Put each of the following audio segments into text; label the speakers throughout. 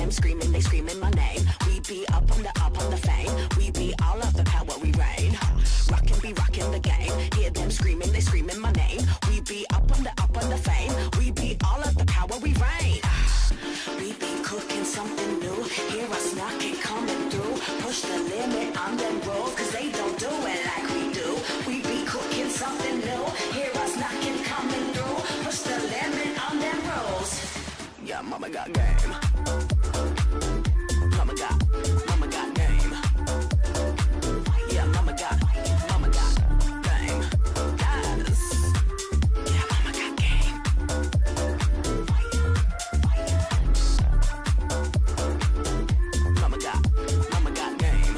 Speaker 1: them screaming, they screaming my name. We be up on the fame. We be all of the power, we reign. Rockin' be rockin' the game. Hear them screaming, they screaming my name. We be up on the fame. We be all of the power, we reign. We be cooking something new. Hear us knocking, coming through. Push the limit on them rolls, cause they don't do it like we do. We be cooking something new. Hear us knocking, coming through. Push the limit on them rolls. Yeah, mama got game. Mama got game. Yeah, mama got game. Yes. Yeah, mama got game. Mama got game.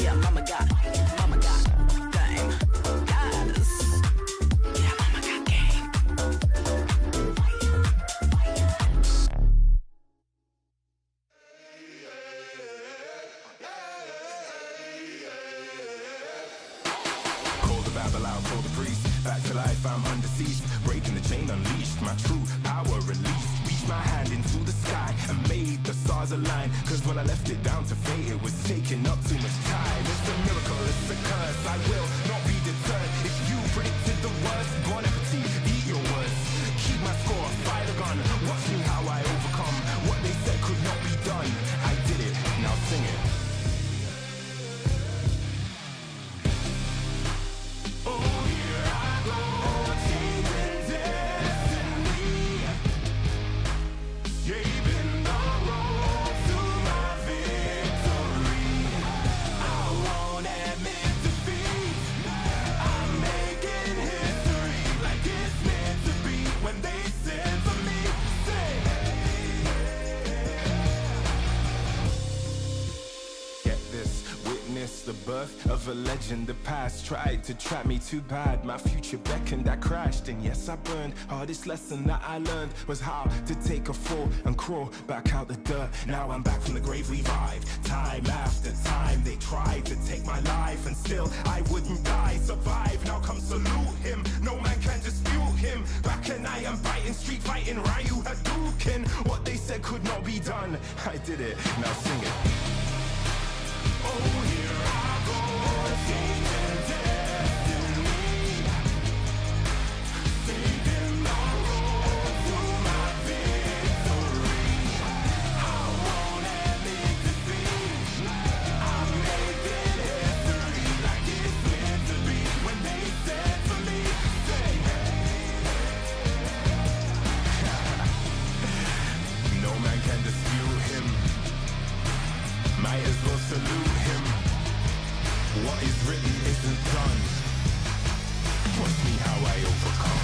Speaker 1: Yeah, mama got game. Yes. Yeah, mama got game.
Speaker 2: Call the Babel out, call the priest. Back to life, I'm under siege. Breaking the chain, unleashed. My true power released. Reached my hand into the sky and made the stars align. Cause when I left it down to fate, it was taking up too much time. It's a miracle, it's a curse. I will not be deterred. If you predicted the worst, bon appetit, eat your words. Keep my score, fire the gun. Watch me how I overcome what they said could not be done. I did it, now sing it. The birth of a legend, the past tried to trap me too bad. My future beckoned, I crashed, and yes, I burned. Hardest lesson that I learned was how to take a fall and crawl back out the dirt. Now I'm back from the grave, revived. Time after time, they tried to take my life, and still I wouldn't die. Survive, now come salute him. No man can dispute him. Back and I am biting, street fighting, Ryu Hadouken. What they said could not be done, I did it, now sing it. Oh, here I go, changing destiny, taking the road to my victory. I won't admit defeat. I'm making history like it's meant to be. When they said to me, say, no man can dispute him. Might as well salute him. What is written isn't done. Watch me how I overcome.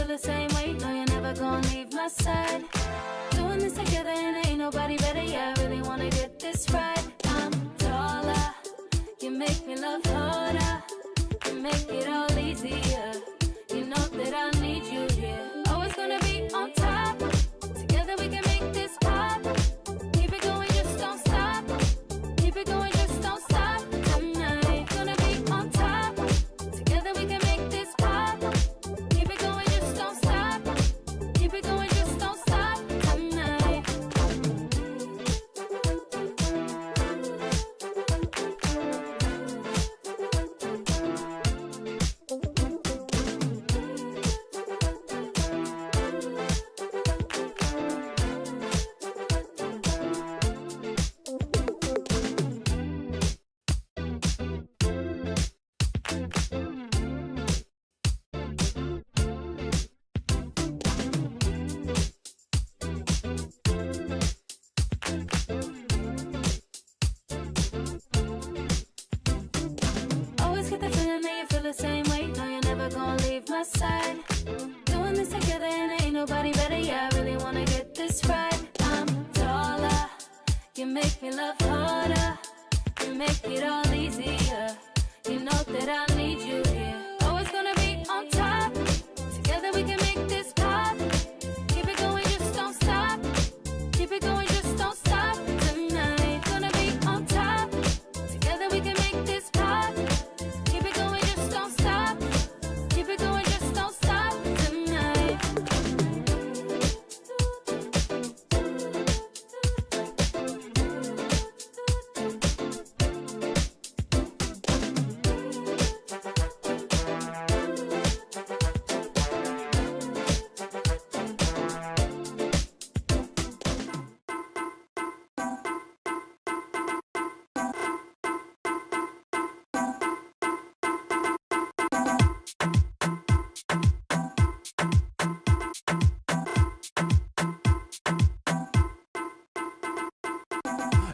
Speaker 3: feel the same way. No, you're never gonna leave my side. Doing this together and ain't nobody better. Yeah, I really wanna get this right. I'm taller, you make me love harder. You make it all easier. You know that I need you here. Always gonna be on top. Together we can make this pop. Keep it going, just don't stop. Keep it going, just don't stop. Tonight, gonna be on top. Together we can make this pop. Keep it going, just don't stop. Keep it going, just don't stop. Tonight. Always get the feeling that you feel the same way. No, you're never gonna leave my side. Doing this together and ain't nobody better. Yeah, I really wanna get this right. I'm taller, you make me love harder. You make it all easier. You know that I need you here. Always gonna be on top. Together we can make this pop. Keep it going, just don't stop. Keep it going, just don't stop. Tonight, gonna be on top. Together we can make this pop. Keep it going, just don't stop. Keep it going, just don't stop. Tonight.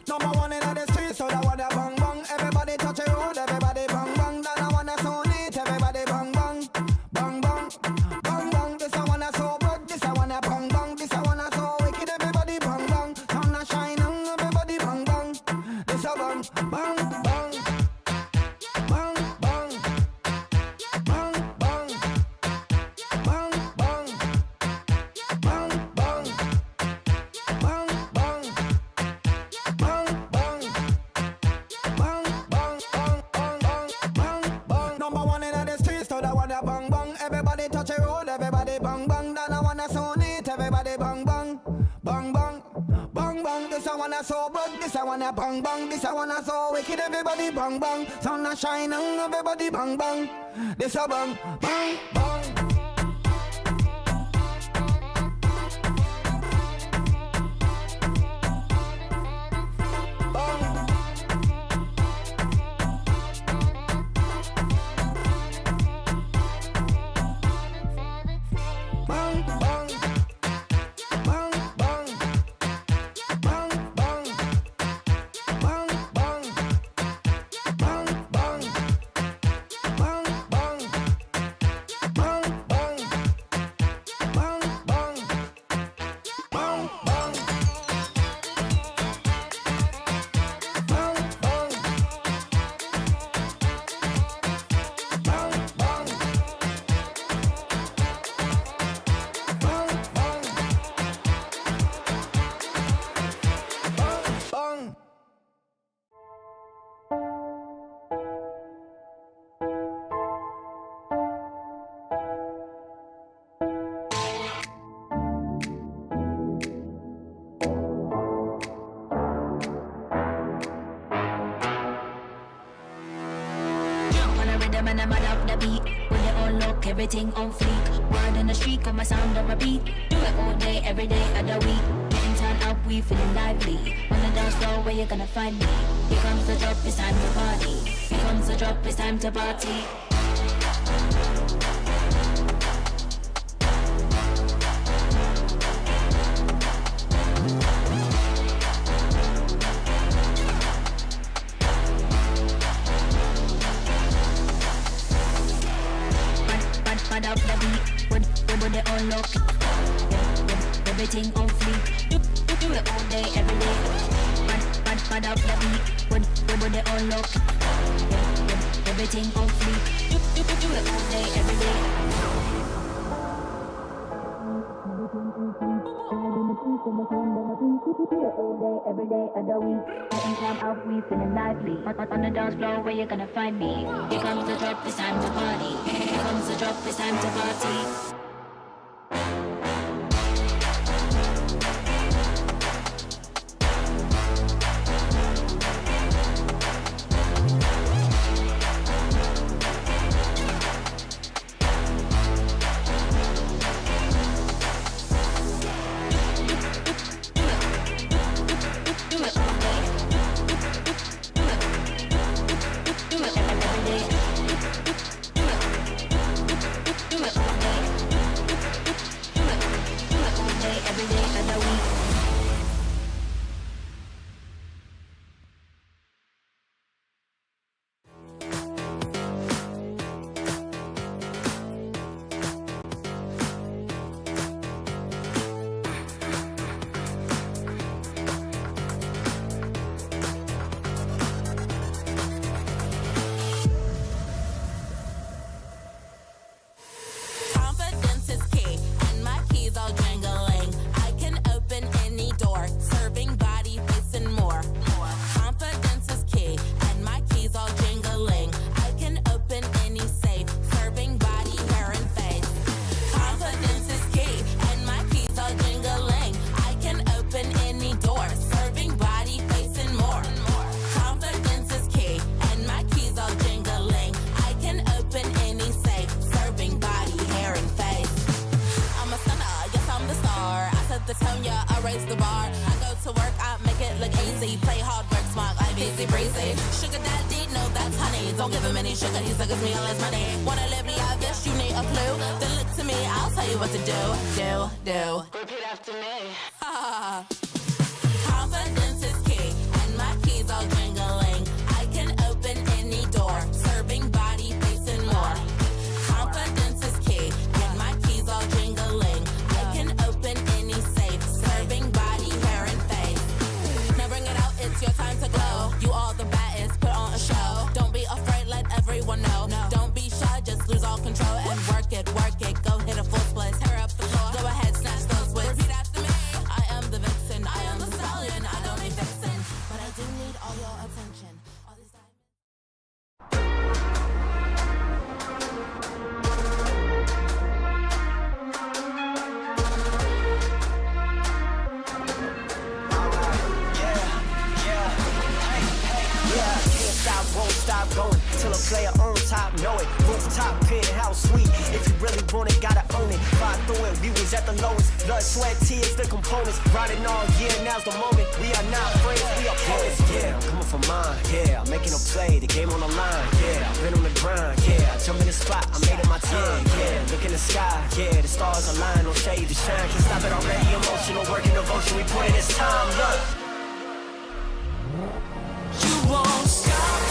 Speaker 4: Number one in the street, so that wanna bang bang. Everybody touch a road, everybody bang bang. Then I wanna so neat, everybody bang bang, bang bang, bang bang. This I wanna so good, this I wanna bang bang. This I wanna so wicked, everybody bang bang. Sun a shining, everybody bang bang. This a bang bang bang, bang bang, bang bang, bang bang, bang bang, bang bang. Bang, bang, bang, bang, bang, bang, bang, bang, bang. Number one in the streets, so that wanna bang bang. Everybody touch a road, everybody bang bang. Then I wanna so neat, everybody bang bang, bang bang, bang bang. This I wanna so good, this I wanna bang bang. This I wanna so wicked, everybody bang bang. Sun a shining, everybody bang bang. This a bang, bang, bang. Bang, bang, bang, bang, bang, bang, bang, bang, bang, bang, bang, bang, bang, bang, bang, bang, bang, bang.
Speaker 5: rhythm and I'm up the beat. With it all look, everything on fleek. Word on the street, got my sound on repeat. Do it all day, every day of the week. Getting turned up, we feeling lively. On the dance floor, where you gonna find me? Here comes the drop, it's time to party. Here comes the drop, it's time to party. Up the beat, with body on lock. Everything on fleek. Do it all day, every day. Mad up the beat. Body on lock. Everything on fleek. Do it all day, every day. Every day of the week, anytime out we feeling lively. On the dance floor where you gonna find me. Here comes the drop, it's time to party. Here comes the drop, it's time to party.
Speaker 1: Don't give him any sugar, he suckers me all his money. Wanna live lavish, you need a clue. Then look to me, I'll tell you what to do. Repeat after me. Confidence is key, and my keys all jingling. I can open any door, serving body, face, and more. Confidence is key, and my keys all jingling. I can open any safe, serving body, hair, and face. Now bring it out, it's your time to glow. You all the baddest, put on a show. Don't be afraid, let everyone know. Don't be shy, just lose all control and work it. Go hit a full split, tear up the floor. Go ahead, snatch those whips. Repeat after me. I am the vixen, I am the stallion. I don't need fixing, but I do need all your attention. All these diamonds.
Speaker 6: Won't stop going till a player on top know it. Rooftop, penthouse suite. If you really want it, gotta own it. Fight through it, we was at the lowest. Blood, sweat, tears, the components. Riding all year, now's the moment. We are not friends, we are opponents. Yeah, I'm coming for mine. Yeah, I'm making a play, the game on the line. Yeah, I've been on the grind. Yeah, I jump in the spot, I made it my time. Yeah, look in the sky. Yeah, the stars align, no shade to shine. Can't stop it already. Emotional work and devotion. We put in this time. Look. You won't stop.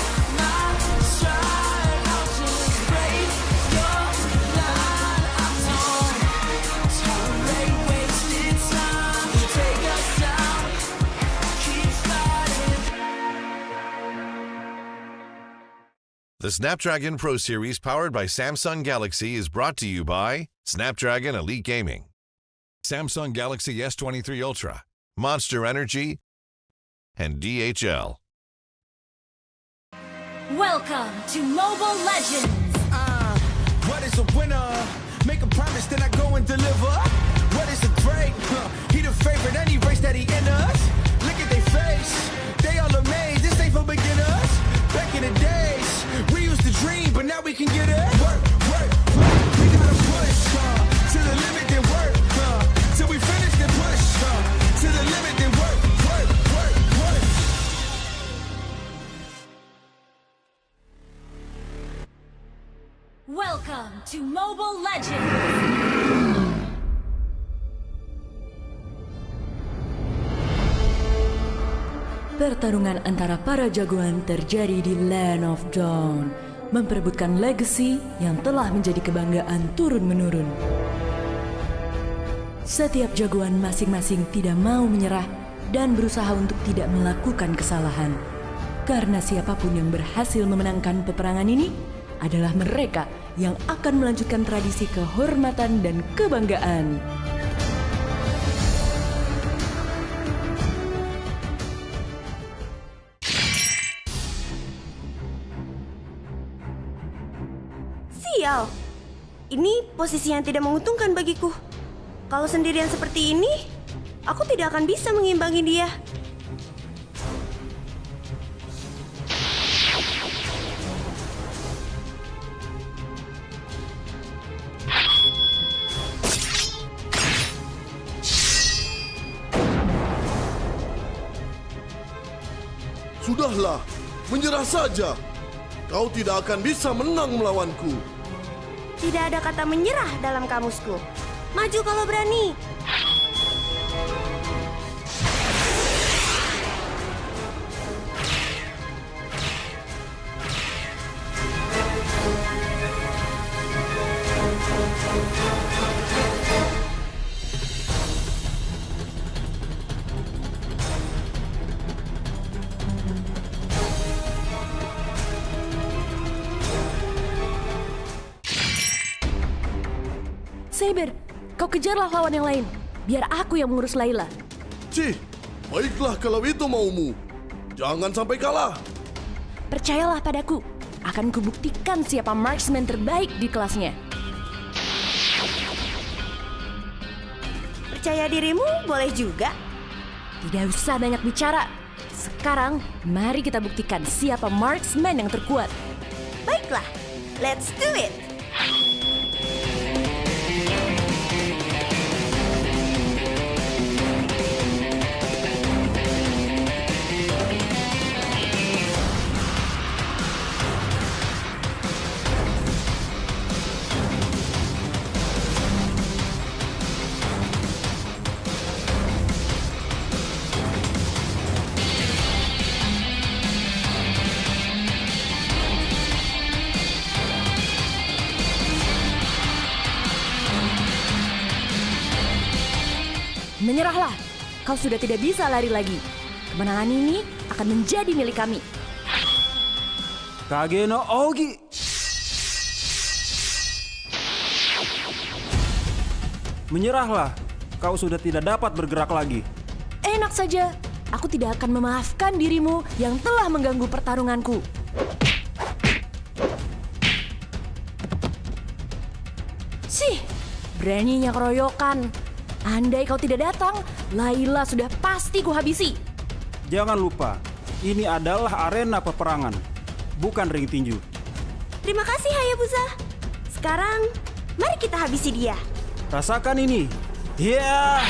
Speaker 7: The Snapdragon Pro Series powered by Samsung Galaxy is brought to you by Snapdragon Elite Gaming, Samsung Galaxy S23 Ultra, Monster Energy, and DHL.
Speaker 3: Welcome to Mobile Legends!
Speaker 4: What is a winner? Make a promise, then I go and deliver. What is a great? He the favorite, any race that he enters. Look at their face, they all amazed. This ain't for beginners. Back in the days, we used to dream, but now we can get it. Work. We gotta push to the limit, then work till we finish, then push to the limit, then work.
Speaker 3: Welcome to Mobile Legends!
Speaker 8: Pertarungan antara para jagoan terjadi di Land of Dawn, memperebutkan legacy yang telah menjadi kebanggaan turun-menurun. Setiap jagoan masing-masing tidak mau menyerah dan berusaha untuk tidak melakukan kesalahan. Karena siapapun yang berhasil memenangkan peperangan ini adalah mereka yang akan melanjutkan tradisi kehormatan dan kebanggaan.
Speaker 9: Sial, ini posisi yang tidak menguntungkan bagiku. Kalau sendirian seperti ini, aku tidak akan bisa mengimbangi dia.
Speaker 10: Sudahlah, menyerah saja. Kau tidak akan bisa menang melawanku.
Speaker 9: Tidak ada kata menyerah dalam kamusku. Maju kalau berani.
Speaker 8: Saber, kau kejarlah lawan yang lain. Biar aku yang mengurus Layla.
Speaker 10: Cih, baiklah kalau itu maumu. Jangan sampai kalah.
Speaker 8: Percayalah padaku. Akan kubuktikan siapa marksman terbaik di kelasnya.
Speaker 9: Percaya dirimu boleh juga.
Speaker 8: Tidak usah banyak bicara. Sekarang, mari kita buktikan siapa marksman yang terkuat.
Speaker 9: Baiklah, let's do it.
Speaker 8: Menyerahlah, kau sudah tidak bisa lari lagi. Kemenangan ini akan menjadi milik kami.
Speaker 11: Kage no Ogi. Menyerahlah, kau sudah tidak dapat bergerak lagi.
Speaker 8: Enak saja, aku tidak akan memaafkan dirimu yang telah mengganggu pertarunganku. Sih, beraninya keroyokan. Andai kau tidak datang, Layla sudah pasti kuhabisi.
Speaker 11: Jangan lupa, ini adalah arena peperangan, bukan ring tinju.
Speaker 9: Terima kasih Hayabusa. Sekarang, mari kita habisi dia.
Speaker 11: Rasakan ini. Yeah!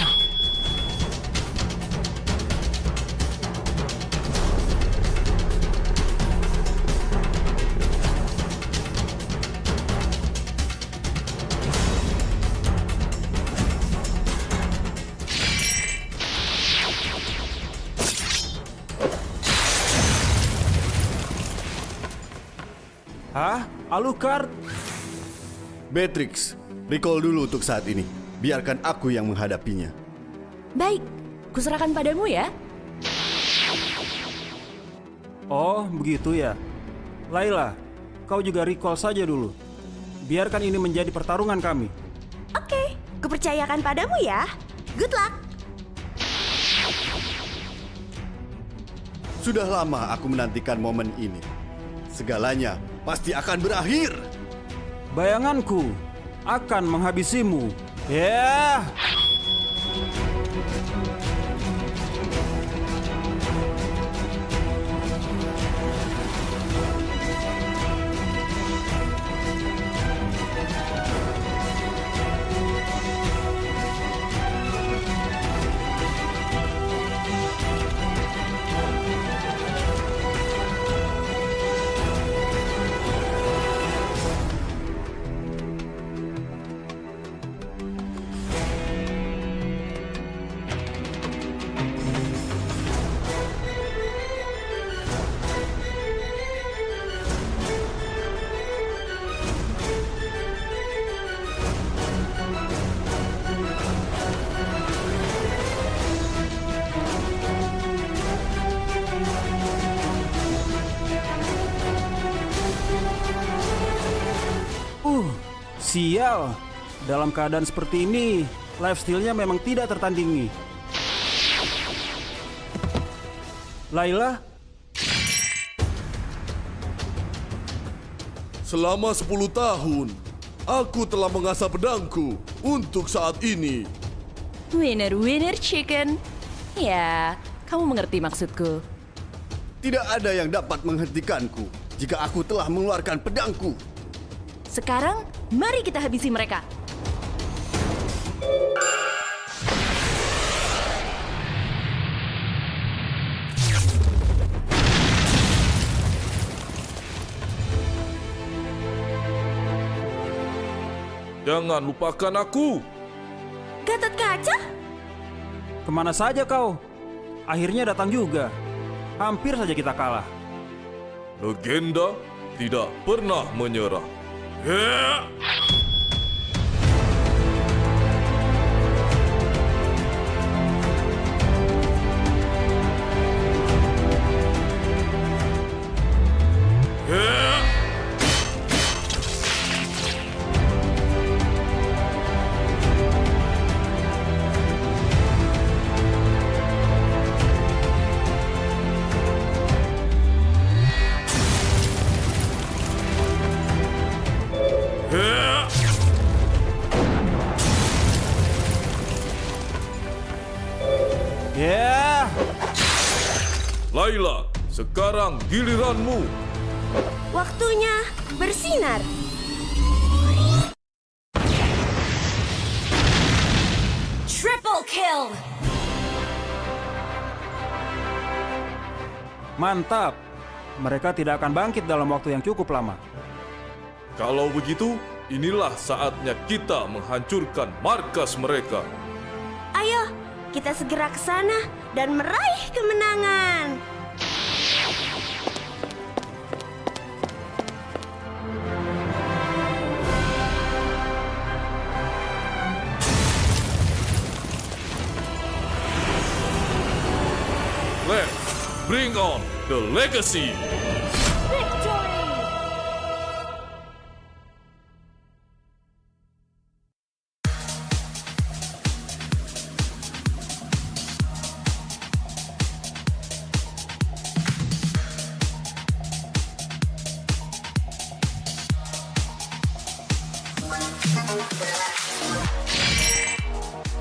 Speaker 11: Hah? Alucard?
Speaker 10: Beatrix, recall dulu untuk saat ini. Biarkan aku yang menghadapinya.
Speaker 8: Baik, kuserahkan padamu ya.
Speaker 11: Oh, begitu ya. Layla, kau juga recall saja dulu. Biarkan ini menjadi pertarungan kami.
Speaker 9: Oke, kupercayakan padamu ya. Good luck.
Speaker 10: Sudah lama aku menantikan momen ini. Segalanya pasti akan berakhir.
Speaker 11: Bayanganku akan menghabisimu. Yeah! Sial, dalam keadaan seperti ini, lifestyle-nya memang tidak tertandingi. Laila,
Speaker 10: Selama 10 tahun, aku telah mengasah pedangku untuk saat ini.
Speaker 8: Winner chicken. Ya, kamu mengerti maksudku.
Speaker 12: Tidak ada yang dapat menghentikanku jika aku telah mengeluarkan pedangku.
Speaker 8: Sekarang, mari kita habisi mereka.
Speaker 13: Jangan lupakan aku.
Speaker 9: Gatot kaca?
Speaker 11: kemana saja kau? Akhirnya datang juga. Hampir saja kita kalah.
Speaker 13: Legenda tidak pernah menyerah. Yeah!
Speaker 11: Ya,
Speaker 13: Laila, sekarang giliranmu.
Speaker 9: Waktunya bersinar.
Speaker 5: Triple kill!
Speaker 11: mantap. Mereka tidak akan bangkit dalam waktu yang cukup lama.
Speaker 13: Kalau begitu, inilah saatnya kita menghancurkan markas mereka.
Speaker 9: Ayo, kita segera ke sana dan meraih kemenangan.
Speaker 13: Let's bring on the legacy.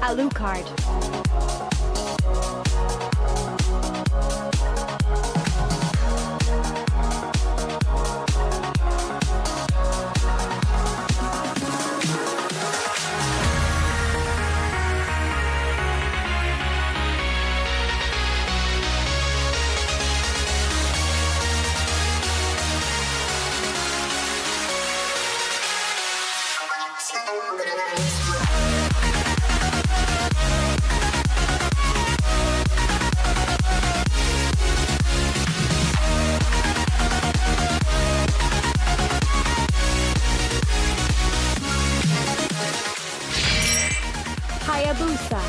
Speaker 3: Alucard. Hayabusa.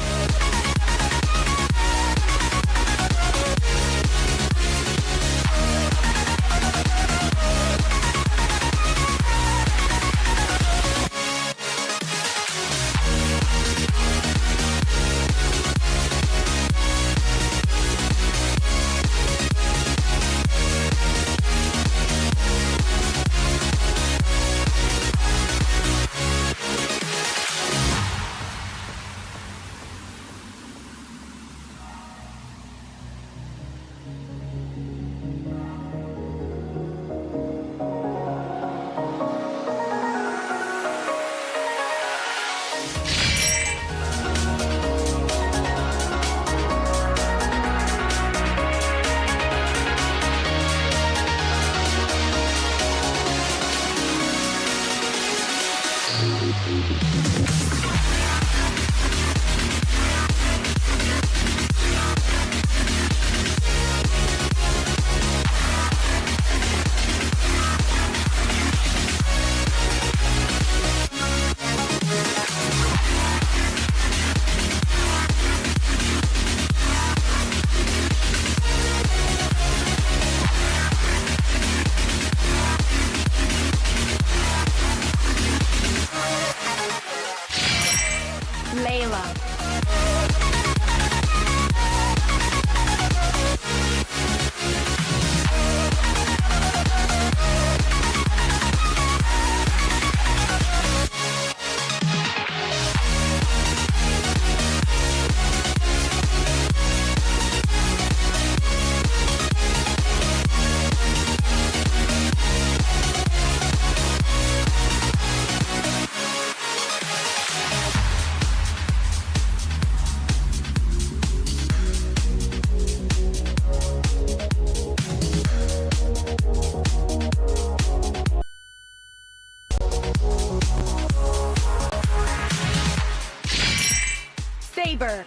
Speaker 14: Saber.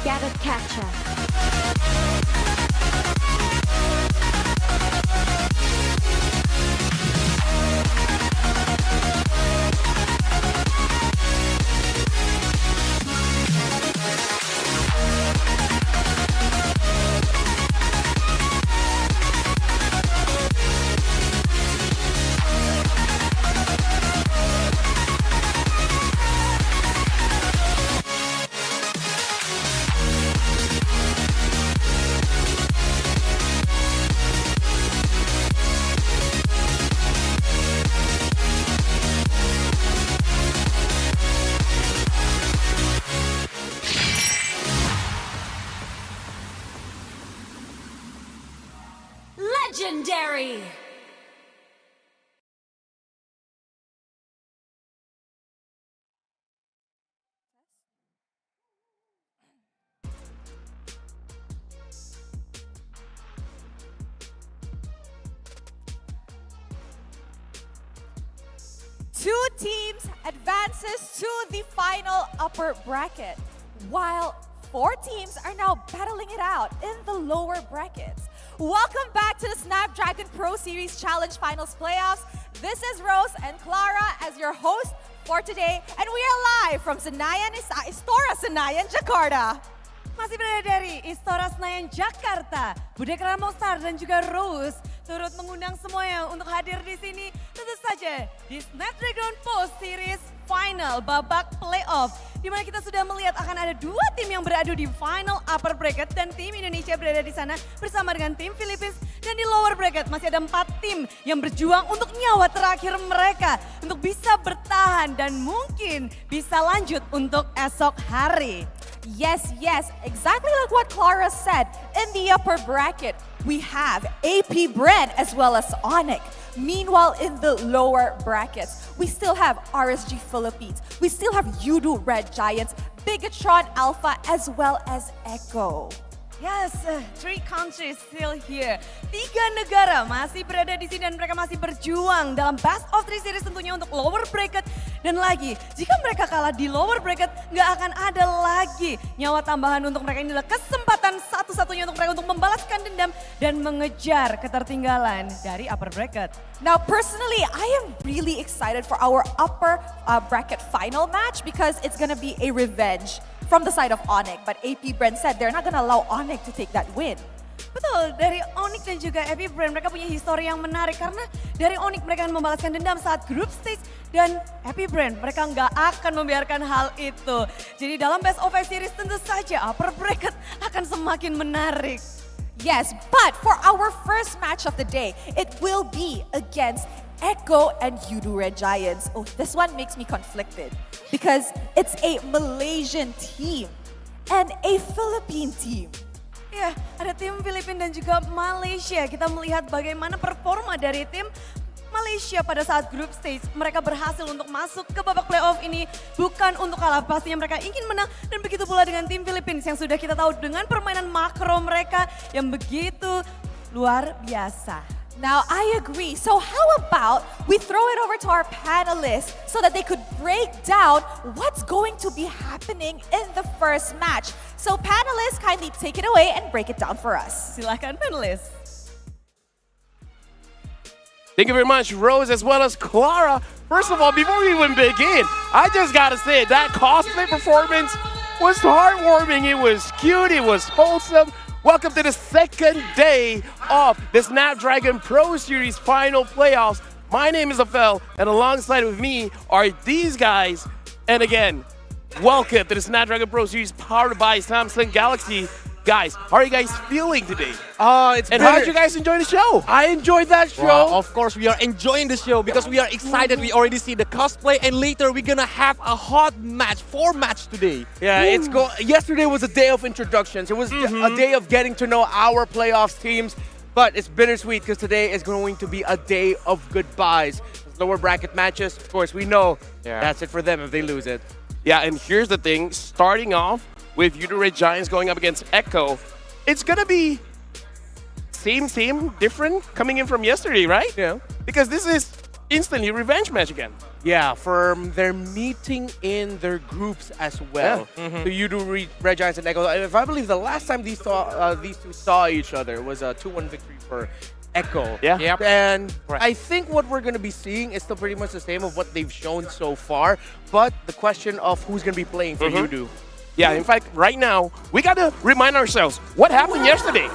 Speaker 14: Gotta catch up. Legendary!
Speaker 15: Two teams advances to the final upper bracket, while 4 teams are now battling it out in the lower brackets. Welcome back to the Snapdragon Pro Series Challenge Finals Playoffs. This is Rose and Clara as your host for today, and we are live from Istora Senayan, Jakarta.
Speaker 14: Masih berada dari Istora Senayan, Jakarta. Bude Kramostar dan juga Rose turut mengundang semuanya untuk hadir di sini. Tentu saja di Snapdragon Pro Series Final babak playoff. Di mana kita sudah melihat akan ada 2 tim yang beradu di final upper bracket dan tim Indonesia berada di sana bersama dengan tim Philippines. Dan di lower bracket masih ada 4 tim yang berjuang untuk nyawa terakhir mereka untuk bisa bertahan dan mungkin bisa lanjut untuk esok hari.
Speaker 15: Yes, exactly like what Clara said. In the upper bracket, we have AP Brand as well as Onyx. Meanwhile, in the lower brackets, we still have RSG Philippines. We still have Yudu Red Giants, Bigatron Alpha, as well as Echo.
Speaker 14: Yes, 3 countries still here. 3 negara masih berada di sini dan mereka masih berjuang dalam best of 3 series tentunya untuk lower bracket. Dan lagi, jika mereka kalah di lower bracket, nggak akan ada lagi nyawa tambahan untuk mereka. Ini adalah kesempatan satu-satunya untuk mereka untuk membalaskan dendam dan mengejar ketertinggalan dari upper bracket.
Speaker 15: Now, personally, I am really excited for our upper bracket final match because it's gonna be a revenge from the side of Onyx. But AP Brand said they're not gonna allow Onyx to take that win.
Speaker 14: Betul, dari Onyx dan juga AP Brand mereka punya histori yang menarik karena dari Onyx mereka akan membalaskan dendam saat group stage dan AP Brand mereka nggak akan membiarkan hal itu. Jadi dalam best of 5 series tentu saja upper bracket akan semakin menarik.
Speaker 15: Yes, but for our first match of the day, it will be against Echo and Yudu Red Giants. Oh, this one makes me conflicted because it's a Malaysian team and a Philippine team.
Speaker 14: Ya, ada tim Filipina dan juga Malaysia. Kita melihat bagaimana performa dari tim Malaysia pada saat group stage. Mereka berhasil untuk masuk ke babak playoff ini bukan untuk kalah. Pastinya mereka ingin menang dan begitu pula dengan tim Philippines yang sudah kita tahu dengan permainan makro mereka yang begitu luar biasa.
Speaker 15: Now, I agree. So how about we throw it over to our panelists so that they could break down what's going to be happening in the first match. So panelists, kindly take it away and break it down for us.
Speaker 14: Silakan panelists.
Speaker 16: Thank you very much, Rose, as well as Clara. First of all, before we even begin, I just gotta say that cosplay performance was heartwarming. It was cute, it was wholesome. Welcome to the second day of the Snapdragon Pro Series Final Playoffs. My name is Afel, and alongside with me are these guys. And again, welcome to the Snapdragon Pro Series powered by Samsung Galaxy. Guys, how are you guys feeling today?
Speaker 17: How
Speaker 16: did you guys enjoy the show?
Speaker 17: I enjoyed that show.
Speaker 18: Well, of course, we are enjoying the show because we are excited. We already see the cosplay, and later we're gonna have a hot match, 4 match today.
Speaker 17: Yeah, yesterday was a day of introductions. It was a day of getting to know our playoffs teams, but it's bittersweet because today is going to be a day of goodbyes. Lower bracket matches, of course, we know that's it for them if they lose it.
Speaker 16: Yeah, and here's the thing, starting off with Udo Red Giants going up against Echo, it's gonna be same, different coming in from yesterday, right?
Speaker 17: Yeah.
Speaker 16: Because this is instantly revenge match again.
Speaker 17: Yeah, they're meeting in their groups as well.
Speaker 16: Yeah.
Speaker 17: So Udo Red Giants and Echo. If I believe the last time these two saw each other was a 2-1 victory for Echo.
Speaker 16: Yeah.
Speaker 18: Yep.
Speaker 17: And
Speaker 16: Right.
Speaker 17: I think what we're going to be seeing is still pretty much the same of what they've shown so far, but the question of who's going to be playing for Udo.
Speaker 16: Yeah, in fact, right now, we gotta remind ourselves what happened yesterday.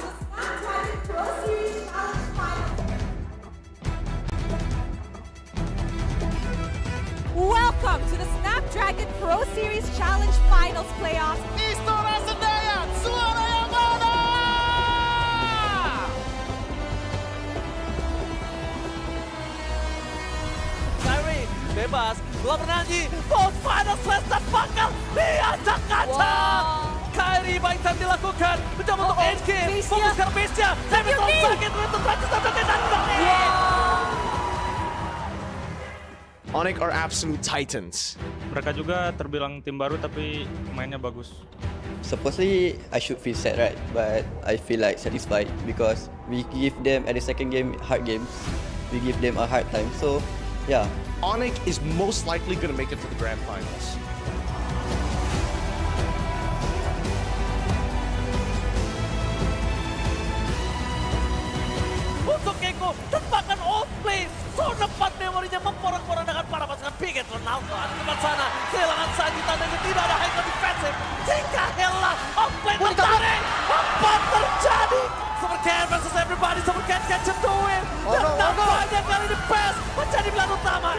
Speaker 15: Welcome to the Snapdragon Pro Series Challenge Finals Playoffs.
Speaker 18: Bebas, telah bernyanyi Both Final Slash dan bakal diacak-acak. Kyrie baik time dilakukan, mencoba untuk edge game, fokus ke base-nya, tapi terlalu sakit untuk practice dan
Speaker 19: Onyx are absolute titans.
Speaker 20: Mereka juga terbilang tim baru tapi mainnya bagus.
Speaker 21: Supposedly I should feel sad, right? But I feel like satisfied because we give them at the second game hard games. We give them a hard time. So yeah.
Speaker 19: Onyx is most likely going to make it to the grand finals.
Speaker 18: Untuk Eko, tembakan all play. So cepat memorinya memporak-porandakan para pasukan Piget Ronaldo. Di depan sana, kehilangan Sagitan dan tidak ada high defensive. Jika Hela, all play tertarik. Apa terjadi? Supercat versus everybody, Supercat catch him to win. Dan nampaknya kali ini PES menjadi pilihan utama.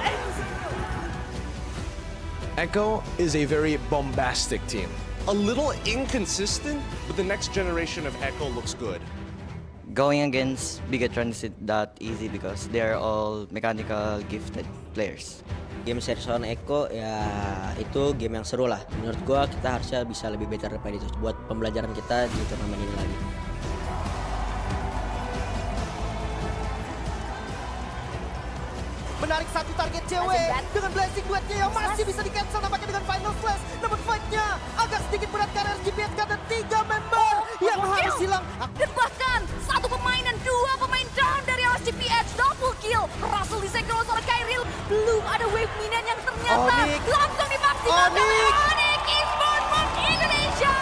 Speaker 19: Echo is a very bombastic team. A little inconsistent, but the next generation of Echo looks good.
Speaker 21: Going against Bigatron is that easy because they are all mechanical gifted players.
Speaker 22: Game series lawan Echo ya itu game yang seru lah. Menurut gua kita harusnya bisa lebih better daripada itu buat pembelajaran kita di turnamen ini lagi.
Speaker 6: Menarik satu target cewek dengan blessing buat dia yang masih bisa di-cancel nampaknya dengan final slash. Namun fight-nya agak sedikit berat karena RGPS karena 3 member yang harus hilang.
Speaker 5: Dan bahkan satu pemain dan 2 pemain down dari RGPH double kill. Berhasil disekol oleh Kyril. Belum ada wave minion yang ternyata langsung dimaksimalkan oleh Onyx eSports from Indonesia.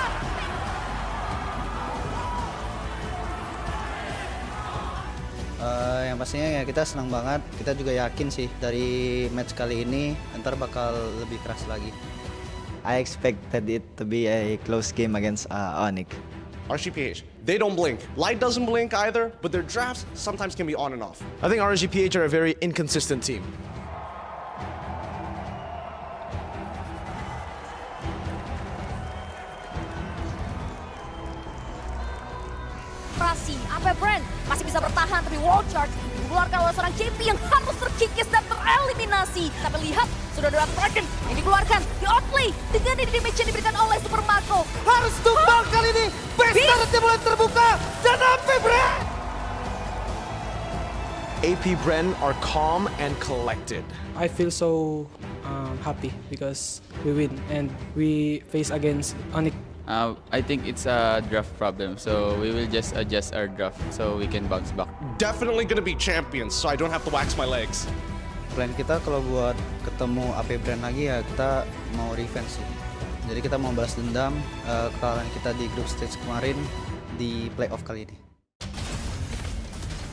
Speaker 22: Yang pastinya ya kita senang banget, kita juga yakin sih dari match kali ini ntar bakal lebih keras lagi.
Speaker 21: I expected it to be a close game against Onyx.
Speaker 19: RGPH, they don't blink. Light doesn't blink either, but their drafts sometimes can be on and off. I think RGPH are a very inconsistent team.
Speaker 5: AP Brand masih bisa bertahan tapi World Charge dikeluarkan oleh seorang JP yang harus terkikis dan tereliminasi. Tapi lihat, sudah ada Dragon yang dikeluarkan di outplay dengan damage yang diberikan oleh Super Mako.
Speaker 6: Harus tumbal kali ini. Base turretnya mulai terbuka dan AP Brand.
Speaker 19: AP Bren are calm and collected.
Speaker 23: I feel so happy because we win and we face against Onyx.
Speaker 24: I think it's a draft problem, so we will just adjust our draft so we can bounce back.
Speaker 19: Definitely gonna be champions, so I don't have to wax my legs.
Speaker 22: Plan kita kalau buat ketemu AP Brand lagi ya kita mau revenge sih. Jadi kita mau balas dendam kekalahan kita di group stage kemarin di playoff kali ini.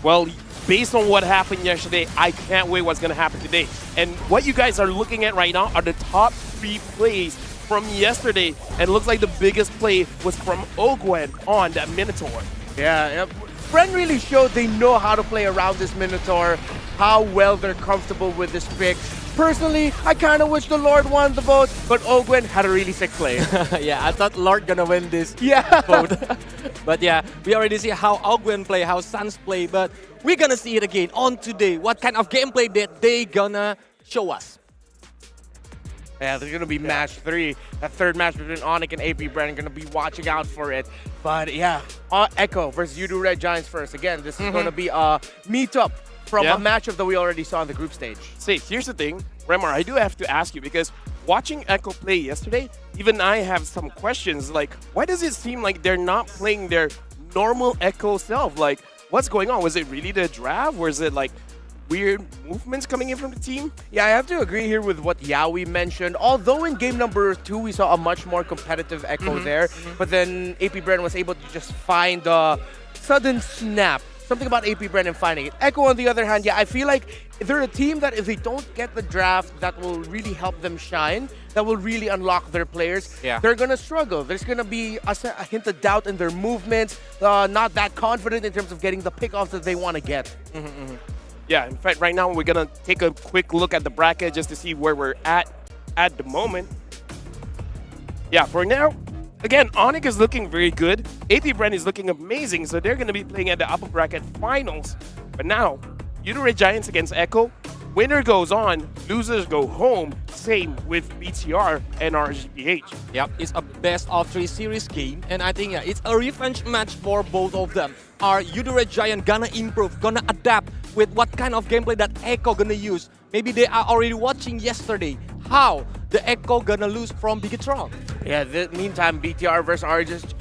Speaker 16: Well, based on what happened yesterday, I can't wait what's going to happen today. And what you guys are looking at right now are the top 3 plays from yesterday. And it looks like the biggest play was from Ogwen on that Minotaur.
Speaker 17: Yeah, Bren really showed they know how to play around this Minotaur, how well they're comfortable with this pick. Personally, I kind of wish the Lord won the vote, but Ogwen had a really sick play.
Speaker 18: Yeah, I thought Lord gonna win this
Speaker 17: Yeah.
Speaker 18: vote. But yeah, we already see how Ogwen play, how Suns play, but we're gonna see it again on today. What kind of gameplay that they gonna show us?
Speaker 17: Yeah, there's gonna be match 3. That third match between Onyx and AP Brennan, gonna be watching out for it. But yeah, Echo versus Udo Red Giants first. Again, this is gonna be a meetup from a matchup that we already saw in the group stage.
Speaker 16: See, here's the thing, Remar, I do have to ask you because watching Echo play yesterday, even I have some questions. Like, why does it seem like they're not playing their normal Echo self? Like, what's going on? Was it really the draft, or is it like weird movements coming in from the team?
Speaker 17: Yeah, I have to agree here with what Yaoi mentioned. Although in game number 2, we saw a much more competitive Echo there, but then AP Brennan was able to just find a sudden snap. Something about AP Brennan finding it. Echo, on the other hand, yeah, I feel like they're a team that if they don't get the draft that will really help them shine, that will really unlock their players, they're going to struggle. There's going to be a hint of doubt in their movements, not that confident in terms of getting the pickoffs that they want to get.
Speaker 16: Yeah, in fact, right now we're going to take a quick look at the bracket just to see where we're at the moment. Yeah, for now, again, Onyx is looking very good. AP Brennan is looking amazing, so they're going to be playing at the upper bracket finals. But now, Udo Red Giants against Echo. Winner goes on, losers go home. Same with BTR and RGPH.
Speaker 18: Yep, it's a best of 3 series game, and I think it's a revenge match for both of them. Are Udo Red Giant gonna improve, gonna adapt with what kind of gameplay that Echo gonna use? Maybe they are already watching yesterday how the Echo gonna lose from Bigatron.
Speaker 17: Yeah, meantime, BTR versus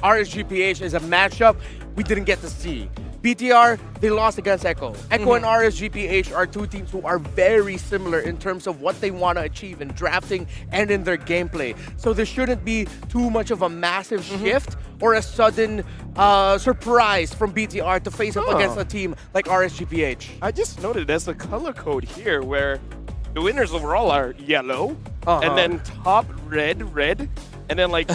Speaker 17: RSGPH is a matchup we didn't get to see. BTR, they lost against Echo. Echo and RSGPH are two teams who are very similar in terms of what they want to achieve in drafting and in their gameplay. So there shouldn't be too much of a massive shift or a sudden surprise from BTR to face up against a team like RSGPH.
Speaker 16: I just noted there's a color code here where the winners overall are yellow, and then top red, and then like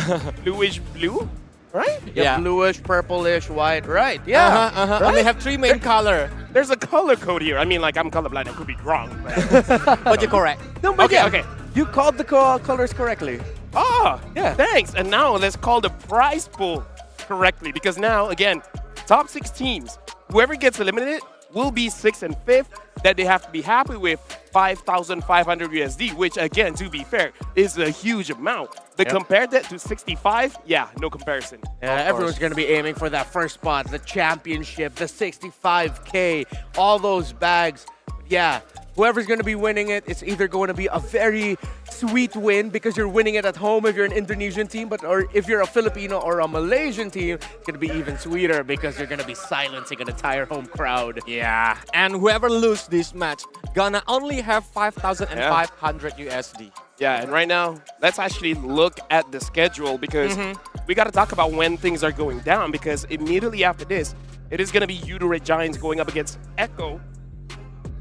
Speaker 16: bluish blue. Right?
Speaker 17: Yeah, bluish, purplish, white, right? Yeah.
Speaker 18: Right? And they have 3 main color.
Speaker 16: There's a color code here. I mean, like, I'm colorblind. I could be wrong. But,
Speaker 18: but you're correct.
Speaker 17: No, but okay. You called the colors correctly.
Speaker 16: Ah, yeah. Thanks. And now let's call the prize pool correctly. Because now, again, top 6 teams, whoever gets eliminated will be 6th and 5th. That they have to be happy with 5,500 USD, which again, to be fair, is a huge amount. But compared that to 65, yeah, no comparison.
Speaker 17: Yeah, everyone's going to be aiming for that first spot, the championship, the 65K, all those bags. Yeah, whoever's going to be winning it, it's either going to be a very sweet win because you're winning it at home if you're an Indonesian team, or if you're a Filipino or a Malaysian team, it's going to be even sweeter because you're going to be silencing an entire home crowd.
Speaker 18: Yeah, and whoever loses this match gonna only have 5,500 USD.
Speaker 16: Yeah, and right now, let's actually look at the schedule because we got to talk about when things are going down because immediately after this, it is going to be Udo Red Giants going up against Echo.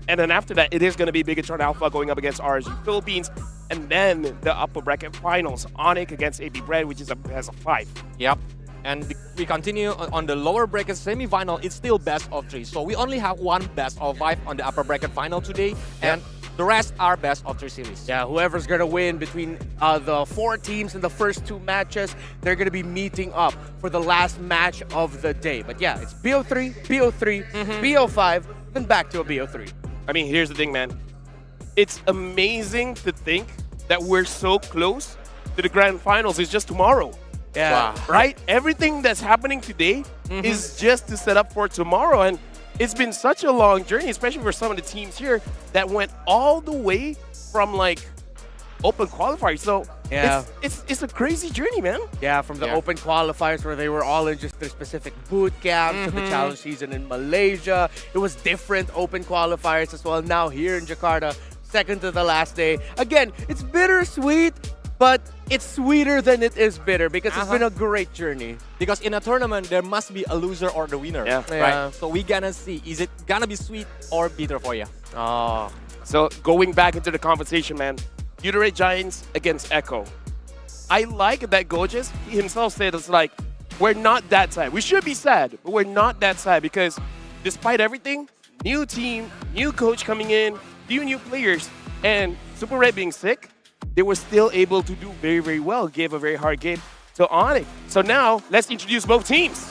Speaker 16: And then after that, it is going to be Bigatron Alpha going up against RSG Philippines. And then the upper bracket finals, Onyx against AP Bread, which is a best of 5.
Speaker 18: Yep. And we continue on the lower bracket semi-final. It's still best of 3. So we only have 1 best of 5 on the upper bracket final today. And the rest are best of 3 series.
Speaker 17: Yeah, whoever's going to win between the 4 teams in the first 2 matches, they're going to be meeting up for the last match of the day. But yeah, it's BO3, BO3, BO5, then back to a BO3.
Speaker 16: I mean, here's the thing, man. It's amazing to think that we're so close to the grand finals. It's just tomorrow.
Speaker 17: Yeah.
Speaker 16: Wow. Right? Everything that's happening today is just to set up for tomorrow. And it's been such a long journey, especially for some of the teams here that went all the way from like open qualifiers. So it's a crazy journey, man.
Speaker 17: Yeah, from the open qualifiers where they were all in just their specific boot camps to the challenge season in Malaysia. It was different open qualifiers as well. Now here in Jakarta, second to the last day. Again, it's bittersweet, but it's sweeter than it is bitter because it's been a great journey.
Speaker 18: Because in a tournament, there must be a loser or the winner, right? So we gonna see, is it gonna be sweet or bitter for you?
Speaker 16: Oh. So going back into the conversation, man, Udo Red Giants against Echo. I like that Gojes himself said it's like, we're not that sad. We should be sad, but we're not that sad because despite everything, new team, new coach coming in, few new players, and Super Red being sick, they were still able to do very, very well. Gave a very hard game to Onyx. So now, let's introduce both teams.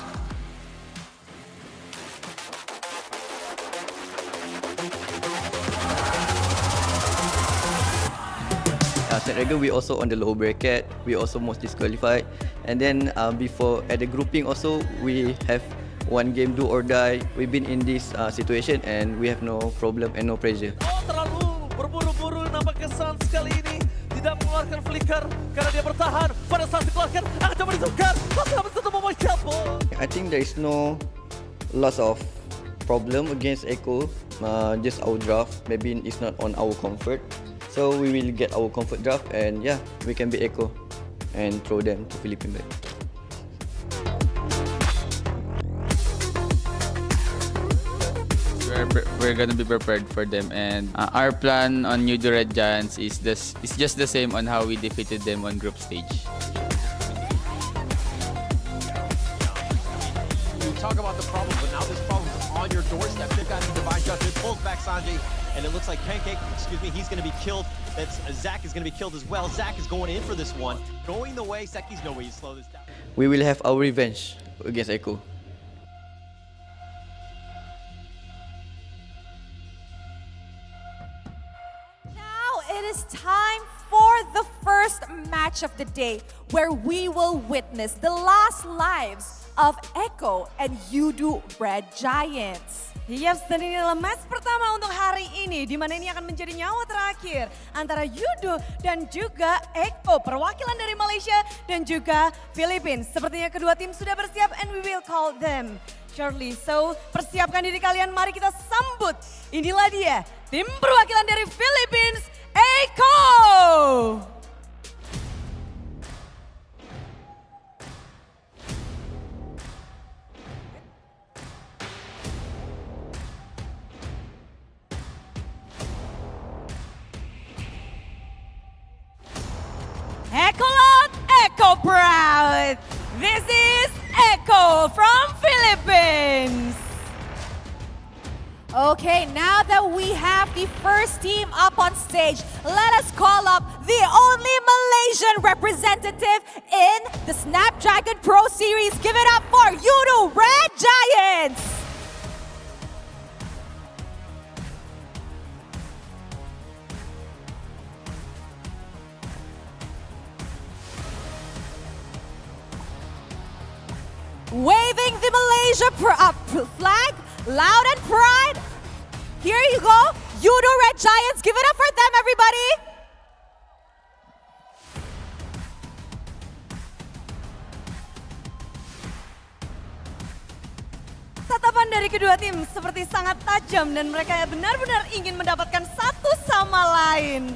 Speaker 21: Snapdragon, we also on the low bracket. We also most disqualified. And then before at the grouping also, we have one game do or die. We've been in this situation and we have no problem and no pressure.
Speaker 18: Oh, terlalu berburu-buru, nampak kesan sekali ini. Tidak mengeluarkan flicker karena dia bertahan. Pada saat dikeluarkan, akan coba ditukar. Masih habis itu membuat couple.
Speaker 21: I think there is no loss of problem against Echo. Just our draft. Maybe it's not on our comfort. So we will get our comfort draft and yeah, we can beat Echo and throw them to Philippines back.
Speaker 24: We're gonna be prepared for them, and our plan on New Red Giants is just the same on how we defeated them on group stage.
Speaker 1: You talk about the problem, but now this problem is on your doorstep. They've got divine justice, pulls back Sanjay, and it looks like Pancake, he's going to be killed. Zach is going to be killed as well. Zach is going in for this one. Going the way, Seki's no way to slow this down.
Speaker 21: We will have our revenge against Echo.
Speaker 15: Now it is time for the first match of the day, where we will witness the last lives of Echo and Yudu Red Giants.
Speaker 14: Yes, dan ini adalah match pertama untuk hari ini, di mana ini akan menjadi nyawa terakhir antara Yudo dan juga Echo, perwakilan dari Malaysia dan juga Philippines. Sepertinya kedua tim sudah bersiap and we will call them shortly. So, persiapkan diri kalian, mari kita sambut. Inilah dia, tim perwakilan dari Philippines, Echo! Echo loud, Echo proud. This is Echo from Philippines.
Speaker 15: Okay, now that we have the first team up on stage, let us call up the only Malaysian representative in the Snapdragon Pro Series. Give it up for Yudu Red Giants. Waving the Malaysia flag, loud and pride. Here you go, Yudo Red Giants. Give it up for them, everybody.
Speaker 14: Tatapan dari kedua tim seperti sangat tajam dan mereka benar-benar ingin mendapatkan satu sama lain.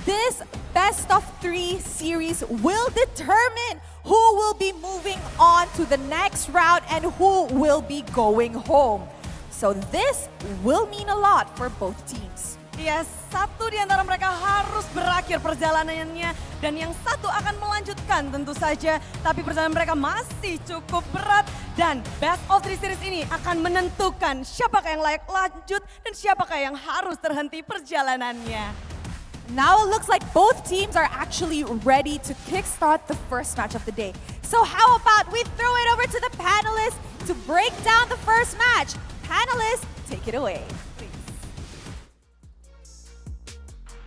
Speaker 15: This best of 3 series will determine who will be moving on to the next round and who will be going home. So this will mean a lot for both teams.
Speaker 14: Ya, satu di antara mereka harus berakhir perjalanannya dan yang satu akan melanjutkan tentu saja. Tapi perjalanan mereka masih cukup berat dan best of 3 series ini akan menentukan siapakah yang layak lanjut dan siapakah yang harus terhenti perjalanannya.
Speaker 15: Now it looks like both teams are actually ready to kickstart the first match of the day. So how about we throw it over to the panelists to break down the first match. Panelists, take it away.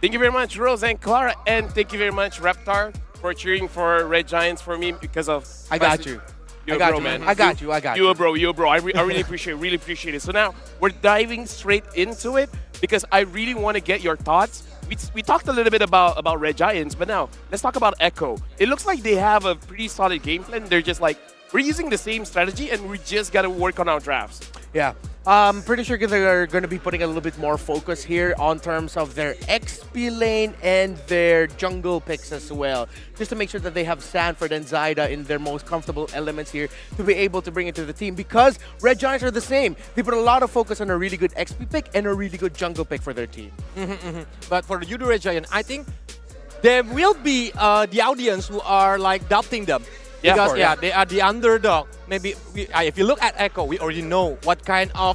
Speaker 16: Thank you very much, Rose and Clara, and thank you very much, Reptar, for cheering for Red Giants for me because of...
Speaker 17: I got you.
Speaker 16: You're a bro, man.
Speaker 17: I got you.
Speaker 16: You're a bro. I really appreciate it. So now, we're diving straight into it because I really want to get your thoughts. We talked a little bit about Red Giants, but now let's talk about Echo. It looks like they have a pretty solid game plan. They're just like, we're using the same strategy and we just got to work on our drafts.
Speaker 17: Yeah, I'm pretty sure they're going to be putting a little bit more focus here on terms of their XP lane and their jungle picks as well. Just to make sure that they have Sanford and Zyda in their most comfortable elements here to be able to bring it to the team, because Red Giants are the same. They put a lot of focus on a really good XP pick and a really good jungle pick for their team.
Speaker 1: But for the Yudu Red Giant, I think there will be the audience who are like doubting them. Because they are the underdog. Maybe if you look at Echo, we already know what kind of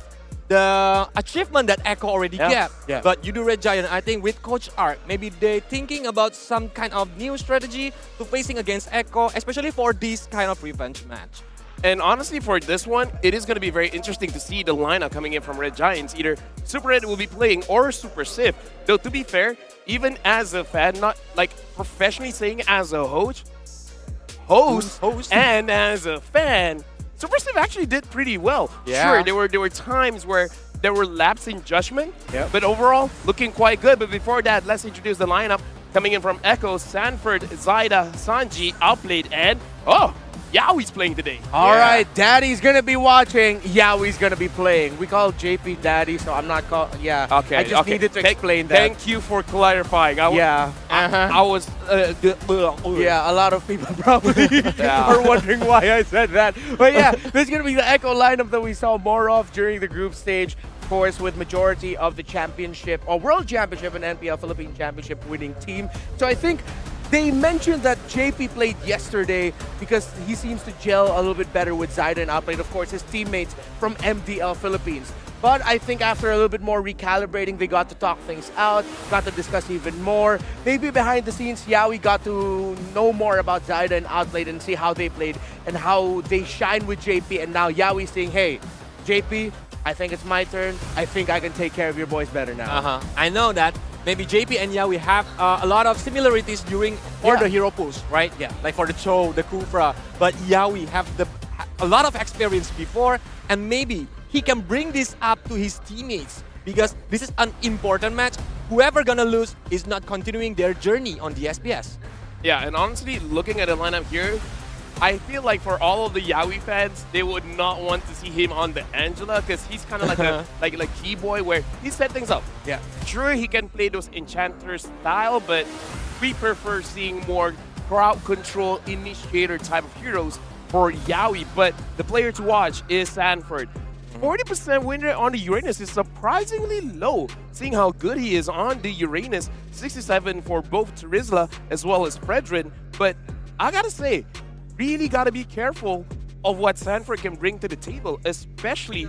Speaker 2: the achievement that Echo already
Speaker 17: Yeah,
Speaker 2: get.
Speaker 17: yeah.
Speaker 2: But you do Red Giant, I think with Coach Ark, maybe they thinking about some kind of new strategy to facing against Echo, especially for this kind of revenge match.
Speaker 16: And honestly, for this one, it is going to be very interesting to see the lineup coming in from Red Giants. Either Super Red will be playing or Super Sif. Though, to be fair, even as a fan, not like professionally saying as a host, and as a fan, Super Sif actually did pretty well.
Speaker 2: Yeah.
Speaker 16: Sure, there were times where there were lapses in judgment, but overall, looking quite good. But before that, let's introduce the lineup. Coming in from Echo, Sanford, Zaida, Sanji, Outplayed, and Yaoi's playing today.
Speaker 17: All right, Daddy's gonna be watching. Yaoi's gonna be playing. We call JP Daddy, so I'm not call. Yeah.
Speaker 16: Okay.
Speaker 17: I just needed to explain that.
Speaker 16: Thank you for clarifying. I was.
Speaker 17: Yeah, a lot of people probably are wondering why I said that. But yeah, this is gonna be the Echo lineup that we saw more of during the group stage. Of course, with majority of the championship or World Championship and NPL Philippine Championship winning team. So I think they mentioned that JP played yesterday because he seems to gel a little bit better with Zaida and Outplayed, of course, his teammates from MDL Philippines. But I think after a little bit more recalibrating, they got to talk things out, got to discuss even more. Maybe behind the scenes, Yaoi got to know more about Zaida and Outplayed and see how they played and how they shine with JP. And now Yaoi saying, hey, JP, I think it's my turn. I think I can take care of your boys better now.
Speaker 2: I know that. Maybe JP and Yaoi have a lot of similarities during the hero push, right?
Speaker 17: Yeah.
Speaker 2: Like for the Cho, the Kufra. But Yaoi have a lot of experience before, and maybe he can bring this up to his teammates because this is an important match. Whoever gonna lose is not continuing their journey on the SPS.
Speaker 16: Yeah, and honestly, looking at the lineup here, I feel like for all of the Yaoi fans, they would not want to see him on the Angela because he's kind of like a like key boy where he set things up.
Speaker 17: Yeah.
Speaker 16: Sure, he can play those Enchanter style, but we prefer seeing more crowd control initiator type of heroes for Yaoi. But the player to watch is Sanford. 40% win rate on the Uranus is surprisingly low, seeing how good he is on the Uranus. 67 for both Terizla as well as Fredrin. But I gotta say, really got to be careful of what Sanford can bring to the table, especially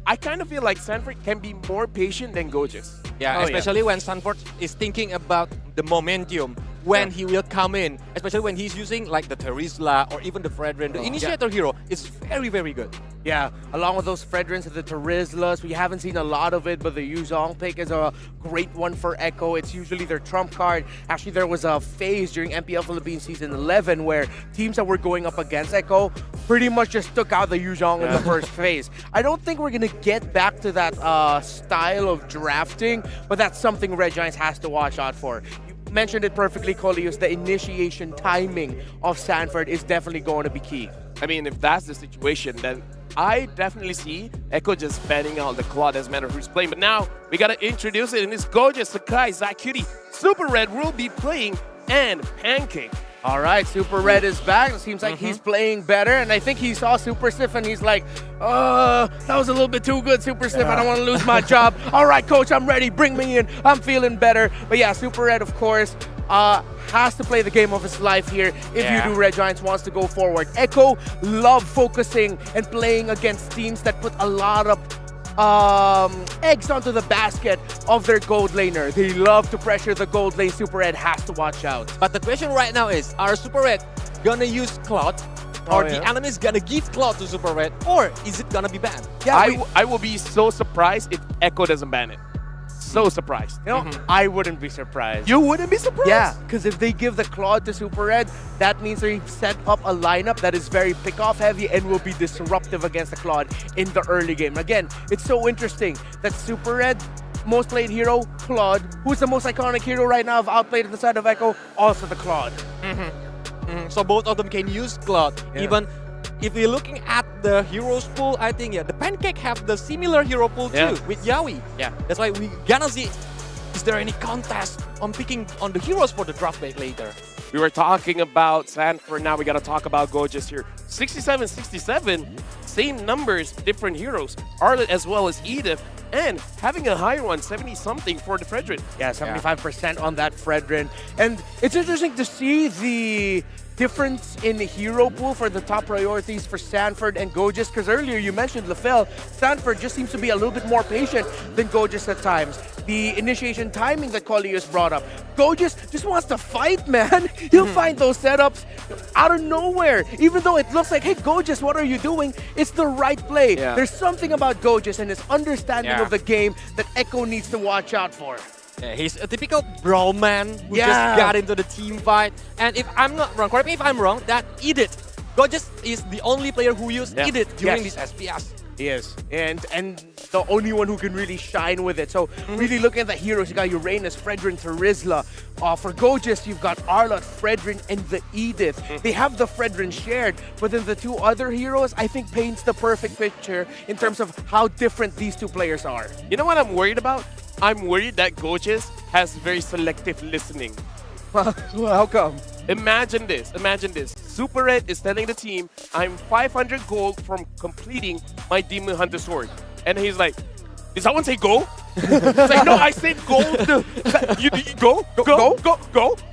Speaker 16: I kind of feel like Sanford can be more patient than Goges.
Speaker 2: Yeah, especially when Sanford is thinking about the momentum, when he will come in, especially when he's using like the Terizla or even the Fredrin. The Initiator hero is very, very good.
Speaker 17: Yeah, along with those Fredrins and the Terizlas, we haven't seen a lot of it, but the Yuzong pick is a great one for Echo. It's usually their trump card. Actually, there was a phase during MPL Philippines Season 11 where teams that were going up against Echo pretty much just took out the Yuzong in the first phase. I don't think we're going to get back to that style of drafting, but that's something Red Giants has to watch out for. You mentioned it perfectly, Colius. The initiation timing of Sanford is definitely going to be key.
Speaker 16: I mean, if that's the situation, then I definitely see Echo just fanning out the Claw, doesn't matter who's playing. But now we gotta introduce it, and it's gorgeous. Sakai, Zakuti, Super Red will be playing, and Pancake.
Speaker 17: All right, Super Red is back. It seems like he's playing better, and I think he saw Super Stiff, and he's like, that was a little bit too good, Super Stiff. I don't want to lose my job. All right, coach, I'm ready. Bring me in. I'm feeling better. But yeah, Super Red, of course, has to play the game of his life here if you do Red Giants wants to go forward. Echo love focusing and playing against teams that put a lot of eggs onto the basket of their gold laner. They love to pressure the gold lane. Super Red has to watch out.
Speaker 2: But the question right now is, are Super Red gonna use Cloud? Or the enemy's gonna give Cloud to Super Red? Or is it gonna be banned?
Speaker 16: Yeah, I will be so surprised if Echo doesn't ban it. So surprised.
Speaker 17: You know, I wouldn't be surprised.
Speaker 16: You wouldn't be surprised?
Speaker 17: Yeah, because if they give the Claude to Super Red, that means they set up a lineup that is very pick-off heavy and will be disruptive against the Claude in the early game. Again, it's so interesting that Super Red, most played hero, Claude, who's the most iconic hero right now of Outplayed at the side of Echo, also the Claude.
Speaker 2: So both of them can use Claude. Even if we're looking at the heroes pool, I think the Pancake have the similar hero pool too with Yaoi.
Speaker 17: Yeah,
Speaker 2: that's why we gonna see. Is there any contest on picking on the heroes for the draft pick later?
Speaker 16: We were talking about Sanford, now we gotta talk about Goges here. 67-67, same numbers, different heroes. Arlet as well as Edith, and having a higher one, 70-something for the Fredrin.
Speaker 17: Yeah, 75% on that Fredrin. And it's interesting to see the difference in the hero pool for the top priorities for Sanford and Gojis? Because earlier you mentioned LaFell. Sanford just seems to be a little bit more patient than Gojis at times. The initiation timing that Colius brought up. Gojis just wants to fight, man. He'll find those setups out of nowhere. Even though it looks like, hey, Gojis, what are you doing? It's the right play.
Speaker 2: Yeah.
Speaker 17: There's something about Gojis and his understanding
Speaker 2: Yeah.
Speaker 17: of the game that Echo needs to watch out for.
Speaker 2: Yeah, he's a typical brawl man who
Speaker 17: Yeah.
Speaker 2: just got into the team fight. And if I'm not wrong, correct me if I'm wrong, that Edith, Gorgeous is the only player who used Edith during
Speaker 17: Yes.
Speaker 2: this SPS.
Speaker 17: He is. And the only one who can really shine with it. So really looking at the heroes, you got Uranus, Fredrin, Terizla. For Gojis, you've got Arlott, Fredrin, and the Edith. They have the Fredrin shared, but then the two other heroes, I think, paints the perfect picture in terms of how different these two players are.
Speaker 16: You know what I'm worried about? I'm worried that Gojis has very selective listening.
Speaker 17: How come?
Speaker 16: Imagine this. Imagine this. Super Red is telling the team, I'm 500 gold from completing my Demon Hunter sword. And he's like, did someone say go? It's like, no, I said gold. You go.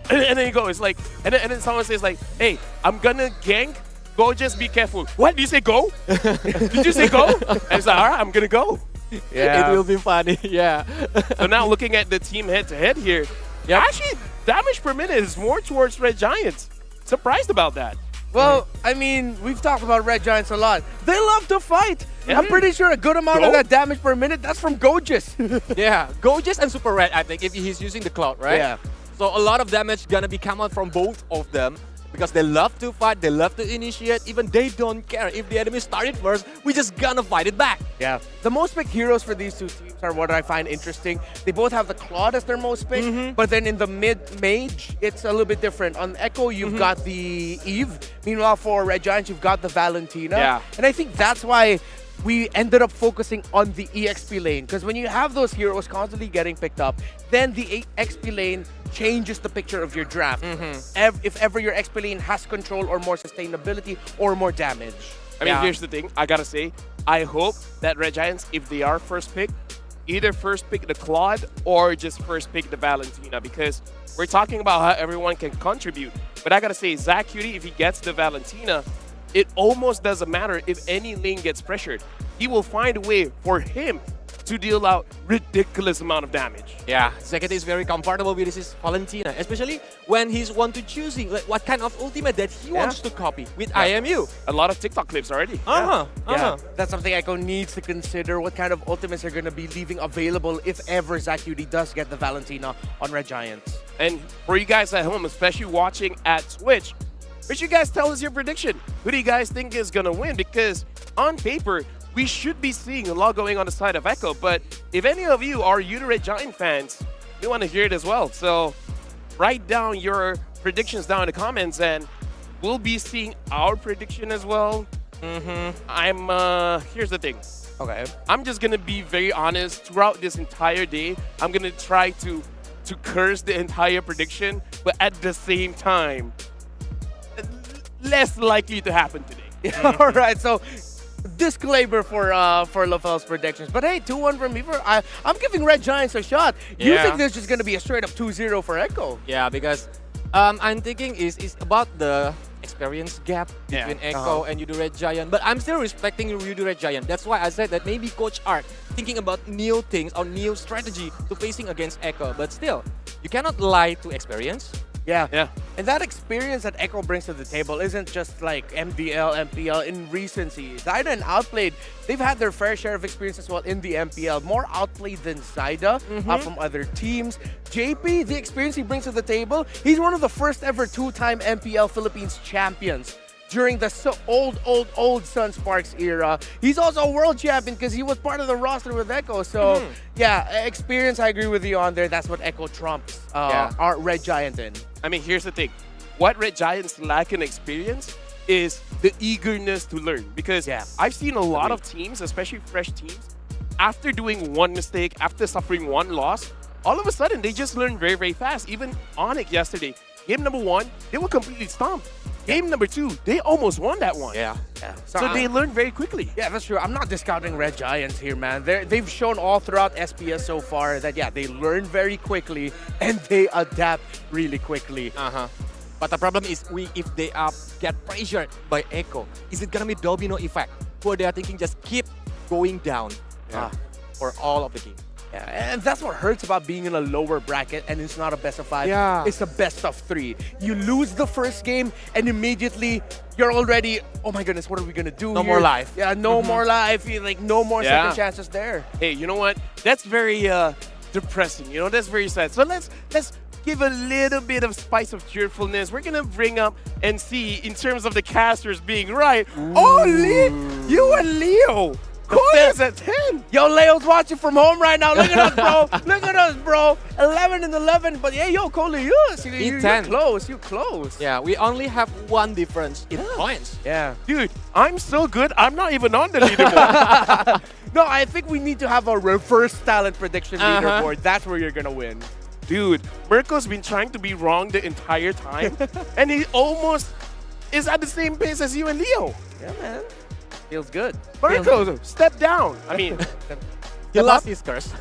Speaker 16: And then you go. It's like, and then someone says like, hey, I'm gonna gank. Go, just be careful. What? Did you say go? Did you say go? And it's like, all right, I'm gonna go.
Speaker 2: It will be funny, yeah.
Speaker 16: So now looking at the team head-to-head here, actually, damage per minute is more towards Red Giants. Surprised about that.
Speaker 17: Well, I mean, we've talked about Red Giants a lot. They love to fight. I'm pretty sure a good amount of that damage per minute, that's from Gojis.
Speaker 2: Yeah, Gorgeous and Super Red, I think, if he's using the Cloud, right?
Speaker 17: Yeah.
Speaker 2: So a lot of damage gonna be come out from both of them because they love to fight, they love to initiate, even they don't care. If the enemy started first, we just gonna fight it back.
Speaker 17: Yeah. The most picked heroes for these two teams are what I find interesting. They both have the Claude as their most picked, but then in the mid-mage, it's a little bit different. On Echo, you've got the Eve. Meanwhile, for Red Giants, you've got the Valentina.
Speaker 16: Yeah.
Speaker 17: And I think that's why we ended up focusing on the EXP lane. Because when you have those heroes constantly getting picked up, then the XP lane changes the picture of your draft. If ever your XP lane has control or more sustainability or more damage.
Speaker 16: I mean, here's the thing. I gotta say, I hope that Red Giants, if they are first pick, either first pick the Claude or just first pick the Valentina, because we're talking about how everyone can contribute. But I gotta say, Zach Cutie, if he gets the Valentina, it almost doesn't matter if any lane gets pressured. He will find a way for him to deal out ridiculous amount of damage.
Speaker 2: Yeah, Zekete is very comfortable with his Valentina, especially when he's want to choosing like what kind of ultimate that he wants to copy with IMU.
Speaker 16: A lot of TikTok clips already.
Speaker 17: Yeah, that's something Echo needs to consider. What kind of ultimates are going to be leaving available if ever Zacuity does get the Valentina on Red Giants.
Speaker 16: And for you guys at home, especially watching at Twitch, make sure you guys tell us your prediction. Who do you guys think is going to win? Because on paper, we should be seeing a lot going on the side of Echo. But if any of you are Red Giant fans, we want to hear it as well. So write down your predictions down in the comments, and we'll be seeing our prediction as well. Here's the thing.
Speaker 17: Okay.
Speaker 16: I'm just going to be very honest. Throughout this entire day, I'm going to try to curse the entire prediction, but at the same time, less likely to happen today.
Speaker 17: All right, so disclaimer for LaFell's predictions. But hey, 2-1 from me. I'm giving Red Giants a shot. You think this is going to be a straight up 2-0 for Echo?
Speaker 2: Yeah, because I'm thinking is about the experience gap between Echo and Red Giant. But I'm still respecting Red Giant. That's why I said that maybe Coach Art thinking about new things or new strategy to facing against Echo. But still, you cannot lie to experience.
Speaker 17: Yeah. And that experience that Echo brings to the table isn't just like MDL, MPL in recency. Zyda and Outplayed, they've had their fair share of experience as well in the MPL. More outplayed than Zyda from other teams. JP, the experience he brings to the table, he's one of the first ever two-time MPL Philippines champions during the old Sun Sparks era. He's also a world champion because he was part of the roster with Echo. So, yeah, experience, I agree with you on there. That's what Echo trumps our Red Giant in.
Speaker 16: I mean, here's the thing. What Red Giants lack in experience is the eagerness to learn. Because I've seen a lot of teams, especially fresh teams, after doing one mistake, after suffering one loss, all of a sudden, they just learn very, very fast. Even Onyx yesterday, game number 1, they were completely stomped. Game number 2, they almost won that one.
Speaker 2: Yeah.
Speaker 16: So they learn very quickly.
Speaker 17: Yeah, that's true. I'm not discounting Red Giants here, man. They've shown all throughout SPS so far that, they learn very quickly and they adapt really quickly.
Speaker 2: But the problem is, if they get pressured by Echo, is it gonna be domino effect? Where they are thinking just keep going down for all of the game.
Speaker 17: Yeah, and that's what hurts about being in a lower bracket, and it's not a best of 5.
Speaker 2: Yeah.
Speaker 17: It's a best of 3. You lose the first game, and immediately you're already, oh my goodness, what are we gonna do?
Speaker 2: No
Speaker 17: here?
Speaker 2: more life.
Speaker 17: Yeah, no more life. Like no more second chances there.
Speaker 16: Hey, you know what? That's very depressing. You know, that's very sad. So let's give a little bit of spice of cheerfulness. We're gonna bring up and see in terms of the casters being right. Oh, you and Leo. Coolest at 10.
Speaker 17: Yo, Leo's watching from home right now. Look at us, bro. Look at us, bro. 11 and 11. But yeah, yo, Cole, you're close. You're close.
Speaker 2: Yeah, we only have one difference in points.
Speaker 17: Yeah.
Speaker 16: Dude, I'm so good. I'm not even on the leaderboard.
Speaker 17: No, I think we need to have a reverse talent prediction leaderboard. That's where you're gonna win.
Speaker 16: Dude, Mirko's been trying to be wrong the entire time, and he almost is at the same pace as you and Leo.
Speaker 17: Yeah, man. Feels good.
Speaker 16: Mirko, step down. I mean,
Speaker 2: he lost his curse.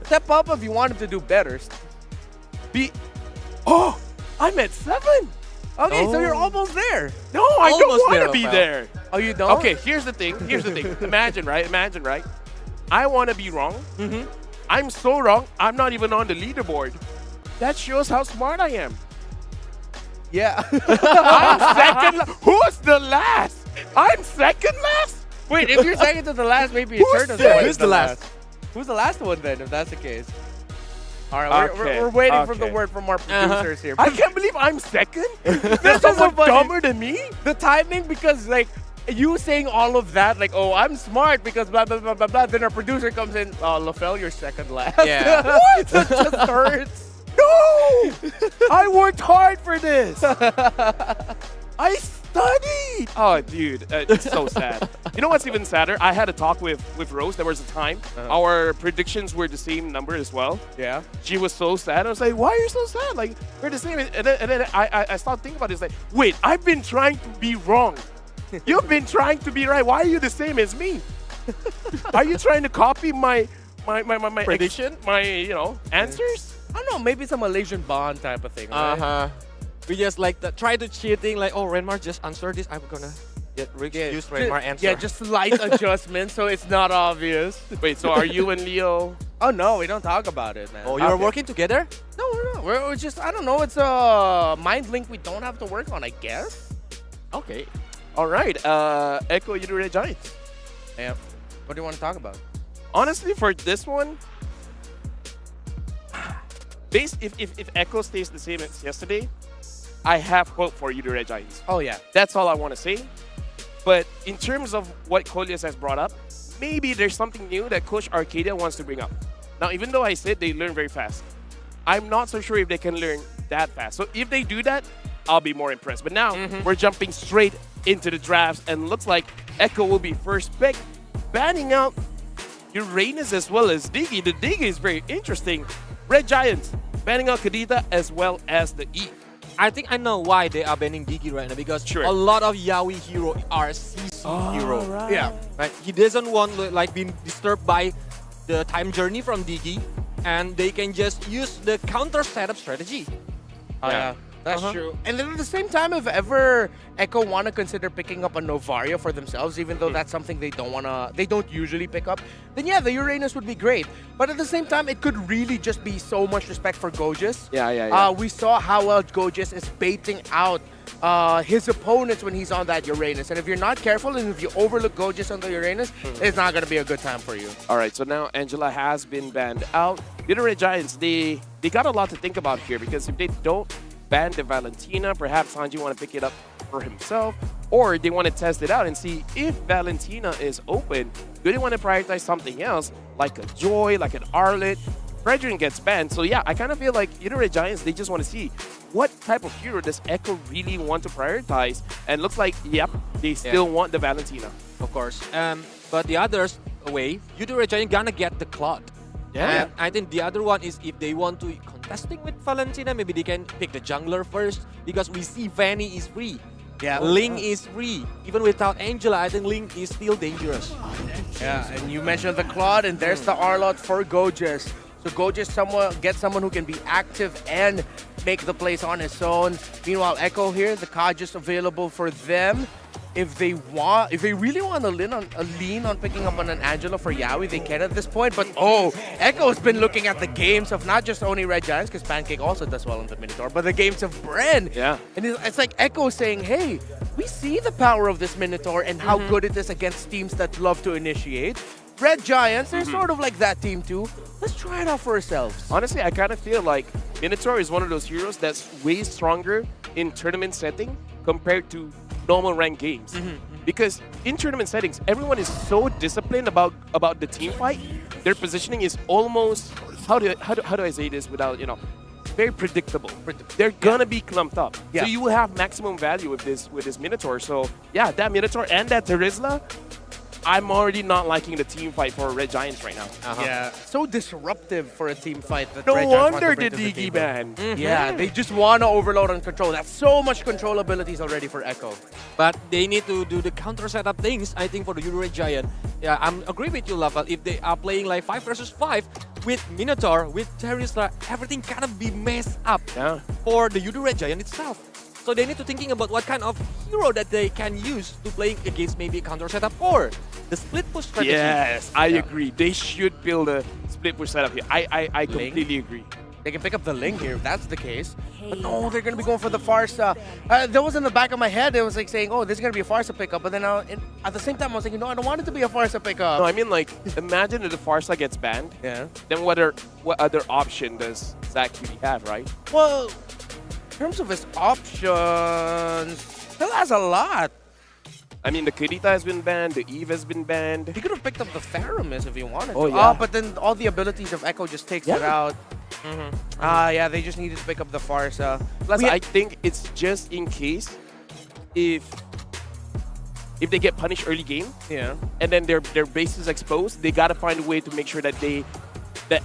Speaker 17: Step up if you want him to do better.
Speaker 16: Oh, I'm at 7.
Speaker 17: Okay, so you're almost there.
Speaker 16: No, I don't
Speaker 2: Almost
Speaker 16: want
Speaker 2: there,
Speaker 16: to be
Speaker 2: Rafael.
Speaker 16: there.
Speaker 17: Oh, you don't?
Speaker 16: Okay, here's the thing. Imagine, right? I want to be wrong. I'm so wrong, I'm not even on the leaderboard. That shows how smart I am.
Speaker 17: Yeah.
Speaker 16: I'm second. Who's the last? I'm second last?
Speaker 17: Wait, if you're second to the last, maybe it's
Speaker 16: Who's
Speaker 17: Turtle's one
Speaker 2: who's
Speaker 17: is
Speaker 2: the last?
Speaker 17: Who's the last one then, if that's the case? All right,
Speaker 16: Okay,
Speaker 17: we're waiting for the
Speaker 16: okay.
Speaker 17: word from our producers here.
Speaker 16: I can't believe I'm second. There's
Speaker 17: This is
Speaker 16: someone
Speaker 17: so funny.
Speaker 16: dumber than me.
Speaker 17: The timing, because like you saying all of that, like, oh, I'm smart because blah, blah, blah, blah, blah. Then our producer comes in, oh, LaFell, you're second last.
Speaker 2: Yeah.
Speaker 17: What? That just hurts.
Speaker 16: No! I worked hard for this. I studied. Oh, dude, it's so sad. You know what's even sadder? I had a talk with Rose. There was a time. Our predictions were the same number as well.
Speaker 17: Yeah.
Speaker 16: She was so sad. I was like, why are you so sad? Like, we're the same. And then I started thinking about it. It's like, wait, I've been trying to be wrong. You've been trying to be right. Why are you the same as me? Are you trying to copy my
Speaker 2: Prediction?
Speaker 16: my answers?
Speaker 17: I don't know, maybe some Malaysian bond type of thing, right?
Speaker 2: We just like try to cheating, like, oh, Renmar just answered this. I'm gonna use Renmar answer.
Speaker 17: Yeah, just slight adjustment so it's not obvious.
Speaker 16: Wait, so are you and Leo?
Speaker 17: Oh no, we don't talk about it, man.
Speaker 2: Oh, you're working together?
Speaker 17: No, we're not. We're just, I don't know, it's a mind link we don't have to work on, I guess.
Speaker 2: Okay.
Speaker 16: All right, Echo, you do Red Giants.
Speaker 17: Yeah. What do you want to talk about?
Speaker 16: Honestly, for this one, if Echo stays the same as yesterday, I have hope for you to Red Giants.
Speaker 17: Oh yeah.
Speaker 16: That's all I want to say. But in terms of what Colias has brought up, maybe there's something new that Coach Arcadia wants to bring up. Now, even though I said they learn very fast, I'm not so sure if they can learn that fast. So if they do that, I'll be more impressed. But now, we're jumping straight into the drafts, and looks like Echo will be first pick, banning out Uranus as well as Diggy. The Diggy is very interesting. Red Giants banning out Kadita as well as the E.
Speaker 2: I think I know why they are banning Diggy right now, because a lot of Yaoi hero are CC hero.
Speaker 17: Right. Yeah.
Speaker 2: Right. He doesn't want like being disturbed by the time journey from Diggy, and they can just use the counter setup strategy.
Speaker 17: Yeah. That's true. And then at the same time, if ever Echo want to consider picking up a Novaria for themselves, even though that's something they don't usually pick up, then yeah, the Uranus would be great. But at the same time, it could really just be so much respect for Gojus.
Speaker 16: Yeah.
Speaker 17: We saw how well Gojus is baiting out his opponents when he's on that Uranus. And if you're not careful and if you overlook Gojus on the Uranus, it's not going to be a good time for you.
Speaker 16: All right, so now Angela has been banned out. The Red Giants, they got a lot to think about here, because if they don't ban the Valentina, perhaps Sanji want to pick it up for himself, or they want to test it out and see if Valentina is open. Do they want to prioritize something else, like a Joy, like an Arlet? Fredrin gets banned, so yeah, I kind of feel like Red Giants, they just want to see what type of hero does Echo really want to prioritize, and looks like, yep, they still want the Valentina.
Speaker 2: Of course. But the others away, Red Giant gonna get the Claude.
Speaker 16: Yeah.
Speaker 2: And I think the other one is if they want to contesting with Valentina, maybe they can pick the jungler first, because we see Vanny is free.
Speaker 17: Yeah.
Speaker 2: Ling is free. Even without Angela, I think Ling is still dangerous.
Speaker 17: Yeah, and you mentioned the Claude, and there's the Arlot for Gojus. So Gojus get someone who can be active and make the plays on his own. Meanwhile, Echo here, the card just available for them. If they really want to lean on picking up on an Angela for Yawi, they can at this point. But Echo's been looking at the games of not just only Red Giants, because Pancake also does well on the Minotaur, but the games of Bren.
Speaker 16: Yeah.
Speaker 17: And it's like Echo saying, hey, we see the power of this Minotaur and how good it is against teams that love to initiate. Red Giants, they're sort of like that team too. Let's try it out for ourselves.
Speaker 16: Honestly, I kind of feel like Minotaur is one of those heroes that's way stronger in tournament setting compared to normal ranked games. Because in tournament settings, everyone is so disciplined about the team fight. Their positioning is almost, how do I say this without, very predictable. They're gonna be clumped up.
Speaker 17: Yeah.
Speaker 16: So you will have maximum value with this Minotaur. So yeah, that Minotaur and that Terizla, I'm already not liking the team fight for Red Giants right now.
Speaker 17: Yeah, so disruptive for a team fight. That
Speaker 16: No
Speaker 17: Red Giants want
Speaker 16: wonder
Speaker 17: to bring
Speaker 16: the
Speaker 17: to
Speaker 16: Digi
Speaker 17: table.
Speaker 16: ban.
Speaker 17: Yeah, they just want to overload and control. That's so much control abilities already for Echo.
Speaker 2: But they need to do the counter setup things, I think, for the Red Giant. Yeah, I'm agree with you, Lava. If they are playing like 5 versus 5 with Minotaur, with Terizla, everything kind of be messed up for the Red Giant itself. So they need to thinking about what kind of hero that they can use to playing against maybe a counter setup or the split push strategy.
Speaker 16: Yes, I agree. They should build a split push setup here. I completely agree.
Speaker 17: They can pick up the Ling here if that's the case. But no, they're going to be going for the Farsa. That was in the back of my head. It was like saying, oh, this is going to be a Farsa pickup. But then at the same time, I was thinking, no, I don't want it to be a Farsa pickup.
Speaker 16: No, I mean, like, imagine if the Farsa gets banned.
Speaker 17: Yeah.
Speaker 16: Then what other option does Zach really have, right?
Speaker 17: Well, in terms of his options, still has a lot.
Speaker 16: I mean, the Kirita has been banned, the Eve has been banned.
Speaker 17: He could have picked up the Theramis if he wanted
Speaker 16: Oh,
Speaker 17: to.
Speaker 16: yeah.
Speaker 17: But then all the abilities of Echo just takes it out. Yeah, they just needed to pick up the Farsa.
Speaker 16: Plus, I think it's just in case if they get punished early game, and then their base is exposed, they gotta find a way to make sure that the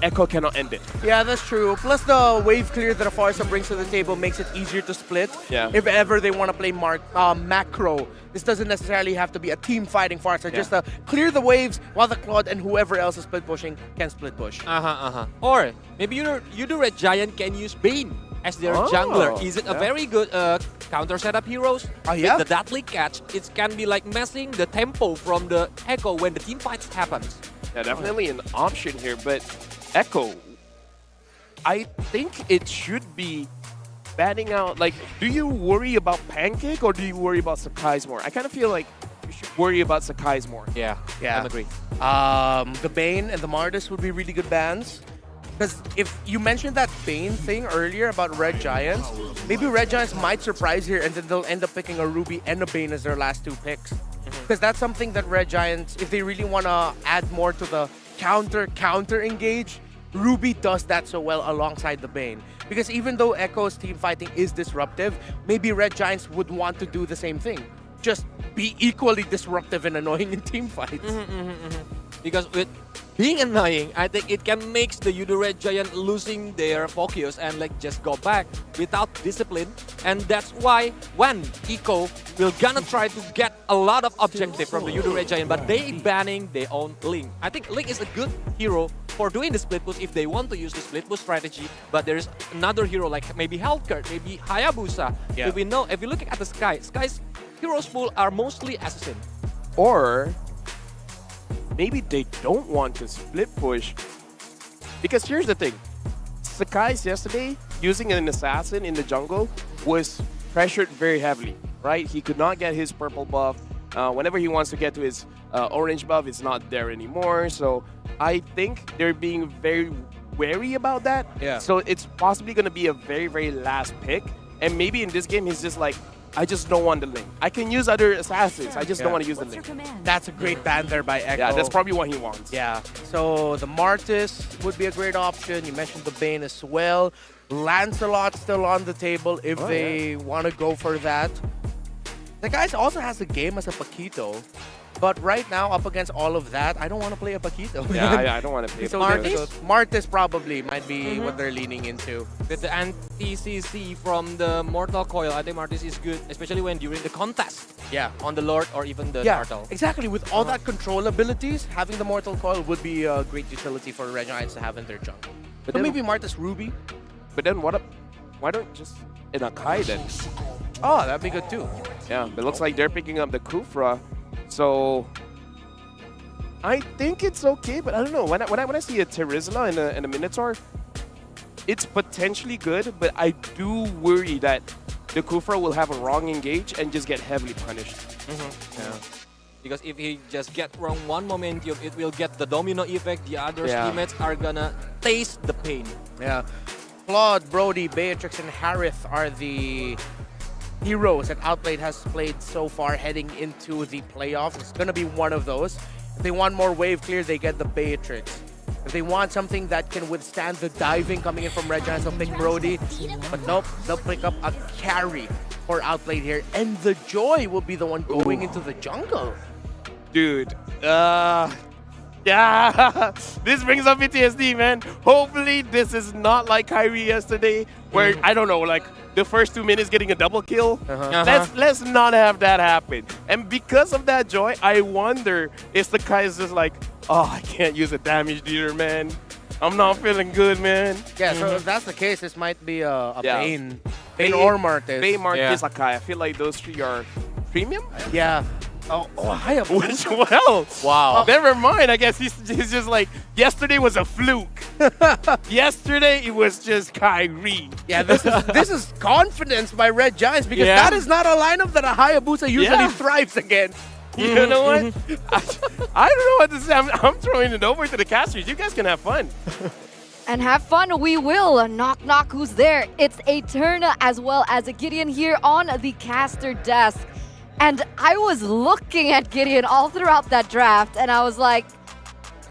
Speaker 16: Echo cannot end it.
Speaker 17: Yeah, that's true. Plus the wave clear that a Farsa brings to the table makes it easier to split.
Speaker 16: Yeah.
Speaker 17: If ever they want to play macro. This doesn't necessarily have to be a team fighting Farsa. Just clear the waves while the Claude and whoever else is split pushing can split push.
Speaker 2: Or maybe Red Giant can use Bane as their jungler. Is it a very good counter setup heroes?
Speaker 17: Yeah.
Speaker 2: With the deadly catch, it can be like messing the tempo from the Echo when the team fights happens.
Speaker 16: Yeah, definitely an option here, but Echo, I think it should be banning out. Like, do you worry about Pancake or do you worry about Sakai's more? I kind of feel like you should worry about Sakai's more.
Speaker 17: Yeah.
Speaker 2: I agree.
Speaker 17: The Bane and the Martis would be really good bans. Because if you mentioned that Bane thing earlier about Red Giants, maybe Red Giants might surprise here and then they'll end up picking a Ruby and a Bane as their last 2 picks. Because that's something that Red Giants, if they really want to add more to the counter engage, Ruby does that so well alongside the Bane. Because even though Echo's team fighting is disruptive, maybe Red Giants would want to do the same thing. Just be equally disruptive and annoying in team fights.
Speaker 2: Because with being annoying, I think it can make the Red Giant losing their focus and like just go back without discipline. And that's why when Eco will gonna try to get a lot of objective from the Red Giant, but they banning their own Link. I think Link is a good hero for doing the split push if they want to use the split push strategy. But there is another hero like maybe Hellcurt, maybe Hayabusa.
Speaker 17: Yeah.
Speaker 2: If we know, if you look at the Sky's heroes pool are mostly assassin.
Speaker 16: Or maybe they don't want to split push. Because here's the thing. Sakai's yesterday, using an assassin in the jungle, was pressured very heavily, right? He could not get his purple buff. Whenever he wants to get to his orange buff, it's not there anymore. So I think they're being very wary about that.
Speaker 17: Yeah.
Speaker 16: So it's possibly going to be a very, very last pick. And maybe in this game, he's just like, I just don't want the Link. I can use other assassins. I just don't want to use the Link.
Speaker 17: That's a great ban there by Echo.
Speaker 16: Yeah, that's probably what he wants.
Speaker 17: Yeah. So the Martis would be a great option. You mentioned the Bane as well. Lancelot still on the table if they want to go for that. The guy also has a game as a Paquito. But right now, up against all of that, I don't want to play a Paquito.
Speaker 16: Yeah, I don't want to play
Speaker 17: So
Speaker 2: Martis?
Speaker 17: Martis probably might be what they're leaning into.
Speaker 2: With the anti-CC from the Mortal Coil, I think Martis is good, especially when during the contest.
Speaker 17: Yeah.
Speaker 2: On the Lord or even the
Speaker 17: Yeah,
Speaker 2: Turtle.
Speaker 17: exactly. With all that control abilities, having the Mortal Coil would be a great utility for Red Giants to have in their jungle. But maybe Martis Ruby.
Speaker 16: But then what why don't just in a Kai then?
Speaker 17: Oh, that'd be good too.
Speaker 16: Yeah, it looks like they're picking up the Kufra. So I think it's okay, but I don't know. When I see a Terizla and a Minotaur, it's potentially good, but I do worry that the Kufra will have a wrong engage and just get heavily punished.
Speaker 2: Yeah. Because if he just get wrong one momentum, it will get the domino effect. The other teammates are gonna taste the pain.
Speaker 17: Yeah. Claude, Brody, Beatrix, and Harith are the heroes that Outplayed has played so far heading into the playoffs. It's going to be one of those. If they want more wave clear, they get the Beatrix. If they want something that can withstand the diving coming in from Red Giants, they'll pick Brody. But nope, they'll pick up a carry for Outplayed here. And the Joy will be the one going into the jungle.
Speaker 16: Dude, yeah, this brings up PTSD, man. Hopefully this is not like Kyrie yesterday, where, I don't know, like the first 2 minutes getting a double kill. Let's not have that happen. And because of that, Joy, I wonder if the guy is just like, oh, I can't use a damage dealer, man. I'm not feeling good, man.
Speaker 17: Yeah, so if that's the case, this might be a Bane. Bane or Martis.
Speaker 16: Bane, Martis, Akai. I feel like those three are premium?
Speaker 17: Yeah. Oh, Hayabusa.
Speaker 16: Well,
Speaker 2: wow.
Speaker 16: Never mind. I guess he's just like, yesterday was a fluke. Yesterday, it was just Kyrie.
Speaker 17: Yeah, this is confidence by Red Giants because that is not a lineup that a Hayabusa usually thrives against.
Speaker 16: You know what? I don't know what to say. I'm throwing it over to the casters. You guys can have fun.
Speaker 4: And have fun, we will. Knock, knock, who's there? It's Eterna as well as a Gideon here on the caster desk. And I was looking at Gideon all throughout that draft, and I was like,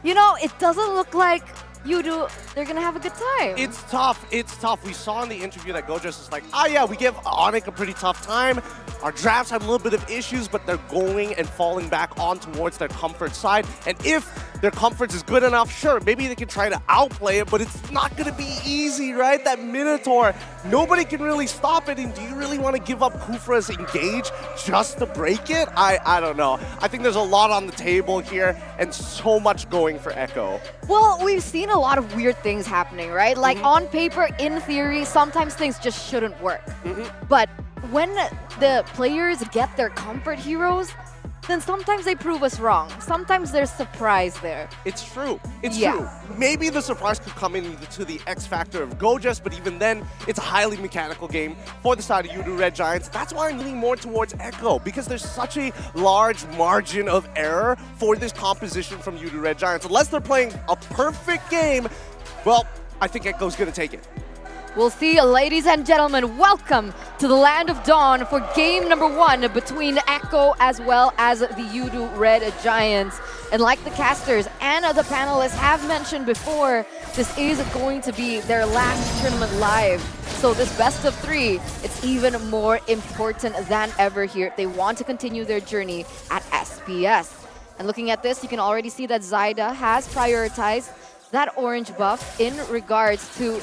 Speaker 4: you know, it doesn't look like they're gonna have a good time.
Speaker 19: It's tough. It's tough. We saw in the interview that Gojus is like, oh yeah, we give Onyx a pretty tough time. Our drafts had a little bit of issues, but they're going and falling back on towards their comfort side. And if their comfort is good enough, sure, maybe they can try to outplay it, but it's not going to be easy, right? That Minotaur, nobody can really stop it. And do you really want to give up Kufra's engage just to break it? I don't know. I think there's a lot on the table here and so much going for Echo.
Speaker 4: Well, we've seen a lot of weird things happening, right? Like on paper, in theory, sometimes things just shouldn't work. But when the players get their comfort heroes, then sometimes they prove us wrong. Sometimes there's surprise there.
Speaker 19: It's true. It's true. Maybe the surprise could come into the X factor of Gojus, but even then, it's a highly mechanical game for the side of Yudu Red Giants. That's why I'm leaning more towards Echo, because there's such a large margin of error for this composition from Yudu Red Giants. Unless they're playing a perfect game, well, I think Echo's going to take it.
Speaker 4: We'll see, ladies and gentlemen, welcome to the Land of Dawn for game number 1 between Echo as well as the Yudu Red Giants. And like the casters and the panelists have mentioned before, this is going to be their last tournament live. So this best of 3, it's even more important than ever here. They want to continue their journey at SPS. And looking at this, you can already see that Zyda has prioritized that orange buff in regards to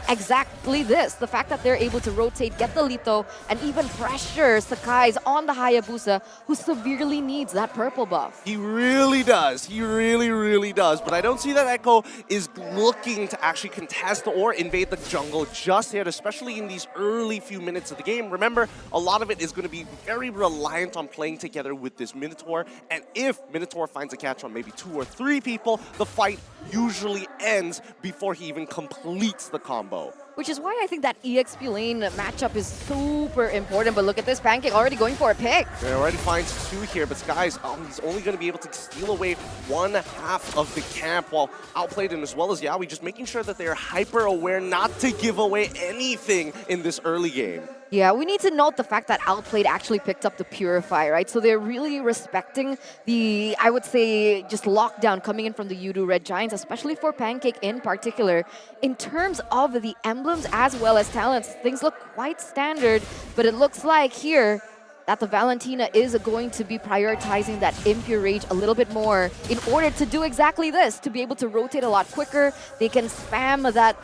Speaker 4: exactly this, the fact that they're able to rotate, get the Lito, and even pressure Sakai's on the Hayabusa, who severely needs that purple buff.
Speaker 19: He really does. He really, really does. But I don't see that Echo is looking to actually contest or invade the jungle just yet, especially in these early few minutes of the game. Remember, a lot of it is going to be very reliant on playing together with this Minotaur. And if Minotaur finds a catch on maybe 2 or 3 people, the fight usually ends before he even completes the combo.
Speaker 4: Which is why I think that EXP lane matchup is super important. But look at this, Pancake already going for a pick.
Speaker 19: He already finds 2 here, but guys, he's only going to be able to steal away 1/2 of the camp while Outplayed him as well as Yawi, just making sure that they are hyper aware not to give away anything in this early game.
Speaker 4: Yeah, we need to note the fact that Outplayed actually picked up the Purify, right? So they're really respecting the, I would say, just lockdown coming in from the Yudu Red Giants, especially for Pancake in particular. In terms of the emblems as well as talents, things look quite standard, but it looks like here that the Valentina is going to be prioritizing that Impure Rage a little bit more in order to do exactly this, to be able to rotate a lot quicker. They can spam that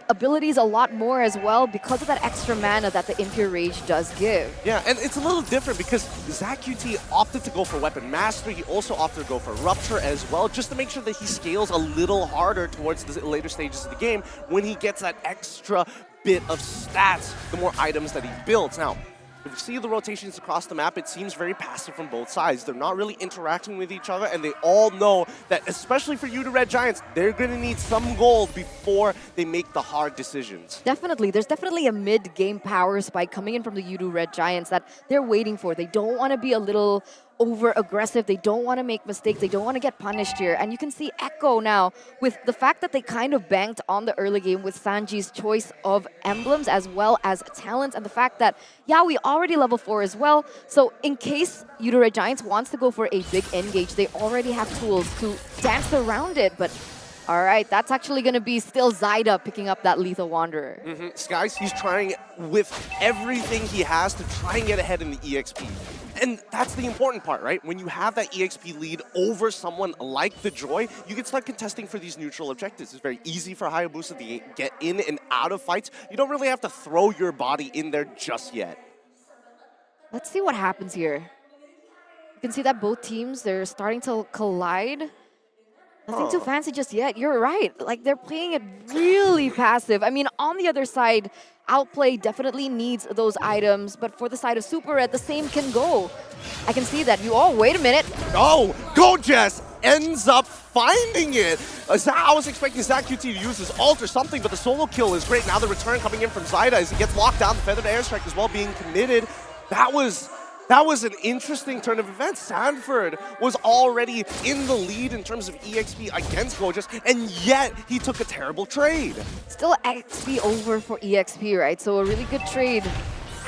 Speaker 4: abilities a lot more as well because of that extra mana that the Impure Rage does give.
Speaker 19: Yeah, and it's a little different because ZachQT opted to go for Weapon Master. He also opted to go for Rupture as well, just to make sure that he scales a little harder towards the later stages of the game when he gets that extra bit of stats, the more items that he builds. Now, if you see the rotations across the map, it seems very passive from both sides. They're not really interacting with each other, and they all know that, especially for you, the Red Giants, they're going to need some gold before they make the hard decisions.
Speaker 4: Definitely. There's definitely a mid-game power spike coming in from the Udu Red Giants that they're waiting for. They don't want to be a little over-aggressive. They don't want to make mistakes. They don't want to get punished here. And you can see Echo now with the fact that they kind of banked on the early game with Sanji's choice of emblems as well as talents, and the fact that Yawi already level 4 as well. So in case Udu Red Giants wants to go for a big engage, they already have tools to dance around it. But all right, that's actually going to be still Zyda picking up that Lethal Wanderer.
Speaker 19: Skies, he's trying with everything he has to try and get ahead in the EXP. And that's the important part, right? When you have that EXP lead over someone like the Joy, you can start contesting for these neutral objectives. It's very easy for Hayabusa to get in and out of fights. You don't really have to throw your body in there just yet.
Speaker 4: Let's see what happens here. You can see that both teams, they're starting to collide. Nothing too fancy just yet. You're right. Like, they're playing it really passive. I mean, on the other side, Outplay definitely needs those items, but for the side of Super Red, the same can go. I can see that. Oh, wait a minute.
Speaker 19: Oh, Gojess ends up finding it. I was expecting Zach QT to use his ult or something, but the solo kill is great. Now the return coming in from Zyda as he gets locked down. The Feathered Airstrike as well being committed. That was an interesting turn of events. Sanford was already in the lead in terms of EXP against Gojess, and yet he took a terrible trade.
Speaker 4: Still XP over for EXP, right? So a really good trade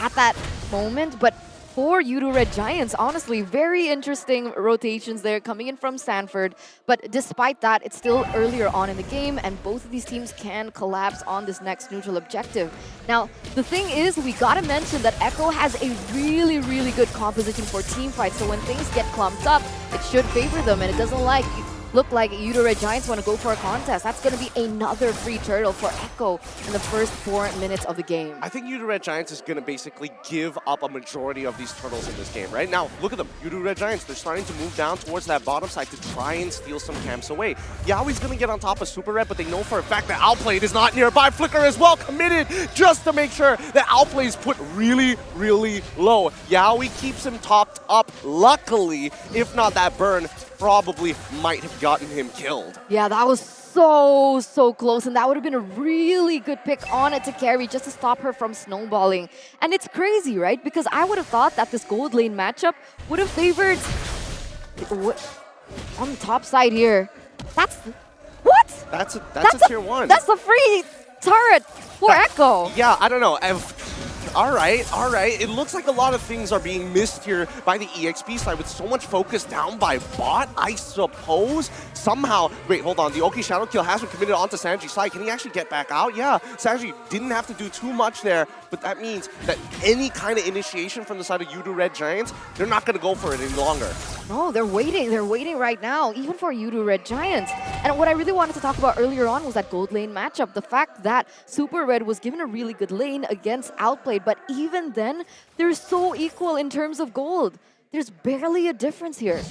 Speaker 4: at that moment, but for Udu Red Giants, honestly, very interesting rotations there coming in from Sanford. But despite that, it's still earlier on in the game, and both of these teams can collapse on this next neutral objective. Now, the thing is, we gotta mention that Echo has a really, really good composition for team fights. So when things get clumped up, it should favor them, and it doesn't look like Udu Red Giants want to go for a contest. That's going to be another free turtle for Echo in the first 4 minutes of the game.
Speaker 19: I think Udu Red Giants is going to basically give up a majority of these turtles in this game, right? Now, look at them. Udu Red Giants, they're starting to move down towards that bottom side to try and steal some camps away. Yaoi's going to get on top of Super Red, but they know for a fact that Outplayed is not nearby. Flicker as well committed just to make sure that Outplay is put really, really low. Yaoi keeps him topped up, luckily. If not, that burn probably might have gotten him killed.
Speaker 4: Yeah, that was so close, and that would have been a really good pick on it to carry just to stop her from snowballing. And it's crazy, right? Because I would have thought that this gold lane matchup would have favored on the top side here. That's what?
Speaker 19: That's a tier 1.
Speaker 4: That's a free turret for Echo.
Speaker 19: Yeah, I don't know. All right. It looks like a lot of things are being missed here by the EXP side with so much focus down by bot, I suppose. Somehow, wait, hold on. The Oki Shadow Kill has been committed onto Sanji's side. Can he actually get back out? Yeah, Sanji didn't have to do too much there, but that means that any kind of initiation from the side of Udu Red Giants, they're not going to go for it any longer.
Speaker 4: No, they're waiting. They're waiting right now, even for Udu Red Giants. And what I really wanted to talk about earlier on was that gold lane matchup. The fact that Super Red was given a really good lane against Outplayed, but even then, they're so equal in terms of gold. There's barely a difference here.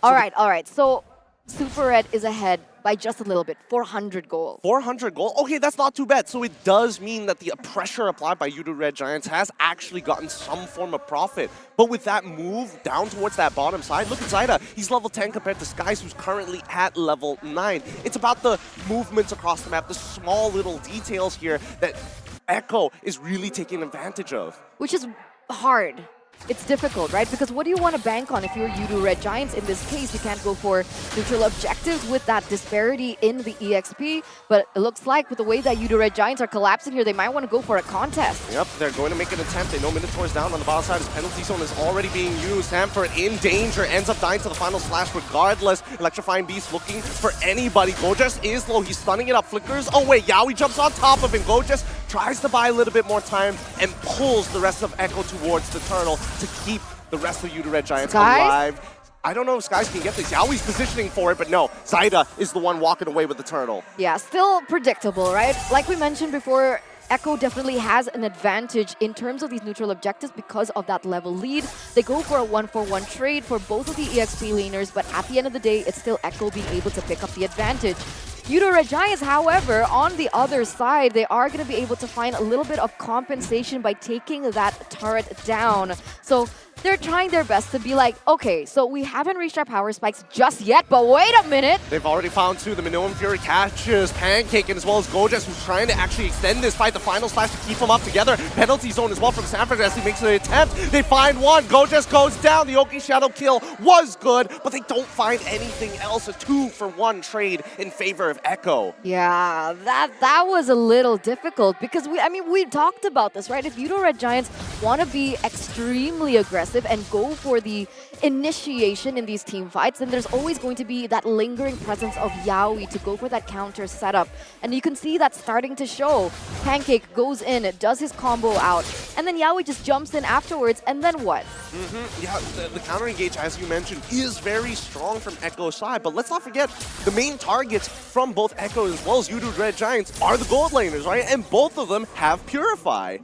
Speaker 4: All right. So Super Red is ahead by just a little bit, 400 gold.
Speaker 19: 400 gold? Okay, that's not too bad. So it does mean that the pressure applied by Udu Red Giants has actually gotten some form of profit. But with that move down towards that bottom side, look at Zyda. He's level 10 compared to Skies, who's currently at level 9. It's about the movements across the map, the small little details here that Echo is really taking advantage of.
Speaker 4: Which is hard. It's difficult, right? Because what do you want to bank on if you're Udu Red Giants? In this case, you can't go for neutral objectives with that disparity in the EXP. But it looks like with the way that Udu Red Giants are collapsing here, they might want to go for a contest.
Speaker 19: Yep, they're going to make an attempt. They know Minotaur's down on the bottom side. His penalty zone is already being used. Sanford in danger, ends up dying to the final slash regardless. Electrifying Beast looking for anybody. Gojess is low. He's stunning it up. Flickers away. Yaoi jumps on top of him. Gojess tries to buy a little bit more time and pulls the rest of Echo towards the turtle to keep the rest of Udu Red Giants alive. I don't know if Skies can get this. Yaoi's positioning for it, but no. Zyda is the one walking away with the turtle.
Speaker 4: Yeah, still predictable, right? Like we mentioned before, Echo definitely has an advantage in terms of these neutral objectives because of that level lead. They go for a 1-for-1 trade for both of the EXP laners, but at the end of the day, it's still Echo being able to pick up the advantage. Yudo Red Giants, however, on the other side, they are going to be able to find a little bit of compensation by taking that turret down. So they're trying their best to be like, okay, so we haven't reached our power spikes just yet, but wait a minute.
Speaker 19: They've already found two. The Minoan Fury catches Pancake, and as well as Gojas, who's trying to actually extend this fight. The final slash to keep them up together. Penalty zone as well from Sanford as he makes an attempt. They find one. Gojas goes down. The Oki Shadow kill was good, but they don't find anything else. A 2-for-1 trade in favor of Echo.
Speaker 4: Yeah, that was a little difficult because we talked about this, right? If Yudo Red Giants want to be extremely aggressive and go for the initiation in these team fights, then there's always going to be that lingering presence of Yaoi to go for that counter setup. And you can see that starting to show. Pancake goes in, does his combo out, and then Yaoi just jumps in afterwards, and then what?
Speaker 19: Yeah, the counter engage, as you mentioned, is very strong from Echo's side, but let's not forget the main targets from both Echo as well as Yudo Red Giants are the gold laners, right? And both of them have Purify.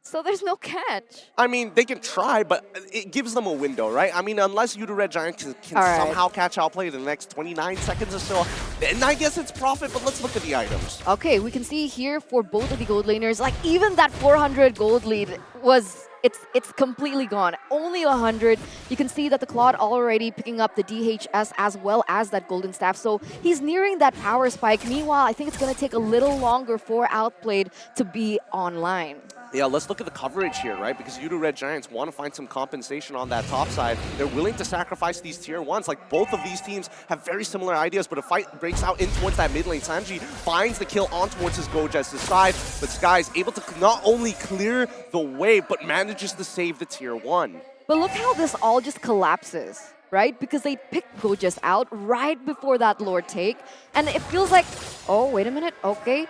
Speaker 4: So there's no catch.
Speaker 19: I mean, they can try, but it gives them a window, right? I mean, unless Yudo Red Giant can somehow catch outplay in the next 29 seconds or so, then I guess it's profit, but let's look at the items.
Speaker 4: Okay, we can see here for both of the gold laners, like even that 400 gold lead was, it's completely gone. Only 100. You can see that the Claude already picking up the DHS as well as that golden staff. So he's nearing that power spike. Meanwhile, I think it's going to take a little longer for Outplayed to be online.
Speaker 19: Yeah, let's look at the coverage here, right? Because Yudo Red Giants want to find some compensation on that top side. They're willing to sacrifice these tier 1s. Like, both of these teams have very similar ideas, but a fight breaks out in towards that mid lane. Sanji finds the kill on towards his Gojas' side, but Sky is able to not only clear the way, but manages to save the tier 1.
Speaker 4: But look how this all just collapses, right? Because they picked Gojas out right before that Lord take, and it feels like, oh, wait a minute, okay.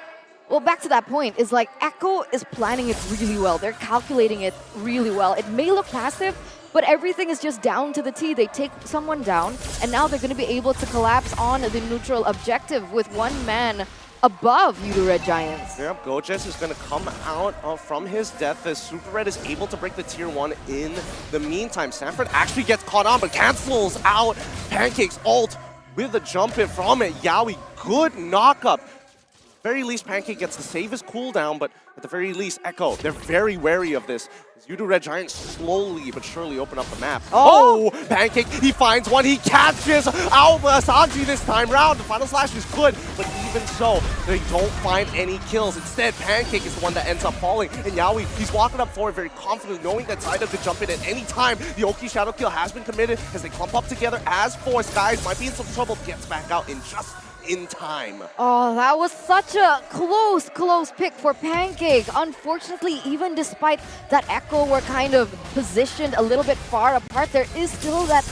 Speaker 4: Well, back to that point, is like Echo is planning it really well. They're calculating it really well. It may look passive, but everything is just down to the T. They take someone down, and now they're going to be able to collapse on the neutral objective with one man above Yudo Red Giants.
Speaker 19: Yep, Gojas is going to come out from his death as Super Red is able to break the tier 1 in the meantime. Sanford actually gets caught on, but cancels out Pancake's ult with a jump in from it. Yaoi, good knockup. Very least, Pancake gets to save his cooldown, but at the very least, Echo, they're very wary of this. As Yudo Red Giants slowly but surely open up the map. Oh! Pancake, he finds one, he catches Alba Sanji this time round. The final slash is good, but even so, they don't find any kills. Instead, Pancake is the one that ends up falling, and Yaoi, he's walking up forward very confident, knowing that Zaida could jump in at any time. The Oki Shadow kill has been committed as they clump up together as four. Skies might be in some trouble, gets back out in just in time.
Speaker 4: Oh, that was such a close pick for Pancake. Unfortunately, even despite that Echo were kind of positioned a little bit far apart, there is still that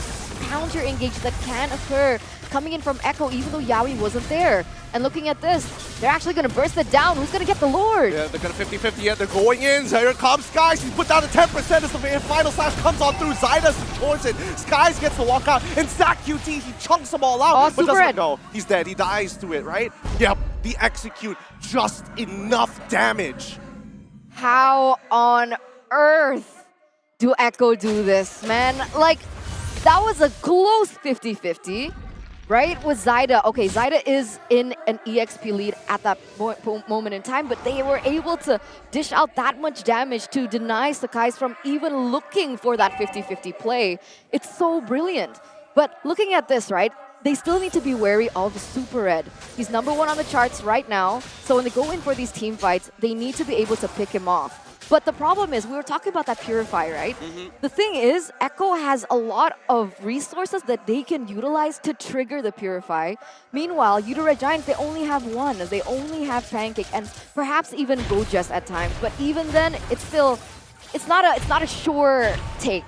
Speaker 4: counter engage that can occur coming in from Echo, even though Yaoi wasn't there. And looking at this, they're actually going to burst it down. Who's going to get the Lord?
Speaker 19: Yeah, they're going to 50-50 yet. They're going in. Here comes Skies. He's put down to 10% as the final slash comes on through. Zyda's towards it. Skies gets the walk out. And Zach QT, he chunks them all out. But doesn't go. He's dead. He dies to it, right? Yep. The execute. Just enough damage.
Speaker 4: How on earth do Echo do this, man? Like, that was a close 50-50. Right, with Zaida. Okay, Zaida is in an EXP lead at that moment in time, but they were able to dish out that much damage to deny Sakai's from even looking for that 50-50 play. It's so brilliant. But looking at this, right, they still need to be wary of Super Red. He's #1 on the charts right now, so when they go in for these team fights, they need to be able to pick him off. But the problem is, we were talking about that Purify, right? The thing is, Echo has a lot of resources that they can utilize to trigger the Purify. Meanwhile, Yudo Red Giants, they only have one. They only have Pancake and perhaps even Gojas at times. But even then, it's not a sure take.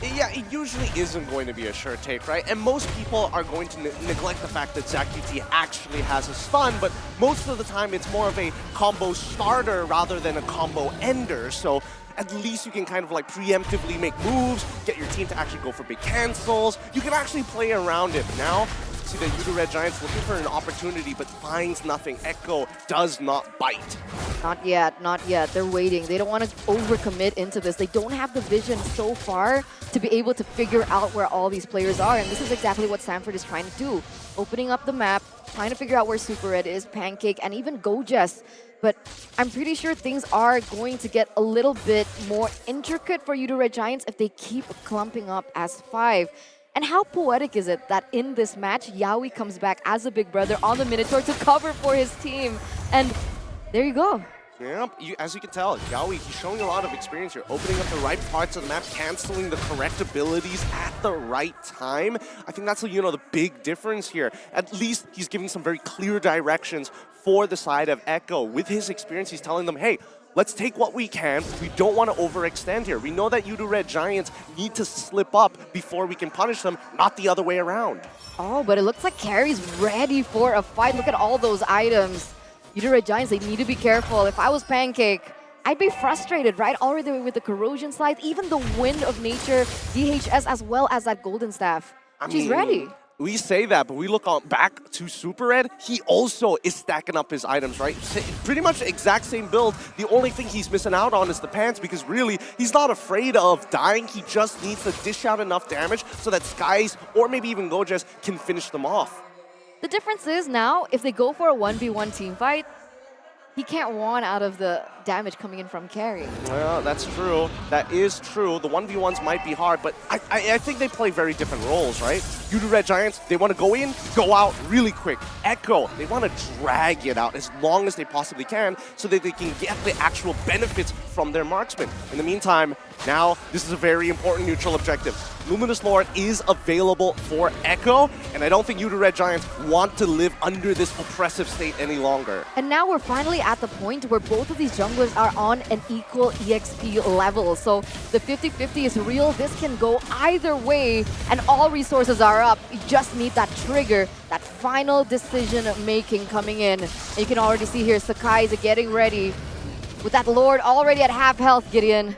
Speaker 19: Yeah, it usually isn't going to be a sure take, right? And most people are going to neglect the fact that Zach QT actually has a stun, but most of the time it's more of a combo starter rather than a combo ender. So at least you can kind of like preemptively make moves, get your team to actually go for big cancels. You can actually play around it. Now, see the Yudo Red Giants looking for an opportunity but finds nothing. Echo does not bite.
Speaker 4: Not yet, not yet. They're waiting. They don't want to overcommit into this. They don't have the vision so far to be able to figure out where all these players are. And this is exactly what Sanford is trying to do. Opening up the map, trying to figure out where Super Red is, Pancake, and even Gojess. But I'm pretty sure things are going to get a little bit more intricate for Yudu Red Giants if they keep clumping up as 5. And how poetic is it that in this match, Yawi comes back as a big brother on the Minotaur to cover for his team. And there you go.
Speaker 19: Yeah, as you can tell, Yawi, he's showing a lot of experience here, opening up the right parts of the map, canceling the correct abilities at the right time. I think that's, the big difference here. At least he's giving some very clear directions for the side of Echo. With his experience, he's telling them, hey, let's take what we can. We don't want to overextend here. We know that Yudu Red Giants need to slip up before we can punish them, not the other way around.
Speaker 4: Oh, but it looks like Carrie's ready for a fight. Look at all those items. Yudu Red Giants, they need to be careful. If I was Pancake, I'd be frustrated, right? Already with the corrosion slide, even the wind of nature, DHS, as well as that golden staff. She's ready.
Speaker 19: We say that, but we look back to Super Red. He also is stacking up his items, right? Pretty much the exact same build. The only thing he's missing out on is the pants because really, he's not afraid of dying. He just needs to dish out enough damage so that Skies or maybe even Gojess can finish them off.
Speaker 4: The difference is now, if they go for a 1v1 team fight, he can't won out of the damage coming in from Carrie.
Speaker 19: Well, that's true. That is true. The 1v1s might be hard, but I think they play very different roles, right? Yudu Red Giants, they want to go in, go out really quick. Echo, they want to drag it out as long as they possibly can so that they can get the actual benefits from their marksman. In the meantime, now this is a very important neutral objective. Luminous Lord is available for Echo, and I don't think Yudu Red Giants want to live under this oppressive state any longer.
Speaker 4: And now we're finally at the point where both of these junglers are on an equal EXP level. So the 50-50 is real. This can go either way, and all resources are up. You just need that trigger, that final decision making coming in. And you can already see here, Sakai is getting ready with that Lord already at half health, Gideon.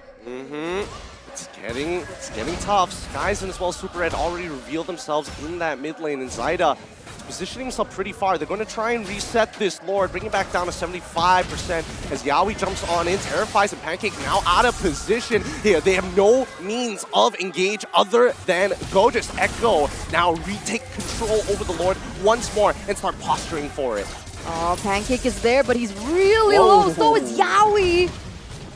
Speaker 19: It's getting tough. Skies and as well as Super Red already revealed themselves in that mid lane, and Zyda is positioning himself pretty far. They're going to try and reset this Lord, bring it back down to 75% as Yawi jumps on in, terrifies, and Pancake now out of position here. They have no means of engage other than Gojess. Echo now retake control over the Lord once more and start posturing for it.
Speaker 4: Oh, Pancake is there, but he's really low. So is Yawi.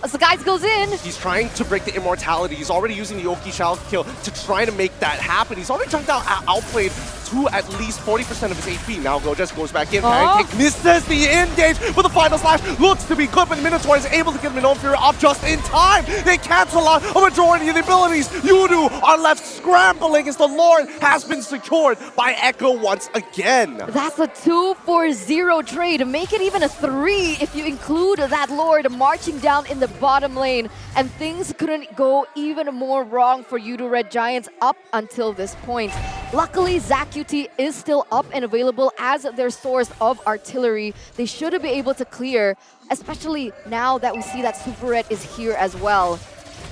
Speaker 4: As the guys goes in.
Speaker 19: He's trying to break the immortality. He's already using the Oki Shell kill to try to make that happen. He's already jumped out, outplayed to at least 40% of his HP. Now Gojess goes back in. Pancake misses the engage with the final slash. Looks to be good, but Minotaur is able to get Minot Fury off just in time. They cancel out a majority of the abilities. Yudu are left scrambling as the Lord has been secured by Echo once again.
Speaker 4: That's a 2-4-0 trade. Make it even a 3 if you include that Lord marching down in the bottom lane, and things couldn't go even more wrong for Yudu Red Giants up until this point. Luckily, ZaQT is still up and available as their source of artillery. They should be able to clear, especially now that we see that Super Red is here as well.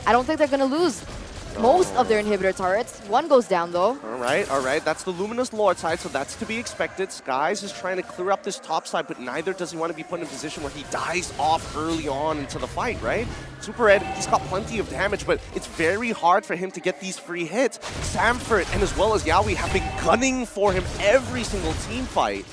Speaker 4: I don't think they're going to lose most of their inhibitor turrets. One goes down though.
Speaker 19: All right. That's the Luminous Lord side, so that's to be expected. Skies is trying to clear up this top side, but neither does he want to be put in a position where he dies off early on into the fight, right? Super Red, he's got plenty of damage, but it's very hard for him to get these free hits. Sanford and as well as Yawi have been gunning for him every single team fight.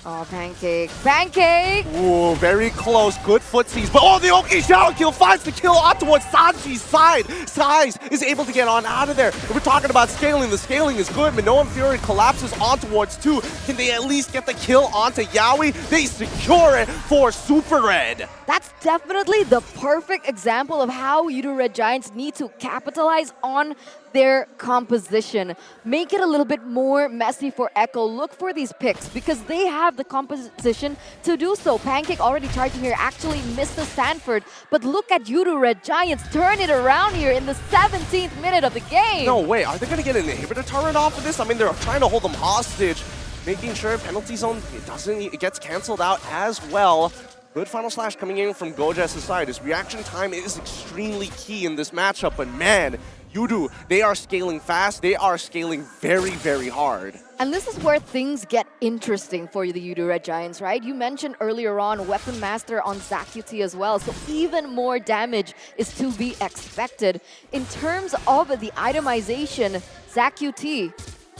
Speaker 4: Oh, Pancake. Pancake!
Speaker 19: Ooh, very close. Good footsies. But the Oki Shadow Kill finds the kill on towards Sanji's side. Skies is able to get on out of there. And we're talking about scaling. The scaling is good. Minoan Fury collapses on towards 2. Can they at least get the kill onto Yawi? They secure it for Super Red.
Speaker 4: That's definitely the perfect example of how Yudu Red Giants need to capitalize on their composition. Make it a little bit more messy for Echo. Look for these picks because they have the composition to do so. Pancake already charging here, actually missed the Sanford, but look at Yudu Red Giants turn it around here in the 17th minute of the game.
Speaker 19: No way, are they going to get an inhibitor turret off of this? I mean, they're trying to hold them hostage, making sure penalty zone, it gets canceled out as well. Good final slash coming in from Gojess' side. His reaction time is extremely key in this matchup, but man, Yudu, they are scaling fast. They are scaling very, very hard.
Speaker 4: And this is where things get interesting for the Yudu Red Giants, right? You mentioned earlier on Weapon Master on ZaQT as well, so even more damage is to be expected. In terms of the itemization, ZaQT,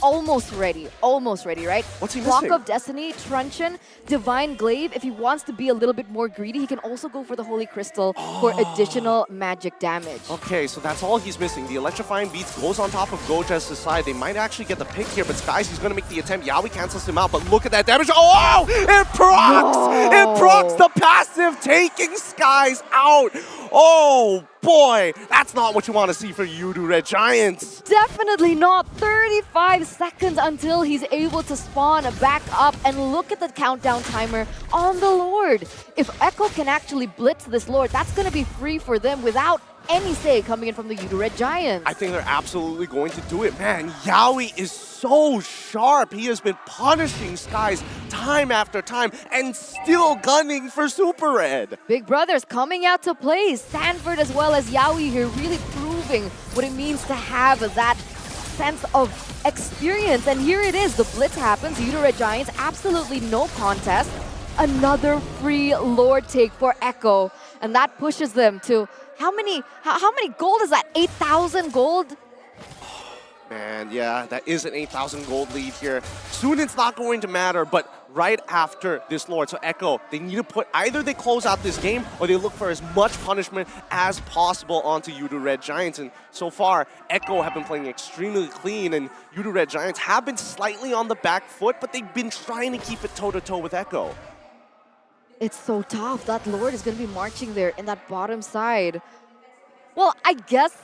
Speaker 4: almost ready, right?
Speaker 19: What's he
Speaker 4: Block
Speaker 19: missing?
Speaker 4: of Destiny, Truncheon, Divine Glaive. If he wants to be a little bit more greedy, he can also go for the Holy Crystal for additional magic damage.
Speaker 19: Okay, so that's all he's missing. The Electrifying Beats goes on top of Goja's side. They might actually get the pick here, but Skies, he's going to make the attempt. Yawi cancels him out, but look at that damage. Oh, it procs!
Speaker 6: No.
Speaker 19: It procs the passive, taking Skies out. Oh, boy. That's not what you want to see for Yudu Red Giants.
Speaker 4: Definitely not. 35 seconds until he's able to spawn back up, and look at the countdown timer on the Lord. If Echo can actually blitz this Lord, that's going to be free for them without any say coming in from the Yudu Red Giants.
Speaker 19: I think they're absolutely going to do it. Man, Yawi is so sharp. He has been punishing Skies time after time and still gunning for Super Red.
Speaker 4: Big brothers coming out to play. Sanford as well as Yawi here really proving what it means to have that sense of experience. And here it is. The blitz happens. Yudu Red Giants, absolutely no contest. Another free Lord take for Echo. And that pushes them to how many gold is that? 8,000 gold?
Speaker 19: Man, yeah, that is an 8,000 gold lead here. Soon it's not going to matter, but right after this Lord, so Echo, they need to put, either they close out this game or they look for as much punishment as possible onto Yudu Red Giants. And so far, Echo have been playing extremely clean, and Yudu Red Giants have been slightly on the back foot, but they've been trying to keep it toe-to-toe with Echo.
Speaker 4: It's so tough. That Lord is going to be marching there in that bottom side. Well, I guess,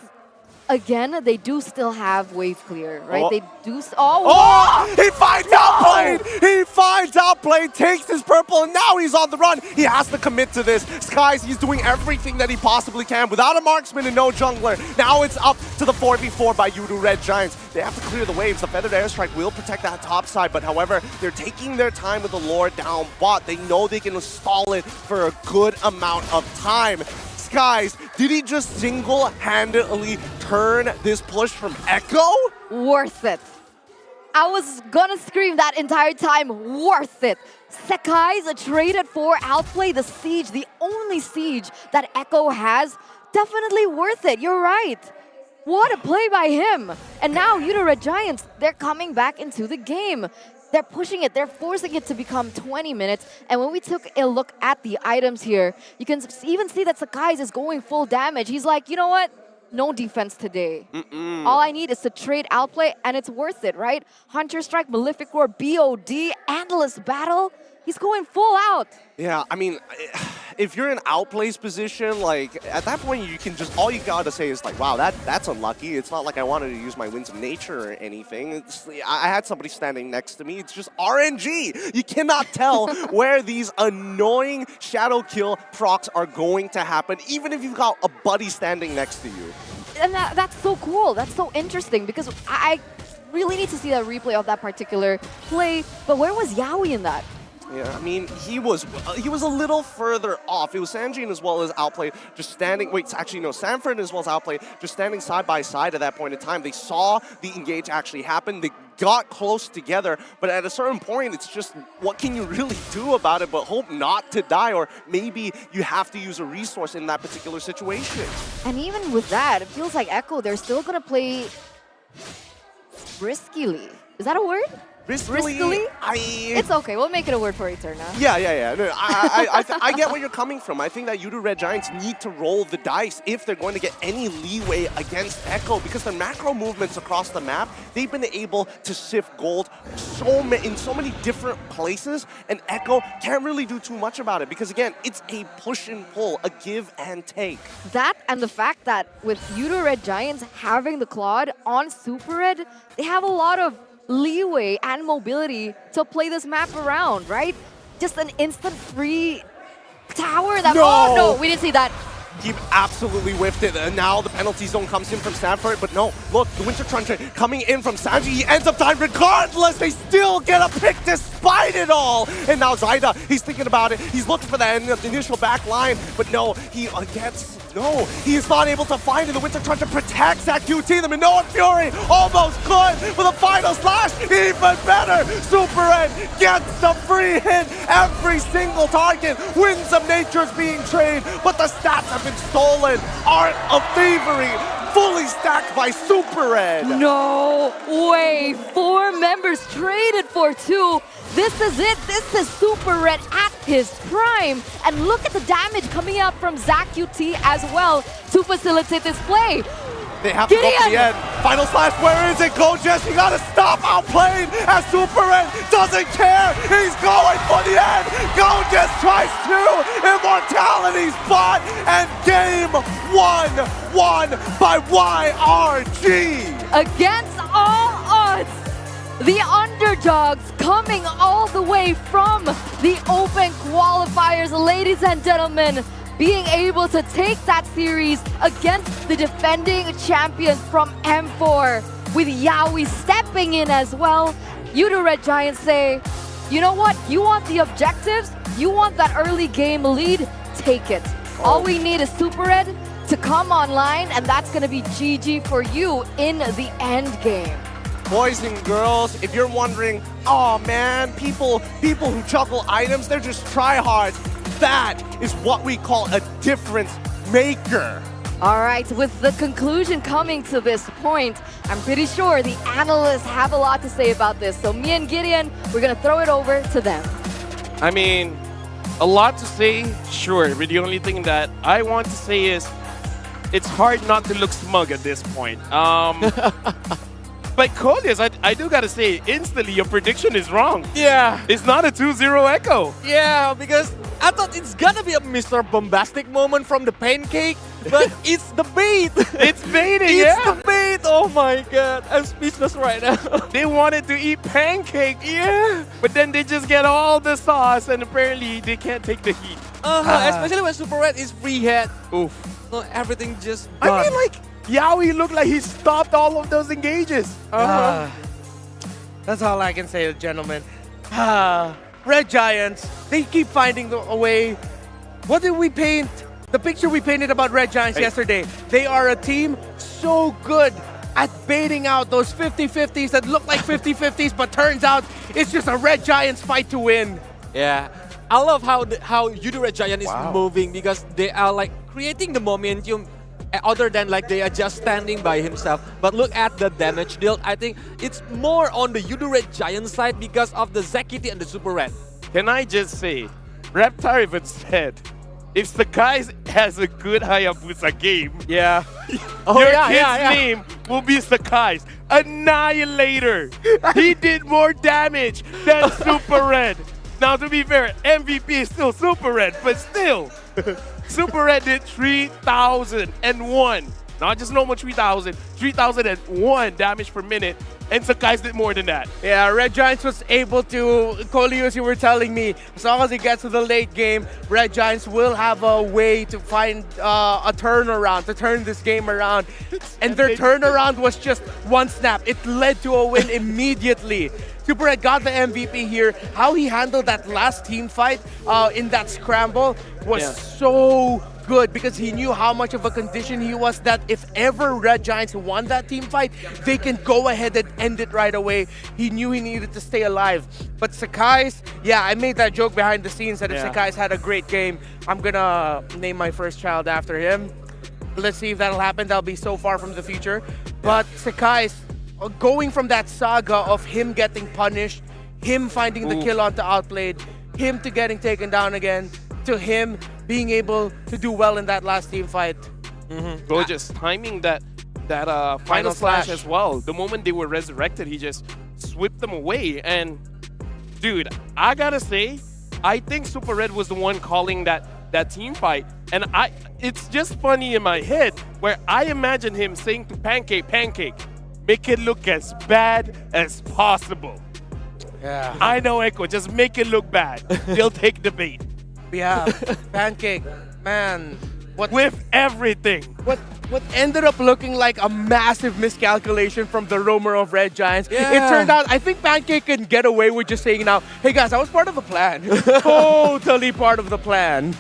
Speaker 4: again, they do still have wave clear, right?
Speaker 19: Oh.
Speaker 4: They do...
Speaker 19: He finds outplayed! He finds outplayed, takes his purple, and now he's on the run. He has to commit to this. Skies, he's doing everything that he possibly can without a marksman and no jungler. Now it's up to the 4v4 by Yudu Red Giants. They have to clear the waves. The Feathered Airstrike will protect that top side, but however, they're taking their time with the Lord down bot. They know they can stall it for a good amount of time. Skies, did he just single-handedly turn this push from Echo?
Speaker 4: Worth it. I was gonna scream that entire time, worth it. Sekai's traded for outplay, the siege, the only siege that Echo has. Definitely worth it, you're right. What a play by him. And now Yudu Red Giants, they're coming back into the game. They're pushing it, they're forcing it to become 20 minutes. And when we took a look at the items here, you can even see that Sakai is going full damage. He's like, you know what? No defense today. All I need is to trade outplay, and it's worth it, right? Hunter Strike, Malefic Roar, BOD, Endless Battle. He's going full out.
Speaker 19: Yeah, I mean, if you're in outplay's position, like, at that point, you can just, all you gotta say is like, wow, that's unlucky. It's not like I wanted to use my Winds of Nature or anything. I had somebody standing next to me. It's just RNG. You cannot tell where these annoying shadow kill procs are going to happen, even if you've got a buddy standing next to you.
Speaker 4: And that's so cool. That's so interesting, because I really need to see that replay of that particular play. But where was Yawi in that?
Speaker 19: Yeah, I mean, he was a little further off. It was Sanjin as well as Outplay just standing, wait, actually no, Sanford as well as Outplay just standing side by side at that point in time. They saw the engage actually happen. They got close together, but at a certain point, it's just, what can you really do about it but hope not to die, or maybe you have to use a resource in that particular situation.
Speaker 4: And even with that, it feels like Echo, they're still going to play riskily. Is that a word?
Speaker 19: Riskily?
Speaker 4: It's okay. We'll make it a word for Eterna.
Speaker 19: Yeah. No, I get where you're coming from. I think that Yudu Red Giants need to roll the dice if they're going to get any leeway against Echo, because their macro movements across the map, they've been able to sift gold in so many different places, and Echo can't really do too much about it because, again, it's a push and pull, a give and take.
Speaker 4: That and the fact that with Yudu Red Giants having the Claude on Super Red, they have a lot of leeway and mobility to play this map around, right? Just an instant free tower that...
Speaker 19: No!
Speaker 4: Oh, no, we didn't see that.
Speaker 19: He absolutely whiffed it, and now the penalty zone comes in from Sanford, but no, look, the Winter Truncheon coming in from Sanji, he ends up dying regardless, they still get a pick despite it all! And now Zaida, he's thinking about it, he's looking for that initial back line, but no, he gets No, he is not able to find it. The Winter trying to protect Zach QT. The Minoan Fury almost good with a final slash. Even better. Super Red gets the free hit. Every single target. Winds of Nature's being traded, but the stats have been stolen. Art of Thievery fully stacked by Super Red.
Speaker 4: No way. 4 members traded for 2. This is it. This is Super Red at his prime. And look at the damage coming out from Zach QT as well to facilitate this play.
Speaker 19: They have to go to the end. Final slash, where is it? Gojess, you gotta stop outplaying as Super Red doesn't care. He's going for the end. Gojess tries to. Immortality spot and game 1 won by YRG.
Speaker 4: Against all odds, the underdogs coming all the way from the Open qualifiers, ladies and gentlemen, being able to take that series against the defending champions from M4, with Yawi stepping in as well. You do Red Giants say, you know what? You want the objectives? You want that early game lead? Take it. All we need is Super Red to come online, and that's going to be GG for you in the end game.
Speaker 19: Boys and girls, if you're wondering, oh man, people who juggle items, they're just tryhards. That is what we call a difference maker.
Speaker 4: All right, with the conclusion coming to this point, I'm pretty sure the analysts have a lot to say about this. So me and Gideon, we're going to throw it over to them.
Speaker 16: I mean, a lot to say, sure, but the only thing that I want to say is it's hard not to look smug at this point. But Colius, I do gotta say, instantly your prediction is wrong.
Speaker 2: Yeah.
Speaker 16: It's not a 2-0 Echo.
Speaker 2: Yeah, because I thought it's gonna be a Mr. Bombastic moment from the Pancake, but it's the bait.
Speaker 16: It's baiting,
Speaker 2: It's the bait. Oh my god, I'm speechless right now.
Speaker 16: They wanted to eat Pancake,
Speaker 2: yeah,
Speaker 16: but then they just get all the sauce, and apparently they can't take the heat.
Speaker 2: Especially when Super Red is free hit.
Speaker 16: Oof.
Speaker 2: So everything just
Speaker 16: I
Speaker 2: done.
Speaker 16: mean, like, Yawi looked like he stopped all of those engages.
Speaker 17: That's all I can say, gentlemen. Red Giants, they keep finding a way. What did we paint? The picture we painted about Red Giants yesterday. They are a team so good at baiting out those 50-50s that look like 50-50s, but turns out it's just a Red Giants fight to win.
Speaker 2: Yeah. I love how Yudu Red Giant is moving, because they are like creating the momentum other than like they are just standing by himself. But look at the damage dealt. I think it's more on the Yudu Red Giant side because of the Zekiti and the Super Red.
Speaker 16: Can I just say, Reptar even said, if Sakai has a good Hayabusa game,
Speaker 17: your
Speaker 16: kid's name will be Sakai's Annihilator. He did more damage than Super Red. Now, to be fair, MVP is still Super Red, but still, Super Red did 3,001. Not just normal 3,000, 3,001 damage per minute, and Sakai's did more than that.
Speaker 17: Yeah, Red Giants was able to, Colius, you were telling me, as long as it gets to the late game, Red Giants will have a way to find a turnaround, to turn this game around. And their turnaround was just one snap. It led to a win immediately. Super Red got the MVP here. How he handled that last team fight in that scramble was so good, because he knew how much of a condition he was, that if ever Red Giants won that team fight, they can go ahead and end it right away. He knew he needed to stay alive. But Sakai's, I made that joke behind the scenes that if Sakai's had a great game, I'm gonna name my first child after him. Let's see if that'll happen. That'll be so far from the future. But Sakai's, going from that saga of him getting punished, him finding the kill onto outplayed, him to getting taken down again, to him being able to do well in that last team fight.
Speaker 16: Gorgeous timing that final slash as well. The moment they were resurrected, he just swept them away. And dude, I gotta say, I think Super Red was the one calling that team fight. And it's just funny in my head where I imagine him saying to Pancake, make it look as bad as possible.
Speaker 17: Yeah.
Speaker 16: I know, Echo, just make it look bad. They'll take the bait.
Speaker 17: Yeah, Pancake, man.
Speaker 16: With everything.
Speaker 17: What ended up looking like a massive miscalculation from the roamer of Red Giants.
Speaker 2: Yeah.
Speaker 17: It turned out, I think Pancake can get away with just saying now, hey guys, I was part of the plan. Totally part of the plan.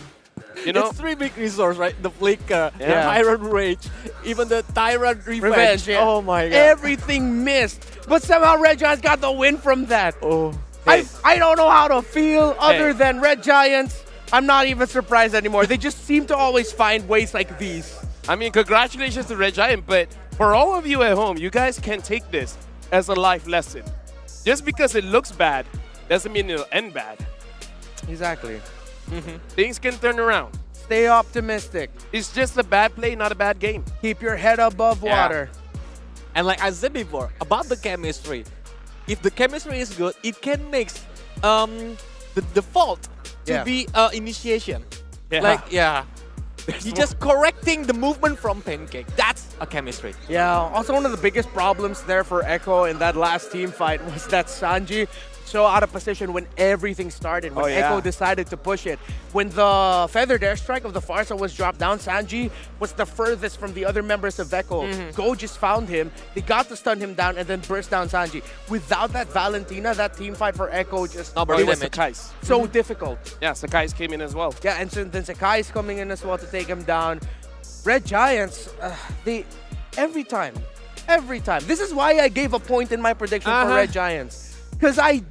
Speaker 16: You know?
Speaker 2: It's 3 big resources, right? The Flicker, the
Speaker 16: Yeah.
Speaker 2: Tyrant Rage, even the Tyrant Revenge.
Speaker 17: Yeah.
Speaker 2: Oh my god.
Speaker 17: Everything missed. But somehow Red Giants got the win from that.
Speaker 2: Oh.
Speaker 17: I don't know how to feel other than Red Giants. I'm not even surprised anymore. They just seem to always find ways like these.
Speaker 16: I mean, congratulations to Red Giant, but for all of you at home, you guys can take this as a life lesson. Just because it looks bad doesn't mean it'll end bad.
Speaker 17: Exactly.
Speaker 16: Things can turn around.
Speaker 17: Stay optimistic.
Speaker 16: It's just a bad play, not a bad game.
Speaker 17: Keep your head above water.
Speaker 2: And like I said before, about the chemistry, if the chemistry is good, it can make the default to be initiation. Like, you're just correcting the movement from Pancake. That's a chemistry.
Speaker 17: Yeah, also one of the biggest problems there for Echo in that last team fight was that Sanji so out of position when everything started, when Echo decided to push it. When the feathered airstrike of the Farsa was dropped down, Sanji was the furthest from the other members of Echo. Go just found him, they got to stun him down and then burst down Sanji. Without that Valentina, that team fight for Echo just
Speaker 16: it was Sakai's.
Speaker 17: So difficult.
Speaker 16: Yeah, Sakai's came in as well.
Speaker 17: Yeah, and so then Sakai's coming in as well to take him down. Red Giants, they every time. This is why I gave a point in my prediction for Red Giants. Because I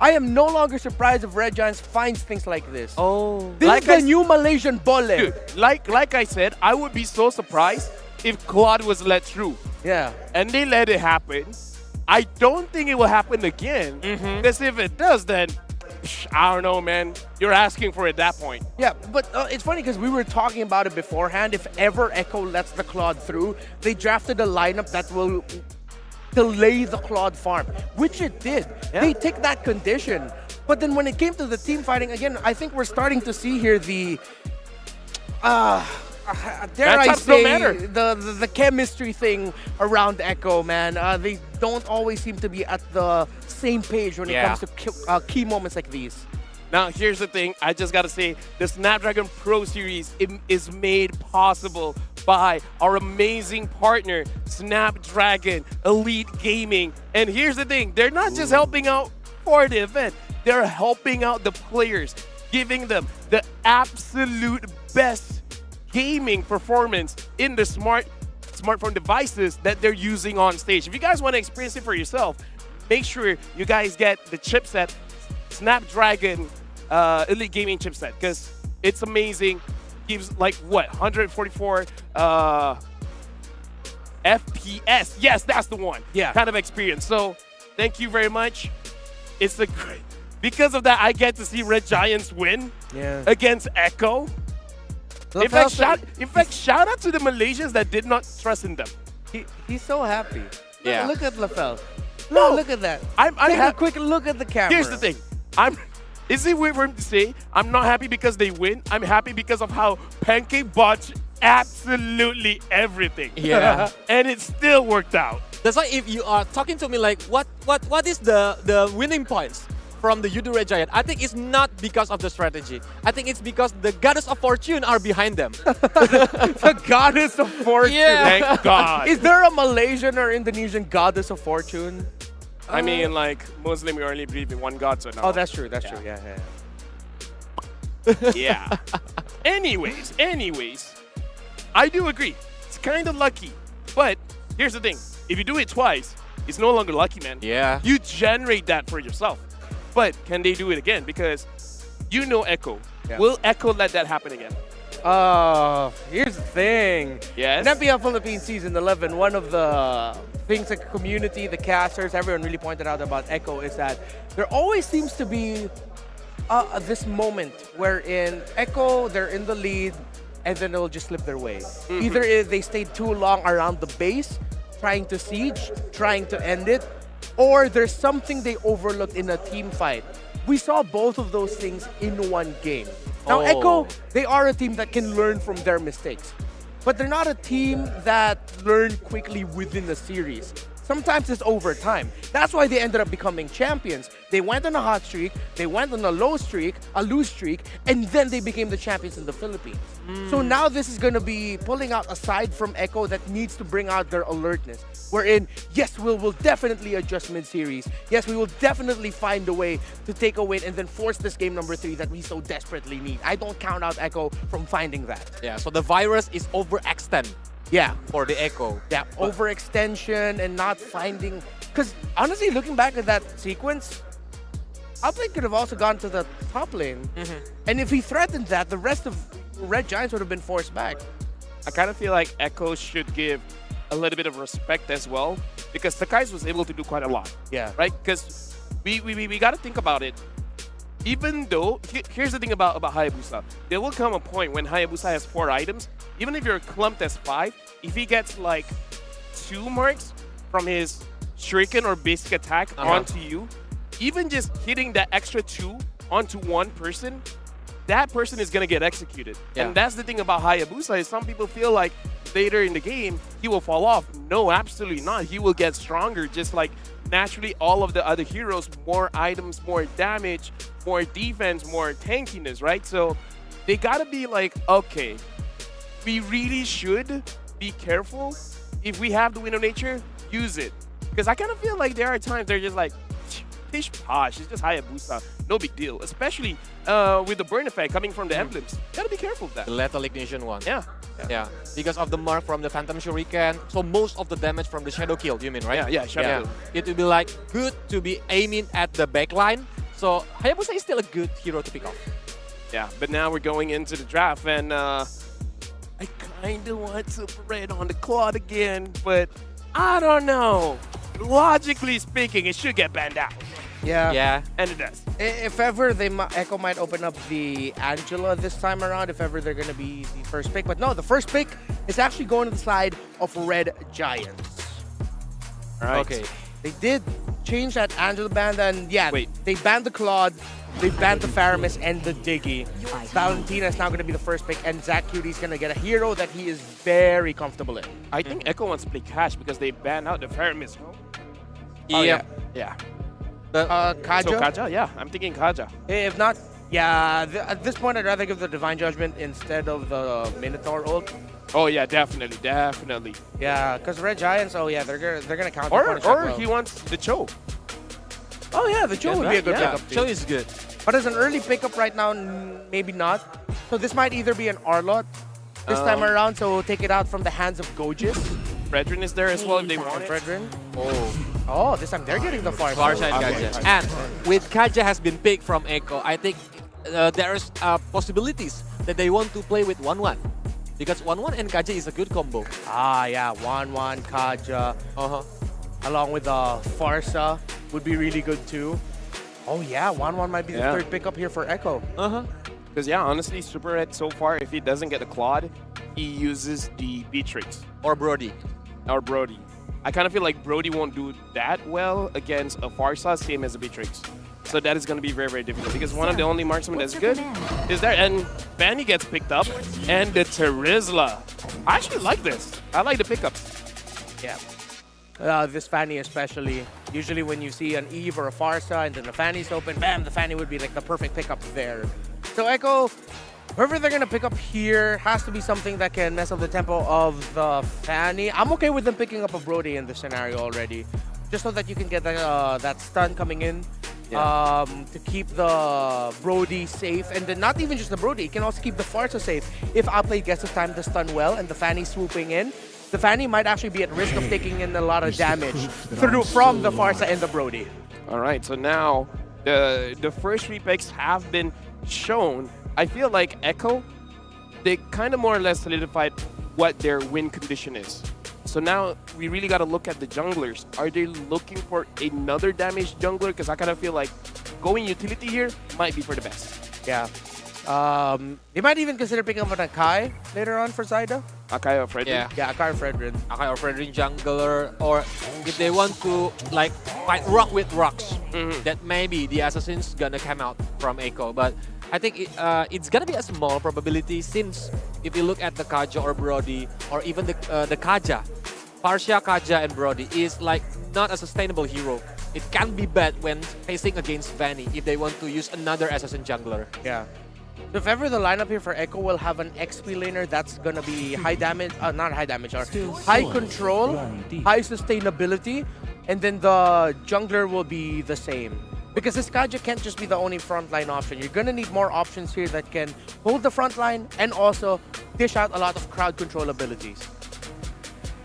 Speaker 17: am no longer surprised if Red Giants finds things like this.
Speaker 2: Oh.
Speaker 17: This is the new Malaysian Bole.
Speaker 16: Dude, like I said, I would be so surprised if Claude was let through.
Speaker 17: Yeah.
Speaker 16: And they let it happen. I don't think it will happen again. Because if it does, then I don't know, man. You're asking for it at that point.
Speaker 17: Yeah, but it's funny because we were talking about it beforehand. If ever Echo lets the Claude through, they drafted a lineup that will delay the Claude farm, which it did. They take that condition. But then when it came to the team fighting, again, I think we're starting to see here the, dare I say, the chemistry thing around Echo, man. They don't always seem to be at the same page when it comes to key moments like these.
Speaker 16: Now, here's the thing. I just got to say, the Snapdragon Pro Series is made possible by our amazing partner, Snapdragon Elite Gaming. And here's the thing. They're not just helping out for the event. They're helping out the players, giving them the absolute best gaming performance in the smartphone devices that they're using on stage. If you guys want to experience it for yourself, make sure you guys get the chipset, Snapdragon Elite Gaming chipset, because it's amazing. Gives like what, 144 FPS. Yes, that's the one.
Speaker 17: Yeah.
Speaker 16: Kind of experience. So thank you very much. It's a great, because of that, I get to see Red Giants win against Echo. In fact, shout out to the Malaysians that did not trust in them.
Speaker 17: He's so happy.
Speaker 2: Yeah.
Speaker 17: Look at LaFell.
Speaker 16: No,
Speaker 17: look at that.
Speaker 16: Take
Speaker 17: a quick look at the camera.
Speaker 16: Here's the thing. Is it weird for him to say, I'm not happy because they win? I'm happy because of how Pancake botched absolutely everything.
Speaker 2: Yeah.
Speaker 16: And it still worked out.
Speaker 2: That's why if you are talking to me like, what is the winning points from the Yudu Red Giant? I think it's not because of the strategy. I think it's because the goddess of fortune are behind them.
Speaker 17: The goddess of fortune.
Speaker 2: Yeah.
Speaker 16: Thank God.
Speaker 17: Is there a Malaysian or Indonesian goddess of fortune?
Speaker 16: I mean, like, Muslim, we only believe in one God, so no.
Speaker 17: Oh, that's true. That's true. Yeah.
Speaker 16: Yeah. Anyways, I do agree. It's kind of lucky. But here's the thing. If you do it twice, it's no longer lucky, man.
Speaker 2: Yeah.
Speaker 16: You generate that for yourself. But can they do it again? Because you know Echo.
Speaker 17: Yeah.
Speaker 16: Will Echo let that happen again?
Speaker 17: Here's the thing.
Speaker 16: Yes?
Speaker 17: In FPL Philippines Season 11, one of the things the community, the casters, everyone really pointed out about Echo is that there always seems to be this moment wherein Echo, they're in the lead, and then they'll just slip their way. Either they stayed too long around the base, trying to siege, trying to end it, or there's something they overlooked in a team fight. We saw both of those things in one game. Now, Echo, they are a team that can learn from their mistakes. But they're not a team that learn quickly within the series. sometimes it's over time. That's why they ended up becoming champions. They went on a hot streak, they went on a low streak, a loose streak, and then they became the champions in the Philippines. So now this is going to be pulling out a side from Echo that needs to bring out their alertness. Wherein, yes, we'll definitely adjust mid-series. Yes, we will definitely find a way to take a win and then force this game number 3 that we so desperately need. I don't count out Echo from finding that.
Speaker 2: Yeah, so the virus is overextend.
Speaker 17: Yeah.
Speaker 2: For the Echo.
Speaker 17: Yeah, overextension and not finding... Because honestly, looking back at that sequence, Outplay could have also gone to the top lane. And if he threatened that, the rest of Red Giants would have been forced back.
Speaker 16: I kind of feel like Echo should give a little bit of respect as well, because Takais was able to do quite a lot.
Speaker 17: Yeah.
Speaker 16: Right? Because we got to think about it. Even though, here's the thing about Hayabusa. There will come a point when Hayabusa has 4 items, even if you're clumped as 5, if he gets like 2 marks from his shuriken or basic attack onto you, even just hitting that extra 2 onto one person, that person is going to get executed.
Speaker 2: Yeah.
Speaker 16: And that's the thing about Hayabusa is some people feel like later in the game, he will fall off. No, absolutely not. He will get stronger, just like naturally all of the other heroes, more items, more damage, more defense, more tankiness, right? So they got to be like, okay, we really should be careful. If we have the Wind of Nature, use it. Because I kind of feel like there are times they're just like, pish posh, it's just Hayabusa, no big deal. Especially with the burn effect coming from the emblems. Gotta be careful of that.
Speaker 2: The Lethal Ignition one.
Speaker 16: Yeah.
Speaker 2: Yeah. Because of the mark from the Phantom Shuriken, so most of the damage from the Shadow Kill, you mean, right?
Speaker 16: Yeah, Shadow Kill.
Speaker 2: It would be like good to be aiming at the backline. So Hayabusa is still a good hero to pick off.
Speaker 16: Yeah, but now we're going into the draft, and I kind of want Super Red on the quad again, but I don't know. Logically speaking, it should get banned out.
Speaker 17: Yeah.
Speaker 2: Yeah.
Speaker 16: And it does.
Speaker 17: If ever, Echo might open up the Angela this time around, if ever they're going to be the first pick. But no, the first pick is actually going to the side of Red Giants.
Speaker 16: All right.
Speaker 17: Okay. They did change that Angela ban, and yeah, they banned the Claude, they banned the Faramis and the Diggy. Valentina is now going to be the first pick, and Zach Cutie's going to get a hero that he is very comfortable in.
Speaker 16: I think Echo wants to play Cash because they banned out the Faramis.
Speaker 17: Oh, yeah.
Speaker 16: Yeah.
Speaker 17: Kaja?
Speaker 16: So Kaja, yeah. I'm thinking Kaja.
Speaker 17: If not, yeah, at this point, I'd rather give the Divine Judgment instead of the Minotaur ult.
Speaker 16: Oh, yeah, definitely, definitely.
Speaker 17: Yeah, because Red Giants, oh, yeah, they're gonna counter
Speaker 16: Or
Speaker 17: well.
Speaker 16: he wants the Cho.
Speaker 17: Oh, yeah, the Cho would be a good pickup, too.
Speaker 2: Cho is good.
Speaker 17: But as an early pickup right now, maybe not. So this might either be an Arlot this time around, so we'll take it out from the hands of Gojis.
Speaker 16: Fredrin is there as well if they want it.
Speaker 17: Fredrin.
Speaker 2: Oh.
Speaker 17: Oh, this time they're getting the Farsight.
Speaker 2: Farsight Kaja. And with Kaja has been picked from Echo, I think there's possibilities that they want to play with 1-1. Because 1-1 and Kaja is a good combo.
Speaker 17: Ah, yeah, 1-1, Kaja. Along with Farsa would be really good too. Oh yeah, 1-1 might be the third pickup here for Echo.
Speaker 16: Because yeah, honestly, Super Red so far, if he doesn't get the Claude, he uses the Beatrix.
Speaker 2: Or Brody.
Speaker 16: Or Brody. I kind of feel like Brody won't do that well against a Farsa, same as a Beatrix. So that is going to be very, very difficult because one of the only marksmen that's good is there. And Fanny gets picked up and the Terizla. I actually like this. I like the pickups.
Speaker 17: Yeah. This Fanny especially. Usually when you see an Eve or a Farsa and then the Fanny's open, bam, the Fanny would be like the perfect pickup there. So Echo, whoever they're going to pick up here has to be something that can mess up the tempo of the Fanny. I'm okay with them picking up a Brody in this scenario already, just so that you can get that stun coming in to keep the Brody safe. And then not even just the Brody, you can also keep the Farsa safe. If Outplay gets the time to stun well and the Fanny swooping in, the Fanny might actually be at risk of taking in a lot of damage from the Farsa and the Brody.
Speaker 16: All right, so now the first 3 picks have been shown. I feel like Echo, they kind of more or less solidified what their win condition is. So now we really got to look at the junglers. Are they looking for another damaged jungler? Because I kind of feel like going utility here might be for the best.
Speaker 17: Yeah. They might even consider picking up an Akai later on for Zyda.
Speaker 16: Akai or Fredrin?
Speaker 17: Yeah, Akai or Fredrin.
Speaker 2: Akai or Fredrin jungler, or if they want to like fight rock with rocks, that maybe the assassin's gonna come out from Echo. But I think it's gonna be a small probability since if you look at the Kaja or Brody or even the Kaja, Parsia, Kaja, and Brody is like not a sustainable hero. It can be bad when facing against Vanny if they want to use another assassin jungler.
Speaker 17: Yeah. So if ever the lineup here for Echo will have an XP laner, that's gonna be high damage, not high damage, or high control, high sustainability, and then the jungler will be the same. Because this Kaja can't just be the only frontline option. You're gonna need more options here that can hold the front line and also dish out a lot of crowd control abilities.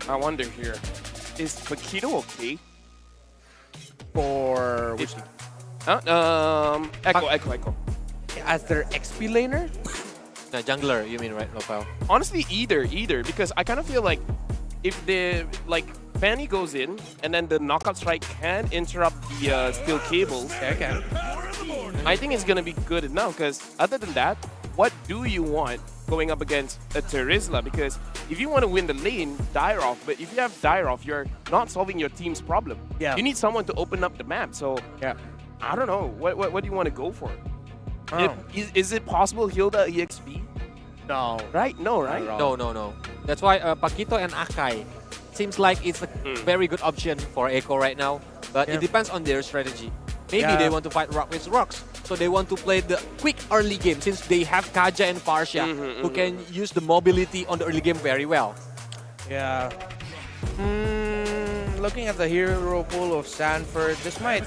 Speaker 16: I wonder here, is Paquito okay?
Speaker 17: For which
Speaker 16: Echo.
Speaker 17: as their XP laner?
Speaker 2: Jungler, you mean, right, Lofel?
Speaker 16: Honestly, either, because I kind of feel like if the Fanny goes in and then the knockout strike can interrupt the steel cables, I think it's gonna be good enough. Because other than that, what do you want going up against a Terizla? Because if you want to win the lane, Dairoff, but if you have Dairoff, you're not solving your team's problem.
Speaker 17: Yeah.
Speaker 16: You need someone to open up the map. So
Speaker 17: yeah,
Speaker 16: I don't know. What do you want to go for?
Speaker 17: Oh.
Speaker 16: Is it possible Hilda EXP?
Speaker 17: No.
Speaker 16: Right? No, right?
Speaker 2: No. That's why Paquito and Akai seems like it's a very good option for Echo right now. But it depends on their strategy. Maybe they want to fight rock with rocks. So they want to play the quick early game since they have Kaja and Parsia who can use the mobility on the early game very well.
Speaker 17: Yeah. Looking at the hero pool of Sanford, this might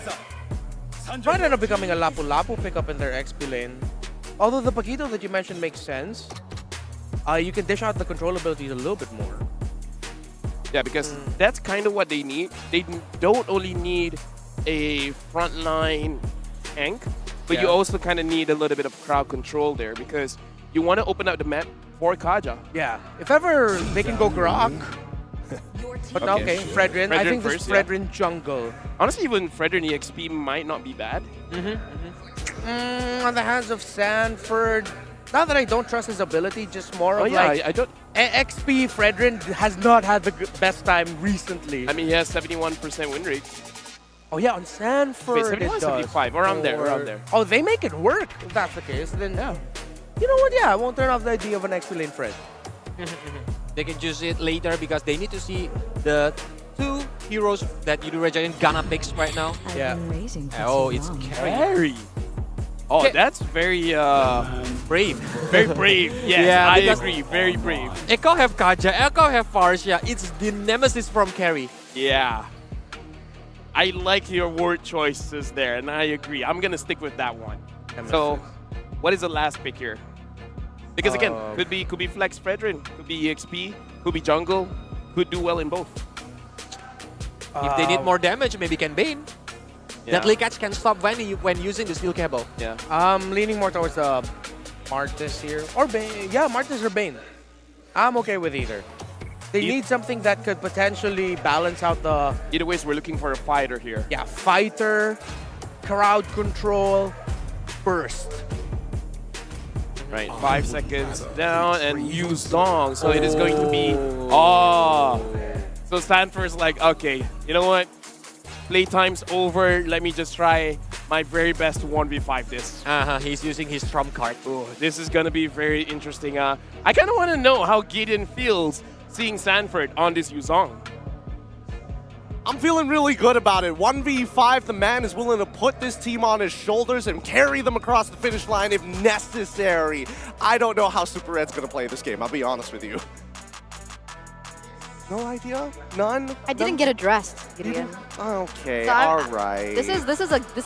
Speaker 17: end up becoming a Lapu-Lapu pickup in their XP lane. Although the Paquito that you mentioned makes sense, you can dish out the control abilities a little bit more.
Speaker 16: Yeah, because that's kind of what they need. They don't only need a frontline tank, but you also kind of need a little bit of crowd control there because you want to open up the map for Kaja.
Speaker 17: Yeah. If ever they can go Grok. But okay, Fredrin. I think this Fredrin jungle.
Speaker 16: Honestly, even Fredrin EXP might not be bad.
Speaker 17: On the hands of Sanford, not that I don't trust his ability, just more of
Speaker 16: I don't.
Speaker 17: XP Fredrin has not had the best time recently.
Speaker 16: I mean, he has 71% win rate.
Speaker 17: Oh yeah, on Sanford.
Speaker 16: Wait, 71, 75, around there.
Speaker 17: Oh, they make it work. If that's the case, then yeah. You know what? Yeah, I won't turn off the idea of an XP lane Fred.
Speaker 2: They can choose it later because they need to see the two heroes that Yudu Red Giant gonna pick right now.
Speaker 17: Yeah.
Speaker 2: Oh, it's Carry.
Speaker 16: Oh, that's very
Speaker 2: brave.
Speaker 16: Very brave. Yes,
Speaker 2: Yeah,
Speaker 16: I
Speaker 2: because
Speaker 16: agree. Very brave.
Speaker 2: Echo have Kaja, Echo have Parsia. It's the nemesis from Carry.
Speaker 16: Yeah. I like your word choices there, and I agree. I'm gonna stick with that one. So, what is the last pick here? Because again, could be Flex Fredrin, could be EXP, could be Jungle, could do well in both.
Speaker 2: If they need more damage, maybe can Bane. Deadly Catch can stop Vanny when using the steel cable.
Speaker 16: Yeah.
Speaker 17: I'm leaning more towards Martis here. Or Bane. Yeah, Martis or Bane. I'm okay with either. They need something that could potentially balance out the...
Speaker 16: Either ways, we're looking for a fighter here.
Speaker 17: Yeah, fighter, crowd control, burst.
Speaker 16: Right, 5 seconds down and use long. So it is going to be... Oh! So Sanford's like, okay, you know what? Playtime's over. Let me just try my very best to 1v5 this.
Speaker 2: He's using his trump card.
Speaker 16: Oh, this is going to be very interesting. I kind of want to know how Gideon feels seeing Sanford on this Yuzong.
Speaker 19: I'm feeling really good about it. 1v5, the man is willing to put this team on his shoulders and carry them across the finish line if necessary. I don't know how Super Red's going to play this game, I'll be honest with you. No idea? None?
Speaker 4: I didn't get addressed, Gideon.
Speaker 19: Okay,
Speaker 4: So
Speaker 19: all right.
Speaker 4: This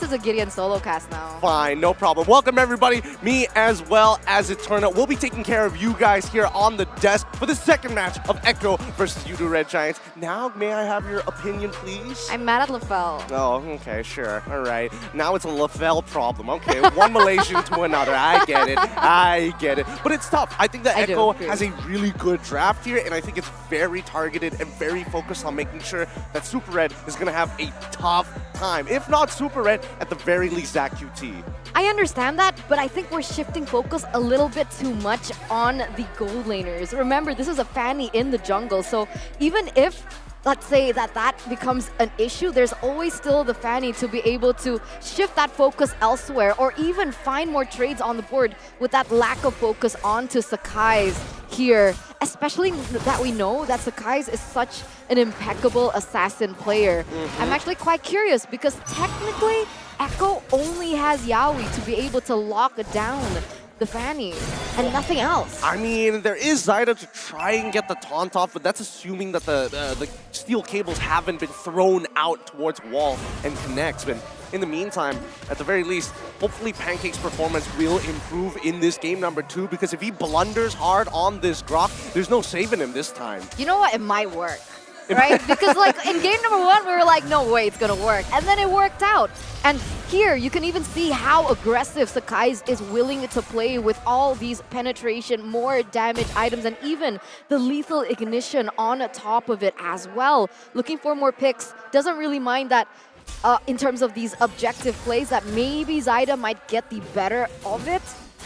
Speaker 4: is a Gideon solo cast now.
Speaker 19: Fine, no problem. Welcome everybody. Me as well as it turned out. We'll be taking care of you guys here on the desk for the second match of Echo versus Yudu Red Giants. Now, may I have your opinion, please?
Speaker 4: I'm mad at Lafel.
Speaker 19: Oh, okay, sure. All right. Now it's a Lafel problem. Okay, one Malaysian to another. I get it. But it's tough. I think that Echo has a really good draft here, and I think it's very targeted and very focused on making sure that Super Red is going to have a tough time. If not Super Red, at the very least Zach QT.
Speaker 4: I understand that, but I think we're shifting focus a little bit too much on the gold laners. Remember, this is a Fanny in the jungle, so even if let's say that becomes an issue, there's always still the Fanny to be able to shift that focus elsewhere or even find more trades on the board with that lack of focus onto Sakai's here especially that we know that Sakai's is such an impeccable assassin player. I'm actually quite curious because technically Echo only has Yaoi to be able to lock down the Fanny and nothing else.
Speaker 19: I mean, there is Zyda to try and get the taunt off, but that's assuming that the steel cables haven't been thrown out towards wall and connects. But in the meantime, at the very least, hopefully Pancake's performance will improve in this game number 2, because if he blunders hard on this Grok, there's no saving him this time.
Speaker 4: You know what? It might work. Right? Because like in game number 1, we were like, no way it's gonna work. And then it worked out. And here, you can even see how aggressive Sakai is willing to play with all these penetration, more damage items, and even the lethal ignition on top of it as well. Looking for more picks, doesn't really mind that in terms of these objective plays that maybe Zyda might get the better of it.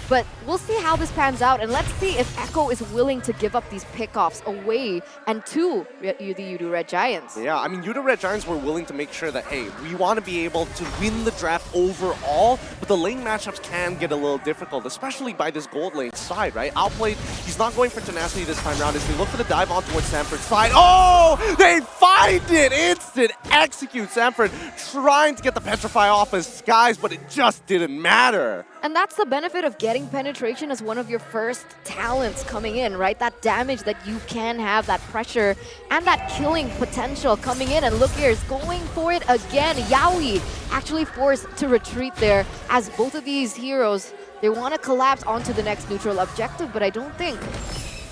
Speaker 4: But we'll see how this pans out, and let's see if Echo is willing to give up these pickoffs away and to the Yudu Red Giants.
Speaker 19: Yeah, I mean, Yudu Red Giants were willing to make sure that, hey, we want to be able to win the draft overall, but the lane matchups can get a little difficult, especially by this gold lane side, right? Outplayed, he's not going for tenacity this time around as they look for the dive on towards Sanford's side. Oh, they find it! Instant execute. Sanford trying to get the Petrify off his skies, but it just didn't matter.
Speaker 4: And that's the benefit of getting penetration as one of your first talents coming in, right? That damage that you can have, that pressure, and that killing potential coming in. And look here, it's going for it again. Yaoi actually forced to retreat there as both of these heroes, they want to collapse onto the next neutral objective, but I don't think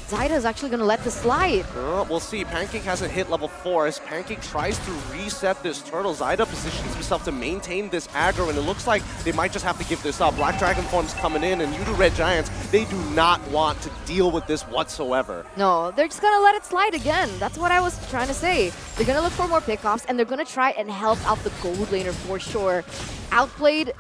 Speaker 4: Zyda is actually going to let this slide.
Speaker 19: We'll see. Pancake hasn't hit level 4 as Pancake tries to reset this turtle. Zyda positions himself to maintain this aggro, and it looks like they might just have to give this up. Black Dragon Form's coming in, and Yudu Red Giants, they do not want to deal with this whatsoever.
Speaker 4: No, they're just going to let it slide again. That's what I was trying to say. They're going to look for more pickoffs, and they're going to try and help out the gold laner for sure. Outplayed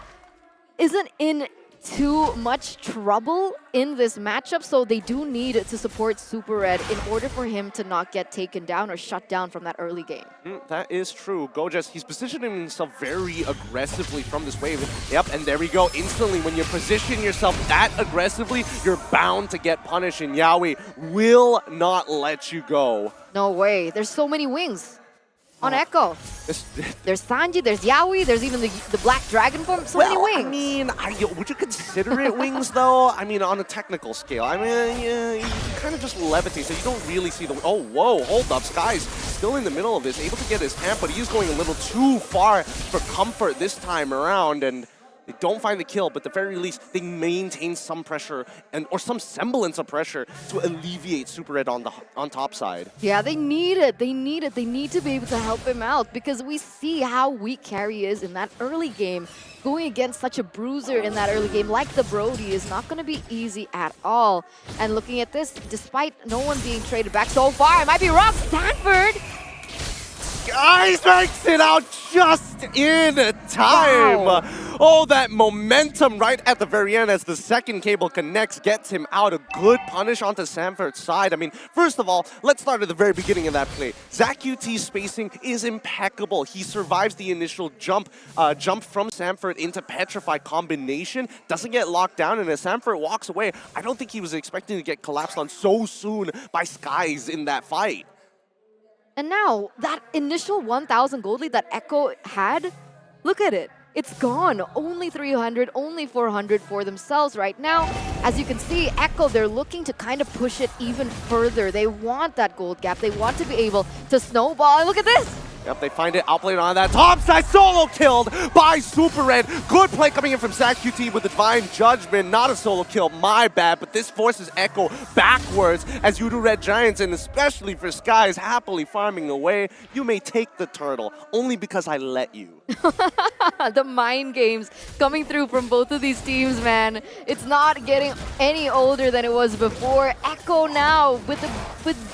Speaker 4: isn't in too much trouble in this matchup, so they do need to support Super Red in order for him to not get taken down or shut down from that early game.
Speaker 19: That is true. Gojas, he's positioning himself very aggressively from this wave. Yep, and there we go. Instantly, when you position yourself that aggressively, you're bound to get punished, and Yaoi will not let you go.
Speaker 4: No way. There's so many wings on Echo. There's Sanji, there's Yaoi, there's even the Black Dragon form, so many wings.
Speaker 19: I mean, would you consider it wings though? I mean, on a technical scale, I mean, yeah, you kind of just levitate, so you don't really see the... Oh, whoa, hold up, Sky's still in the middle of this, able to get his hand, but he's going a little too far for comfort this time around, and they don't find the kill, but at the very least, they maintain some pressure or some semblance of pressure to alleviate Super Red on top side.
Speaker 4: Yeah, they need it. They need it. They need to be able to help him out because we see how weak Carry is in that early game. Going against such a bruiser in that early game like the Brody is not going to be easy at all. And looking at this, despite no one being traded back so far, it might be rough. Stanford!
Speaker 19: Guys makes it out just in time.
Speaker 4: Wow.
Speaker 19: Oh, that momentum right at the very end as the second cable connects gets him out. A good punish onto Sanford's side. I mean, first of all, let's start at the very beginning of that play. ZachQT's spacing is impeccable. He survives the initial jump from Sanford into Petrify combination, doesn't get locked down, and as Sanford walks away, I don't think he was expecting to get collapsed on so soon by Skies in that fight.
Speaker 4: And now, that initial 1,000 gold lead that Echo had, look at it. It's gone. Only 300, only 400 for themselves right now. As you can see, Echo, they're looking to kind of push it even further. They want that gold gap. They want to be able to snowball. And look at this.
Speaker 19: Yep, they find it outplayed on that top side. Solo killed by Super Red. Good play coming in from ZachQT with the Divine Judgment. Not a solo kill, my bad. But this forces Echo backwards as Yudu Red Giants, and especially for Skies, happily farming away. You may take the turtle, only because I let you.
Speaker 4: The mind games coming through from both of these teams, man. It's not getting any older than it was before. Echo now with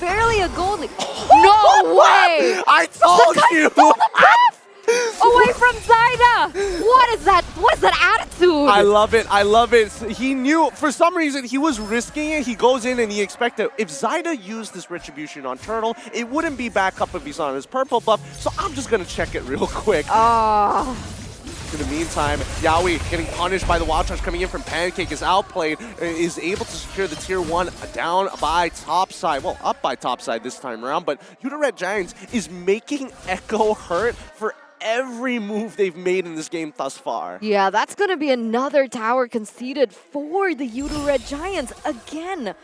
Speaker 4: barely a gold lead. No way!
Speaker 19: I told you!
Speaker 4: Away from Zyda! What is that? What is that attitude?
Speaker 19: I love it. I love it. He knew, for some reason, he was risking it. He goes in and he expected, if Zyda used this Retribution on Turtle, it wouldn't be back up if he's on his purple buff. So I'm just going to check it real quick. In the meantime, Yaoi getting punished by the Wild Charge coming in from Pancake is outplayed, is able to secure the tier 1 down by topside. Well, up by topside this time around, but Yuta Red Giants is making Echo hurt for every move they've made in this game thus far.
Speaker 4: Yeah, that's going to be another tower conceded for the Yudu Red Giants again.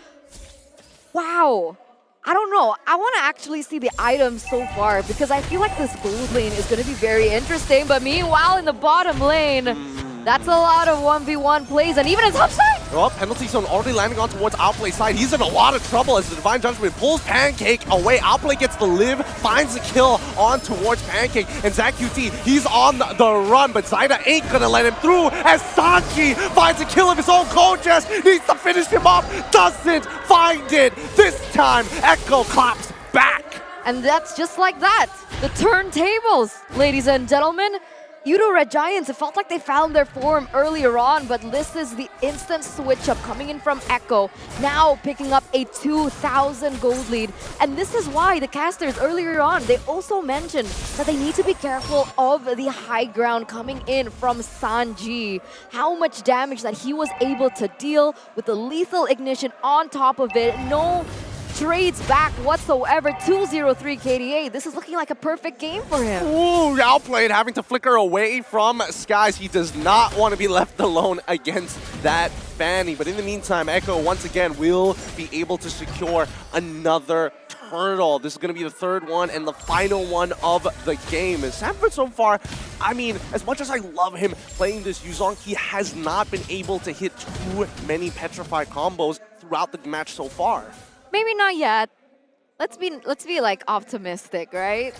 Speaker 4: Wow. I don't know. I want to actually see the items so far because I feel like this gold lane is going to be very interesting. But meanwhile, in the bottom lane, that's a lot of 1v1 plays and even a top side.
Speaker 19: Well, penalty zone already landing on towards Outplay side. He's in a lot of trouble as the Divine Judgment pulls Pancake away. Outplay gets the live, finds the kill on towards Pancake. And Zach QT, he's on the run, but Zyda ain't gonna let him through as Sanji finds a kill of his own. Kojess needs to finish him off, doesn't find it. This time, Echo claps back.
Speaker 4: And that's just like that. The turntables, ladies and gentlemen. Yudo Red Giants, it felt like they found their form earlier on, but this is the instant switch up coming in from Echo, now picking up a 2,000 gold lead. And this is why the casters earlier on, they also mentioned that they need to be careful of the high ground coming in from Sanji. How much damage that he was able to deal with the lethal ignition on top of it. No trades back whatsoever. 2-0-3 KDA. This is looking like a perfect game for him.
Speaker 19: Ooh, outplayed, having to flicker away from Skies. He does not want to be left alone against that Fanny. But in the meantime, Echo once again will be able to secure another turtle. This is going to be the third one and the final one of the game. And Sanford so far, I mean, as much as I love him playing this Yuzong, he has not been able to hit too many Petrify combos throughout the match so far.
Speaker 4: Maybe not yet. Let's be like optimistic, right?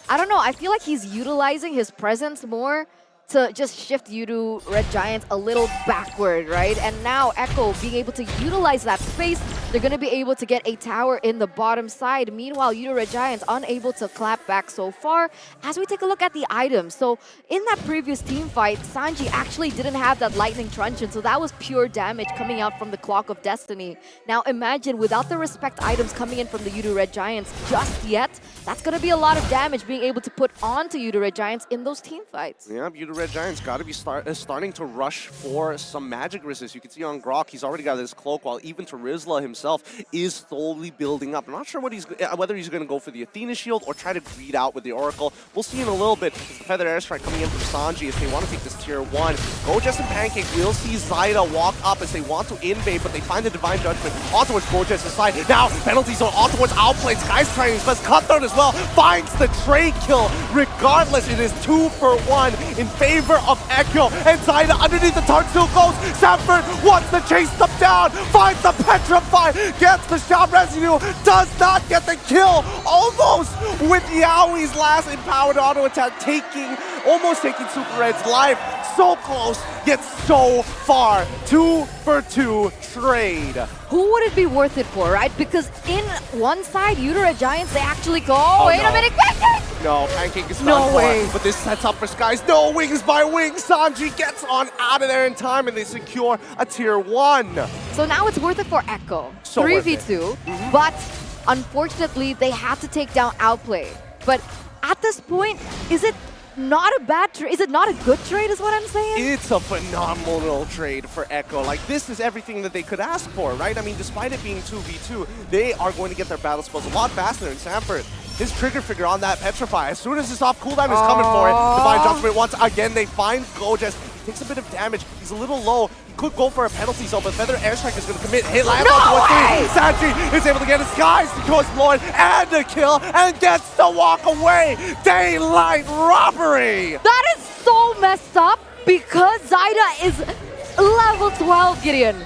Speaker 4: I don't know. I feel like he's utilizing his presence more to just shift Yudu Red Giants a little backward, right? And now Echo being able to utilize that space, they're going to be able to get a tower in the bottom side. Meanwhile, Yudu Red Giants unable to clap back so far. As we take a look at the items, so in that previous team fight, Sanji actually didn't have that lightning truncheon, so that was pure damage coming out from the Clock of Destiny. Now imagine without the respect items coming in from the Yudu Red Giants just yet, that's going to be a lot of damage being able to put onto Yudu Red Giants in those team fights.
Speaker 19: Yeah, Yudu Red Giants got to be starting to rush for some magic resist. You can see on Grok, he's already got his cloak, while even Terizla himself is slowly building up. I'm not sure what whether he's going to go for the Athena shield or try to greed out with the Oracle. We'll see in a little bit. The Feather Airstrike coming in from Sanji if they want to take this tier 1. Gojess and Pancake will see Zyda walk up as they want to invade, but they find the Divine Judgment on towards Gojess' side. Now, penalty zone on towards Outplay. Sky's trying his best. Cutthroat as well finds the trade kill. Regardless, it is 2 for 1 in favor of Echo. And Zyda underneath the turret still goes. Sanford wants to chase them down. Finds the Petrify. Gets the shot residue. Does not get the kill. Almost with Yaoi's last empowered auto attack almost taking Super Red's life. So close, yet so far. 2 for 2 trade.
Speaker 4: Who would it be worth it for, right? Because in one side, Yudu Red Giants, they actually go, oh, wait a minute, Pancake!
Speaker 19: No, Pancake is done
Speaker 4: No
Speaker 19: for,
Speaker 4: way.
Speaker 19: but this sets up for Skies. No, wings by wings. Sanji gets on out of there in time, and they secure a tier 1.
Speaker 4: So now it's worth it for Echo.
Speaker 19: So
Speaker 4: 3v2, but unfortunately, they have to take down Outplay. But at this point, is it not a bad trade? Is it not a good trade is what I'm saying?
Speaker 19: It's a phenomenal trade for Echo. Like, this is everything that they could ask for, right? I mean, despite it being 2v2, they are going to get their battle spells a lot faster than Sanford. His trigger figure on that Petrify, as soon as this off cooldown is coming for it, Divine Judgment once again, they find Gojess. He takes a bit of damage. He's a little low. He could go for a penalty zone, but Feather Airstrike is going to commit. Hit land on towards 3. Sanji is able to get his Skies to Ghost Lord and a kill and gets to walk away. Daylight robbery.
Speaker 4: That is so messed up because Zyda is level 12, Gideon.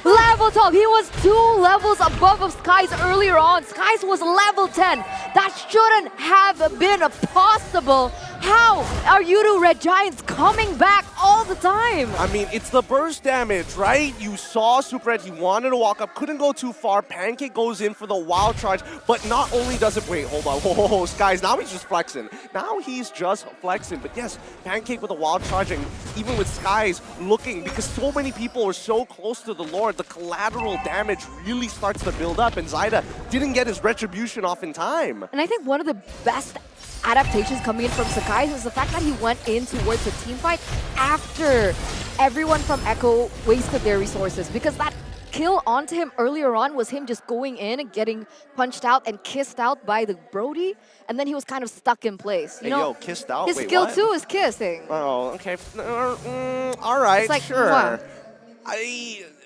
Speaker 4: Level 12. He was 2 levels above of Skies earlier on. Skies was level 10. That shouldn't have been possible. How are Yudu Red Giants coming back all the time?
Speaker 19: I mean, it's the burst damage, right? You saw Super Red, he wanted to walk up, couldn't go too far. Pancake goes in for the wild charge, but not only does it... Wait, hold on. Whoa, Skies, now he's just flexing. Now he's just flexing. But yes, Pancake with a wild charge, and even with Skies looking, because so many people were so close to the Lord, the collateral damage really starts to build up, and Zyda didn't get his retribution off in time.
Speaker 4: And I think one of the best adaptations coming in from Sakai is the fact that he went in towards the team fight after everyone from Echo wasted their resources, because that kill onto him earlier on was him just going in and getting punched out and kissed out by the Brody, and then he was kind of stuck in place. You know,
Speaker 19: kissed out?
Speaker 4: his
Speaker 19: Wait,
Speaker 4: skill
Speaker 19: what?
Speaker 4: too is kissing.
Speaker 19: Oh, okay. All right,
Speaker 4: It's like,
Speaker 19: sure.
Speaker 4: mwah.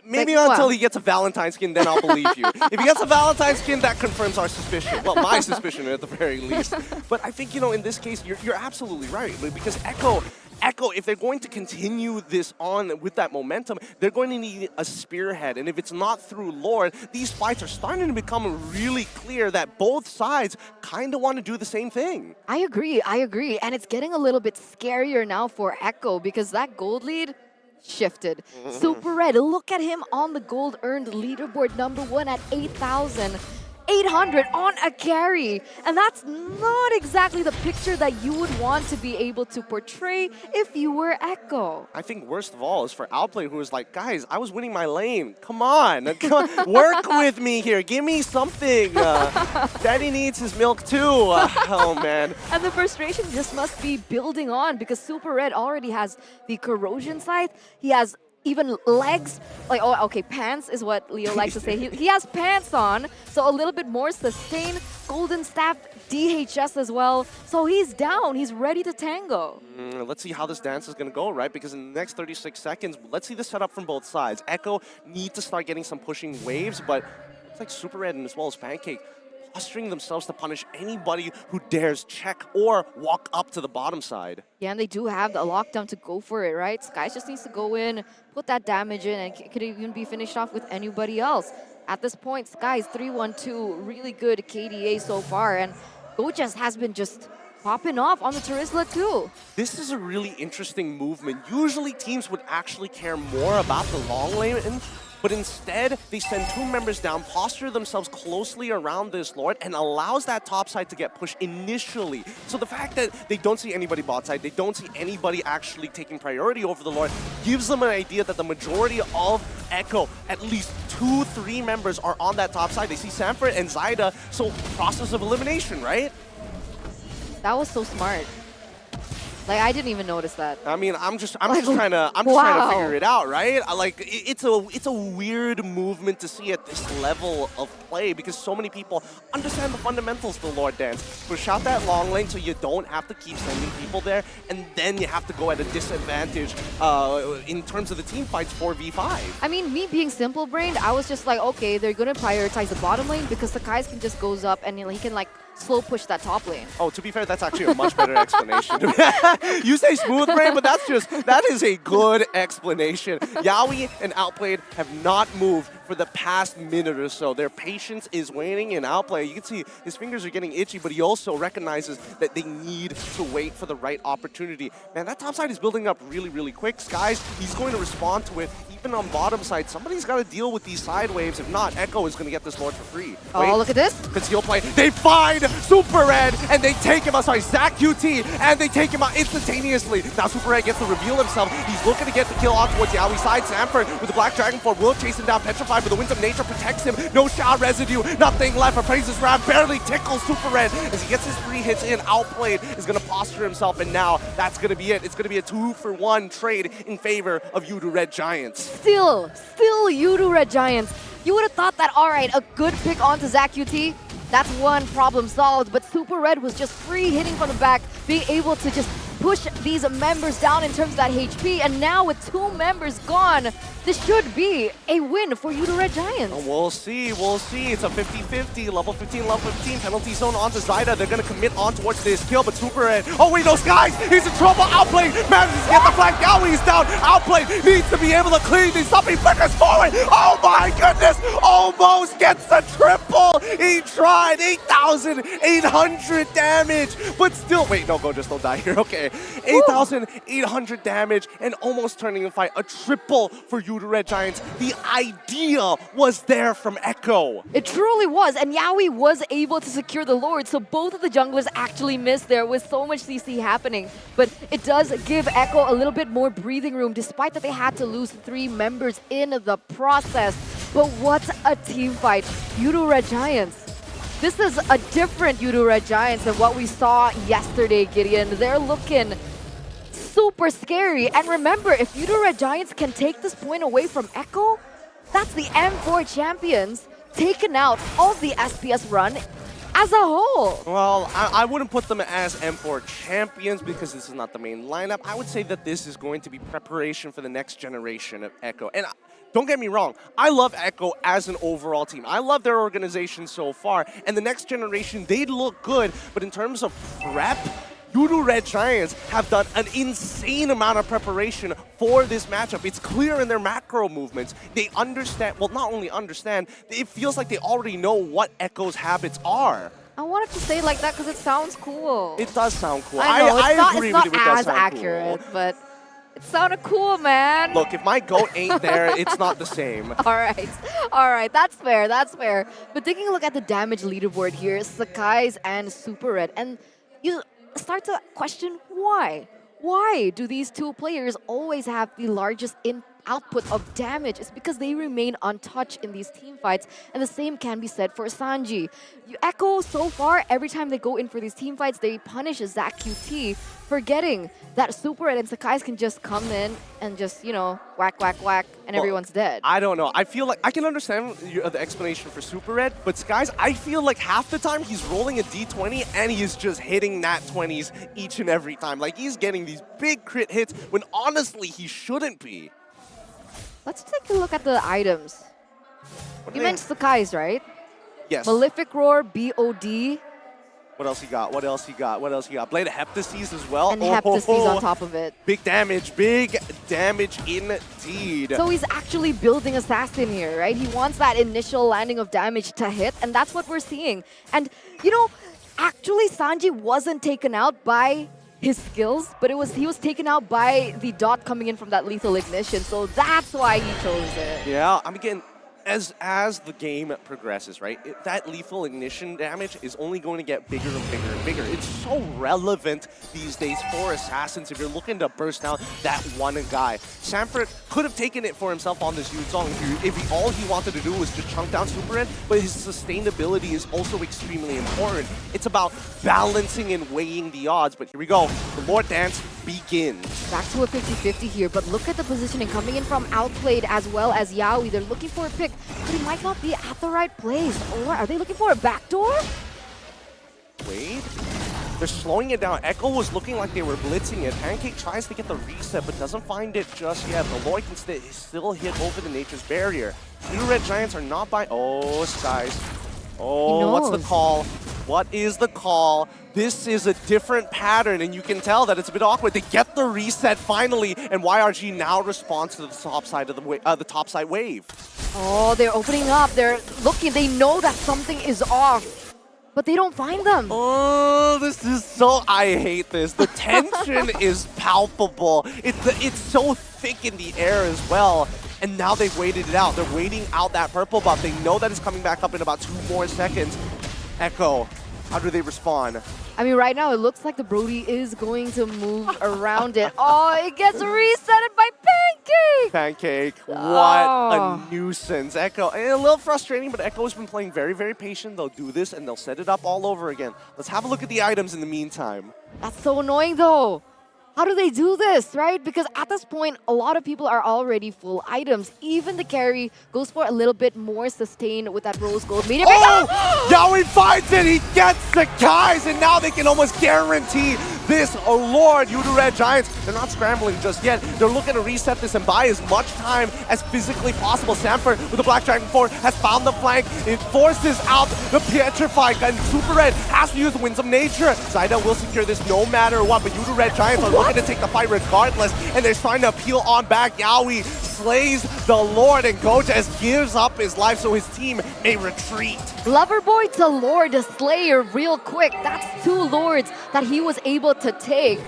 Speaker 19: Maybe
Speaker 4: Like,
Speaker 19: until
Speaker 4: what?
Speaker 19: he gets a Valentine skin, then I'll believe you. If he gets a Valentine skin, that confirms our suspicion. Well, my suspicion at the very least. But I think, in this case, you're absolutely right. Because Echo, if they're going to continue this on with that momentum, they're going to need a spearhead. And if it's not through Lord, these fights are starting to become really clear that both sides kind of want to do the same thing.
Speaker 4: I agree. And it's getting a little bit scarier now for Echo because that gold lead shifted. Super Red, look at him on the gold earned leaderboard #1 at 8,800 on a carry. And that's not exactly the picture that you would want to be able to portray if you were Echo.
Speaker 19: I think worst of all is for Outplay, who was like, guys, I was winning my lane. Come on, work with me here. Give me something. Daddy needs his milk too. Oh, man.
Speaker 4: And the frustration just must be building on because Super Red already has the corrosion scythe. He has even legs, like, oh, okay, pants is what Leo likes to say. He has pants on, so a little bit more sustain. Golden Staff, DHS as well. So he's down, he's ready to tango.
Speaker 19: Let's see how this dance is going to go, right? Because in the next 36 seconds, let's see the setup from both sides. Echo need to start getting some pushing waves, but it's like Super Red and as well as Pancake posturing themselves to punish anybody who dares check or walk up to the bottom side.
Speaker 4: Yeah, and they do have the lockdown to go for it, right? Skies just needs to go in, put that damage in, and it could even be finished off with anybody else. At this point, Skies 3-1-2, really good KDA so far, and Gojas has been just popping off on the Terizla too.
Speaker 19: This is a really interesting movement. Usually teams would actually care more about the long lane, but instead, they send 2 members down, posture themselves closely around this Lord, and allows that top side to get pushed initially. So the fact that they don't see anybody bot side, they don't see anybody actually taking priority over the Lord, gives them an idea that the majority of Echo, at least 2-3 members are on that top side. They see Sanford and Zyda, so process of elimination, right?
Speaker 4: That was so smart. Like, I didn't even notice that.
Speaker 19: I mean, I'm just trying to figure it out, right? It's a weird movement to see at this level of play because so many people understand the fundamentals of the Lord Dance. Push out that long lane so you don't have to keep sending people there, and then you have to go at a disadvantage in terms of the team fights 4v5.
Speaker 4: I mean, me being simple-brained, I was just like, okay, they're gonna prioritize the bottom lane because Sakai's can just goes up and he can like slow push that top lane.
Speaker 19: Oh, to be fair, that's actually a much better explanation. You say smooth brain, but that is a good explanation. Yaoi and Outplayed have not moved for the past minute or so. Their patience is waning in Outplay. You can see his fingers are getting itchy, but he also recognizes that they need to wait for the right opportunity. Man, that top side is building up really, really quick. Skies, he's going to respond to it. Even on bottom side, somebody's got to deal with these side waves. If not, Echo is going to get this Lord for free.
Speaker 4: Oh, look at this.
Speaker 19: Conceal play. They find Super Red, and they take him out. Sorry, Zach QT, and they take him out instantaneously. Now Super Red gets to reveal himself. He's looking to get the kill on towards Yaoi side. Sanford with the Black Dragon Form will chase him down. Petrified, but the Winds of Nature protects him. No shot residue, nothing left. Appraiser's Wrath barely tickles Super Red. As he gets his 3 hits in, Outplayed is going to posture himself, and now that's going to be it. It's going to be a 2-for-1 trade in favor of Yudu Red Giants.
Speaker 4: Still Yudu Red Giants. You would have thought that, all right, a good pick onto Zach QT, that's one problem solved, but Super Red was just free hitting from the back, being able to just push these members down in terms of that HP, and now with 2 members gone, this should be a win for Yudu Red Giants.
Speaker 19: We'll see. It's a 50-50, level 15, penalty zone onto Zyda. They're going to commit on towards this kill, but Super Red, oh wait, no, Skies, he's in trouble. Outplay manages to get the flag. Yaoi's down. Outplay needs to be able to clean these up. He flickers forward. Oh my goodness, almost gets the triple. He tried 8,800 damage, but still, wait, no, go, just don't die here. Okay, 8,800 damage and almost turning the fight a triple for Yudu Red Giants. The idea was there from Echo.
Speaker 4: It truly was, and Yaoi was able to secure the Lord, so both of the junglers actually missed there with so much CC happening. But it does give Echo a little bit more breathing room, despite that they had to lose 3 members in the process. But what a team fight. Yudu Red Giants. This is a different Yudu Red Giants than what we saw yesterday, Gideon. They're looking super scary. And remember, if Yudu Red Giants can take this point away from Echo, that's the M4 champions taken out of the SPS run as a whole.
Speaker 19: Well, I wouldn't put them as M4 champions because this is not the main lineup. I would say that this is going to be preparation for the next generation of Echo. And don't get me wrong, I love Echo as an overall team. I love their organization so far. And the next generation, they look good. But in terms of prep, Yudu Red Giants have done an insane amount of preparation for this matchup. It's clear in their macro movements. They understand, well, not only understand, it feels like they already know what Echo's habits are.
Speaker 4: I wanted to say it like that because it sounds cool.
Speaker 19: It does sound cool.
Speaker 4: I know,
Speaker 19: I agree with you.
Speaker 4: It's not as accurate, but it sounded cool, man.
Speaker 19: Look, if my goat ain't there, it's not the same.
Speaker 4: All right, that's fair, that's fair. But taking a look at the damage leaderboard here, Sakai's and Super Red, and you start to question why. Why do these two players always have the largest output of damage? It's because they remain untouched in these team fights, and the same can be said for Sanji. Echo, so far, every time they go in for these team fights, they punish Zach QT, forgetting that Super Red and Sakai's can just come in and just, you know, whack, whack, whack, and everyone's dead.
Speaker 19: I don't know. I feel like I can understand the explanation for Super Red, but Skies, I feel like half the time he's rolling a D20 and he's just hitting nat 20s each and every time. Like, he's getting these big crit hits when honestly he shouldn't be.
Speaker 4: Let's take a look at the items. You meant Sakai's, right?
Speaker 19: Yes.
Speaker 4: Malefic Roar, BOD.
Speaker 19: What else he got? What else he got? What else he got? Blade of Heptases as well.
Speaker 4: And Heptases on top of it.
Speaker 19: Big damage indeed.
Speaker 4: So he's actually building Assassin here, right? He wants that initial landing of damage to hit, and that's what we're seeing. And, you know, actually Sanji wasn't taken out by his skills, but he was taken out by the dot coming in from that lethal ignition, so that's why he chose it.
Speaker 19: Yeah, I'm again, as the game progresses, right, that lethal ignition damage is only going to get bigger and bigger and bigger. It's so relevant these days for Assassins if you're looking to burst out that one guy. Sanford could have taken it for himself on this huge song if all he wanted to do was just chunk down Super Red, but his sustainability is also extremely important. It's about balancing and weighing the odds, but here we go. The Lord Dance begins.
Speaker 4: Back to a 50-50 here, but look at the positioning coming in from Outplayed as well as Yaoi. They're looking for a pick, but he might not be at the right place. Or are they looking for a backdoor?
Speaker 19: Wait. They're slowing it down. Echo was looking like they were blitzing it. Pancake tries to get the reset, but doesn't find it just yet. The Lloyd can still hit over the Nature's Barrier. Blue Red Giants are not by... Oh, Skies. Oh, what's the call? What is the call? This is a different pattern, and you can tell that it's a bit awkward. They get the reset finally, and YRG now responds to the top side of the top side wave.
Speaker 4: Oh, they're opening up. They're looking. They know that something is off, but they don't find them.
Speaker 19: Oh, this is so... I hate this. The tension is palpable. It's so thick in the air as well. And now they've waited it out. They're waiting out that purple buff. They know that it's coming back up in about 2 more seconds. Echo, how do they respond?
Speaker 4: I mean, right now it looks like the Brody is going to move around it. Oh, it gets resetted by Pancake!
Speaker 19: Pancake, what a nuisance. Echo, a little frustrating, but Echo has been playing very, very patient. They'll do this and they'll set it up all over again. Let's have a look at the items in the meantime.
Speaker 4: That's so annoying though. How do they do this, right? Because at this point, a lot of people are already full items. Even the carry goes for a little bit more sustain with that rose gold meteor.
Speaker 19: Oh! Yaoi finds it! He gets the guys, and now they can almost guarantee this. Oh Lord, Yudu Red Giants, they're not scrambling just yet. They're looking to reset this and buy as much time as physically possible. Sanford with the Black Dragon 4 has found the flank. It forces out the Petrified, and Super Red has to use Winds of Nature. Zyda will secure this no matter what, but Yudu Red Giants are looking to take the fight regardless, and they're trying to peel on back. Yaoi slays the Lord, and Gojas gives up his life so his team may retreat.
Speaker 4: Loverboy to Lord, a Slayer real quick. That's 2 Lords that he was able to take.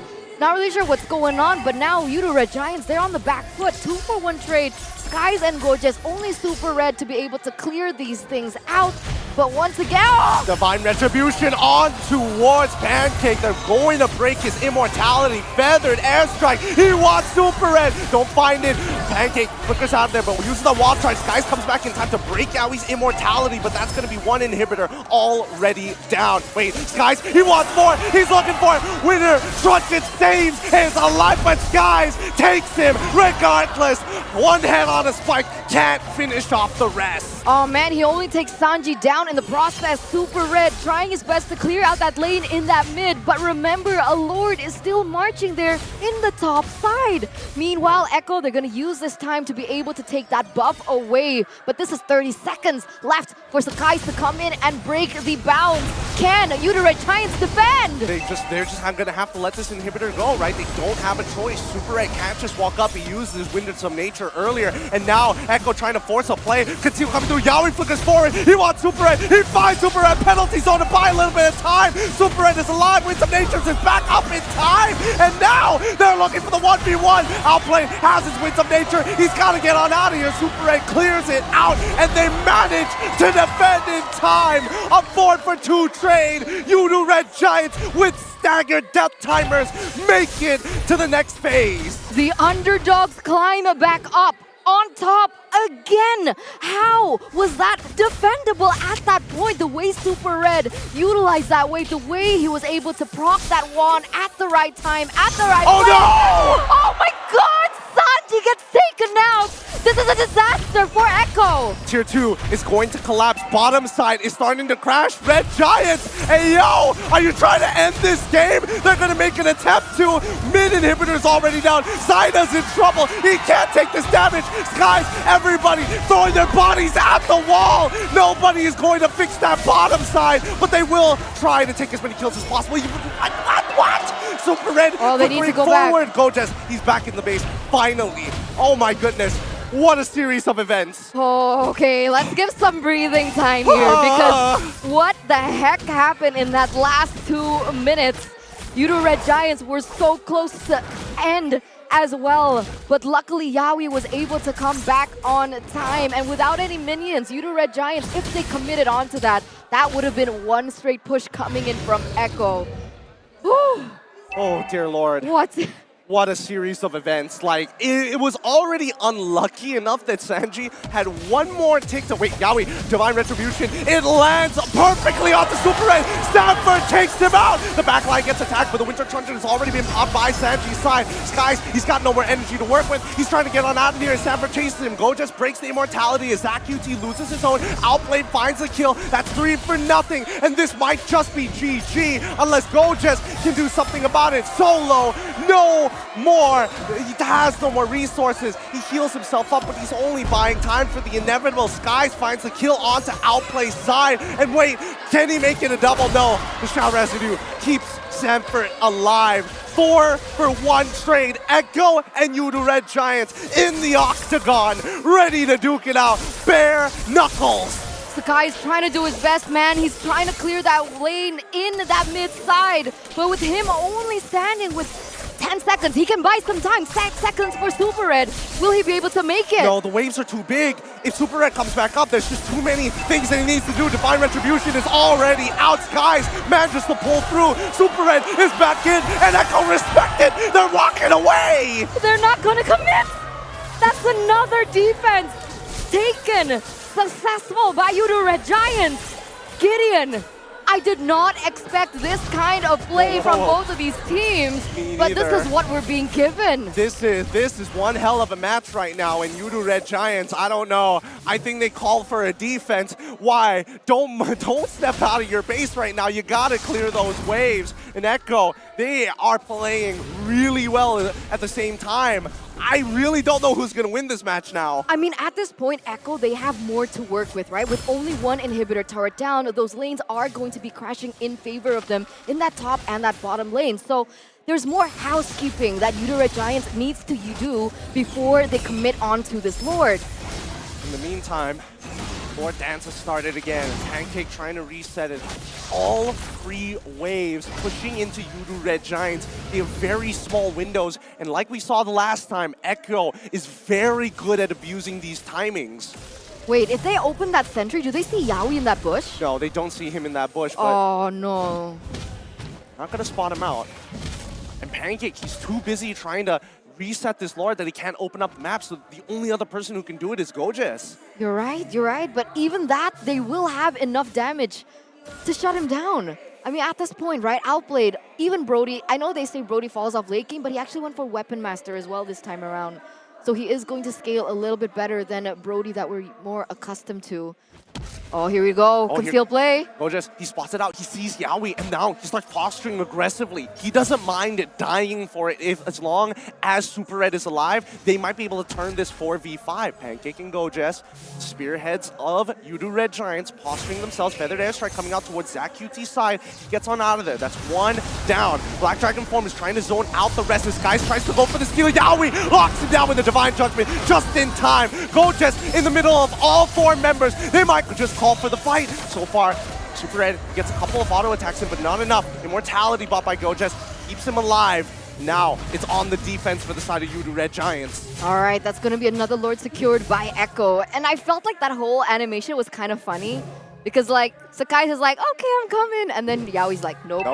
Speaker 4: Not really sure what's going on, but now Yudu Red Giants, they're on the back foot. 2-for-1 trade. Skies and Gojas, only Super Red to be able to clear these things out. But once again, oh!
Speaker 19: Divine Retribution on towards Pancake. They're going to break his immortality. Feathered airstrike. He wants Super Red. Don't find it. Pancake flickers out there, but uses the wall charge. Skies comes back in time to break Yowie's immortality, but that's going to be one inhibitor already down. Wait, Skies, he wants more. He's looking for it. Winner, Truncheon saves his life, but Skies takes him regardless. One head on a spike, can't finish off the rest.
Speaker 4: Oh man, he only takes Sanji down in the process. Super Red trying his best to clear out that lane in that mid, but remember, a Lord is still marching there in the top side. Meanwhile, Echo, they're gonna use this time to be able to take that buff away, but this is 30 seconds left for Sakai's to come in and break the bounds. Can Yudu Red Giants defend?
Speaker 19: They're just gonna have to let this inhibitor go, right? They don't have a choice. Super Red can't just walk up. He used his Wind of Some Nature earlier, and now Echo trying to force a play. Continue coming through. Yaoi flickers forward. He wants Super Red. He finds Super Red. Penalty zone to buy a little bit of time. Super Red is alive. Wind of Nature is back up in time, and now they're looking for the 1v1. Outplay has his Wind of Nature. He's got to get on out of here. Super Red clears it out, and they manage to defend in time. A 4-for-2 trade. Yudu Red Giants with staggered death timers make it to the next phase.
Speaker 4: The underdogs climb back up on top again. How was that defendable at that point? The way Super Red utilized that wave, the way he was able to proc that wand at the right time, at the right place.
Speaker 19: No!
Speaker 4: Oh my god! Sanji gets taken out! This is a disaster for Echo!
Speaker 19: Tier 2 is going to collapse. Bottom side is starting to crash. Red Giants, hey yo, are you trying to end this game? They're going to make an attempt to. Mid inhibitor's already down. Zaida's in trouble. He can't take this damage. Skies, everybody throwing their bodies at the wall. Nobody is going to fix that bottom side, but they will try to take as many kills as possible. What? Super Red,
Speaker 4: oh, they need to go
Speaker 19: forward.
Speaker 4: back.
Speaker 19: Gojes, he's back in the base, finally. Oh my goodness. What a series of events.
Speaker 4: Oh, okay, let's give some breathing time here because what the heck happened in that last 2 minutes? Yudu Red Giants were so close to end as well, but luckily Yaoi was able to come back on time, and without any minions, Yudu Red Giants, if they committed onto that, that would have been one straight push coming in from Echo.
Speaker 19: Oh dear Lord. What a series of events. Like, it was already unlucky enough that Sanji had one more tick to wait. Yaoi, Divine Retribution. It lands perfectly onto Super Red. Stanford takes him out. The backline gets attacked, but the Winter Truncheon has already been popped by Sanji's side. Skies, he's got no more energy to work with. He's trying to get on out of here, and Stanford chases him. Gojes breaks the immortality as Zach UT loses his own. Outplay finds a kill. That's 3 for nothing, and this might just be GG unless Gojes can do something about it. Solo, no more. He has no more resources. He heals himself up, but he's only buying time for the inevitable. Skies finds the kill onto Outplay's side. And wait, can he make it a double? No. The Shao Residue keeps Sanford alive. 4-for-1 trade. Echo and Yudu Red Giants in the octagon, ready to duke it out. Bare knuckles.
Speaker 4: Sakai's trying to do his best, man. He's trying to clear that lane in that mid side, but with him only standing with 10 seconds, he can buy some time. 6 seconds for Super Red. Will he be able to make it?
Speaker 19: No, the waves are too big. If Super Red comes back up, there's just too many things that he needs to do. Divine Retribution is already out. Skies manages to pull through. Super Red is back in, and Echo respected. They're walking away.
Speaker 4: They're not gonna commit. That's another defense taken. Successful by Yudu Red Giants. Gideon, I did not expect this kind of play from both of these teams, but this is what we're being given.
Speaker 19: This is one hell of a match right now, and Yudu Red Giants, I don't know. I think they call for a defense. Why? Don't step out of your base right now. You gotta clear those waves. And Echo, they are playing really well at the same time. I really don't know who's going to win this match now.
Speaker 4: I mean, at this point, Echo, they have more to work with, right? With only one inhibitor turret down, those lanes are going to be crashing in favor of them in that top and that bottom lane. So there's more housekeeping that Yudu Red Giants needs to do before they commit onto this Lord.
Speaker 19: In the meantime, Lord Dance has started again. Pancake trying to reset it. All 3 waves pushing into Yudu Red Giants. They have very small windows, and like we saw the last time, Echo is very good at abusing these timings.
Speaker 4: Wait, if they open that sentry, do they see Yaoi in that bush?
Speaker 19: No, they don't see him in that bush, but
Speaker 4: oh no.
Speaker 19: Not gonna spot him out. And Pancake, he's too busy trying to reset this Lord that he can't open up maps. So the only other person who can do it is Gojes.
Speaker 4: You're right. But even that, they will have enough damage to shut him down. I mean, at this point, right, outplayed. Even Brody, I know they say Brody falls off late game, but he actually went for Weapon Master as well this time around. So he is going to scale a little bit better than Brody that we're more accustomed to. Oh, here we go. Conceal play.
Speaker 19: Gojes, he spots it out. He sees Yawi, and now he starts posturing aggressively. He doesn't mind it dying for it as long as Super Red is alive. They might be able to turn this 4v5. Pancaking Gojes, spearheads of Yudu Red Giants posturing themselves. Feathered Airstrike coming out towards Zach QT's side. He gets on out of there. That's one down. Black Dragon Form is trying to zone out the rest. This guy tries to go for the steal. Yawi locks him down with the Divine Judgment just in time. Gojes in the middle of all 4 members. They might just call for the fight. So far, Super Red gets a couple of auto attacks in, but not enough. Immortality bought by Gojes keeps him alive. Now it's on the defense for the side of Yudu Red Giants.
Speaker 4: All right, that's going to be another Lord secured by Echo. And I felt like that whole animation was kind of funny. Because like, Sakai's is like, okay, I'm coming. And then Yaoi's like, nope.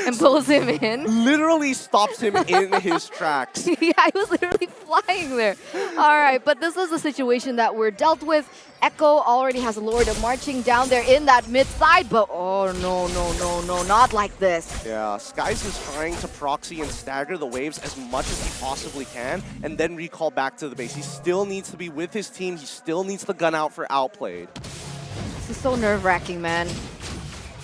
Speaker 4: And pulls him in.
Speaker 19: Literally stops him in his tracks.
Speaker 4: Yeah, he was literally flying there. All right, but this is the situation that we're dealt with. Echo already has a Lord marching down there in that mid side, but oh no, not like this.
Speaker 19: Yeah, Skies is trying to proxy and stagger the waves as much as he possibly can, and then recall back to the base. He still needs to be with his team. He still needs the gun out for outplayed.
Speaker 4: This is so nerve-wracking, man.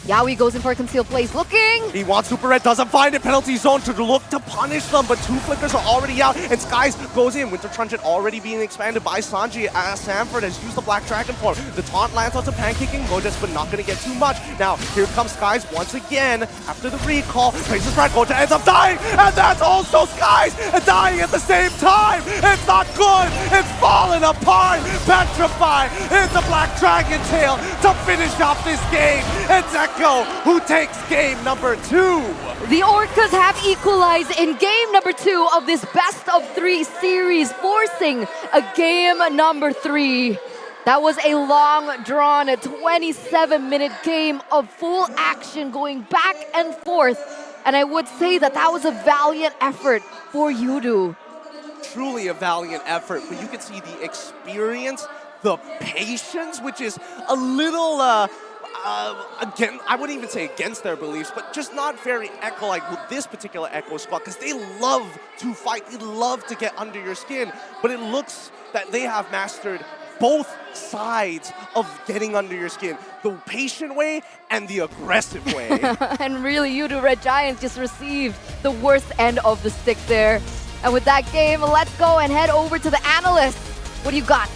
Speaker 4: Yawi goes in for a concealed place, looking!
Speaker 19: He wants Super Red, doesn't find it. Penalty zone to look to punish them, but 2 flickers are already out, and Skies goes in. Winter Truncheon already being expanded by Sanji as Sanford has used the Black Dragon form. The taunt lands onto Pancaking Gojes, but not going to get too much. Now, here comes Skies once again. After the recall, places Red, Gojes ends up dying, and that's also Skies dying at the same time. It's not good. It's falling apart. Petrify into Black Dragon Tail to finish off this game. It's Echo who takes game number 2.
Speaker 4: The Orcas have equalized in game number 2 of this best of 3 series, forcing a game number 3. That was a long drawn 27-minute game of full action going back and forth. And I would say that that was a valiant effort for Yudu.
Speaker 19: Truly a valiant effort, but you can see the experience, the patience, which is a little again, I wouldn't even say against their beliefs, but just not very Echo like with this particular Echo squad, because they love to fight, they love to get under your skin, but it looks that they have mastered both sides of getting under your skin, the patient way and the aggressive way.
Speaker 4: And really, Yudu Red Giants just received the worst end of the stick there. And with that game, let's go and head over to the analysts. What do you got?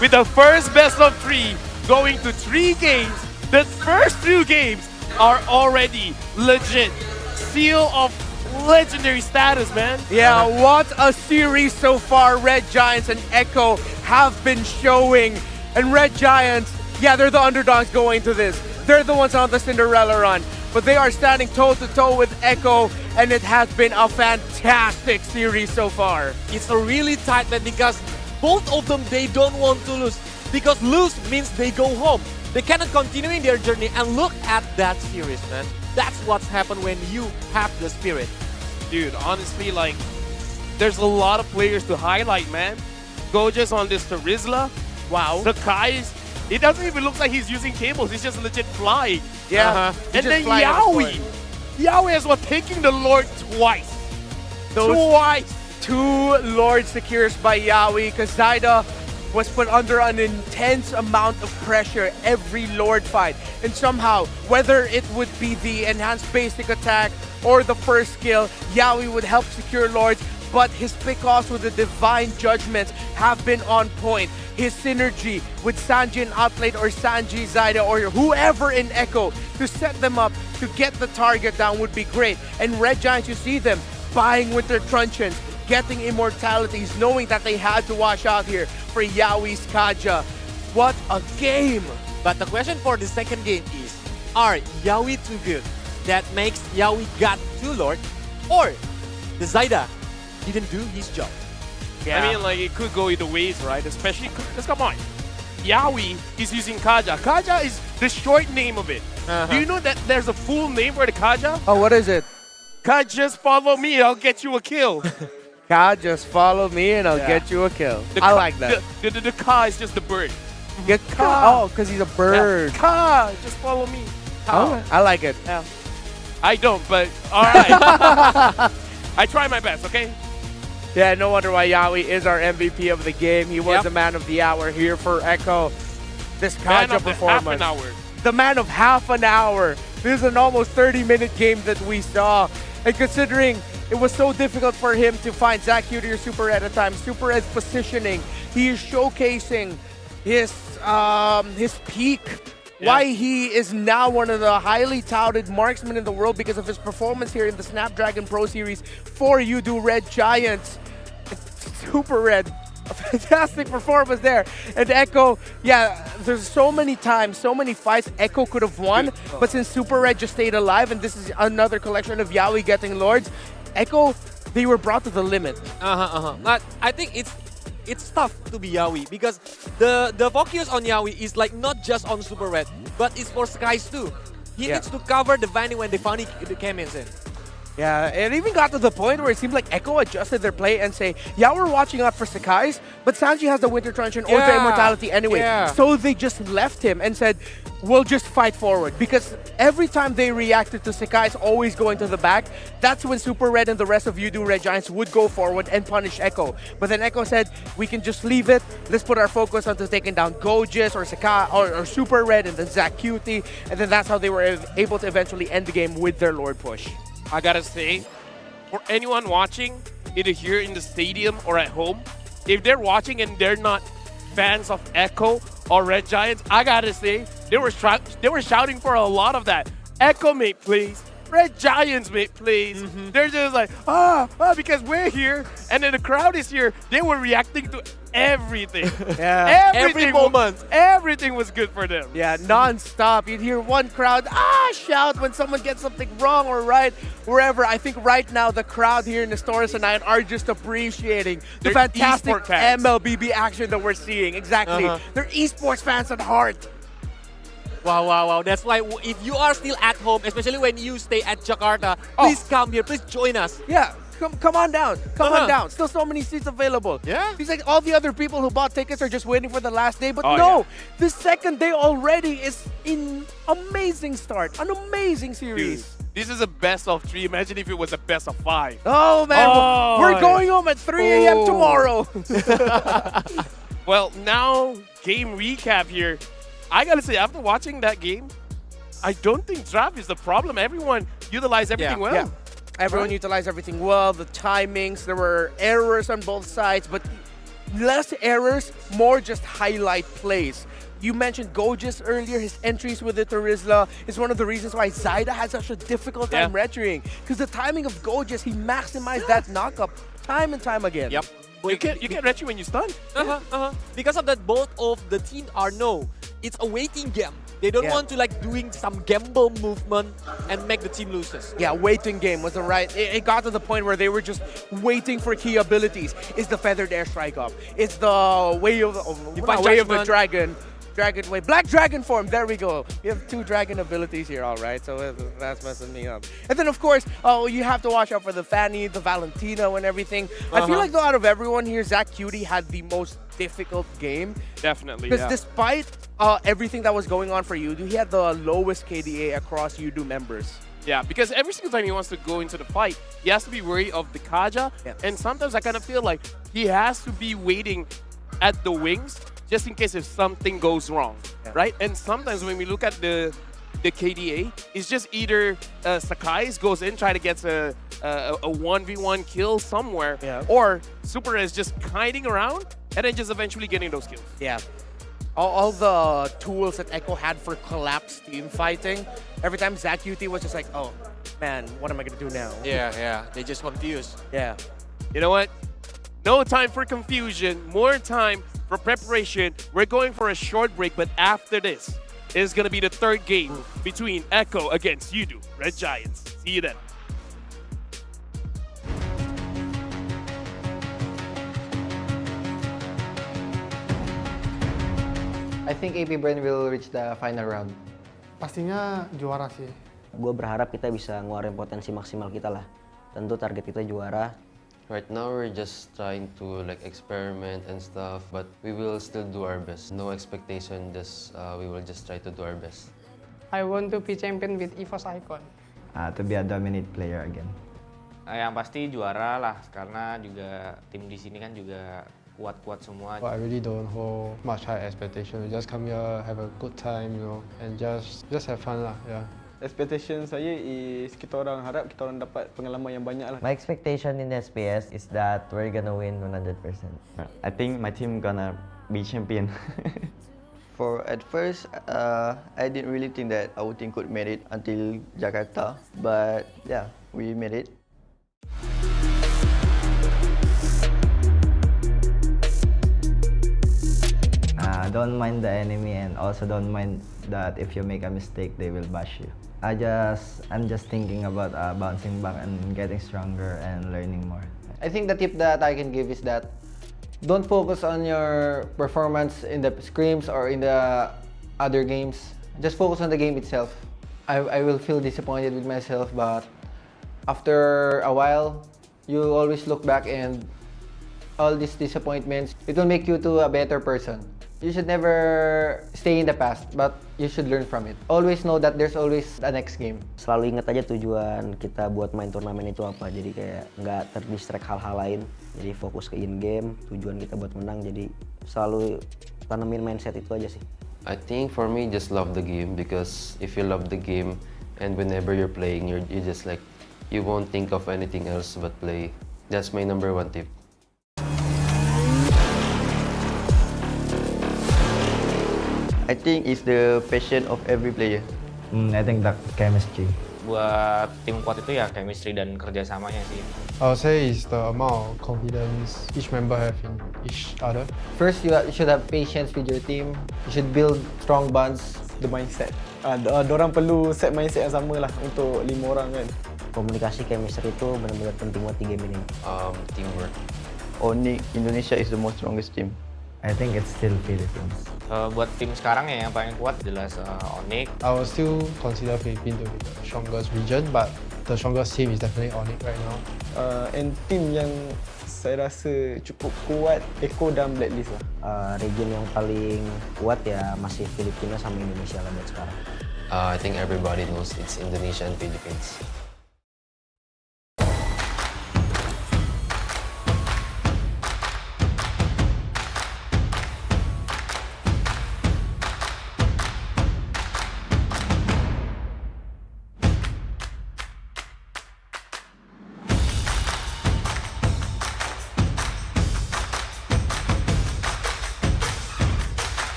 Speaker 16: With the first best of 3 going to 3 games, the first 2 games are already legit. Seal of legendary status, man.
Speaker 17: Yeah, what a series so far Red Giants and Echo have been showing. And Red Giants, yeah, they're the underdogs going to this. They're the ones on the Cinderella run. But they are standing toe-to-toe with Echo, and it has been a fantastic series so far.
Speaker 2: It's a really tight net because both of them, they don't want to lose. Because lose means they go home. They cannot continue in their journey, and look at that series, man. That's what's happened when you have the spirit.
Speaker 16: Dude, honestly, like, there's a lot of players to highlight, man. Gojes on this Terizla. Wow. Sakai's, it doesn't even look like he's using cables. He's just legit flying.
Speaker 17: Yeah.
Speaker 16: And then Yawi. Yawi is what taking the Lord twice. Twice.
Speaker 17: 2 Lord secures by Yawi, because Zaida was put under an intense amount of pressure every Lord fight. And somehow, whether it would be the enhanced basic attack or the first skill, Yawi would help secure Lords, but his pickoffs with the Divine Judgments have been on point. His synergy with Sanji and Outplayed or Sanji, Zaida, or whoever in Echo to set them up to get the target down would be great. And Red Giants, you see them buying Winter Truncheons, getting immortalities, knowing that they had to watch out here for Yawi's Kaja. What a game!
Speaker 2: But the question for the second game is, are Yawi too good? That makes Yawi got 2 Lord, or the Zaida didn't do his job?
Speaker 16: I mean, like, it could go either ways, right? Especially, because come on. Yawi is using Kaja. Kaja is the short name of it. Do you know that there's a full name for the Kaja?
Speaker 17: Oh, what is it?
Speaker 16: Ka, just follow me, I'll get you a kill.
Speaker 17: Ka, just follow me and I'll get you a kill. I like that.
Speaker 16: The Ka is just the bird.
Speaker 17: Get Ka. Oh, because he's a bird.
Speaker 16: Yeah. Ka, just follow me.
Speaker 17: Oh, I like it.
Speaker 16: Yeah. I don't, but all right. I try my best, okay?
Speaker 17: Yeah, no wonder why Yawi is our MVP of the game. He was the man of the hour here for Echo. This Kaja performance.
Speaker 16: Half an hour.
Speaker 17: The man of half an hour. This is an almost 30-minute game that we saw. And considering it was so difficult for him to find Zach Cutie or Super Red at times, Super Red's positioning, he is showcasing his peak. Why he is now one of the highly touted marksmen in the world because of his performance here in the Snapdragon Pro Series for Udo Red Giants. Super Red, a fantastic performance there. And Echo, yeah, there's so many times, so many fights Echo could have won, but since Super Red just stayed alive, and this is another collection of Yawi getting Lords, Echo, they were brought to the limit.
Speaker 2: But I think it's tough to be Yawi because the focus on Yawi is like not just on Super Red, but it's for Skies too. He needs to cover the Vanny when the Vanny came in.
Speaker 17: Yeah, it even got to the point where it seemed like Echo adjusted their play and say, yeah, we're watching out for Sakai's, but Sanji has the Winter Truncheon or the Immortality anyway. So they just left him and said, we'll just fight forward. Because every time they reacted to Sakai's always going to the back, that's when Super Red and the rest of Udo Red Giants would go forward and punish Echo. But then Echo said, we can just leave it. Let's put our focus onto taking down Gojis or Sakai or Super Red and then Zach Cutie. And then that's how they were able to eventually end the game with their Lord push.
Speaker 16: I gotta say, for anyone watching, either here in the stadium or at home, if they're watching and they're not fans of Echo or Red Giants, I gotta say, they were shouting for a lot of that. Echo, mate, please. Red Giants, mate, please. They're just like, because we're here, and then the crowd is here. They were reacting to everything.
Speaker 2: Every moment.
Speaker 16: Everything was good for them.
Speaker 17: Yeah, non-stop. You'd hear one crowd, shout when someone gets something wrong or right, wherever. I think right now the crowd here in the Stories tonight are just appreciating the fantastic MLBB action that we're seeing. Exactly. They're eSports fans at heart.
Speaker 2: Wow. That's why if you are still at home, especially when you stay at Jakarta, please come here. Please join us.
Speaker 17: Yeah. Come on down. Come on down. Still so many seats available.
Speaker 2: Yeah.
Speaker 17: Seems like all the other people who bought tickets are just waiting for the last day. But no, the second day already is an amazing start. An amazing series.
Speaker 16: Dude, this is a best of 3. Imagine if it was a best of 5.
Speaker 17: Oh, man. We're going home at 3 a.m. tomorrow.
Speaker 16: Well, now game recap here. I gotta say, after watching that game, I don't think draft is the problem. Everyone utilized everything well.
Speaker 17: Yeah. Everyone utilized everything well. The timings, there were errors on both sides, but less errors, more just highlight plays. You mentioned Gojis earlier. His entries with the Terizla is one of the reasons why Zaida had such a difficult time retrieving. Because the timing of Gojis, he maximized that knockup time and time again.
Speaker 2: Yep.
Speaker 16: You can't retry when you stun.
Speaker 2: Because of that, both of the teams are it's a waiting game. They don't want to like doing some gamble movement and make the team loses.
Speaker 17: Yeah, waiting game was the right. It got to the point where they were just waiting for key abilities. Is the feathered airstrike up? It's the way of the dragon. Dragon Wave. Black Dragon form. There we go. We have 2 dragon abilities here, all right. So that's messing me up. And then, of course, you have to watch out for the Fanny, the Valentina, and everything. I feel like, though, out of everyone here, Zach Cutie had the most difficult game.
Speaker 16: Definitely,
Speaker 17: Because despite everything that was going on for Udo, he had the lowest KDA across Udo members.
Speaker 16: Yeah, because every single time he wants to go into the fight, he has to be wary of the Kaja. And sometimes I kind of feel like he has to be waiting at the wings just in case if something goes wrong, right? And sometimes when we look at the KDA, it's just either Sakai's goes in, try to get a 1v1 kill somewhere, or Super is just kiting around and then just eventually getting those kills.
Speaker 17: Yeah. All the tools that Echo had for collapse team fighting, every time Zach Cutie was just like, oh, man, what am I going to do now?
Speaker 2: Yeah. They just confused.
Speaker 17: Yeah.
Speaker 16: You know what? No time for confusion, more time for preparation. We're going for a short break, but after this is going to be the 3rd game between Echo against Udo Red Giants. See you then.
Speaker 7: I think AP Brand will reach the final round.
Speaker 8: Pastinya juara sih.
Speaker 10: Gue berharap kita bisa ngeluarin potensi maksimal kita lah. Tentu target kita juara.
Speaker 12: Right now we're just trying to like experiment and stuff, but we will still do our best. No expectation, just we will just try to do our best.
Speaker 8: I want to be champion with EVOS Icon.
Speaker 25: To be a dominant player again.
Speaker 26: Yang pasti juara lah, karena juga tim di sini kan juga kuat-kuat semua.
Speaker 8: I really don't hold much high expectation. We just come here, have a good time, and just have fun lah. Yeah.
Speaker 27: Expectation saya is kita orang harap kita orang dapat pengalaman yang banyak lah.
Speaker 21: My expectation in SPS is that we're gonna win 100%. I think my team gonna be champion. At first, I didn't really think that our team could make it until Jakarta, but yeah, we made it. Don't mind the enemy, and also don't mind that if you make a mistake, they will bash you. I'm just thinking about bouncing back and getting stronger and learning more.
Speaker 7: I think the tip that I can give is that don't focus on your performance in the scrims or in the other games. Just focus on the game itself. I will feel disappointed with myself, but after a while, you always look back and all these disappointments, it will make you to a better person. You should never stay in the past, but you should learn from it. Always know that there's always a next game.
Speaker 10: Selalu ingat aja tujuan kita buat main turnamen itu apa. Jadi kayak nggak terdistract hal-hal lain. Jadi fokus ke in-game, tujuan kita buat menang. Jadi selalu tanemin mindset itu aja sih.
Speaker 12: I think for me, just love the game, because if you love the game and whenever you're playing, you just like, you won't think of anything else but play. That's my number one tip.
Speaker 21: I think it's the passion of every player. I think the chemistry.
Speaker 26: Buat tim kuat itu ya chemistry dan kerjasamanya sih.
Speaker 8: I would say it's the amount of confidence each member have in each other.
Speaker 7: First, you should have patience with your team. You should build strong bonds.
Speaker 27: The mindset. Dorang perlu set mindset yang sama lah untuk 5 orang kan.
Speaker 10: Komunikasi chemistry itu benar-benar penting buat di game ini.
Speaker 12: Teamwork.
Speaker 21: Only Indonesia is the most strongest team. I think it's still Philippines.
Speaker 26: Buat tim sekarang ya yang paling kuat jelas Onyx.
Speaker 8: I will still consider Philippines to be the strongest region, but the strongest team is definitely Onyx right now.
Speaker 27: And team yang saya rasa cukup kuat, Echo dan Blacklist lah.
Speaker 10: Region yang paling kuat ya masih Filipina sama Indonesia lah buat sekarang.
Speaker 12: I think everybody knows it's Indonesia and Philippines.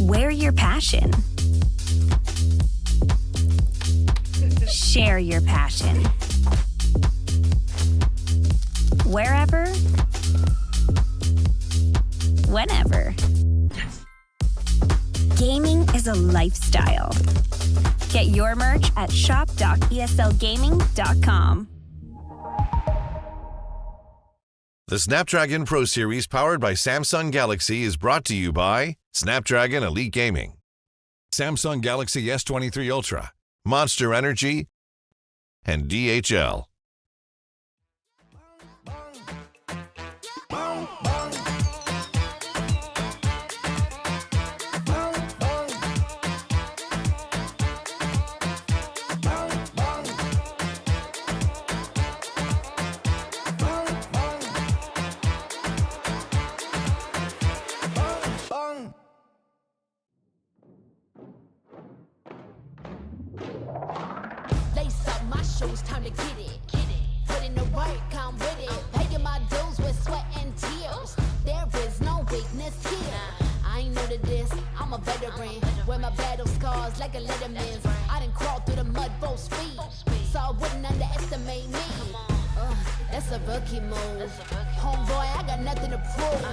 Speaker 28: Wear your passion. Share your passion. Wherever, whenever. Gaming is a lifestyle. Get your merch at shop.eslgaming.com.
Speaker 29: The Snapdragon Pro Series powered by Samsung Galaxy is brought to you by Snapdragon Elite Gaming, Samsung Galaxy S23 Ultra, Monster Energy, and DHL.
Speaker 30: Lace up my shoes, time to get it. Put in the work, come with it. Paying my dues with sweat and tears. There is no weakness here. I ain't new to this, I'm a veteran. Wear my battle scars like a letterman. I done crawled through the mud full speed, so I wouldn't underestimate me. That's That's a rookie move. Homeboy, I got nothing to prove.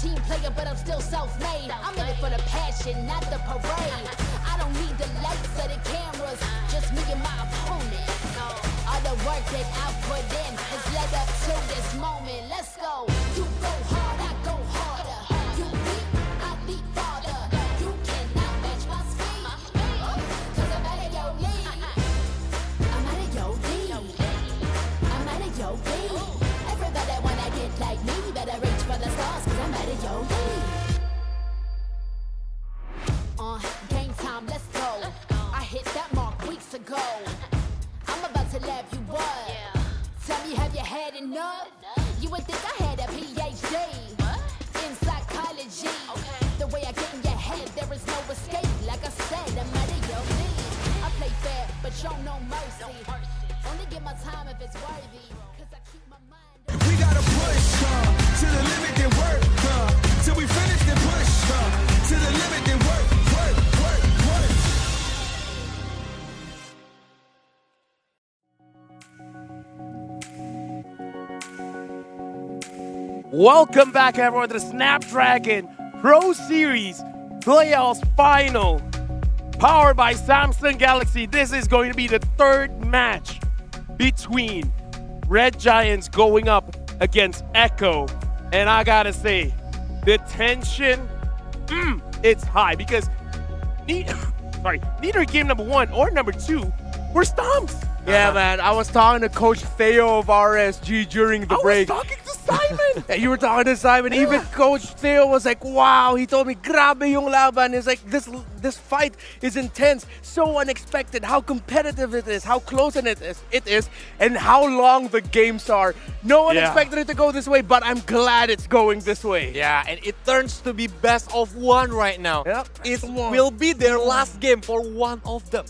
Speaker 30: Team player, but I'm still self-made. I'm in it for the passion, not the parade. I don't need the lights or the cameras, just me and my opponent. All the work that I put in has led up to this moment. Let's go. You go hard, I go harder. You leap, I leap farther. You cannot match my speed. Cause I'm out of your league. I'm out of your league. I'm out of your league. Everybody wanna get like me, better reach for the stars, cause I'm out of your league. Game time, let's go. I hit that mark weeks ago. I'm about to laugh you up. Tell me, have you had enough? You would think I had a PhD in psychology. The way I get in your head, there is no escape. Like I said, I'm out of your league. I play fair, but show no mercy. Only give my time if it's worthy. Cause I keep my mind.
Speaker 3: We gotta push to the limit and work till we finish then push to the limit and work.
Speaker 16: Welcome back, everyone, to the Snapdragon Pro Series Playoffs Final, powered by Samsung Galaxy. This is going to be the third match between Red Giants going up against Echo. And I gotta say, the tension, it's high because neither game number 1 or number 2 were stumped.
Speaker 17: Yeah, man. I was talking to Coach Theo of RSG during the break.
Speaker 16: I was talking to Simon.
Speaker 17: Yeah, you were talking to Simon. Yeah. Even Coach Theo was like, wow. He told me, grabe yung laban. It's like, this fight is intense. So unexpected. How competitive it is. How close it is. And how long the games are. No one expected it to go this way, but I'm glad it's going this way.
Speaker 2: Yeah, and it turns to be best of 1 right now.
Speaker 17: Yep.
Speaker 2: It will be their last game for one of them.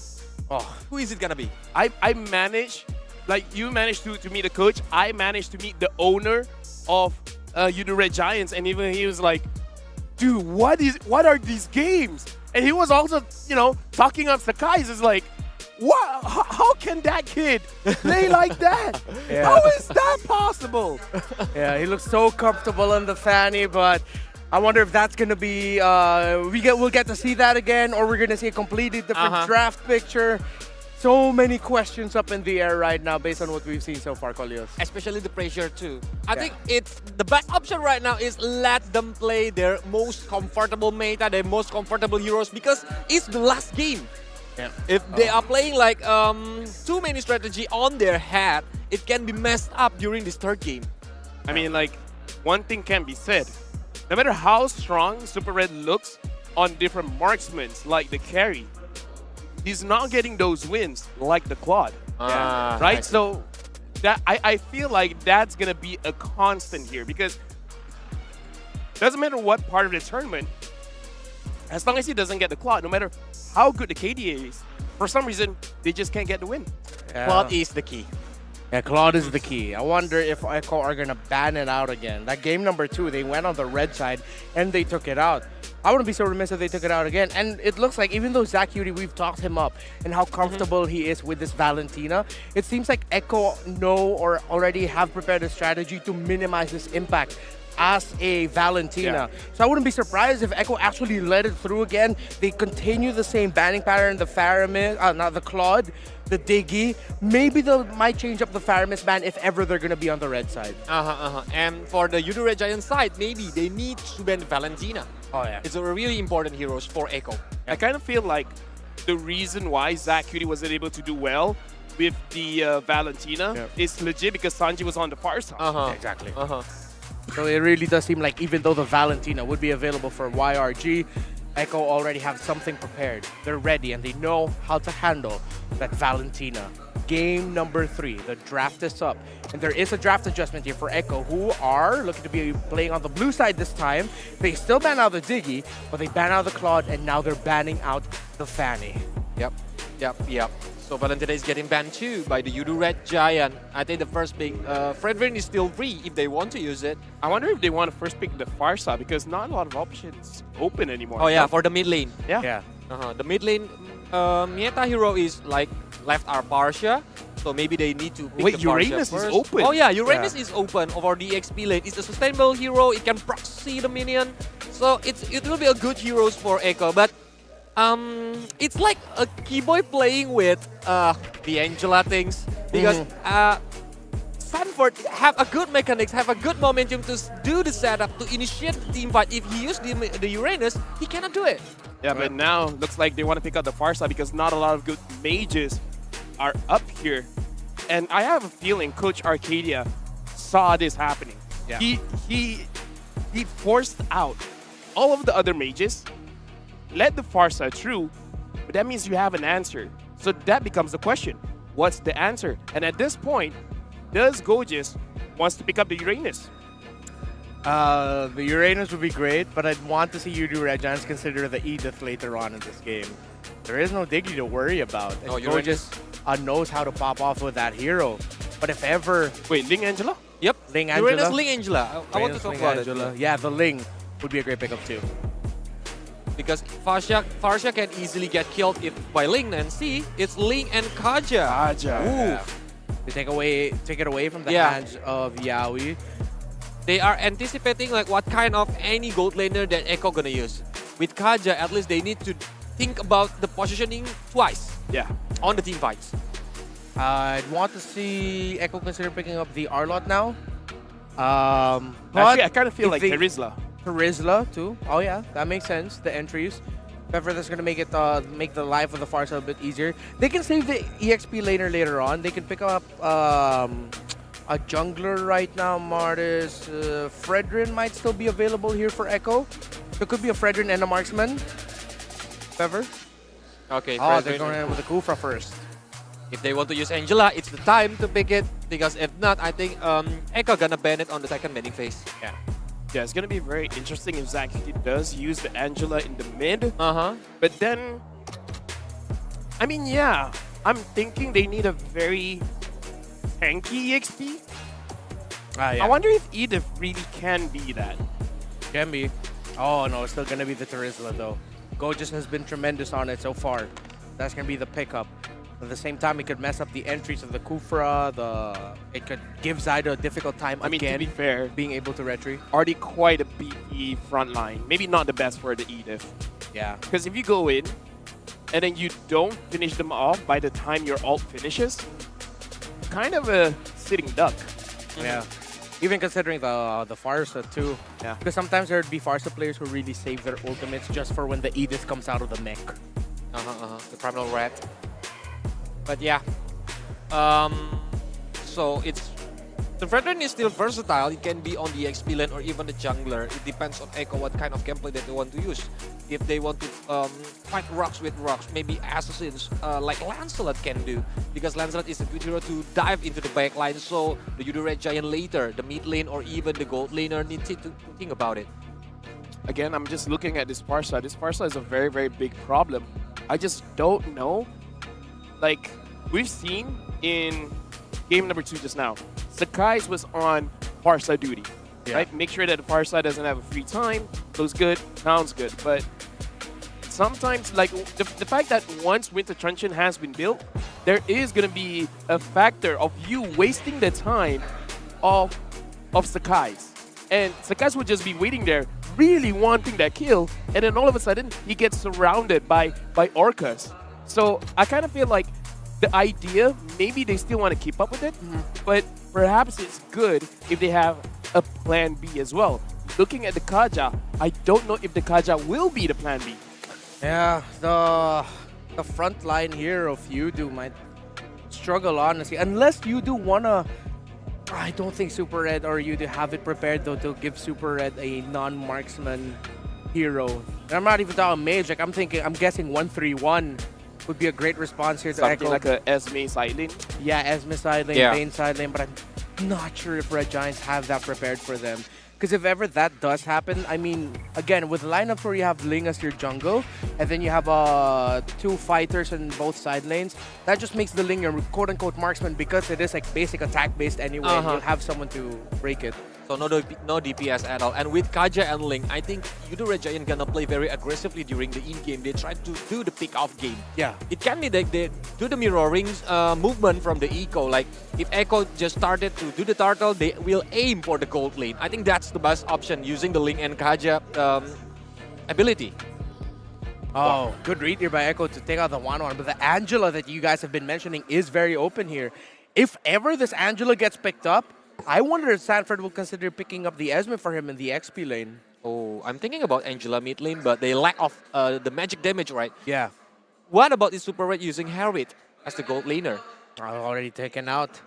Speaker 2: Oh, who is it gonna be?
Speaker 16: I managed, like you managed to meet the coach. I managed to meet the owner of Red Giants, and even he was like, "Dude, what are these games?" And he was also, talking on Sakai's. Is like, what? How can that kid play like that?
Speaker 17: Yeah.
Speaker 16: How is that possible?
Speaker 17: Yeah, he looks so comfortable in the fanny, but I wonder if that's gonna be we'll get to see that again, or we're gonna see a completely different draft picture. So many questions up in the air right now based on what we've seen so far, Kolios.
Speaker 2: Especially the pressure too. I think it's the best option right now is let them play their most comfortable meta, their most comfortable heroes, because it's the last game.
Speaker 17: Yeah.
Speaker 2: If they are playing like too many strategy on their head, it can be messed up during this third game.
Speaker 16: I mean, like, one thing can be said. No matter how strong Super Red looks on different marksmen, like the carry, he's not getting those wins like the Claude. Right? So that I feel like that's going to be a constant here because doesn't matter what part of the tournament, as long as he doesn't get the Claude, no matter how good the KDA is, for some reason, they just can't get the win.
Speaker 2: Claude is the key.
Speaker 17: Yeah, Claude is the key. I wonder if Echo are going to ban it out again. That game number 2, they went on the red side and they took it out. I wouldn't be so remiss if they took it out again. And it looks like even though Zach Hudi, we've talked him up and how comfortable he is with this Valentina, it seems like Echo know or already have prepared a strategy to minimize this impact as a Valentina. So I wouldn't be surprised if Echo actually let it through again. They continue the same banning pattern, the Faramis, not the Claude, the Diggy. Maybe they might change up the Faramis ban if ever they're going to be on the red side.
Speaker 2: And for the Red Giant side, maybe they need to ban Valentina.
Speaker 17: Oh yeah.
Speaker 2: It's a really important heroes for Echo.
Speaker 16: I kind of feel like the reason why Zach Hudi wasn't able to do well with the Valentina is legit because Sanji was on the far side.
Speaker 17: Exactly. So it really does seem like even though the Valentina would be available for YRG, Echo already have something prepared. They're ready and they know how to handle that Valentina. Game number 3, the draft is up. And there is a draft adjustment here for Echo, who are looking to be playing on the blue side this time. They still ban out the Diggy, but they ban out the Claude, and now they're banning out the Fanny.
Speaker 2: Yep. So Valentina is getting banned too by the Red Giant. I think the first pick, Fredrin is still free if they want to use it.
Speaker 16: I wonder if they want to first pick the far side because not a lot of options open anymore.
Speaker 2: Oh yeah, for the mid lane.
Speaker 16: Yeah.
Speaker 2: The mid lane meta hero is like left are Parsha, So maybe they need to pick
Speaker 16: Wait,
Speaker 2: the Farsha
Speaker 16: Uranus is
Speaker 2: first.
Speaker 16: open.
Speaker 2: Oh yeah, Uranus is open over the XP lane. It's a sustainable hero. It can proxy the minion. So it will be a good heroes for Echo. But it's like a Keyboy playing with the Angela things. Because Sanford have a good mechanics, have a good momentum to do the setup, to initiate the team fight. If he used the Uranus, he cannot do it.
Speaker 16: Yeah, but now looks like they want to pick up the Farsha because not a lot of good mages are up here. And I have a feeling Coach Arcadia saw this happening.
Speaker 17: Yeah.
Speaker 16: He forced out all of the other mages, led the Farsha through, but that means you have an answer. So that becomes the question. What's the answer? And at this point, does Gojis wants to pick up the Uranus?
Speaker 17: The Uranus would be great, but I'd want to see Udu Red Giants consider the Edith later on in this game. There is no Diggy to worry about.
Speaker 2: Oh,
Speaker 17: Gojis knows how to pop off with that hero. But if ever...
Speaker 16: Wait, Ling Angela?
Speaker 2: Yep.
Speaker 17: Ling Angela.
Speaker 2: Uranus Ling Angela. I want to talk about
Speaker 17: Angela.
Speaker 2: it.
Speaker 17: Yeah, the Ling would be a great pickup too.
Speaker 2: Because Farsha can easily get killed by Ling, and see, it's Ling and Kaja.
Speaker 17: Yeah. They take it away from the hands of Yaoi.
Speaker 2: They are anticipating like what kind of any gold laner that Echo gonna use. With Kaja, at least they need to think about the positioning twice.
Speaker 16: Yeah.
Speaker 2: On the team fights.
Speaker 17: I'd want to see Echo consider picking up the Arlot now.
Speaker 16: Actually, I kind of feel like
Speaker 17: Terizla too. Oh yeah, that makes sense. The entries. If ever that's gonna make it make the life of the Farsha a bit easier. They can save the EXP laner later on. They can pick up a jungler right now. Martis, Fredrin might still be available here for Echo. There could be a Fredrin and a marksman. If ever.
Speaker 2: Okay.
Speaker 17: Oh, they're going in with the Kufra first.
Speaker 2: If they want to use Angela, it's the time to pick it. Because if not, I think Echo gonna ban it on the second banning phase.
Speaker 16: Yeah. Yeah, it's gonna be very interesting if Zach does use the Angela in the mid. But then, I mean, yeah, I'm thinking they need a very tanky EXP.
Speaker 17: Yeah.
Speaker 16: I wonder if Edith really can be that.
Speaker 17: Can be. Oh no, it's still gonna be the Terizla though. Gojis has been tremendous on it so far. That's gonna be the pickup. At the same time, it could mess up the entries of the Kufra. It could give Zyda a difficult time
Speaker 16: I mean, to be fair,
Speaker 17: being able to retry.
Speaker 16: Already quite a beefy front line. Maybe not the best for the Edith.
Speaker 17: Yeah.
Speaker 16: Because if you go in and then you don't finish them off by the time your ult finishes, kind of a sitting duck.
Speaker 17: Yeah. Even considering the Farsha too.
Speaker 16: Yeah.
Speaker 17: Because sometimes there'd be Farsha players who really save their ultimates just for when the Edith comes out of the mech.
Speaker 2: The Primal Rat. But yeah, so it's the Fredrin is still versatile. It can be on the XP lane or even the jungler. It depends on Echo what kind of gameplay that they want to use. If they want to fight rocks with rocks, maybe assassins like Lancelot can do, because Lancelot is a good hero to dive into the backline. So the Udu Red Giant later, the mid lane or even the gold laner needs to think about it.
Speaker 16: Again, I'm just looking at this Farsha. This Farsha is a very, very big problem. I just don't know. Like, we've seen in game number 2 just now, Sakai's was on Farsha duty, right? Make sure that the Farsha doesn't have a free time. Looks good, sounds good. But sometimes, like, the fact that once Winter Truncheon has been built, there is going to be a factor of you wasting the time of Sakai's. And Sakai's would just be waiting there, really wanting that kill, and then all of a sudden, he gets surrounded by Orcas. So I kind of feel like the idea, maybe they still want to keep up with it, but perhaps it's good if they have a plan B as well. Looking at the Kaja, I don't know if the Kaja will be the plan B.
Speaker 17: Yeah, the front line here of Udu might struggle, honestly. Unless Udu wanna... I don't think Super Red or Udu have it prepared, though, to give Super Red a non-marksman hero. And I'm not even talking mage. Like, I'm guessing 1-3-1 would be a great response here to
Speaker 16: Something
Speaker 17: Echo.
Speaker 16: like a Esme side lane.
Speaker 17: Yeah, Esme side lane,
Speaker 2: Yeah.
Speaker 17: Bane side lane, but I'm not sure if Red Giants have that prepared for them. Because if ever that does happen, I mean, again, with lineups where you have Ling as your jungle, and then you have 2 fighters in both side lanes, that just makes the Ling your quote-unquote marksman, because it is like basic attack-based anyway, and you'll have someone to break it.
Speaker 2: So no DPS at all. And with Kaja and Ling, I think Udu Red Giant gonna play very aggressively during the in-game. They try to do the pick-off game.
Speaker 17: Yeah.
Speaker 2: It can be that do the mirroring movement from the Echo. Like if Echo just started to do the turtle, they will aim for the gold lane. I think that's the best option using the Link and Kaja ability.
Speaker 17: Oh, good read here by Echo to take out the 1-1. But the Angela that you guys have been mentioning is very open here. If ever this Angela gets picked up, I wonder if Sanford will consider picking up the Esme for him in the XP lane.
Speaker 2: Oh, I'm thinking about Angela mid lane, but they lack of the magic damage, right?
Speaker 17: Yeah.
Speaker 2: What about the Super Red using Harriet as the gold laner?
Speaker 17: Already taken out.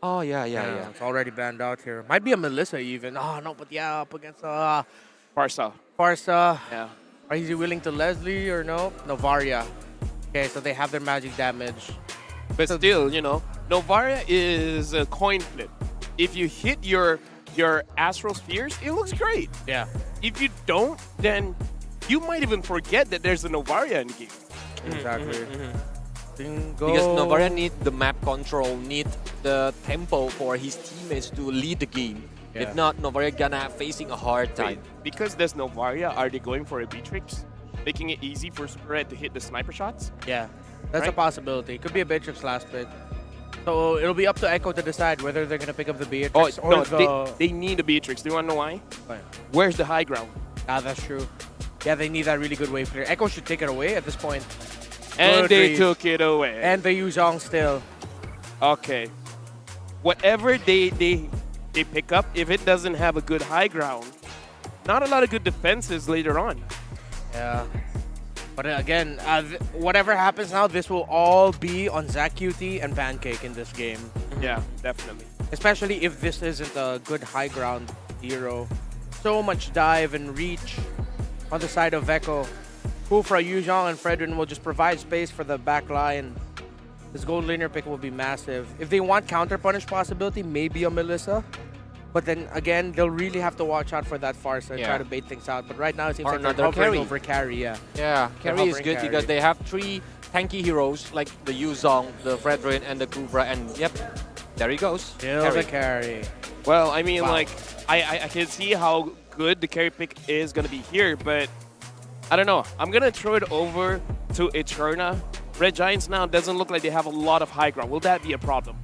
Speaker 2: Oh, yeah.
Speaker 17: It's already banned out here. Might be a Melissa even. Oh, no, but yeah, up against
Speaker 16: Farsa.
Speaker 17: Yeah. Are you willing to Leslie or no? Novaria. Okay, so they have their magic damage.
Speaker 16: But still, you know, Novaria is a coin flip. If you hit your Astral Spheres, it looks great.
Speaker 17: Yeah.
Speaker 16: If you don't, then you might even forget that there's a Novaria in the game.
Speaker 17: Exactly. Bingo.
Speaker 2: Because Novaria need the map control, need the tempo for his teammates to lead the game.
Speaker 17: Yeah.
Speaker 2: If not, Novaria gonna facing a hard time.
Speaker 16: Because there's Novaria, are they going for a Beatrix? Making it easy for Super Red to hit the sniper shots?
Speaker 17: Yeah, that's a
Speaker 16: Right?
Speaker 17: possibility. Could be a Beatrix last pick. So it'll be up to Echo to decide whether they're going to pick up the
Speaker 16: Oh,
Speaker 17: Beatrix or
Speaker 16: no,
Speaker 17: the...
Speaker 16: they need a Beatrix. Do you want to know why?
Speaker 17: Why?
Speaker 16: Where's the high ground?
Speaker 17: Ah, that's true. Yeah, they need that really good wave clear. Echo should take it away at this point.
Speaker 16: And
Speaker 17: Good
Speaker 16: they
Speaker 17: read.
Speaker 16: took it away.
Speaker 17: And the Yuzhong still.
Speaker 16: Okay. Whatever they pick up, if it doesn't have a good high ground, not a lot of good defenses later on.
Speaker 17: Yeah. But again, whatever happens now, this will all be on Zach QT and Pancake in this game.
Speaker 16: Yeah, definitely.
Speaker 17: Especially if this isn't a good high ground hero. So much dive and reach on the side of Echo. Kufra, Yuzhong, and Fredrin will just provide space for the back line. This gold laner pick will be massive. If they want counter punish possibility, maybe a Melissa. But then again, they'll really have to watch out for that Farsa and try to bait things out. But right now it seems
Speaker 2: Or
Speaker 17: like they're
Speaker 2: another
Speaker 17: hovering
Speaker 2: carry.
Speaker 17: over carry, yeah.
Speaker 2: Yeah,
Speaker 17: They're
Speaker 2: carry is
Speaker 17: hovering
Speaker 2: good
Speaker 17: carry.
Speaker 2: because they have 3 tanky heroes like the Yuzhong, the Fredrin, and the Kufra, and yep, there he goes.
Speaker 17: Still the carry.
Speaker 16: Well, I mean,
Speaker 17: Wow.
Speaker 16: like, I can see how good the carry pick is going to be here, but I don't know. I'm going to throw it over to Eterna. Red Giants now doesn't look like they have a lot of high ground. Will that be a problem?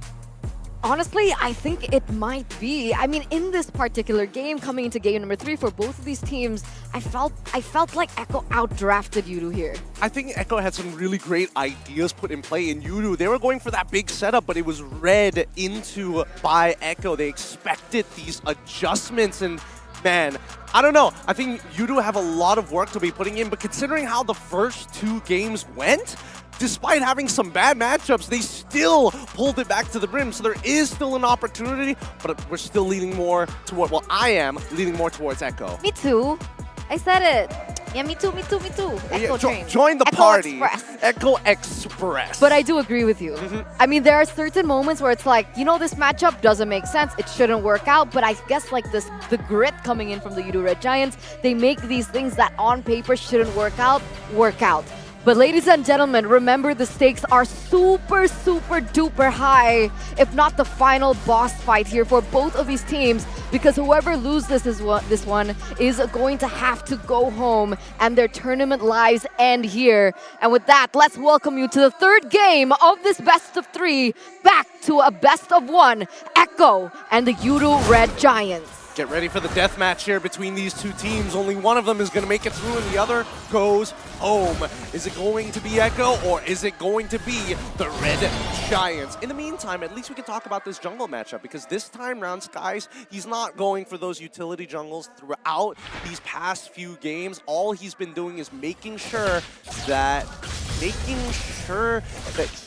Speaker 4: Honestly, I think it might be. I mean, in this particular game, coming into game number 3 for both of these teams, I felt like Echo outdrafted Yudu here.
Speaker 19: I think Echo had some really great ideas put in play in Yudu. They were going for that big setup, but it was read into by Echo. They expected these adjustments, and man, I don't know. I think Yudu have a lot of work to be putting in, but considering how the first 2 games went, despite having some bad matchups, they still pulled it back to the brim. So there is still an opportunity, but we're still leaning more toward, well, I am leaning more towards Echo.
Speaker 4: Me too. I said it. Yeah, me too, me too, me too. Echo train.
Speaker 19: Join the
Speaker 4: Echo
Speaker 19: party.
Speaker 4: Express.
Speaker 19: Echo Express.
Speaker 4: But I do agree with you. I mean, there are certain moments where it's like, you know, this matchup doesn't make sense. It shouldn't work out. But I guess like this, the grit coming in from the Yudu Red Giants, they make these things that on paper shouldn't work out. But ladies and gentlemen, remember the stakes are super, super duper high, if not the final boss fight here for both of these teams, because whoever loses this one is going to have to go home and their tournament lives end here. And with that, let's welcome you to the 3rd game of this best of 3, back to a best of 1, Echo and the Yudu Red Giants.
Speaker 19: Get ready for the death match here between these 2 teams. Only one of them is going to make it through and the other goes home. Is it going to be Echo or is it going to be the Red Giants? In the meantime, at least we can talk about this jungle matchup, because this time round, Skies, he's not going for those utility jungles throughout these past few games. All he's been doing is making sure that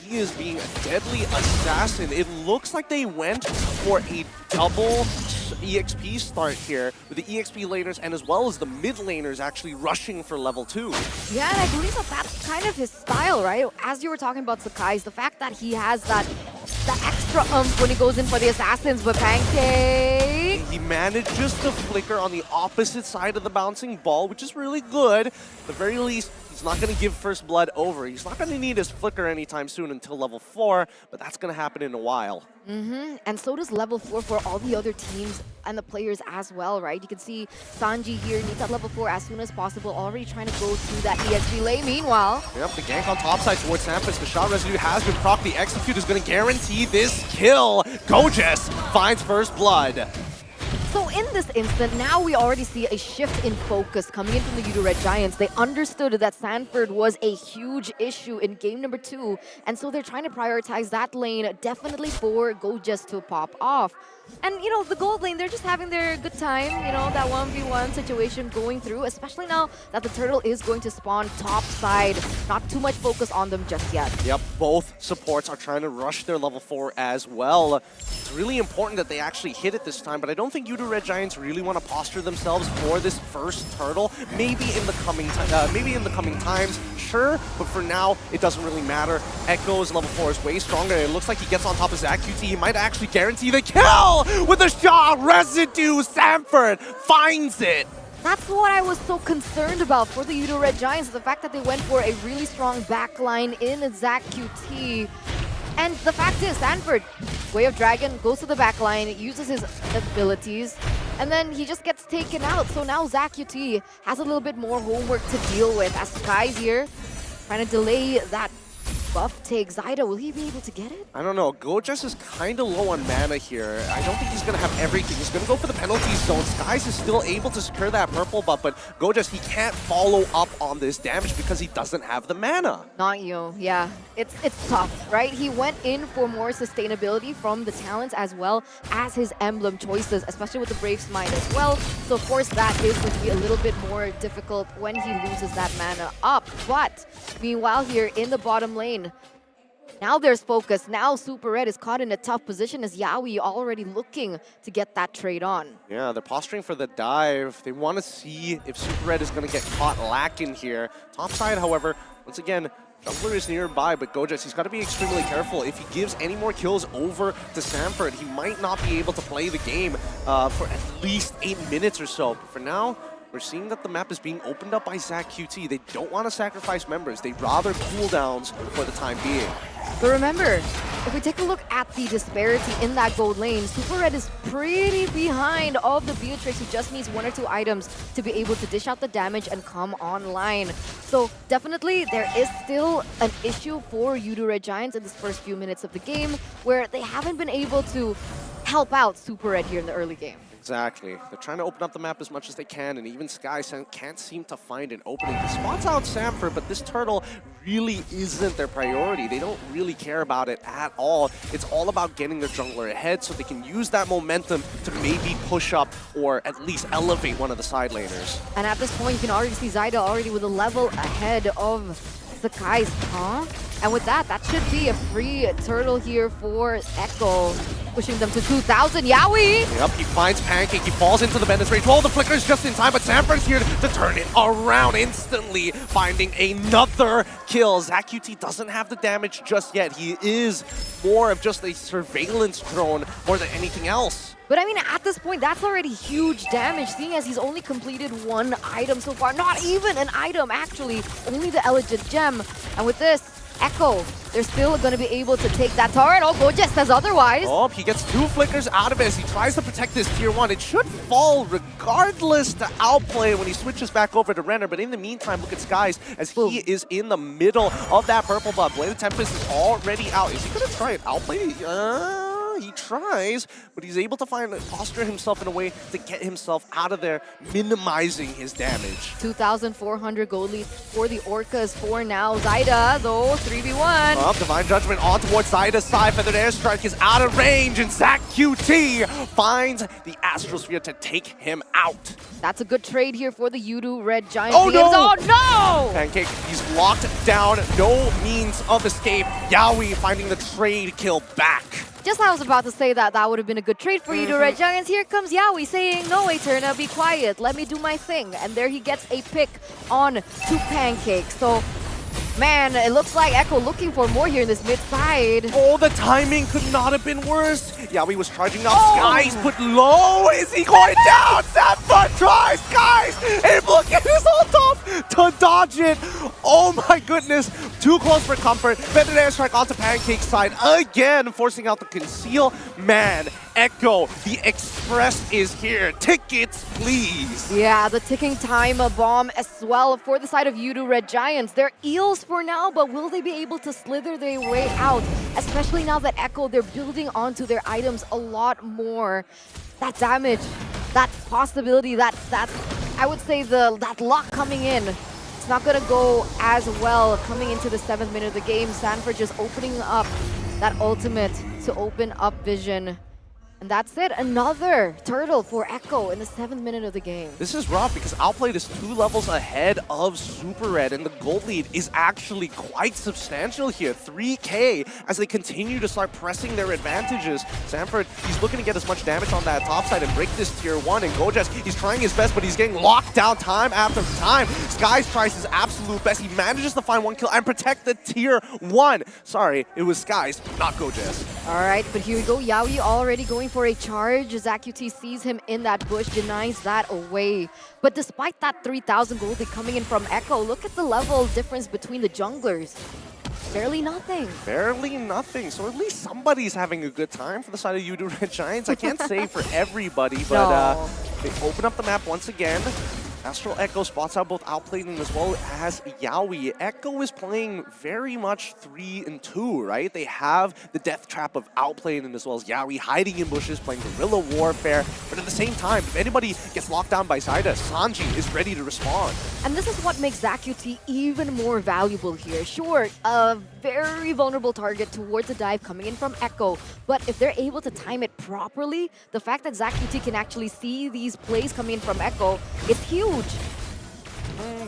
Speaker 19: he is being a deadly assassin. It looks like they went for a double EXP start here, with the EXP laners and as well as the mid laners actually rushing for level 2.
Speaker 4: Yeah, and I believe that that's kind of his style, right? As you were talking about Sakai's, the fact that he has that extra oomph when he goes in for the assassins, but Pancake
Speaker 19: He manages to flicker on the opposite side of the bouncing ball, which is really good. At the very least, he's not going to give first blood over. He's not going to need his flicker anytime soon until level 4, but that's going to happen in a while.
Speaker 4: And so does level 4 for all the other teams and the players as well, right? You can see Sanji here needs that level 4 as soon as possible, already trying to go through that EX relay. Meanwhile,
Speaker 19: yep, the gank on top side towards Sampras. The shot residue has been proc. The execute is going to guarantee this kill. Gojes finds first blood.
Speaker 4: so in this instant, now we already see a shift in focus coming in from the Udo Red Giants. They understood that Sanford was a huge issue in game number 2, and so they're trying to prioritize that lane definitely for Gojes to pop off. And, you know, the gold lane, they're just having their good time, you know, that 1v1 situation going through, especially now that the turtle is going to spawn top side. Not too much focus on them just yet.
Speaker 19: Yep, both supports are trying to rush their level 4 as well. It's really important that they actually hit it this time, but I don't think Udo Red Giants really want to posture themselves for this first turtle. Maybe in the coming times, sure, but for now, it doesn't really matter. Echo's level 4 is way stronger. It looks like he gets on top of Zach QT. He might actually guarantee the kill with a shot residue. Sanford finds it.
Speaker 4: That's what I was so concerned about for the Udo Red Giants, the fact that they went for a really strong backline in Zach QT. And the fact is, Sanford, Way of Dragon, goes to the backline, uses his abilities, and then he just gets taken out. So now Zach QT has a little bit more homework to deal with as Sky's here, trying to delay that buff take. Zyda, will he be able to get it?
Speaker 19: I don't know. Gojes is kind of low on mana here. I don't think he's going to have everything. He's going to go for the penalty zone. Skies is still able to secure that purple buff, but Gojes, he can't follow up on this damage because he doesn't have the mana.
Speaker 4: Not you, yeah. It's tough, right? He went in for more sustainability from the talents as well as his emblem choices, especially with the Brave Smite as well. So of course that is going to be a little bit more difficult when he loses that mana up. But meanwhile here in the bottom lane, now there's focus. Now Super Red is caught in a tough position as Yawi already looking to get that trade on.
Speaker 19: Yeah, they're posturing for the dive. They want to see if Super Red is going to get caught lacking here. Top side, however, once again, Jungler is nearby, but Gojes, he's got to be extremely careful. If he gives any more kills over to Sanford, he might not be able to play the game for at least 8 minutes or so. But for now, we're seeing that the map is being opened up by Zach QT. They don't want to sacrifice members. They'd rather cooldowns for the time being.
Speaker 4: But remember, if we take a look at the disparity in that gold lane, Super Red is pretty behind of the Beatrix, who just needs 1 or 2 items to be able to dish out the damage and come online. So definitely there is still an issue for Udo Red Giants in this first few minutes of the game, where they haven't been able to help out Super Red here in the early game.
Speaker 19: Exactly. They're trying to open up the map as much as they can, and even Sky can't seem to find an opening. He spots out Sanford, but this turtle really isn't their priority. They don't really care about it at all. It's all about getting their jungler ahead so they can use that momentum to maybe push up or at least elevate one of the side laners.
Speaker 4: And at this point, you can already see Zyda already with a level ahead of Sakai's, And with that, that should be a free turtle here for Echo, pushing them to 2,000. Yawi!
Speaker 19: Yep, he finds Pancake, he falls into the Bandit's Rage. Well, the flicker is just in time, but Sanford's here to turn it around instantly, finding another kill. Zach QT doesn't have the damage just yet. He is more of just a surveillance drone more than anything else.
Speaker 4: But I mean, at this point, that's already huge damage, seeing as he's only completed 1 item so far. Not even an item, actually. Only the Elegant Gem. And with this, Echo, they're still going to be able to take that turret. Oh, Gojes says otherwise.
Speaker 19: Oh, he gets 2 flickers out of it as he tries to protect this tier 1. It should fall regardless to outplay when he switches back over to Renner. But in the meantime, look at Skies as he is in the middle of that purple buff. Blade of Tempest is already out. Is he going to try and outplay? He tries, but he's able to posture himself in a way to get himself out of there, minimizing his damage.
Speaker 4: 2,400 gold lead for the Orcas for now. Zyda, though, 3v1.
Speaker 19: Well, Divine Judgment on towards Zyda's side. Feathered Airstrike is out of range, and Zach QT finds the Astrosphere to take him out.
Speaker 4: That's a good trade here for the Udo Red Giants.
Speaker 19: Oh, no!
Speaker 4: Oh, no!
Speaker 19: Pancake, he's locked down. No means of escape. Yawi finding the trade kill back.
Speaker 4: Just I was about to say that that would have been a good trade for you, the Red Giants. Here comes Yawi saying, no, Eterna, be quiet. Let me do my thing. And there he gets a pick on to Pancake. So Man, it looks like Echo looking for more here in this mid side.
Speaker 19: Oh, the timing could not have been worse. Yawi was charging up. Skies put low. Is he going down? Sanford tries. Skies able to get his ult off to dodge it. Oh my goodness. Too close for comfort. Then an airstrike onto Pancake's side again, forcing out the conceal. Man, Echo, the Express is here. Tickets, please.
Speaker 4: Yeah, the ticking time bomb as well for the side of Yudu Red Giants. They're eels for now, but will they be able to slither their way out? Especially now that Echo, they're building onto their items a lot more. That damage, that possibility, that I would say that lock coming in. It's not gonna go as well coming into the 7th minute of the game. Sanford just opening up that ultimate to open up vision. And that's it, another turtle for Echo in the 7th minute of the game.
Speaker 19: This is rough because Outplayed is 2 levels ahead of Super Red, and the gold lead is actually quite substantial here. 3K as they continue to start pressing their advantages. Sanford, he's looking to get as much damage on that top side and break this tier 1, and Gojas, he's trying his best, but he's getting locked down time after time. Skies tries his absolute best. He manages to find 1 kill and protect the tier 1. Sorry, it was Skies, not Gojas.
Speaker 4: All right, but here we go. Yawi already going for a charge. ZachQT sees him in that bush, denies that away. But despite that 3,000 gold coming in from Echo, look at the level difference between the junglers. Barely nothing.
Speaker 19: Barely nothing. So at least somebody's having a good time for the side of Yudu Red Giants. I can't say for everybody, but they open up the map once again. Astral Echo spots out both Outplayed and as well as Yawi. Echo is playing very much 3 and 2, right? They have the death trap of Outplayed and as well as Yawi hiding in bushes, playing guerrilla warfare. But at the same time, if anybody gets locked down by Zaida, Sanji is ready to respond.
Speaker 4: And this is what makes ZachQT even more valuable here. Sure, a very vulnerable target towards the dive coming in from Echo, but if they're able to time it properly, the fact that ZachQT can actually see these plays coming in from Echo is huge.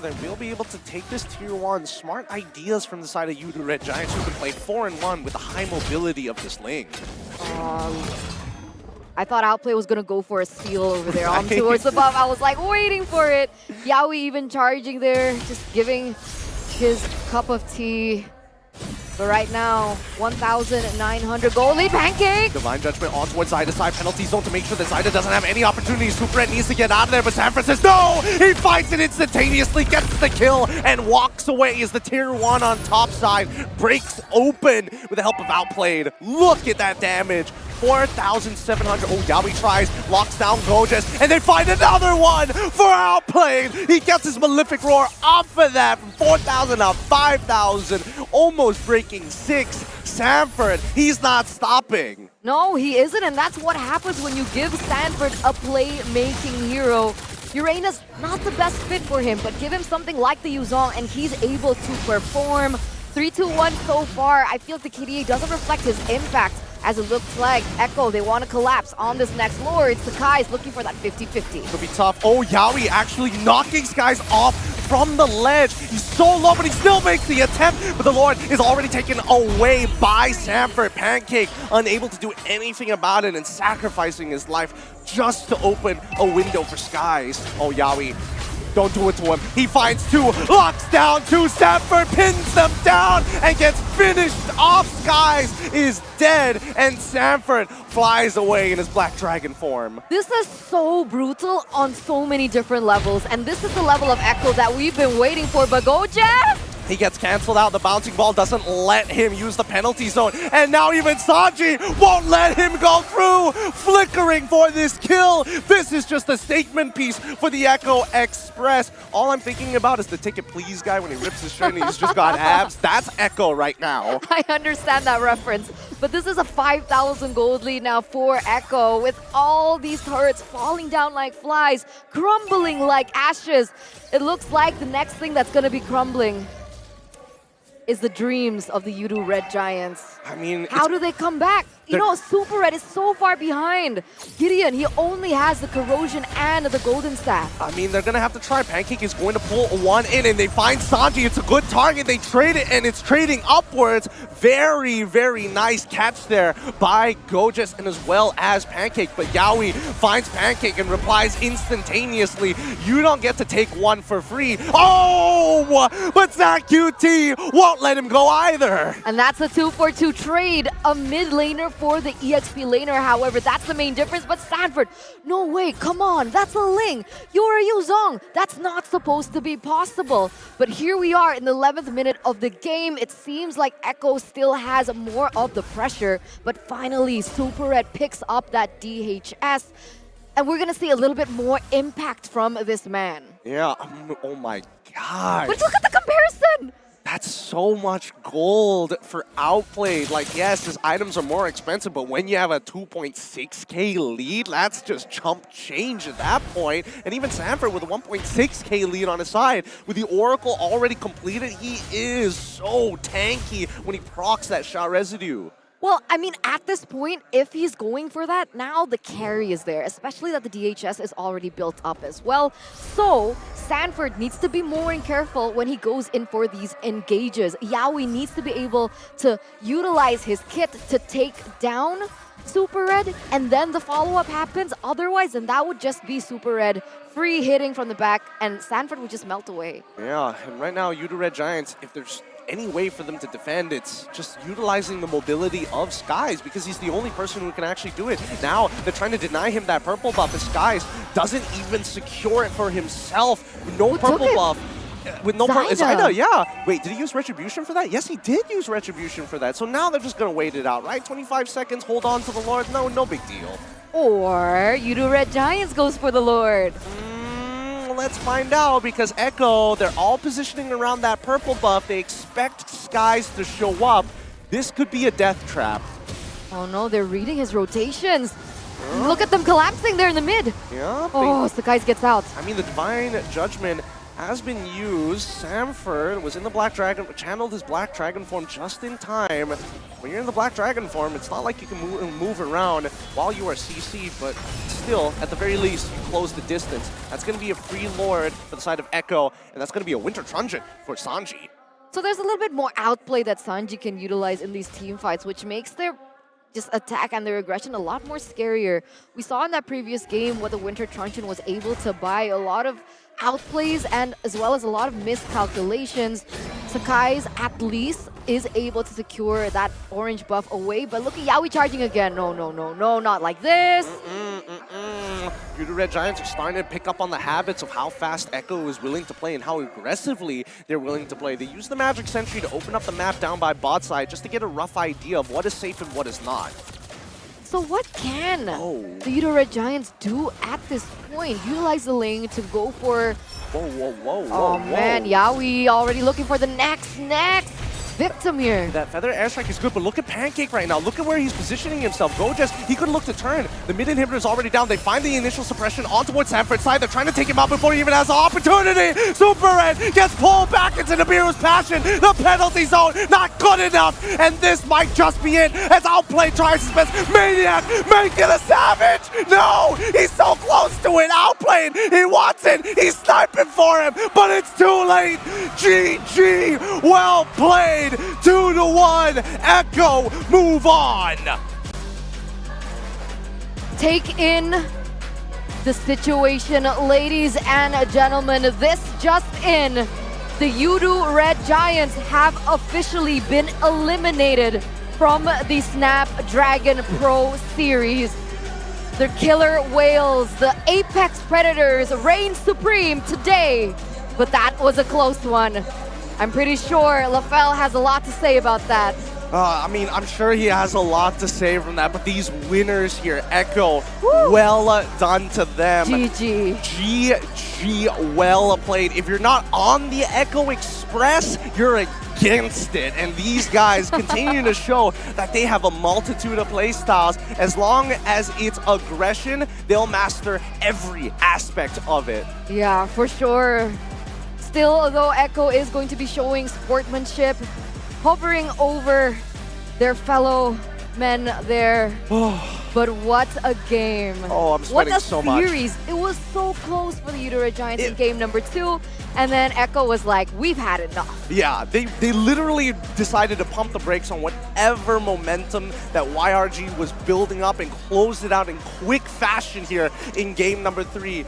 Speaker 19: They will be able to take this tier 1. Smart ideas from the side of Yudu Red Giants, who can play 4 and 1 with the high mobility of this lane.
Speaker 4: I thought Outplay was going to go for a steal over there on towards the buff. I was like waiting for it. Yawi even charging there, just giving his cup of tea. But right now, 1,900 gold lead. Pancake!
Speaker 19: Divine Judgment on towards Zaida's side. Penalty zone to make sure that Zaida doesn't have any opportunities. Super Red needs to get out of there, but Sanford says no! He fights it instantaneously, gets the kill, and walks away as the tier 1 on top side breaks open with the help of Outplayed. Look at that damage. 4,700. Oh, Yawi tries, locks down Gojas, and they find another one for Outplayed. He gets his Malefic Roar off of that from 4,000 to 5,000, almost breaking 6. Sanford, he's not stopping.
Speaker 4: No, he isn't, and that's what happens when you give Sanford a playmaking hero. Uranus, not the best fit for him, but give him something like the Yuzong, and he's able to perform. 3-2-1 so far. I feel the KDA doesn't reflect his impact, as it looks like Echo, they want to collapse on this next Lord. Sakai is looking for that 50-50.
Speaker 19: Could be tough. Oh, Yawi actually knocking Skies off from the ledge. He's so low, but he still makes the attempt. But the Lord is already taken away by Sanford. Pancake unable to do anything about it and sacrificing his life just to open a window for Skies. Oh, Yawi. Don't do it to him. He finds 2, locks down 2, Sanford pins them down and gets finished off. Skies is dead, and Sanford flies away in his Black Dragon form.
Speaker 4: This is so brutal on so many different levels, and this is the level of Echo that we've been waiting for, but Gojas!
Speaker 19: He gets canceled out. The bouncing ball doesn't let him use the penalty zone. And now even Sanji won't let him go through. Flickering for this kill. This is just a statement piece for the Echo Express. All I'm thinking about is the ticket please guy when he rips his shirt and he's just got abs. That's Echo right now.
Speaker 4: I understand that reference. But this is a 5,000 gold lead now for Echo with all these turrets falling down like flies, crumbling like ashes. It looks like the next thing that's going to be crumbling is the dreams of the Udu Red Giants.
Speaker 19: I mean,
Speaker 4: how do they come back? You know, Super Red is so far behind. Gideon, he only has the Corrosion and the Golden Staff.
Speaker 19: I mean, they're going to have to try. Pancake is going to pull one in, and they find Sanji. It's a good target. They trade it, and it's trading upwards. Very, very nice catch there by Gojas and as well as Pancake. But Yaoi finds Pancake and replies instantaneously. You don't get to take one for free. Oh, but Zach QT won't let him go either.
Speaker 4: And that's a 2-for-2 trade. A mid laner for the EXP laner, however, that's the main difference. But Sanford, no way, come on, that's a Ling. You're a Yuzong. That's not supposed to be possible. But here we are in the 11th minute of the game. It seems like Echo still has more of the pressure, but finally Super Red picks up that DHS. And we're going to see a little bit more impact from this man.
Speaker 19: Yeah, oh my god.
Speaker 4: But look at the comparison!
Speaker 19: That's so much gold for Outplayed. Like, yes, his items are more expensive, but when you have a 2.6k lead, that's just chump change at that point. And even Sanford with a 1.6k lead on his side, with the Oracle already completed, he is so tanky when he procs that shot residue.
Speaker 4: Well, I mean, at this point, if he's going for that, now the carry is there, especially that the DHS is already built up as well. So, Sanford needs to be more careful when he goes in for these engages. Yaoi needs to be able to utilize his kit to take down Super Red, and then the follow-up happens. Otherwise, then that would just be Super Red free hitting from the back, and Sanford would just melt away.
Speaker 19: Yeah, and right now, Udu Red Giants, if there's any way for them to defend, it's just utilizing the mobility of Skies, because he's the only person who can actually do it. Now they're trying to deny him that purple buff, and Skies doesn't even secure it for himself. No purple buff. With no purple. Zyda, yeah. Wait, did he use Retribution for that? Yes, he did use Retribution for that. So now they're just going to wait it out, right? 25 seconds, hold on to the Lord. No big deal.
Speaker 4: Or Udu Red Giants goes for the Lord.
Speaker 19: Let's find out, because Echo, they're all positioning around that purple buff. They expect Skies to show up. This could be a death trap.
Speaker 4: Oh no, they're reading his rotations. Look at them collapsing there in the mid.
Speaker 19: Yeah.
Speaker 4: Oh, Skies gets out.
Speaker 19: I mean, the Divine Judgment has been used. Sanford was in the Black Dragon, channeled his Black Dragon form just in time. When you're in the Black Dragon form, it's not like you can move around while you are CC'd, but still, at the very least, you close the distance. That's going to be a free Lord for the side of Echo, and that's going to be a Winter Truncheon for Sanji.
Speaker 4: So there's a little bit more outplay that Sanji can utilize in these team fights, which makes their just attack and their aggression a lot more scarier. We saw in that previous game what the Winter Truncheon was able to buy a lot of outplays and as well as a lot of miscalculations. Sakai's at least is able to secure that orange buff away, but look at Yaoi charging again. No, not like this.
Speaker 19: Udu Red Giants are starting to pick up on the habits of how fast Echo is willing to play and how aggressively they're willing to play. They use the Magic Sentry to open up the map down by bot side just to get a rough idea of what is safe and what is not.
Speaker 4: So what can the Udu Red Giants do at this point? Utilize the lane to go for...
Speaker 19: Whoa.
Speaker 4: Man, Yaoi already looking for the next victim here.
Speaker 19: That Feather Airstrike is good, but look at Pancake right now. Look at where he's positioning himself. Gojas, he could look to turn. The mid inhibitor is already down. They find the initial suppression on towards Sanford's side. They're trying to take him out before he even has the opportunity. Super Red gets pulled back into Nibiru's passion. The penalty zone, not good enough. And this might just be it as Outplay tries his best. Maniac, make it a savage. No, he's so close to it. Outplayed, he wants it. He's sniping for him, but it's too late. GG, well played. 2-1, Echo, move on.
Speaker 4: Take in the situation, ladies and gentlemen. This just in, the Udu Red Giants have officially been eliminated from the Snapdragon Pro Series. The Killer Whales, the Apex Predators reign supreme today, but that was a close one. I'm pretty sure LaFell has a lot to say about that.
Speaker 19: I mean, I'm sure he has a lot to say from that, but these winners here, Echo, well done to them. GG, well played. If you're not on the Echo Express, you're against it. And these guys continue to show that they have a multitude of play styles. As long as it's aggression, they'll master every aspect of it.
Speaker 4: Yeah, for sure. Still, though, Echo is going to be showing sportsmanship hovering over their fellow men there. But what a game.
Speaker 19: Oh, I'm sweating so much.
Speaker 4: What a series. It was so close for the Eudora Giants in game number 2. And then Echo was like, we've had enough.
Speaker 19: Yeah, they literally decided to pump the brakes on whatever momentum that YRG was building up and closed it out in quick fashion here in game number 3.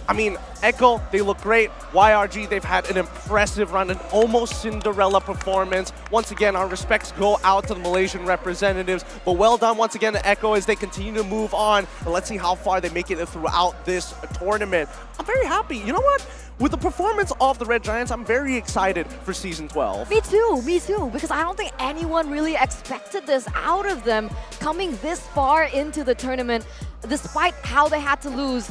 Speaker 19: I mean, Echo, they look great. YRG, they've had an impressive run, an almost Cinderella performance. Once again, our respects go out to the Malaysian representatives. But well done once again to Echo as they continue to move on. And let's see how far they make it throughout this tournament. I'm very happy. You know what? With the performance of the Red Giants, I'm very excited for Season 12.
Speaker 4: Me too, because I don't think anyone really expected this out of them coming this far into the tournament, despite how they had to lose.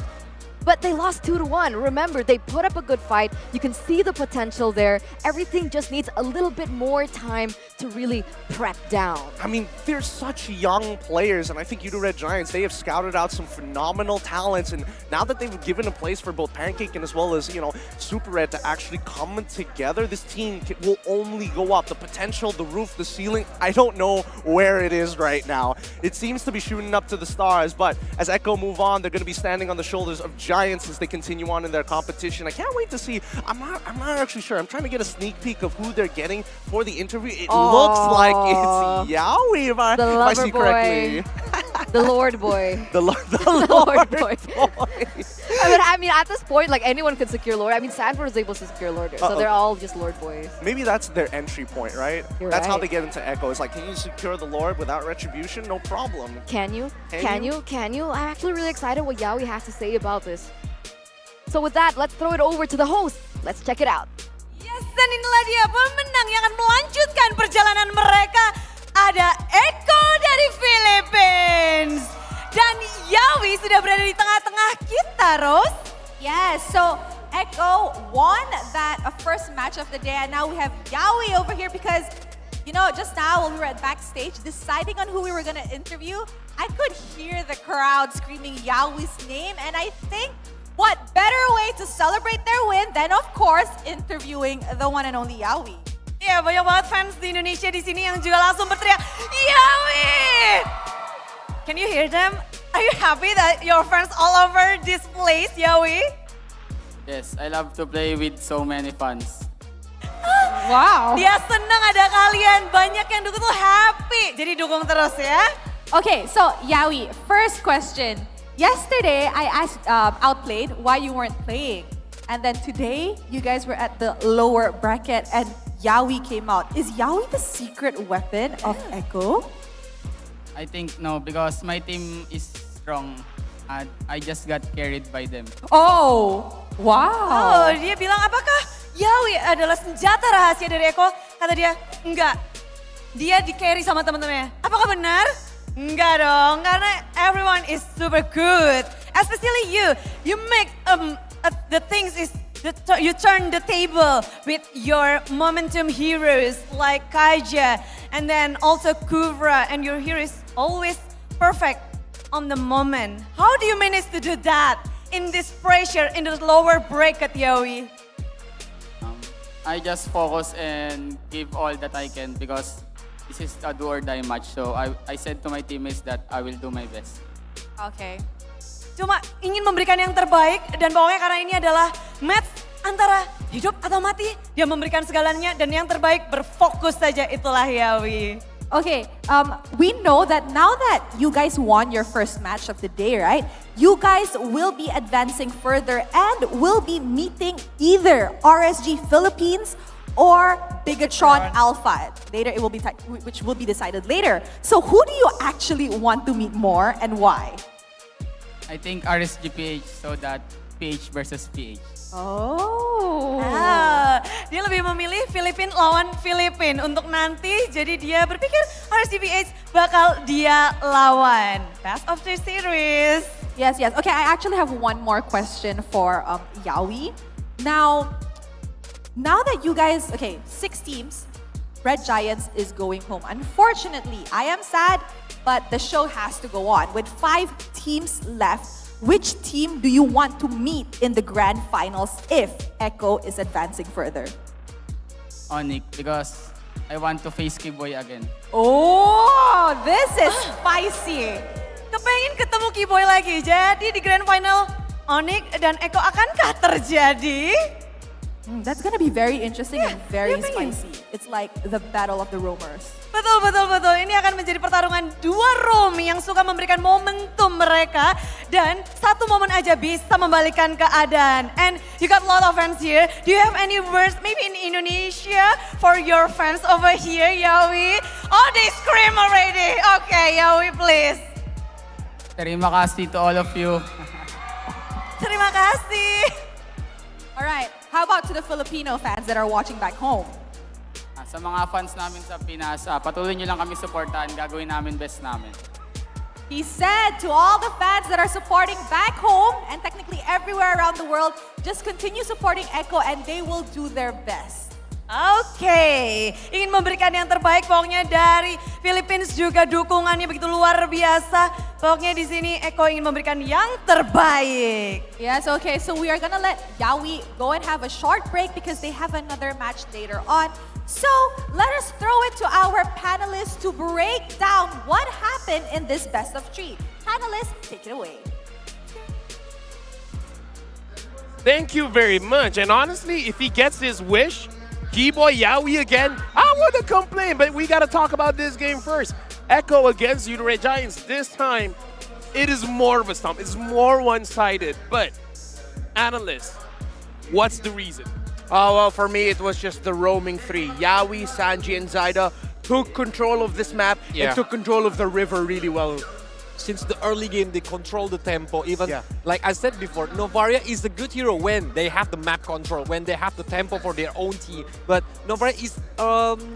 Speaker 4: But they lost 2-1. Remember, they put up a good fight. You can see the potential there. Everything just needs a little bit more time to really prep down.
Speaker 19: I mean, they're such young players, and I think Eudora Red Giants, they have scouted out some phenomenal talents, and now that they've given a place for both Pancake and as well as, you know, Super Red to actually come together, this team will only go up. The potential, the roof, the ceiling, I don't know where it is right now. It seems to be shooting up to the stars, but as Echo move on, they're going to be standing on the shoulders of Giants as they continue on in their competition. I can't wait to see. I'm not actually sure. I'm trying to get a sneak peek of who they're getting for the interview. It looks like it's Yaoi, if I see correctly.
Speaker 4: The Lord Boy.
Speaker 19: The Lord
Speaker 4: Boy. I mean, at this point, like, anyone could secure Lord. I mean, Sanford is able to secure Lord, so they're all just Lord Boys.
Speaker 19: Maybe that's their entry point, right? That's how they get into Echo. It's like, can you secure the Lord without retribution? No problem.
Speaker 4: Can you? Can you? I'm actually really excited what Yaoi has to say about this. So with that, let's throw it over to the host. Let's check it out.
Speaker 15: Yes, dan inilah dia pemenang yang akan melanjutkan perjalanan mereka. Ada Echo dari Philippines. Dan Yaoi sudah berada di tengah-tengah kita, Rose. Yes, so Echo won that first match of the day. And now we have Yaoi over here because, you know, just now when we were at backstage deciding on who we were going to interview, I could hear the crowd screaming Yaoi's name. And I think, what better way to celebrate their win than, of course, interviewing the one and only Yaoi. Ya, banyak banget fans di Indonesia di sini yang juga langsung berteriak, Yaoi! Can you hear them? Are you happy that your friends all over this place, Yaoi?
Speaker 5: Yes, I love to play with so many fans.
Speaker 15: Wow. Dia senang ada kalian, banyak yang dukung tuh happy. Jadi dukung terus ya. Okay, so Yaoi, first question. Yesterday, I asked Outplayed why you weren't playing. And then today, you guys were at the lower bracket and Yaoi came out. Is Yaoi the secret weapon of Echo?
Speaker 5: I think no, because my team is strong. And I just got carried by them.
Speaker 15: Oh, wow. Oh, dia bilang apakah Yaoi adalah senjata rahasia dari Echo? Kata dia, enggak. Dia di-carry sama teman-temannya. Apakah benar? Enggak dong, karena everyone is super good. Especially you. You make the things is you turn the table with your momentum heroes like Kaija and then also Kuvra, and your hero is always perfect on the moment. How do you manage to do that in this pressure in the lower bracket, Yaoi?
Speaker 5: I just focus and give all that I can because this is a do or die match. So I said to my teammates that I will do my best.
Speaker 15: Okay. Cuma ingin memberikan yang terbaik dan pokoknya karena ini adalah match antara hidup atau mati. Dia memberikan segalanya dan yang terbaik berfokus saja, itulah Yaoi. Okay, we know that now that you guys won your first match of the day, right? You guys will be advancing further and will be meeting either RSG Philippines or Bigatron Alpha. Later, it will be which will be decided later. So who do you actually want to meet more and why?
Speaker 5: I think RSGPH, so that PH versus PH.
Speaker 15: Oh. Dia lebih memilih Filipin lawan Filipin untuk nanti. Jadi dia berpikir RSGPH bakal dia lawan. Best of the series. Yes, yes. Okay, I actually have one more question for Yaoi. Now that you guys, okay, 6 teams, Red Giants is going home. Unfortunately, I am sad, but the show has to go on. With 5 teams left, which team do you want to meet in the grand finals if Echo is advancing further?
Speaker 5: Onyx, because I want to face Kiboy again.
Speaker 15: Oh, this is spicy. Kepengen ketemu Kiboy lagi. Jadi di Grand Final, Onyx dan Eko akankah terjadi? That's gonna be very interesting and very spicy. It's like the battle of the roamers. Betul, betul, betul. Ini akan menjadi pertarungan dua roam yang suka memberikan momentum mereka. Dan satu momen aja bisa membalikan keadaan. And you got a lot of fans here. Do you have any words maybe in Indonesia for your fans over here, Yawi? Oh, they scream already. Okay, Yawi, please.
Speaker 5: Terima kasih to all of you.
Speaker 15: Terima kasih. Alright, how about to the Filipino fans that are watching back home?
Speaker 5: Sa mga fans namin sa Pinas, patuloy nyo lang kami supportahan. Gagawin namin best namin.
Speaker 15: He said to all the fans that are supporting back home and technically everywhere around the world, just continue supporting Echo and they will do their best. Okay, ingin memberikan yang terbaik pokoknya dari Philippines juga dukungannya begitu luar biasa. Pokoknya di sini Eko ingin memberikan yang terbaik. Yes, okay, so we are gonna let Yawi go and have a short break because they have another match later on. So let us throw it to our panelists to break down what happened in this best of 3. Panelists, take it away.
Speaker 16: Thank you very much. And honestly, if he gets his wish, Kiboy Yawi again, I wouldn't complain, but we got to talk about this game first. Echo against Yudu Red Giants. This time, it is more of a stomp. It's more one-sided. But, analysts, what's the reason?
Speaker 17: Oh, well, for me, it was just the roaming three. Yawi, Sanji, and Zaida took control of this map and took control of the river really well.
Speaker 2: Since the early game, they control the tempo. Even, like I said before, Novaria is a good hero when they have the map control, when they have the tempo for their own team. But Novaria is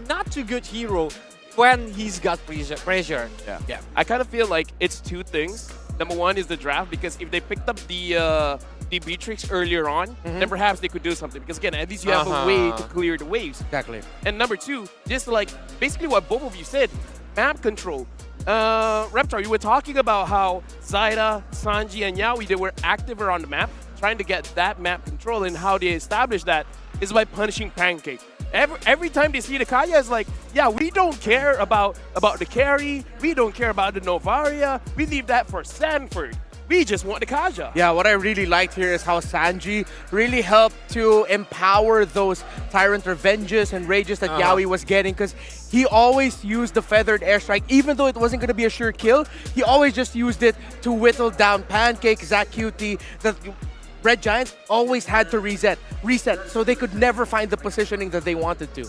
Speaker 2: not too good hero when he's got pressure.
Speaker 16: Yeah. I kind of feel like it's two things. Number one is the draft, because if they picked up the Beatrix earlier on, then perhaps they could do something. Because again, at least you have a way to clear the waves.
Speaker 17: Exactly.
Speaker 16: And number two, just like basically what both of you said, map control. Reptar, you were talking about how Zaida, Sanji, and Yawi, they were active around the map, trying to get that map control, and how they establish that is by punishing Pancake. Every time they see the Kaya, it's like, yeah, we don't care about the carry, we don't care about the Novaria, we leave that for Sanford. We just want the Kaja.
Speaker 17: Yeah, what I really liked here is how Sanji really helped to empower those Tyrant Revenges and Rages that Yawi was getting, because he always used the Feathered Airstrike. Even though it wasn't going to be a sure kill, he always just used it to whittle down Pancake, Zacuti. The Red Giants always had to reset, so they could never find the positioning that they wanted to.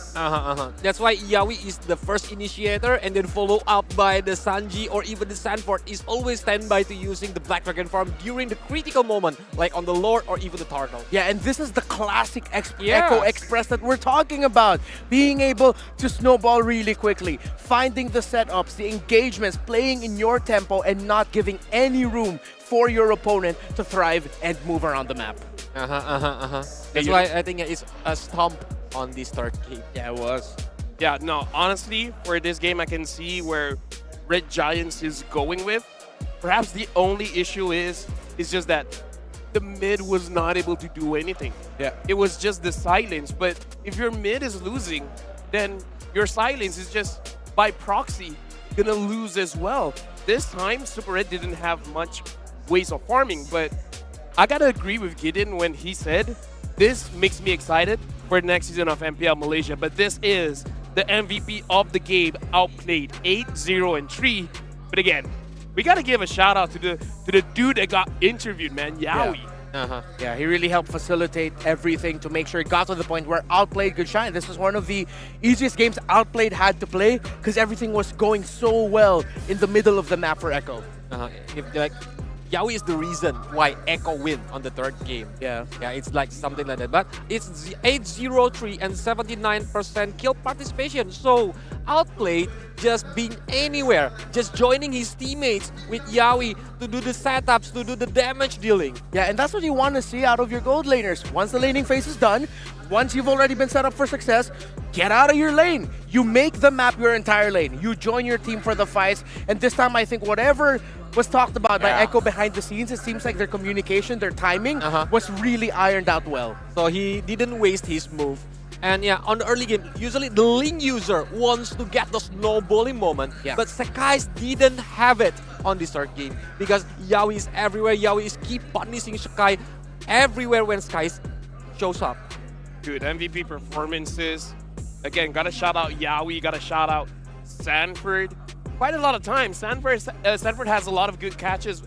Speaker 2: That's why Yawi is the first initiator, and then follow up by the Sanji or even the Sanford is always standby to using the Black Dragon farm during the critical moment, like on the Lord or even the Turtle.
Speaker 17: Yeah, and this is the classic Echo Express that we're talking about. Being able to snowball really quickly, finding the setups, the engagements, playing in your tempo, and not giving any room for your opponent to thrive and move around the map.
Speaker 2: That's why I think it's a stomp on this third game.
Speaker 16: Yeah, it was. Yeah, no, honestly, for this game, I can see where Red Giants is going with. Perhaps the only issue is just that the mid was not able to do anything.
Speaker 17: Yeah.
Speaker 16: It was just the silence. But if your mid is losing, then your silence is just by proxy gonna lose as well. This time, Super Red didn't have much ways of farming, but I gotta agree with Gideon when he said this makes me excited for the next season of MPL Malaysia. But this is the MVP of the game, outplayed 8-0-3. But again, we gotta give a shout out to the dude that got interviewed, man, Yawi.
Speaker 17: Yeah, he really helped facilitate everything to make sure it got to the point where Outplayed could shine. This was one of the easiest games Outplayed had to play because everything was going so well in the middle of the map for Echo.
Speaker 2: Yawi is the reason why Echo win on the third game. Yeah, it's like something like that. But it's 8-0-3 and 79% kill participation. So Outplayed just being anywhere, just joining his teammates with Yawi to do the setups, to do the damage dealing.
Speaker 17: Yeah, and that's what you want to see out of your gold laners. Once the laning phase is done, once you've already been set up for success, get out of your lane. You make the map your entire lane. You join your team for the fights. And this time, I think whatever was talked about by Echo behind the scenes, it seems like their communication, their timing was really ironed out well.
Speaker 2: So he didn't waste his move. And yeah, on the early game, usually the Link user wants to get the snowballing moment, but Sakai didn't have it on this third game because Yawi is everywhere. Yawi is keep punishing Sakai everywhere when Sakai shows up.
Speaker 16: Dude, MVP performances. Again, gotta shout out Yawi, gotta shout out Sanford. Quite a lot of times, Sanford has a lot of good catches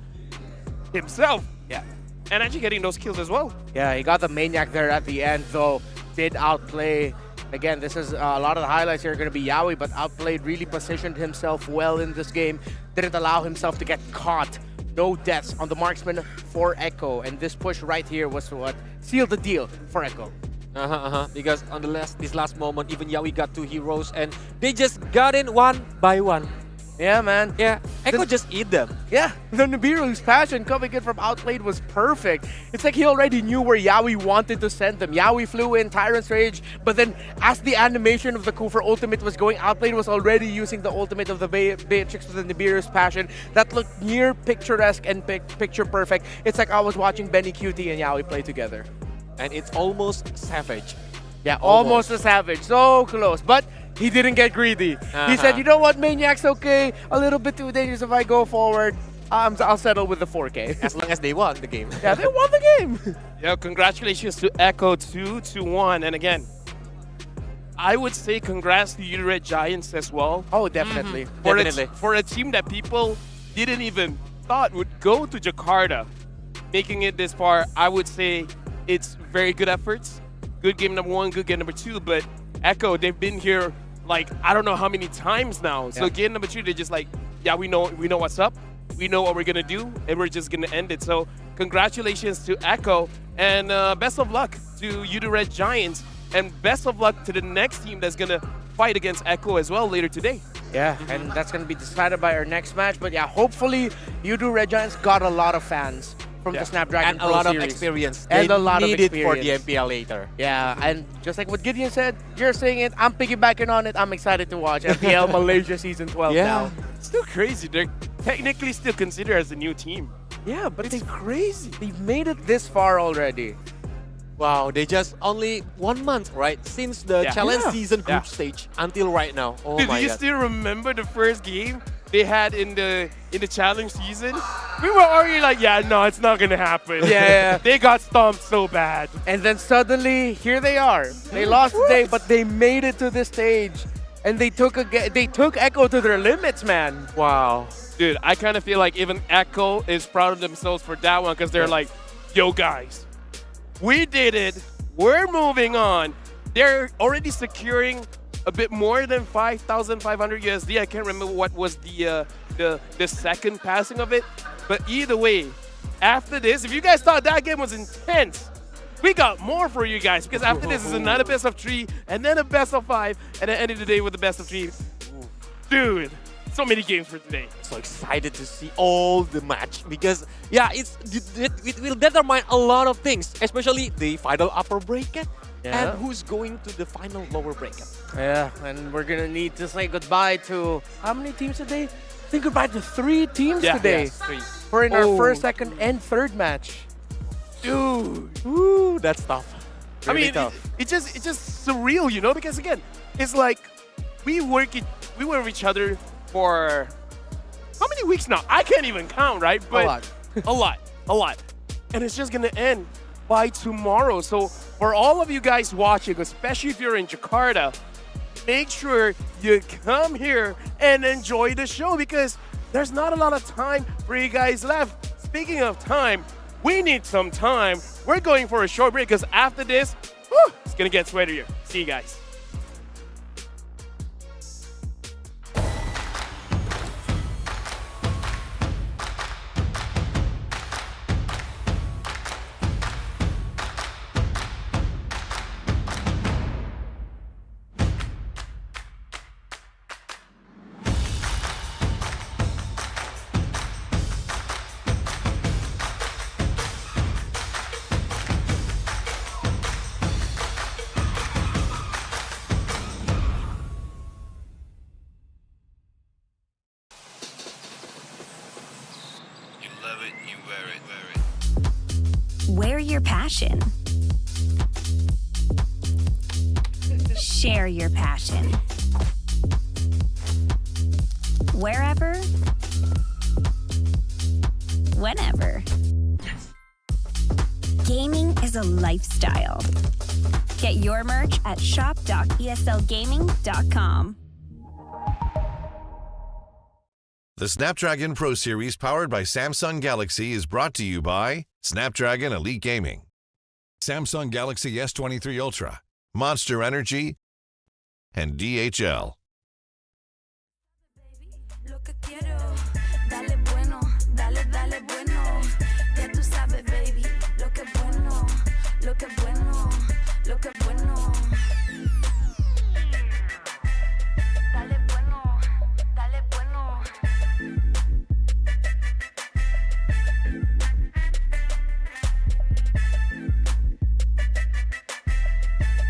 Speaker 16: himself.
Speaker 17: Yeah.
Speaker 16: And actually getting those kills as well.
Speaker 17: Yeah, he got the Maniac there at the end, though. Did outplay. Again, this is a lot of the highlights here are going to be Yawi, but outplayed, really positioned himself well in this game. Didn't allow himself to get caught. No deaths on the marksman for Echo. And this push right here was what sealed the deal for Echo.
Speaker 2: Because on this last moment, even Yawi got 2 heroes and they just got in one by one.
Speaker 17: Yeah, man.
Speaker 2: Yeah, Echo just eat them.
Speaker 17: Yeah, the Nibiru's passion coming in from outplayed was perfect. It's like he already knew where Yawi wanted to send them. Yawi flew in, Tyrant's Rage, but then as the animation of the Kufa ultimate was going, outplayed was already using the ultimate of the Beatrix with the Nibiru's passion. That looked near picturesque and picture perfect. It's like I was watching Benny QT and Yawi play together.
Speaker 2: And it's almost savage.
Speaker 17: Yeah, almost a savage. So close. But he didn't get greedy. He said, you know what, Maniac's okay. A little bit too dangerous if I go forward. I'll settle with the 4K.
Speaker 2: As long as they won the game.
Speaker 17: Yeah, they won the game.
Speaker 16: Yeah, congratulations to Echo 2-1. And again, I would say congrats to you Red Giants as well.
Speaker 17: Oh, definitely.
Speaker 16: For a team that people didn't even thought would go to Jakarta, making it this far, I would say it's very good efforts. Good game number 1, good game number 2, but Echo, they've been here like I don't know how many times now. So game number 2, they're just like, yeah, we know what's up. We know what we're gonna do, and we're just gonna end it. So congratulations to Echo, and best of luck to you, the Red Giants, and best of luck to the next team that's gonna fight against Echo as well later today.
Speaker 17: Yeah, and that's gonna be decided by our next match. But yeah, hopefully you do Red Giants got a lot of fans from the Snapdragon Pro
Speaker 2: Series. And a lot
Speaker 17: Series.
Speaker 2: of experience.
Speaker 17: And
Speaker 2: they
Speaker 17: a lot of
Speaker 2: need
Speaker 17: experience.
Speaker 2: it for the MPL later.
Speaker 17: Yeah, and just like what Gideon said, you're saying it, I'm piggybacking on it. I'm excited to watch MPL Malaysia Season 12 now.
Speaker 16: It's still crazy. They're technically still considered as a new team.
Speaker 17: Yeah, but it's crazy. They've made it this far already.
Speaker 2: Wow, they just only 1 month, right? Since the challenge season group stage until right now. Oh
Speaker 16: Dude,
Speaker 2: my
Speaker 16: do you
Speaker 2: God.
Speaker 16: still remember the first game they had in the challenge season? We were already like, yeah, no, it's not gonna happen.
Speaker 17: Yeah.
Speaker 16: They got stomped so bad.
Speaker 17: And then suddenly, here they are. They lost today, but they made it to this stage. And they took Echo to their limits, man.
Speaker 2: Wow.
Speaker 16: Dude, I kind of feel like even Echo is proud of themselves for that one because they're like, yo, guys, we did it. We're moving on. They're already securing a bit more than 5,500 USD. I can't remember what was the second passing of it. But either way, after this, if you guys thought that game was intense, we got more for you guys because after this is another best of 3 and then a best of 5 and then ended the day with the best of 3. Dude, so many games for today.
Speaker 2: So excited to see all the match because yeah, it will determine a lot of things, especially the final upper bracket and who's going to the final lower bracket.
Speaker 17: Yeah, and we're gonna need to say goodbye to how many teams today? Say goodbye to 3 teams today.
Speaker 2: Yes, 3.
Speaker 17: We're in our first, second, and third match.
Speaker 16: Dude,
Speaker 2: ooh, that's tough.
Speaker 16: Really tough. It's just surreal, you know, because again, it's like we work with each other for how many weeks now? I can't even count, right? But a lot. And it's just gonna end by tomorrow. So for all of you guys watching, especially if you're in Jakarta, make sure you come here and enjoy the show because there's not a lot of time for you guys left. Speaking of time, we need some time. We're going for a short break because after this, it's gonna get sweatier. See you guys.
Speaker 28: Wear your passion. Share your passion. Wherever, whenever. Gaming is a lifestyle. Get your merch at shop.eslgaming.com.
Speaker 29: The Snapdragon Pro Series powered by Samsung Galaxy is brought to you by Snapdragon Elite Gaming, Samsung Galaxy S23 Ultra, Monster Energy, and DHL.
Speaker 30: Lo que quiero, dale bueno, dale, dale bueno. Ya tú sabes, baby, lo que bueno, lo que bueno, lo que bueno. Dale bueno, dale bueno.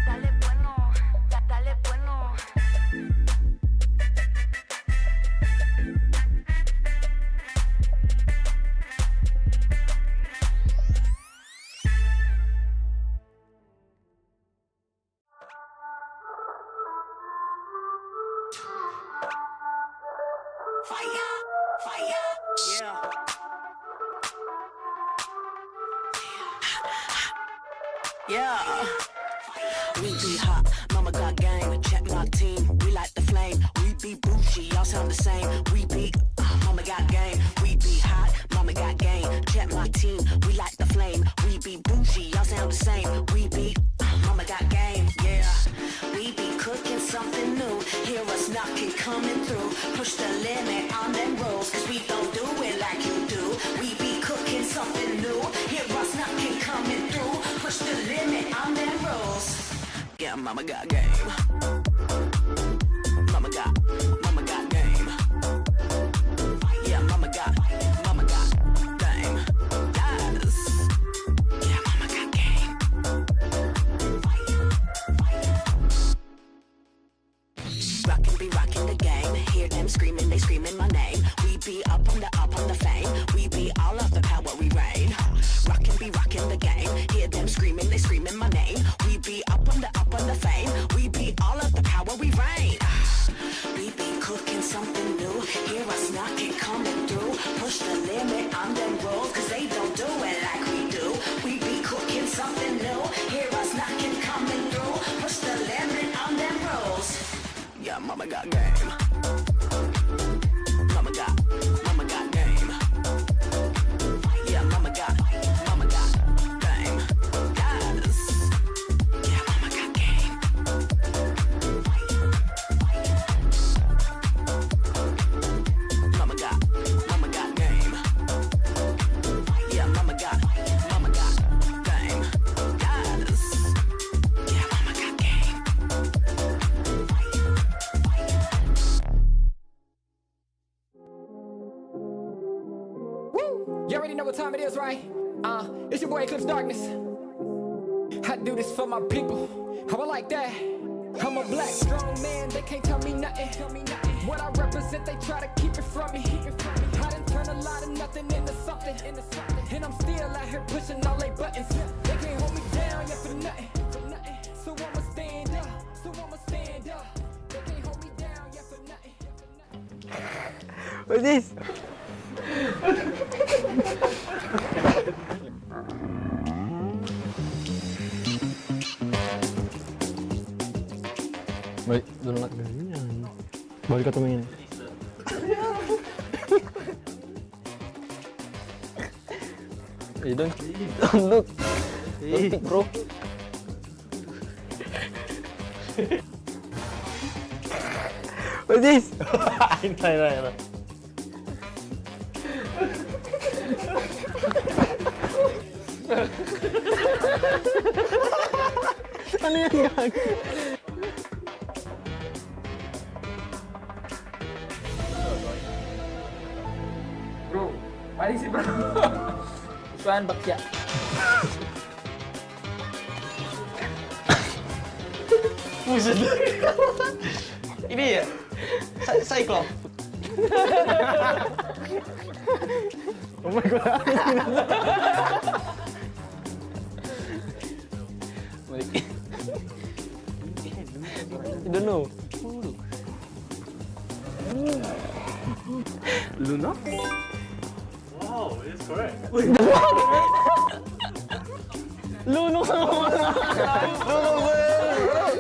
Speaker 30: Dale bueno, dale bueno.
Speaker 6: Yeah. We be hot, mama got game. Check my team, we like the flame. We be bougie, y'all sound the same. We be, mama got game. We be hot, mama got game. Check my team, we like the flame. We be bougie, y'all sound the same. We be, mama got game. Yeah. We be cooking something new. Hear us knocking, coming through. Push the limit on them rolls, cause we don't do it like you do. We be cooking something new. Hear us knocking, coming through. Push the limit on them rolls. Yeah, mama got game. Mama got game. Yeah, mama got game. Yes. Yeah, mama got game. Rockin' be rockin' the game. Hear them screaming, they screaming my name. We be up on the fame. We be all of the power, we reign. Rockin' be rockin' the game. Hear them screaming, they screaming my name. We be up on the fame. We be all of the power, we reign. We be cooking something new. Hear us knocking, coming through. Push the limit on them rolls, cause they don't do it like we do. We be cooking something new. Hear us knocking, coming through. Push the limit on them rolls. Yeah, mama got game. Mama got game. Yeah, mama got game. Yes. Yeah, mama got game. Mama got game. Yeah, mama got game. Yes. Yeah, mama got game.
Speaker 1: You already know what time it is, right? It's your boy Eclipse Darkness. I do this for my people. How I like that. I'm a black strong man, they can't tell me nothing. What I represent, they try to keep it from me. I done turn a lot of nothing into something. And I'm still out here pushing all they buttons. They can't hold me down yet for nothing. So I'ma stand up. They can't hold me down yet for nothing.
Speaker 27: What's this?
Speaker 8: Balik, doon lang ganyan. Balik ka tumingin.
Speaker 27: Hey, don't look. Don't peek, bro. What's this? Nah. Ano yan, gag?
Speaker 1: Bro, paling si bro. Usuan bakya.
Speaker 27: Buset. Ini ya? Cyclops. Oh my god. Balik. Don't know. Luna?
Speaker 9: Wow, it's correct.
Speaker 27: Lunok sa mga Lunok ba yan?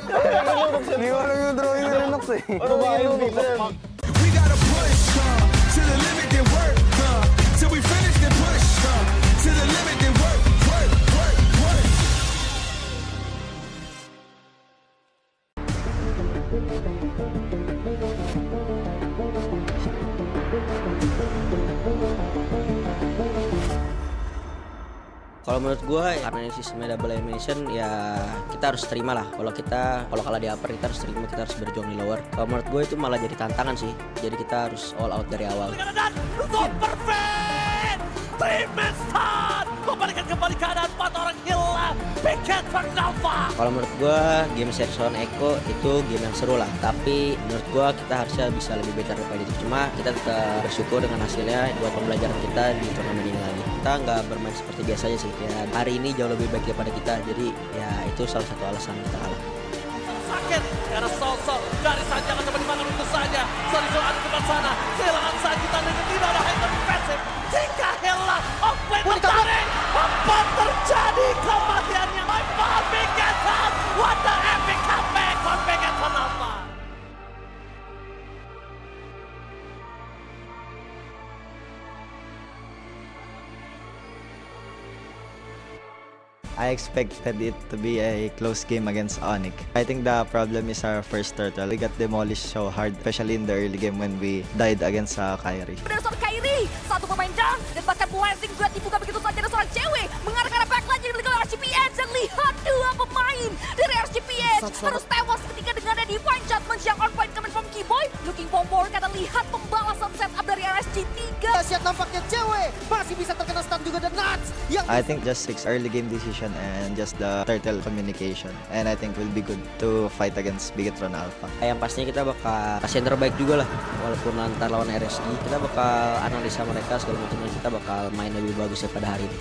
Speaker 27: Hindi ko alam yung drawing na lunok eh. Ano ba yung
Speaker 3: We gotta push to the limit and work till we finish then push to the limit and work.
Speaker 10: Kalau menurut gue karena ini sistemnya double elimination ya kita harus terima lah. Kalau kalah di upper kita harus terima, kita harus berjuang di lower. Kalau menurut gue itu malah jadi tantangan sih. Jadi kita harus all out dari awal.
Speaker 9: Membalikan kembali keadaan 4 orang hilang. Piket Alpha.
Speaker 10: Kalau menurut gue game series on Echo itu game yang seru lah. Tapi menurut gue kita harusnya bisa lebih better daripada itu. Cuma kita tetap bersyukur dengan hasilnya buat pembelajaran kita di turnamen ini lagi. Kita nggak bermain seperti biasanya sih. Ya, hari ini jauh lebih baik daripada kita. Jadi ya itu salah satu alasan kita kalah.
Speaker 9: Sakit karena sosok dari sanjangan coba dimakan untuk saja. Soriso ada di depan sana. Kehilangan sakitan dengan tidak ada hand defensive. Jika hilang, offlane tertarik. Apa terjadi kematiannya? My ball biggest out. What the epic comeback on Biggest Alpha.
Speaker 27: I expected it to be a close game against Onyx. I think the problem is our first turtle. We got demolished so hard, especially in the early game when we died against Kyrie.
Speaker 15: Ada seorang Kyrie, satu pemain down, dan bahkan blessing juga dibuka begitu saja ada seorang cewek mengarah ke arah backline yang dimiliki oleh RGPN. Dan lihat dua pemain dari RGPN harus tewas ketika dengan ada divine judgment yang on point coming from Keyboy. Looking for more karena lihat pembalasan setup dari RSG3.
Speaker 6: Siap nampaknya cewek masih bisa terkena stun juga dan Nuts yang
Speaker 27: I think just 6 early game decision and just the turtle communication. And I think we'll be good to fight against Bigetron Alpha.
Speaker 10: Yang pastinya kita bakal kasih yang terbaik juga lah. Walaupun nanti lawan RSG, kita bakal analisa mereka segala macam, kita bakal main lebih bagus daripada hari ini.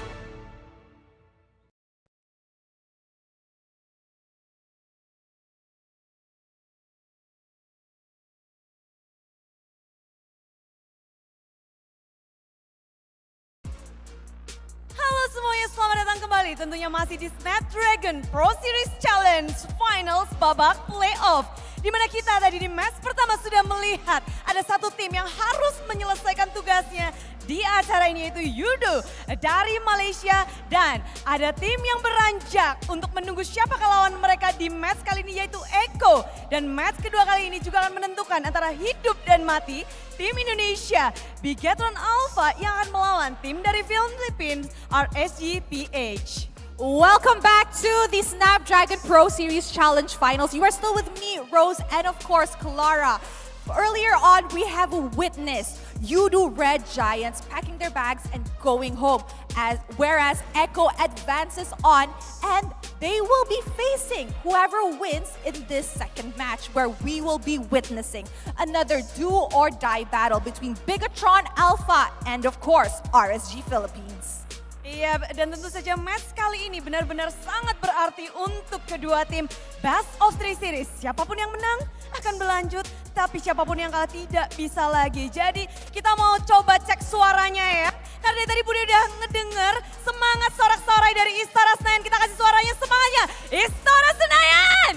Speaker 15: Halo semuanya, selamat datang kembali. Tentunya masih di Snapdragon Pro Series Challenge Finals babak playoff. Di mana kita tadi di match pertama sudah melihat ada satu tim yang harus menyelesaikan tugasnya di acara ini, yaitu Yudo dari Malaysia. Dan ada tim yang beranjak untuk menunggu siapa lawan mereka di match kali ini, yaitu Echo. Dan match kedua kali ini juga akan menentukan antara hidup dan mati tim Indonesia Bigetron Alpha yang akan melawan tim dari Philippines RSGPH.
Speaker 11: Welcome back to the Snapdragon Pro Series Challenge Finals. You are still with me, Rose, and of course, Clara. Earlier on, we have witnessed Yudu Red Giants packing their bags and going home, whereas Echo advances on and they will be facing whoever wins in this second match, where we will be witnessing another do or die battle between Bigetron Alpha and of course, RSG Philippines.
Speaker 15: Iya, dan tentu saja match kali ini benar-benar sangat berarti untuk kedua tim. Best of 3 series, siapapun yang menang akan berlanjut, tapi siapapun yang kalah tidak bisa lagi. Jadi kita mau coba cek suaranya ya. Karena dari tadi Budi udah ngedenger semangat sorak-sorai dari Istora Senayan. Kita kasih suaranya semangatnya, Istora Senayan!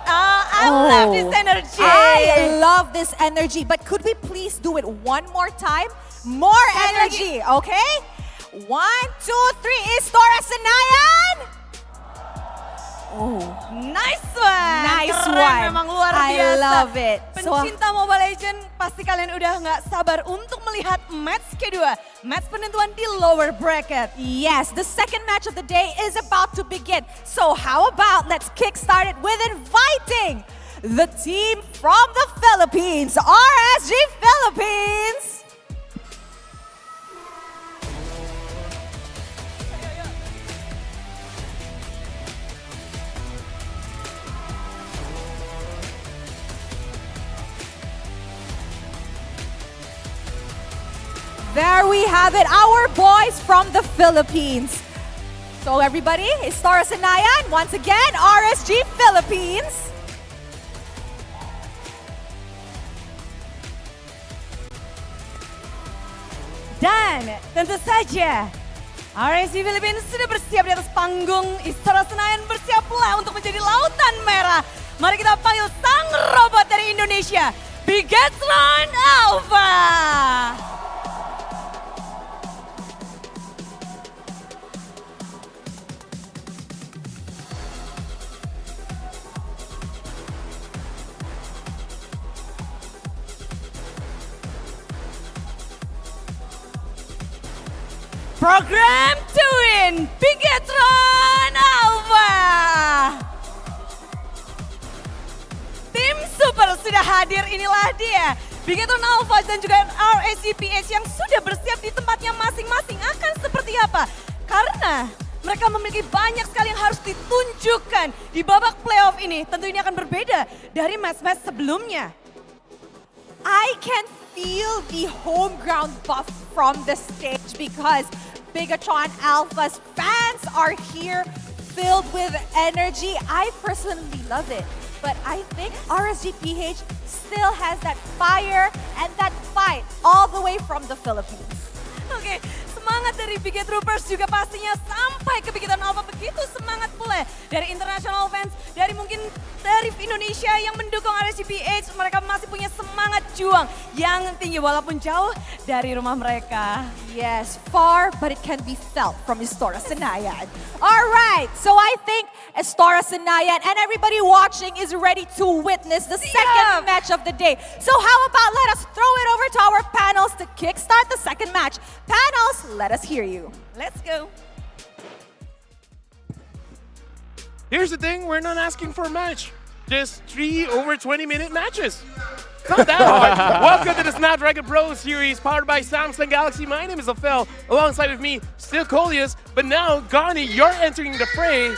Speaker 15: I love this energy.
Speaker 11: I love this energy, but could we please do it one more time? More energy, okay? 1, 2, 3, Istora Senayan!
Speaker 15: Oh, nice one!
Speaker 11: Nice
Speaker 15: Keren,
Speaker 11: one.
Speaker 15: memang luar biasa.
Speaker 11: I love it.
Speaker 15: Pencinta Mobile Legends, pasti kalian udah nggak sabar untuk melihat match kedua. Match penentuan di lower bracket.
Speaker 11: Yes, the second match of the day is about to begin. So how about let's kickstart it with inviting the team from the Philippines, RSG Philippines. There we have it, our boys from the Philippines. So everybody, Istora Senayan, once again, RSG Philippines.
Speaker 15: Dan tentu saja RSC Philippines sudah bersiap di atas panggung Istora Senayan, bersiaplah untuk menjadi lautan merah. Mari kita panggil sang robot dari Indonesia, Bigetron Alpha. Program to win, Bigetron Alpha. Tim Super sudah hadir, inilah dia. Bigetron Alpha dan juga RSCPH yang sudah bersiap di tempatnya masing-masing akan seperti apa? Karena mereka memiliki banyak sekali yang harus ditunjukkan di babak playoff ini. Tentu ini akan berbeda dari match-match sebelumnya. I can feel the home ground buff from the stage because Bigetron Alpha's fans are here filled with energy. I personally love it, but I think RSGPH still has that fire and that fight all the way from the Philippines. Oke, semangat dari Biget Troopers juga pastinya sampai ke Bigetron Alpha begitu semangat pula dari international fans, dari mungkin dari Indonesia yang mendukung RSCPH, mereka masih punya semangat juang yang tinggi walaupun jauh dari rumah mereka. Yes, far but it can be felt from Istora Senayan. Alright, so I think Istora Senayan and everybody watching is ready to witness the second match of the day. So how about let us throw it over to our panels to kickstart the second match. Panels, let us hear you. Let's go.
Speaker 16: Here's the thing, we're not asking for a match. Just 3 over 20-minute matches. It's not that hard. Welcome to the Snapdragon Pro Series powered by Samsung Galaxy. My name is Afel. Alongside with me, still Colius. But now, Gani, you're entering the fray.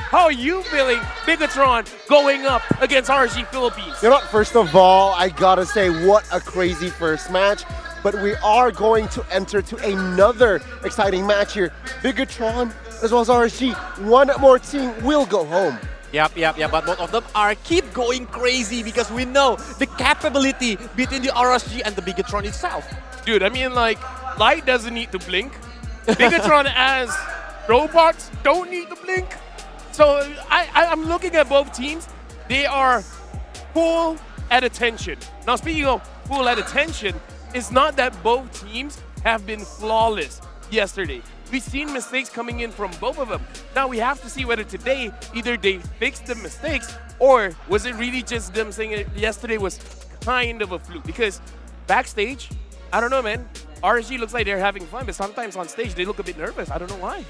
Speaker 16: How are you feeling, Bigetron, going up against RSG Philippines?
Speaker 7: You know what, first of all, I gotta say, what a crazy first match. But we are going to enter to another exciting match here. Bigetron as well as RSG. One more team will go home.
Speaker 2: Yep, but both of them are keep going crazy because we know the capability between the RSG and the Bigetron itself.
Speaker 16: Dude, I mean, like, Light doesn't need to blink. Bigetron as robots don't need to blink. So I'm looking at both teams. They are full at attention. Now, speaking of full at attention, it's not that both teams have been flawless yesterday. We've seen mistakes coming in from both of them. Now we have to see whether today either they fixed the mistakes or was it really just them saying yesterday was kind of a fluke. Because backstage, I don't know, man. RSG looks like they're having fun, but sometimes on stage they look a bit nervous. I don't know why.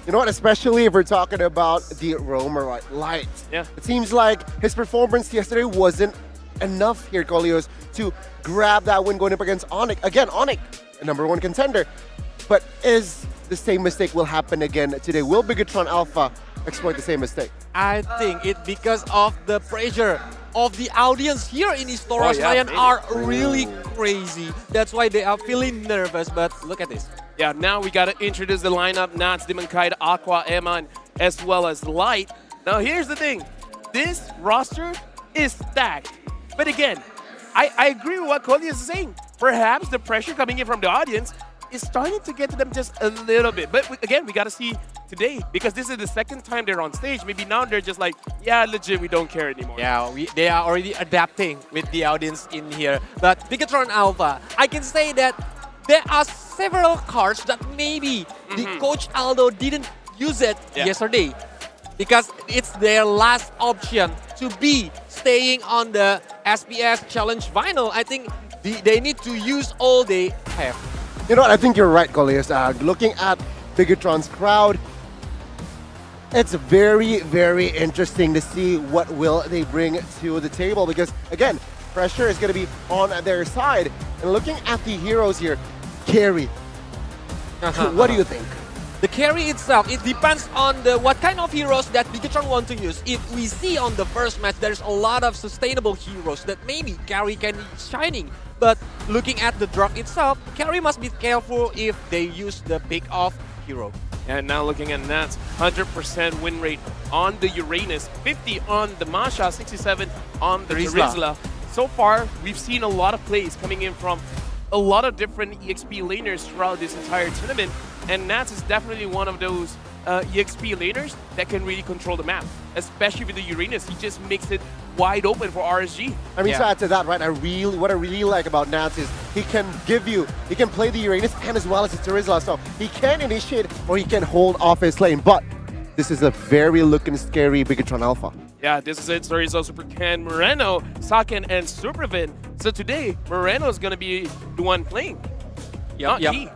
Speaker 7: You know what, especially if we're talking about the roamer Light.
Speaker 16: Yeah.
Speaker 7: It seems like his performance yesterday wasn't enough here, Colios, to grab that win going up against Onyx. Again, Onyx, a #1 contender. But is the same mistake will happen again today? Will Bigetron Alpha exploit the same mistake?
Speaker 2: I think it's because of the pressure of the audience here in Istora Senayan are really crazy. That's why they are feeling nervous, but look at this.
Speaker 16: Yeah, now we gotta introduce the lineup. Nats, Dimankai, Aqua, Eman, as well as Light. Now here's the thing. This roster is stacked. But again, I agree with what Cody is saying. Perhaps the pressure coming in from the audience is starting to get to them just a little bit. But again, we got to see today because this is the second time they're on stage. Maybe now they're just like, yeah, legit, we don't care anymore.
Speaker 2: Yeah, they are already adapting with the audience in here. But Bigetron Alpha, I can say that there are several cards that maybe the coach Aldo didn't use it yesterday because it's their last option to be staying on the SPS Challenge Final. I think they need to use all they have.
Speaker 7: You know what, I think you're right, Colius. Looking at Bigetron's crowd, it's very, very interesting to see what will they bring to the table because, again, pressure is going to be on their side. And looking at the heroes here, carry. What do you think?
Speaker 2: The carry itself, it depends on what kind of heroes that Bigetron want to use. If we see on the first match, there's a lot of sustainable heroes that maybe carry can be shining. But looking at the drop itself, carry must be careful if they use the big off hero.
Speaker 16: And now looking at Nats, 100% win rate on the Uranus, 50 on the Masha, 67 on the Rizla. So far, we've seen a lot of plays coming in from a lot of different EXP laners throughout this entire tournament, and Nats is definitely one of those EXP laners that can really control the map, especially with the Uranus. He just makes it wide open for RSG.
Speaker 7: I mean, to add to that, right, what I really like about Nats is he can play the Uranus and as well as the Terizla, so he can initiate or he can hold off his lane, but this is a very looking scary Bigatron Alpha.
Speaker 16: Yeah, this is it. Sorizo, Supercan, Moreno, Saken, and Supervin. So today, Moreno is going to be the one playing. Not key.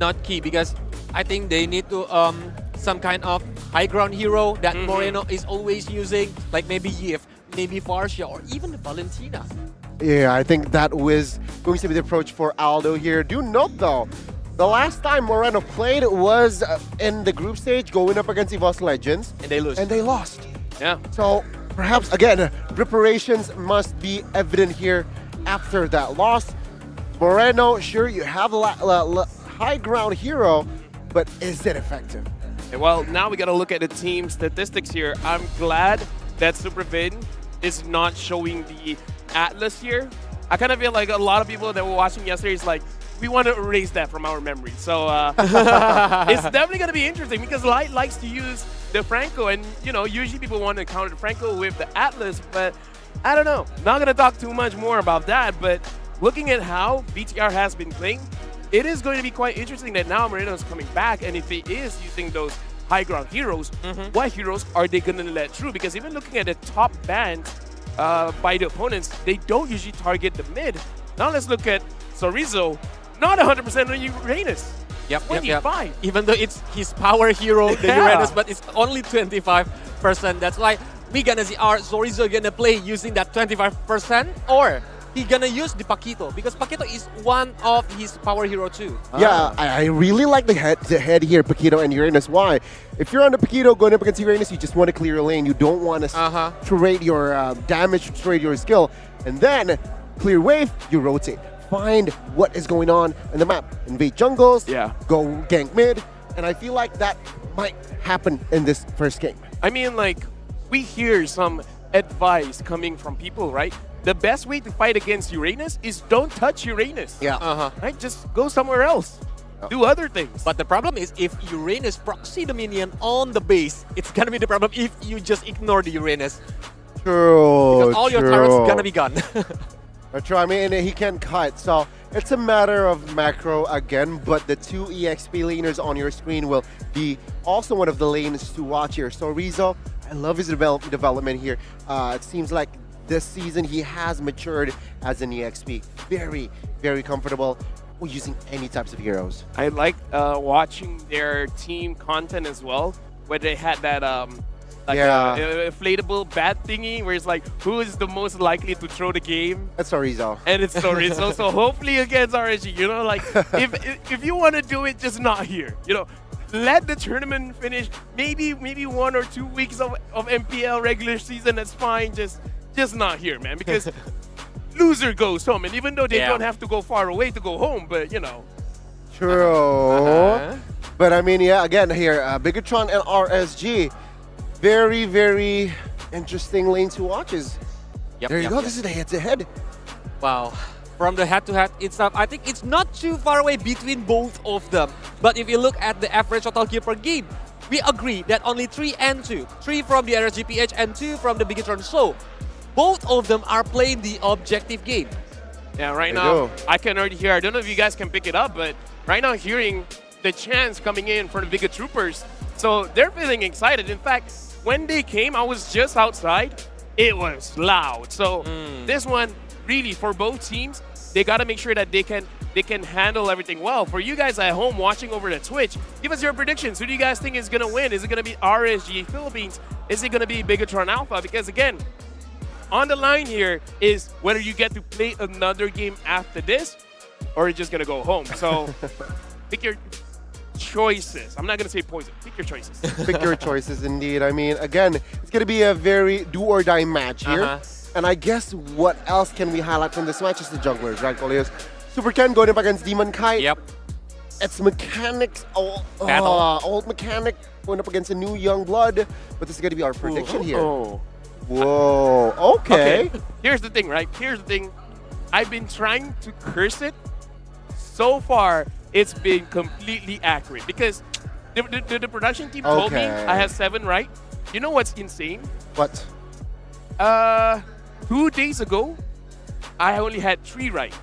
Speaker 2: Not key, because I think they need to some kind of high ground hero that Moreno is always using, like maybe Yif, maybe Farsha, or even Valentina.
Speaker 7: Yeah, I think that was going to be the approach for Aldo here. Do note though, the last time Moreno played was in the group stage going up against EVOS Legends.
Speaker 2: And they lose.
Speaker 7: And they lost.
Speaker 16: Yeah.
Speaker 7: So perhaps, again, preparations must be evident here after that loss. Moreno, sure, you have a high ground hero, but is it effective?
Speaker 16: Well, now we got to look at the team statistics here. I'm glad that Supervin is not showing the Atlas here. I kind of feel like a lot of people that were watching yesterday is like, we want to erase that from our memory. So it's definitely going to be interesting because Light likes to use the Franco, and you know, usually people want to counter the Franco with the Atlas, but I don't know. Not going to talk too much more about that, but looking at how BTR has been playing, it is going to be quite interesting that now Moreno is coming back, and if he is using those high ground heroes, what heroes are they going to let through? Because even looking at the top band by the opponents, they don't usually target the mid. Now let's look at Sorizo, not 100% on Uranus.
Speaker 2: Yep,
Speaker 16: 25.
Speaker 2: Even though it's his power hero, the Uranus, but it's only 25%. That's why we gonna see our Sorizo gonna play using that 25%, or he gonna use the Paquito, because Paquito is one of his power hero too.
Speaker 7: Yeah, I really like the head here, Paquito and Uranus. Why? If you're on the Paquito going up against Uranus, you just want to clear your lane. You don't want to trade your damage, trade your skill. And then, clear wave, you rotate. Find what is going on in the map. Invade jungles, go gank mid, and I feel like that might happen in this first game.
Speaker 16: I mean, like, we hear some advice coming from people, right? The best way to fight against Uranus is don't touch Uranus.
Speaker 7: Yeah.
Speaker 16: Right? Just go somewhere else. Do other things.
Speaker 2: But the problem is if Uranus proxy the minion on the base, it's gonna be the problem if you just ignore the Uranus.
Speaker 7: True.
Speaker 2: Because all your turrets gonna be gone.
Speaker 7: True, I mean, he can cut, so it's a matter of macro again, but the two EXP laners on your screen will be also one of the lanes to watch here. So Rizzo, I love his development here. It seems like this season he has matured as an EXP. Very, very comfortable using any types of heroes.
Speaker 16: I like watching their team content as well, where they had that inflatable bat thingy where it's like, who is the most likely to throw the game?
Speaker 7: That's Sorizo.
Speaker 16: And it's Sorizo. So hopefully against RSG, you know, like if you want to do it, just not here. You know, let the tournament finish. Maybe 1 or 2 weeks of MPL regular season. That's fine. Just not here, man. Because loser goes home, and even though they don't have to go far away to go home, but you know.
Speaker 7: True. But I mean, yeah, again here, Bigatron and RSG. Very, very interesting lane to watch. There you go. This is the head-to-head.
Speaker 2: Wow. From the head-to-head itself, I think it's not too far away between both of them. But if you look at the average total kill per game, we agree that only 3 and 2. 3 from the RSGPH and 2 from the Bigatron. So, both of them are playing the objective game.
Speaker 16: Yeah, right now, I can already hear, I don't know if you guys can pick it up, but right now hearing the chants coming in from the Bigat Troopers. So they're feeling excited. In fact, when they came, I was just outside. It was loud. So this one, really, for both teams, they got to make sure that they can handle everything well. For you guys at home watching over the Twitch, give us your predictions. Who do you guys think is going to win? Is it going to be RSG Philippines? Is it going to be Bigatron Alpha? Because again, on the line here is whether you get to play another game after this or you're just going to go home. So pick your choices. I'm not going to say poison. Pick your choices.
Speaker 7: Pick your choices, indeed. I mean, again, it's going to be a very do-or-die match here. And I guess what else can we highlight from this match is the junglers, right, Coleos? Super Ken going up against Demon Kai.
Speaker 2: Yep.
Speaker 7: It's mechanics, old mechanic going up against a new young blood. But this is going to be our prediction here. Whoa, okay.
Speaker 16: Here's the thing, right? Here's the thing. I've been trying to curse it so far, it's been completely accurate because the production team told me I have 7 right. You know what's insane?
Speaker 7: What?
Speaker 16: 2 days ago, I only had 3 right.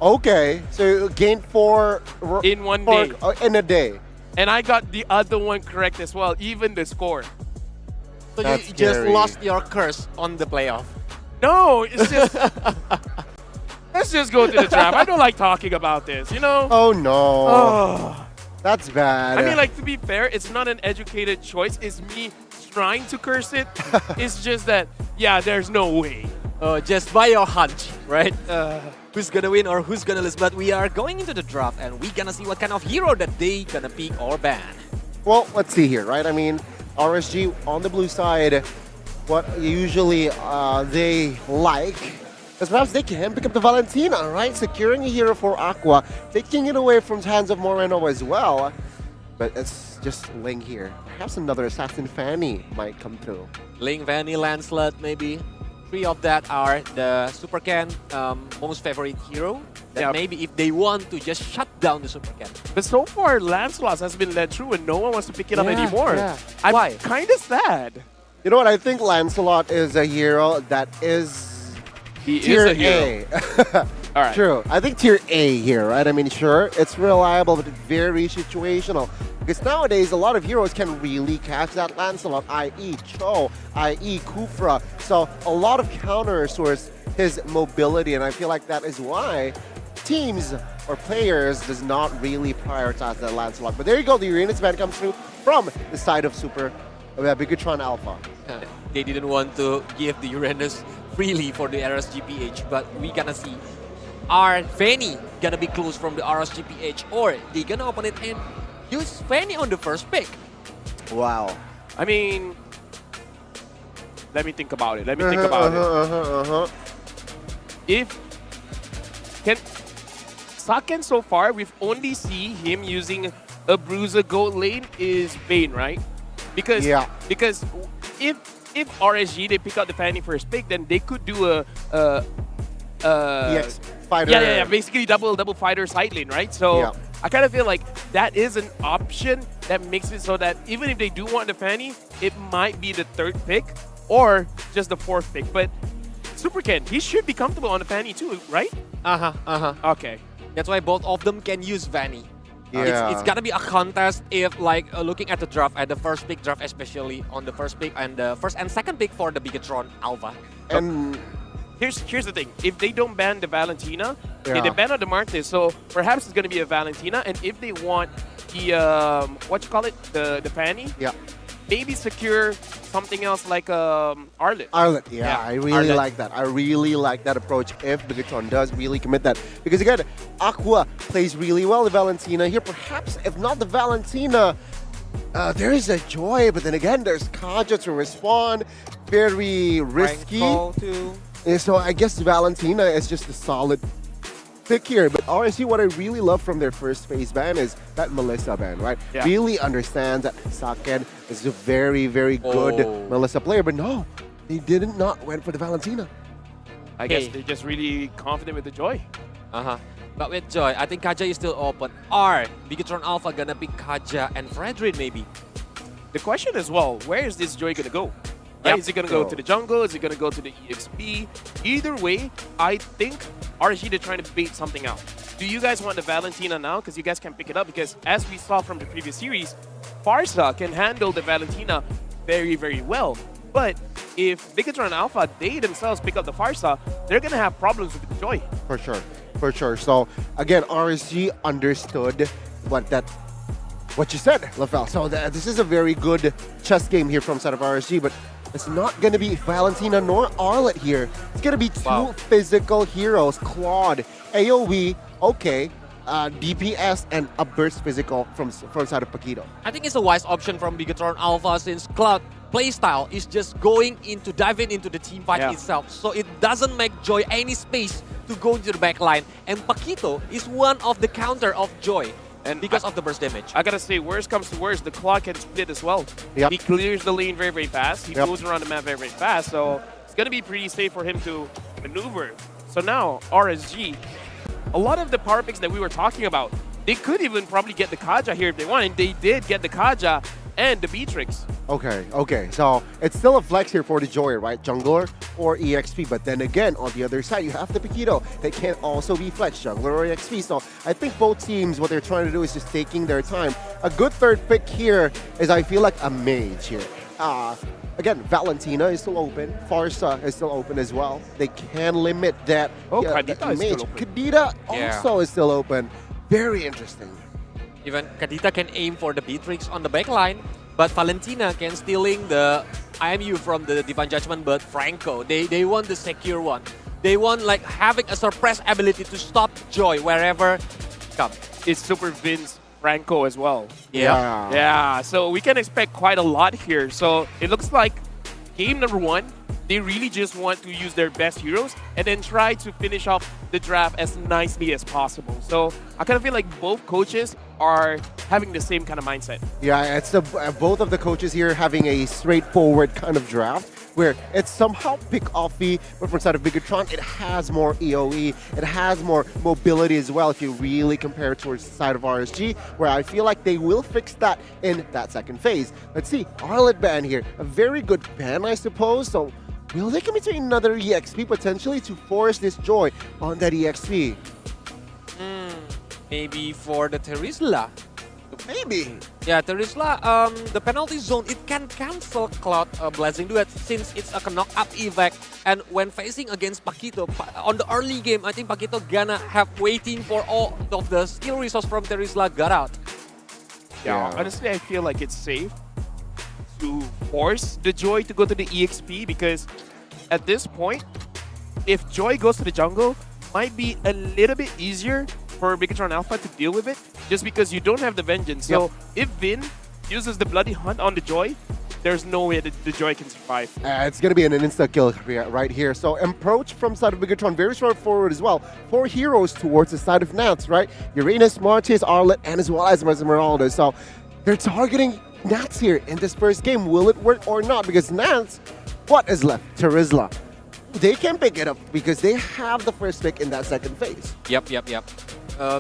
Speaker 7: Okay, so you gained 4
Speaker 16: in one day.
Speaker 7: In a day.
Speaker 16: And I got the other one correct as well, even the score.
Speaker 2: So you just lost your curse on the playoff.
Speaker 16: No, it's just... let's just go to the draft. I don't like talking about this, you know?
Speaker 7: Oh, no.
Speaker 16: Oh.
Speaker 7: That's bad.
Speaker 16: I mean, like, to be fair, it's not an educated choice. It's me trying to curse it. It's just that, yeah, there's no way.
Speaker 2: Just by your hunch, right? Who's gonna win or who's gonna lose? But we are going into the draft and we're gonna see what kind of hero that they gonna pick or ban.
Speaker 7: Well, let's see here, right? I mean, RSG on the blue side, what usually they like is perhaps they can pick up the Valentina, right? Securing a hero for Aqua, taking it away from the hands of Moreno as well. But it's just Ling here. Perhaps another Assassin Fanny might come through.
Speaker 2: Ling, Vanny, Lancelot, maybe. 3 of that are the Super Ken most favorite hero. That maybe if they want to just shut down the Super Ken.
Speaker 16: But so far, Lancelot has been led through and no one wants to pick it up anymore. I'm
Speaker 2: Why?
Speaker 16: kind of sad.
Speaker 7: You know what? I think Lancelot is a hero that is tier
Speaker 16: is a hero.
Speaker 7: A.
Speaker 16: All right.
Speaker 7: True. I think tier A here, right? I mean, sure, it's reliable, but it's very situational. Because nowadays, a lot of heroes can really catch that Lancelot, i.e. Cho, i.e. Kufra. So a lot of counters towards his mobility, and I feel like that is why teams or players does not really prioritize that Lancelot. But there you go, the Uranus ban comes through from the side of Bigatron Alpha.
Speaker 2: They didn't want to give the Uranus freely for the RSGPH, but we gonna see are Fanny gonna be close from the RSGPH or they gonna open it and use Fanny on the first pick.
Speaker 7: Wow.
Speaker 16: I mean, let me think about it. Let me think about it. If Saken so far, we've only seen him using a Bruiser Gold lane is Bane, right? Because if RSG they pick out the Fanny first pick, then they could do a
Speaker 7: EX fighter.
Speaker 16: Yeah, basically double fighter side lane, right? So I kind of feel like that is an option that makes it so that even if they do want the Fanny, it might be the 3rd pick or just the 4th pick. But Super Ken, he should be comfortable on the Fanny too, right? Okay.
Speaker 2: That's why both of them can use Vanny.
Speaker 7: Yeah.
Speaker 2: It's gotta be a contest if looking at the draft, at the first pick draft, especially on the first pick and the first and second pick for the Bigatron Alpha.
Speaker 7: And
Speaker 16: here's the thing. If they don't ban the Valentina, they ban out the Martis, so perhaps it's gonna be a Valentina. And if they want the the Fanny, maybe secure something else like Arlet.
Speaker 7: Arlet, I really like that. I really like that approach if Bigatron does really commit that. Because again, Aqua plays really well the Valentina here. Perhaps if not the Valentina, there is a Joy, but then again, there's Kaja to respond. Very risky. And so I guess Valentina is just a solid pick here. But RSC, what I really love from their first phase ban is that Melissa ban, right? Really understands that Saken is a very, very good Melissa player. But no, they didn't not went for the Valentina.
Speaker 16: I guess they're just really confident with the Joy.
Speaker 2: But with Joy, I think Kaja is still open. Are Bigatron Alpha gonna pick Kaja and Fredrin maybe?
Speaker 16: The question as well, where is this Joy gonna go? Right? Is it going to go to the jungle? Is it going to go to the EXP? Either way, I think RSG they're trying to bait something out. Do you guys want the Valentina now? Because you guys can pick it up. Because as we saw from the previous series, Farsa can handle the Valentina very, very well. But if Bigatron Alpha, they themselves pick up the Farsa, they're going to have problems with the Joy.
Speaker 7: For sure. For sure. So, again, RSG understood what you said, Lafel. So this is a very good chess game here from side of RSG, but it's not going to be Valentina nor Arlet here. It's going to be two physical heroes, Claude, AoE, DPS, and a burst physical from side of Paquito.
Speaker 2: I think it's a wise option from Bigatron Alpha since Cloud playstyle is just diving into the team fight itself. So it doesn't make Joy any space to go into the back line. And Paquito is one of the counter of Joy. And because of the burst damage.
Speaker 16: I gotta say, worst comes to worst, the clock can split as well. He clears the lane very, very fast. He goes around the map very, very fast. So it's gonna be pretty safe for him to maneuver. So now RSG a lot of the power picks that we were talking about, they could even probably get the Kaja here if they want, and they did get the Kaja and the Beatrix.
Speaker 7: Okay. So it's still a flex here for the Joy, right? Jungler or EXP. But then again, on the other side, you have the Paquito that can also be flex, Jungler or EXP. So I think both teams, what they're trying to do is just taking their time. A good third pick here is, I feel like, a Mage here. Again, Valentina is still open. Farsa is still open as well. They can limit that.
Speaker 16: Kadita is
Speaker 7: Mage.
Speaker 16: still open.
Speaker 7: Kadita also is still open. Very interesting.
Speaker 2: Even Kadita can aim for the Beatrix on the backline, but Valentina can stealing the IMU from the Divine Judgment, but Franco, they want the secure one. They want like having a suppress ability to stop Joy wherever come.
Speaker 16: It's Super Vince Franco as well.
Speaker 2: Yeah.
Speaker 16: Yeah, so we can expect quite a lot here. So it looks like game number 1, they really just want to use their best heroes and then try to finish off the draft as nicely as possible. So I kind of feel like both coaches are having the same kind of mindset.
Speaker 7: Yeah, it's both of the coaches here having a straightforward kind of draft where it's somehow pick-offy, but from the side of Bigatron, it has more EOE, it has more mobility as well if you really compare it towards the side of RSG, where I feel like they will fix that in that second phase. Let's see, Arlet ban here, a very good ban, I suppose, so will they commit to another EXP potentially to force this Joy on that EXP?
Speaker 2: Maybe for the Terizla.
Speaker 7: Maybe.
Speaker 2: Yeah, Terizla, the penalty zone, it can cancel Cloud Blazing Duet since it's a knock-up evac. And when facing against Paquito, on the early game, I think Paquito gonna have waiting for all of the skill resource from Terizla got out.
Speaker 16: Yeah, honestly, I feel like it's safe to force the Joy to go to the EXP because at this point, if Joy goes to the jungle, might be a little bit easier for Bigatron Alpha to deal with it just because you don't have the Vengeance. So if Vin uses the Bloody Hunt on the Joy, there's no way that the Joy can survive.
Speaker 7: It's going to be an insta-kill right here. So approach from side of Bigatron, very straightforward as well. 4 heroes towards the side of Nats, right? Uranus, Martis, Arlet, and as well as Esmeralda. So they're targeting Nats here in this first game. Will it work or not? Because Nats, what is left? Terizla. They can pick it up because they have the first pick in that second phase.
Speaker 2: Yep.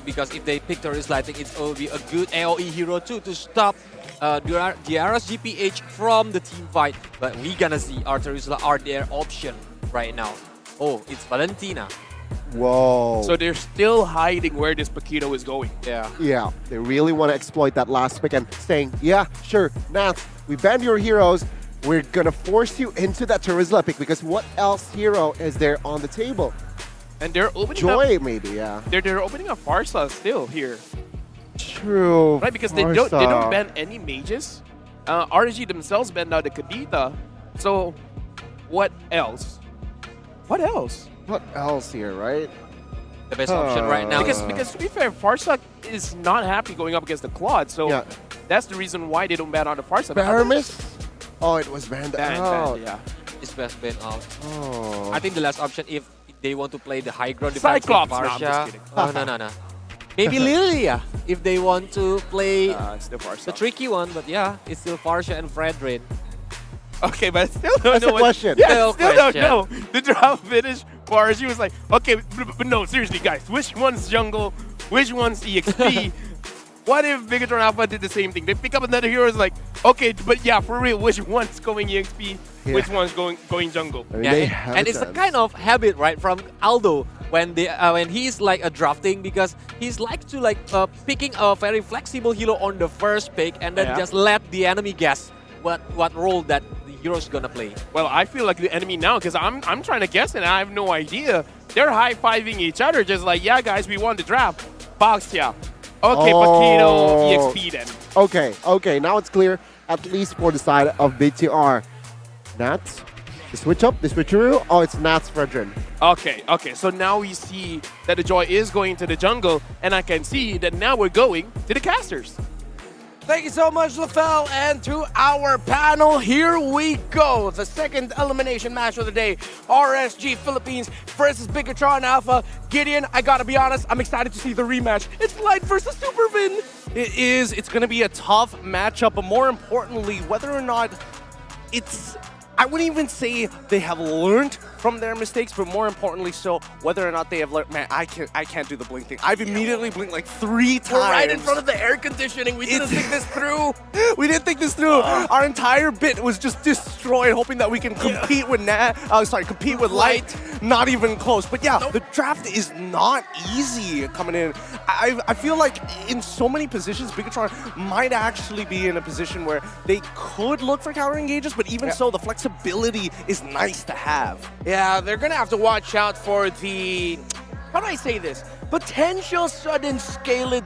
Speaker 2: Because if they pick Terizla, I think it will be a good AoE hero too to stop DRS GPH from the team fight. But we gonna see our Terizla are their option right now. Oh, it's Valentina.
Speaker 7: Whoa.
Speaker 16: So they're still hiding where this Paquito is going.
Speaker 7: Yeah, they really want to exploit that last pick and saying, yeah, sure, Nats, we banned your heroes. We're going to force you into that Terizla pick because what else hero is there on the table?
Speaker 16: And they're opening
Speaker 7: Joy,
Speaker 16: up,
Speaker 7: maybe, yeah.
Speaker 16: They're opening up Farsa still here.
Speaker 7: True.
Speaker 16: Right, because they don't ban any mages. RSG themselves banned out the Kadita. So what else? What else?
Speaker 7: What else here, right?
Speaker 2: The best option right now.
Speaker 16: Because to be fair, Farsa is not happy going up against the Claude. So that's the reason why they don't ban out the Farsa.
Speaker 7: Paramis? Oh, it was banned out.
Speaker 16: Yeah.
Speaker 2: It's best banned out.
Speaker 7: Oh.
Speaker 2: I think the last option, if they want to play the high ground defense with
Speaker 16: Cyclops. No, I'm
Speaker 2: Farsha.
Speaker 16: just kidding.
Speaker 2: No. Maybe Lilia, if they want to play
Speaker 16: it's the Farsa.
Speaker 2: the tricky one. But yeah, it's still Farsha and Fredrin.
Speaker 16: Okay, but I still don't know
Speaker 7: the question.
Speaker 16: Yeah, still don't know. The draft finish for RSG was like, okay, but no, seriously, guys, which one's jungle? Which one's EXP? What if Bigatron Alpha did the same thing? They pick up another hero, it's like, okay, but yeah, for real, which one's going EXP? Which one's going jungle?
Speaker 7: I mean,
Speaker 2: Yeah, and it's a kind of habit, right, from Aldo when he's like drafting, because he's like to picking a very flexible hero on the first pick and then just let the enemy guess what role that the hero's gonna play.
Speaker 16: Well, I feel like the enemy now because I'm trying to guess and I have no idea. They're high-fiving each other, just like, yeah, guys, we won the draft. Box, yeah. Okay, Paquito, EXP then.
Speaker 7: Okay, now it's clear, at least for the side of BTR. Nats, the switch up, the switcheroo, it's Nats Fredrin.
Speaker 16: Okay, so now we see that the Joy is going to the jungle, and I can see that now we're going to the casters.
Speaker 17: Thank you so much, LaFell, and to our panel, here we go. The second elimination match of the day, RSG Philippines versus Bigatron Alpha. Gideon, I gotta be honest, I'm excited to see the rematch. It's Light versus Supervin.
Speaker 19: It is. It's going to be a tough matchup, but more importantly, whether or not I wouldn't even say they have learned from their mistakes, but more importantly so, whether or not they have learned, man, I can't do the blink thing. I've immediately blinked like 3 times.
Speaker 17: We're right in front of the air conditioning. We didn't think this through.
Speaker 19: We didn't think this through. Our entire bit was just destroyed, hoping that we can compete with compete with light. Not even close. But yeah, the draft is not easy coming in. I feel like in so many positions, Bigatron might actually be in a position where they could look for counter engages, but even so, the flexibility is nice to have.
Speaker 17: Yeah, they're gonna have to watch out for the, how do I say this? Potential sudden scaled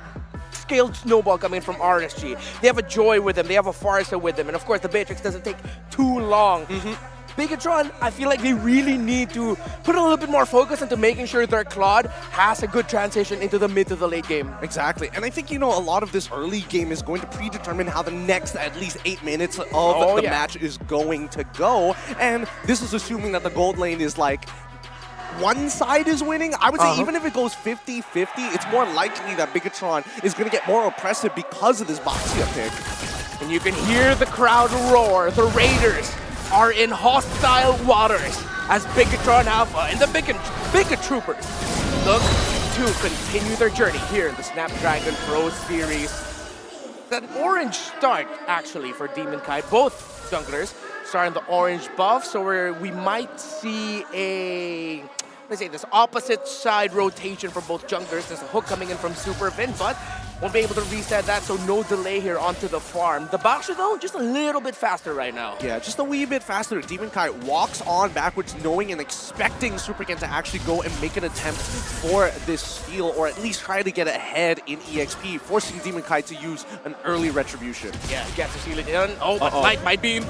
Speaker 17: snowball coming from RSG. They have a Joy with them, they have a Farsa with them, and of course the Beatrix doesn't take too long. Bigatron, I feel like they really need to put a little bit more focus into making sure their Claude has a good transition into the mid to the late game.
Speaker 19: Exactly, and I think, a lot of this early game is going to predetermine how the next at least 8 minutes of the match is going to go, and this is assuming that the gold lane is like, one side is winning. I would say even if it goes 50-50, it's more likely that Bigatron is going to get more oppressive because of this Boxia pick.
Speaker 17: And you can hear the crowd roar. The Raiders are in hostile waters as Bigatron Alpha and the Bigat Troopers look to continue their journey here in the Snapdragon Pro Series. An orange start, actually, for Demon Kai. Both junglers starting the orange buff, so we might see a, let's say, this opposite side rotation for both junglers. There's a hook coming in from Supervin, but won't be able to reset that, so no delay here onto the farm. The Boxer, though, just a little bit faster right now.
Speaker 19: Yeah, just a wee bit faster. Demon Kai walks on backwards, knowing and expecting Superken to actually go and make an attempt for this steal, or at least try to get ahead in EXP, forcing Demon Kai to use an early retribution.
Speaker 17: Yeah, he gets to seal it in. Oh, but Light might be,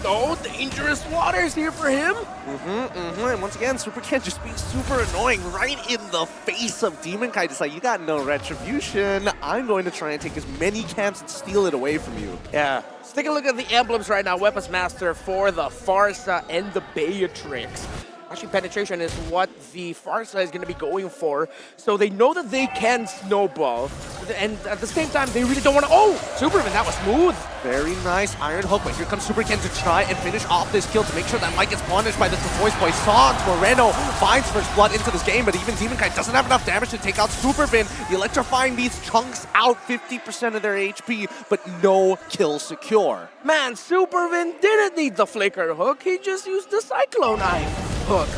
Speaker 17: dangerous waters here for him.
Speaker 19: And once again, Superken just being super annoying right in the face of Demon Kai. Just like, you got no retribution. I'm going to try and take as many camps and steal it away from you.
Speaker 17: Yeah. Let's take a look at the emblems right now. Weapons Master for the Farsa and the Beatrix. Actually, penetration is what the Farsa is going to be going for. So they know that they can snowball. And at the same time, they really don't want to... Oh! Superman, that was smooth.
Speaker 19: Very nice Iron Hook, but here comes Superken to try and finish off this kill to make sure that Mike gets punished by the voice boy. Sans Moreno finds first blood into this game, but even Demon Kai doesn't have enough damage to take out Supervin. The Electrifying Beats chunks out 50% of their HP, but no kill secure.
Speaker 17: Man, Supervin didn't need the Flicker Hook. He just used the Cyclone Eye hook.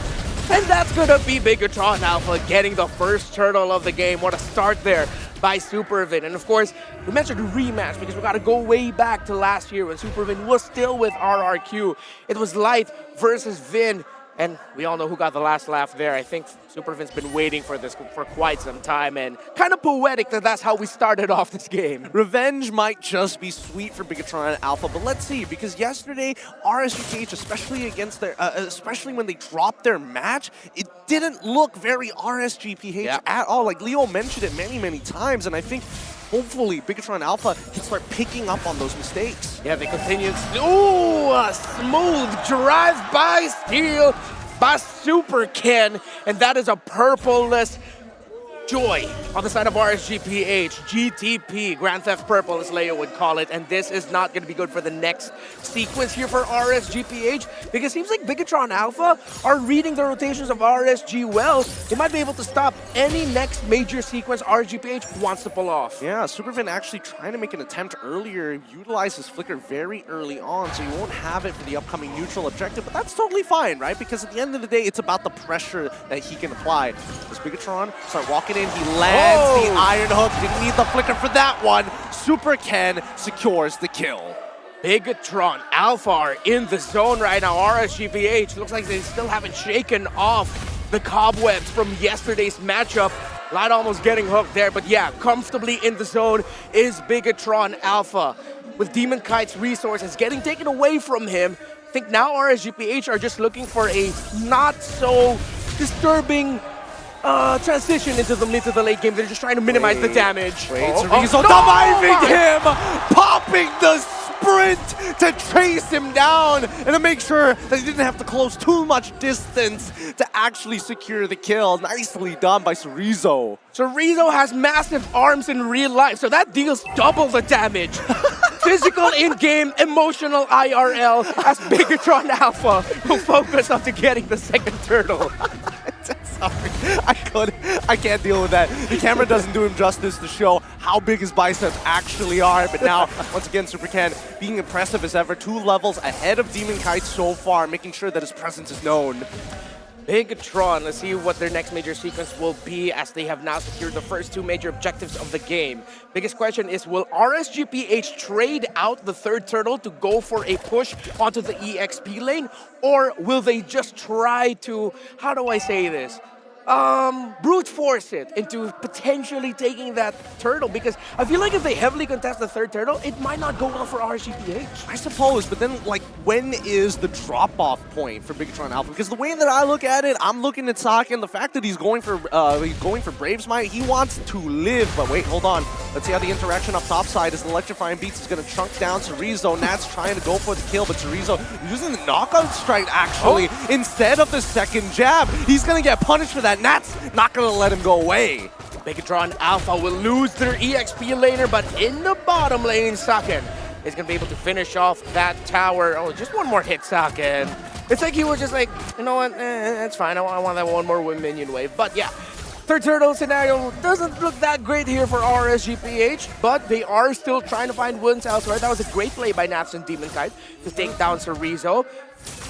Speaker 17: And that's gonna be Bigatron Alpha getting the first turtle of the game. What a start there by Supervin. And of course, we mentioned a rematch because we gotta go way back to last year when Supervin was still with RRQ. It was Light versus Vin. And we all know who got the last laugh there. I think Supervin's been waiting for this for quite some time, and kind of poetic that that's how we started off this game.
Speaker 19: Revenge might just be sweet for Bigatron Alpha, but let's see, because yesterday RSGPH, especially against their, especially when they dropped their match, it didn't look very RSGPH at all. Like Leo mentioned it many times, and I think hopefully Bigatron Alpha can start picking up on those mistakes.
Speaker 17: Yeah, they continue. Ooh, a smooth drive-by steal by Superken, and that is a purpleless Joy on the side of RSGPH. GTP, Grand Theft Purple, as Leo would call it, and this is not going to be good for the next sequence here for RSGPH, because it seems like Bigatron Alpha are reading the rotations of RSG well. They might be able to stop any next major sequence RSGPH wants to pull off.
Speaker 19: Yeah, Supervin actually trying to make an attempt earlier, utilize his flicker very early on, so you won't have it for the upcoming neutral objective, but that's totally fine, right? Because at the end of the day, it's about the pressure that he can apply. Does Bigatron start walking in? He lands the Iron Hook. Didn't need the flicker for that one. Superken secures the kill.
Speaker 17: Bigatron Alpha are in the zone right now. RSGPH looks like they still haven't shaken off the cobwebs from yesterday's matchup. Light almost getting hooked there, but yeah, comfortably in the zone is Bigatron Alpha. With Demon Kite's resources getting taken away from him, I think now RSGPH are just looking for a not so disturbing transition into the late game. They're just trying to minimize the damage.
Speaker 19: Cerezo diving him, popping the sprint to chase him down and to make sure that he didn't have to close too much distance to actually secure the kill. Nicely done by Cerezo.
Speaker 17: Cerezo has massive arms in real life, so that deals double the damage. Physical in-game, emotional IRL as Bigatron Alpha will focus on to getting the second turtle.
Speaker 19: Sorry, I can't deal with that. The camera doesn't do him justice to show how big his biceps actually are. But now, once again, SuperKen being impressive as ever, 2 levels ahead of Demon Kite so far, making sure that his presence is known.
Speaker 17: Bigatron, let's see what their next major sequence will be as they have now secured the first 2 major objectives of the game. Biggest question is, will RSGPH trade out the third turtle to go for a push onto the EXP lane? Or will they just try to, how do I say this? Brute force it into potentially taking that turtle, because I feel like if they heavily contest the third turtle, it might not go well for RSGPH.
Speaker 19: I suppose, but then, like, when is the drop-off point for Bigatron Alpha? Because the way that I look at it, I'm looking at Saken, the fact that he's going for Brave's Might, he wants to live. But wait, hold on. Let's see how the interaction up top side is. Electrifying Beats is going to chunk down Cerezo. Nat's trying to go for the kill, but Cerezo using the knockout strike, actually, instead of the second jab. He's going to get punished for that. Nat's not going to let him go away.
Speaker 17: Bigatron Alpha will lose their EXP laner, but in the bottom lane, Saken is going to be able to finish off that tower. Oh, just one more hit, Saken. It's like he was just like, you know what, that's fine. I want that one more minion wave. But yeah, third turtle scenario doesn't look that great here for RSGPH, but they are still trying to find wins elsewhere. That was a great play by Naps and Demon Kite to take down Cerezo.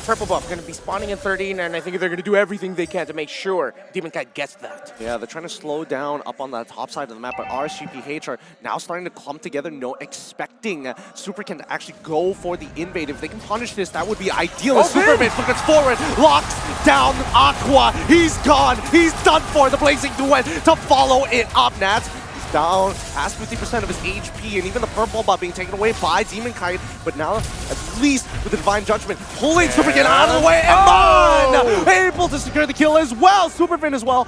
Speaker 17: Purple buff going to be spawning in 13, and I think they're going to do everything they can to make sure Demon Kite gets that.
Speaker 19: Yeah, they're trying to slow down up on the top side of the map, but RSGPH are now starting to clump together, expecting SuperKen to actually go for the invade. If they can punish this, that would be ideal. As Superman gets forward, locks down Aqua. He's gone. He's done for. The Blazing Duet to follow it up. Nats down past 50% of his HP, and even the purple buff being taken away by Demon Kite. But now, at least with the Divine Judgment, pulling SuperKen out of the way, and able to secure the kill as well. Superfin as well.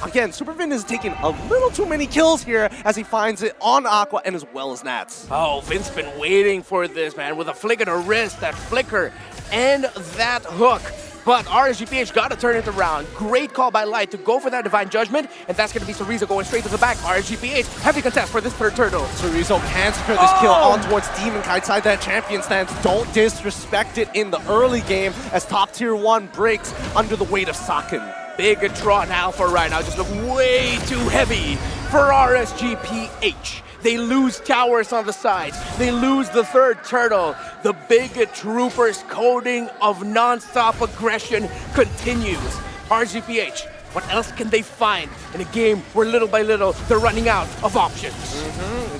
Speaker 19: Again, Superfin is taking a little too many kills here as he finds it on Aqua and as well as Nats.
Speaker 17: Oh, Vin's been waiting for this, man, with a flick of the wrist, that flicker, and that hook. But RSGPH got to turn it around. Great call by Light to go for that Divine Judgment, and that's going to be Cerezo going straight to the back. RSGPH heavy contest for this third turtle.
Speaker 19: Cerezo can secure this kill on towards Demon Kite side. That champion stance, don't disrespect it in the early game as top tier 1 breaks under the weight of Saken.
Speaker 17: Bigatron Alpha right now just look way too heavy for RSGPH. They lose towers on the sides. They lose the third turtle. The Bigot Troopers' coding of non-stop aggression continues. RSGPH, what else can they find in a game where little by little they're running out of options?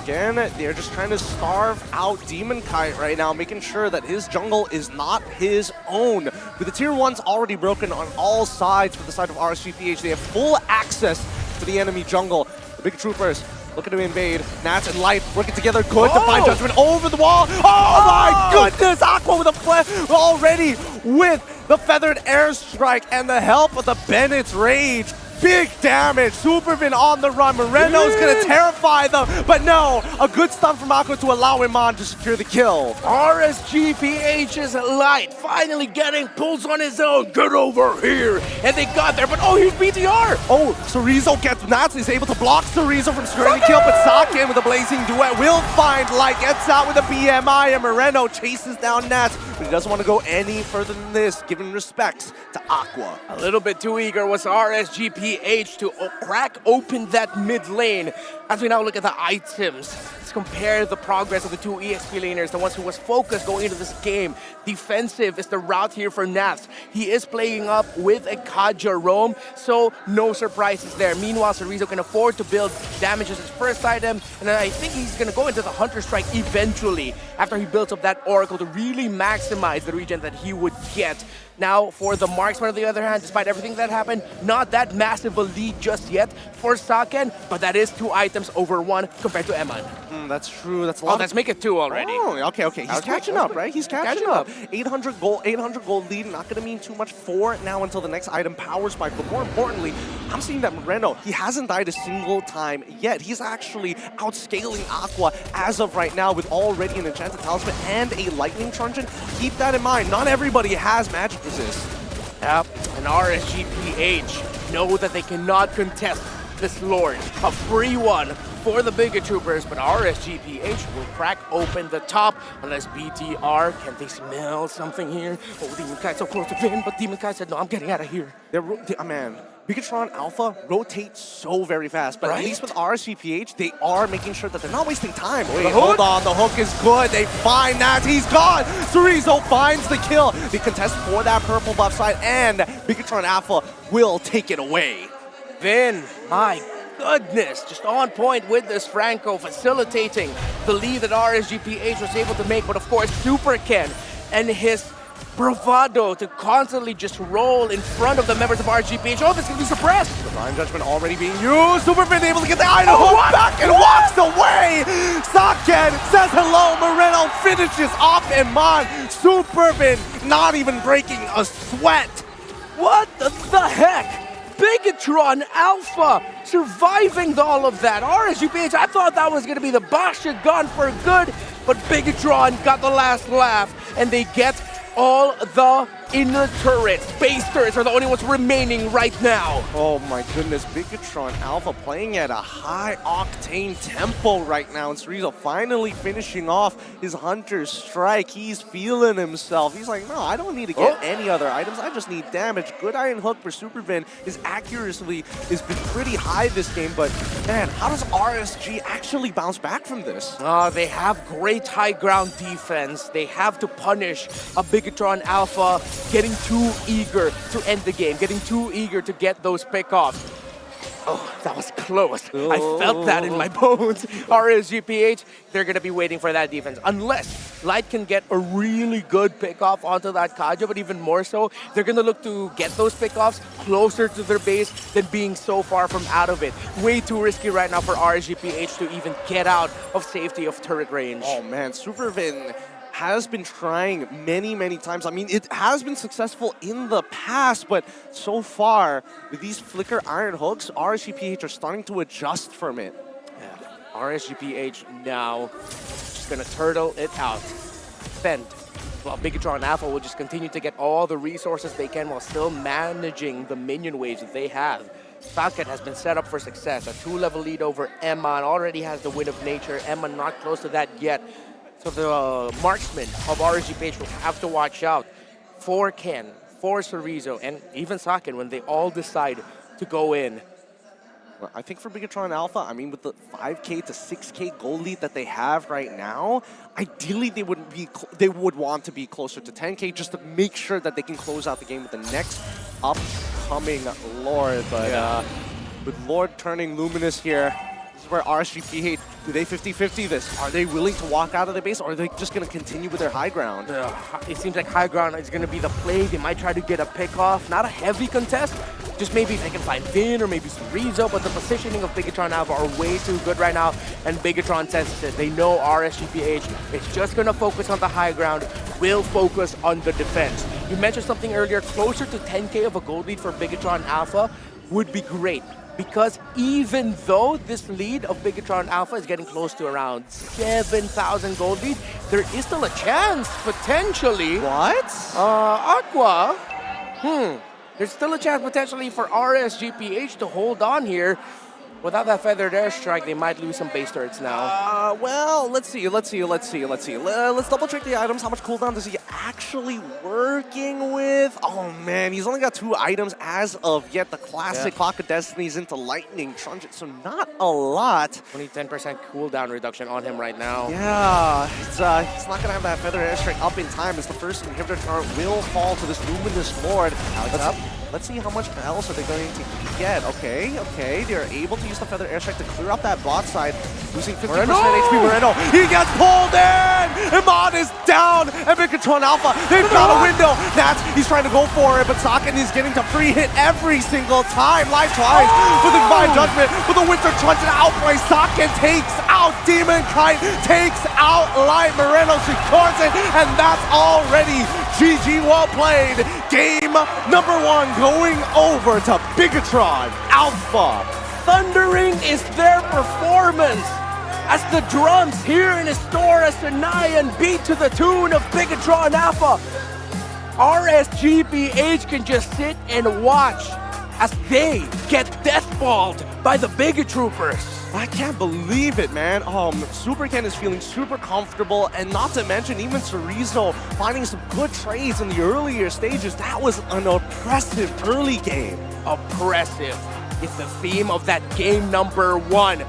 Speaker 19: Again, they're just trying to starve out Demon Kite right now, making sure that his jungle is not his own. With the tier 1s already broken on all sides for the side of RSGPH, they have full access to the enemy jungle. The Big Troopers looking to invade. Nats and Light working together. Good Divine Judgment over the wall. Oh my goodness! Aqua with a flip already with the Feathered Airstrike and the help of the Bennett's Rage. Big damage. Supervin on the run. Moreno's going to terrify them. But no, a good stun from Aqua to allow him on to secure the kill.
Speaker 17: RSGPH's Light finally getting pulls on his own. Get over here. And they got there. But here's BTR.
Speaker 19: Oh, Cerezo gets Nats. He's able to block Cerezo from securing the kill. But Saken with a Blazing Duet will find Light. Gets out with a BMI. And Moreno chases down Nats. But he doesn't want to go any further than this, giving respects to Aqua.
Speaker 17: A little bit too eager was RSGPH to crack open that mid lane. As we now look at the items, let's compare the progress of the 2 EXP laners, the ones who was focused going into this game. Defensive is the route here for Nats. He is playing up with a Kaja roam, so no surprises there. Meanwhile, Cerezo can afford to build damage as his first item, and then I think he's going to go into the Hunter Strike eventually after he builds up that Oracle to really maximize the regen that he would get. Now, for the Marksman, on the other hand, despite everything that happened, not that massive a lead just yet for Saken, but that is 2 items over 1 compared to Eman.
Speaker 19: That's true. That's a lot.
Speaker 17: Let's make it 2 already.
Speaker 19: Oh, okay. He's catching up, right? He's catching up. 800 gold lead, not going to mean too much for now until the next item, Power Spike. But more importantly, I'm seeing that Moreno, he hasn't died a single time yet. He's actually outscaling Aqua as of right now with already an Enchanted Talisman and a Lightning Truncheon. Keep that in mind. Not everybody has magic resist.
Speaker 17: Yep, and RSGPH know that they cannot contest this Lord. A free one
Speaker 16: for the Bigot Troopers, but RSGPH will crack open the top unless BTR, can they smell something here? Oh, Demon Kai so close to Vin, but Demon Kai said, no, I'm getting out of here.
Speaker 19: Man, Bigatron Alpha rotates so very fast, but
Speaker 16: Right?
Speaker 19: at least with RSGPH, they are making sure that they're not wasting time. Wait, hold on, the hook is good. They find that, he's gone. Cerezo finds the kill. They contest for that purple buff side, and Bigatron Alpha will take it away.
Speaker 16: Vin, my goodness, just on point with this Franco, facilitating the lead that RSGPH was able to make, but of course, Super Ken and his bravado to constantly just roll in front of the members of RSGPH. Oh, this can be suppressed.
Speaker 19: Divine Judgment already being used. Superfin able to get the item hook back and walks away. Saken says hello. Moreno finishes off Iman. Superfin not even breaking a sweat.
Speaker 16: What the heck? Bigatron Alpha surviving all of that. RSGPH, I thought that was going to be the Basha gun for good, but Bigatron got the last laugh, and they get all the inner turrets. Base turrets are the only ones remaining right now.
Speaker 19: Oh my goodness, Bigatron Alpha playing at a high octane tempo right now. And Cerezo finally finishing off his Hunter's Strike. He's feeling himself. He's like, no, I don't need to get any other items. I just need damage. Good Iron Hook for Supervin. His accuracy has been pretty high this game, but man, how does RSG actually bounce back from this?
Speaker 16: They have great high ground defense. They have to punish a Bigatron Alpha getting too eager to end the game, getting too eager to get those pickoffs. Oh, that was close. I felt that in my bones. RSGPH, they're going to be waiting for that defense. Unless Light can get a really good pickoff onto that Kaja, but even more so, they're going to look to get those pickoffs closer to their base than being so far from out of it. Way too risky right now for RSGPH to even get out of safety of turret range.
Speaker 19: Oh man, Supervin has been trying many times. I mean, it has been successful in the past, but so far, with these flicker iron hooks, RSGPH are starting to adjust from it.
Speaker 16: Yeah. RSGPH now just gonna turtle it out. Defend. Well, Bigatron Alpha will just continue to get all the resources they can while still managing the minion waves that they have. Falcon has been set up for success. A 2-level lead over Emma and already has the Wind of Nature. Emma not close to that yet. So the marksmen of RSGPH will have to watch out for Ken, for Cerezo, and even Saken when they all decide to go in.
Speaker 19: Well, I think for Bigatron Alpha, I mean, with the 5K to 6K goal lead that they have right now, ideally they would want to be closer to 10K just to make sure that they can close out the game with the next upcoming Lord. But with Lord turning luminous here, this is where RSGPH, do they 50-50 this? Are they willing to walk out of the base, or are they just going to continue with their high ground?
Speaker 16: It seems like high ground is going to be the play. They might try to get a pick off. Not a heavy contest. Just maybe if they can find Vin or maybe Cerezo, but the positioning of Bigatron Alpha are way too good right now, and Bigatron senses it. They know RSGPH is just going to focus on the high ground, will focus on the defense. You mentioned something earlier, closer to 10K of a gold lead for Bigatron Alpha would be great. Because even though this lead of Bigatron Alpha is getting close to around 7,000 gold lead, there is still a chance, potentially.
Speaker 19: What?
Speaker 16: Aqua. There's still a chance potentially for RSGPH to hold on here. Without that feathered airstrike, they might lose some base turrets now.
Speaker 19: Well, let's see. Let's double check the items. How much cooldown does he actually working with? Oh man, he's only got 2 items as of yet. The classic Clock of Destiny's into Lightning Truncheon, so not a lot.
Speaker 16: Only 10% cooldown reduction on him right now.
Speaker 19: Yeah, he's not gonna have that feathered airstrike up in time as the first inhibitor turret will fall to this Luminous Lord. Let's see how much else are they going to get. Okay, they're able to use the feather airstrike to clear up that bot side, losing 50% HP. Moreno, he gets pulled in! Iman is down! And Bigatron Alpha, they've got a window! Nats, he's trying to go for it, but Saken is getting to free hit every single time. Live tries with the Divine Judgment, with the Winter Truncheon outplay. Saken takes out Demon Kite, takes out Light. Moreno secures it, and that's already GG, well played. Game number 1 going over to Bigatron Alpha.
Speaker 16: Thundering is their performance as the drums here in Astora Sanayan beat to the tune of Bigatron Alpha. RSGPH can just sit and watch as they get deathballed by the Bigot Troopers.
Speaker 19: I can't believe it, man. Super Ken is feeling super comfortable, and not to mention even Cerezo finding some good trades in the earlier stages. That was an oppressive early game.
Speaker 17: Oppressive is the theme of that game number 1.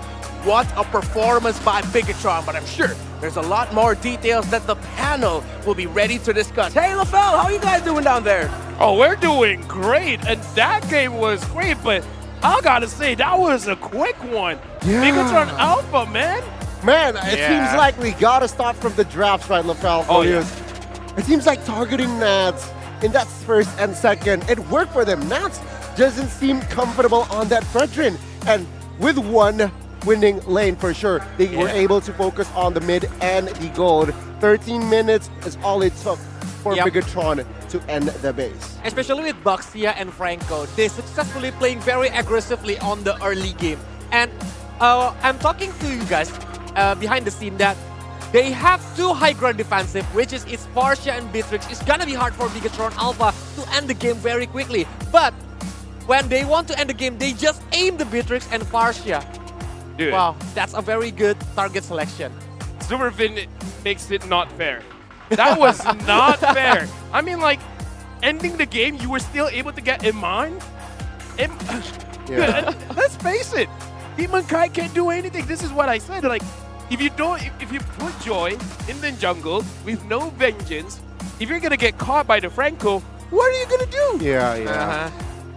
Speaker 17: What a performance by Bigatron, but I'm sure there's a lot more details that the panel will be ready to discuss. Hey, LaFell, how are you guys doing down there?
Speaker 16: Oh, we're doing great, and that game was great, but I gotta say, that was a quick one.
Speaker 7: Yeah.
Speaker 16: Bigatron Alpha, man.
Speaker 7: Man, it seems like we gotta start from the drafts, right, LaFell?
Speaker 16: Oh, yeah.
Speaker 7: It seems like targeting Nats in that first and second, it worked for them. Nats doesn't seem comfortable on that veteran, and with one winning lane for sure, they were able to focus on the mid and the gold. 13 minutes is all it took for Bigatron to end the base.
Speaker 2: Especially with Baxia and Franco, they successfully playing very aggressively on the early game. And I'm talking to you guys behind the scene that they have 2 high ground defensive, which is Farsha and Beatrix. It's gonna be hard for Bigatron Alpha to end the game very quickly. But when they want to end the game, they just aim the Beatrix and Farsha.
Speaker 16: Dude.
Speaker 2: Wow, that's a very good target selection.
Speaker 16: Superfin makes it not fair. That was not fair. I mean, like, ending the game, you were still able to get Iman. Let's face it, Team Mankai can't do anything. This is what I said. Like, if you put Joy in the jungle with no vengeance, if you're gonna get caught by the Franco, what are you gonna do?
Speaker 7: Yeah.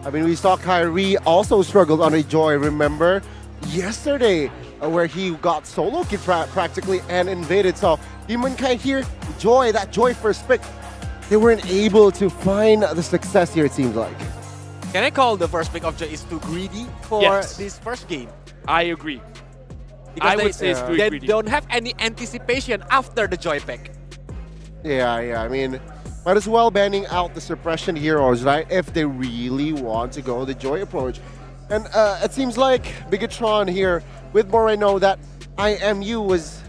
Speaker 7: I mean, we saw Kyrie also struggled on a Joy, remember? Yesterday, where he got solo killed practically and invaded. So Demon Kai here, that Joy first pick, they weren't able to find the success here, it seems like.
Speaker 2: Can I call the first pick of Joy is too greedy for this first game?
Speaker 16: I agree.
Speaker 2: Because
Speaker 16: I would say it's too
Speaker 2: they
Speaker 16: greedy.
Speaker 2: don't have any anticipation after the Joy pick.
Speaker 7: Yeah, I mean, might as well banning out the suppression heroes, right? If they really want to go the Joy approach. And it seems like Bigatron here with Moreno, that IMU was,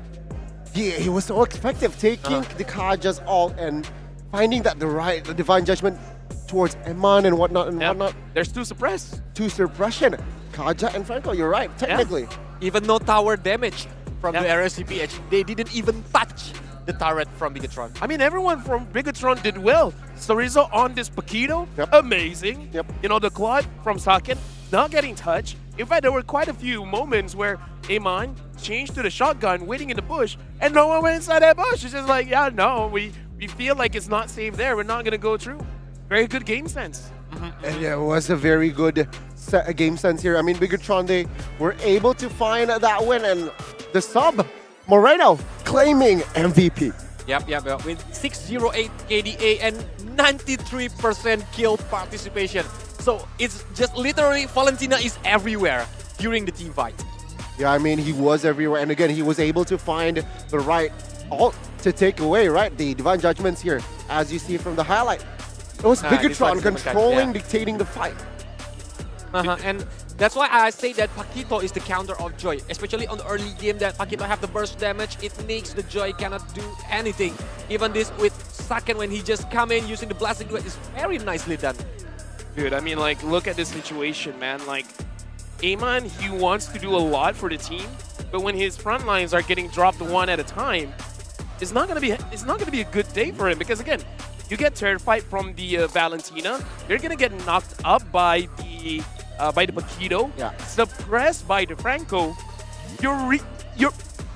Speaker 7: he was so effective taking the Kaja's ult and finding that the divine judgment towards Eman and whatnot.
Speaker 16: There's 2 suppress.
Speaker 7: 2 suppression. Kaja and Franco, you're right, technically.
Speaker 2: Even no tower damage from the RSCPH. They didn't even touch the turret from Bigatron.
Speaker 16: I mean, everyone from Bigatron did well. Cerezo on this Paquito, amazing. You know, the Claude from Saken, not getting touched. In fact, there were quite a few moments where Amon changed to the shotgun, waiting in the bush, and no one went inside that bush. It's just like, yeah, no, we feel like it's not safe there. We're not going to go through. Very good game sense.
Speaker 7: And yeah, it was a very good game sense here. I mean, Bigatron, they were able to find that win, and the sub, Moreno, claiming MVP.
Speaker 2: Yep. With 608 KDA and 93% kill participation. So it's just literally Valentina is everywhere during the team fight.
Speaker 7: Yeah, I mean, he was everywhere. And again, he was able to find the right ult to take away, right? The Divine Judgments here, as you see from the highlight. It was Bigatron controlling, dictating the fight.
Speaker 2: And that's why I say that Paquito is the counter of Joy, especially on the early game that Paquito have the burst damage. It makes the Joy cannot do anything. Even this with Saken when he just come in using the blasting duet is very nicely done.
Speaker 16: Dude, I mean, like, look at this situation, man. Like, Amon, he wants to do a lot for the team, but when his front lines are getting dropped one at a time, it's not gonna be a good day for him, because again, you get terrified from the Valentina, you're gonna get knocked up by the Paquito, suppressed by the Franco.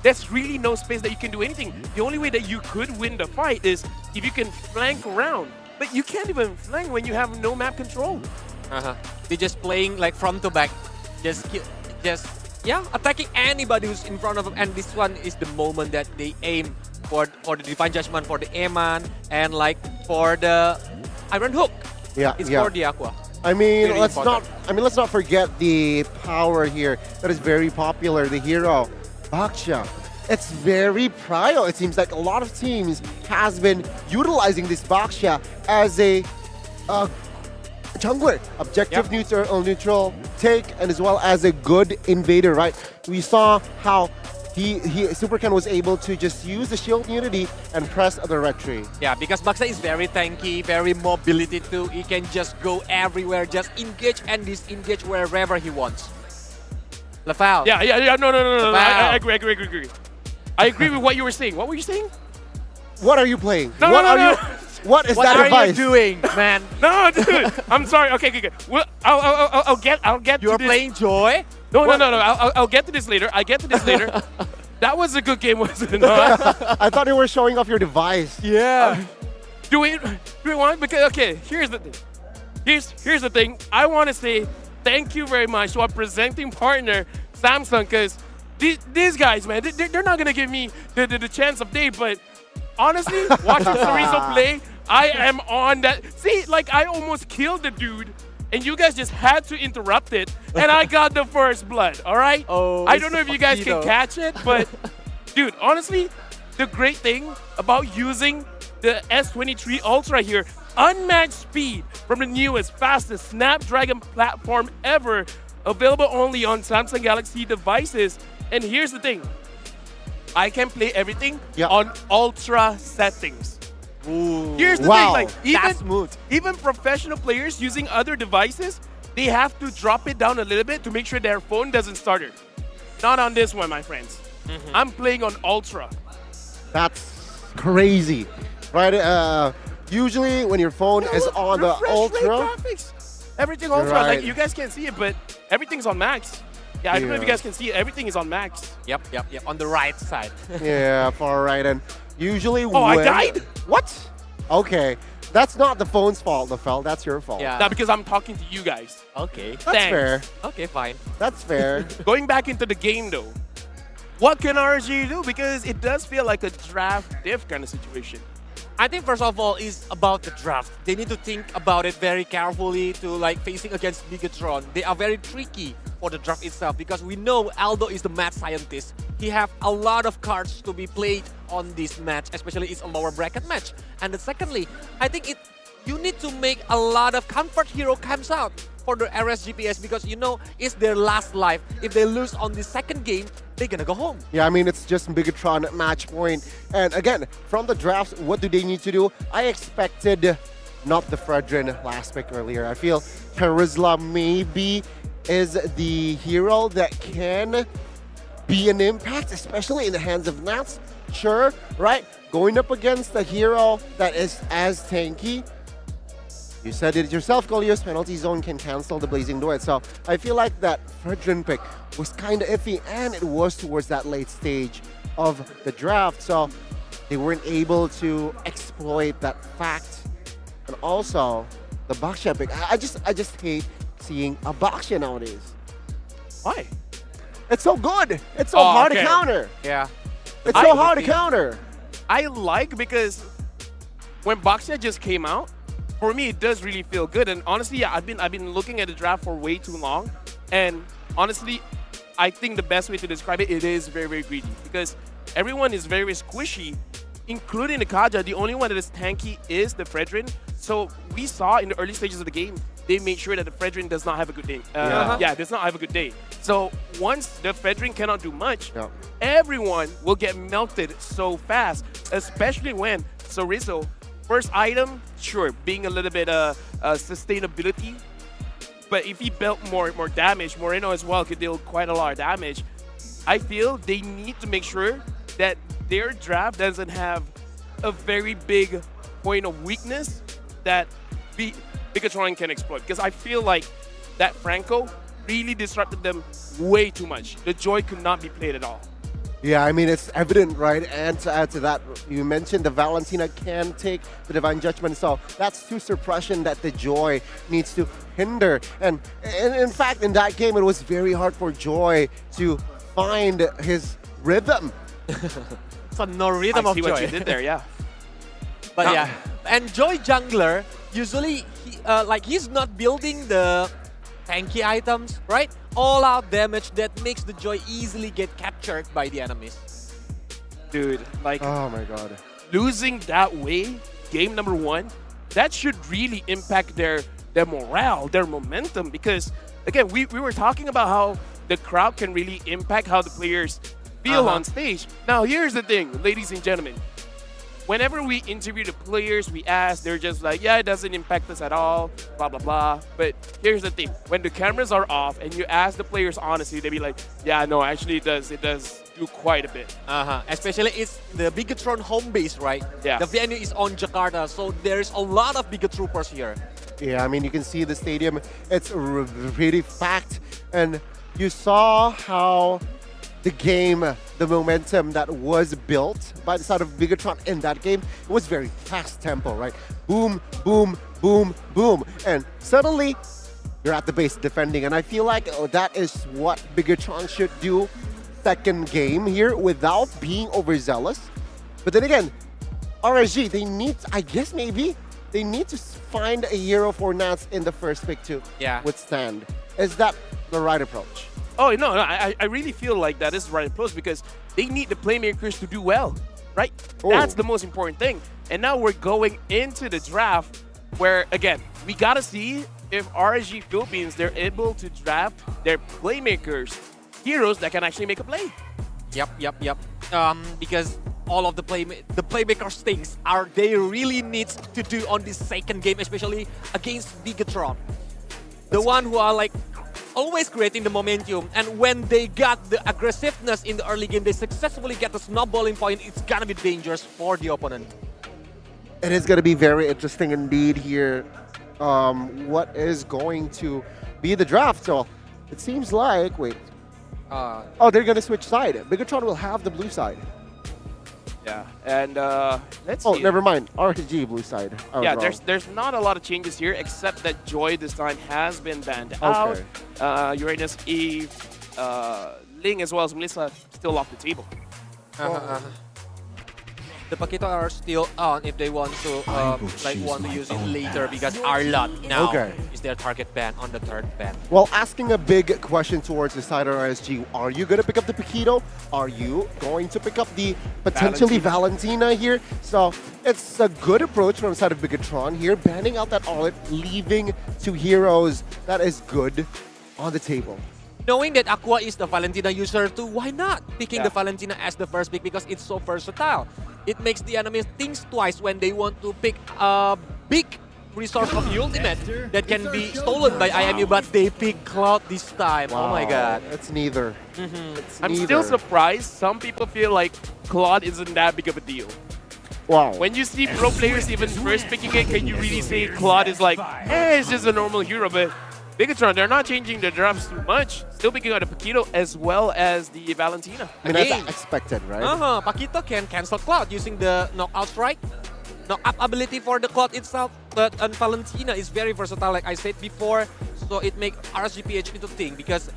Speaker 16: There's really no space that you can do anything. The only way that you could win the fight is if you can flank around. But you can't even flank when you have no map control.
Speaker 2: They're just playing like front to back. Just attacking anybody who's in front of them. And this one is the moment that they aim for the Divine Judgment, for the Eman, and like for the Iron Hook. It's for the Aqua.
Speaker 7: I mean, let's not forget the power here that is very popular, the hero, Baksha. It's very prio. It seems like a lot of teams has been utilizing this Baksha as a jungler, objective neutral take, and as well as a good invader, right? We saw how Supercan was able to just use the shield unity and press the red tree.
Speaker 2: Yeah, because Baksha is very tanky, very mobility too. He can just go everywhere, just engage and disengage wherever he wants. Lafal.
Speaker 16: Yeah. No.
Speaker 2: Wow.
Speaker 16: I agree. I agree with what you were saying. What were you saying?
Speaker 7: What are you playing?
Speaker 16: No.
Speaker 7: What is
Speaker 2: What
Speaker 7: that
Speaker 2: are
Speaker 7: device?
Speaker 2: you doing, man?
Speaker 16: No, dude. I'm sorry. Okay. Well, I'll get.
Speaker 2: You're
Speaker 16: to this.
Speaker 2: playing Joy?
Speaker 16: No. I'll get to this later. That was a good game, wasn't it? No,
Speaker 7: I thought you were showing off your device.
Speaker 2: Yeah.
Speaker 16: do we want? Because okay, here's the thing. Here's the thing. I want to say thank you very much to our presenting partner, Samsung, because these guys, man, they're not gonna give me the chance of day. But honestly, watching Cerezo play, I am on that. See, like I almost killed the dude. And you guys just had to interrupt it, and I got the first blood, all right?
Speaker 2: Oh,
Speaker 16: I don't know if you guys can catch it, but dude, honestly, the great thing about using the S23 Ultra here, unmatched speed from the newest, fastest Snapdragon platform ever, available only on Samsung Galaxy devices. And here's the thing, I can play everything on Ultra settings.
Speaker 2: Ooh.
Speaker 16: Here's the
Speaker 7: Wow.
Speaker 16: thing, like
Speaker 2: That's smooth.
Speaker 16: even professional players using other devices, they have to drop it down a little bit to make sure their phone doesn't stutter. Not on this one, my friends. I'm playing on Ultra.
Speaker 7: That's crazy, right? Usually when your phone is on the
Speaker 16: Refresh rate
Speaker 7: Ultra,
Speaker 16: graphics. Everything Ultra.
Speaker 7: Right.
Speaker 16: Like you guys can't see it, but everything's on max. Yeah, I don't know if you guys can see it. Everything is on max.
Speaker 2: Yep. On the right side.
Speaker 7: yeah, far right. And usually
Speaker 16: Oh, I died?
Speaker 7: What? Okay, that's not the phone's fault, Lafel. That's your fault.
Speaker 2: Yeah.
Speaker 16: Not because I'm talking to you guys.
Speaker 2: Okay.
Speaker 7: That's
Speaker 16: Thanks.
Speaker 7: fair.
Speaker 2: Okay, fine.
Speaker 7: That's fair.
Speaker 16: Going back into the game though, what can RSG do? Because it does feel like a draft diff kind of situation.
Speaker 2: I think first of all is about the draft. They need to think about it very carefully to like facing against Bigatron. They are very tricky for the draft itself because we know Aldo is the mad scientist. He have a lot of cards to be played on this match, especially it's a lower bracket match. And then secondly, I think you need to make a lot of comfort hero comes out for the RSGPS because you know it's their last life. If they lose on the second game, they're gonna go home.
Speaker 7: Yeah, I mean, it's just Bigatron match point. And again, from the drafts, what do they need to do? I expected not the Fredrin last pick earlier. I feel Charizla maybe is the hero that can be an impact, especially in the hands of Nats. Sure, right? Going up against a hero that is as tanky. You said it yourself, Golios, penalty zone can cancel the Blazing Duet. So I feel like that Fredrin pick was kind of iffy, and it was towards that late stage of the draft. So they weren't able to exploit that fact. And also, the Baxia pick. I just hate seeing a Baxia nowadays.
Speaker 16: Why?
Speaker 7: It's so good. It's so hard to counter.
Speaker 2: Yeah.
Speaker 7: It's so hard to counter.
Speaker 16: I like because when Baxia just came out, for me it does really feel good. And honestly, yeah, I've been looking at the draft for way too long. And honestly, I think the best way to describe it, it is very, very greedy because everyone is very squishy, including the Kaja. The only one that is tanky is the Fredrin. So we saw in the early stages of the game, they made sure that the Fredrin does not have a good day. Does not have a good day. So once the Fredrin cannot do much, everyone will get melted so fast, especially when Cerezo, first item, sure, being a little bit sustainability, but if he built more damage, Moreno as well could deal quite a lot of damage. I feel they need to make sure that their draft doesn't have a very big point of weakness that Bigatron can exploit. Because I feel like that Franco really disrupted them way too much. The Joy could not be played at all.
Speaker 7: Yeah, I mean, it's evident, right? And to add to that, you mentioned the Valentina can take the Divine Judgment. So that's two suppression that the Joy needs to hinder. And in fact, in that game, it was very hard for Joy to find his rhythm.
Speaker 2: So no rhythm
Speaker 16: I
Speaker 2: of
Speaker 16: see
Speaker 2: Joy.
Speaker 16: what you did there, yeah.
Speaker 2: But yeah, and Joy jungler, usually he's not building the tanky items, right? All out damage that makes the Joy easily get captured by the enemies.
Speaker 16: Dude, like,
Speaker 7: oh my god.
Speaker 16: Losing that way, game number 1, that should really impact their morale, their momentum. Because again, we were talking about how the crowd can really impact how the players feel on stage. Now here's the thing, ladies and gentlemen. whenever we interview the players, we ask, they're just like, yeah, it doesn't impact us at all, blah, blah, blah. But here's the thing. When the cameras are off and you ask the players honestly, they be like, yeah, no, actually it does. It does do quite a bit.
Speaker 2: Especially it's the Bigatron home base, right?
Speaker 16: Yeah.
Speaker 2: The venue is on Jakarta, so there's a lot of Biga troopers here.
Speaker 7: Yeah, I mean, you can see the stadium. It's really packed. And you saw how the game, the momentum that was built by the side of Bigatron in that game, it was very fast tempo, right? Boom, boom, boom, boom. And suddenly, you're at the base defending. And I feel like that is what Bigatron should do second game here without being overzealous. But then again, RSG, they need, I guess maybe, they need to find a hero for Nats in the first pick to withstand. Is that the right approach?
Speaker 16: Oh, no, I really feel like that is the right approach because they need the playmakers to do well, right? That's the most important thing. And now we're going into the draft where, again, we got to see if RSG Philippines, they're able to draft their playmakers, heroes that can actually make a play.
Speaker 2: Yep. Because all of the playmakers things are they really need to do on this second game, especially against Bigatron. The one who are like always creating the momentum, and when they got the aggressiveness in the early game, they successfully get the snowballing point. It's gonna be dangerous for the opponent.
Speaker 7: It is gonna be very interesting indeed here. What is going to be the draft? So it seems like, they're gonna switch side. Bigatron will have the blue side.
Speaker 16: Yeah, and let's see.
Speaker 7: Oh, never mind. RSG blue side.
Speaker 16: Yeah, there's not a lot of changes here except that Joy this time has been banned out. Uranus, Eve, Ling as well as Melissa still off the table.
Speaker 2: The Paquito are still on if they want to want to use it later because Arlot now is their target ban on the third ban.
Speaker 7: Well, asking a big question towards the side of RSG, are you going to pick up the Paquito? Are you going to pick up the potentially Valentina here? So it's a good approach from the side of Bigatron here, banning out that Arlot, leaving two heroes that is good on the table.
Speaker 2: Knowing that Aqua is the Valentina user too, why not picking the Valentina as the first pick because it's so versatile? It makes the enemies think twice when they want to pick a big resource of the ultimate that can be stolen by IMU, but they pick Cloud this time.
Speaker 7: Wow.
Speaker 2: Oh my god.
Speaker 7: It's neither.
Speaker 16: I'm still surprised. Some people feel like Claude isn't that big of a deal.
Speaker 7: Wow.
Speaker 16: When you see pro players even first picking it, can you really say Claude is like, it's just a normal hero? But Bigatron, they're not changing their drafts too much. Still picking out a Paquito as well as the Valentina.
Speaker 7: I mean, that's expected, right?
Speaker 2: Paquito can cancel Cloud using the knockout strike. Knock-up ability for the Cloud itself, but Valentina is very versatile like I said before. So it makes RSGPH need to think because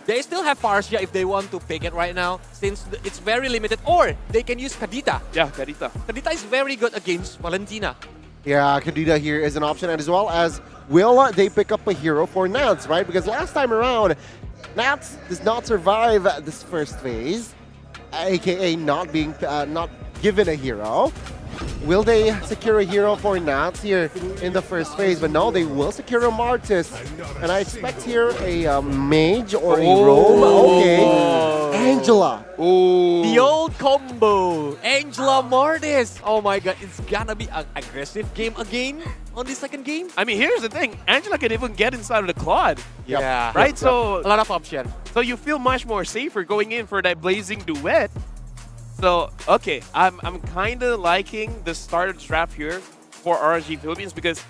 Speaker 2: they still have Parsia if they want to pick it right now since it's very limited. Or they can use Kadita.
Speaker 16: Yeah, Kadita.
Speaker 2: Kadita is very good against Valentina.
Speaker 7: Yeah, Kadita here is an option, and as well as will they pick up a hero for Nats, right? Because last time around, Nats does not survive this first phase, aka not being not given a hero. Will they secure a hero for Nats here in the first phase? But no, they will secure a Martis. And I expect here a Mage or a Roam. Okay. Angela.
Speaker 2: The old combo. Angela Martis. Oh my god, it's gonna be an aggressive game again on the second game.
Speaker 16: I mean, here's the thing. Angela can even get inside of the Claude.
Speaker 2: Yeah.
Speaker 16: Right? So
Speaker 2: a lot of options.
Speaker 16: So you feel much more safer going in for that Blazing Duet. So, okay, I'm kind of liking the start of the draft here for RSG Philippines because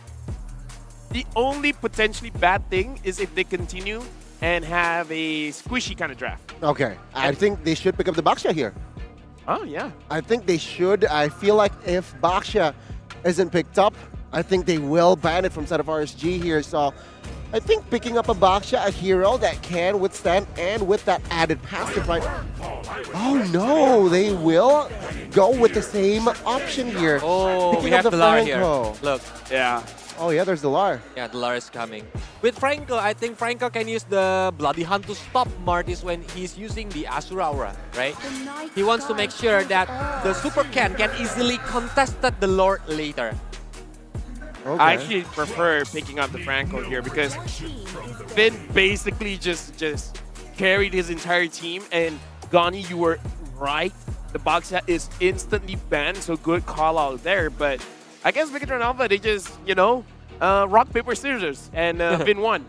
Speaker 16: the only potentially bad thing is if they continue and have a squishy kind of draft.
Speaker 7: Okay, I think they should pick up the Baxia here.
Speaker 16: Oh, yeah.
Speaker 7: I think they should. I feel like if Baxia isn't picked up, I think they will ban it from side of RSG here. So I think picking up a Baxia, a hero that can withstand and with that added passive, right? Oh no, they will go with the same option here.
Speaker 2: Oh,
Speaker 7: picking
Speaker 2: we
Speaker 7: up
Speaker 2: have
Speaker 7: the
Speaker 2: Delar here.
Speaker 7: Franco.
Speaker 2: Look.
Speaker 16: Yeah.
Speaker 7: Oh yeah, there's Delar.
Speaker 2: Yeah, Delar is coming. With Franco, I think Franco can use the Bloody Hunt to stop Martis when he's using the Asura Aura, right? He wants to make sure that the Super can easily contest the Lord later.
Speaker 7: Okay.
Speaker 16: I actually prefer picking up the Franco here because Finn basically just carried his entire team, and Gani, you were right the box is instantly banned, so good call out there. But I guess Bigatron Alpha, they just, rock, paper, scissors and win one.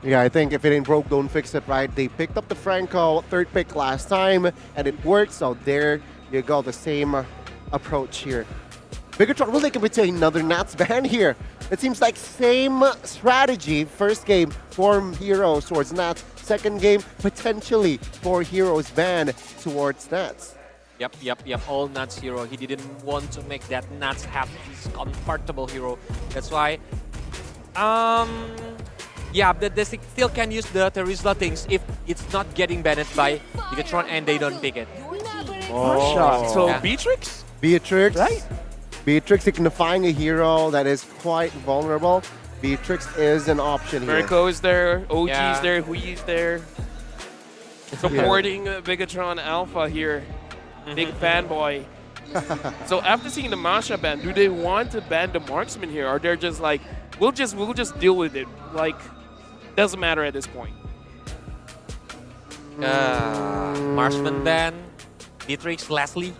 Speaker 7: Yeah, I think if it ain't broke, don't fix it, right? They picked up the Franco third pick last time, and it worked. So there you go, the same approach here. Bigatron, will they commit to another Nats ban here? It seems like same strategy. First game for Heroes towards Nats. Second game, potentially for Heroes ban towards Nats.
Speaker 2: Yep. All Nats hero. He didn't want to make that Nats have this comfortable hero. That's why. Yeah, they still can use the Terizla things if it's not getting banned by Bigatron and they don't pick it.
Speaker 16: Oh. So
Speaker 2: Yeah.
Speaker 16: Beatrix?
Speaker 7: Beatrix.
Speaker 16: Right.
Speaker 7: Beatrix signifying a hero that is quite vulnerable. Beatrix is an option here.
Speaker 16: Mirko is there, OG
Speaker 2: Yeah.
Speaker 16: is there, Hui is there. Supporting Bigatron Alpha here. Big fanboy. So after seeing the Masha ban, do they want to ban the marksman here? Or they're just like, we'll just deal with it. Like, doesn't matter at this point.
Speaker 2: Marksman ban, Beatrix, Leslie.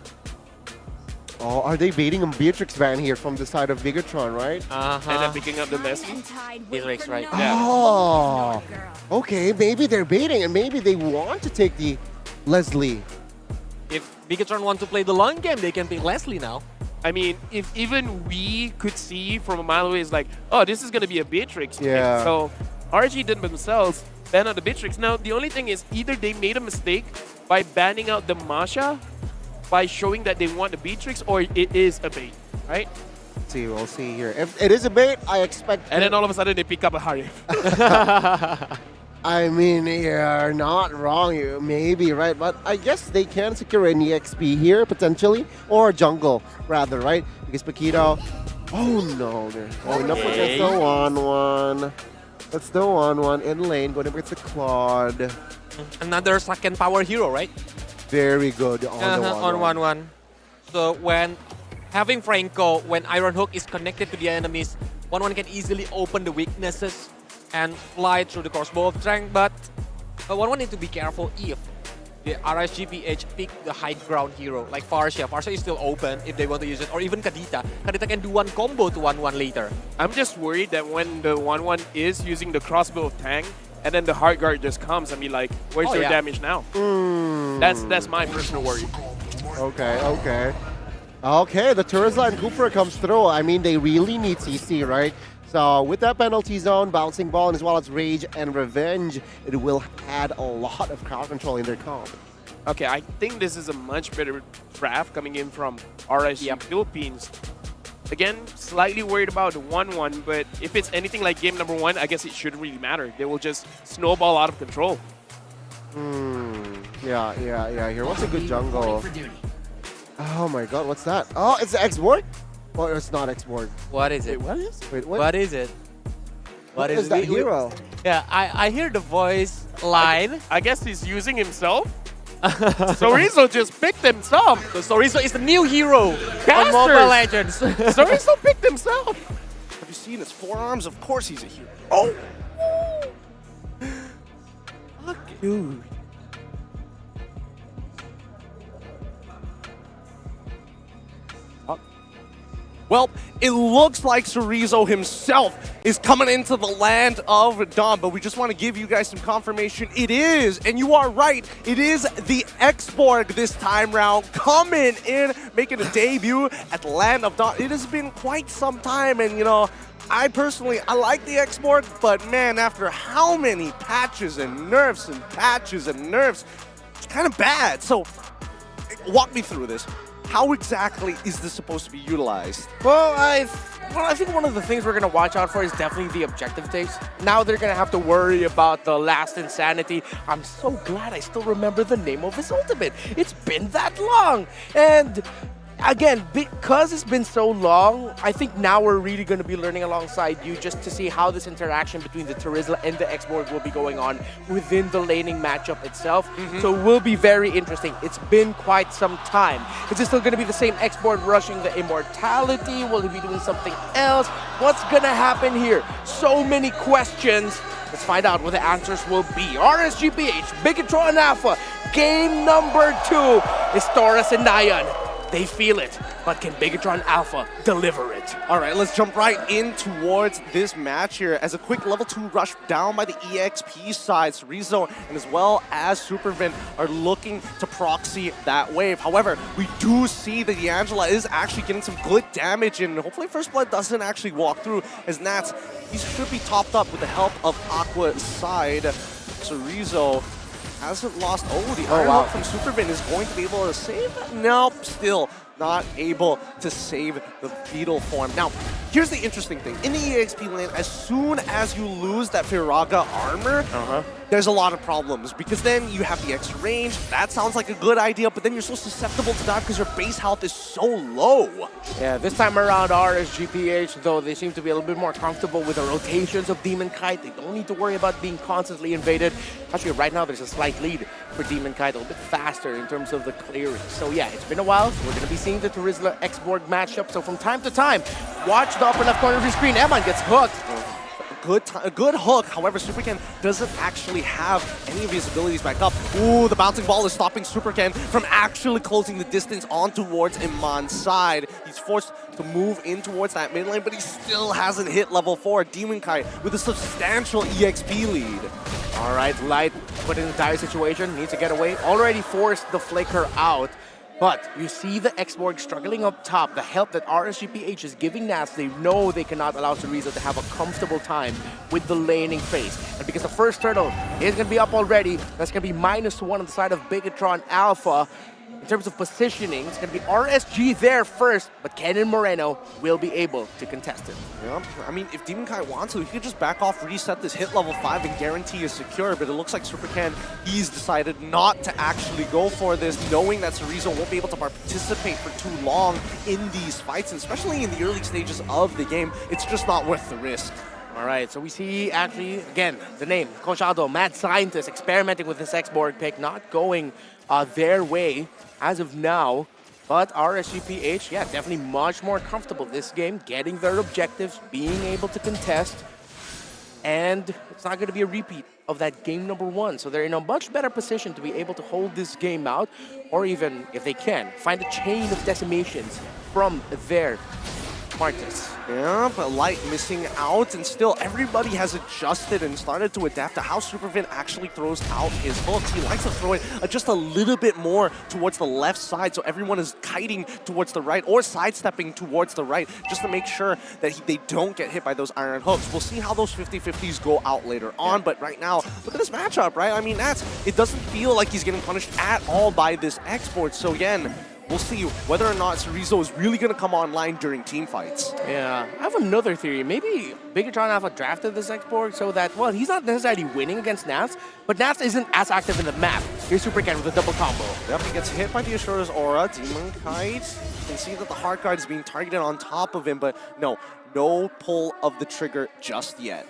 Speaker 7: Oh, are they baiting a Beatrix ban here from the side of Bigatron, right?
Speaker 16: And then picking up the Leslie.
Speaker 2: Beatrix, right?
Speaker 7: Oh, okay. Maybe they're baiting and maybe they want to take the Leslie.
Speaker 2: If Bigatron want to play the long game, they can pick Leslie now.
Speaker 16: I mean, if even we could see from a mile away, it's like, oh, this is going to be a Beatrix.
Speaker 7: Yeah.
Speaker 16: So RG did themselves ban out the Beatrix. Now, the only thing is either they made a mistake by banning out the Masha by showing that they want the Beatrix, or it is a bait, right?
Speaker 7: We'll see here. If it is a bait, I expect...
Speaker 16: And then all of a sudden, they pick up a Harif.
Speaker 7: I mean, you're not wrong, maybe, right? But I guess they can secure an EXP here, potentially, or jungle, rather, right? Because Paquito... Oh, no. Oh, enough with the 1-1. That's the 1-1 in lane, going against the Claude.
Speaker 2: Another second power hero, right?
Speaker 7: Very good on the 1-1.
Speaker 2: So when having Franco, when Iron Hook is connected to the enemies, 1-1 can easily open the weaknesses and fly through the crossbow of Trang. But 1-1 need to be careful if the RSGPH pick the high ground hero like Farsha. Farsha is still open if they want to use it, or even Kadita. Kadita can do one combo to 1-1 later.
Speaker 16: I'm just worried that when the 1-1 is using the crossbow of Tang, and then the hard guard just comes and be like, where's your damage now? That's my personal worry.
Speaker 7: Okay. The Terizla and Cooper comes through. I mean, they really need CC, right? So with that penalty zone, bouncing ball, and as well as Rage and Revenge, it will add a lot of crowd control in their comp.
Speaker 16: Okay, I think this is a much better draft coming in from RSG Philippines. Again, slightly worried about the 1-1, but if it's anything like game number 1, I guess it shouldn't really matter. They will just snowball out of control.
Speaker 7: Yeah. Here, what's a good jungle? Oh my god, what's that? Oh, it's the X-Borg? Or it's not X-Borg.
Speaker 2: What is it?
Speaker 16: Wait, what is?
Speaker 7: Wait,
Speaker 2: What is it?
Speaker 7: What is that hero?
Speaker 2: Yeah, I hear the voice line.
Speaker 16: I guess he's using himself. Sorizo just picked himself.
Speaker 2: So Sorizo is the new hero on Mobile Legends.
Speaker 16: Sorizo picked himself.
Speaker 19: Have you seen his forearms? Of course he's a hero. Oh!
Speaker 16: Dude.
Speaker 19: Well, it looks like Sorizo himself is coming into the land of Dawn, but we just want to give you guys some confirmation. It is, and you are right, it is the X-Borg this time round coming in, making a debut at the land of Dawn. It has been quite some time, and I personally like the X-Borg, but man, after how many patches and nerfs, it's kind of bad. So, walk me through this. How exactly is this supposed to be utilized?
Speaker 17: Well, I think one of the things we're going to watch out for is definitely the objective takes. Now they're going to have to worry about the last insanity. I'm so glad I still remember the name of his ultimate. It's been that long. And again, because it's been so long, I think now we're really going to be learning alongside you just to see how this interaction between the Terizla and the X-Borg will be going on within the laning matchup itself. So it will be very interesting. It's been quite some time. Is it still going to be the same X-Borg rushing the immortality? Will he be doing something else? What's going to happen here? So many questions. Let's find out what the answers will be. RSGPH, Bigatron Alpha, game number 2. It's Taurus and Nyan. They feel it, but can Bigatron Alpha deliver it?
Speaker 19: All right, let's jump right in towards this match here as a quick level 2 rush down by the EXP side. Rizzo and as well as Supervin are looking to proxy that wave. However, we do see that D'Angela is actually getting some good damage in. Hopefully First Blood doesn't actually walk through as Nats, he should be topped up with the help of Aqua's side. So Rizzo hasn't lost. Oh, the Iron Hook from Supervin is going to be able to save that. Nope, still not able to save the Beetle form. Now, here's the interesting thing. In the EXP lane, as soon as you lose that Firaga armor, there's a lot of problems because then you have the extra range. That sounds like a good idea, but then you're so susceptible to die because your base health is so low.
Speaker 17: Yeah, this time around RSGPH, though, they seem to be a little bit more comfortable with the rotations of Demon Kite. They don't need to worry about being constantly invaded. Actually, right now, there's a slight lead for Demon Kite, a little bit faster in terms of the clearing. So yeah, it's been a while. So we're going to be seeing the Terizla X-Borg matchup. So from time to time, watch the upper left corner of your screen. Eman gets hooked.
Speaker 19: A good hook. However, Superken doesn't actually have any of his abilities back up. Ooh, the bouncing ball is stopping Superken from actually closing the distance on towards Iman's side. He's forced to move in towards that mid lane, but he still hasn't hit level 4. Demon Kite with a substantial EXP lead.
Speaker 17: All right, Light put in a dire situation, needs to get away. Already forced the Flicker out. But you see the X-Borg struggling up top. The help that RSGPH is giving Nats, they know they cannot allow Cerezo to have a comfortable time with the laning phase. And because the first turtle is going to be up already, that's going to be -1 on the side of Bigatron Alpha. In terms of positioning, it's going to be RSG there first, but Kenan Moreno will be able to contest it.
Speaker 19: Yep. I mean, if Demon Kite wants to, he could just back off, reset this, hit level 5, and guarantee is secure. But it looks like Supercan, he's decided not to actually go for this, knowing that Cerezo won't be able to participate for too long in these fights, and especially in the early stages of the game. It's just not worth the risk.
Speaker 17: All right, so we see actually, again, the name, Koshado, mad scientist, experimenting with this X-Borg pick, not going their way as of now. But RSGPH, yeah, definitely much more comfortable this game, getting their objectives, being able to contest. And it's not going to be a repeat of that game number 1. So they're in a much better position to be able to hold this game out, or even, if they can, find a chain of decimations from their Martis.
Speaker 19: Yeah, but Light missing out, and still everybody has adjusted and started to adapt to how Supervin actually throws out his hooks. He likes to throw it just a little bit more towards the left side, so everyone is kiting towards the right or sidestepping towards the right just to make sure that they don't get hit by those iron hooks. We'll see how those 50-50s go out later on, but right now, look at this matchup, right? I mean, it doesn't feel like he's getting punished at all by this export, so again, we'll see whether or not Cerezo is really going to come online during team fights.
Speaker 17: Yeah, I have another theory. Maybe Bigatron Alpha drafted this X-Borg so that, well, he's not necessarily winning against Nats, but Nats isn't as active in the map. Here's Supercan with a double combo.
Speaker 19: Yep, he gets hit by the Asura's Aura. Demon Kite, you can see that the Heart Guard is being targeted on top of him, but no pull of the trigger just yet.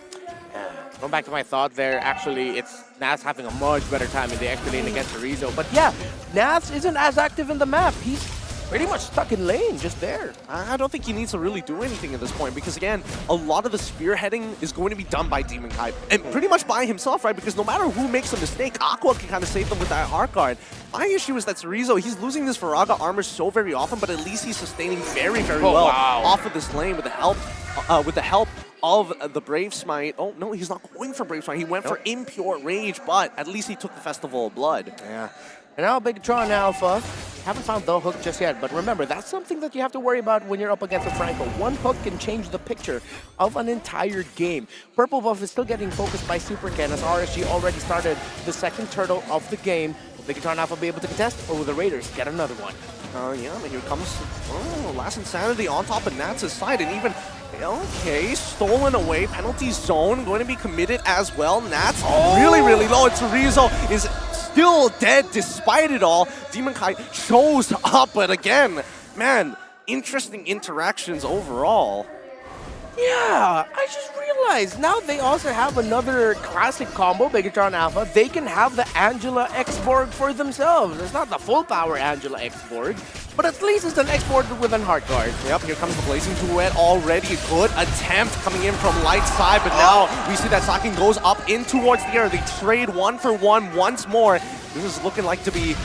Speaker 17: Going back to my thought there, actually, it's Nats having a much better time in the extra lane against Cerezo. But yeah, Nats isn't as active in the map. He's pretty much stuck in lane, just there.
Speaker 19: I don't think he needs to really do anything at this point because, again, a lot of the spearheading is going to be done by Demon Kite. And pretty much by himself, right? Because no matter who makes a mistake, Aqua can kind of save them with that Heart Guard. My issue is that Cerezo, he's losing this Firaga armor so very often, but at least he's sustaining very, very well off of this lane with the help of the Brave Smite. Oh, no, he's not going for Brave Smite. He went for Impure Rage, but at least he took the Festival of Blood.
Speaker 17: Yeah. And now Bigatron Alpha, haven't found the hook just yet, but remember, that's something that you have to worry about when you're up against a Franco. One hook can change the picture of an entire game. Purple Buff is still getting focused by Supercan as RSG already started the second turtle of the game. Will Bigatron Alpha be able to contest, or will the Raiders get another one?
Speaker 19: Yeah, but here comes Last Insanity on top of Nats' side, and even okay, stolen away, penalty zone going to be committed as well. Nats really, really low, and Cerezo is still dead despite it all. Demon Kite shows up, but again, man, interesting interactions overall.
Speaker 17: Yeah, I just realized now they also have another classic combo, Bigatron Alpha. They can have the Angela X-Borg for themselves. It's not the full power Angela X-Borg, but at least it's an X-Borg with an Heart Guard.
Speaker 19: Yep, here comes the Blazing Duet already. A good attempt coming in from Light's side, but now we see that Sakin goes up in towards the air. They trade 1 for 1 once more. This is looking like to be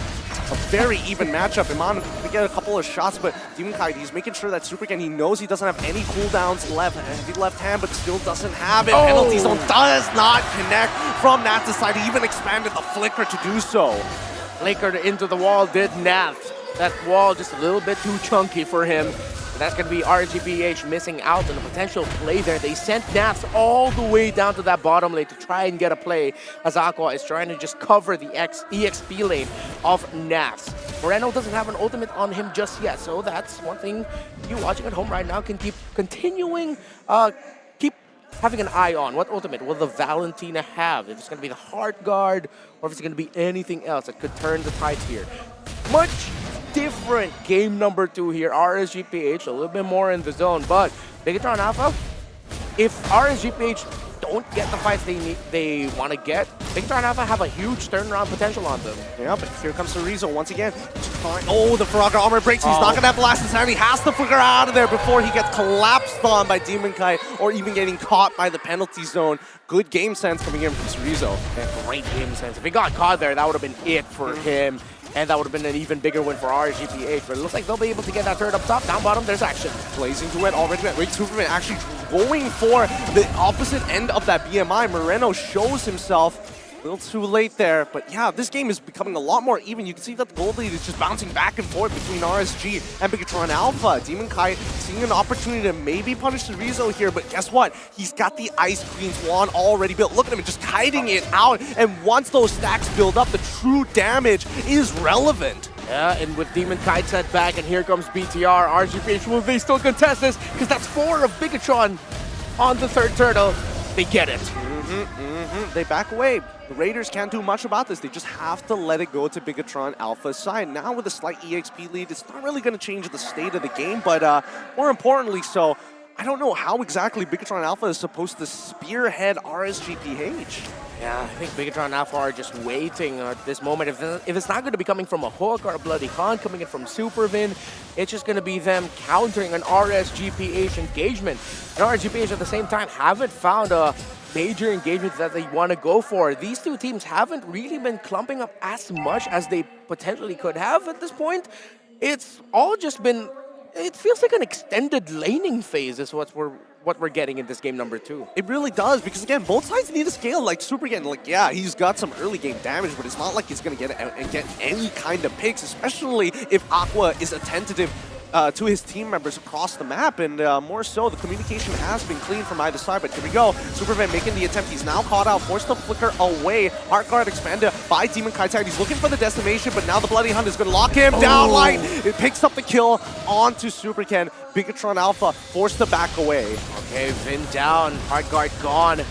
Speaker 19: a very even matchup. Iman to get a couple of shots, but Demon Kite, he's making sure that Supercan, he knows he doesn't have any cooldowns left. Heavy left hand, but still doesn't have it. Penalty zone does not connect from Nats' side. He even expanded the flicker to do so.
Speaker 17: Flickered into the wall, did Nats. That wall just a little bit too chunky for him. And that's going to be RGPH missing out on a potential play there. They sent Nats all the way down to that bottom lane to try and get a play, as Aqua is trying to just cover the EXP lane of Nats. Moreno doesn't have an ultimate on him just yet, so that's one thing you watching at home right now can keep continuing, keep having an eye on. What ultimate will the Valentina have? If it's going to be the Heart Guard, or if it's going to be anything else that could turn the tides here. Much different game number 2 here. RSGPH a little bit more in the zone, but Bigatron Alpha, if RSGPH don't get the fights they want to get, Bigatron Alpha have a huge turnaround potential on them.
Speaker 19: Yeah, but here comes Cerezo once again. Oh, the Frogger armor breaks. He's not going to have blast in hand. He has to flicker out of there before he gets collapsed on by Demon Kite or even getting caught by the penalty zone. Good game sense coming in from Cerezo.
Speaker 17: Yeah, great game sense. If he got caught there, that would have been it for him. And that would have been an even bigger win for RGPH. But it looks like they'll be able to get that turret up top. Down bottom, there's action.
Speaker 19: Blazing to it already. Wait, Superman actually going for the opposite end of that BMI. Moreno shows himself. A little too late there, but yeah, this game is becoming a lot more even. You can see that the gold lead is just bouncing back and forth between RSG and Bigatron Alpha. Demon Kite seeing an opportunity to maybe punish Cerezo here, but guess what? He's got the Ice Queen's wand already built. Look at him just kiting it out, and once those stacks build up, the true damage is relevant.
Speaker 17: Yeah, and with Demon Kite set back, and here comes BTR. RGPH, will they still contest this? Because that's 4 of Bigatron on the third turtle. They get it.
Speaker 19: They back away. The Raiders can't do much about this. They just have to let it go to Bigatron Alpha's side. Now with a slight EXP lead, it's not really going to change the state of the game, but more importantly so, I don't know how exactly Bigatron Alpha is supposed to spearhead RSGPH.
Speaker 17: Yeah, I think Bigatron Alpha are just waiting at this moment. If it's not going to be coming from a hook or a Bloody Khan coming in from Supervin, it's just going to be them countering an RSGPH engagement. And RSGPH at the same time haven't found a major engagement that they want to go for. These two teams haven't really been clumping up as much as they potentially could have at this point. It's all just been, it feels like an extended laning phase is what we're getting in this game number 2.
Speaker 19: It really does, because again, both sides need a scale. Like Supergan, like yeah, he's got some early game damage, but it's not like he's gonna get any kind of picks, especially if Aqua is attentive to his team members across the map, and more so, the communication has been clean from either side. But here we go, Superman making the attempt. He's now caught out, forced to flicker away. Heart Guard expanded by Demon Kite. He's looking for the destination, but now the Bloody Hunt is going to lock him down light. It picks up the kill onto Supercan. Bigatron Alpha forced to back away.
Speaker 17: Okay, Vin down, Heart Guard gone.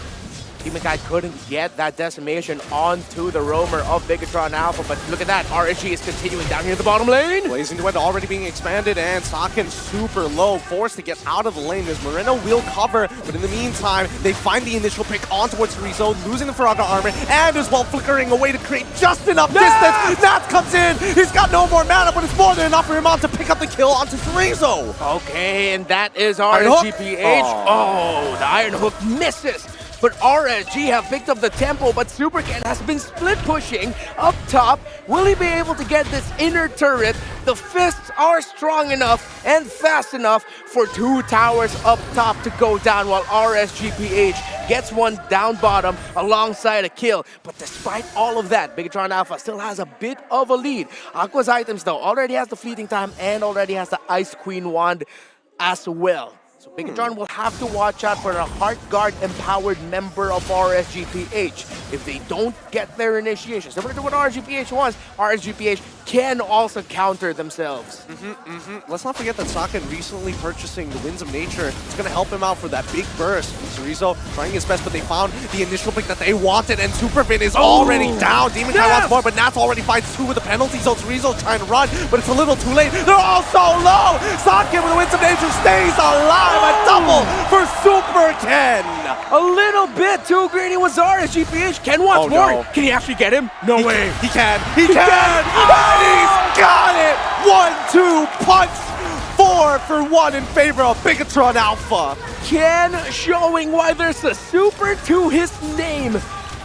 Speaker 17: Demon Kite couldn't get that decimation onto the roamer of Bigatron Alpha, but look at that, RSG is continuing down here in the bottom lane.
Speaker 19: Blazing Duet already being expanded, and Saken super low, forced to get out of the lane as Moreno will cover, but in the meantime, they find the initial pick on towards Cerezo, losing the Faraga armor, and as well flickering away to create just enough distance. Nats comes in, he's got no more mana, but it's more than enough for him to pick up the kill onto Cerezo.
Speaker 17: Okay, and that is RSGPH. Oh, the Iron Hook misses. But RSG have picked up the tempo, but Supercan has been split pushing up top. Will he be able to get this inner turret? The fists are strong enough and fast enough for 2 towers up top to go down, while RSGPH gets one down bottom alongside a kill. But despite all of that, Bigatron Alpha still has a bit of a lead. Aqua's items though already has the fleeting time and already has the Ice Queen wand as well. So Bigatron will have to watch out for a Heart Guard empowered member of RSGPH. If they don't get their initiation, similar to what RSGPH wants, RSGPH can also counter themselves.
Speaker 19: Let's not forget that Saken recently purchasing the Winds of Nature. It's going to help him out for that big burst. Cerezo trying his best, but they found the initial pick that they wanted, and Supervin is already down. Demon Kite wants more, but Nats already finds 2 with the penalty zone. Cerezo trying to run, but it's a little too late. They're all so low! Saken with the Winds of Nature stays alive! A double for Super Ken!
Speaker 17: A little bit too greedy was RSGPH. Ken wants more. No. Can he actually get him? No way.
Speaker 19: He can! And he's got it! 1-2 punch! 4 for 1 in favor of Bigatron Alpha.
Speaker 17: Ken showing why there's a super to his name.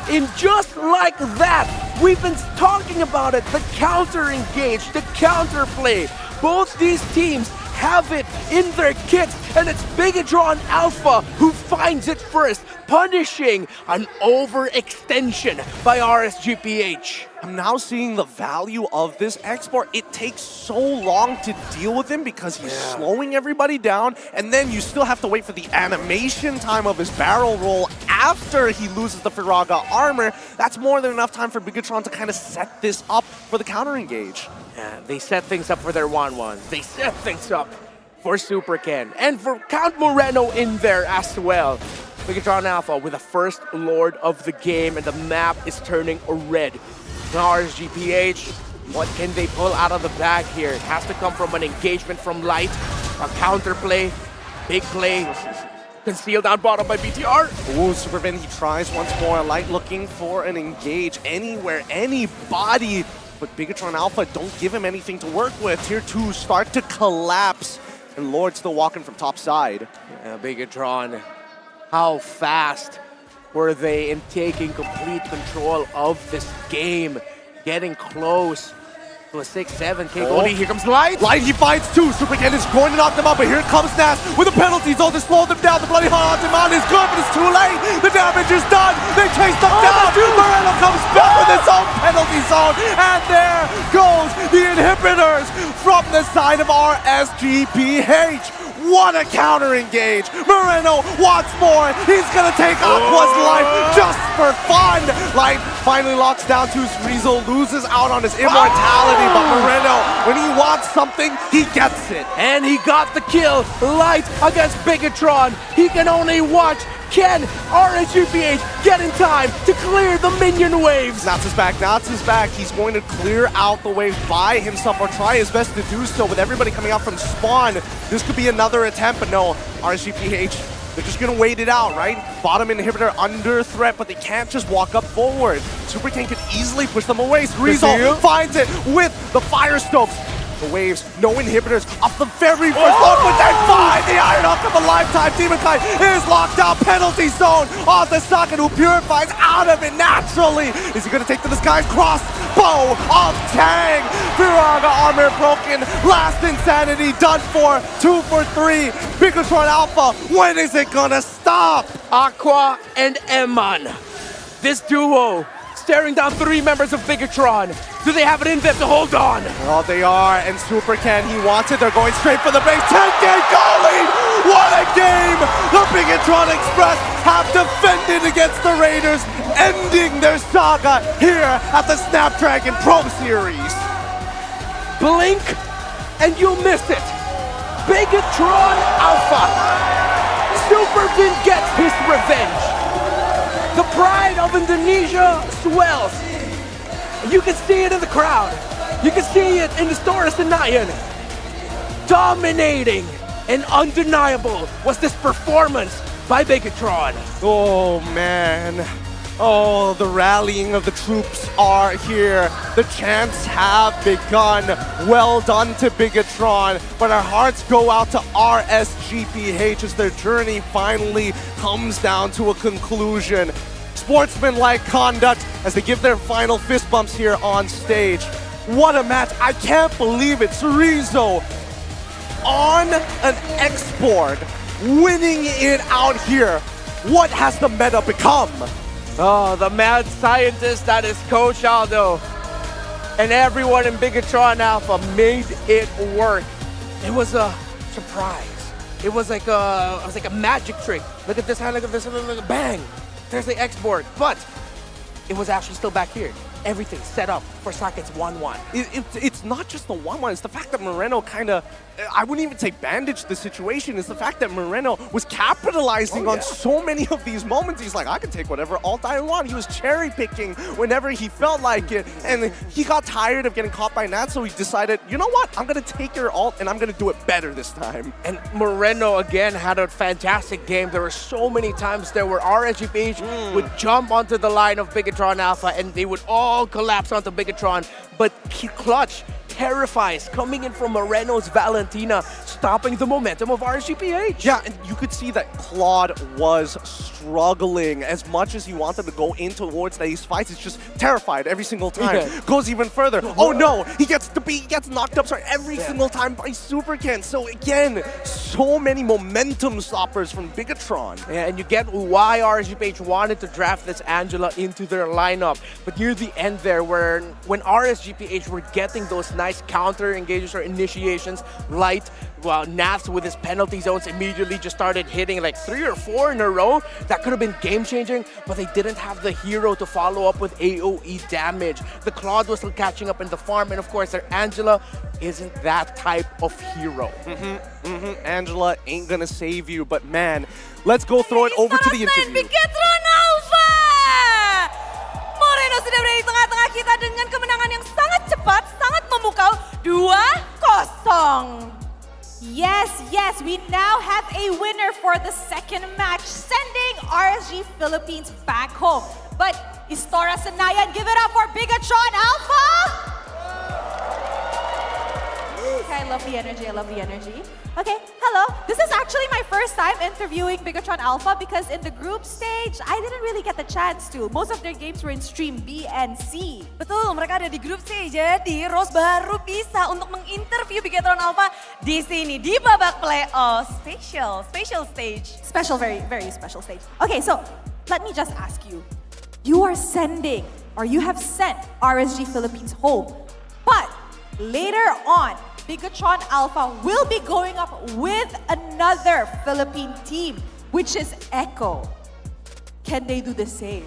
Speaker 17: in just like that. We've been talking about it, the counter engage, the counter play. Both these teams have it in their kits, and it's Bigatron Alpha who finds it first, punishing an overextension by RSGPH.
Speaker 19: I'm now seeing the value of this export. It takes so long to deal with him because he's slowing everybody down, and then you still have to wait for the animation time of his barrel roll after he loses the Firaga armor. That's more than enough time for Bigatron to kind of set this up for the counter engage.
Speaker 17: Yeah, they set things up for their 1-1. They set things up for Super Ken. And for Count Moreno in there as well. Bigatron Alpha with the first Lord of the game, and the map is turning red. Now RSGPH, what can they pull out of the bag here? It has to come from an engagement from Light, a counter play, big play, concealed down bottom by BTR.
Speaker 19: Ooh, Supervin, he tries once more. Light looking for an engage anywhere, anybody. But Bigatron Alpha don't give him anything to work with. Tier 2 start to collapse, and Lord still walking from top side.
Speaker 17: Yeah, Bigatron, how fast were they in taking complete control of this game? Getting close to a 6-7 KOD. Here comes Light.
Speaker 19: Light, he fights two. Super Ken is going to knock them out, but here comes Nash with a penalty zone to slow them down. The bloody hot demand is good, but it's too late. The damage is done. They chase them down. Moreno comes back with his own penalty zone, and there goes the inhibitors from the side of RSGPH. What a counter engage. Moreno wants more. He's going to take Aqua's life just for fun. Light finally locks down to Rizzo, loses out on his immortality, but Moreno, when he wants something, he gets it.
Speaker 17: And he got the kill. Light against Bigatron. He can only watch. Can RSGPH get in time to clear the minion waves?
Speaker 19: Nats is back, Nats is back. He's going to clear out the waves by himself, or try his best to do so with everybody coming out from spawn. This could be another attempt, but no, RSGPH, they're just gonna wait it out, right? Bottom inhibitor under threat, but they can't just walk up forward. Super King could easily push them away. Rizzo finds it with the Fire Stokes. The waves, no inhibitors, off the very first load, but they find the Iron Hook of a lifetime. Demon Kite is locked out, penalty zone on the socket, who purifies out of it naturally. Is he gonna take to the skies? Crossbow of Tang. Firaga armor broken, last insanity done for, 2 for 3. Bigatron Alpha, when is it gonna stop?
Speaker 17: Aqua and Eman, this duo staring down 3 members of Bigatron. Do they have it in them to hold on?
Speaker 19: Oh, they are, and Super Ken, he wants it. They're going straight for the base. 10-game goal lead! What a game! The Bigatron Express have defended against the Raiders, ending their saga here at the Snapdragon Pro Series.
Speaker 17: Blink, and you'll miss it. Bigatron Alpha. Supervin gets his revenge. The pride of Indonesia swells. You can see it in the crowd. You can see it in the Story Senayan. Dominating and undeniable was this performance by Bigatron.
Speaker 19: Oh, man. Oh, the rallying of the troops are here. The chants have begun. Well done to Bigatron, but our hearts go out to RSGPH as their journey finally comes down to a conclusion. Sportsmanlike conduct as they give their final fist bumps here on stage. What a match. I can't believe it. Rizzo on an export, winning it out here. What has the meta become?
Speaker 17: Oh, the mad scientist that is Coach Aldo. And everyone in Bigatron Alpha made it work. It was a surprise. It was like a magic trick. Look at this hand, look at this, look at bang. There's the export. But it was actually still back here. Everything set up for Socket's 1-1.
Speaker 19: It's not just the 1-1, it's the fact that Moreno kind of, I wouldn't even say bandaged the situation, it's the fact that Moreno was capitalizing on so many of these moments. He's like, I can take whatever ult I want. He was cherry picking whenever he felt like it, and he got tired of getting caught by Nat, so he decided, you know what, I'm going to take your ult and I'm going to do it better this time.
Speaker 17: And Moreno again had a fantastic game. There were so many times there where RSGPH would jump onto the line of Bigatron Alpha and they would all collapse onto Bigatron, but Clutch terrifies coming in from Moreno's Valentina, stopping the momentum of RSGPH.
Speaker 19: Yeah, and you could see that Claude was struggling as much as he wanted to go in towards these fights. He's just terrified every single time.
Speaker 17: Yeah.
Speaker 19: Goes even further. Oh no, he gets knocked up every single time by Superkin. So again, so many momentum stoppers from Bigatron.
Speaker 17: Yeah, and you get why RSGPH wanted to draft this Angela into their lineup. But near the end there, when RSGPH were getting those nice counter engages or initiations, Light, well, Nats with his penalty zones immediately just started hitting like 3 or 4 in a row. That could have been game-changing, but they didn't have the hero to follow up with AoE damage. The Claude was still catching up in the farm, and of course their Angela isn't that type of hero.
Speaker 19: Angela ain't gonna save you, but man, let's go throw it over to the interview.
Speaker 15: Bigatron Alpha! Moreno sudah berada di tengah-tengah kita dengan kemenangan yang sangat cepat, sangat memukau, 2-0. Yes, we now have a winner for the second match, sending RSG Philippines back home. But Istora Senayan, give it up for Bigatron Alpha! Okay, I love the energy. Okay, hello. This is actually my first time interviewing Bigatron Alpha because in the group stage, I didn't really get the chance to. Most of their games were in stream B and C.
Speaker 13: Betul, mereka ada di grup C. Jadi Rose baru bisa untuk menginterview Bigatron Alpha di sini di babak playoff special stage.
Speaker 15: Special, very, very special stage. Okay, so let me just ask you. You are sending, or you have sent RSG Philippines home, but later on, Bigatron Alpha will be going up with another Philippine team, which is Echo. Can they do the same?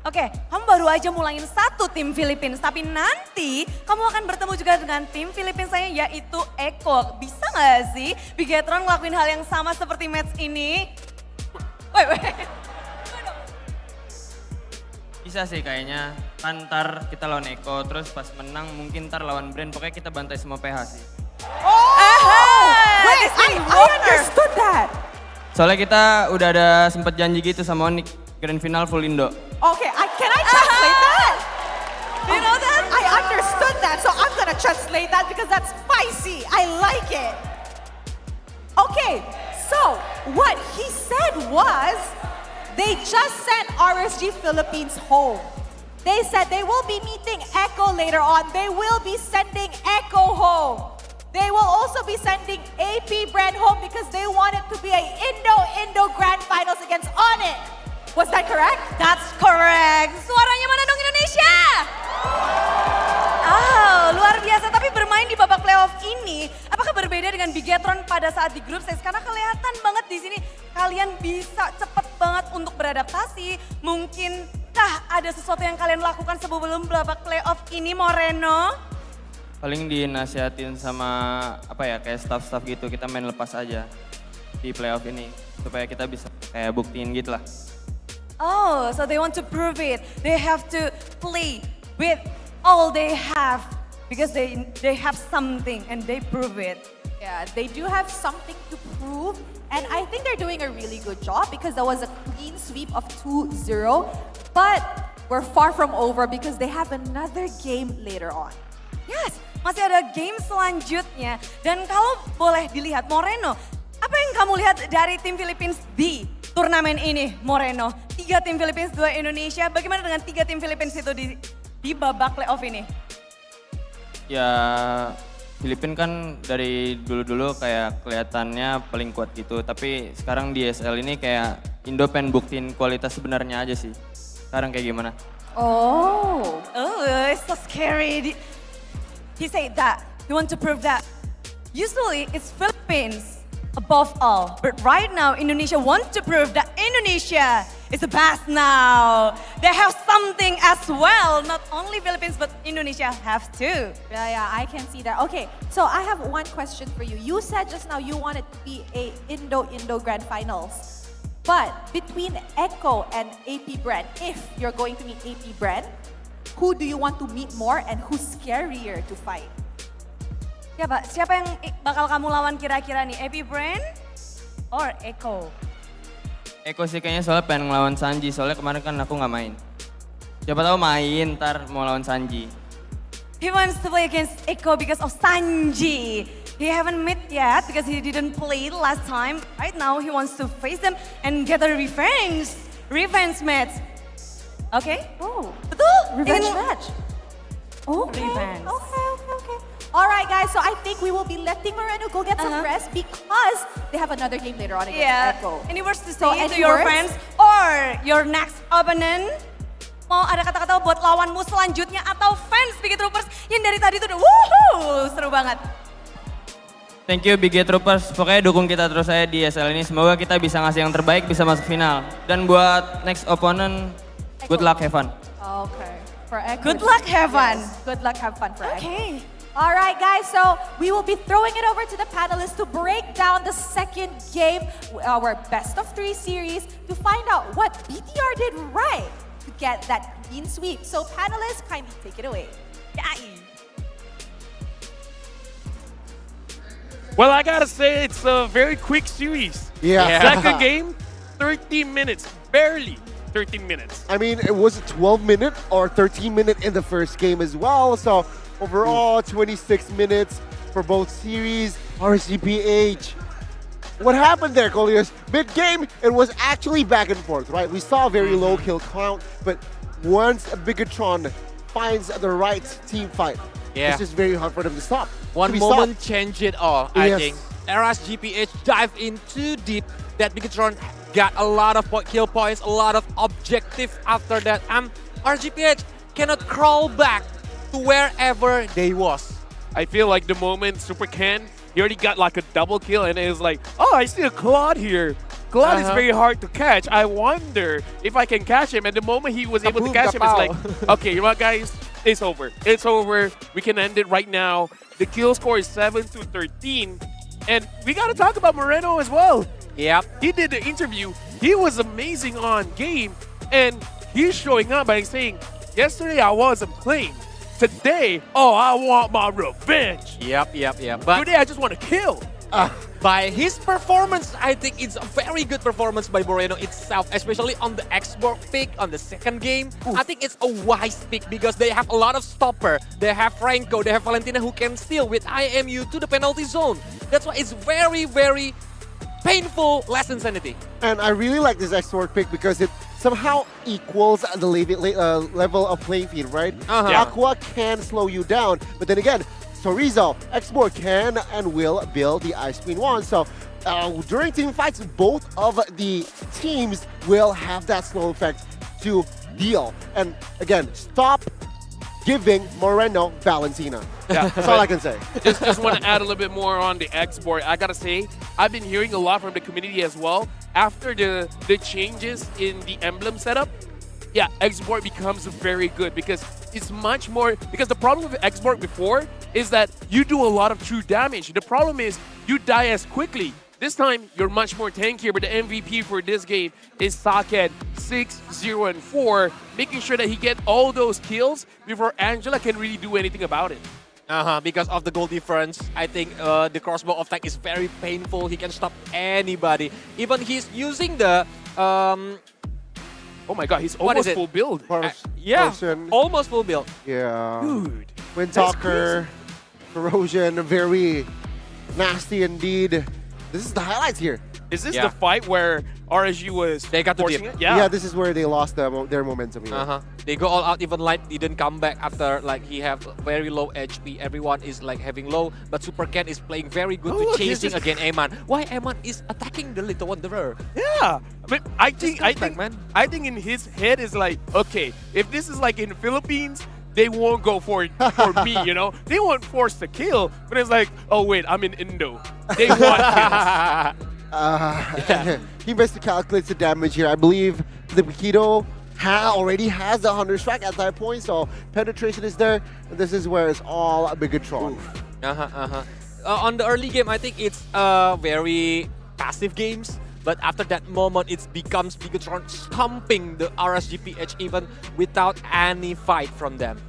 Speaker 13: Oke, kamu baru aja mulain satu tim Philippines, tapi nanti kamu akan bertemu juga dengan tim Philippines saya yaitu Echo. Bisa nggak sih Bigatron ngelakuin hal yang sama seperti match ini? Wait.
Speaker 14: Bisa sih kayaknya, kan ntar kita lawan Eko, terus pas menang mungkin ntar lawan Brand, pokoknya kita bantai semua PH sih.
Speaker 15: Wait, I understood that.
Speaker 14: Soalnya kita udah ada sempet janji gitu sama Onyx, Grand Final full Indo.
Speaker 15: Okay, can I translate that? You know that? I understood that, so I'm gonna translate that because that's spicy. I like it. Okay, so what he said was, they just sent RSG Philippines home. They said they will be meeting Echo later on. They will be sending Echo home. They will also be sending AP Brand home because they want it to be a Indo Grand Finals against Onyx. Was that correct?
Speaker 13: That's correct. Suaranya mana dong Indonesia? Oh, luar biasa. Tapi bermain di babak playoff ini, apakah berbeda dengan Bigatron pada saat di grup stage? Karena kelihatan banget di sini kalian bisa cepet banget untuk beradaptasi. Mungkinkah ada sesuatu yang kalian lakukan sebelum babak playoff ini, Moreno?
Speaker 14: Paling dinasihatin sama kayak staff-staff gitu, kita main lepas aja di playoff ini. Supaya kita bisa kayak buktiin gitu lah.
Speaker 13: Oh, so they want to prove it. They have to play with all they have because they have something and they prove it.
Speaker 15: Yeah, they do have something to prove, and I think they're doing a really good job because there was a clean sweep of 2-0, but we're far from over because they have another game later on.
Speaker 13: Yes, masih ada game selanjutnya. Dan kalau boleh dilihat, Moreno, apa yang kamu lihat dari tim Philippines di turnamen ini, Moreno? 3 tim Philippines, 2 Indonesia. Bagaimana dengan 3 tim Philippines itu di babak playoff ini?
Speaker 14: Ya, Filipina kan dari dulu-dulu kayak kelihatannya paling kuat gitu. Tapi sekarang di SL ini kayak Indo pengen buktiin kualitas sebenarnya aja sih. Sekarang kayak gimana?
Speaker 13: Oh, it's so scary. He said that, he want to prove that. Usually it's Philippines above all. But right now, Indonesia wants to prove that Indonesia is the best now. They have something as well. Not only Philippines, but Indonesia have too.
Speaker 15: Yeah, I can see that. Okay, so I have one question for you. You said just now you wanted to be a Indo Grand Finals. But between Echo and AP Brand, if you're going to meet AP Brand, who do you want to meet more and who's scarier to fight?
Speaker 13: Ya Pak, siapa yang bakal kamu lawan kira-kira nih? AP Brand or Echo?
Speaker 14: Eko sih kayaknya soalnya pengen ngelawan Sanji, soalnya kemarin kan aku nggak main. Siapa tahu main, ntar mau lawan Sanji.
Speaker 13: He wants to play against Echo because of Sanji. He haven't met yet because he didn't play last time. Right now, he wants to face them and get a revenge match. Okay?
Speaker 11: Oh,
Speaker 13: betul?
Speaker 11: revenge
Speaker 13: Ingin-
Speaker 11: match. Okay.
Speaker 13: Revenge.
Speaker 11: Okay. All right, guys. So I think we will be letting Moreno go get some rest because they have another game later on against
Speaker 13: Yeah.
Speaker 11: Echo.
Speaker 13: Any words to
Speaker 11: So,
Speaker 13: say to
Speaker 11: any
Speaker 13: your
Speaker 11: words?
Speaker 13: friends or your next opponent? Mau ada kata-kata buat lawanmu selanjutnya atau fans Big Troopers yang dari tadi tuh udah woohoo, seru banget.
Speaker 14: Thank you Big Troopers, pokoknya dukung kita terus aja di ESL ini. Semoga kita bisa ngasih yang terbaik, bisa masuk final. Dan buat next opponent, good luck, have fun.
Speaker 11: Okay. For Echo.
Speaker 13: Good luck, have fun.
Speaker 11: Yes, good luck, have fun for Echo.
Speaker 13: Okay.
Speaker 11: All right, guys, so we will be throwing it over to the panelists to break down the second game, our best of 3 series, to find out what BTR did right to get that clean sweep. So panelists, kindly take it away.
Speaker 16: Well, I gotta say, it's a very quick series.
Speaker 7: Yeah.
Speaker 16: Second game, 13 minutes. Barely 13 minutes.
Speaker 7: I mean, it was a 12-minute or 13-minute in the first game as well. So overall, 26 minutes for both series. RSGPH. What happened there, Colliers? Mid-game, it was actually back and forth, right? We saw a very low kill count, but once Bigatron finds the right team fight, it's just very hard for them to stop.
Speaker 2: One
Speaker 7: to be
Speaker 2: moment
Speaker 7: stopped.
Speaker 2: changed it all, I
Speaker 7: Yes.
Speaker 2: think. RSGPH dived in too deep that Bigatron got a lot of kill points, a lot of objective after that. RSGPH cannot crawl back to wherever they was.
Speaker 16: I feel like the moment Super Ken, he already got like a double kill and it was like, oh, I see a Claude here. Claude is very hard to catch. I wonder if I can catch him. And the moment he was able to catch him, it's like, okay, you know what, guys? It's over. It's over. We can end it right now. The kill score is 7-13. And we got to talk about Moreno as well.
Speaker 2: Yep.
Speaker 16: He did the interview. He was amazing on game. And he's showing up by saying, yesterday I wasn't playing. Today, oh, I want my revenge.
Speaker 2: Yep. But
Speaker 16: today I just want to kill.
Speaker 2: By his performance, I think it's a very good performance by Moreno itself, especially on the export pick on the second game. I think it's a wise pick because they have a lot of stopper. They have Franco, they have Valentina who can steal with IMU to the penalty zone. That's why it's very, very painful less insanity.
Speaker 7: And I really like this export pick because it somehow equals the level of playing field, right? Aqua can slow you down, but then again, Torizo, Export can and will build the Ice Queen 1. So during team fights, both of the teams will have that slow effect to deal. And again, stop giving Moreno Valentina.
Speaker 16: Yeah,
Speaker 7: that's all I can say.
Speaker 16: Just want to add a little bit more on the export. I gotta say, I've been hearing a lot from the community as well. After the changes in the emblem setup, yeah, export becomes very good because it's much more, because the problem with export before is that you do a lot of true damage. The problem is you die as quickly. This time, you're much more tankier, but the MVP for this game is Saked 6-0-4, making sure that he get all those kills before Angela can really do anything about it.
Speaker 2: Because of the goal difference, I think the crossbow attack is very painful. He can stop anybody. Even he's using the...
Speaker 16: oh my god, he's almost full build.
Speaker 2: Almost full build.
Speaker 7: Yeah.
Speaker 16: Dude.
Speaker 7: Windtalker, Corrosion, very nasty indeed. This is the highlights here.
Speaker 16: Is this the fight where RSG was forcing it?
Speaker 7: Yeah, this is where they lost their momentum here.
Speaker 2: They go all out, even Light didn't come back after like he have very low HP. Everyone is like having low, but Super Ken is playing very good to chasing again Eman. Why Eman is attacking the Little Wanderer?
Speaker 16: Yeah, but I think in his head is like, okay, if this is like in the Philippines, they won't go for me, you know? They won't force the kill, but it's like, oh wait, I'm in Indo. They want kills.
Speaker 7: He miscalculates the damage here. I believe the Bikido already has the 100 strike at that point, so penetration is there. And this is where it's all Bigatron.
Speaker 2: On the early game, I think it's very passive games. But after that moment, it becomes Bigatron stomping the RSGPH even without any fight from them.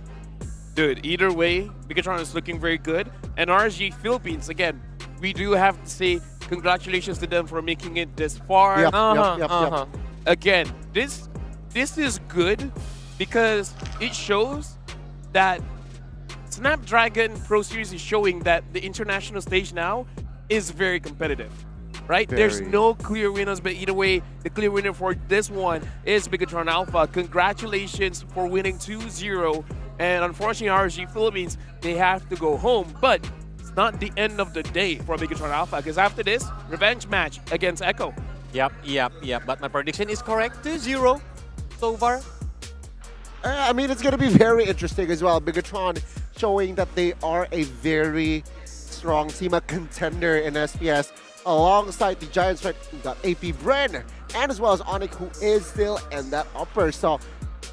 Speaker 16: Dude, either way, Bigatron is looking very good. And RSG Philippines, again, we do have to say congratulations to them for making it this far.
Speaker 7: Yep.
Speaker 16: Again, this is good because it shows that Snapdragon Pro Series is showing that the international stage now is very competitive, right? There's
Speaker 7: Very.
Speaker 16: no clear winners, but either way, the clear winner for this one is Bigatron Alpha. Congratulations for winning 2-0. And unfortunately, RSG Philippines, they have to go home. But it's not the end of the day for Bigatron Alpha, because after this, revenge match against Echo.
Speaker 2: Yep. But my prediction is correct. 2-0 so far.
Speaker 7: I mean, it's going to be very interesting as well. Bigatron showing that they are a very strong team, a contender in SPS. Alongside the Giants, right, we got AP Bren, and as well as Onyx, who is still in that upper. So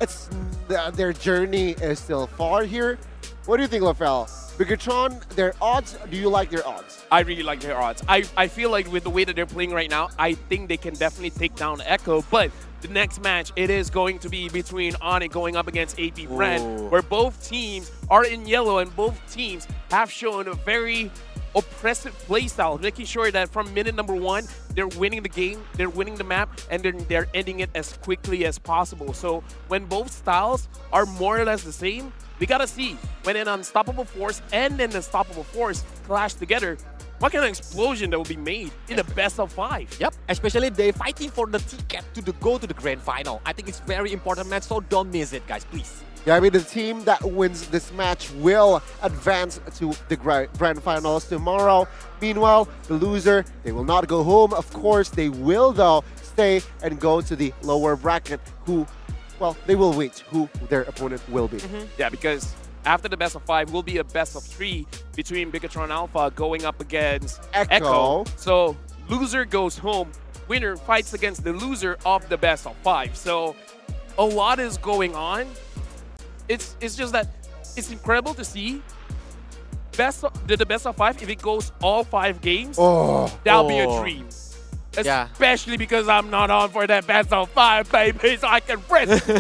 Speaker 7: it's their journey is still far here. What do you think, Lafel? Bigatron, their odds, do you like their odds?
Speaker 16: I really like their odds. I feel like with the way that they're playing right now, I think they can definitely take down Echo. But the next match, it is going to be between Onyx going up against AP Bren, where both teams are in yellow and both teams have shown a very oppressive playstyle, making sure that from minute number 1, they're winning the game, they're winning the map, and then they're ending it as quickly as possible. So when both styles are more or less the same, we gotta see when an unstoppable force and an unstoppable force clash together, what kind of explosion that will be made in the best of 5.
Speaker 2: Yep, especially if they're fighting for the ticket to go to the grand final. I think it's very important match, so don't miss it, guys, please.
Speaker 7: Yeah, I mean, the team that wins this match will advance to the grand finals tomorrow. Meanwhile, the loser, they will not go home. Of course, they will, though, stay and go to the lower bracket who, well, they will wait who their opponent will be.
Speaker 16: Yeah, because after the best of 5 will be a best of 3 between Bigatron Alpha going up against Echo. So loser goes home, winner fights against the loser of the best of 5. So a lot is going on. It's just that it's incredible to see the best of 5. If it goes all 5 games, that'll be a dream. Especially because I'm not on for that best of 5, baby, so I can rest.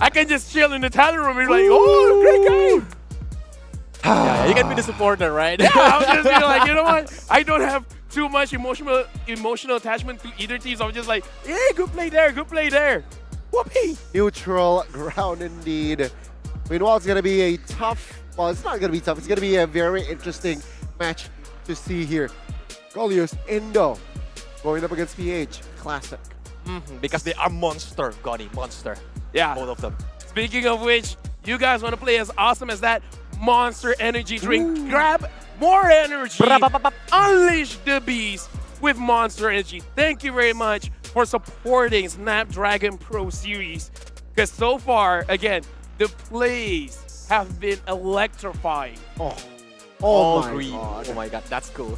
Speaker 16: I can just chill in the talent room and be like, oh, great game.
Speaker 2: Yeah, you can be the supporter, right?
Speaker 16: Yeah, I'm just be like, you know what? I don't have too much emotional attachment to either team, so I'm just like, yeah, good play there, good play there. Whoopee!
Speaker 7: Neutral ground indeed. Meanwhile, it's going to be a tough, well, it's not going to be tough. It's going to be a very interesting match to see here. Golius, Indo, going up against PH. Classic.
Speaker 2: Because they are monster, Goni, monster.
Speaker 16: Yeah.
Speaker 2: Both of them.
Speaker 16: Speaking of which, you guys want to play as awesome as that Monster Energy drink. Grab more energy. Unleash the beast with Monster Energy. Thank you very much for supporting Snapdragon Pro Series. Because so far, again, the plays have been electrifying.
Speaker 7: Oh my
Speaker 2: green.
Speaker 7: God.
Speaker 2: Oh my god, that's cool.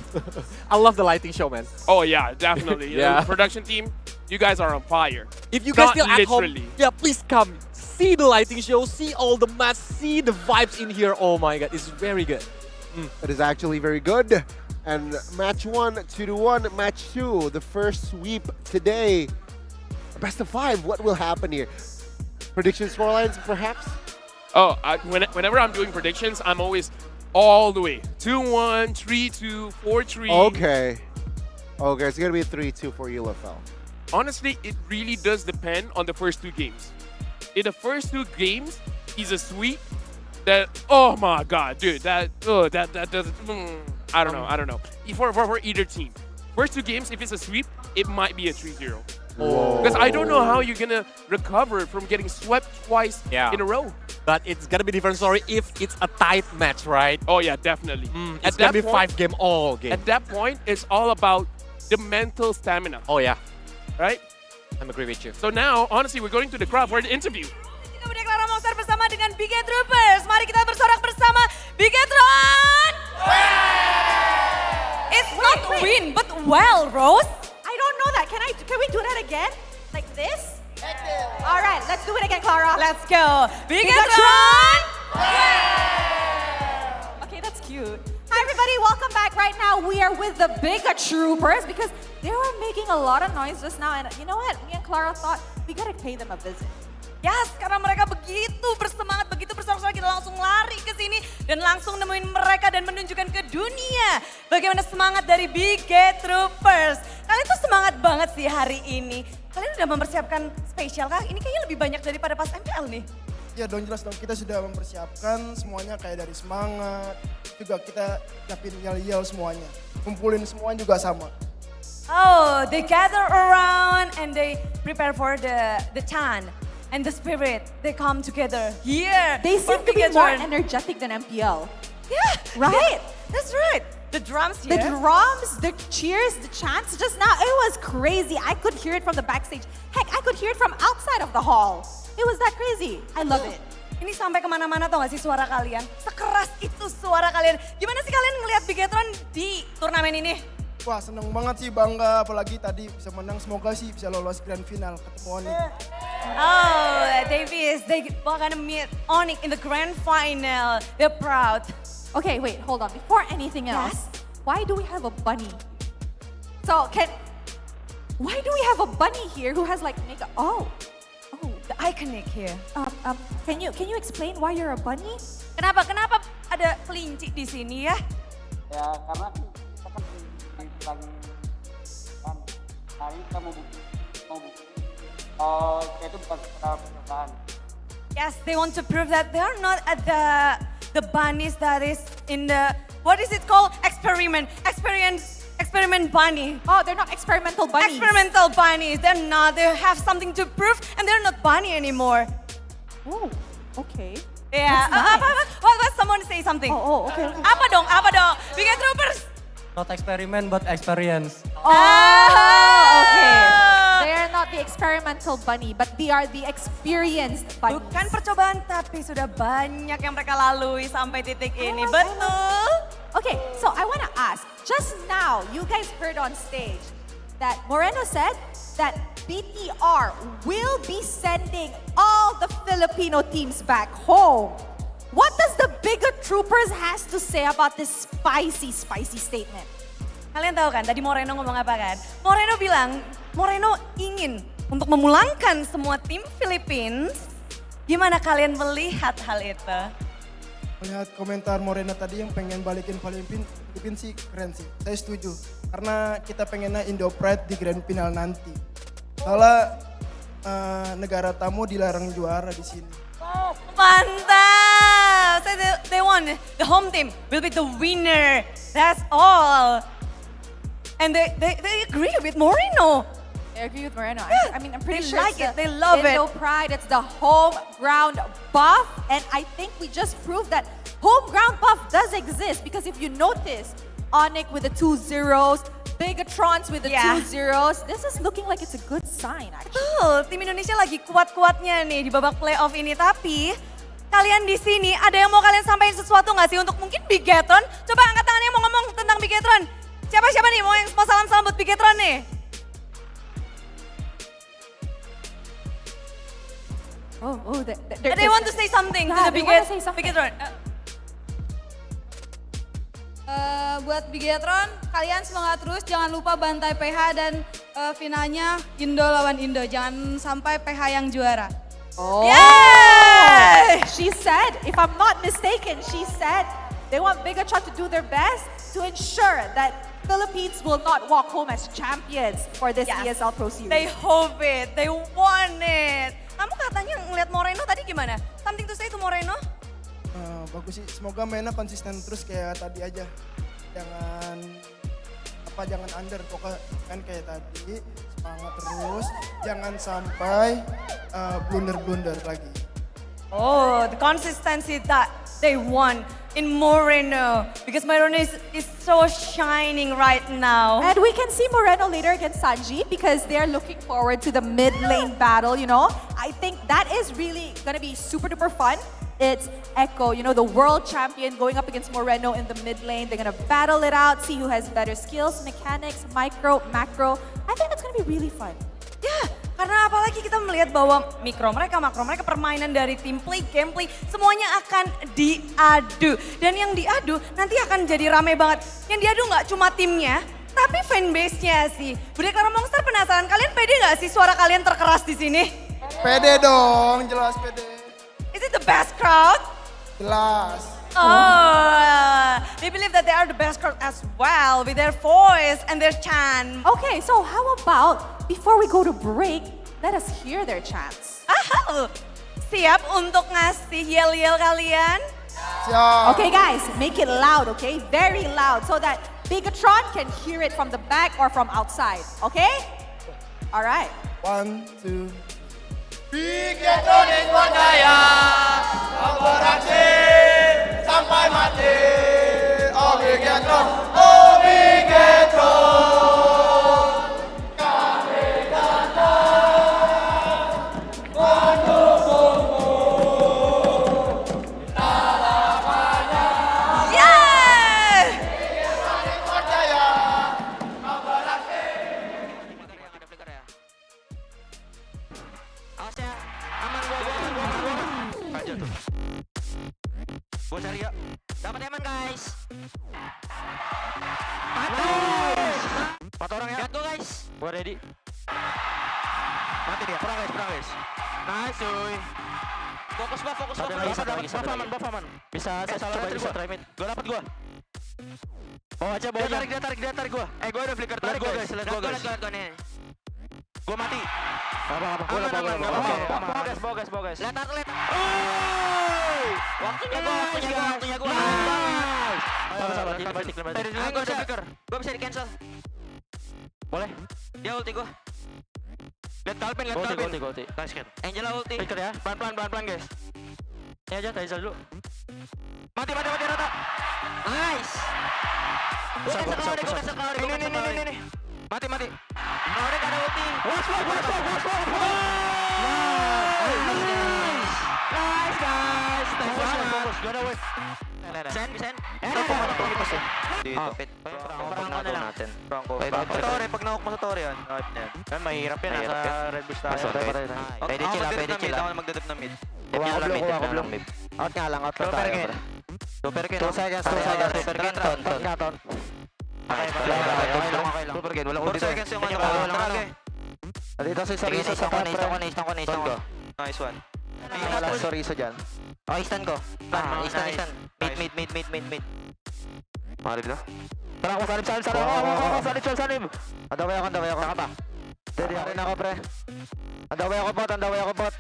Speaker 2: I love the lighting show, man.
Speaker 16: Oh yeah, definitely.
Speaker 2: Yeah.
Speaker 16: The production team, you guys are on fire.
Speaker 2: If you guys
Speaker 16: Not
Speaker 2: still at
Speaker 16: literally.
Speaker 2: home, yeah, please come. See the lighting show, see all the mats, see the vibes in here. Oh my god, it's very good.
Speaker 7: It is actually very good. And match 1, 2-1. Match 2, the first sweep today. Best of 5, what will happen here? Prediction scorelines, perhaps?
Speaker 16: Oh, whenever I'm doing predictions, I'm always all the way. 2-1, 3-2, 4-3.
Speaker 7: Okay. Okay, it's going to be a 3-2 for you, Lafel.
Speaker 16: Honestly, it really does depend on the first 2 games. In the first 2 games, is a sweep that, oh my god, dude, that does, I don't know. For either team. First 2 games, if it's a sweep, it might be a 3-0. Because I don't know how you're gonna recover from getting swept twice in a row.
Speaker 2: But it's gonna be a different story if it's a tight match, right?
Speaker 16: Oh yeah, definitely.
Speaker 2: It's gonna be 5-game all game.
Speaker 16: At that point, it's all about the mental stamina.
Speaker 2: Oh yeah.
Speaker 16: Right?
Speaker 2: I'm agree with you.
Speaker 16: So now, honestly, we're going to the crowd for the interview.
Speaker 13: Kita berdeklarasi monster bersama dengan BTR Troopers. Mari kita bersorak bersama Bigatron. It's not win, but well, Rose.
Speaker 15: I don't know that. Can we do that again? Like this? All right, let's do it again, Clara.
Speaker 13: Let's go. Bigatron.
Speaker 15: Okay, that's cute. Hi, everybody. Welcome back. Right now, we are with the BTR Troopers because they were making a lot of noise just now. And you know what? Me and Clara thought we gotta pay them a visit.
Speaker 13: Yes, karena mereka begitu bersemangat, begitu bersorak-sorak, kita langsung lari ke sini dan langsung nemuin mereka dan menunjukkan ke dunia bagaimana semangat dari BTR Troopers. Kalian tuh semangat banget sih hari ini. Kalian udah mempersiapkan spesial kah? Ini kayaknya lebih banyak daripada pas MPL nih.
Speaker 4: Ya dong jelas dong, kita sudah mempersiapkan semuanya kayak dari semangat, juga kita siapin yel-yel semuanya, kumpulin semuanya juga sama.
Speaker 13: Oh, they gather around and they prepare for the chant and the spirit. They come together here.
Speaker 15: They
Speaker 13: for
Speaker 15: seem to be more
Speaker 13: Bigatron.
Speaker 15: energetic than MPL.
Speaker 13: Yeah,
Speaker 15: Right?
Speaker 13: That's right. The drums
Speaker 15: The
Speaker 13: here.
Speaker 15: drums, the cheers, the chants just now, it was crazy. I could hear it from the backstage. Heck, I could hear it from outside of the hall. It was that crazy. I love it.
Speaker 13: Ini sampai kemana-mana tau gak sih suara kalian? Sekeras itu suara kalian. Gimana sih kalian ngelihat Bigatron di turnamen ini?
Speaker 4: Wah seneng banget sih, bangga apalagi tadi bisa menang, semoga sih bisa lolos grand final ketemu Onyx.
Speaker 13: Oh, Davis, they are gonna meet Onyx in the grand final. They're proud.
Speaker 15: Okay, wait, hold on. Before anything else, why do we have a bunny? So why do we have a bunny here who has like makeup? Oh,
Speaker 13: the iconic here.
Speaker 15: Can you explain why you're a bunny?
Speaker 13: Kenapa ada kelinci di sini ya?
Speaker 12: Ya karena kita kan lagi kan hari kita mau bukti itu bukan sekedar percobaan.
Speaker 13: Yes, they want to prove that they are not at the bunnies that is in the, what is it called? Experiment bunny.
Speaker 15: Oh, they're not experimental bunnies.
Speaker 13: Experimental bunnies. They're not. They have something to prove and they're not bunny anymore.
Speaker 15: Oh, okay.
Speaker 13: Yeah.
Speaker 15: That's nice.
Speaker 13: What someone say something?
Speaker 15: Oh, okay.
Speaker 13: Apa dong? Bigat Troopers.
Speaker 18: Not experiment but experience.
Speaker 15: Oh, okay. They are not the experimental bunny, but they are the experienced bunny.
Speaker 13: Bukan percobaan, tapi sudah banyak yang mereka lalui sampai titik ini. Betul?
Speaker 15: Okay, so I want to ask, just now you guys heard on stage that Moreno said that BTR will be sending all the Filipino teams back home. What does the bigger troopers has to say about this spicy statement?
Speaker 13: Kalian tahu kan tadi Moreno ngomong apa kan? Moreno bilang, Moreno ingin untuk memulangkan semua tim Philippines. Gimana kalian melihat hal itu?
Speaker 4: Melihat komentar Morena tadi yang pengen balikin Filipin sih keren sih. Saya setuju. Karena kita pengennya Indo Pride di grand final nanti. Soalnya negara tamu dilarang juara di sini.
Speaker 13: Mantap! So they won. The home team will be the winner. That's all. And they agree with Moreno.
Speaker 15: I agree with Moreno.
Speaker 13: Yeah,
Speaker 15: I mean, I'm pretty
Speaker 13: they
Speaker 15: sure
Speaker 13: like
Speaker 15: it's
Speaker 13: it. They love it.
Speaker 15: Indo Pride, it's the home ground buff. And I think we just proved that home ground buff does exist. Because if you notice, Onyx with the 2 zeros, Bigatrons with the 2 zeros. This is looking like it's a good sign actually.
Speaker 13: Betul, tim Indonesia lagi kuat-kuatnya nih di babak playoff ini. Tapi kalian di sini ada yang mau kalian sampaikan sesuatu nggak sih untuk mungkin Bigatron? Coba angkat tangannya mau ngomong tentang Bigatron. Siapa nih mau yang mau salam buat Bigatron nih? They want to say something to the Bigatron.
Speaker 20: Buat Bigatron, kalian semangat terus, jangan lupa bantai PH dan finalnya Indo lawan Indo. Jangan sampai PH yang juara.
Speaker 15: Oh, yeah! She said, if I'm not mistaken, she said they want Bigatron to do their best to ensure that Philippines will not walk home as champions for this ESL Pro Series.
Speaker 13: They hope it, they want it. Kamu katanya ngeliat Moreno tadi gimana? Something to say to Moreno?
Speaker 4: Bagus sih, semoga mainnya konsisten terus kayak tadi aja. Jangan under, pokoknya kan kayak tadi, semangat terus, jangan sampai blunder-blunder lagi.
Speaker 13: Oh, the consistency that they want in Moreno. Because Moreno is so shining right now.
Speaker 15: And we can see Moreno later against Sanji because they're looking forward to the mid lane battle, you know. I think that is really gonna be super duper fun. It's Echo, you know, the world champion going up against Moreno in the mid lane. They're gonna battle it out, see who has better skills, mechanics, micro, macro. I think that's gonna be really fun.
Speaker 13: Ya, karena apalagi kita melihat bahwa mikro mereka, makro mereka, permainan dari tim play, gameplay, semuanya akan diadu. Dan yang diadu nanti akan jadi rame banget. Yang diadu nggak cuma timnya, tapi fanbase-nya sih. Budek Lara Monster penasaran, kalian pede nggak sih suara kalian terkeras di sini?
Speaker 4: Pede dong, jelas pede.
Speaker 13: Is it the best crowd?
Speaker 4: Jelas.
Speaker 13: Oh, they believe that they are the best crowd as well with their voice and their chant.
Speaker 15: Okay, so how about before we go to break, let us hear their chants.
Speaker 13: Oh, Siap untuk ngasih yel-yel kalian?
Speaker 15: Okay, guys, make it loud, okay? Very loud, so that Bigatron can hear it from the back or from outside, okay? All right.
Speaker 4: 1, 2.
Speaker 3: Bigatron Esports Jaya, beraksi sampai mati. Oh Bigatron, oh Bigatron, kami datang mendukungmu. Selamanya.
Speaker 13: Yeah!
Speaker 3: Bigatron Esports Jaya, beraksi.
Speaker 10: Awas ya, aman gua. Aja tuh. Gua cari ya. Dapat aman guys. Empat orang ya. Lihat gua guys. Gua ready. Mati dia. Perang guys. Nice cuy. Fokus buff aman. Bisa saya salah coba bisa try mid. Gua dapat gua. Bawa aja. Dia tarik gua. Gua ada flicker tarik gua guys. Let's go guys. Gua mati. Apa? Bawa guys. Lihat. Waktunya gua. Sabar. Gua ada flicker. Gua bisa di cancel. Boleh. Dia ulti gua. Lihat Calvin. Ulti. Nice kan. Angela ulti. Flicker ya. Pelan guys. Ini aja Taizal dulu. Mati rata. Nice. Gua cancel kali. Ini. Mati. Ada ada ulti. Was. Nice guys. Fokus. Gua ada wait. Sen. Ditupit. Natin. Tore, pag na-hook mo sa Tore yan. Yan, mahirap yan. Nasa Red Bull Star. Pwede chill lang. Ako magdadip na mid. Ako lang mid. Out nga lang. Out lang tayo. Super Ken. 2 seconds. Super Ken. Ton. Okay lang. Super Ken. Wala ko dito. 4 seconds yung ano. Dito si Soriso sa top. Nice one. Wala si Soriso dyan. Oh, istan ko. Istan. Mid. Marib na. Tara ako, salib. Andaway ako. Saka ba? Steady rin ako, pre. Andaway ako, bot.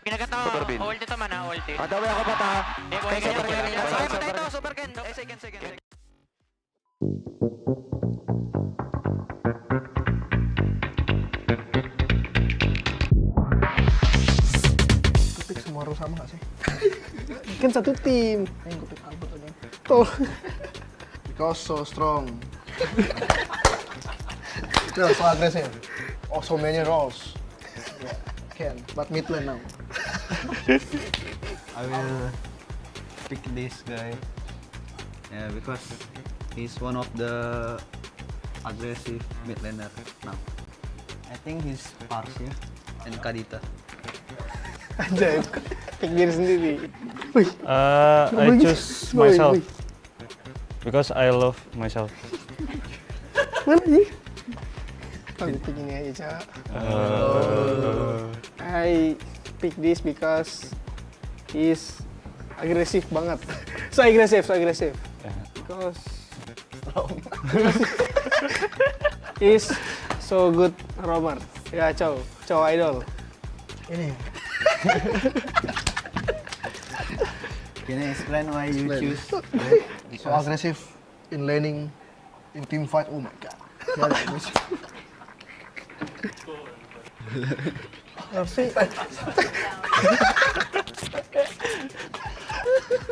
Speaker 10: Pinagat na ako. Ulti naman ha, ulti. Andaway ako, bot ha. Super Ken. Second.
Speaker 4: Pick semua harus sama gak sih? Kan satu tim. Yang gue pick Albert tadi. Tuh. Because so strong. Still so aggressive. Oh, so many roles. Yeah, can. But mid lane now.
Speaker 27: I will pick this guy. Yeah, because he's one of the aggressive mid laner now. I think he's Parsia and Kadita.
Speaker 4: Anjay, pick diri sendiri.
Speaker 5: I choose myself because I love myself.
Speaker 4: Mana sih? Aku pick ini aja, Cak. I pick this because he's agresif banget. So agresif. Because he's so good roamer. Ya, Chow idol. Ini.
Speaker 27: Can I explain why you choose?
Speaker 4: So aggressive in laning, in team fight. Oh my god.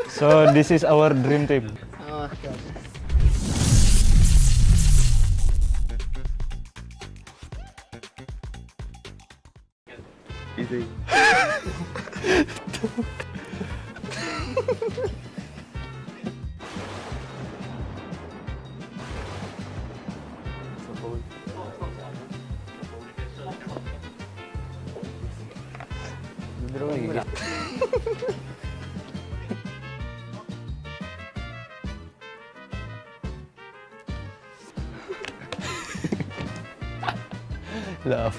Speaker 5: So this is our dream team.
Speaker 4: Oh, god.
Speaker 27: Easy.
Speaker 5: Love.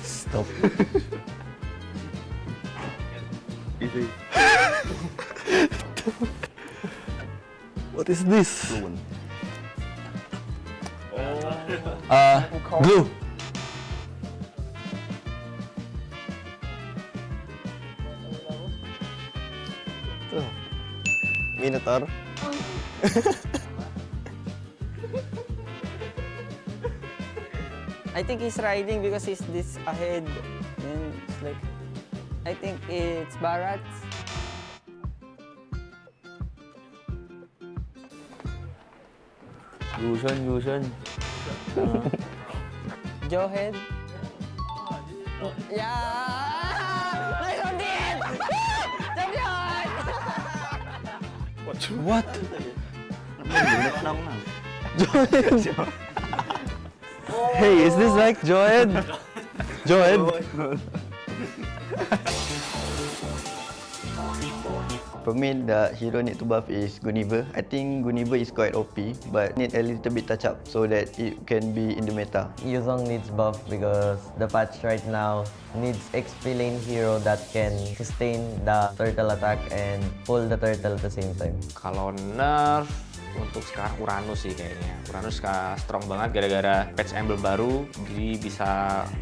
Speaker 27: Stop. 3.
Speaker 5: What is this?
Speaker 27: Glue. Tuh. Minotaur.
Speaker 8: I think he's riding because he's this ahead. And it's like, I think it's Barat.
Speaker 27: Yushun.
Speaker 8: Johead. Yeah! Mayroon din! Champion!
Speaker 27: What? Hey, is this like Joed? Joed? For me, the hero need to buff is Guniver. I think Guniver is quite OP, but need a little bit touch up so that it can be in the meta.
Speaker 21: Yuzong needs buff because the patch right now needs XP lane hero that can sustain the turtle attack and pull the turtle at the same time.
Speaker 22: Kalau nerf untuk sekarang Uranus sih kayaknya. Uranus strong banget gara-gara patch emblem baru, jadi bisa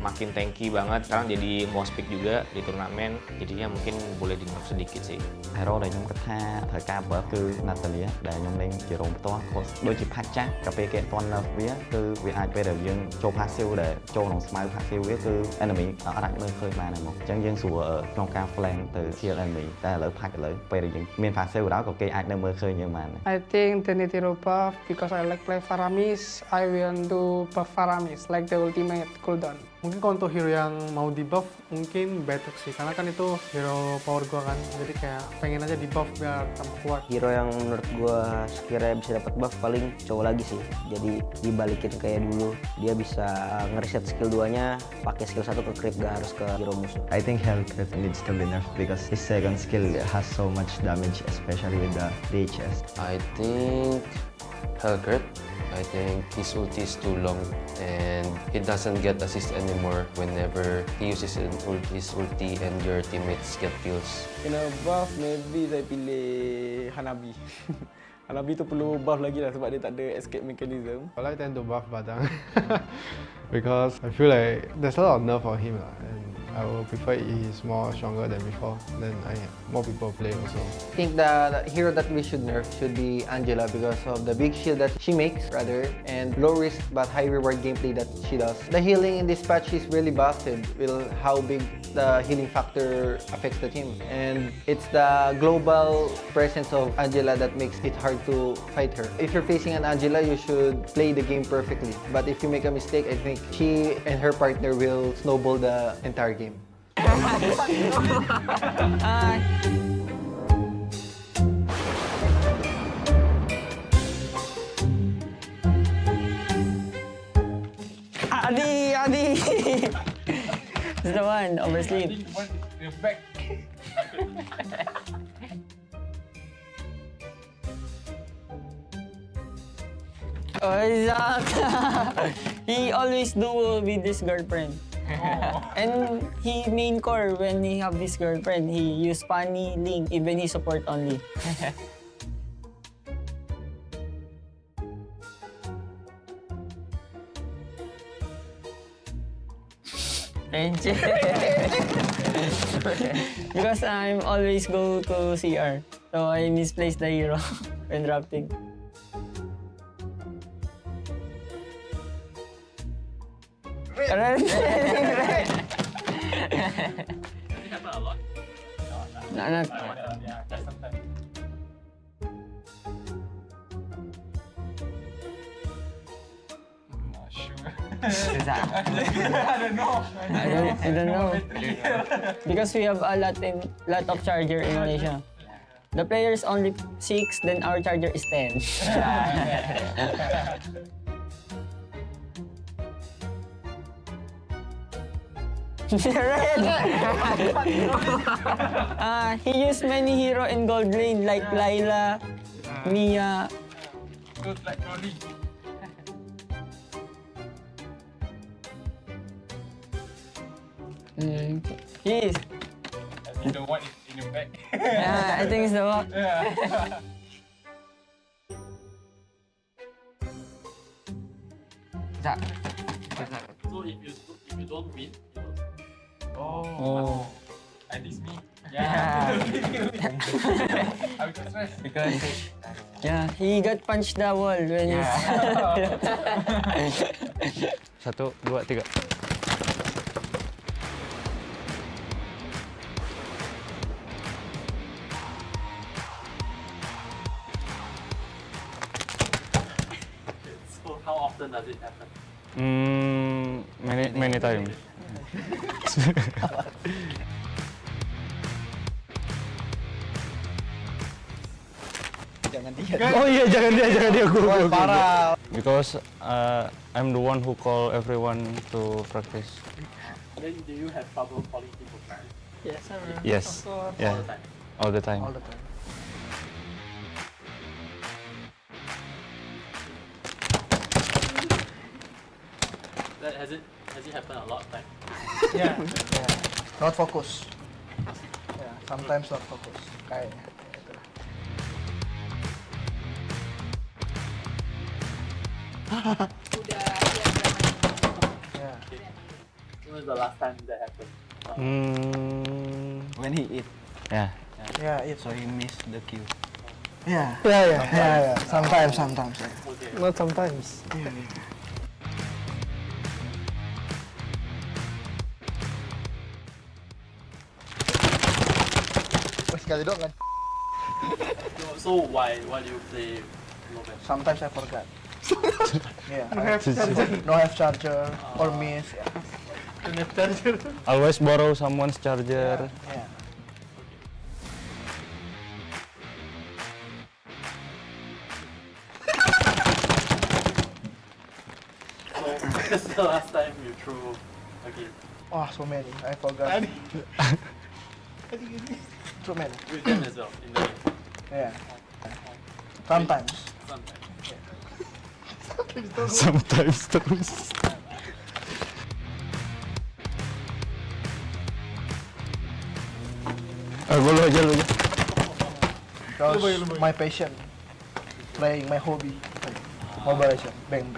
Speaker 22: makin tanky banget. Sekarang jadi most pick juga di turnamen, jadinya mungkin boleh di nerf sedikit sih.
Speaker 27: Hero ដែលខ្ញុំគិតថាត្រូវការ buff គឺ Natalia ដែលខ្ញុំលេងជារោមផ្ទាល់ដូចជា patch ចាស់កាលពេលគេអត់ទាន់ nerf វាគឺវាអាចពេលដែលយើងចូល passive ដែលចូលក្នុងស្មៅ passive វាគឺ enemy អាចមើលឃើញបានហ្មងអញ្ចឹងយើងស្រួលក្នុងការ flank ទៅ kill enemy តែឥឡូវ patch ឥឡូវពេលដែលយើងមាន passive ដល់ក៏គេអាចនៅមើលឃើញយើងបាន
Speaker 23: I think the need hero buff because I like play Faramis. I will do buff Faramis like the ultimate cooldown.
Speaker 18: Mungkin kalau untuk hero yang mau di buff mungkin Batok sih, karena kan itu hero power gua kan, jadi kayak pengen aja di buff biar tambah kuat.
Speaker 8: Hero yang menurut gua sekiranya bisa dapat buff paling cowok lagi sih. Jadi dibalikin kayak dulu, dia bisa ngereset skill 2-nya, pakai skill 1 ke creep, gak harus ke hero musuh.
Speaker 27: I think Hellcat needs to be nerfed because his second skill has so much damage, especially with the DHS.
Speaker 24: I think Hellcat. I think his ulti is too long and he doesn't get assist anymore whenever he uses his ulti and your teammates get kills.
Speaker 23: Kena buff, maybe saya pilih Hanabi. Hanabi tu perlu buff lagi lah sebab dia tak ada escape mechanism.
Speaker 18: I like them to buff Badang because I feel like there's a lot of nerf for him and I will prefer he's more stronger than before. Then more people play also.
Speaker 23: I think the hero that we should nerf should be Angela because of the big shield that she makes and low risk but high reward gameplay that she does. The healing in this patch is really busted with how big the healing factor affects the team, and it's the global presence of Angela that makes it hard to fight her. If you're facing an Angela, you should play the game perfectly, but if you make a mistake, I think she and her partner will snowball the entire game.
Speaker 8: Adi! It's the one, oversleep. Oh, Isaac! He always do with his girlfriend. And he main core when he have this girlfriend. He use Fanny, Link, even he support only. Because I'm always go to CR, so I misplace the hero when drafting. Nah. I don't know. Because we have a lot of charger in Malaysia. The players only 6, then our charger is 10. He used many hero in gold lane like Layla, Mia.
Speaker 23: Good like Rolly.
Speaker 8: He is.
Speaker 14: The one in your back.
Speaker 8: Yeah, I think it's the one.
Speaker 14: So if you don't win, you don't.
Speaker 8: Oh.
Speaker 14: And this me.
Speaker 8: Yeah.
Speaker 14: I will stress.
Speaker 8: Because yeah, he got punched the wall when he's.
Speaker 5: 1, 2, 3.
Speaker 14: So how often does it happen?
Speaker 5: Many times.
Speaker 23: Jangan dia.
Speaker 5: Oh iya, jangan dia. Gua.
Speaker 23: Parah.
Speaker 5: Because I'm the one who call everyone to practice.
Speaker 14: Then do you have trouble calling people back?
Speaker 8: Yes, sir.
Speaker 5: Yes.
Speaker 8: Of course.
Speaker 5: Yeah. All the time.
Speaker 23: All the time.
Speaker 14: That has it happened a lot of times?
Speaker 23: Yeah. Not focus. Yeah, sometimes not focus. Kayak itu. Yeah.
Speaker 14: When was the last time that happened?
Speaker 27: When he eat.
Speaker 5: Yeah.
Speaker 23: Yeah, it.
Speaker 27: So he missed the cue.
Speaker 23: Yeah. Sometimes. Yeah.
Speaker 4: Not sometimes.
Speaker 23: Sekali doang kan.
Speaker 14: So why do you play mobile?
Speaker 23: Sometimes I forgot. Yeah.
Speaker 4: No have charger or miss.
Speaker 14: Don't have charger.
Speaker 5: Always borrow someone's charger.
Speaker 23: Yeah.
Speaker 14: So when's the last time you threw a game?
Speaker 23: Oh, so many. I forgot. So many.
Speaker 14: With them as well in the game.
Speaker 23: Yeah. Sometimes.
Speaker 5: Sometimes terus. Lu aja.
Speaker 23: Because my passion, playing my hobby, Mobile Legends, bang.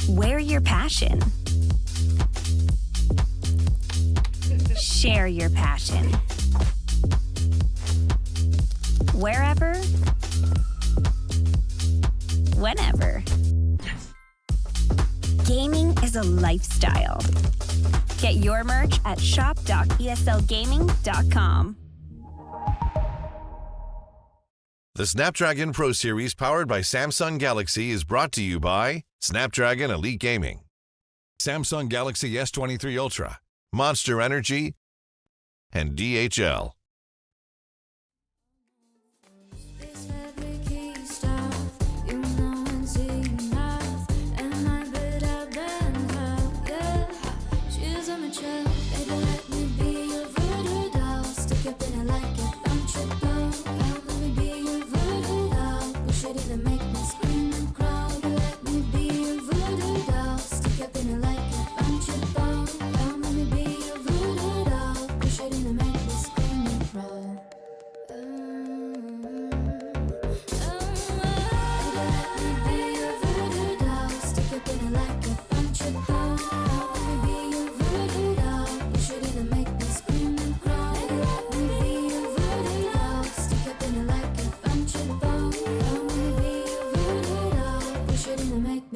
Speaker 1: Wear your passion. Share your passion. Wherever, whenever. Gaming is a lifestyle. Get your merch at shop.eslgaming.com.
Speaker 6: The Snapdragon Pro Series powered by Samsung Galaxy is brought to you by Snapdragon Elite Gaming, Samsung Galaxy S23 Ultra, Monster Energy, and DHL.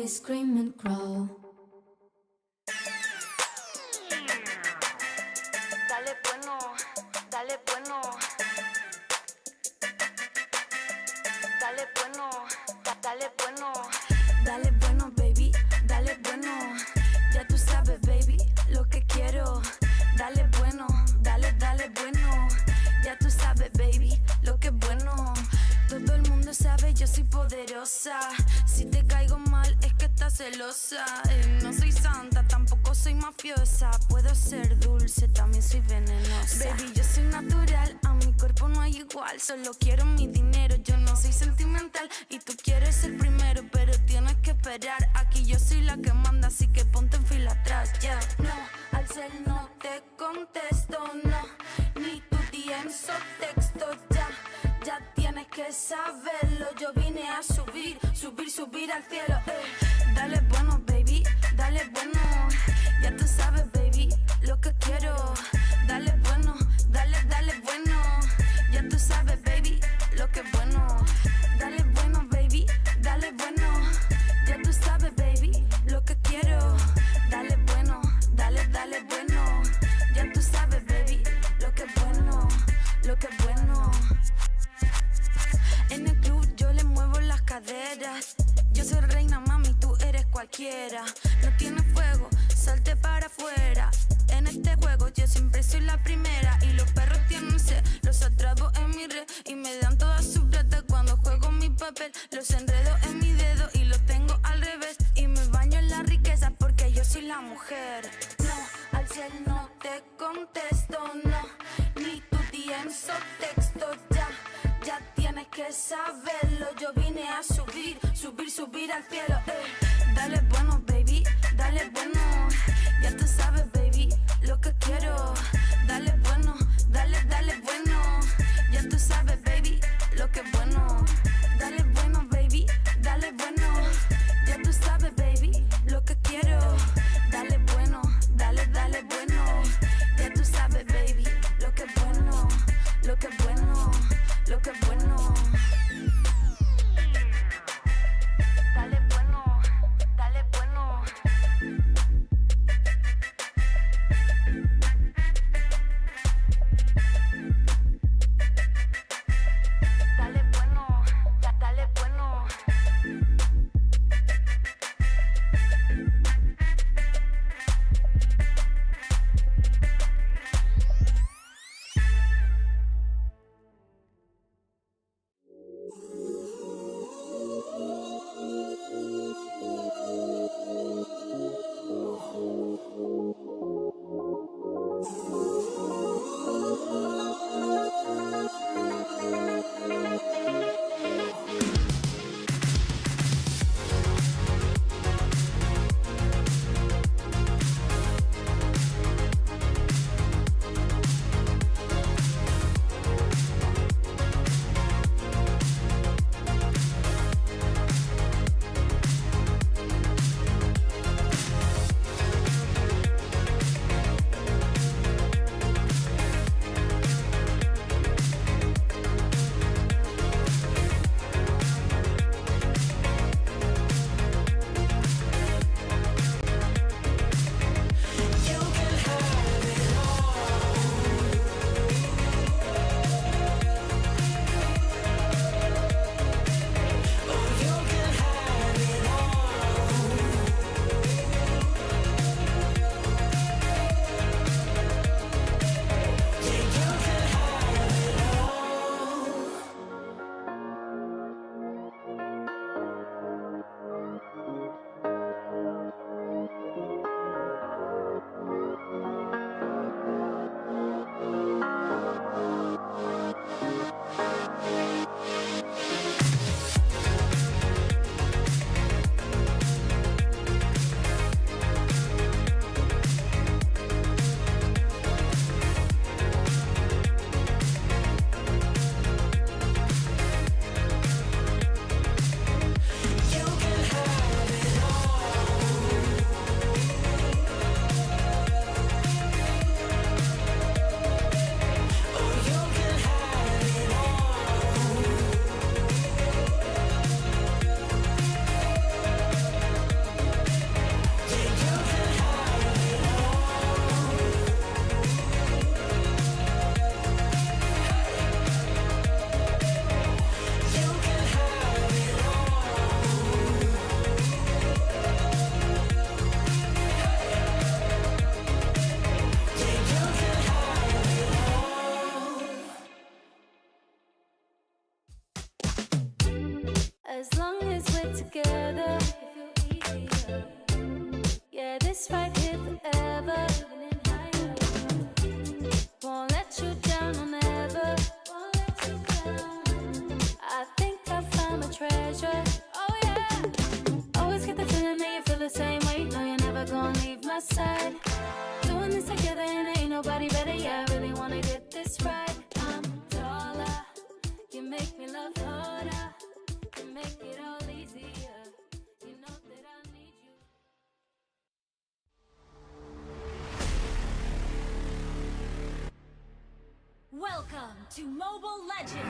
Speaker 9: Scream and crawl. Dale bueno,
Speaker 2: dale bueno, dale bueno, dale bueno, baby, dale bueno. Ya tú sabes, baby, lo que quiero. Dale bueno, dale bueno. Ya tú sabes, baby, lo que es bueno. Todo el mundo sabe, yo soy poderosa. Si te caigo mal, es que estás celosa. No soy santa, tampoco soy mafiosa. Puedo ser dulce, también soy venenosa. Baby, yo soy natural, a mi cuerpo no hay igual. Solo quiero mi dinero, yo no soy sentimental. Y tú quieres ser primero, pero tienes que esperar. Aquí yo soy la que manda, así que ponte en fila atrás, yeah. No, al cel no te contesto, no. Ni tu DMs o textos, ya. Ya tienes que saberlo, yo vine a subir, subir al cielo, Dale bueno, baby, dale bueno. Ya tú sabes, baby, lo que quiero. Dale bueno, dale bueno. Ya tú sabes, baby, lo que es bueno. Dale bueno, baby, dale bueno. Ya tú sabes, baby, lo que quiero. Dale bueno, dale bueno. Ya tú sabes, baby, lo que es bueno, lo que es bueno. En el club yo le muevo las caderas. Yo soy reina, mami, tú eres cualquiera. No tienes fuego, salte para afuera. En este juego yo siempre soy la primera. Y los perros tienen sed, los atrapo en mi red. Y me dan toda su plata cuando juego mi papel. Los enredo en mi dedo y los tengo al revés. Y me baño en la riqueza porque yo soy la mujer. No, al cielo no te contesto, no. Ni tu DMs o textos, ya. Ya tienes que saberlo, yo vine a subir al cielo, Dale bueno, baby, dale bueno. Ya tú sabes, baby, lo que quiero. Dale bueno, dale bueno. Ya tú sabes, baby, lo que es bueno. Dale bueno, baby, dale bueno. Ya tú sabes, baby, lo que quiero. Dale bueno, dale bueno. Ya tú sabes, baby, lo que es bueno, lo que es bueno. Lo que es bueno. Dale bueno. nobody better, yeah, I really wanna get this right. I'm taller, you make me love harder, you make it all easier, you know that I need you.
Speaker 1: Welcome to Mobile Legends!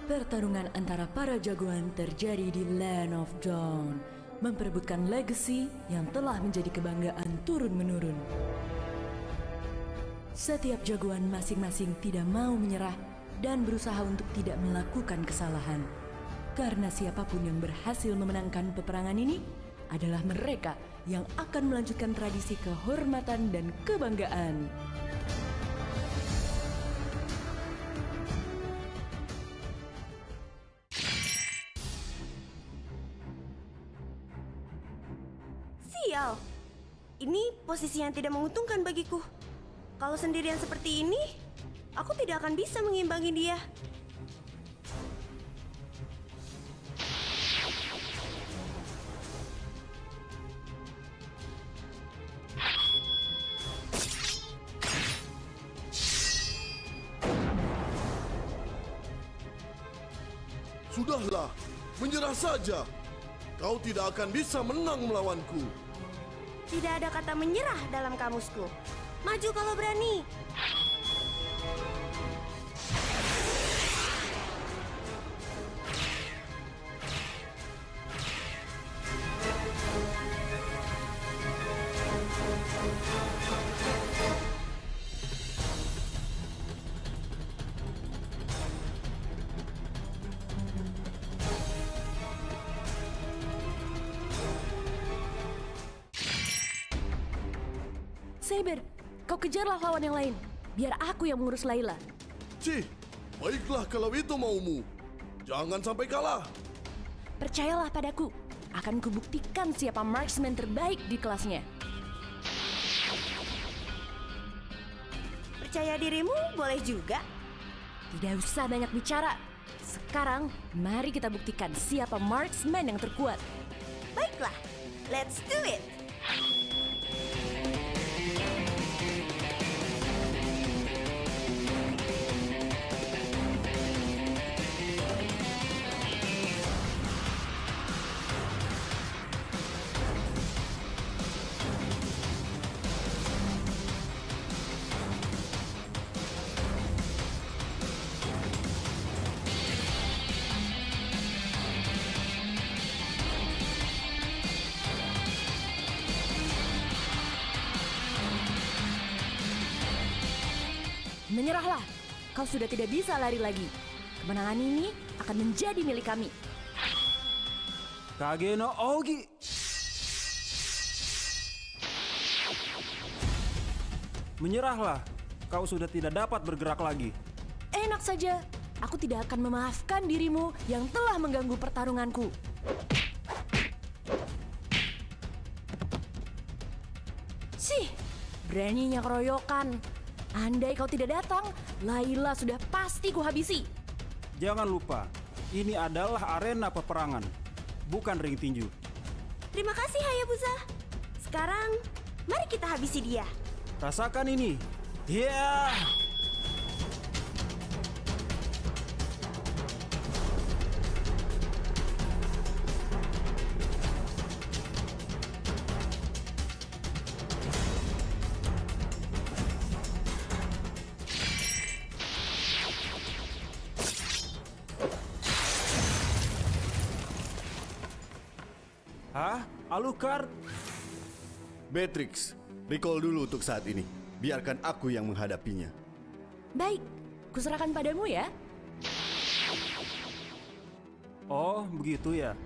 Speaker 7: Pertarungan antara para jagoan terjadi di Land of Dawn, memperebutkan legacy yang telah menjadi kebanggaan turun-menurun. Setiap jagoan masing-masing tidak mau menyerah dan berusaha untuk tidak melakukan kesalahan. Karena siapapun yang berhasil memenangkan peperangan ini adalah mereka yang akan melanjutkan tradisi kehormatan dan kebanggaan.
Speaker 11: Sial, ini posisi yang tidak menguntungkan bagiku. Kalau sendirian seperti ini, aku tidak akan bisa mengimbangi dia.
Speaker 16: Sudahlah, menyerah saja. Kau tidak akan bisa menang melawanku.
Speaker 11: Tidak ada kata menyerah dalam kamusku. Maju kalau berani.
Speaker 7: Saber, kau kejarlah lawan yang lain. Biar aku yang mengurus Layla.
Speaker 16: Cih, baiklah kalau itu maumu. Jangan sampai kalah.
Speaker 7: Percayalah padaku. Akan kubuktikan siapa marksman terbaik di kelasnya.
Speaker 11: Percaya dirimu boleh juga.
Speaker 7: Tidak usah banyak bicara. Sekarang, mari kita buktikan siapa marksman yang terkuat.
Speaker 11: Baiklah, let's do it.
Speaker 7: Menyerahlah, kau sudah tidak bisa lari lagi. Kemenangan ini akan menjadi milik kami.
Speaker 17: Kage no Ogi. Menyerahlah, kau sudah tidak dapat bergerak lagi.
Speaker 7: Enak saja, aku tidak akan memaafkan dirimu yang telah mengganggu pertarunganku. Sih, beraninya keroyokan. Andai kau tidak datang, Layla sudah pasti kuhabisi.
Speaker 17: Jangan lupa, ini adalah arena peperangan, bukan ring tinju.
Speaker 11: Terima kasih Hayabusa. Sekarang, mari kita habisi dia.
Speaker 17: Rasakan ini. Yeah! Hah? Alucard?
Speaker 16: Beatrix, recall dulu untuk saat ini. Biarkan aku yang menghadapinya.
Speaker 7: Baik, kuserahkan padamu ya.
Speaker 17: Oh, begitu ya.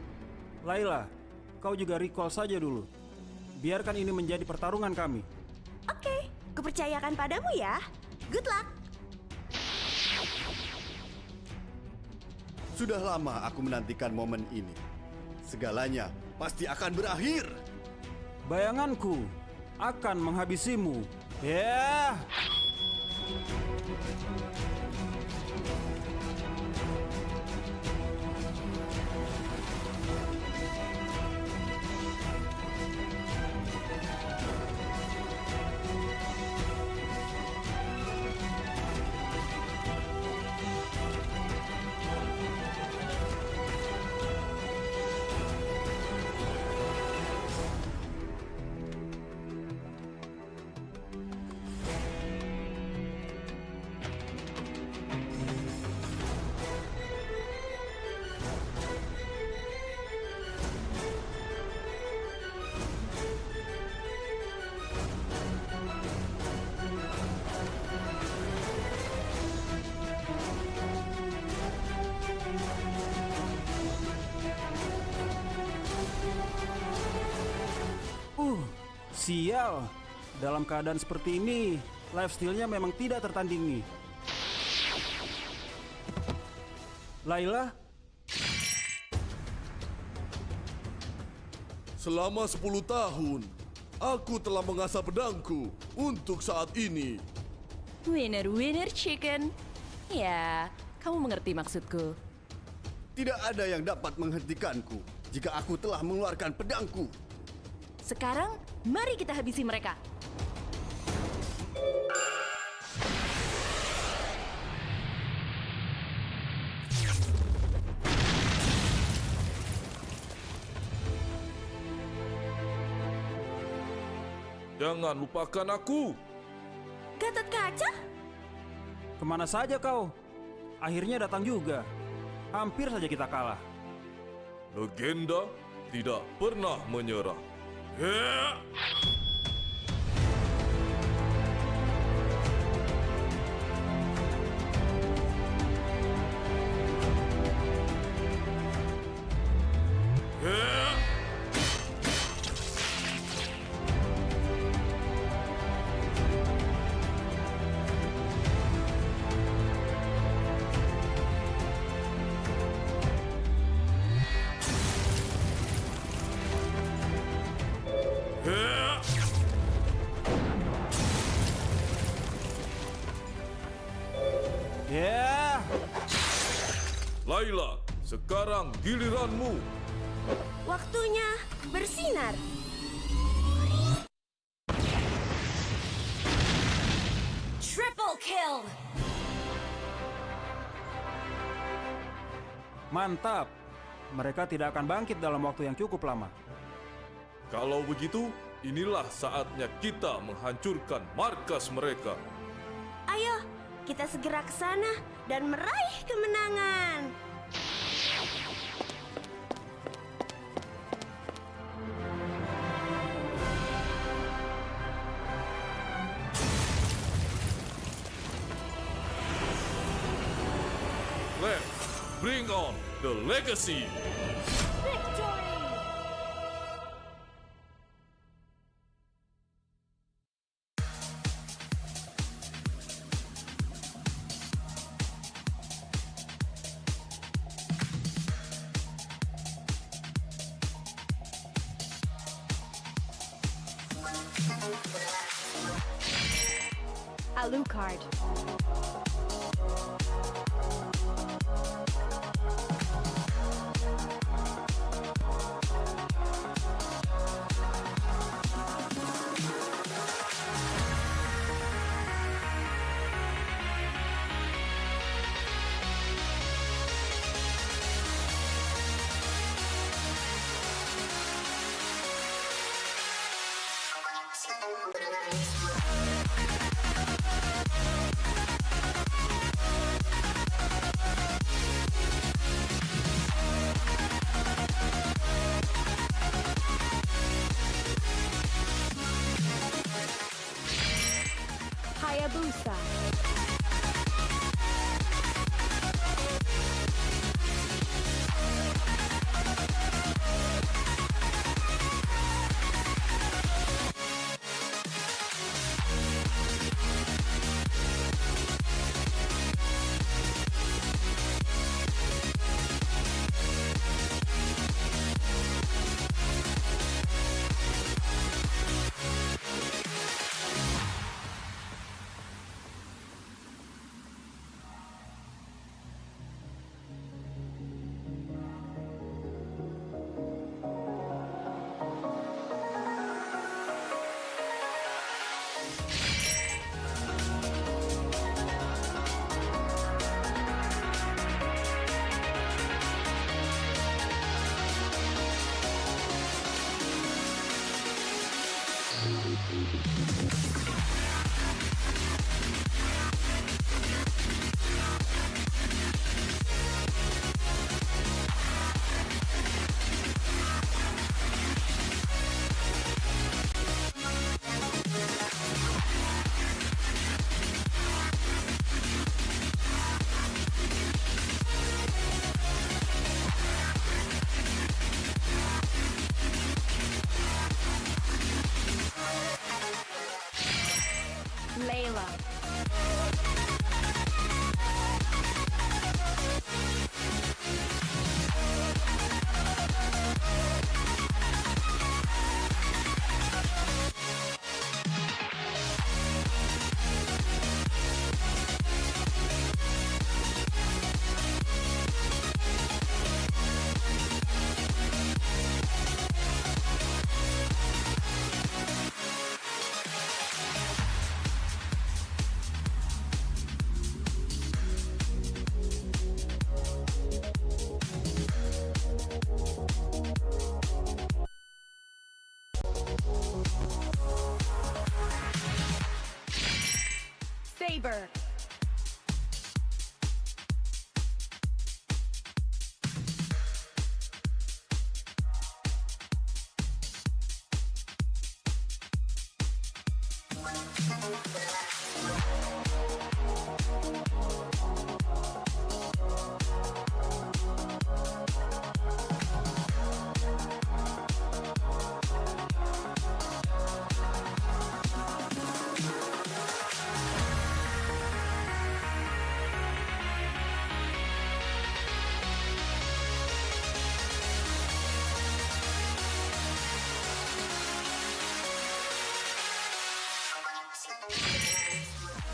Speaker 17: Layla, kau juga recall saja dulu. Biarkan ini menjadi pertarungan kami.
Speaker 11: Oke, kupercayakan padamu ya. Good luck.
Speaker 16: Sudah lama aku menantikan momen ini. Segalanya pasti akan berakhir.
Speaker 17: Bayanganku akan menghabisimu. Yeah! Sial, dalam keadaan seperti ini, lifestyle-nya memang tidak tertandingi. Laila?
Speaker 16: Selama 10 tahun, aku telah mengasah pedangku untuk saat ini.
Speaker 7: Winner chicken. Ya, kamu mengerti maksudku.
Speaker 12: Tidak ada yang dapat menghentikanku jika aku telah mengeluarkan pedangku.
Speaker 7: Sekarang, mari kita habisi mereka.
Speaker 13: Jangan lupakan aku.
Speaker 11: Gatot kaca?
Speaker 17: Kemana saja kau? Akhirnya datang juga. Hampir saja kita kalah.
Speaker 13: Legenda tidak pernah menyerah. Hea! Hea!
Speaker 17: Ya.
Speaker 13: Laila, sekarang giliranmu.
Speaker 11: Waktunya bersinar.
Speaker 1: Triple kill.
Speaker 17: Mantap. Mereka tidak akan bangkit dalam waktu yang cukup lama.
Speaker 13: Kalau begitu, inilah saatnya kita menghancurkan markas mereka.
Speaker 11: Ayo, kita segera ke sana dan meraih kemenangan.
Speaker 13: Let's bring on the legacy.
Speaker 1: Alucard. Hayabusa.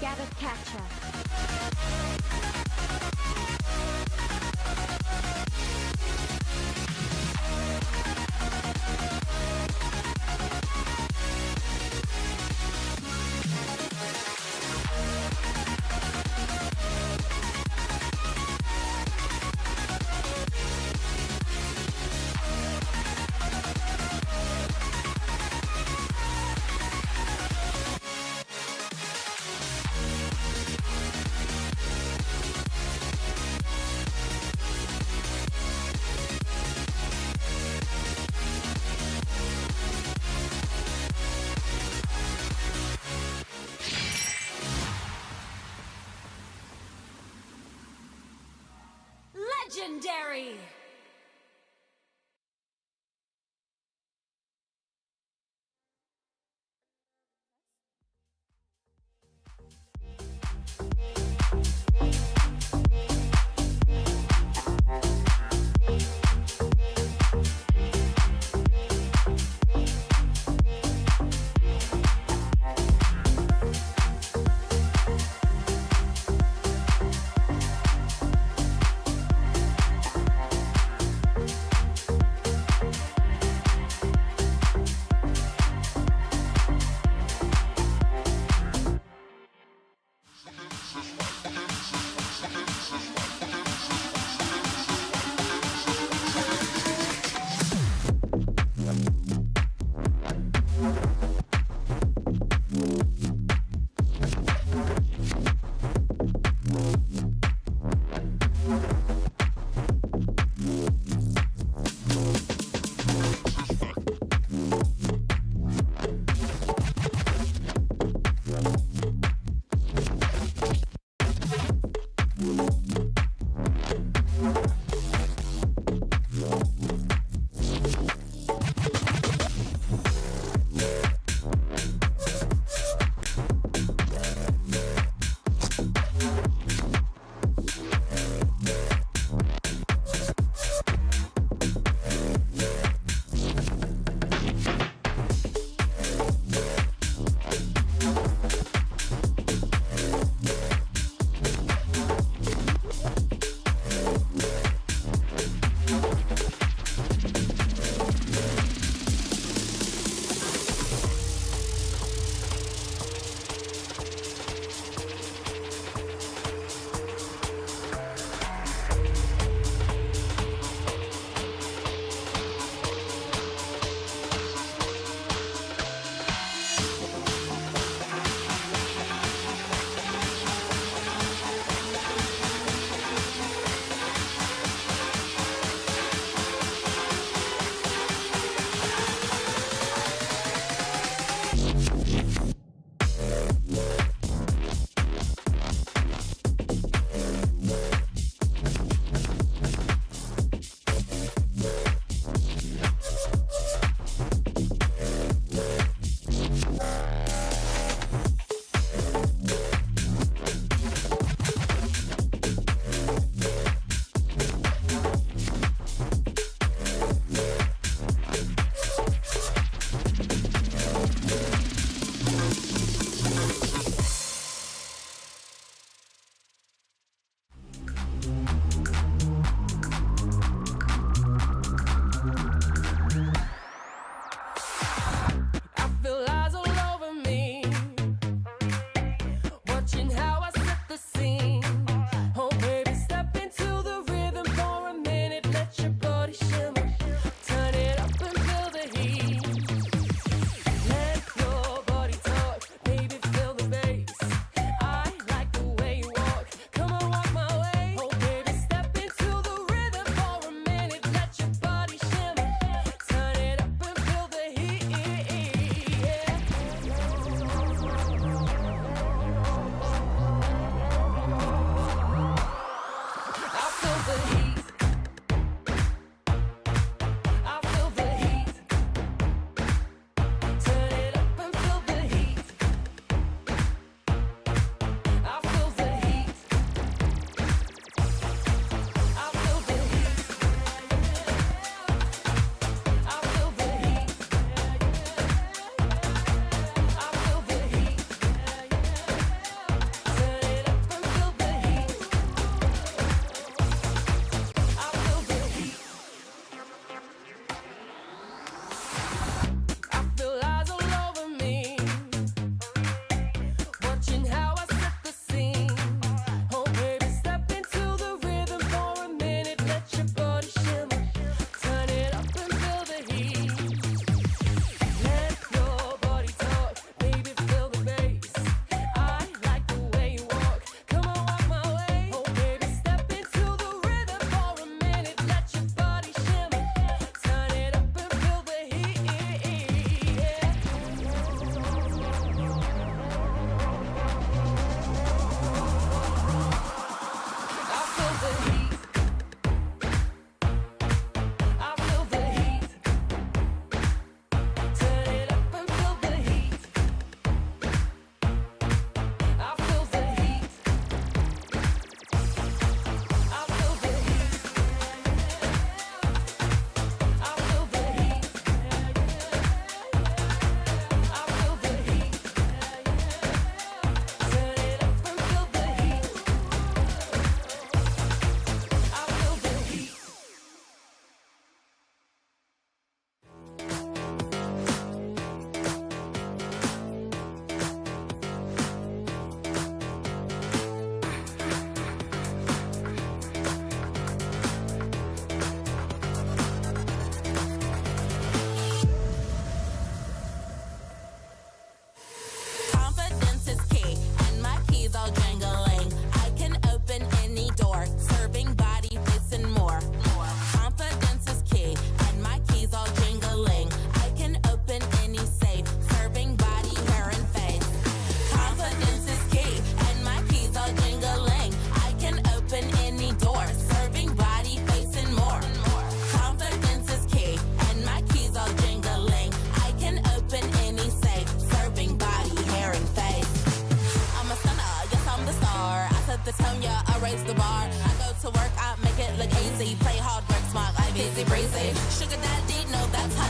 Speaker 2: Gotta catch up.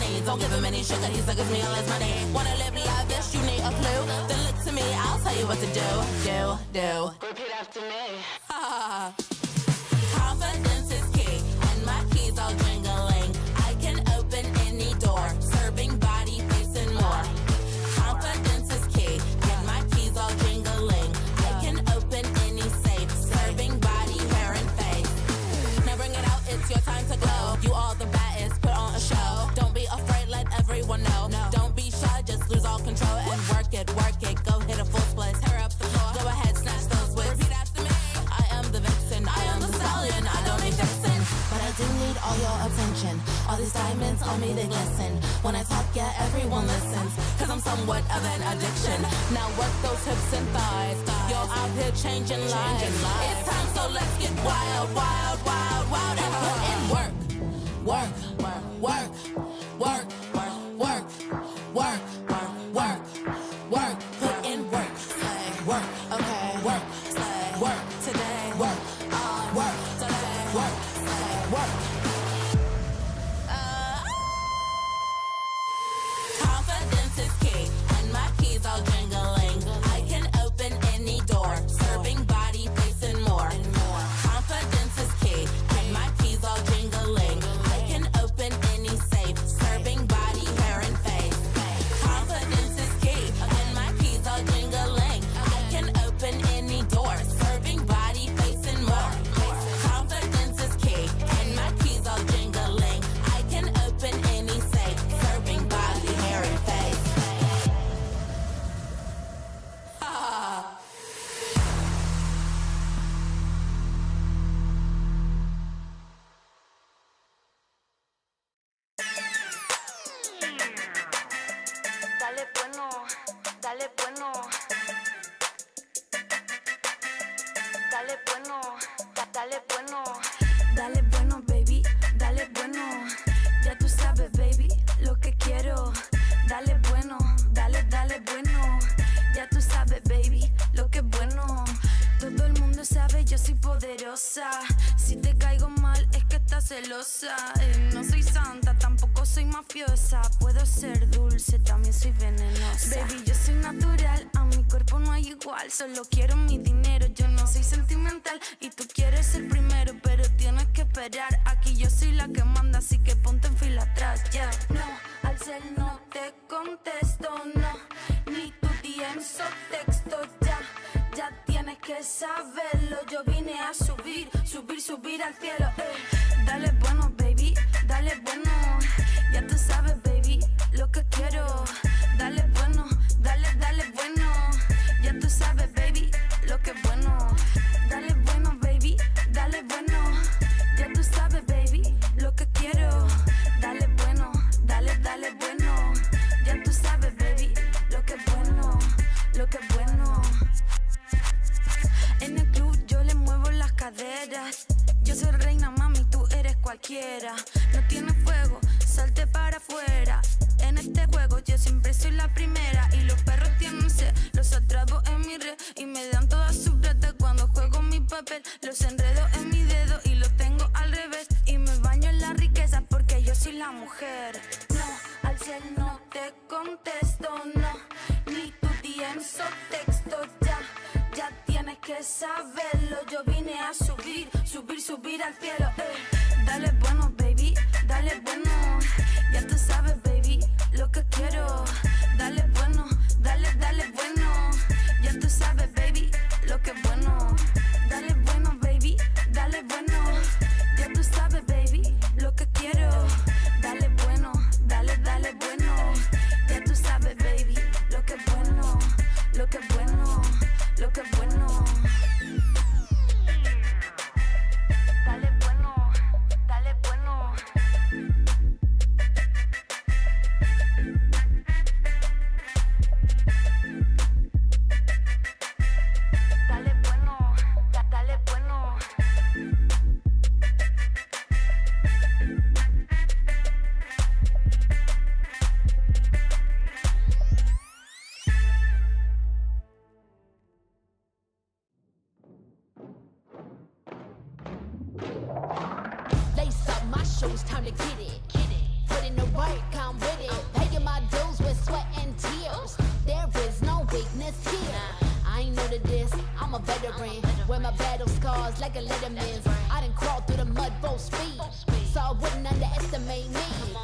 Speaker 3: money. Don't give him any sugar, he suckers me all his money. Wanna live lavish, you need a clue. Then look to me, I'll tell you what to do. Do. Repeat after me. Confidence is key, and my keys all jingling. I can open any door, serving body, face, and more. Confidence is key, and my keys all jingling. I can open any safe, serving body, hair, and face. Now bring it out, it's your time to glow. You all the baddest, put on a show. Don't be afraid, let everyone know. Don't be shy, just lose all control and work it. Go hit a full split, tear up the floor. Go ahead, snatch those whips. Repeat after me. I am the vixen, I am the stallion. I don't need fixin', but I do need all your attention. All these diamonds on me, they glisten. When I talk, yeah, everyone listens. Cause I'm somewhat of an addiction. Now work those hips and thighs. You're out here changing lives. It's time, so let's get wild, wild, wild, wild. And put in work. Work, work, work, work, work, work, work, work. Put in work. Work, okay. Work, work today. Work, work today. Work, work. Confidence is key, and my keys all jingling. I can open any door, serving body, face, and more. Confidence is key, and my keys all jingling. I can open any safe, serving body, hair, and face. Confidence is key, and my keys all jingling. I can open any door, serving body, face, and more. Confidence is key, and my keys all jingling. I can open any safe, serving body, hair, and face.
Speaker 2: Dale bueno, dale bueno. Dale bueno, dale bueno. Dale bueno, baby, dale bueno. Ya tú sabes, baby, lo que quiero. Dale bueno, dale bueno. Ya tú sabes, baby, lo que es bueno. Todo el mundo sabe, yo soy poderosa. Si te caigo mal, es que estás celosa. No soy santa, tampoco soy mafiosa. Puedo ser dulce, también soy venenosa. Baby, yo soy natural, a mi cuerpo no hay igual. Solo quiero mi dinero, yo no soy sentimental. Y tú quieres ser primero, pero tienes que esperar. Aquí yo soy la que manda, así que ponte en fila atrás, yeah. No, al cel no te contesto, no. Ni tu DMs o textos, ya. Ya tienes que saberlo, yo vine a subir, subir al cielo. Dale bueno, baby, dale bueno. Ya tú sabes, baby, lo que quiero. Dale bueno, dale bueno. Ya tú sabes, baby, lo que es bueno. Dale bueno, baby, dale bueno. Ya tú sabes, baby, lo que quiero. Dale bueno, dale bueno. Ya tú sabes, baby, lo que es bueno, lo que es bueno. En el club yo le muevo las caderas. Yo soy reina, mami, tú eres cualquiera. No tienes fuego, salte para afuera. En este juego yo siempre soy la primera. Y los perros tienen sed, los atrapo en mi red. Y me dan todas sus plata cuando juego mi papel. Los enredo en mi dedo y los tengo al revés. Y me baño en la riqueza porque yo soy la mujer. No, al cel no te contesto, no. Ni tu DMs o textos, ya. Ya tienes que saberlo, yo vine a subir al cielo. Dale bueno, baby, dale bueno. Ya tú sabes, baby, lo que quiero. Dale bueno, dale bueno. Ya tú sabes, baby, lo que es bueno. Dale bueno, baby, dale bueno. Ya tú sabes, baby, lo que quiero. Dale bueno, dale bueno. Ya tú sabes, baby, lo que es bueno, lo que es bueno, lo que es bueno. Dale bueno, dale bueno.
Speaker 3: I'm a veteran. Wear my battle scars like a letterman's. I done crawled through the mud full speed, so I wouldn't underestimate me.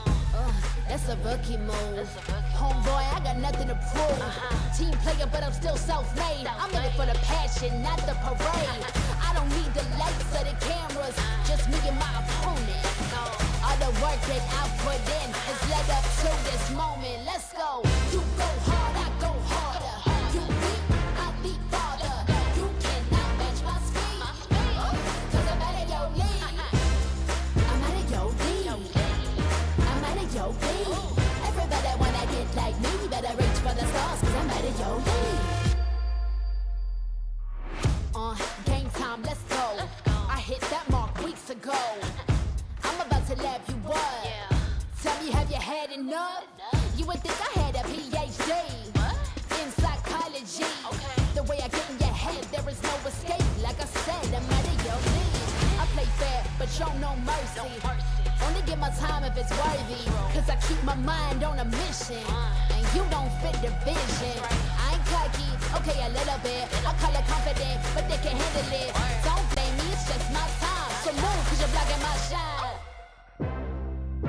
Speaker 3: That's a rookie move. Homeboy, I got nothing to prove. Team player, but I'm still self-made. I'm in it for the passion, not the parade. I don't need the lights or the cameras, just me and my opponent. All the work that I put in has led up to this moment. Let's go. You go hard, I go harder. You beat, I beat farther. You cannot match my speed, cause I'm out of your league. I'm out of your league. I'm out of your league. Everybody wanna get like me, better reach for the stars, cause I'm out of your league. Game time, let's go. I hit that mark weeks ago. I'm about to laugh you up. Tell me, have you had enough? You would think I had a PhD in psychology. The way I get in your head, there is no escape. Like I said, I'm out of your league. I play fair, but show no mercy. Only give my time if it's worthy, cause I keep my mind on a mission, and you don't fit the vision. I ain't cocky, okay, a little bit. I call it confident, but they can handle it. Don't blame me, it's just my time. So move, cause you're blocking my shine.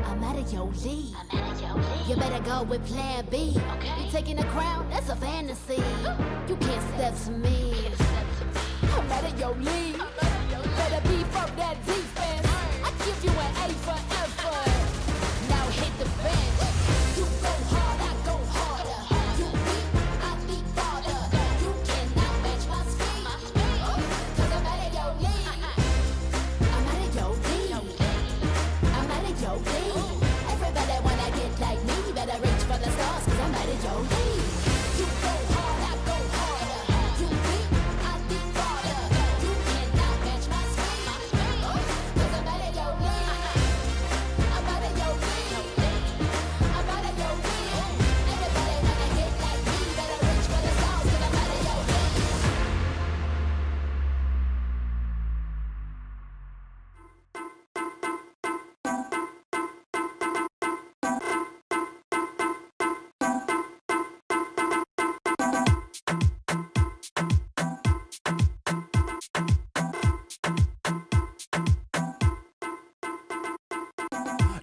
Speaker 3: I'm out of your league. You better go with plan B. You taking the crown, that's a fantasy. You can't step to me. I'm out of your league. Better be from that defense. I give you an A for effort. Now hit the bench. You go hard, I go harder. You beat, I beat farther. You cannot match my speed, cause I'm out of your league. I'm out of your league. I'm out of your league. Everybody wanna get like me, better reach for the stars, cause I'm out of your league. You go hard, I go harder. You beat, I beat farther. You cannot match my speed, cause I'm out of your league. I'm out of your league. I'm out of your league. Everybody wanna get like me, better reach for the stars, cause I'm out of your league.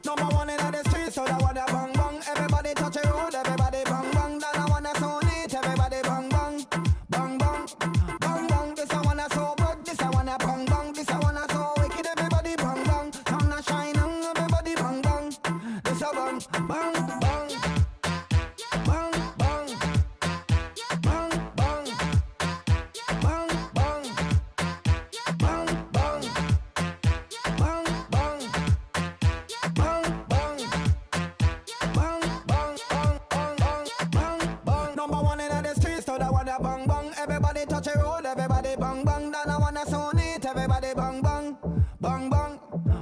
Speaker 10: Number one in the street, so that one a bang bang. Everybody touch a road, everybody bang bang. That I wanna so neat, everybody bang bang, bang bang, bang bang. This I wanna so good, this I wanna bang bang. This I wanna so wicked, everybody bang bang. Sun a shining, everybody bang bang. This a bang bang bang, bang bang, bang bang, bang bang, bang bang, bang bang. Number one in the streets, so that wanna bang bang. Everybody touch a road, everybody bang bang. That I wanna so neat, everybody bang bang, bang bang,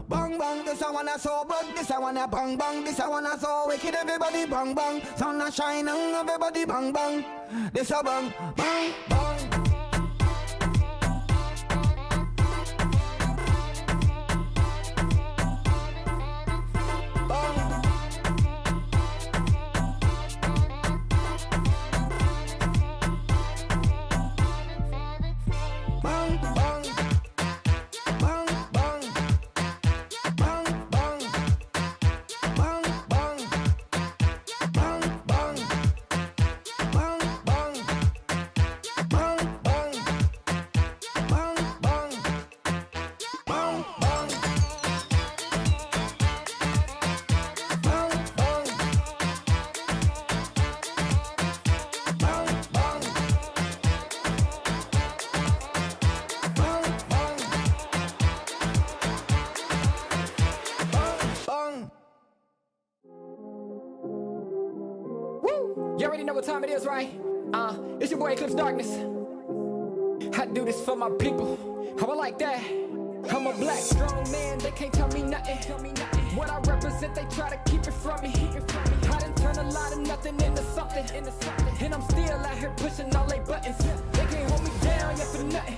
Speaker 10: bang bang. This I wanna so good, this I wanna bang bang. This I wanna so wicked, everybody bang bang. Sun a shining, everybody bang bang. This a bang bang bang.
Speaker 15: You already know what time it is, right? It's your boy Eclipse Darkness. I do this for my people. How I like that. I'm a black strong man, they can't tell me nothing. What I represent, they try to keep it from me. I done turned a lot of nothing into something. And I'm still out here pushing all they buttons. They can't hold me down, yeah, for nothing.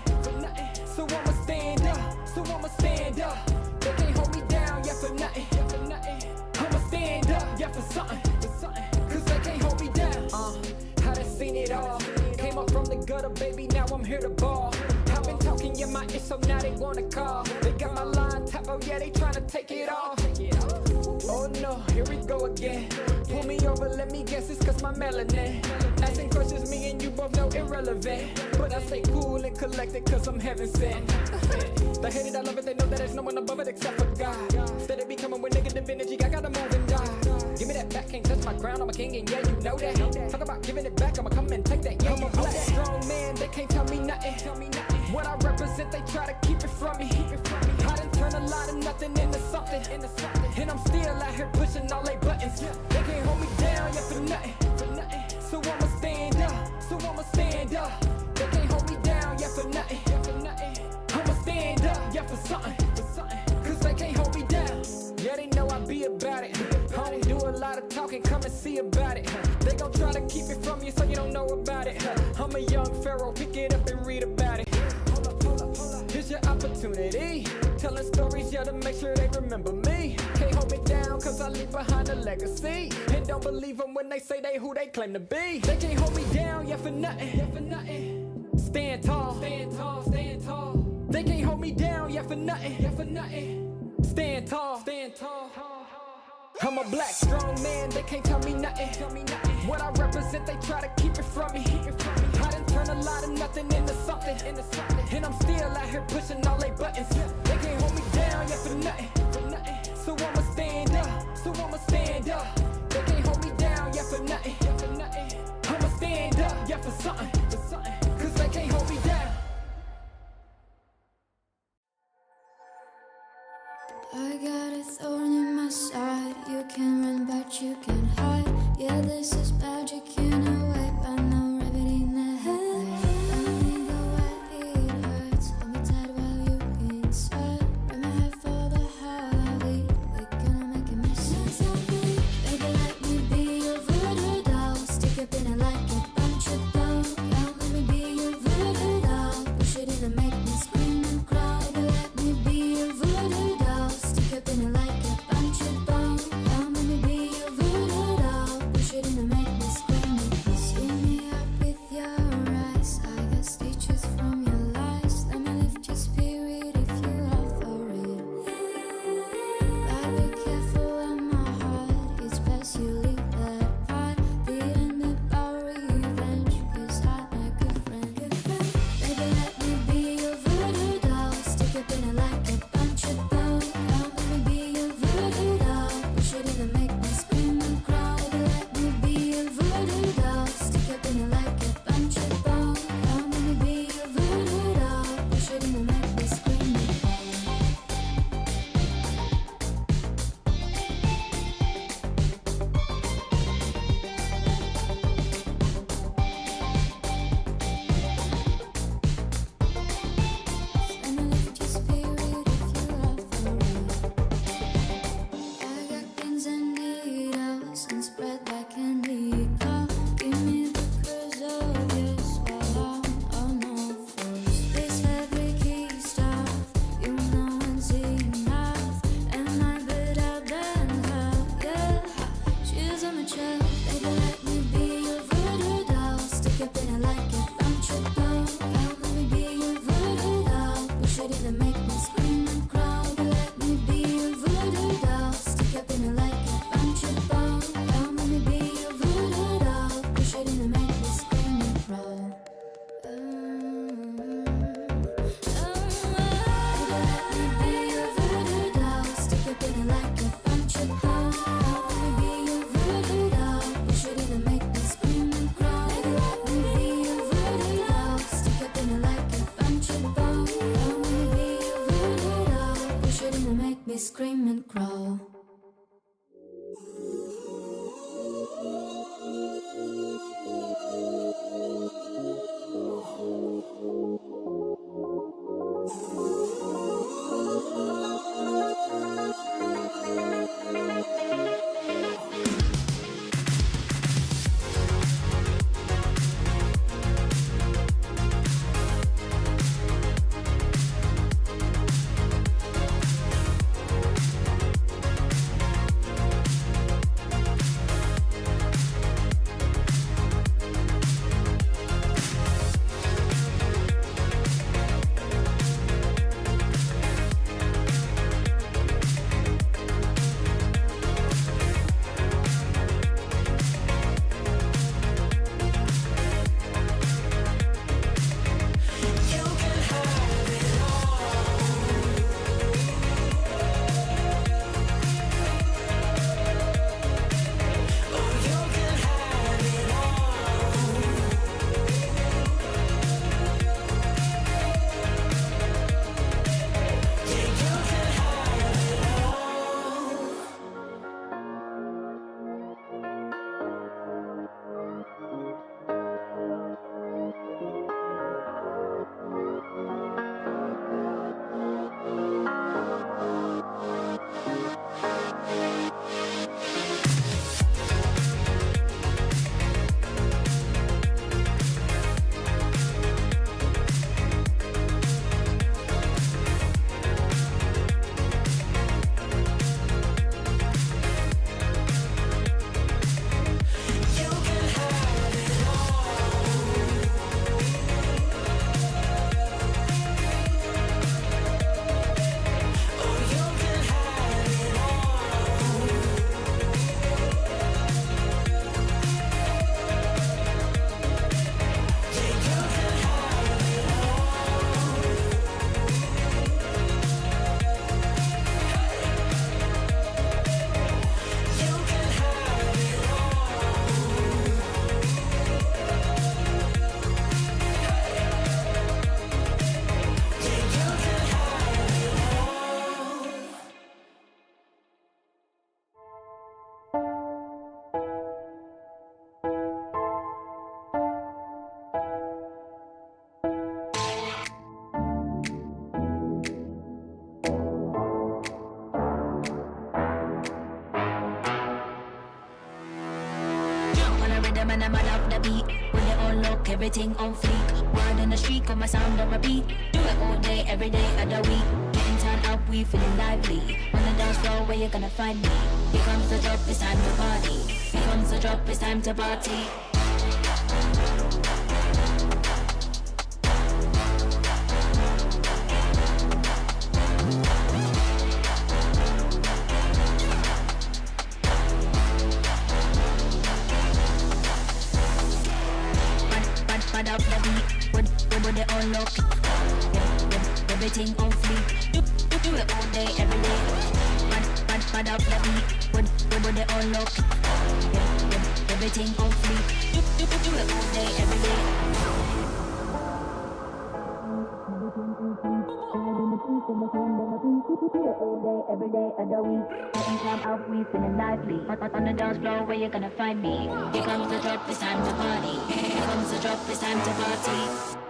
Speaker 15: So I'ma stand up. They can't hold me down, yeah, for nothing. I'ma stand up, yeah, for something. Cause they can't hold me down. I done seen it all. Came up from the gutter, baby, now I'm here to ball. so now they wanna call. They got my line tap, oh yeah, they tryna take it off. Oh no, here we go again. Pull me over, let me guess, it's cause my melanin. Asking questions, me and you both know irrelevant. But I stay cool and collected cause I'm heaven sent. They hate it, I love it, they know that there's no one above it except for God. Instead of becoming with negative energy, I gotta move and die. Give me that back, can't touch my crown, I'm a king and yeah, you know that. Talk about giving it back, I'ma come and take that. Yeah, I'm a black strong man, they can't tell me nothing. What I represent, they try to keep it from me. I done turn a lot of nothing into something. And I'm still out here pushing all they buttons. They can't hold me down, yeah, for nothing. So I'ma stand up. They can't hold me down, yeah, for nothing. I'ma stand up, yeah, for something. Cause they can't hold me down. Yeah, they know I be about it. I don't do a lot of talking, come and see about it. They gon' try to keep it from you so you don't know about it. I'm a young pharaoh, pick it up and read about it. Here's your opportunity. Telling stories, yeah, to make sure they remember me. Can't hold me down, cause I leave behind a legacy. And don't believe them when they say they who they claim to be. They can't hold me down, yeah, for nothing. Stand tall. They can't hold me down, yeah, for nothing. Stand tall. I'm a black strong man, they can't tell me nothing. What I represent, they try to keep it from me. I done turn a lot of nothing into something. And I'm still out here pushing all they buttons. They can't hold me down, yeah, for nothing. So I'ma stand up. They can't hold me down, yeah, for nothing. I'ma stand up, yeah, for something. Cause they can't hold me down.
Speaker 9: I got a thorn in my side. You can run, but you can hide. Yeah, this is magic in a way, but no rabbit in the head. I mean, the way it hurts. Hold me tight while you inside. Rip my head for the holiday. We're gonna make it make sense of me. Baby, let me be your voodoo doll. Stick up in it like a bunch of dough.
Speaker 2: them and I'm up the beat. When they all look, everything on fleek. Word on the street, got my sound on repeat. Do it all day, every day of the week. Getting turned up, we feeling lively. On the dance floor, where you gonna find me? Here comes the drop, it's time to party. Here comes the drop, it's time to party. Up the beat, when they all look, everything on fleek. Do it all day, every day. Mad up the beat, when they all look, everything on fleek. Do it all day, every day. Every day of the week, getting club out, we feeling lively. On the dance floor, where you gonna find me? Here comes the drop, it's time to party. Here comes the drop, it's time to party.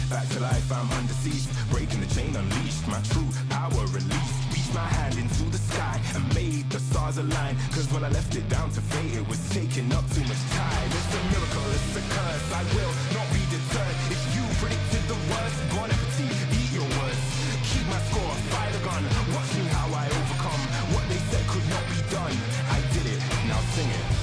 Speaker 19: Back to life, I'm undeceased. Breaking the chain, unleashed. My true power released. Reached my hand into the sky and made the stars align. Cause when I left it down to fate, it was taking up too much time. It's a miracle, it's a curse. I will not be deterred. If you predicted the worst, bon appetit, eat your words. Keep my score, fire the gun. Watch me how I overcome what they said could not be done. I did it, now sing it.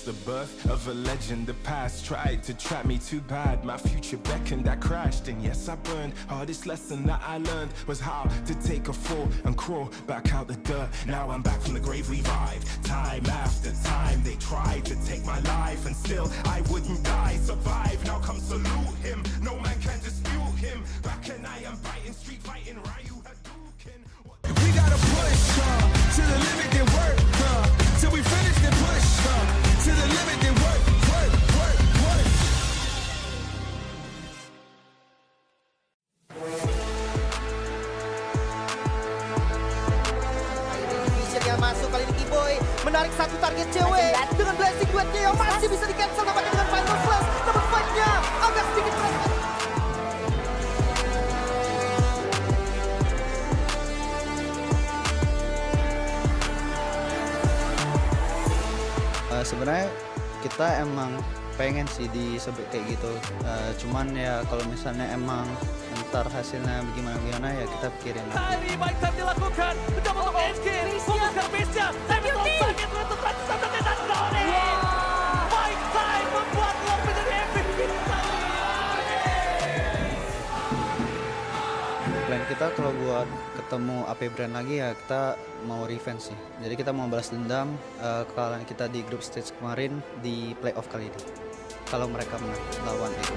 Speaker 19: The birth of a legend, the past tried to trap me too bad. My future beckoned, I crashed, and yes, I burned. Hardest lesson that I learned was how to take a fall and crawl back out the dirt. Now I'm back from the grave, revived. Time after time, they tried to take my life, and still I wouldn't die. Survive, now come salute him. No man can dispute him. Back and I am biting, street fighting, Ryu Hadouken.
Speaker 10: We gotta push to the limit and work till we finish and push to the limit and work.
Speaker 20: Yang masuk kali ini Kiboy menarik satu target cewek dengan blessing duetnya yang masih bisa di cancel nampaknya dengan final flash, namun fight-nya agak sedikit
Speaker 27: sebenarnya kita emang pengen sih disebut kayak gitu, cuman ya kalau misalnya emang ntar hasilnya bagaimana ya kita pikirin lagi.
Speaker 10: Tadi baik saat dilakukan, mencoba untuk SK, membuka base-nya, tapi sakit untuk satu dan Glory. Baik time membuat Long menjadi MVP.
Speaker 27: Plan kita kalau buat ketemu AP Brand lagi ya kita mau revenge sih. Jadi kita mau balas dendam kekalahan kita di group stage kemarin di playoff kali ini. Kalau mereka menang lawan itu.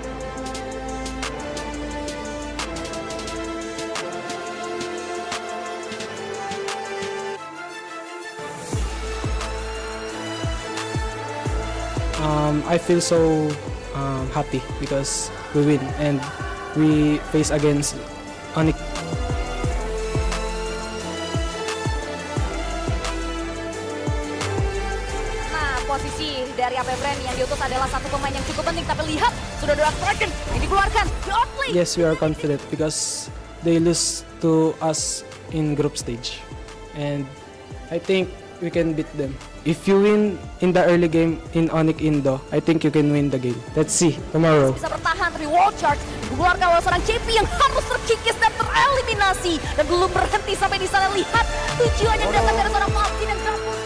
Speaker 21: I feel so happy because we win and we face against Onyx.
Speaker 22: Nah, posisi dari AP Brand yang diutus adalah satu pemain yang cukup penting, tapi lihat sudah ada Dragon yang dikeluarkan.
Speaker 21: Yes, we are confident because they lose to us in group stage and I think we can beat them. If you win in the early game in Onyx Indo, I think you can win the game. Let's see tomorrow.
Speaker 22: Bisa bertahan dari wall charge dikeluarkan oleh seorang JP yang harus terkikis dan tereliminasi dan belum berhenti sampai di sana. Lihat tujuannya datang dari seorang Martin yang gabung.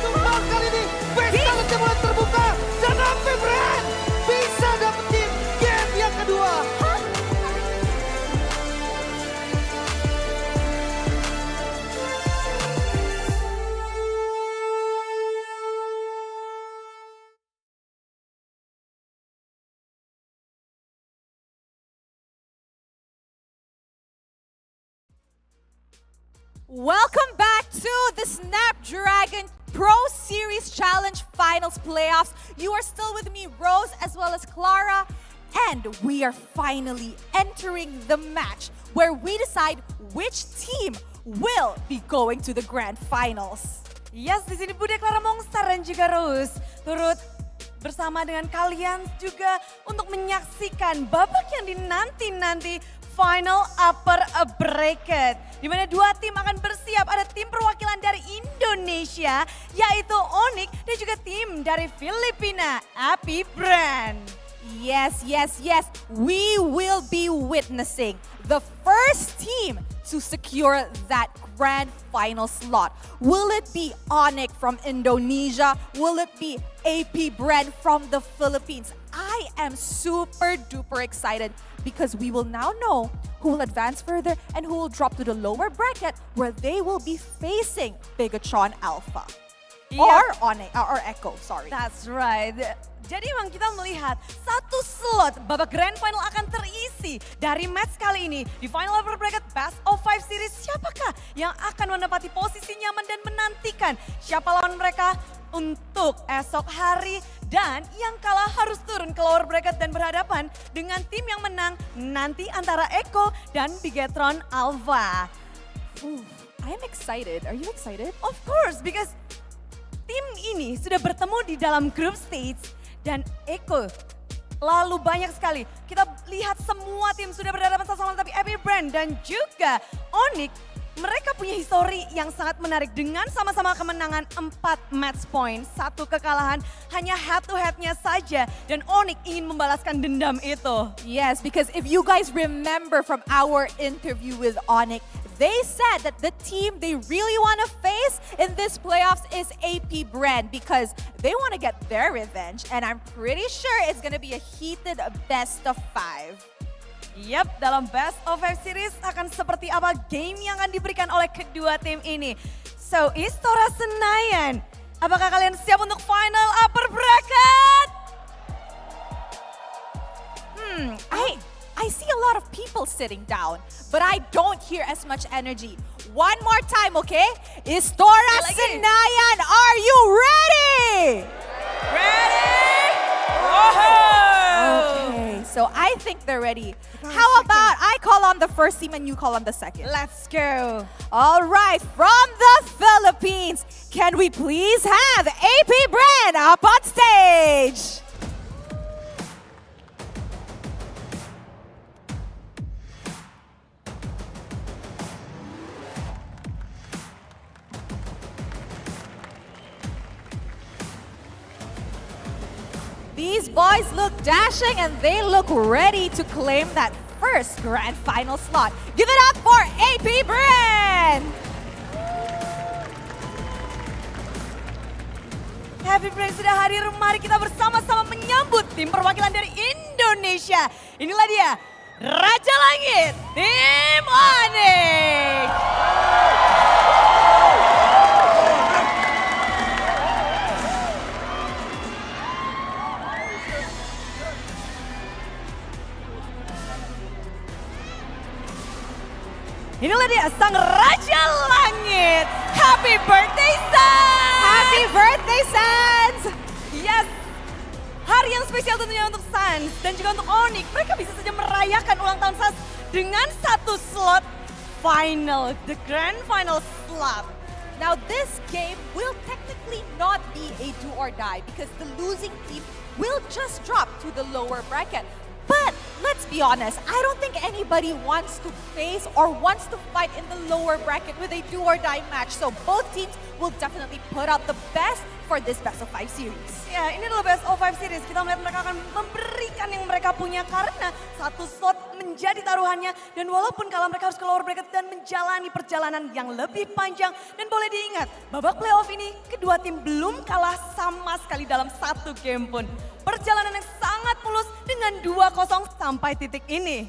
Speaker 20: Semua kali ini Vestality mulai terbuka dan AP Brand bisa dapetin game yang kedua.
Speaker 4: Welcome back to the Snapdragon Pro Series Challenge Finals Playoffs. You are still with me, Rose, as well as Clara. And we are finally entering the match where we decide which team will be going to the Grand Finals.
Speaker 8: Yes, di sini Bunda Clara Monster dan juga Rose turut bersama dengan kalian juga untuk menyaksikan babak yang dinanti-nanti Final Upper Bracket. Di mana dua tim akan bersiap, ada tim perwakilan dari Indonesia yaitu Onyx dan juga tim dari Filipina, AP Brand.
Speaker 4: Yes, yes, yes. We will be witnessing the first team to secure that grand final slot. Will it be Onyx from Indonesia? Will it be AP Brand from the Philippines? I am super duper excited because we will now know who will advance further and who will drop to the lower bracket where they will be facing Bigatron Alpha. Or Onyx, or Echo, sorry.
Speaker 8: That's right. Jadi memang kita melihat satu slot babak grand final akan terisi dari match kali ini. Di Final Upper Bracket Best of 5 Series, siapakah yang akan menempati posisi nyaman dan menantikan siapa lawan mereka untuk esok hari. Dan yang kalah harus turun ke lower bracket dan berhadapan dengan tim yang menang nanti antara Echo dan Bigatron Alpha.
Speaker 4: I'm excited. Are you excited?
Speaker 8: Of course, because tim ini sudah bertemu di dalam group stage dan Echo lalu banyak sekali. Kita lihat semua tim sudah berhadapan satu sama lain, tapi AP Brand dan juga Onyx mereka punya histori yang sangat menarik dengan sama-sama kemenangan 4 match point. Satu kekalahan hanya head to headnya saja dan Onyx ingin membalaskan dendam itu.
Speaker 4: Yes, because if you guys remember from our interview with Onyx, they said that the team they really want to face in this playoffs is AP Brand because they want to get their revenge, and I'm pretty sure it's going to be a heated best of 5.
Speaker 8: Yap, dalam Best of 5 Series akan seperti apa game yang akan diberikan oleh kedua tim ini. So, Istora Senayan, apakah kalian siap untuk Final Upper Bracket?
Speaker 4: I see a lot of people sitting down, but I don't hear as much energy. One more time, okay? Istora Senayan, are you ready?
Speaker 8: Ready?
Speaker 4: Okay, so I think they're ready. How about I call on the first team and you call on the second?
Speaker 8: Let's go.
Speaker 4: All right, from the Philippines, can we please have AP Brand up on stage? These boys look dashing and they look ready to claim that first grand final slot. Give it up for AP Brand!
Speaker 8: AP Brand sudah hadir, mari kita bersama-sama menyambut tim perwakilan dari Indonesia. Inilah dia, Raja Langit, tim Onyx. Inilah dia sang Raja Langit. Happy birthday, Sans!
Speaker 4: Happy birthday, Sans!
Speaker 8: Yes, hari yang spesial tentunya untuk Sans dan juga untuk Onyx. Mereka bisa saja merayakan ulang tahun Sans dengan satu slot final, the grand final slot.
Speaker 4: Now this game will technically not be a do or die because the losing team will just drop to the lower bracket. But let's be honest, I don't think anybody wants to face or wants to fight in the lower bracket with a do or die match. So both teams will definitely put out the best for this best of 5 series.
Speaker 8: Ya, ini adalah best of 5 series. Kita melihat mereka akan memberikan yang mereka punya karena satu slot menjadi taruhannya. Dan walaupun kalau mereka harus ke lower bracket dan menjalani perjalanan yang lebih panjang. Dan boleh diingat, babak playoff ini kedua tim belum kalah sama sekali dalam satu game pun. Perjalanan yang sangat mulus dengan 2-0 sampai titik ini.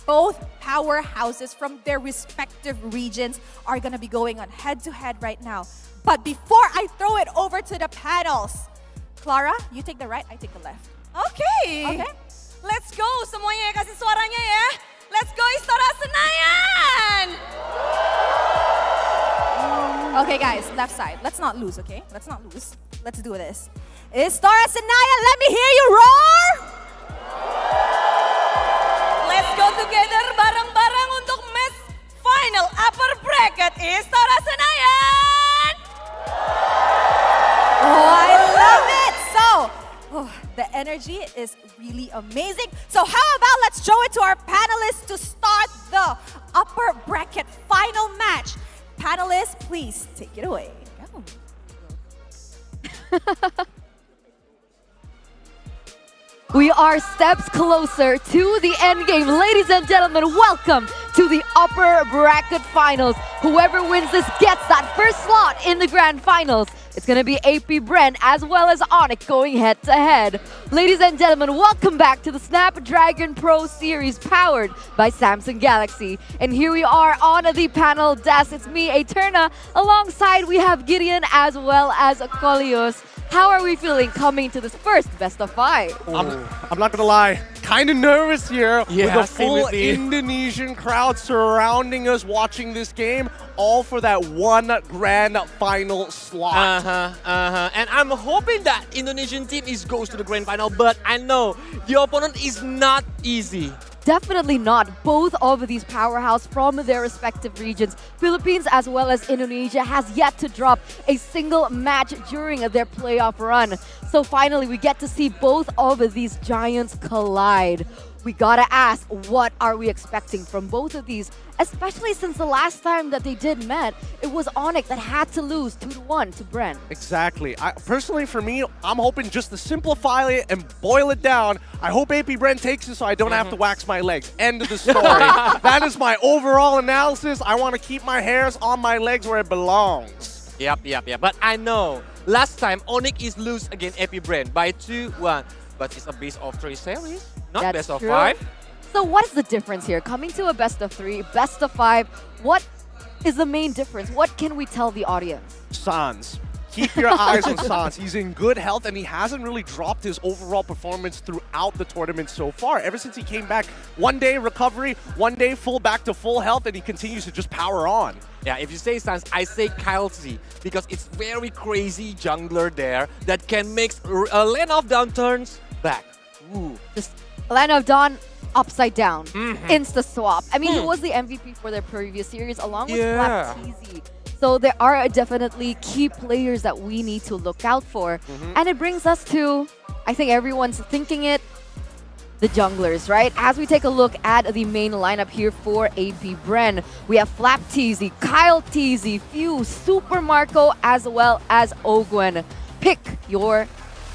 Speaker 4: Both powerhouses from their respective regions are gonna be going on head-to-head right now. But before I throw it over to the panels, Clara, you take the right, I take the left.
Speaker 8: Okay. Let's go semuanya ya, kasih suaranya ya. Let's go Istora Senayan!
Speaker 4: Okay guys, left side. Let's not lose, okay? Let's not lose. Let's do this. Istora Senayan, let me hear you roar!
Speaker 8: Let's go together bareng-bareng untuk match final upper bracket Istora Senayan!
Speaker 4: Oh, I love it! So, the energy is really amazing. So how about let's show it to our panelists to start the upper bracket final match. Panelists, please take it away.
Speaker 22: We are steps closer to the end game. Ladies and gentlemen, welcome to the upper bracket finals. Whoever wins this gets that first slot in the grand finals. It's going to be AP Bren as well as Onyx going head to head. Ladies and gentlemen, welcome back to the Snapdragon Pro Series powered by Samsung Galaxy. And here we are on the panel desk. It's me, Eterna. Alongside we have Gideon as well as Kolios. How are we feeling coming to this first best of 5?
Speaker 5: I'm not gonna lie, kind of nervous here with a full Indonesian crowd surrounding us watching this game, all for that one grand final slot.
Speaker 14: And I'm hoping that Indonesian team goes to the grand final, but I know the opponent is not easy.
Speaker 22: Definitely not. Both of these powerhouses from their respective regions, Philippines as well as Indonesia, has yet to drop a single match during their playoff run. So finally, we get to see both of these giants collide. We gotta ask, what are we expecting from both of these? Especially since the last time that they did met, it was Onyx that had to lose 2-1 to Bren.
Speaker 5: Exactly. Personally, for me, I'm hoping just to simplify it and boil it down. I hope AP Bren takes it so I don't have to wax my legs. End of the story. That is my overall analysis. I want to keep my hairs on my legs where it belongs.
Speaker 14: Yep. But I know, last time Onyx is lose against AP Bren by 2-1. But it's a best of 3 series, not
Speaker 22: That's
Speaker 14: best of
Speaker 22: true.
Speaker 14: 5.
Speaker 22: So what is the difference here? Coming to a best of 3, best of 5, what is the main difference? What can we tell the audience?
Speaker 5: Sans. Keep your eyes on Sans. He's in good health and he hasn't really dropped his overall performance throughout the tournament so far. Ever since he came back, one day recovery, one day back to full health, and he continues to just power on.
Speaker 14: Yeah, if you say Sans, I say Kyle Z, because it's very crazy jungler there that can make a lane of downturns back. Ooh.
Speaker 22: Just Land of Dawn upside down. Insta swap. I mean, he was the MVP for their previous series along with Flapteasy. So there are definitely key players that we need to look out for. And it brings us to, I think everyone's thinking it, the junglers, right? As we take a look at the main lineup here for AP Bren, we have Flapteasy, Kyle Teasy, Few, Super Marco, as well as Ogwen. Pick your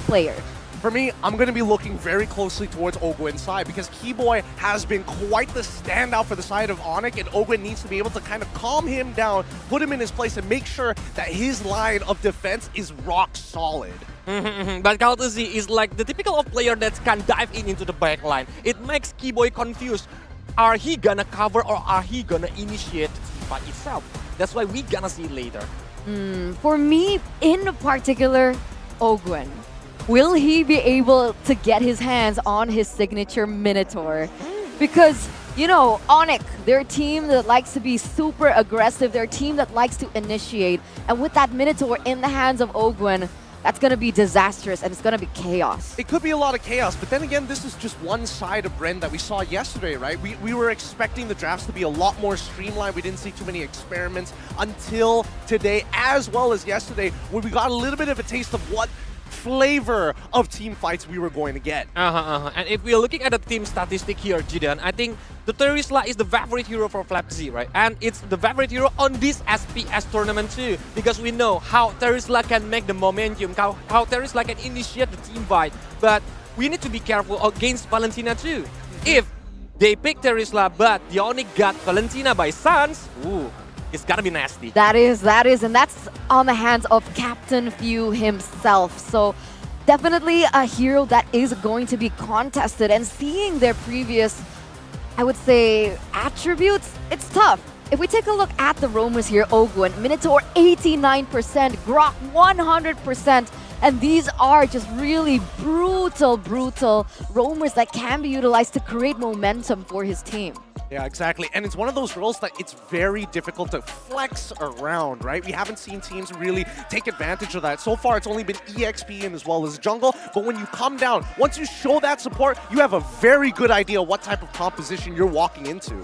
Speaker 22: player.
Speaker 5: For me, I'm going to be looking very closely towards Ogwen's side because Keyboy has been quite the standout for the side of Onyx, and Ogwen needs to be able to kind of calm him down, put him in his place, and make sure that his line of defense is rock solid.
Speaker 14: But Kaltuzi is like the typical of player that can dive into the backline. It makes Keyboy confused. Are he gonna cover or are he gonna initiate the fight itself? That's why we gonna see later.
Speaker 22: For me, in particular, Ogwen. Will he be able to get his hands on his signature Minotaur? Because, you know, Onyx, they're a team that likes to be super aggressive. They're a team that likes to initiate. And with that Minotaur in the hands of Ogwen, that's going to be disastrous and it's going to be chaos.
Speaker 5: It could be a lot of chaos, but then again, this is just one side of Bren that we saw yesterday, right? We were expecting the drafts to be a lot more streamlined. We didn't see too many experiments until today, as well as yesterday, where we got a little bit of a taste of what flavor of team fights we were going to get.
Speaker 14: And if we're looking at the team statistic here, Jidan, I think the Terisla is the favorite hero for FlapZ, right? And it's the favorite hero on this SPS tournament too, because we know how Terisla can make the momentum, how Terisla can initiate the team fight. But we need to be careful against Valentina too. If they pick Terisla, but the Onyx got Valentina by Sans, ooh, it's gotta be nasty.
Speaker 22: That is, and that's on the hands of Captain Few himself. So definitely a hero that is going to be contested, and seeing their previous, I would say, attributes, it's tough. If we take a look at the roamers here, Ogwen, Minotaur 89%, Grok 100%, and these are just really brutal roamers that can be utilized to create momentum for his team.
Speaker 5: Yeah, exactly. And it's one of those roles that it's very difficult to flex around, right? We haven't seen teams really take advantage of that. So far, it's only been EXP and as well as jungle. But when you come down, once you show that support, you have a very good idea what type of composition you're walking into.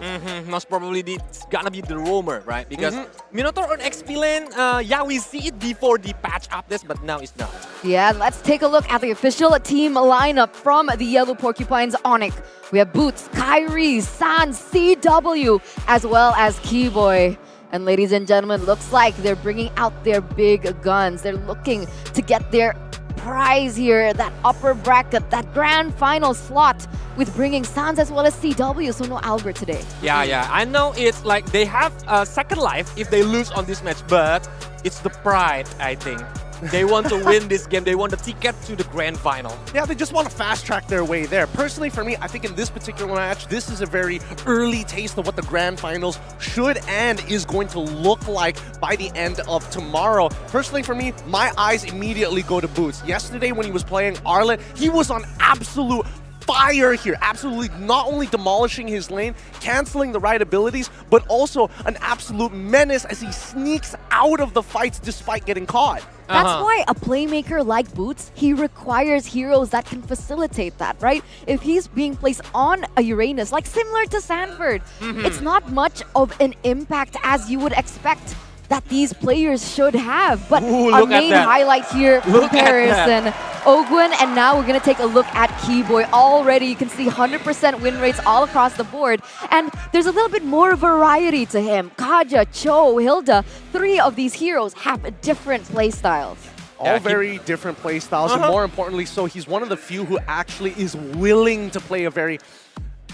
Speaker 14: Most probably it's gonna be the roamer, right? Because Minotaur on XP lane, yeah, we see it before the patch updates, but now it's not.
Speaker 22: Yeah, let's take a look at the official team lineup from the Yellow Porcupines Onyx. We have Boots, Kyrie, Sans, CW, as well as Keyboy. And ladies and gentlemen, looks like they're bringing out their big guns. They're looking to get their prize here, that upper bracket, that grand final slot, with bringing Sans as well as CW, so no Albert today.
Speaker 14: Yeah, I know it's like they have a second life if they lose on this match, but it's the pride, I think. They want to win this game. They want the ticket to the grand final.
Speaker 5: Yeah, they just want to fast track their way there. Personally, for me, I think in this particular match, this is a very early taste of what the grand finals should and is going to look like by the end of tomorrow. Personally, for me, my eyes immediately go to Boots. Yesterday, when he was playing Arlet, he was on absolute fire here, absolutely not only demolishing his lane, canceling the right abilities, but also an absolute menace as he sneaks out of the fights despite getting caught.
Speaker 22: That's why a playmaker like Boots, he requires heroes that can facilitate that, right? If he's being placed on a Uranus, like similar to Sanford, it's not much of an impact as you would expect that these players should have. But our main highlight here, comparison, Ogwen, and now we're going to take a look at Keyboy. Already you can see 100% win rates all across the board, and there's a little bit more variety to him. Kaja, Cho, Hilda, 3 of these heroes have different play styles.
Speaker 5: All very different play styles, and more importantly so, he's one of the few who actually is willing to play a very,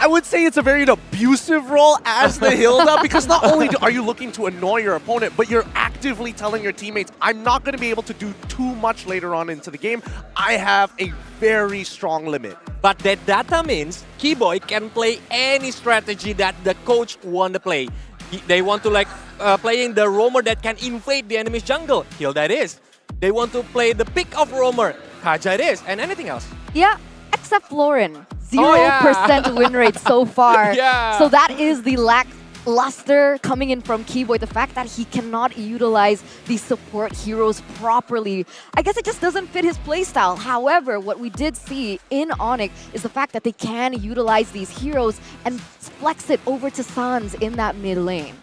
Speaker 5: I would say it's a very abusive role as the Hilda, because not only are you looking to annoy your opponent, but you're actively telling your teammates, I'm not going to be able to do too much later on into the game. I have a very strong limit.
Speaker 14: But that data means Keyboy can play any strategy that the coach want to play. They want to like playing the roamer that can invade the enemy's jungle. Hilda it is. They want to play the pick of roamer. Kaja it is. And anything else.
Speaker 22: Yeah, except Florin. 0% win rate so far. So that is the lackluster coming in from Keyboy. The fact that he cannot utilize the support heroes properly. I guess it just doesn't fit his playstyle. However, what we did see in Onyx is the fact that they can utilize these heroes and flex it over to Sans in that mid lane.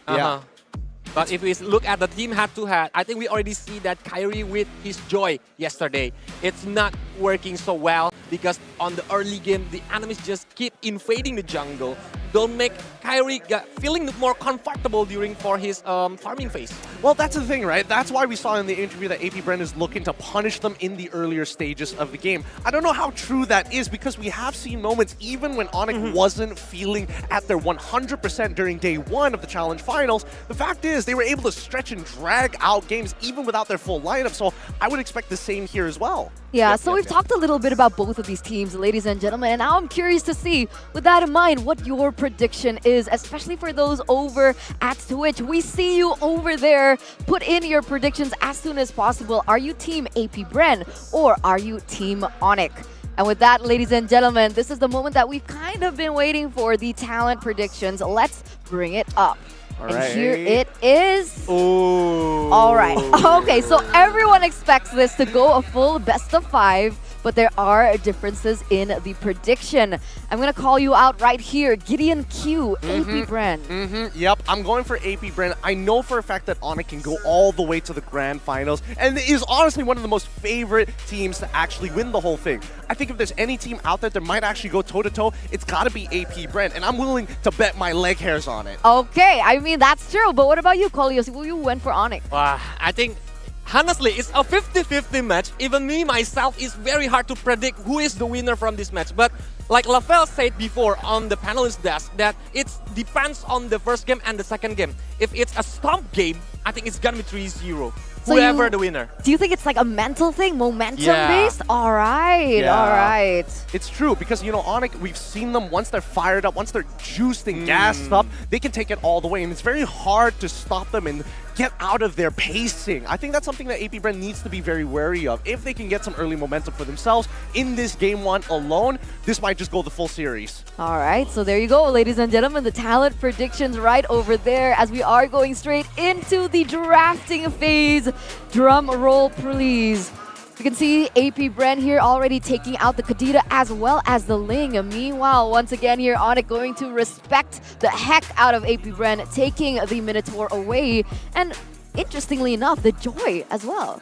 Speaker 14: But if we look at the team head-to-head, I think we already see that Kyrie with his Joy yesterday, it's not working so well because on the early game, the enemies just keep invading the jungle. Don't make Kyrie feeling more comfortable for his farming phase.
Speaker 5: Well, that's the thing, right? That's why we saw in the interview that AP Bren is looking to punish them in the earlier stages of the game. I don't know how true that is because we have seen moments even when Onyx wasn't feeling at their 100% during day 1 of the Challenge Finals. The fact is they were able to stretch and drag out games even without their full lineup, so I would expect the same here as well.
Speaker 22: Yeah, so we've talked a little bit about both of these teams, ladies and gentlemen, and now I'm curious to see, with that in mind, what your prediction is, especially for those over at Twitch. We see you over there. Put in your predictions as soon as possible. Are you team AP Bren or are you team Onyx? And with that, ladies and gentlemen, this is the moment that we've kind of been waiting for, the talent predictions. Let's bring it up. And here it is.
Speaker 14: Ooh.
Speaker 22: All right. Okay, so everyone expects this to go a full best of 5 but there are differences in the prediction. I'm going to call you out right here. Gideon Q, AP Bren.
Speaker 5: Yep, I'm going for AP Bren. I know for a fact that Onyx can go all the way to the grand finals and is honestly one of the most favorite teams to actually win the whole thing. I think if there's any team out there that might actually go toe-to-toe, it's got to be AP Bren, and I'm willing to bet my leg hairs on it.
Speaker 22: Okay, I mean, that's true, but what about you, Kolios? Will you went for Onyx?
Speaker 14: I think, honestly, it's a 50-50 match. Even me, myself, it's very hard to predict who is the winner from this match. But like Lavelle said before on the panelist desk, that it depends on the first game and the second game. If it's a stomp game, I think it's gonna be 3-0.
Speaker 22: So
Speaker 14: Whoever the winner.
Speaker 22: Do you think it's like a mental thing, momentum-based? All right, all right.
Speaker 5: It's true because, you know, Onyx, we've seen them once they're fired up, once they're juiced and gassed up, they can take it all the way. And it's very hard to stop them and get out of their pacing. I think that's something that AP Bren needs to be very wary of. If they can get some early momentum for themselves in this game one alone, this might just go the full series.
Speaker 22: All right, so there you go, ladies and gentlemen, the talent predictions right over there as we are going straight into the drafting phase. Drum roll, please. You can see AP Bren here already taking out the Kadita as well as the Ling. Meanwhile, once again here, Onyx going to respect the heck out of AP Bren, taking the Minotaur away. And interestingly enough, the Joy as well.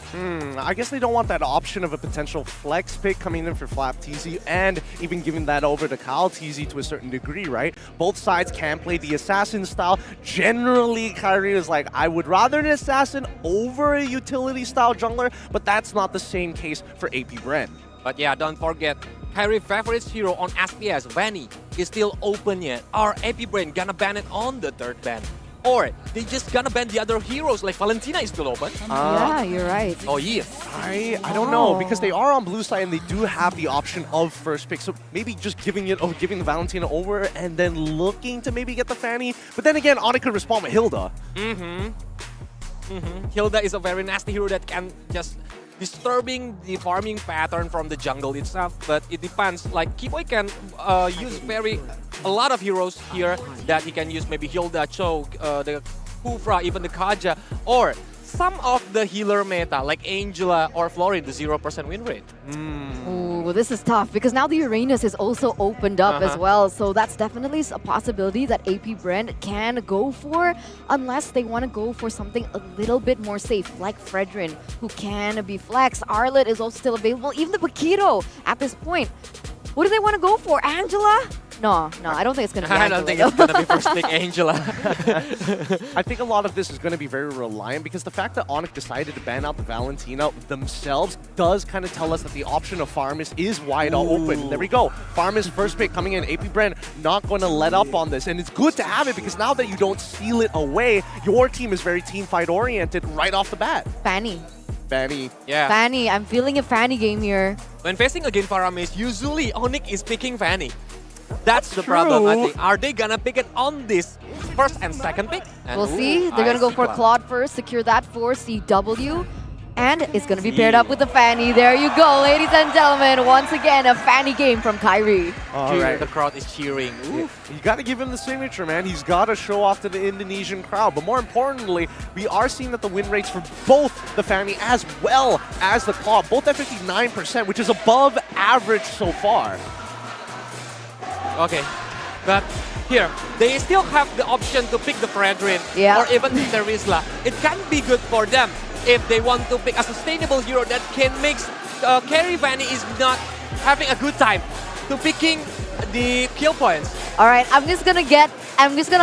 Speaker 5: I guess they don't want that option of a potential flex pick coming in for Flap TZ and even giving that over to Kyle TZ to a certain degree, right? Both sides can play the assassin style. Generally, Kyrie is like, I would rather an assassin over a utility style jungler, but that's not the same case for AP Bren.
Speaker 14: But yeah, don't forget, Kyrie's favorite hero on SPS, Vanny, is still open yet. Are AP Bren gonna ban it on the third ban? Or they just gonna ban the other heroes like Valentina is still open?
Speaker 22: Yeah, you're right.
Speaker 14: Oh, yes.
Speaker 5: I don't know because they are on blue side and they do have the option of first pick. So maybe just giving the Valentina over and then looking to maybe get the Fanny. But then again, Onyx could respond with Hilda.
Speaker 14: Hilda is a very nasty hero that can just disturbing the farming pattern from the jungle itself, but it depends. Like Kiboy can use a lot of heroes here that he can use, maybe Hilda, Choke, the Kufra, even the Kaja, or some of the healer meta like Angela or Florin, the 0% win rate.
Speaker 22: Ooh, this is tough because now the Uranus is also opened up as well. So that's definitely a possibility that AP Bren can go for unless they want to go for something a little bit more safe like Fredrin, who can be flex. Arlet is also still available. Even the Paquito at this point. What do they want to go for? Angela? No, I don't think it's going to be Angela.
Speaker 14: I don't think it's going to be first pick Angela.
Speaker 5: I think a lot of this is going to be very reliant because the fact that Onyx decided to ban out the Valentina themselves does kind of tell us that the option of Farmis is wide open. There we go. Farmis first pick coming in. AP Bren not going to let up on this. And it's good to have it because now that you don't seal it away, your team is very team fight oriented right off the bat.
Speaker 22: Fanny.
Speaker 14: Yeah.
Speaker 22: Fanny. I'm feeling a Fanny game here.
Speaker 14: When facing against Faramis, usually Onyx is picking Fanny. That's the problem, I think. Are they gonna pick it on this first and second pick? And
Speaker 22: we'll see. They're gonna go for Claude first, secure that for CW. And it's gonna be paired up with the Fanny. There you go, ladies and gentlemen. Once again, a Fanny game from Kyrie.
Speaker 5: All right.
Speaker 14: The crowd is cheering.
Speaker 5: You gotta give him the signature, man. He's gotta show off to the Indonesian crowd. But more importantly, we are seeing that the win rates for both the Fanny as well as the Claude, both at 59%, which is above average so far.
Speaker 14: Okay, but here, they still have the option to pick the Fredrin or even the Terizla. It can be good for them if they want to pick a sustainable hero that can make Carry Vanny is not having a good time to picking the kill points.
Speaker 22: All right, I'm just gonna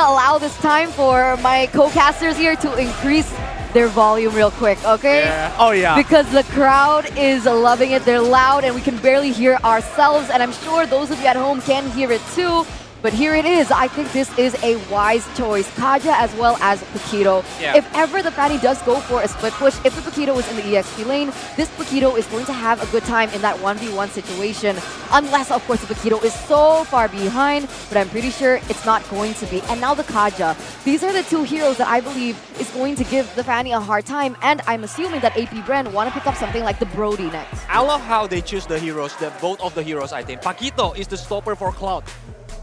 Speaker 22: allow this time for my co-casters here to increase their volume real quick, okay?
Speaker 5: Yeah. Oh yeah.
Speaker 22: Because the crowd is loving it. They're loud and we can barely hear ourselves, and I'm sure those of you at home can hear it too. But here it is. I think this is a wise choice. Kaja as well as Paquito.
Speaker 14: Yeah.
Speaker 22: If ever the Fanny does go for a split push, if the Paquito is in the EXP lane, this Paquito is going to have a good time in that 1v1 situation. Unless, of course, the Paquito is so far behind, but I'm pretty sure it's not going to be. And now the Kaja. These are the two heroes that I believe is going to give the Fanny a hard time. And I'm assuming that AP Bren want to pick up something like the Brody next.
Speaker 14: I love how they choose the heroes, both of the heroes, I think. Paquito is the stopper for Cloud.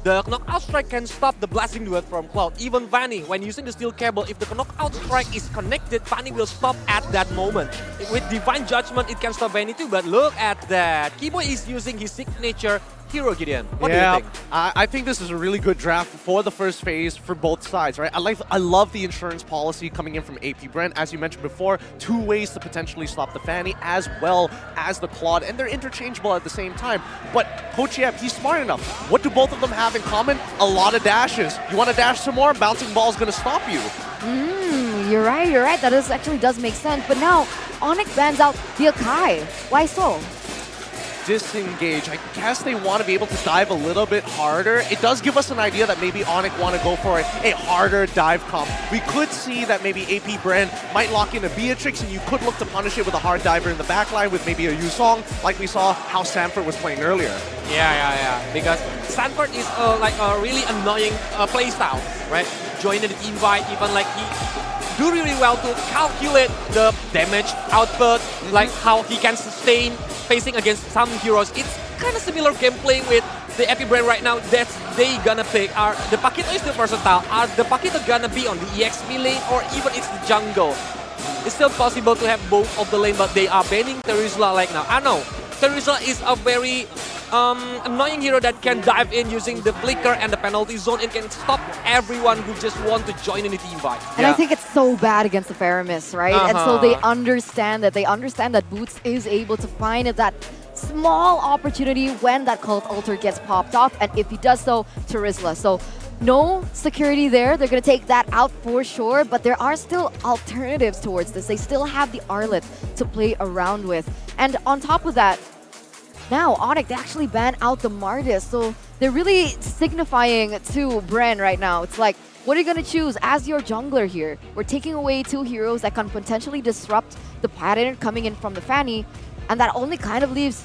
Speaker 14: The knockout strike can stop the blasting duet from Cloud. Even Vanny, when using the steel cable, if the knockout strike is connected, Vanny will stop at that moment. With Divine Judgment, it can stop Vanny too, but look at that. Keyboy is using his signature hero, Gideon. What do you think?
Speaker 5: I think this is a really good draft for the first phase for both sides, right? I love the insurance policy coming in from AP Brent. As you mentioned before, 2 ways to potentially stop the Fanny as well as the Claude, and they're interchangeable at the same time. But Coach Yep, he's smart enough. What do both of them have in common? A lot of dashes. You want to dash some more? Bouncing ball's going to stop you.
Speaker 22: You're right. That actually does make sense. But now, Onyx bans out the Akai. Why so?
Speaker 5: Disengage. I guess they want to be able to dive a little bit harder. It does give us an idea that maybe Onyx want to go for a harder dive comp. We could see that maybe AP Brand might lock in a Beatrix, and you could look to punish it with a hard diver in the backline with maybe a Yusong, like we saw how Sanford was playing earlier.
Speaker 14: Yeah. Because Sanford is like a really annoying playstyle, right? Joining the invite, even like he do really well to calculate the damage output, like how he can sustain facing against some heroes. It's kind of similar gameplay with the AP Brand right now that they gonna pick. Are the Paquito is still versatile? Are the Paquito gonna be on the EXP lane or even it's the jungle? It's still possible to have both of the lane, but they are banning Terizla like now. I know Terizla is a very annoying hero that can dive in using the flicker and the penalty zone. It can stop everyone who just want to join in the team fight.
Speaker 22: And I think it's so bad against the Faramis, right? And so they understand that Boots is able to find that small opportunity when that Cult Altar gets popped off, and if he does so, Terizla. So no security there. They're going to take that out for sure, but there are still alternatives towards this. They still have the Arlet to play around with. And on top of that, now Onyx, they actually ban out the Mardis, so they're really signifying to Bren right now. It's like, what are you going to choose as your jungler here? We're taking away 2 heroes that can potentially disrupt the pattern coming in from the Fanny, and that only kind of leaves,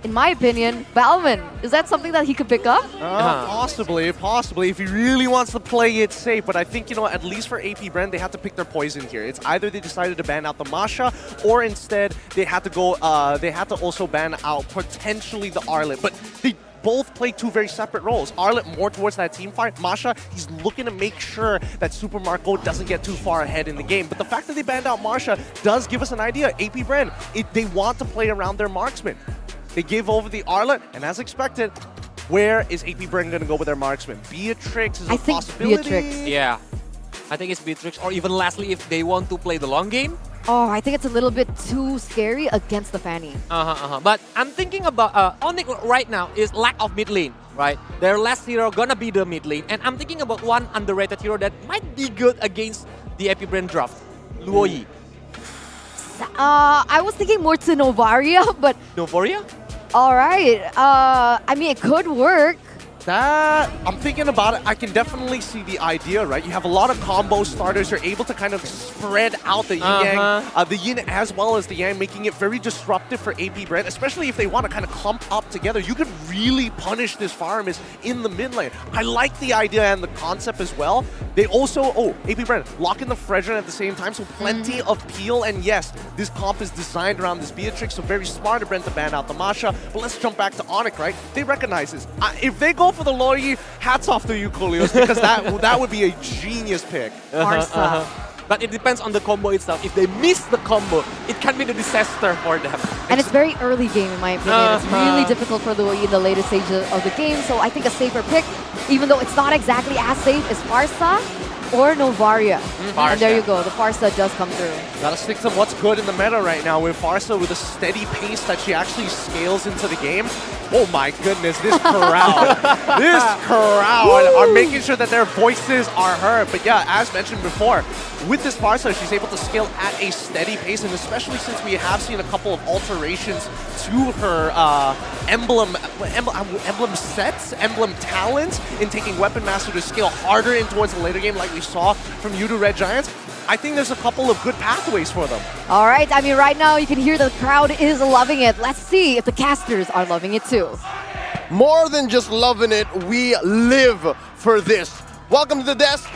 Speaker 22: in my opinion, Balman. Is that something that he could pick up?
Speaker 5: Possibly, if he really wants to play it safe. But I think, at least for AP Brand, they have to pick their poison here. It's either they decided to ban out the Masha, or instead they had to go. They had to also ban out potentially the Arlet. But they both play 2 very separate roles. Arlet more towards that team fight. Masha, he's looking to make sure that Super Marco doesn't get too far ahead in the game. But the fact that they banned out Masha does give us an idea. AP Brand, they want to play around their marksman. They give over the Arlet, and as expected, where is AP Brand going to go with their marksman? Beatrix is a possibility.
Speaker 22: Beatrix.
Speaker 14: Yeah, I think it's Beatrix, or even lastly, if they want to play the long game.
Speaker 22: Oh, I think it's a little bit too scary against the Fanny.
Speaker 14: But I'm thinking about Onyx right now is lack of mid lane, right? Their last hero gonna be the mid lane, and I'm thinking about one underrated hero that might be good against the AP Brand draft, Luoyi.
Speaker 22: I was thinking more to Novaria, but...
Speaker 14: Novaria?
Speaker 22: Alright, I mean, it could work.
Speaker 5: I'm thinking about it. I can definitely see the idea, right? You have a lot of combo starters. You're able to kind of spread out the yin-yang, the yin as well as the yang, making it very disruptive for AP Brand, especially if they want to kind of clump up together. You could really punish this Faramis in the mid lane. I like the idea and the concept as well. They also, AP Brand, lock in the Fredrin at the same time, so plenty of peel. And yes, this comp is designed around this Beatrix, so very smart of Brand to ban out the Masha. But let's jump back to Onyx, right? They recognize this. If they go for the Loyi, hats off to you, Coolios, because that would be a genius pick.
Speaker 14: But it depends on the combo itself. If they miss the combo, it can be the disaster for them.
Speaker 22: And it's very early game, in my opinion. It's really difficult for Luoyi in the later stages of the game, so I think a safer pick, even though it's not exactly as safe as Farsa or Novaria. And there you go, the Farsa does come through.
Speaker 5: Gotta stick to what's good in the meta right now with Farsa with a steady pace that she actually scales into the game. Oh my goodness, this crowd. This crowd are making sure that their voices are heard. But yeah, as mentioned before, with this Farsa, she's able to scale at a steady pace, and especially since we have seen a couple of alterations to her emblem sets, emblem talents in taking Weapon Master to scale harder in towards the later game like we saw from Yudu Red Giants. I think there's a couple of good pathways for them.
Speaker 22: All right, I mean, right now you can hear the crowd is loving it. Let's see if the casters are loving it too.
Speaker 6: More than just loving it, we live for this. Welcome to the desk.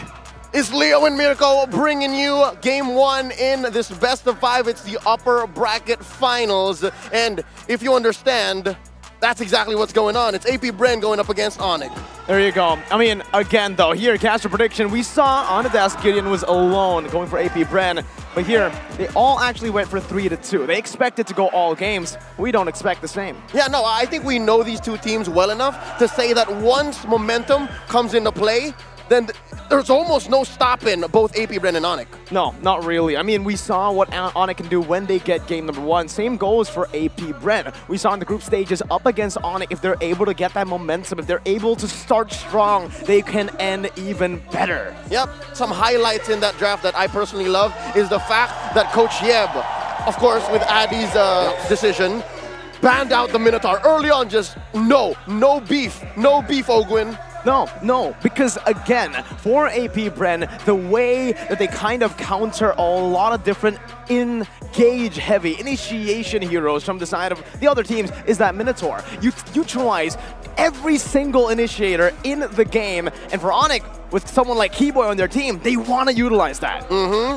Speaker 6: It's Leo and Mirko bringing you Game 1 in this best of 5. It's the upper bracket finals. And if you understand, That's exactly what's going on. It's AP Bren going up against Onyx.
Speaker 12: There you go. I mean, again, though, here, caster prediction, we saw on the desk Gideon was alone going for AP Bren. But here, they all actually went for 3-2. They expected to go all games. We don't expect the same.
Speaker 6: Yeah, no, I think we know these two teams well enough to say that once momentum comes into play, then there's almost no stopping both AP Bren and Onyx.
Speaker 12: No, not really. I mean, we saw what Onyx can do when they get game number 1. Same goes for AP Bren. We saw in the group stages up against Onyx, if they're able to get that momentum, if they're able to start strong, they can end even better.
Speaker 6: Yep, some highlights in that draft that I personally love is the fact that Coach Yeb, of course, with Addy's decision, banned out the Minotaur early on. Just no beef, Ogwin.
Speaker 12: No, because again, for AP Bren, the way that they kind of counter a lot of different engage-heavy initiation heroes from the side of the other teams is that Minotaur. You neutralize every single initiator in the game, and for Onyx, with someone like Keyboy on their team, they want to utilize that.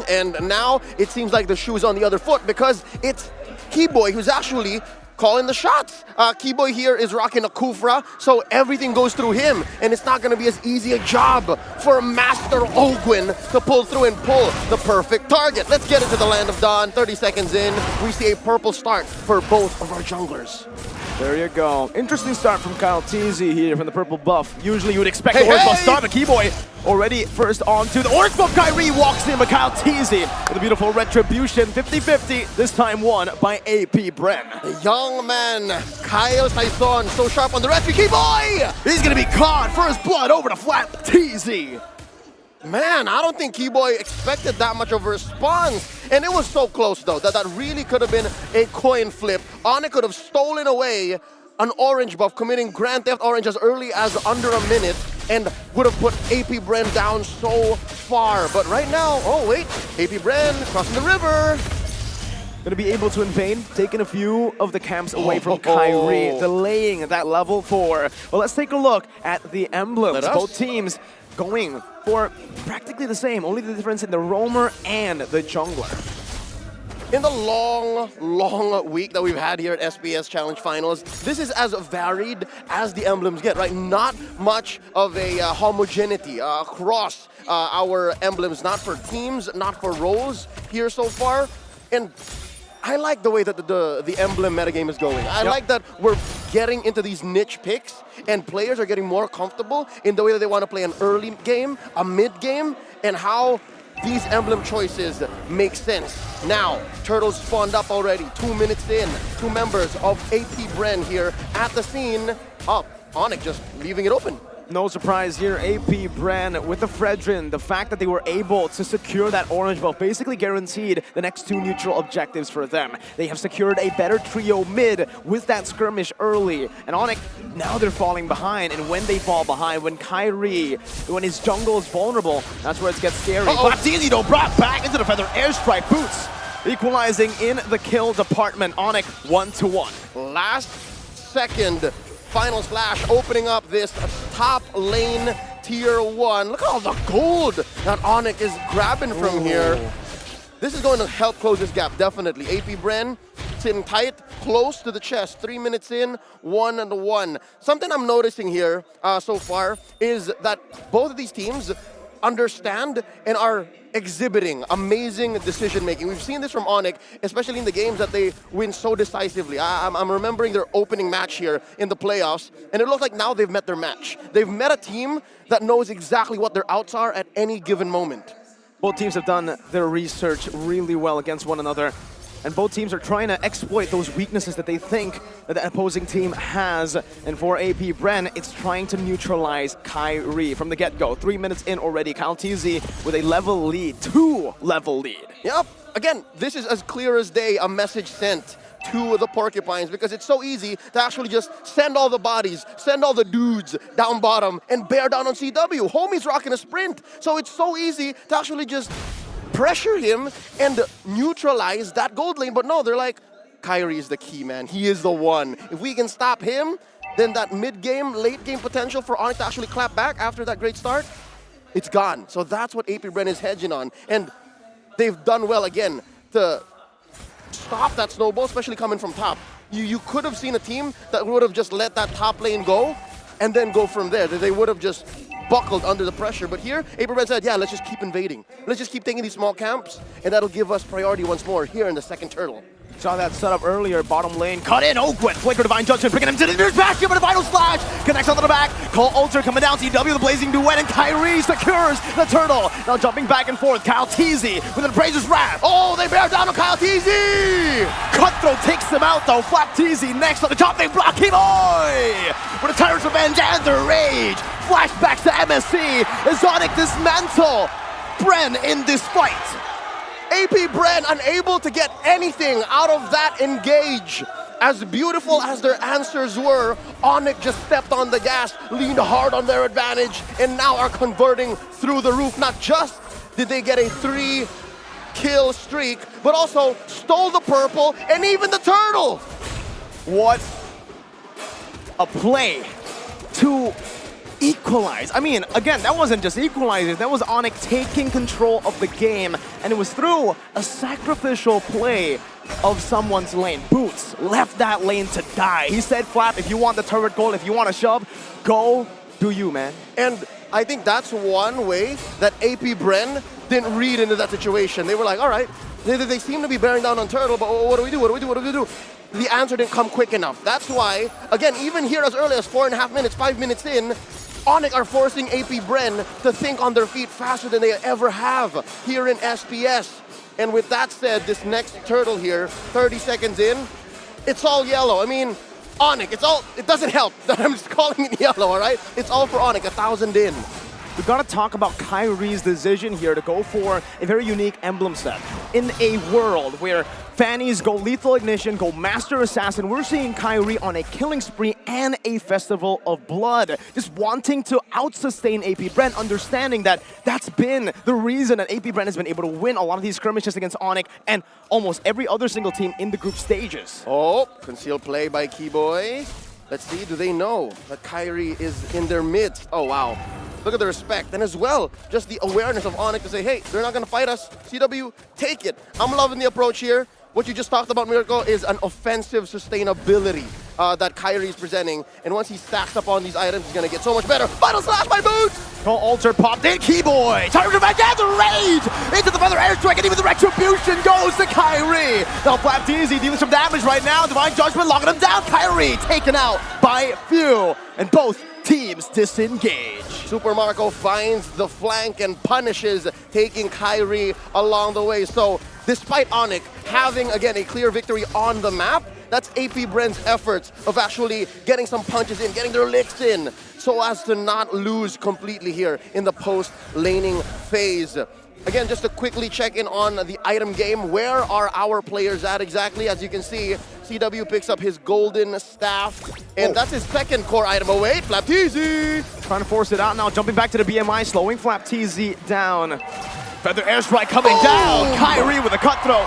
Speaker 6: And now it seems like the shoe is on the other foot because it's Keyboy who's actually calling the shots. Keyboy here is rocking a Kufra, so everything goes through him, and it's not going to be as easy a job for Master Ogwin to pull through and pull the perfect target. Let's get into the Land of Dawn. 30 seconds in, we see a purple start for both of our junglers.
Speaker 12: There you go. Interesting start from Kyle TZ here from the purple buff. Usually you would expect the orange buff start, but Keyboy already first on to the orange buff. Kyrie walks in, but Kyle TZ with a beautiful retribution. 50-50, this time won by AP Bren.
Speaker 6: The young man, Kyle Saison, so sharp on the retry. Keyboy!
Speaker 12: He's gonna be caught. First blood over to flat TZ.
Speaker 6: Man, I don't think Keyboy expected that much of a response. And it was so close, though, that really could have been a coin flip. Onyx could have stolen away an orange buff, committing Grand Theft Orange as early as under a minute, and would have put AP Bren down so far. But right now, oh wait, AP Bren crossing the river.
Speaker 12: Gonna be able to invade, taking a few of the camps away from Kyrie, delaying that level 4. Well, let's take a look at the emblems. Both teams going for practically the same, only the difference in the roamer and the jungler.
Speaker 6: In the long week that we've had here at SBS Challenge Finals, this is as varied as the emblems get, right? Not much of a homogeneity across our emblems, not for teams, not for roles here so far. And I like the way that the emblem metagame is going. I like that we're getting into these niche picks and players are getting more comfortable in the way that they want to play an early game, a mid game, and how these emblem choices make sense. Now, Turtles spawned up already, 2 minutes in. 2 members of AP Bren here at the scene. Onyx just leaving it open.
Speaker 12: No surprise here, AP Bren with the Fredrin. The fact that they were able to secure that orange buff basically guaranteed the next 2 neutral objectives for them. They have secured a better trio mid with that skirmish early. And Onyx, now they're falling behind. And when they fall behind, when his jungle is vulnerable, that's where it gets scary. Baptiste though brought back into the feather airstrike boots. Equalizing in the kill department. Onyx 1-1.
Speaker 6: Last second. Final Splash opening up this top lane tier 1. Look at all the gold that Onyx is grabbing from here. This is going to help close this gap, definitely. AP Bren sitting tight, close to the chest. 3 minutes in, 1-1. Something I'm noticing here so far is that both of these teams understand and are exhibiting amazing decision-making. We've seen this from Onyx, especially in the games that they win so decisively. I'm remembering their opening match here in the playoffs, and it looks like now they've met their match. They've met a team that knows exactly what their outs are at any given moment.
Speaker 12: Both teams have done their research really well against one another. And both teams are trying to exploit those weaknesses that they think that the opposing team has. And for AP Bren, it's trying to neutralize Kyrie from the get-go. 3 minutes in already, Kyle TZ with a level lead, 2-level lead.
Speaker 6: Yep, again, this is as clear as day, a message sent to the Porcupines, because it's so easy to actually just send all the bodies, send all the dudes down bottom and bear down on CW. Homie's rocking a sprint, so it's so easy to actually just pressure him and neutralize that gold lane. But no, they're like, Kyrie is the key, man. He is the one. If we can stop him, then that mid-game, late-game potential for Onyx to actually clap back after that great start, it's gone. So that's what AP Bren is hedging on. And they've done well, again, to stop that snowball, especially coming from top. you could have seen a team that would have just let that top lane go and then go from there. They would have just buckled under the pressure. But here, AP Bren said, yeah, let's just keep invading. Let's just keep taking these small camps, and that'll give us priority once more here in the second turtle.
Speaker 12: Saw that setup earlier, bottom lane, cut in, Ogwen, Flicker Divine Judgment, bringing him to the nearest bastion, but a final slash, connects onto the back, Cole Ulter coming down, CW, the Blazing Duet, and Kyrie secures the turtle. Now jumping back and forth, Kyle Teasy with an Appraiser's Wrath.
Speaker 6: Oh, they bear down on Kyle Teasy!
Speaker 12: Cutthroat takes him out though, Flap Teasy next on the top lane, block boy with a Tyrant's Revenge and the Rage. Flashbacks to MSC, as Onyx dismantle Bren in this fight.
Speaker 6: AP Bren unable to get anything out of that engage. As beautiful as their answers were, Onyx just stepped on the gas, leaned hard on their advantage, and now are converting through the roof. Not just did they get a 3-kill streak, but also stole the purple and even the turtle.
Speaker 12: What a play to equalize. I mean, again, that wasn't just equalizing, that was Onyx taking control of the game, and it was through a sacrificial play of someone's lane. Boots left that lane to die. He said, Flap, if you want the turret goal, if you want to shove, go do you, man.
Speaker 6: And I think that's one way that AP Bren didn't read into that situation. They were like, all right, they seem to be bearing down on turtle, but what do we do? What do we do? What do we do? The answer didn't come quick enough. That's why, again, even here as early as 4.5 minutes, 5 minutes in, Onyx are forcing AP Bren to think on their feet faster than they ever have here in SPS. And with that said, this next turtle here, 30 seconds in, it's all yellow. I mean, Onyx, it doesn't help that I'm just calling it yellow, all right? It's all for Onyx, 1,000 in.
Speaker 12: We've got to talk about Kyrie's decision here to go for a very unique emblem set. In a world where Fannies go Lethal Ignition, go Master Assassin, we're seeing Kyrie on a killing spree and a Festival of Blood. Just wanting to out-sustain AP Bren, understanding that that's been the reason that AP Bren has been able to win a lot of these skirmishes against Onyx and almost every other single team in the group stages.
Speaker 6: Oh, concealed play by Keyboy. Let's see, do they know that Kyrie is in their midst? Oh, wow. Look at the respect, and as well, just the awareness of Onyx to say, hey, they're not gonna fight us. CW, take it. I'm loving the approach here. What you just talked about, Miracle, is an offensive sustainability that Kyrie is presenting. And once he stacks up on these items, he's gonna get so much better. Final slash by Boots!
Speaker 12: Cole Ulter popped in, Keyboy! Tyrant's Revenge and the Rage! Into the Feather Airstrike, and even the Retribution goes to Kyrie! Now Flap Teasy dealing some damage right now. Divine Judgment locking him down. Kyrie taken out by few. And both teams disengage.
Speaker 6: Super Marco finds the flank and punishes, taking Kyrie along the way. So despite Onyx having, again, a clear victory on the map, that's AP Bren's efforts of actually getting some punches in, getting their licks in, so as to not lose completely here in the post-laning phase. Again, just to quickly check in on the item game, where are our players at exactly? As you can see, CW picks up his golden staff, and that's his second core item. Oh wait, Flap Teasy!
Speaker 12: Trying to force it out now, jumping back to the BMI, slowing Flap Teasy down. Feather Airstrike coming down, Kyrie with a cutthroat.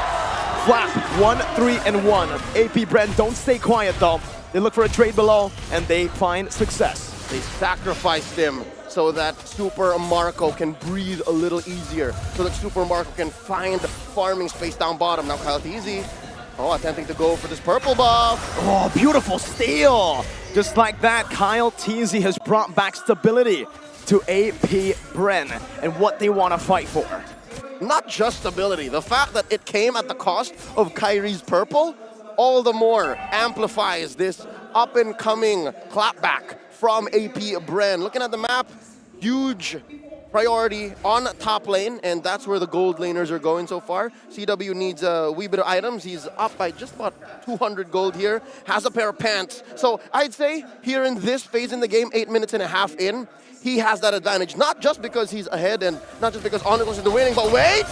Speaker 12: Flap, 1-3-1. AP Bren don't stay quiet though. They look for a trade below, and they find success.
Speaker 6: They sacrificed him so that Super Marco can breathe a little easier, so that Super Marco can find farming space down bottom. Now Kyle Teasy, attempting to go for this purple buff.
Speaker 12: Oh, beautiful steal! Just like that, Kyle Teasy has brought back stability to AP Bren and what they want to fight for.
Speaker 6: Not just stability, the fact that it came at the cost of Kyrie's purple, all the more amplifies this up-and-coming clapback from AP Bren. Looking at the map, huge priority on top lane, and that's where the gold laners are going so far. CW needs a wee bit of items. He's up by just about 200 gold here, has a pair of pants. So I'd say here in this phase in the game, 8.5 minutes in, he has that advantage, not just because he's ahead and not just because Onyx is the winning, but wait!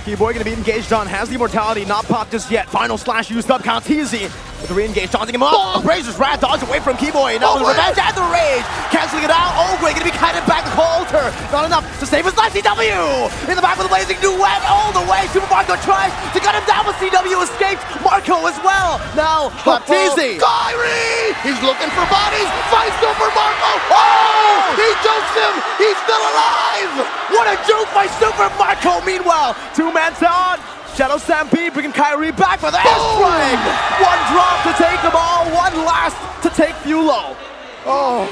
Speaker 12: Keyboy gonna be engaged on, has the immortality, not popped just yet. Final slash used up, Kyle Teasy with the re-engage, taunting him up. Appraiser's Wrath dodge away from Keyboy. Now the Revenge and the Rage, canceling it out. Ogre gonna be kited back to Alter. Not enough to save his life. CW in the back with the Blazing Duet all the way. Super Marco tries to cut him down, but CW escaped. Marco as well. Now Teasy.
Speaker 6: Kyrie! He's looking for bodies. Finds Super Marco. Oh! He jukes him. He's still alive.
Speaker 12: What a juke by Super Marco. Meanwhile, two-man on. Shadow Stampede bringing Kyrie back with airstrike. One drop to take them all, one last to take Fulo.
Speaker 6: Oh,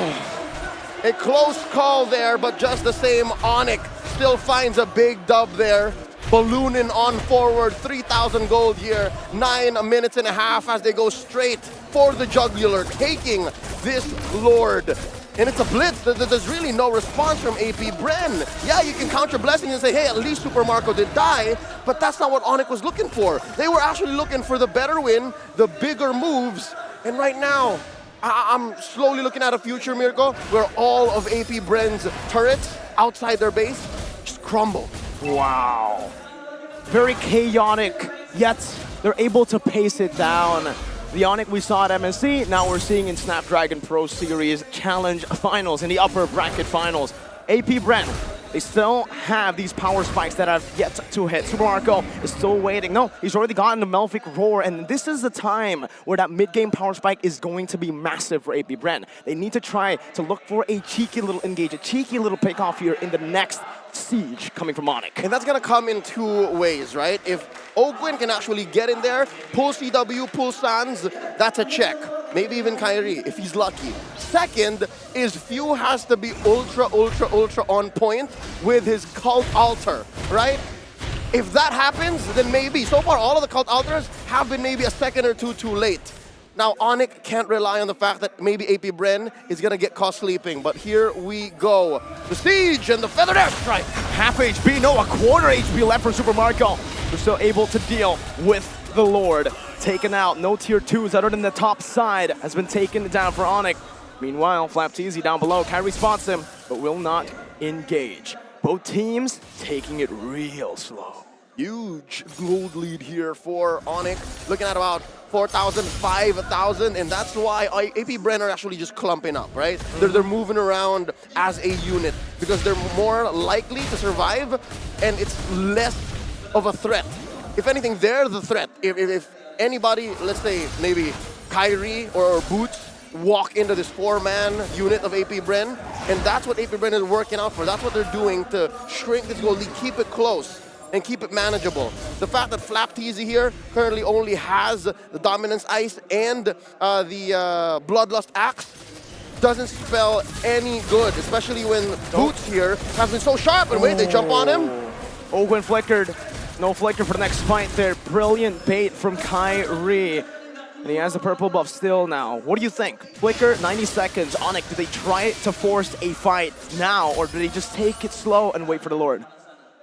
Speaker 6: a close call there, but just the same, Onyx still finds a big dub there. Ballooning on forward, 3,000 gold here, 9 minutes and a half as they go straight for the jugular, taking this Lord. And it's a blitz. There's really no response from AP Bren. Yeah, you can count your blessings and say, hey, at least Super Marco did die, but that's not what Onyx was looking for. They were actually looking for the better win, the bigger moves, and right now, I'm slowly looking at a future, Mirko, where all of AP Bren's turrets outside their base just crumble.
Speaker 12: Wow. Very chaotic, yet they're able to pace it down. The Onyx we saw at MSC, now we're seeing in Snapdragon Pro Series Challenge Finals, in the upper bracket finals. AP Bren, they still have these power spikes that have yet to hit. Super Marco is still waiting. No, he's already gotten the Melphic Roar, and this is the time where that mid-game power spike is going to be massive for AP Bren. They need to try to look for a cheeky little engage, a cheeky little pick-off here in the next siege coming from Onyx.
Speaker 6: And that's going to come in 2 ways, right? If Ogwin can actually get in there, pull CW, pull Sans, that's a check. Maybe even Kyrie, if he's lucky. Second is Few has to be ultra on point with his Cult Altar, right? If that happens, then maybe. So far, all of the Cult Altars have been maybe a second or two too late. Now, Onyx can't rely on the fact that maybe AP Bren is going to get caught sleeping, but here we go. The Siege and the Feathered Airstrike.
Speaker 12: Half HP, no, a quarter HP left for Super Marco. They're still able to deal with the Lord. Taken out, no tier 2s other than the top side has been taken down for Onyx. Meanwhile, Flapteasy down below, Kyrie spots him, but will not engage. Both teams taking it real slow.
Speaker 6: Huge gold lead here for Onyx. Looking at about 4,000, 5,000, and that's why AP Bren are actually just clumping up, right? They're moving around as a unit because they're more likely to survive and it's less of a threat. If anything, they're the threat. If anybody, let's say maybe Kyrie or Boots, walk into this 4-man unit of AP Bren, and that's what AP Bren is working out for. That's what they're doing to shrink this gold lead, keep it close and keep it manageable. The fact that Flapteasy here currently only has the Dominance Ice and the Bloodlust Axe doesn't spell any good, especially when Boots here has been so sharp. And wait, they jump on him.
Speaker 12: Ogwin flickered. No flicker for the next fight there. Brilliant bait from Kyrie. And he has the purple buff still now. What do you think? Flicker, 90 seconds. Onyx, do they try to force a fight now, or do they just take it slow and wait for the Lord?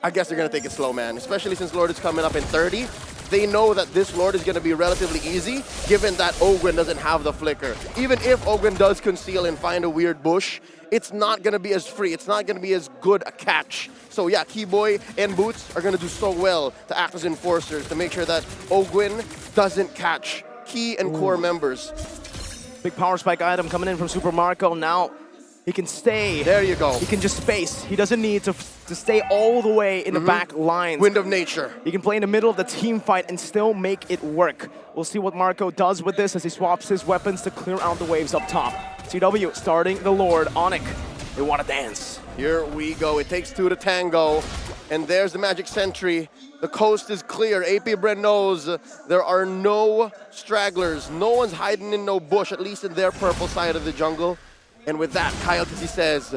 Speaker 6: I guess they're going to take it slow, man. Especially since Lord is coming up in 30. They know that this Lord is going to be relatively easy, given that Ogwin doesn't have the flicker. Even if Ogwin does conceal and find a weird bush, it's not going to be as free. It's not going to be as good a catch. So yeah, Keyboy and Boots are going to do so well to act as enforcers to make sure that Ogwin doesn't catch key and core members.
Speaker 12: Big power spike item coming in from Super Marco. Now he can stay.
Speaker 6: There you go.
Speaker 12: He can just space. He doesn't need to stay all the way in the back lines.
Speaker 6: Wind of nature.
Speaker 12: He can play in the middle of the team fight and still make it work. We'll see what Marco does with this as he swaps his weapons to clear out the waves up top. CW starting the Lord. Onyx, they want to dance.
Speaker 6: Here we go. It takes 2 to tango. And there's the Magic Sentry. The coast is clear. AP Bren knows there are no stragglers. No one's hiding in no bush, at least in their purple side of the jungle. And with that, Kyle Tizzy says,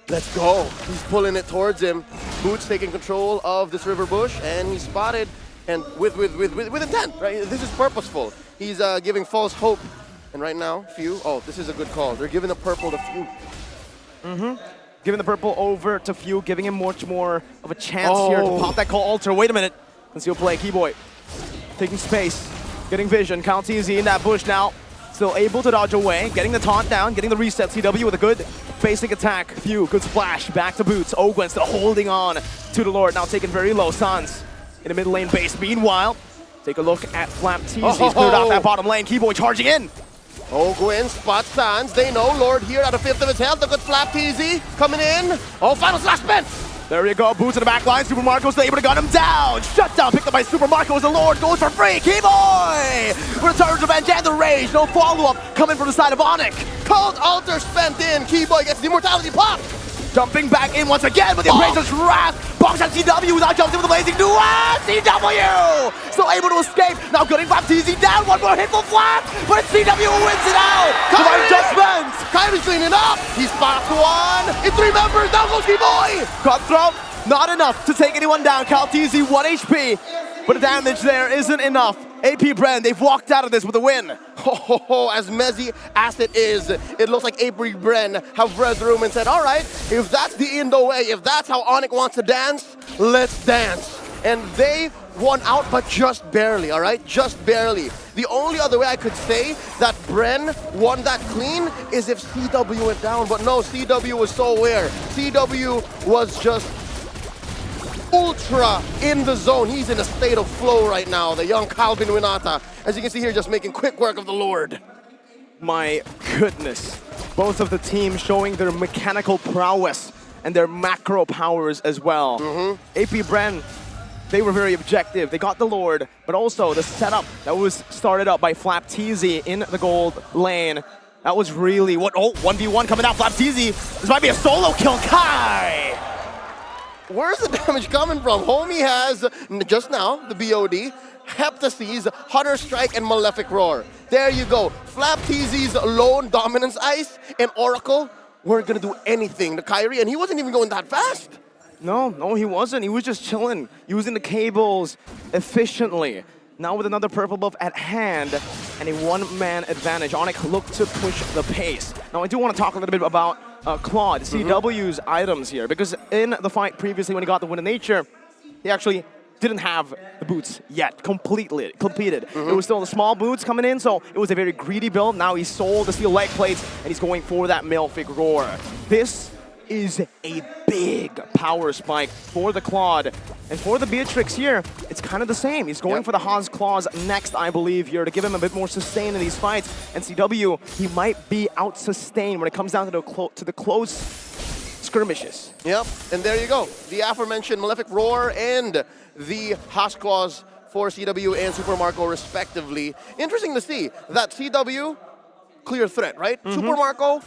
Speaker 6: let's go. He's pulling it towards him. Boots taking control of this river bush, and he's spotted, and with intent, right? This is purposeful. He's giving false hope. And right now, Few, oh, this is a good call. They're giving the purple to Few.
Speaker 12: Giving the purple over to Few, giving him much more of a chance here to pop that call altar. Wait a minute. Conceal play, Keyboy. Taking space, getting vision. Count easy in that bush now. Still able to dodge away, getting the taunt down, getting the reset. CW with a good basic attack. Few, good splash, back to Boots. Ogwin still holding on to the Lord, now taken very low. Sans in the mid lane base. Meanwhile, take a look at Flapteasy. He's cleared out that bottom lane. Keyboy charging in.
Speaker 6: Ogwin spots Sans. They know Lord here at a 5th of his health. The good Flapteasy coming in. Oh, final slash spent.
Speaker 12: There you go, Boots in the back line. Super Marco's still able to gun him down. Shut down, picked up by Super Marco as the Lord goes for free. Keyboy returns revenge and the rage. No follow-up coming from the side of Onyx.
Speaker 6: Cold Altar spent in. Keyboy gets the immortality pop.
Speaker 12: Jumping back in once again with the Appraiser's Wrath. Long shot CW without jumps in with the blazing duet. CW still able to escape. Now getting FlapTZ down. One more hit for Flap, but CW wins it out. Divine Judgment.
Speaker 6: Kyrie's cleaning up. He spots one. In 3 members. Down goes Keyboy.
Speaker 12: Cutthroat, not enough to take anyone down. CalTZ 1 HP, but the damage there isn't enough. AP Brand, they've walked out of this with a win.
Speaker 6: As messy as it is, it looks like AP Brand have read the room and said, all right, if that's the Indo way, if that's how Onyx wants to dance, let's dance. And they won out, but just barely, all right? Just barely. The only other way I could say that Bren won that clean is if CW went down, but no, CW was so aware. CW was just ultra in the zone. He's in a state of flow right now, the young Calvin Winata. As you can see here, just making quick work of the Lord.
Speaker 12: My goodness. Both of the teams showing their mechanical prowess and their macro powers as well. AP Bren, they were very objective. They got the Lord, but also the setup that was started up by FlapTZ in the gold lane. That was really what. Oh, 1v1 coming out. FlapTZ. This might be a solo kill. Kai!
Speaker 6: Where's the damage coming from? Homie has, just now, the BOD, Heptaseas, Hunter Strike, and Malefic Roar. There you go. FlapTZ's lone dominance ice and Oracle weren't going to do anything to Kyrie, and he wasn't even going that fast.
Speaker 12: No, he wasn't. He was just chilling, using the cables efficiently. Now with another purple buff at hand and a one-man advantage, Onyx looked to push the pace. Now I do want to talk a little bit about Claude, CW's items here, because in the fight previously when he got the Wind of Nature, he actually didn't have the boots yet completed. It was still the small boots coming in, so it was a very greedy build. Now he sold the steel leg plates and he's going for that Malefic Roar. This is a big power spike for the Claude. And for the Beatrix here, it's kind of the same. He's going for the Haas Claws next, I believe, here to give him a bit more sustain in these fights. And CW, he might be out-sustained when it comes down to the close skirmishes.
Speaker 6: Yep, and there you go. The aforementioned Malefic Roar and the Haas Claws for CW and Super Marco, respectively. Interesting to see that CW, clear threat, right? Super Marco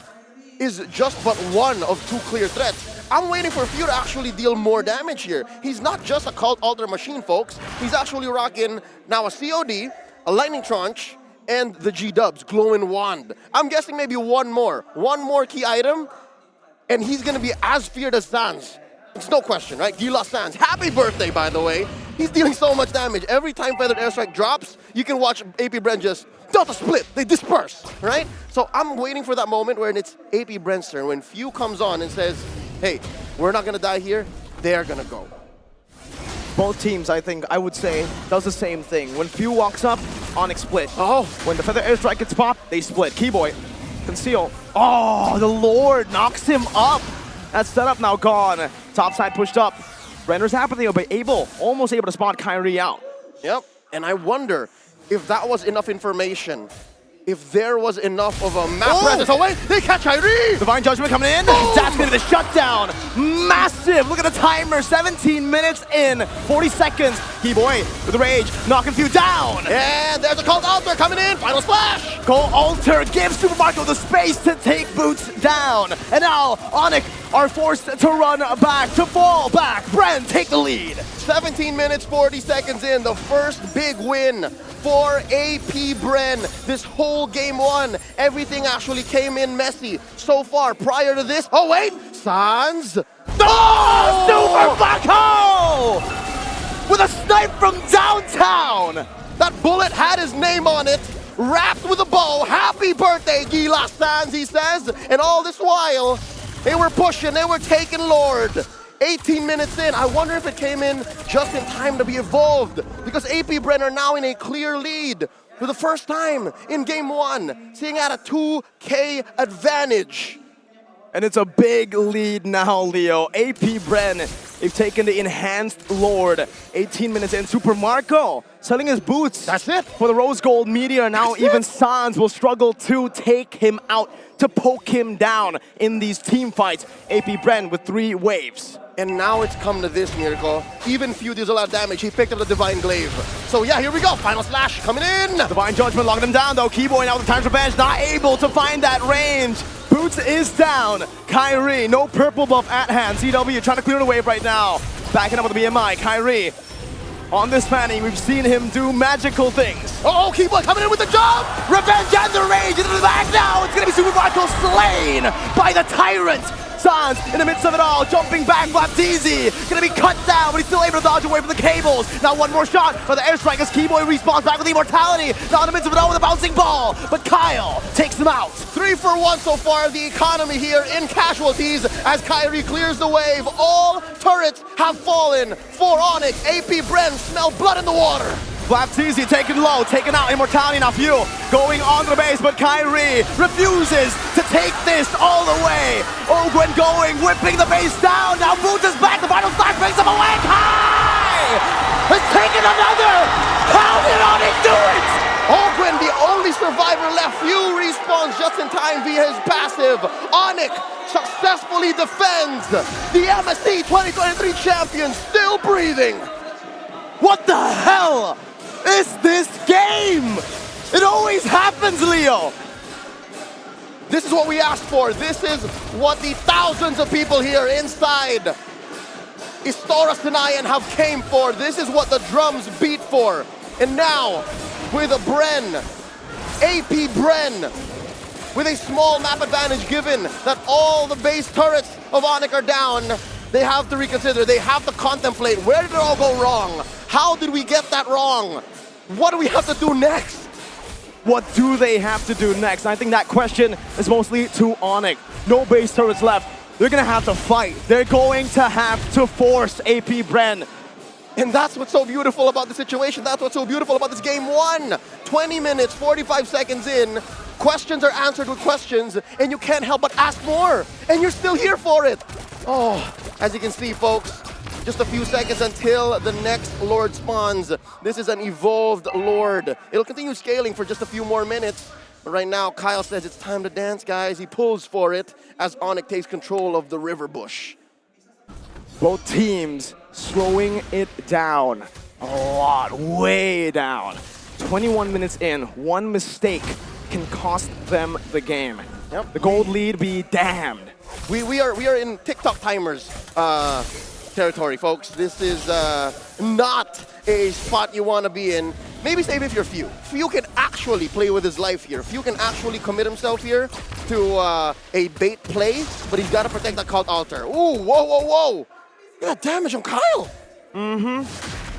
Speaker 6: is just but one of 2 clear threats. I'm waiting for Few to actually deal more damage here. He's not just a Cult Alter machine, folks. He's actually rocking now a COD, a Lightning Tranche, and the G-Dubs, Glowing Wand. I'm guessing maybe one more key item, and he's gonna be as feared as Sans. It's no question, right? Gila Sans, happy birthday, by the way. He's dealing so much damage. Every time Feathered Airstrike drops, you can watch AP Bren just Delta split, they disperse, right? So I'm waiting for that moment where it's AP Bren's turn, when Few comes on and says, hey, we're not gonna die here, they're gonna go.
Speaker 12: Both teams, I think, I would say, does the same thing. When Few walks up, Onyx split. When the Feather Airstrike gets popped, they split. Keyboy, conceal. Oh, the Lord knocks him up. That setup now gone. Top side pushed up. Render's happy, but almost able to spot Kyrie out.
Speaker 6: Yep, and I wonder if that was enough information, if there was enough of a map presence. Oh wait, they catch Kyrie!
Speaker 12: Divine Judgment coming in. That's gonna be the shutdown. Massive, look at the timer, 17 minutes in, 40 seconds. Keyboy with the rage, knocking Few down.
Speaker 6: And there's a Cult Alter coming in, final splash!
Speaker 12: Cult Alter gives Super Marco the space to take Boots down. And now Onyx are forced to run back, to fall back. Bren take the lead.
Speaker 6: 17 minutes, 40 seconds in, the first big win for AP Bren. This whole game 1, everything actually came in messy so far. Prior to this, oh wait, Sans.
Speaker 12: Super Black Hole! With a snipe from downtown!
Speaker 6: That bullet had his name on it, wrapped with a bow. Happy birthday, Gila Sans, he says. And all this while, they were pushing, they were taking Lord. 18 minutes in, I wonder if it came in just in time to be evolved, because AP Bren are now in a clear lead for the first time in game 1, seeing at a 2K advantage.
Speaker 12: And it's a big lead now, Leo. AP Bren, they've taken the enhanced Lord. 18 minutes in, Super Marco selling his boots.
Speaker 6: That's it.
Speaker 12: For the Rose Gold Meteor. Now even Sans will struggle to take him out, to poke him down in these team fights. AP Bren with 3 waves.
Speaker 6: And now it's come to this, Miracle. Even Few deals a lot of damage. He picked up the Divine Glaive. So yeah, here we go. Final slash coming in.
Speaker 12: Divine Judgment locking him down though. Keyboy now with the Time's Revenge, not able to find that range. Boots is down. Kyrie, no purple buff at hand. CW trying to clear the wave right now. backing up with the BMI. Kyrie. On this panning, we've seen him do magical things.
Speaker 6: Oh, Keyboy coming in with the jump!
Speaker 12: Revenge and the rage into the back now. It's going to be Super Marco slain by the Tyrant. Sans in the midst of it all, jumping back, Baptiste gonna be cut down, but he's still able to dodge away from the cables. Now one more shot for the airstrike as Keyboy respawns back with immortality. Now in the midst of it all with a bouncing ball, but Kyle takes him out.
Speaker 6: 3 for 1 so far, the economy here in casualties as Kyrie clears the wave. All turrets have fallen for Onyx. AP Bren smell blood in the water.
Speaker 12: Baptiste taken low, taken out, immortality now few going on the base, but Kyrie refuses to take this all the way. Ogwen going, whipping the base down, now Boots is back, the final slash brings him away. Kai has taken another! How did Onyx do it?
Speaker 6: Ogwen, the only survivor left, few respawns just in time via his passive. Onyx successfully defends the MSC 2023 champion, still breathing.
Speaker 12: What the hell is this game? It always happens, Leo.
Speaker 6: This is what we asked for. This is what the thousands of people here inside Istora Sanayan have came for. This is what the drums beat for. And now, with a Bren, AP Bren, with a small map advantage given that all the base turrets of Onyx are down, they have to reconsider, they have to contemplate, where did it all go wrong? How did we get that wrong? What do we have to do next?
Speaker 12: What do they have to do next? I think that question is mostly to Onyx. No base turrets left. They're gonna have to fight. They're going to have to force AP Bren.
Speaker 6: And that's what's so beautiful about the situation. That's what's so beautiful about this game one. 20 minutes, 45 seconds in. Questions are answered with questions, and you can't help but ask more. And you're still here for it. Oh, as you can see, folks, just a few seconds until the next Lord spawns. This is an evolved Lord. It'll continue scaling for just a few more minutes. But right now, Kyle says it's time to dance, guys. He pulls for it as Onyx takes control of the river bush.
Speaker 12: Both teams slowing it down a lot, way down. 21 minutes in, one mistake can cost them the game.
Speaker 6: Yep.
Speaker 12: The gold lead be damned.
Speaker 6: We are in TikTok timers territory, folks. This is not a spot you want to be in. Maybe save if you're Few. Few can actually play with his life here. Few can actually commit himself here to a bait play, but he's got to protect that cult altar. Ooh, whoa, whoa, whoa. Look at that damage on Kyle.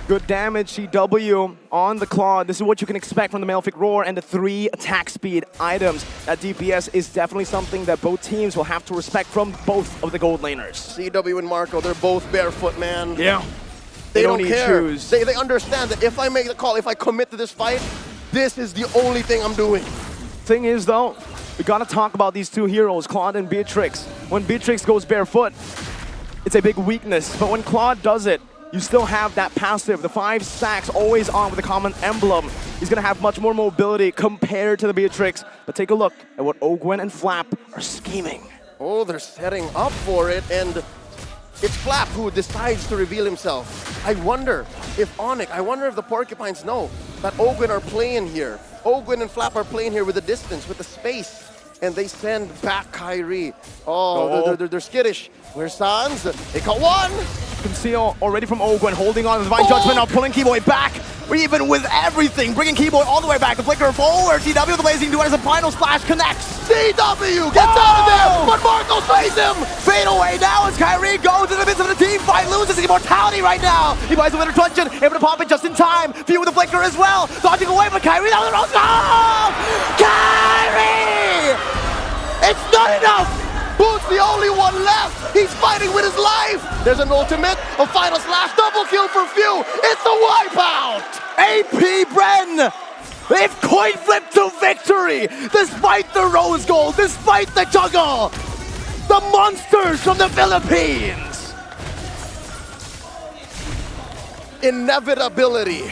Speaker 12: Good damage, CW on the claw. This is what you can expect from the Malefic Roar and the 3 attack speed items. That DPS is definitely something that both teams will have to respect from both of the gold laners.
Speaker 6: CW and Marco, they're both barefoot, man.
Speaker 12: Yeah.
Speaker 6: They don't care.
Speaker 12: Choose.
Speaker 6: They understand that if I make the call, if I commit to this fight, this is the only thing I'm doing.
Speaker 12: Thing is, though, we gotta talk about these two heroes, Claude and Beatrix. When Beatrix goes barefoot, it's a big weakness. But when Claude does it, you still have that passive, the 5 stacks always on with a common emblem. He's gonna have much more mobility compared to the Beatrix. But take a look at what Ogwen and Flap are scheming.
Speaker 6: Oh, they're setting up for it, and it's Flap who decides to reveal himself. I wonder if Onyx, I wonder if the Porcupines know that Ogwen are playing here. Ogwen and Flap are playing here with the distance, with the space. And they send back Kyrie. Oh, they're skittish. Where's Sans? They caught one!
Speaker 12: Conceal already from Ogwen, holding on to the Divine Judgment, now pulling Keyboy back. Even with everything, bringing Keyboy all the way back. The flicker forward. CW with the blazing duet as the final splash connects.
Speaker 6: CW gets out of there, but Marco slays him!
Speaker 12: Fade away now as Kyrie goes in the midst of the team fight, loses his immortality right now. He buys the winner Truncheon, able to pop it just in time. Few with the flicker as well. Dodging away, but Kyrie now with the rose. Oh! Kyrie! It's not enough!
Speaker 6: Boots the only one left. He's fighting with his life. There's an ultimate, a final slash, double kill for Few. It's a wipeout.
Speaker 12: AP Bren, they've coin flipped to victory. Despite the rose gold, despite the juggle, the monsters from the Philippines.
Speaker 6: Inevitability.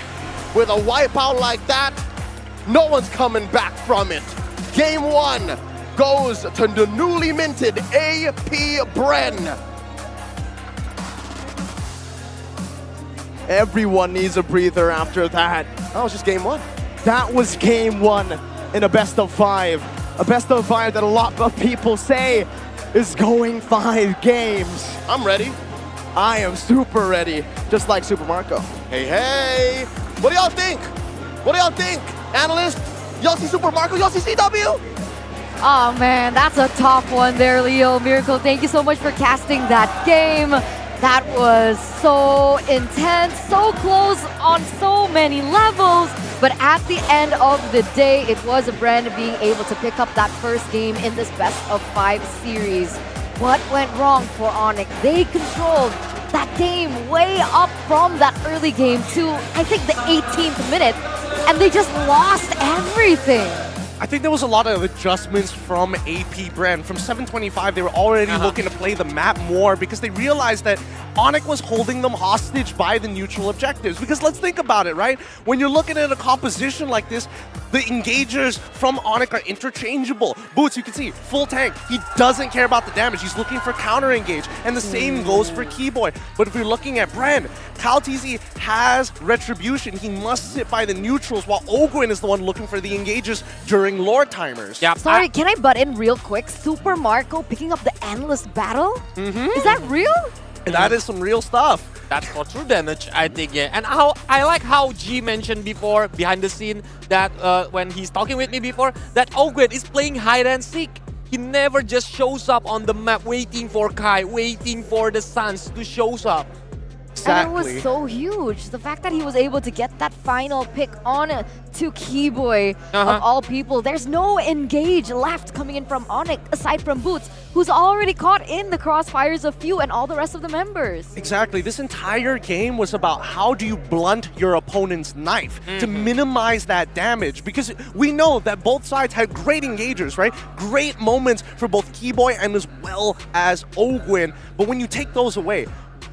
Speaker 6: With a wipeout like that, no one's coming back from it. Game one goes to the newly minted AP Bren.
Speaker 12: Everyone needs a breather after that.
Speaker 6: That was just game one.
Speaker 12: That was game one in a best of 5. A best of 5 that a lot of people say is going 5 games.
Speaker 6: I'm ready.
Speaker 12: I am super ready, just like Super Marco.
Speaker 6: Hey, hey! What do y'all think? What do y'all think? Analysts, y'all see Super Marco, y'all see CW?
Speaker 22: Oh man, that's a tough one there, Leo. Miracle, thank you so much for casting that game. That was so intense, so close on so many levels. But at the end of the day, it was a brand being able to pick up that first game in this best of 5 series. What went wrong for Onyx? They controlled that game way up from that early game to, I think, the 18th minute, and they just lost everything.
Speaker 5: I think there was a lot of adjustments from AP Brand. From 725, they were already looking to play the map more because they realized that Onyx was holding them hostage by the neutral objectives. Because let's think about it, right? When you're looking at a composition like this, the engagers from Onyx are interchangeable. Boots, you can see, full tank. He doesn't care about the damage. He's looking for counter engage. And the same goes for Keyboy. But if you're looking at Brand, CalTZ has Retribution. He must sit by the neutrals while Ogwin is the one looking for the engagers during Lord timers.
Speaker 14: Yep.
Speaker 22: Sorry, can I butt in real quick? Super Marco picking up the endless battle? Is that real?
Speaker 5: That is some real stuff.
Speaker 14: That's for true damage, I think, yeah. And how I like how G mentioned before, behind the scene, that when he's talking with me before, that Ogwin is playing hide and seek. He never just shows up on the map waiting for Kai, waiting for the Suns to show up.
Speaker 22: And it was so huge. The fact that he was able to get that final pick on to Keyboy of all people. There's no engage left coming in from Onyx aside from Boots, who's already caught in the crossfires of Few and all the rest of the members.
Speaker 5: Exactly. This entire game was about how do you blunt your opponent's knife to minimize that damage, because we know that both sides had great engagers, right? Great moments for both Keyboy and as well as Ogwin. But when you take those away,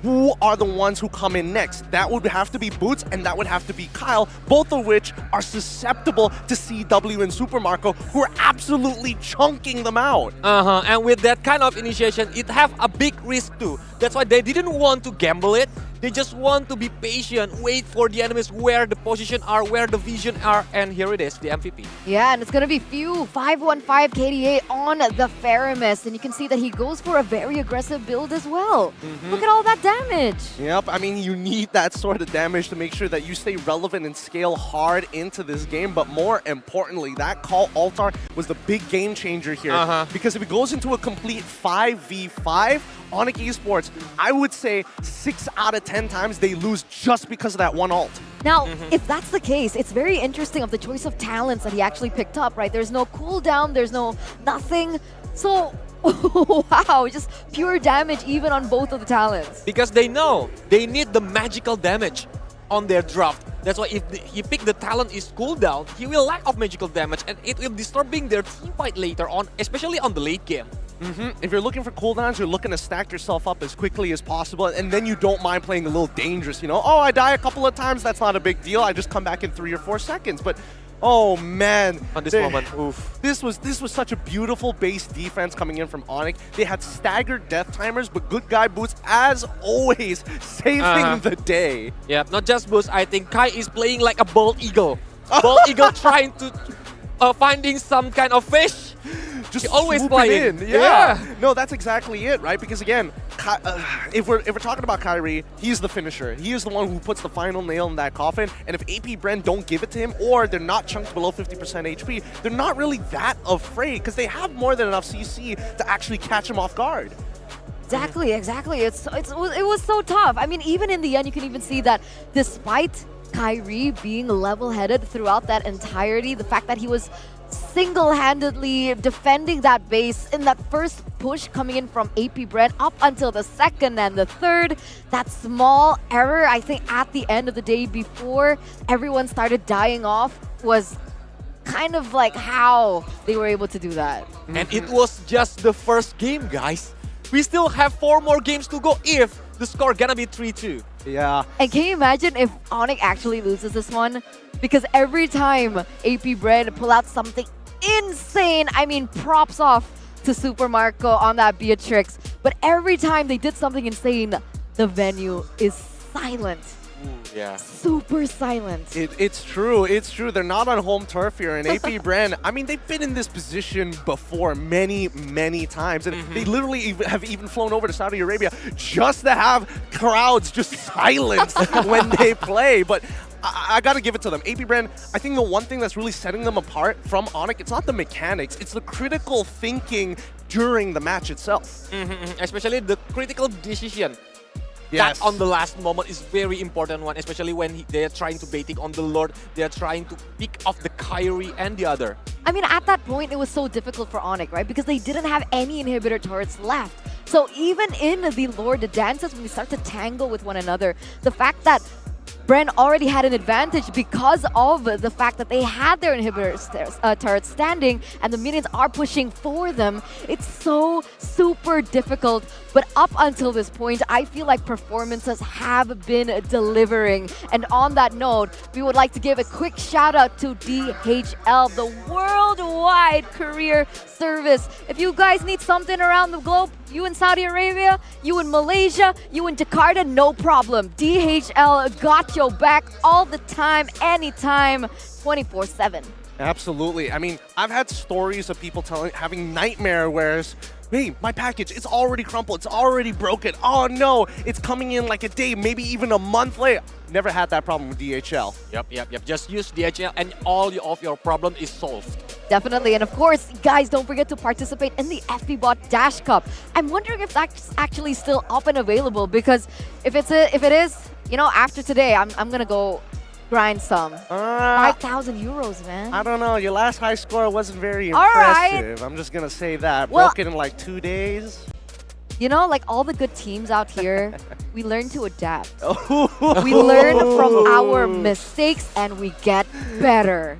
Speaker 5: who are the ones who come in next? That would have to be Boots and that would have to be Kyle, both of which are susceptible to CW and Super Marco, who are absolutely chunking them out.
Speaker 14: And with that kind of initiation, it have a big risk too. That's why they didn't want to gamble it. They just want to be patient, wait for the enemies where the position are, where the vision are, and here it is, the MVP.
Speaker 22: Yeah, and it's gonna be Few, 515 KDA on the Faramis, and you can see that he goes for a very aggressive build as well. Look at all that damage.
Speaker 5: Yep, I mean, you need that sort of damage to make sure that you stay relevant and scale hard into this game, but more importantly, that call altar was the big game changer here. Because if it goes into a complete 5v5, Onyx eSports, I would say 6 out of 10 times they lose just because of that one ult.
Speaker 22: Now, if that's the case, it's very interesting of the choice of talents that he actually picked up, right? There's no cooldown, there's no nothing. So, wow, just pure damage even on both of the talents.
Speaker 14: Because they know they need the magical damage on their draft. That's why if he pick the talent is cooldown, he will lack of magical damage and it will disturbing their team fight later on, especially on the late game.
Speaker 5: If you're looking for cooldowns, you're looking to stack yourself up as quickly as possible, and then you don't mind playing a little dangerous, you know? Oh, I die a couple of times, that's not a big deal. I just come back in 3 or 4 seconds. But oh man,
Speaker 14: on this moment, oof.
Speaker 5: This was such a beautiful base defense coming in from Onyx. They had staggered death timers, but good guy Boots, as always, saving the day.
Speaker 14: Yeah, not just Boots. I think Kai is playing like a bald eagle. Bald eagle trying to finding some kind of fish.
Speaker 5: Just
Speaker 14: always playing.
Speaker 5: Yeah. No, that's exactly it, right? Because again, if we're talking about Kyrie, he's the finisher. He is the one who puts the final nail in that coffin. And if AP Bren don't give it to him, or they're not chunked below 50% HP, they're not really that afraid because they have more than enough CC to actually catch him off guard.
Speaker 22: Exactly. It was so tough. I mean, even in the end, you can even see that despite Kyrie being level-headed throughout that entirety, the fact that he was single-handedly defending that base in that first push coming in from AP Brent up until the second and the third. That small error, I think, at the end of the day before everyone started dying off was kind of like how they were able to do that.
Speaker 14: And it was just the first game, guys. We still have 4 more games to go if the score gonna be 3-2.
Speaker 5: Yeah.
Speaker 22: And can you imagine if Onyx actually loses this one? Because every time AP Bread pull out something insane, I mean, props off to Super Marco on that Beatrix. But every time they did something insane, the venue is silent.
Speaker 14: Yeah.
Speaker 22: Super silent.
Speaker 5: It's true. It's true. They're not on home turf here. And AP Brand, I mean, they've been in this position before many, many times. And they literally have even flown over to Saudi Arabia just to have crowds just silent when they play. But I got to give it to them. AP Brand, I think the one thing that's really setting them apart from Onyx, it's not the mechanics, it's the critical thinking during the match itself.
Speaker 14: Especially the critical decision.
Speaker 5: Yes.
Speaker 14: That on the last moment is very important one, especially when they're trying to baiting on the Lord, they're trying to pick off the Kyrie and the other.
Speaker 22: I mean, at that point, it was so difficult for Onyx, right? Because they didn't have any inhibitor turrets left. So even in the Lord, the dances, when they start to tangle with one another, the fact that Bren already had an advantage because of the fact that they had their inhibitor turrets standing and the minions are pushing for them. It's so super difficult. But up until this point, I feel like performances have been delivering. And on that note, we would like to give a quick shout out to DHL, the worldwide courier service. If you guys need something around the globe, you in Saudi Arabia, you in Malaysia, you in Jakarta, no problem. DHL got your back all the time, anytime, 24/7.
Speaker 5: Absolutely. I mean, I've had stories of people having nightmare whereas, hey, my package, it's already crumpled, it's already broken. Oh no, it's coming in like a day, maybe even a month later. Never had that problem with DHL.
Speaker 14: Yep. Just use DHL and all of your problem is solved.
Speaker 22: Definitely. And of course, guys, don't forget to participate in the FBBot Dash Cup. I'm wondering if that's actually still up and available, because if it is, you know, after today, I'm gonna go grind some. 5,000 euros, man.
Speaker 5: I don't know. Your last high score wasn't very
Speaker 22: All right.
Speaker 5: impressive. I'm just going to say that.
Speaker 22: Well,
Speaker 5: broke it in like 2 days.
Speaker 22: You know, like all the good teams out here, we learn to adapt. We learn from our mistakes and we get better.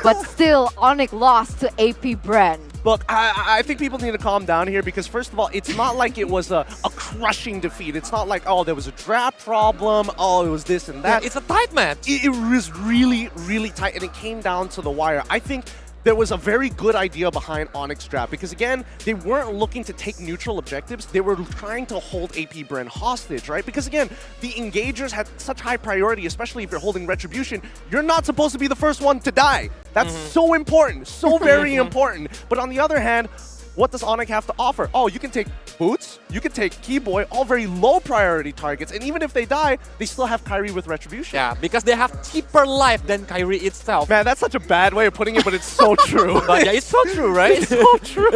Speaker 22: But still, Onyx lost to AP Bren.
Speaker 5: Look, I think people need to calm down here because, first of all, it's not like it was a crushing defeat. It's not like, oh, there was a draft problem, oh, it was this and that.
Speaker 14: Yeah, it's a tight match.
Speaker 5: It was really, really tight, and it came down to the wire. I think there was a very good idea behind Onyx draft because, again, they weren't looking to take neutral objectives. They were trying to hold AP Bren hostage, right? Because, again, the engagers had such high priority, especially if you're holding Retribution. You're not supposed to be the first one to die. That's so important, so very important. But on the other hand, what does Onyx have to offer? Oh, you can take Boots, you can take Keyboy, all very low priority targets. And even if they die, they still have Kyrie with Retribution.
Speaker 14: Yeah, because they have cheaper life than Kyrie itself.
Speaker 5: Man, that's such a bad way of putting it, but it's so true.
Speaker 14: But yeah, it's so true, right?
Speaker 5: It's so true.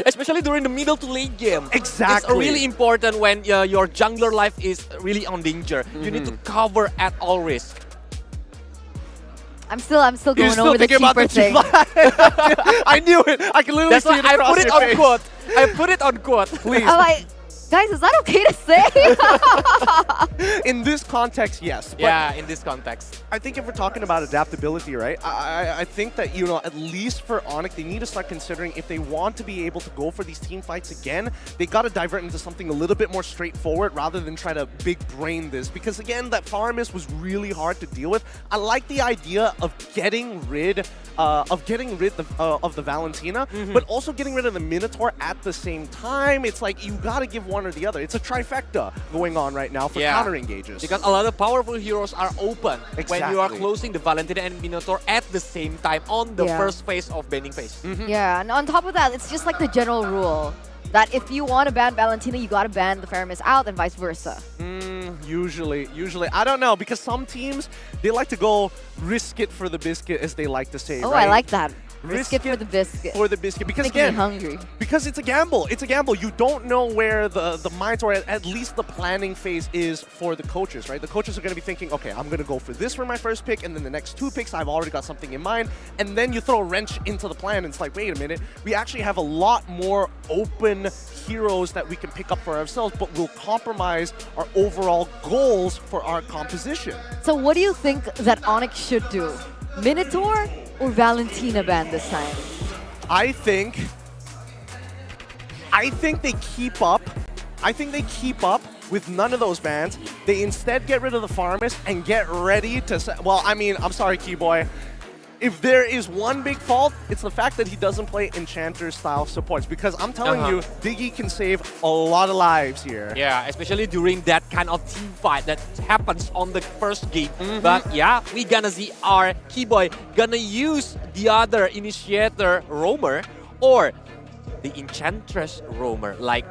Speaker 14: Especially during the middle to late game.
Speaker 5: Exactly.
Speaker 14: It's really important when your jungler life is really on danger. You need to cover at all risk.
Speaker 22: I'm still going over the cheaper thing.
Speaker 5: I knew it. I can literally see it across
Speaker 14: put it
Speaker 5: your
Speaker 14: on
Speaker 5: face.
Speaker 14: quote. I put it on quote.
Speaker 5: Please.
Speaker 22: I'm like, guys, is that okay to say?
Speaker 5: In this context, yes. But
Speaker 14: Yeah, in this context.
Speaker 5: I think if we're talking about adaptability, right, I think that, you know, at least for Onyx, they need to start considering if they want to be able to go for these team fights again, they got to divert into something a little bit more straightforward rather than try to big brain this. Because, again, that Farmis was really hard to deal with. I like the idea of getting rid of the Valentina, but also getting rid of the Minotaur at the same time. It's like you got to give one or the other. It's a trifecta going on right now for counter engages.
Speaker 14: Because a lot of powerful heroes are open when you are
Speaker 5: Exactly.
Speaker 14: closing the Valentina and Minotaur at the same time on the first phase of banning phase.
Speaker 22: Yeah, and on top of that, it's just like the general rule that if you want to ban Valentina, you got to ban the Faramis out and vice versa.
Speaker 5: Usually. I don't know, because some teams, they like to go risk it for the biscuit, as they like to say,
Speaker 22: Oh,
Speaker 5: right?
Speaker 22: I like that. Risk it for the biscuit.
Speaker 5: For the biscuit. Because,
Speaker 22: Making me
Speaker 5: again,
Speaker 22: hungry.
Speaker 5: because it's a gamble. It's a gamble. You don't know where the minds, or at least the planning phase is for the coaches, right? The coaches are going to be thinking, okay, I'm going to go for this for my first pick, and then the next 2 picks, I've already got something in mind. And then you throw a wrench into the plan, and it's like, wait a minute, we actually have a lot more open heroes that we can pick up for ourselves, but we'll compromise our overall goals for our composition.
Speaker 22: So what do you think that Onyx should do? Minotaur or Valentina ban this time?
Speaker 5: I think they keep up. I think they keep up with none of those bans. They instead get rid of the Farmers and get ready to... Well, I mean, I'm sorry, Keyboy. if there is one big fault, it's the fact that he doesn't play Enchanter-style supports. Because I'm telling you, Diggy can save a lot of lives here.
Speaker 14: Yeah, especially during that kind of team fight that happens on the first game. But yeah, we gonna see our Keyboy gonna use the other Initiator Roamer or the Enchantress Roamer like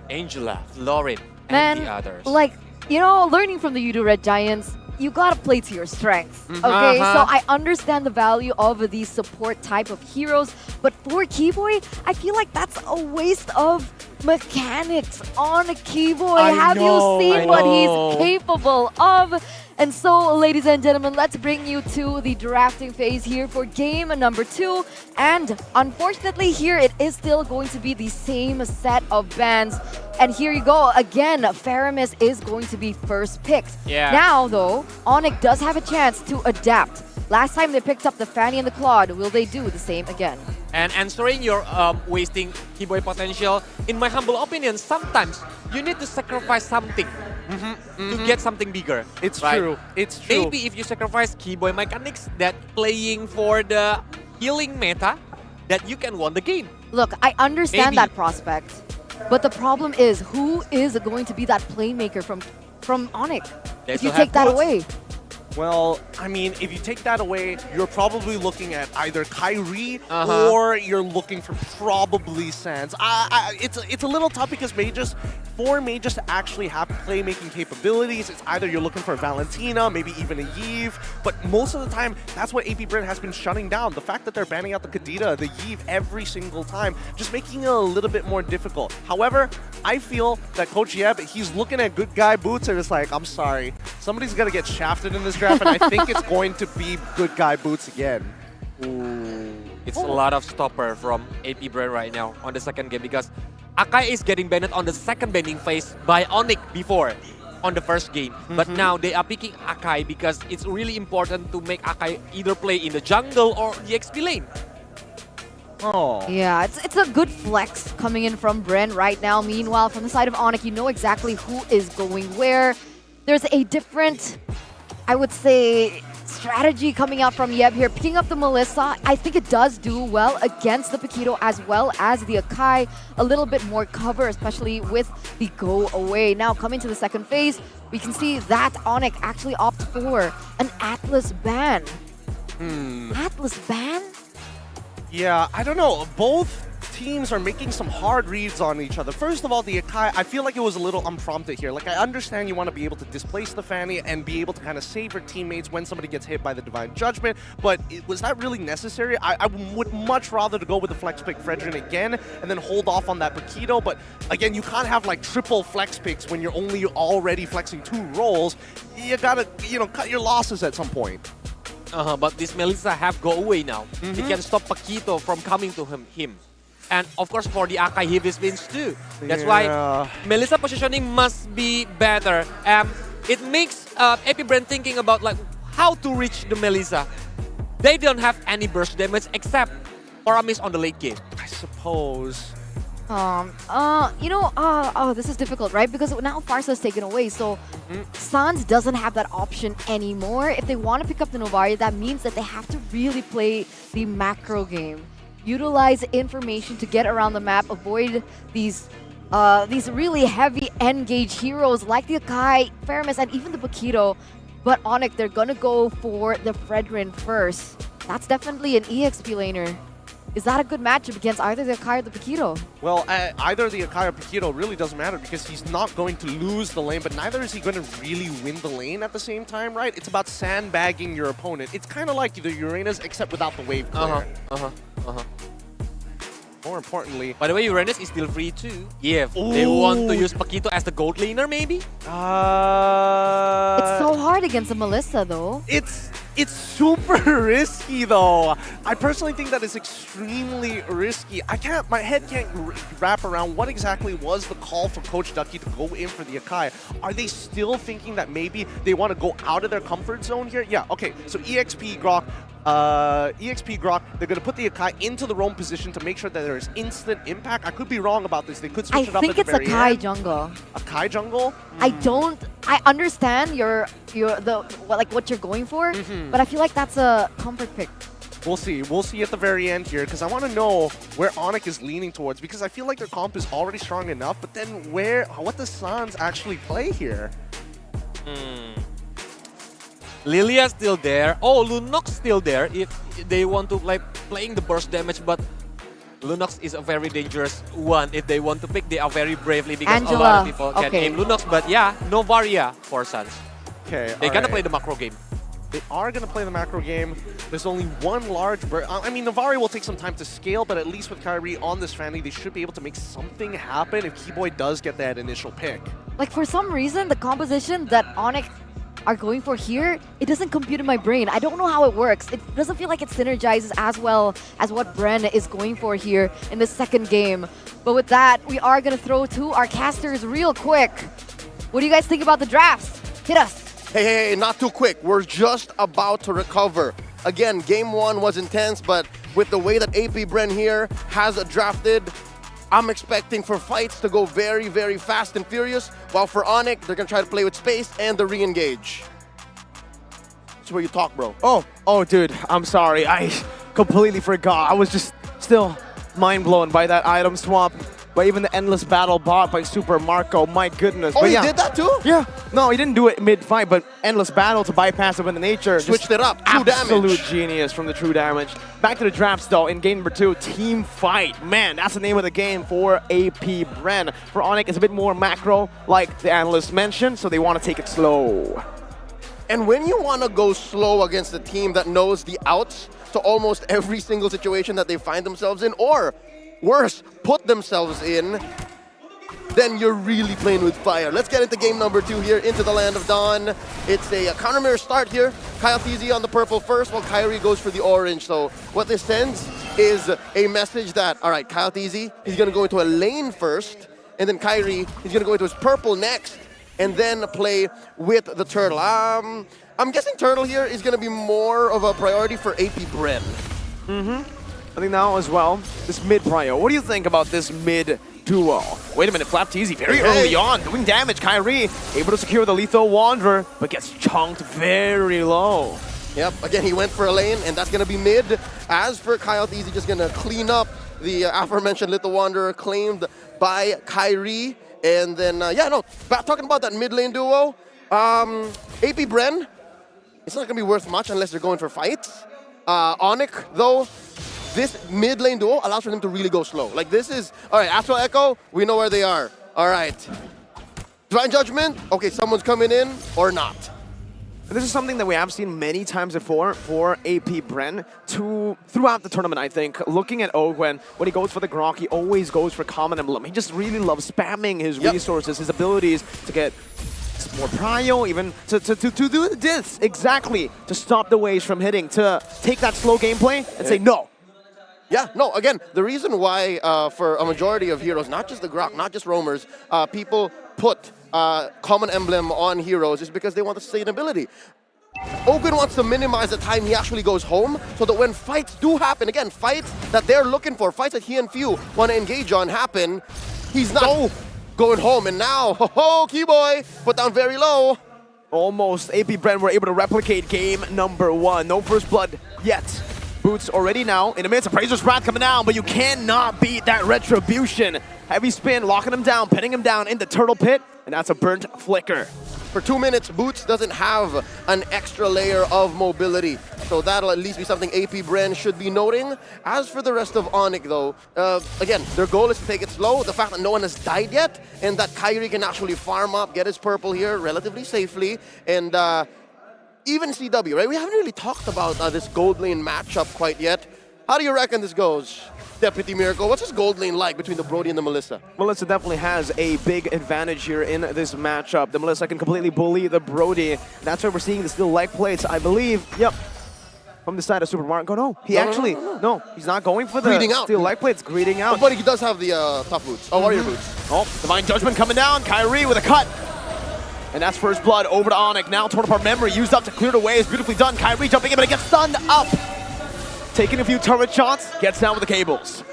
Speaker 14: Angela, Florid, and the others.
Speaker 22: Like, you know, learning from the Udo Red Giants, you gotta play to your strengths, okay? So I understand the value of these support type of heroes, but for Keyboy, I feel like that's a waste of mechanics on a Keyboy. Have you seen what he's capable of? And so, ladies and gentlemen, let's bring you to the drafting phase here for game number 2. And unfortunately, here it is still going to be the same set of bans. And here you go. Again, Faramis is going to be first picked.
Speaker 14: Yeah.
Speaker 22: Now, though, Onyx does have a chance to adapt. Last time they picked up the Fanny and the Claude. Will they do the same again?
Speaker 14: And answering your wasting Keyboy potential, in my humble opinion, sometimes you need to sacrifice something to get something bigger.
Speaker 5: It's
Speaker 14: right?
Speaker 5: true. It's true.
Speaker 14: Maybe if you sacrifice Keyboy mechanics, that playing for the healing meta, that you can win the game.
Speaker 22: Look, I understand
Speaker 14: Maybe.
Speaker 22: that prospect, but the problem is, who is going to be that playmaker from Onyx
Speaker 14: They
Speaker 22: if you
Speaker 14: still
Speaker 22: take
Speaker 14: have
Speaker 22: that
Speaker 14: Boots.
Speaker 22: away?
Speaker 5: Well, I mean, if you take that away, you're probably looking at either Kyrie or you're looking for probably Sans. It's a little tough because for Mages to actually have playmaking capabilities, it's either you're looking for Valentina, maybe even a Yves, but most of the time, that's what AP Brit has been shutting down. The fact that they're banning out the Kadita, the Yves every single time, just making it a little bit more difficult. However, I feel that Coach Yeb, he's looking at good guy Boots and it's like, I'm sorry, somebody's gonna get shafted in this draft, and I think it's going to be good guy Boots again.
Speaker 14: Ooh, it's a lot of stopper from AP Brand right now on the second game because Akai is getting banned on the second banning phase by Onyx before on the first game. But now they are picking Akai because it's really important to make Akai either play in the jungle or the XP lane.
Speaker 5: Oh.
Speaker 22: Yeah, it's a good flex coming in from Bren right now. Meanwhile, from the side of Onyx, you know exactly who is going where. There's a different, I would say, strategy coming out from Yeb here. Picking up the Melissa, I think it does do well against the Paquito as well as the Akai. A little bit more cover, especially with the go away. Now, coming to the second phase, we can see that Onyx actually opt for an Atlas ban. Atlas ban?
Speaker 5: Yeah, I don't know. Both teams are making some hard reads on each other. First of all, the Akai, I feel like it was a little unprompted here. Like, I understand you want to be able to displace the Fanny and be able to kind of save your teammates when somebody gets hit by the Divine Judgment, but was that really necessary? I would much rather to go with the flex pick Fredrin again and then hold off on that Paquito, but again, you can't have like triple flex picks when you're only already flexing 2 roles. You gotta, cut your losses at some point.
Speaker 14: But this Melissa have go away now. He can stop Paquito from coming to him. And of course for the Akai, he has wins too. That's why Melissa positioning must be better. It makes AP Brand thinking about like how to reach the Melissa. They don't have any burst damage except Oramis on the late game.
Speaker 5: I suppose.
Speaker 22: This is difficult, right? Because now Farsa is taken away, so Sans doesn't have that option anymore. If they want to pick up the Novari, that means that they have to really play the macro game. Utilize information to get around the map, avoid these really heavy engage heroes like the Akai, Faramis, and even the Paquito. But Onyx, they're gonna go for the Fredrin first. That's definitely an EXP laner. Is that a good matchup against either the Akai or the Paquito?
Speaker 5: Well, either the Akai or Paquito really doesn't matter because he's not going to lose the lane, but neither is he going to really win the lane at the same time, right? It's about sandbagging your opponent. It's kind of like the Uranus, except without the wave clear. More importantly...
Speaker 14: By the way, Uranus is still free too. Yeah, they want to use Paquito as the gold laner, maybe?
Speaker 22: It's so hard against a Melissa, though.
Speaker 5: It's super risky, though. I personally think that is extremely risky. My head can't wrap around what exactly was the call for Coach Ducky to go in for the Akai. Are they still thinking that maybe they want to go out of their comfort zone here? Yeah, okay, so EXP Grok, they're going to put the Akai into the roam position to make sure that there is instant impact. I could be wrong about this. They could switch it up at the very end.
Speaker 22: I think it's Akai jungle.
Speaker 5: Akai jungle?
Speaker 22: I understand what you're going for, but I feel like that's a comfort pick.
Speaker 5: We'll see. We'll see at the very end here, because I want to know where Onyx is leaning towards, because I feel like their comp is already strong enough, but then what does Sans actually play here?
Speaker 14: Lilia's still there. Oh, Lunox still there if they want to playing the burst damage, but Lunox is a very dangerous one. If they want to pick, they are very bravely because a lot of people can aim Lunox, but yeah, no Varia for Sans.
Speaker 5: Okay,
Speaker 14: They're gonna play the macro game.
Speaker 5: They are going to play the macro game. There's only one large burst. I mean, Navari will take some time to scale, but at least with Kyrie on this family, they should be able to make something happen if Keyboy does get that initial pick.
Speaker 22: Like, for some reason, the composition that Onyx are going for here, it doesn't compute in my brain. I don't know how it works. It doesn't feel like it synergizes as well as what Bren is going for here in the second game. But with that, we are going to throw to our casters real quick. What do you guys think about the drafts? Hit us.
Speaker 6: Hey, not too quick. We're just about to recover. Again, game one was intense, but with the way that AP Bren here has drafted, I'm expecting for fights to go very, very fast and furious, while for Onyx, they're going to try to play with space and the re-engage. That's where you talk, bro.
Speaker 12: Oh, dude, I'm sorry. I completely forgot. I was just still mind blown by that item swap. But even the endless battle bought by Super Marco, my goodness.
Speaker 6: Oh,
Speaker 12: but
Speaker 6: he
Speaker 12: yeah,
Speaker 6: did that too?
Speaker 12: Yeah. No, he didn't do it mid-fight, but endless battle to bypass it with the nature.
Speaker 6: Switched it up. True
Speaker 12: absolute
Speaker 6: damage.
Speaker 12: Genius from the true damage. Back to the drafts though, in game number 2, team fight. Man, that's the name of the game for AP Bren. For Onyx, it's a bit more macro, like the analyst mentioned, so they want to take it slow.
Speaker 6: And when you want to go slow against a team that knows the outs to almost every single situation that they find themselves in, or worse, put themselves in, then you're really playing with fire. Let's get into game number 2 here, into the Land of Dawn. It's a counter mirror start here. Kyle TZ on the purple first, while Kyrie goes for the orange. So what this sends is a message that, all right, Kyle TZ, he's going to go into a lane first, and then Kyrie, he's going to go into his purple next, and then play with the turtle. I'm guessing turtle here is going to be more of a priority for AP Bren.
Speaker 12: I think now as well, this mid prio. What do you think about this mid duo? Wait a minute, Flap TZ very early on, doing damage. Kyrie able to secure the lethal Wanderer, but gets chunked very low.
Speaker 6: Yep, again, he went for a lane, and that's going to be mid. As for Kyle TZ, just going to clean up the aforementioned lethal Wanderer claimed by Kyrie. And then, talking about that mid lane duo, AP Bren, it's not going to be worth much unless they're going for fights. Onyx, though, this mid lane duo allows for them to really go slow. Like this is, all right, Astral Echo, we know where they are. All right. Divine Judgment, okay, someone's coming in or not.
Speaker 12: This is something that we have seen many times before for AP Bren throughout the tournament, I think. Looking at Ogwen, when he goes for the Grok, he always goes for Common Emblem. He just really loves spamming his resources, his abilities to get more prio, even to do this, exactly, to stop the waves from hitting, to take that slow gameplay and say no.
Speaker 6: Yeah, no, again, the reason why for a majority of heroes, not just the Grok, not just roamers, people put Common Emblem on heroes is because they want the sustainability. Ogwen wants to minimize the time he actually goes home so that when fights do happen, again, fights that they're looking for, fights that he and Few want to engage on happen, he's not going home. And now, Keyboy put down very low.
Speaker 12: Almost. AP Bren were able to replicate game number 1. No first blood yet. Boots already now in the midst. Appraiser's Wrath coming down, but you cannot beat that Retribution. Heavy spin, locking him down, pinning him down in the turtle pit, and that's a burnt flicker.
Speaker 6: For 2 minutes, Boots doesn't have an extra layer of mobility, so that'll at least be something AP Bren should be noting. As for the rest of Onyx, though, again, their goal is to take it slow. The fact that no one has died yet, and that Kyrie can actually farm up, get his purple here relatively safely, and even CW, right? We haven't really talked about this gold lane matchup quite yet. How do you reckon this goes, Deputy Miracle? What's this gold lane like between the Brody and the Melissa?
Speaker 12: Melissa definitely has a big advantage here in this matchup. The Melissa can completely bully the Brody. That's why we're seeing the steel leg plates, I believe. Yep. From the side of Super Marco. No, no, he's not going for the steel leg plates. Greeting out.
Speaker 6: But he does have the tough boots. Oh, warrior boots.
Speaker 12: Oh, Divine Judgment coming down. Kyrie with a cut. And that's first blood over to Onyx. Now torn apart memory used up to clear the waves. Beautifully done. Kyrie jumping in, but it gets stunned up. Taking a few turret shots, gets down with the cables.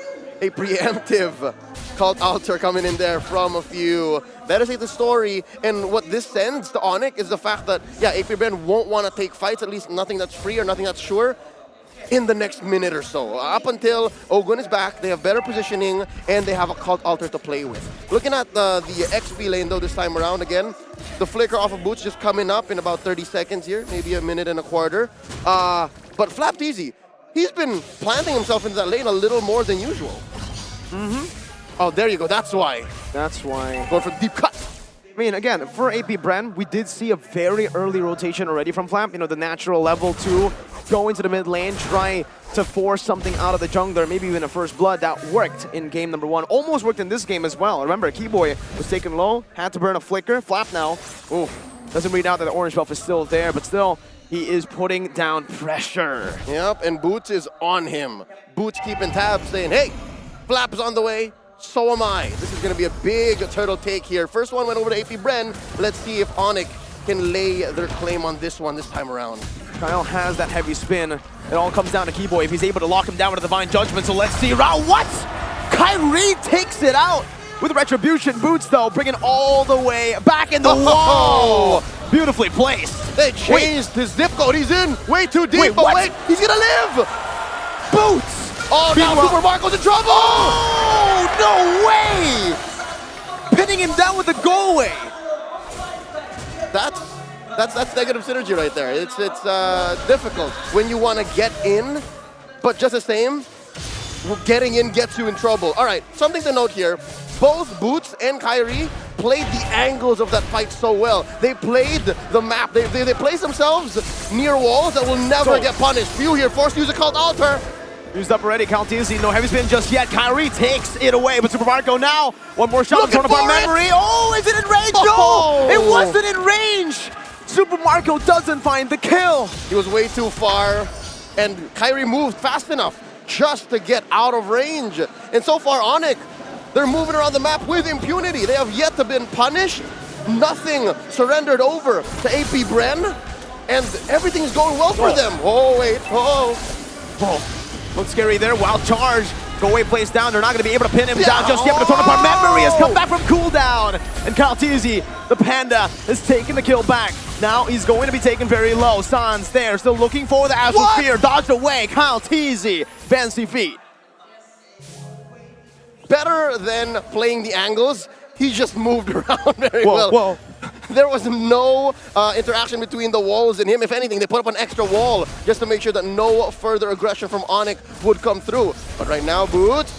Speaker 6: A preemptive called Alter coming in there from a few. Better say the story. And what this sends to Onyx is the fact that, AP Bren won't want to take fights, at least nothing that's free or nothing that's sure. in the next minute or so. Up until Ogun is back, they have better positioning, and they have a Cult Altar to play with. Looking at the XP lane, though, this time around, again, the flicker off of Boots just coming up in about 30 seconds here, maybe a minute and a quarter. But Flapteezy, he's been planting himself into that lane a little more than usual. Oh, there you go. That's why.
Speaker 12: That's why.
Speaker 6: Going for deep cut.
Speaker 12: I mean, again, for AP Bren, we did see a very early rotation already from Flap. You know, the natural level 2, go into the mid lane, try to force something out of the jungler, maybe even a first blood. That worked in game number 1. Almost worked in this game as well. Remember, Keyboy was taken low, had to burn a flicker. Flap now, ooh, doesn't read out that the orange buff is still there, but still, he is putting down pressure.
Speaker 6: Yep, and Boots is on him. Boots keeping tabs, saying, hey, Flap's on the way. So am I. This is going to be a big turtle take here. First one went over to AP Bren. Let's see if Onyx can lay their claim on this one this time around.
Speaker 12: Kyle has that heavy spin. It all comes down to Keyboy if he's able to lock him down with a Divine Judgment. So let's see. What? Kyrie takes it out with Retribution. Boots, though, bringing all the way back in the wall. Beautifully placed.
Speaker 6: They changed his zip code. He's in way too deep.
Speaker 12: Wait,
Speaker 6: but
Speaker 12: what?
Speaker 6: wait, he's going to live.
Speaker 12: Boots.
Speaker 6: Oh, now Super Marco's in trouble!
Speaker 12: Oh, no way! Pinning him down with the go away.
Speaker 6: That's negative synergy right there. It's difficult when you want to get in, but just the same, getting in gets you in trouble. All right, something to note here. Both Boots and Kyrie played the angles of that fight so well. They played the map. They placed themselves near walls that will never get punished. Few here forced to use a Cult Altar.
Speaker 12: Used up already, Kaltizi, no heavy spin just yet. Kyrie takes it away, but Super Marco now, one more shot, thrown upon memory. Oh, is it in range?
Speaker 6: Oh.
Speaker 12: No, it wasn't in range. Super Marco doesn't find the kill.
Speaker 6: He was way too far, and Kyrie moved fast enough just to get out of range. And so far, Onyx, they're moving around the map with impunity. They have yet to been punished. Nothing surrendered over to AP Bren, and everything's going well for them. Oh, wait, oh.
Speaker 12: Looks scary there, wild charge. Go away plays down, they're not going to be able to pin him down just yet, but the thrown upon memory has come back from cooldown. And Kaltizi, the Panda, has taken the kill back. Now he's going to be taken very low. Sans there, still looking for the Astral Spear, dodged away. Kaltizi, fancy feet.
Speaker 6: Better than playing the angles, he just moved around very well. There was no interaction between the walls and him. If anything, they put up an extra wall just to make sure that no further aggression from Onyx would come through. But right now, Boots,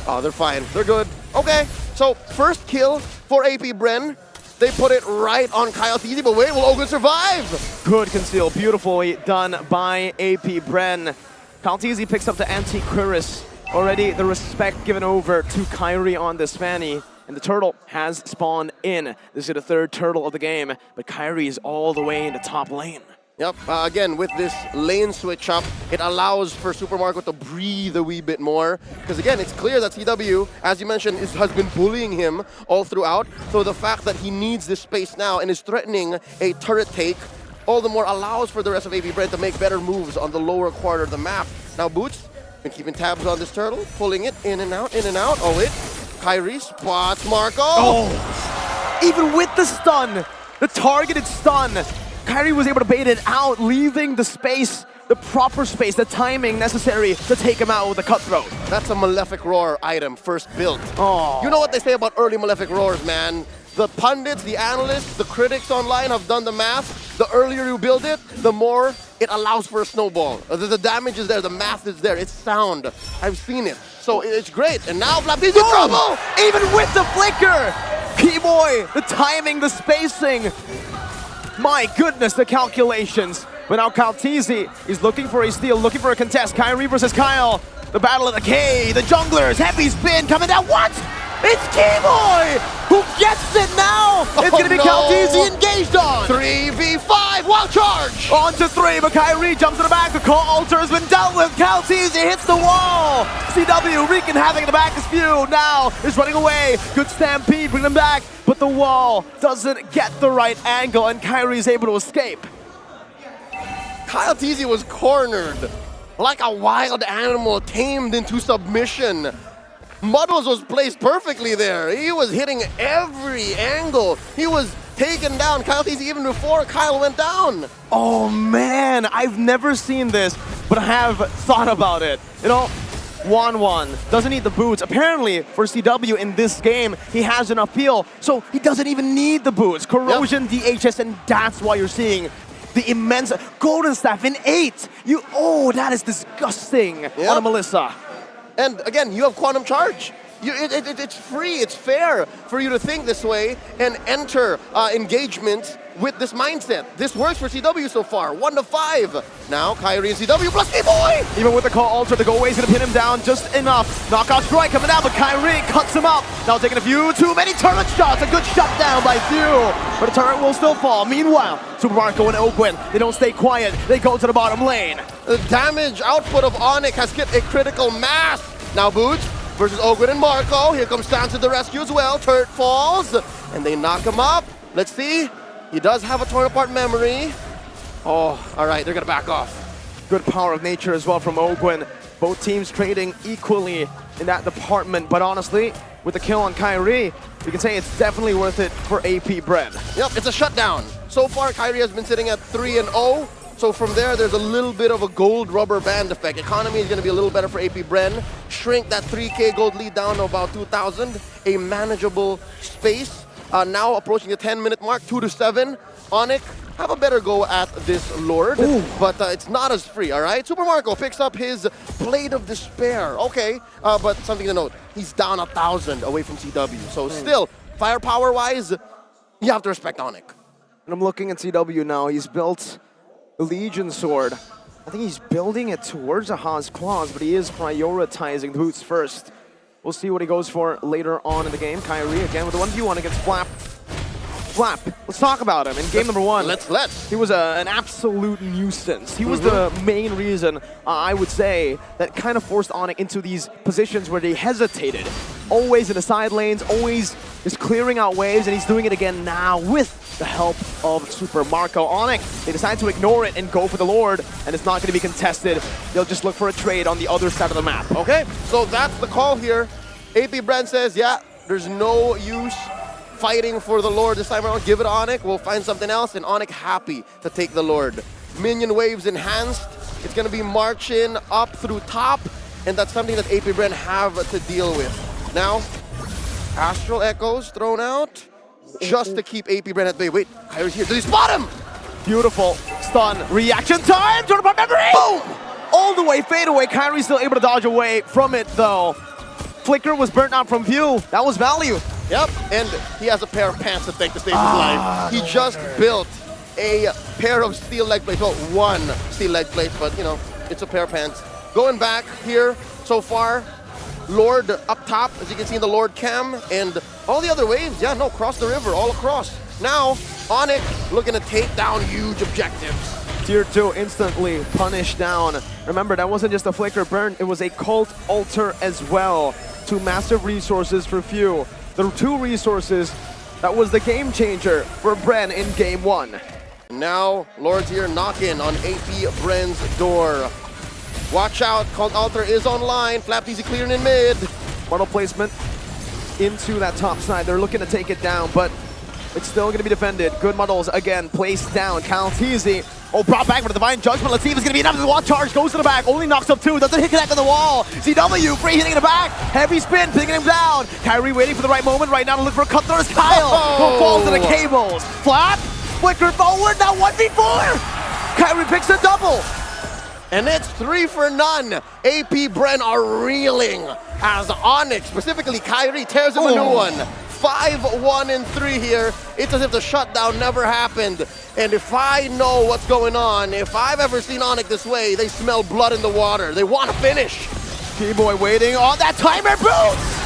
Speaker 6: oh, they're fine. They're good. Okay, so first kill for AP Bren. They put it right on Kaltizi, but wait, will Ogun survive?
Speaker 12: Good conceal, beautifully done by AP Bren. Kaltizi picks up the anti-Cuirass. Already the respect given over to Kyrie on this Fanny. And the turtle has spawned in. This is the third turtle of the game, but Kyrie is all the way in the top lane.
Speaker 6: Yep, again, with this lane switch up, it allows for Super Marco to breathe a wee bit more. Because again, it's clear that CW, as you mentioned, has been bullying him all throughout. So the fact that he needs this space now and is threatening a turret take, all the more allows for the rest of AP Bren to make better moves on the lower quarter of the map. Now Boots, been keeping tabs on this turtle, pulling it in and out, in and out. Oh wait. Kyrie spots Marco.
Speaker 12: Oh, even with the stun, the targeted stun, Kyrie was able to bait it out, leaving the space, the proper space, the timing necessary to take him out with a cutthroat.
Speaker 6: That's a Malefic Roar item, first built.
Speaker 12: Oh.
Speaker 6: You know what they say about early Malefic Roars, man? The pundits, the analysts, the critics online have done the math. The earlier you build it, the more it allows for a snowball. The damage is there, the math is there, it's sound. I've seen it. So it's great. And now Flapteezy in trouble!
Speaker 12: Even with the flicker! Keyboy, the timing, the spacing. My goodness, the calculations. But now Kaltizi is looking for a steal, looking for a contest. Kyrie versus Kyle. The battle of the K, the junglers, heavy spin coming down. What? It's Keyboy who gets it now. It's going to be Kaltizi engaged on.
Speaker 6: 3v5, wild charge.
Speaker 12: On to 3, but Kyrie jumps to the back. The call altar has been dealt with. Kaltizi hits the wall. CW wreaking havoc in the back is few. Now is running away. Good stampede, bring them back. But the wall doesn't get the right angle, and Kyrie is able to escape.
Speaker 6: Kaltizi was cornered like a wild animal tamed into submission. Muddles was placed perfectly there. He was hitting every angle. He was taken down. Kaltizi even before Kyle went down.
Speaker 12: Oh man, I've never seen this. but have thought about it. You know, 1-1, doesn't need the boots. Apparently, for CW in this game, he has enough peel, so he doesn't even need the boots. Corrosion, DHS, and that's why you're seeing the immense Golden Staff in 8. That is disgusting on a Melissa.
Speaker 6: And again, you have Quantum Charge. It's free, it's fair for you to think this way and enter engagement with this mindset. This works for CW so far, 1-5. Now, Kyrie and CW plus B-Boy!
Speaker 12: Even with the call alter, the go away is going to pin him down just enough. Knockout strike coming out, but Kyrie cuts him up. Now taking a few too many turret shots. A good shutdown by Few, but the turret will still fall. Meanwhile, Super Marco and Oakland, they don't stay quiet. They go to the bottom lane.
Speaker 6: The damage output of Onyx has hit a critical mass. Now Boots versus Ogren and Marco. Here comes Stan to the rescue as well. Turret falls, and they knock him up. Let's see. He does have a torn apart memory. Oh, all right, they're gonna back off.
Speaker 12: Good power of nature as well from Ogwen. Both teams trading equally in that department, but honestly, with the kill on Kyrie, we can say it's definitely worth it for AP Bren.
Speaker 6: Yep, it's a shutdown. So far, Kyrie has been sitting at 3-0. So from there's a little bit of a gold rubber band effect. Economy is going to be a little better for AP Bren. Shrink that 3K gold lead down to about 2,000. A manageable space. Now approaching the 10-minute mark, 2-7. Onyx have a better go at this Lord, but it's not as free, all right? Super Marco picks up his Blade of Despair. Okay, but something to note, he's down 1,000 away from CW. So still, firepower-wise, you have to respect Onyx.
Speaker 12: And I'm looking at CW now. He's built the Legion Sword. I think he's building it towards a Haas Claws, but he is prioritizing the boots first. We'll see what he goes for later on in the game. Kyrie again with the 1v1 against Flap. Flap, let's talk about him. In game number 1,
Speaker 6: let's.
Speaker 12: He was an absolute nuisance. He was the main reason, I would say, that kind of forced Onyx into these positions where they hesitated. Always in the side lanes, always just clearing out waves, and he's doing it again now with the help of Super Marco. Onyx, they decide to ignore it and go for the Lord, and it's not going to be contested. They'll just look for a trade on the other side of the map.
Speaker 6: Okay, so that's the call here. AP Brand says, yeah, there's no use fighting for the Lord this time around. Give it to Onyx, we'll find something else, and Onyx happy to take the Lord. Minion waves enhanced. It's going to be marching up through top, and that's something that AP Brand have to deal with. Now, Astral Echoes thrown out just to keep AP Brand at bay. Wait, Kyrie's here. Did he spot him?
Speaker 12: Beautiful stun reaction time. Turn upon memory. Boom! All the way fade away. Kyrie's still able to dodge away from it though. Flicker was burnt out from view. That was value.
Speaker 6: Yep, and he has a pair of pants to thank to save his life. He just built a pair of steel leg plates. Well, one steel leg plate, but you know, it's a pair of pants. Going back here so far, Lord up top, as you can see in the Lord cam, and all the other waves, yeah, no, cross the river, all across. Now, Onyx looking to take down huge objectives.
Speaker 12: Tier 2 instantly punished down. Remember, that wasn't just a flicker burn, it was a cult altar as well. 2 massive resources for Few. The 2 resources, that was the game changer for Bren in game 1.
Speaker 6: Now, Lord's here knocking on AP Bren's door. Watch out, Cult Altar is online. Flap easy clearing in mid.
Speaker 12: Model placement into that top side. They're looking to take it down, but it's still going to be defended. Good models again placed down. Caltizi, brought back for the Divine Judgment. Let's see if it's going to be enough. The wall charge goes to the back. Only knocks up 2. Doesn't hit connect on the wall. CW free hitting in the back. Heavy spin, picking him down. Kyrie waiting for the right moment right now to look for a cut through. Kyle who falls to the cables. Flap, flicker forward. Now 1v4. Kyrie picks a double.
Speaker 6: And it's 3 for none. AP Bren are reeling as Onyx, specifically Kyrie, tears him a new one. 5-1-3 here. It's as if the shutdown never happened. And if I know what's going on, if I've ever seen Onyx this way, they smell blood in the water. They want to finish.
Speaker 12: T-Boy waiting on that timer boost.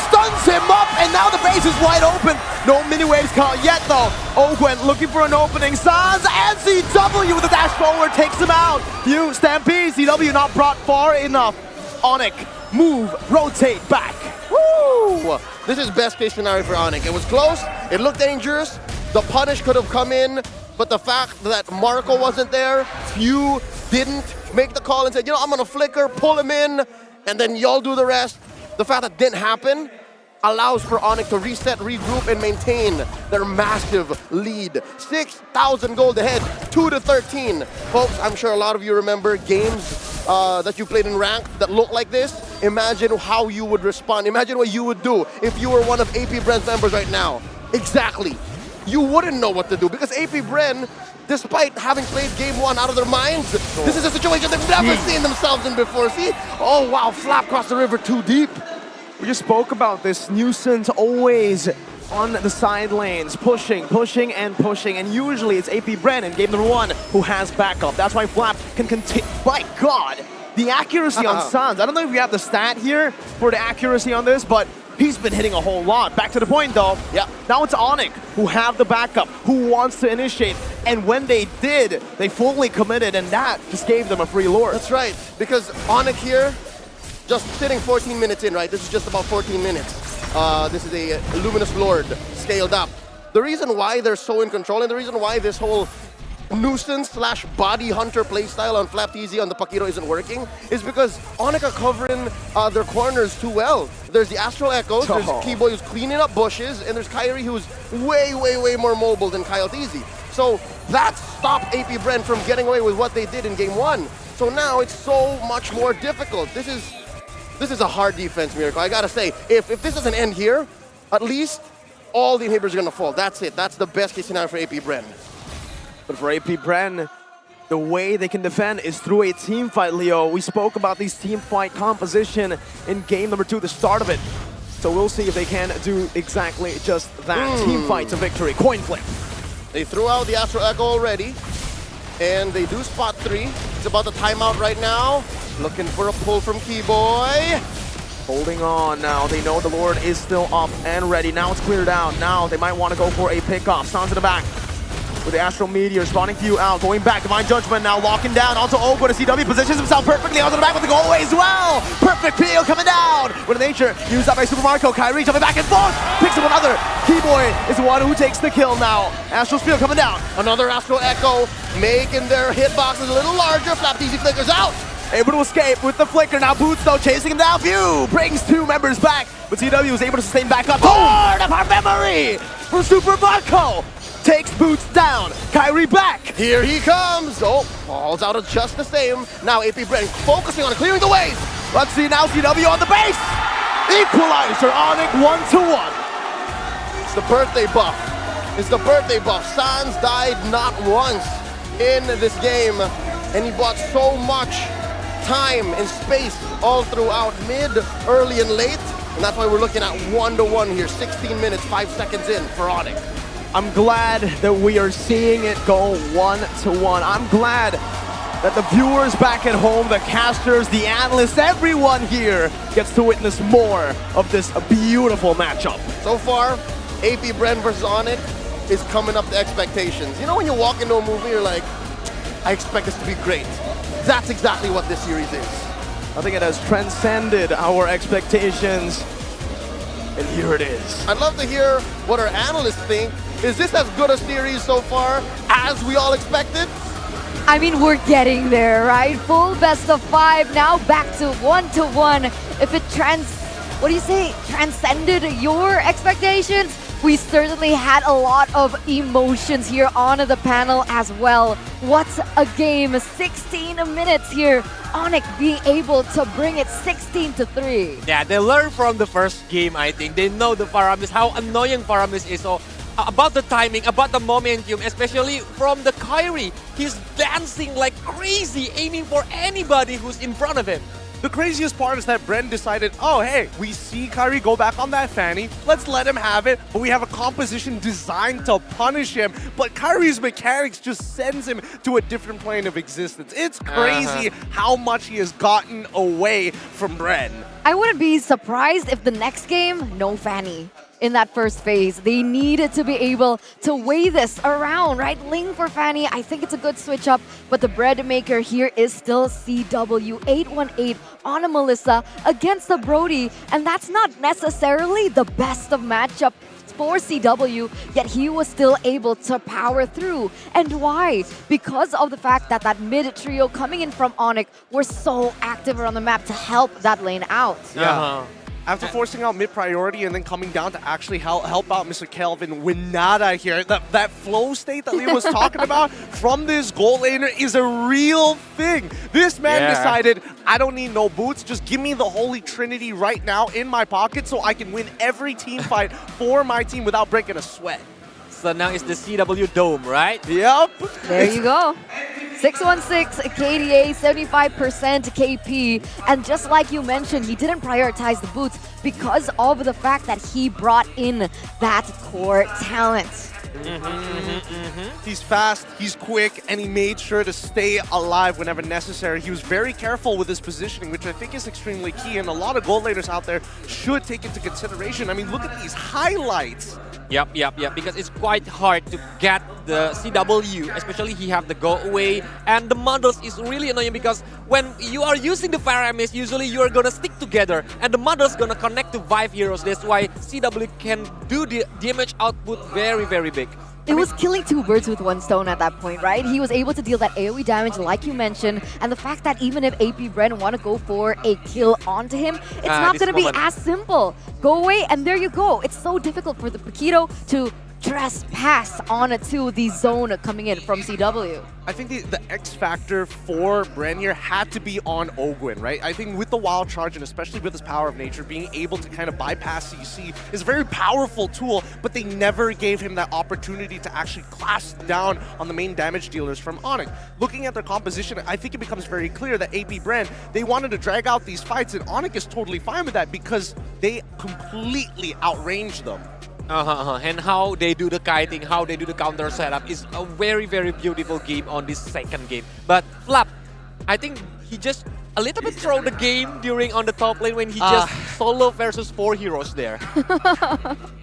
Speaker 12: Stuns him up, and now the base is wide open. No mini waves caught yet though. Ogwen looking for an opening. Sans and CW with a dash forward takes him out. Few Stampede, CW not brought far enough. Onyx, move, rotate back.
Speaker 6: Woo! This is best case scenario for Onyx. It was close, it looked dangerous. The punish could have come in, but the fact that Marco wasn't there, Few didn't make the call and said, you know, I'm gonna flicker, pull him in, and then y'all do the rest. The fact that didn't happen, allows for Onyx to reset, regroup, and maintain their massive lead. 6,000 gold ahead, 2-13. Folks, I'm sure a lot of you remember games that you played in ranked that look like this. Imagine how you would respond. Imagine what you would do if you were one of AP Bren's members right now. Exactly. You wouldn't know what to do because AP Bren, despite having played game one out of their minds, this is a situation they've never seen themselves in before. See? Oh wow, flap across the river too deep.
Speaker 12: We just spoke about this. Nuisance always on the side lanes, pushing, and pushing. And usually it's AP Bren in game number one who has backup. That's why Flap can continue. My God, the accuracy on Sans. I don't know if you have the stat here for the accuracy on this, but he's been hitting a whole lot. Back to the point though.
Speaker 6: Yeah.
Speaker 12: Now it's Onyx who have the backup, who wants to initiate. And when they did, they fully committed, and that just gave them a free lure.
Speaker 6: That's right, because Onyx here, just sitting 14 minutes in, right? This is just about 14 minutes. This is a Luminous Lord scaled up. The reason why they're so in control and the reason why this whole nuisance/body hunter playstyle on Flap TZ on the Pakiro isn't working is because Onyx are covering their corners too well. There's the Astral Echoes, there's Keyboy who's cleaning up bushes, and there's Kyrie who's way way more mobile than Kyle TZ. So that stopped AP Bren from getting away with what they did in game one. So now it's so much more difficult. This is a hard defense, Miracle. I gotta say, if this doesn't end here, at least all the inhibitors are gonna fall. That's it. That's the best case scenario for AP Bren.
Speaker 12: But for AP Bren, the way they can defend is through a team fight, Leo. We spoke about these team fight composition in game number 2, the start of it. So we'll see if they can do exactly just that. Team fight to victory. Coin flip.
Speaker 6: They threw out the Astral Echo already, and they do spot 3. It's about the timeout right now. Looking for a pull from Keyboy.
Speaker 12: Holding on now. They know the Lord is still up and ready. Now it's cleared out. Now they might want to go for a pickoff. Sans in the back with the Astral Meteor spawning few out. Going back. Divine Judgment now locking down onto Ogo. The CW positions himself perfectly onto the back with the goal as well. Perfect PO coming down. With nature used up by Super Marco. Kyrie jumping back and forth. Picks up another. Keyboy is the one who takes the kill now. Astral Spiel coming down.
Speaker 6: Another Astral Echo making their hitboxes a little larger. Flap TZ flickers out.
Speaker 12: Able to escape with the flicker. Now Boots though chasing him down. Phew! Brings 2 members back. But CW is able to sustain back up. Lord of our memory for Super Marco. Takes Boots down. Kyrie back.
Speaker 6: Here he comes. Oh, falls out of just the same. Now AP Bren focusing on clearing the ways.
Speaker 12: Let's see now CW on the base. Equalizer Onyx 1-1.
Speaker 6: It's the birthday buff. It's the birthday buff. Sans died not once in this game. And he bought so much time and space all throughout mid, early, and late. And that's why we're looking at 1-1 here. 16 minutes, 5 seconds in for Onyx.
Speaker 12: I'm glad that we are seeing it go 1-1. I'm glad that the viewers back at home, the casters, the analysts, everyone here gets to witness more of this beautiful matchup.
Speaker 6: So far, AP Bren versus Onyx is coming up to expectations. You know when you walk into a movie, you're like, I expect this to be great. That's exactly what this series is.
Speaker 12: I think it has transcended our expectations. And here it is.
Speaker 6: I'd love to hear what our analysts think. Is this as good a series so far as we all expected?
Speaker 22: I mean, we're getting there, right? Full best of 5, now back to 1-1. If it transcended your expectations, we certainly had a lot of emotions here on the panel as well. What a game, 16 minutes here. Onyx being able to bring it 16-3.
Speaker 14: Yeah, they learned from the first game, I think. They know the Faramis, how annoying Faramis is. So about the timing, about the momentum, especially from the Kyrie. He's dancing like crazy, aiming for anybody who's in front of him.
Speaker 5: The craziest part is that Bren decided, oh, hey, we see Kyrie go back on that fanny. Let's let him have it. But we have a composition designed to punish him. But Kyrie's mechanics just sends him to a different plane of existence. It's crazy how much he has gotten away from Bren.
Speaker 22: I wouldn't be surprised if the next game, no fanny. In that first phase, they needed to be able to weigh this around, right? Ling for Fanny, I think it's a good switch up, but the bread maker here is still CW818 on a Melissa against the Brody, and that's not necessarily the best of matchup for CW, yet he was still able to power through. And why? Because of the fact that that mid trio coming in from Onyx were so active around the map to help that lane out.
Speaker 5: Yeah. After forcing out mid-priority and then coming down to actually help out Mr. Kelvin Winata here, that flow state that Leo was talking about from this goal laner is a real thing. This man decided, I don't need no boots, just give me the Holy Trinity right now in my pocket so I can win every team fight for my team without breaking a sweat.
Speaker 14: So now it's the CW Dome, right?
Speaker 5: Yep.
Speaker 22: There you go. 616 KDA, 75% KP. And just like you mentioned, he didn't prioritize the boots because of the fact that he brought in that core talent.
Speaker 5: He's fast, he's quick, and he made sure to stay alive whenever necessary. He was very careful with his positioning, which I think is extremely key, and a lot of goal laners out there should take into consideration. I mean, look at these highlights.
Speaker 14: Yep, because it's quite hard to get the CW, especially he have the go away, and the models is really annoying because when you are using the Fire Emis, usually you are gonna stick together, and the models gonna connect to 5 heroes. That's why CW can do the damage output very, very big.
Speaker 22: It was killing two birds with one stone at that point, right? He was able to deal that AoE damage like you mentioned, and the fact that even if AP Bren want to go for a kill onto him, it's not going to be as simple. Go away, and there you go. It's so difficult for the Paquito to trespass onto the zone coming in from CW.
Speaker 5: I think the X factor for Bren here had to be on Ogwin, right? I think with the Wild Charge, and especially with his Power of Nature, being able to kind of bypass CC is a very powerful tool, but they never gave him that opportunity to actually clash down on the main damage dealers from Onyx. Looking at their composition, I think it becomes very clear that AP Bren, they wanted to drag out these fights, and Onyx is totally fine with that because they completely outranged them.
Speaker 14: And how they do the kiting, how they do the counter setup is a very, very beautiful game on this second game. But Flap, I think he just a little bit throw the game during on the top lane when he just solo versus 4 heroes there.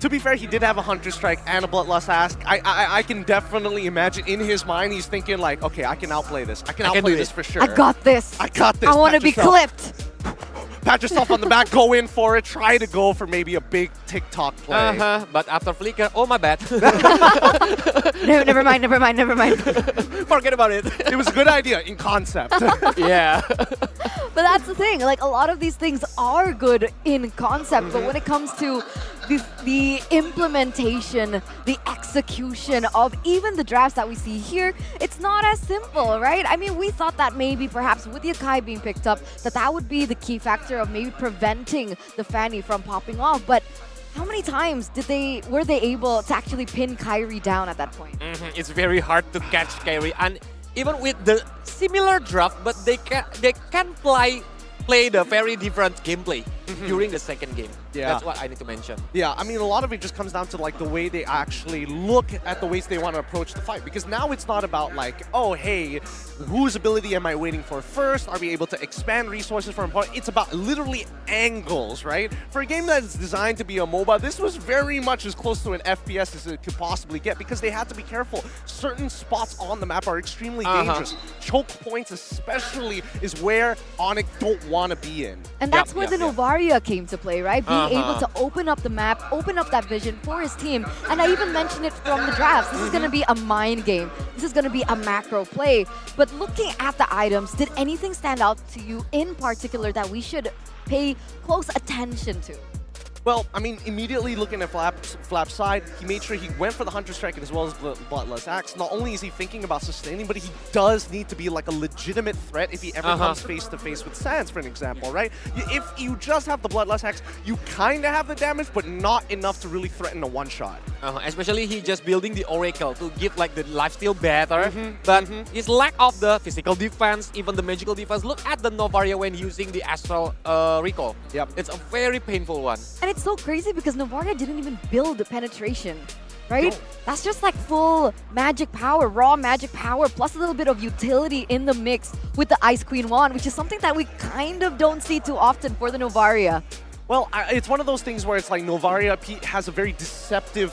Speaker 5: To be fair, he did have a Hunter Strike and a Bloodlust Ask. I can definitely imagine in his mind he's thinking like, okay, I can outplay this. I can outplay this for sure.
Speaker 22: I got this.
Speaker 5: I got this.
Speaker 22: I want to be clipped.
Speaker 5: Pat yourself on the back, go in for it, try to go for maybe a big TikTok play.
Speaker 14: But after Flicker, oh my bad.
Speaker 22: No, never mind.
Speaker 14: Forget about it.
Speaker 5: It was a good idea in concept.
Speaker 14: Yeah.
Speaker 22: But that's the thing, like a lot of these things are good in concept, but when it comes to the implementation, the execution of even the drafts that we see here, it's not as simple, right? I mean, we thought that maybe perhaps with the Akai being picked up, that would be the key factor of maybe preventing the Fanny from popping off, but how many times were they able to actually pin Kyrie down at that point?
Speaker 14: It's very hard to catch Kyrie, and even with the similar draft, but they can play the very different gameplay during the second game.
Speaker 5: Yeah.
Speaker 14: That's what I need to mention.
Speaker 5: Yeah, I mean, a lot of it just comes down to like the way they actually look at the ways they want to approach the fight. Because now it's not about like, oh, hey, whose ability am I waiting for first? Are we able to expand resources for opponent? It's about literally angles, right? For a game that's designed to be a MOBA, this was very much as close to an FPS as it could possibly get because they had to be careful. Certain spots on the map are extremely dangerous. Choke points especially is where Onyx don't want to be in.
Speaker 22: And that's where the Novaria came to play, right? Being able to open up the map, open up that vision for his team. And I even mentioned it from the drafts. This is going to be a mind game. This is going to be a macro play. But looking at the items, did anything stand out to you in particular that we should pay close attention to?
Speaker 5: Well, I mean, immediately looking at Flap's side, he made sure he went for the Hunter Strike as well as Bloodlust Axe. Not only is he thinking about sustaining, but he does need to be like a legitimate threat if he ever comes face-to-face with Sans, for an example, right? If you just have the Bloodlust Axe, you kind of have the damage, but not enough to really threaten a one-shot.
Speaker 14: Especially he just building the Oracle to give like the lifesteal better, but his lack of the physical defense, even the magical defense. Look at the Novaria when using the Astral Recall.
Speaker 5: Yep.
Speaker 14: It's a very painful one.
Speaker 22: And it's so crazy because Novaria didn't even build the penetration, right? No. That's just like full magic power, raw magic power, plus a little bit of utility in the mix with the Ice Queen wand, which is something that we kind of don't see too often for the Novaria.
Speaker 5: Well, it's one of those things where it's like Novaria has a very deceptive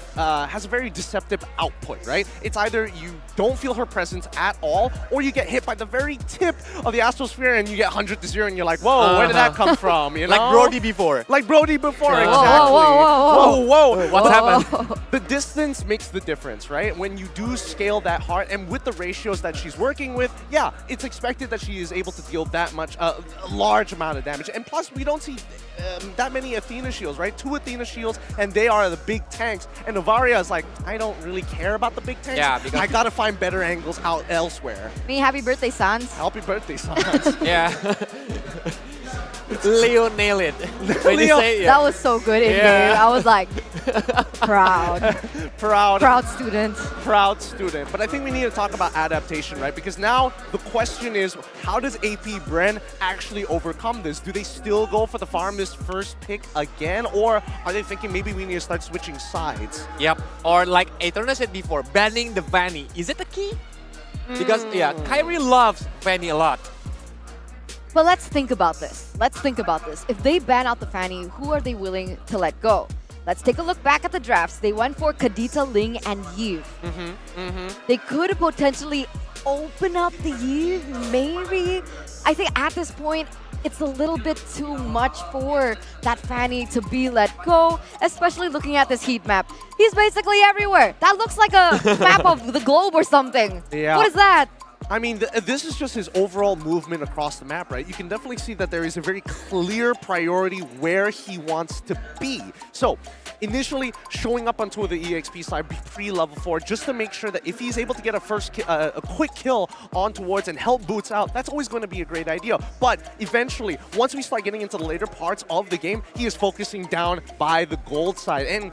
Speaker 5: output, right? It's either you don't feel her presence at all, or you get hit by the very tip of the Astrosphere and you get 100-0 and you're like, whoa, where did that come from? You know?
Speaker 14: Like Brody before.
Speaker 5: Like Brody before, exactly.
Speaker 22: Whoa.
Speaker 14: What happened?
Speaker 5: The distance makes the difference, right? When you do scale that hard, and with the ratios that she's working with, yeah, it's expected that she is able to deal that much, a large amount of damage. And plus, we don't see that many Athena shields, right? 2 Athena shields, and they are the big tanks. And Novaria is like, I don't really care about the big tanks.
Speaker 14: Yeah, because
Speaker 5: I gotta find better angles out elsewhere.
Speaker 4: Me, happy birthday, Sans.
Speaker 5: Happy birthday, Sans.
Speaker 14: Yeah. Leo nailed it. When you
Speaker 5: Leo,
Speaker 14: say,
Speaker 4: That was so good in game. I was like, proud.
Speaker 5: Proud
Speaker 4: student.
Speaker 5: Proud student. But I think we need to talk about adaptation, right? Because now the question is, how does AP Bren actually overcome this? Do they still go for the farm this first pick again? Or are they thinking maybe we need to start switching sides?
Speaker 14: Yep. Or like Aetherna said before, banning the Vanny. Is it the key? Because, yeah, Kyrie loves Vanny a lot.
Speaker 22: But let's think about this. Let's think about this. If they ban out the Fanny, who are they willing to let go? Let's take a look back at the drafts. They went for Kadita, Ling, and Yves. They could potentially open up the Yves, maybe. I think at this point, it's a little bit too much for that Fanny to be let go, especially looking at this heat map. He's basically everywhere. That looks like a map of the globe or something.
Speaker 5: Yeah.
Speaker 22: What is that?
Speaker 5: I mean, this is just his overall movement across the map, right? You can definitely see that there is a very clear priority where he wants to be. So, initially showing up onto the EXP side pre-level 4 just to make sure that if he's able to get a quick kill on towards and help Boots out, that's always going to be a great idea. But eventually, once we start getting into the later parts of the game, he is focusing down by the gold side. And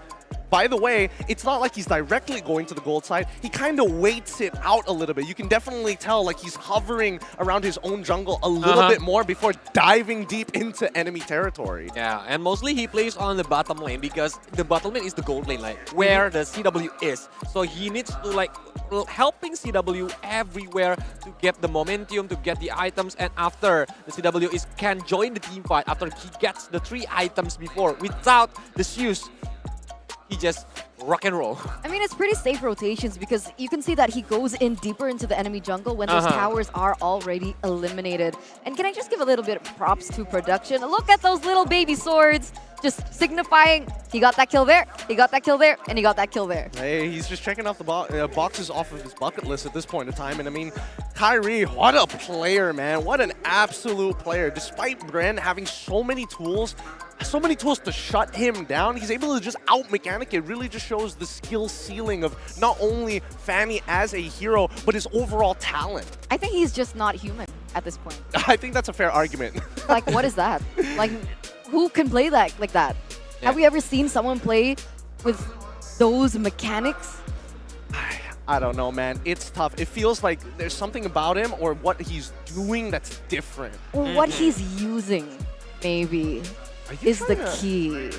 Speaker 5: by the way, it's not like he's directly going to the gold side. He kind of waits it out a little bit. You can definitely tell like he's hovering around his own jungle a little bit more before diving deep into enemy territory.
Speaker 14: Yeah, and mostly he plays on the bottom lane because the bottom lane is the gold lane, like where the CW is. So he needs to like helping CW everywhere to get the momentum, to get the items, and after the CW can join the team fight after he gets the 3 items before without the shoes. He just rock and roll.
Speaker 22: I mean, it's pretty safe rotations because you can see that he goes in deeper into the enemy jungle when those towers are already eliminated. And can I just give a little bit of props to production? Look at those little baby swords, just signifying he got that kill there, he got that kill there, and he got that kill there.
Speaker 5: Hey, he's just checking off the boxes off of his bucket list at this point in time. And I mean, Kyrie, what a player, man. What an absolute player. Despite Bren having so many tools to shut him down, he's able to just out-mechanic it. Really just shows the skill ceiling of not only Fanny as a hero, but his overall talent.
Speaker 22: I think he's just not human at this point.
Speaker 5: I think that's a fair argument.
Speaker 22: Like, what is that? Like, who can play that like that? Yeah. Have we ever seen someone play with those mechanics?
Speaker 5: I don't know, man. It's tough. It feels like there's something about him or what he's doing that's different.
Speaker 22: Or what he's using, maybe, is the key.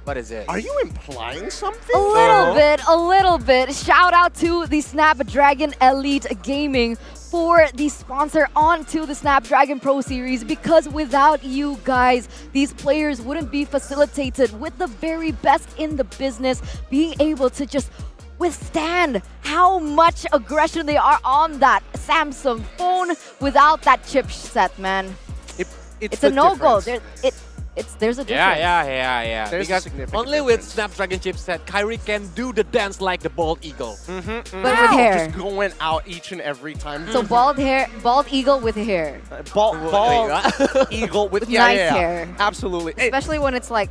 Speaker 14: What is it?
Speaker 5: Are you implying something?
Speaker 22: A little bit. Shout out to the Snapdragon Elite Gaming for the sponsor onto the Snapdragon Pro Series, because without you guys, these players wouldn't be facilitated with the very best in the business, being able to just withstand how much aggression they are on that Samsung phone without that chipset, man. It's a no-go. There's a difference.
Speaker 14: Yeah.
Speaker 5: There's
Speaker 14: because only with Snapdragon chipset, Kyrie can do the dance like the bald eagle.
Speaker 22: But with hair.
Speaker 5: Just going out each and every time.
Speaker 22: So bald eagle with hair.
Speaker 5: Bald eagle with
Speaker 22: nice hair.
Speaker 5: Absolutely.
Speaker 22: Especially when it's like,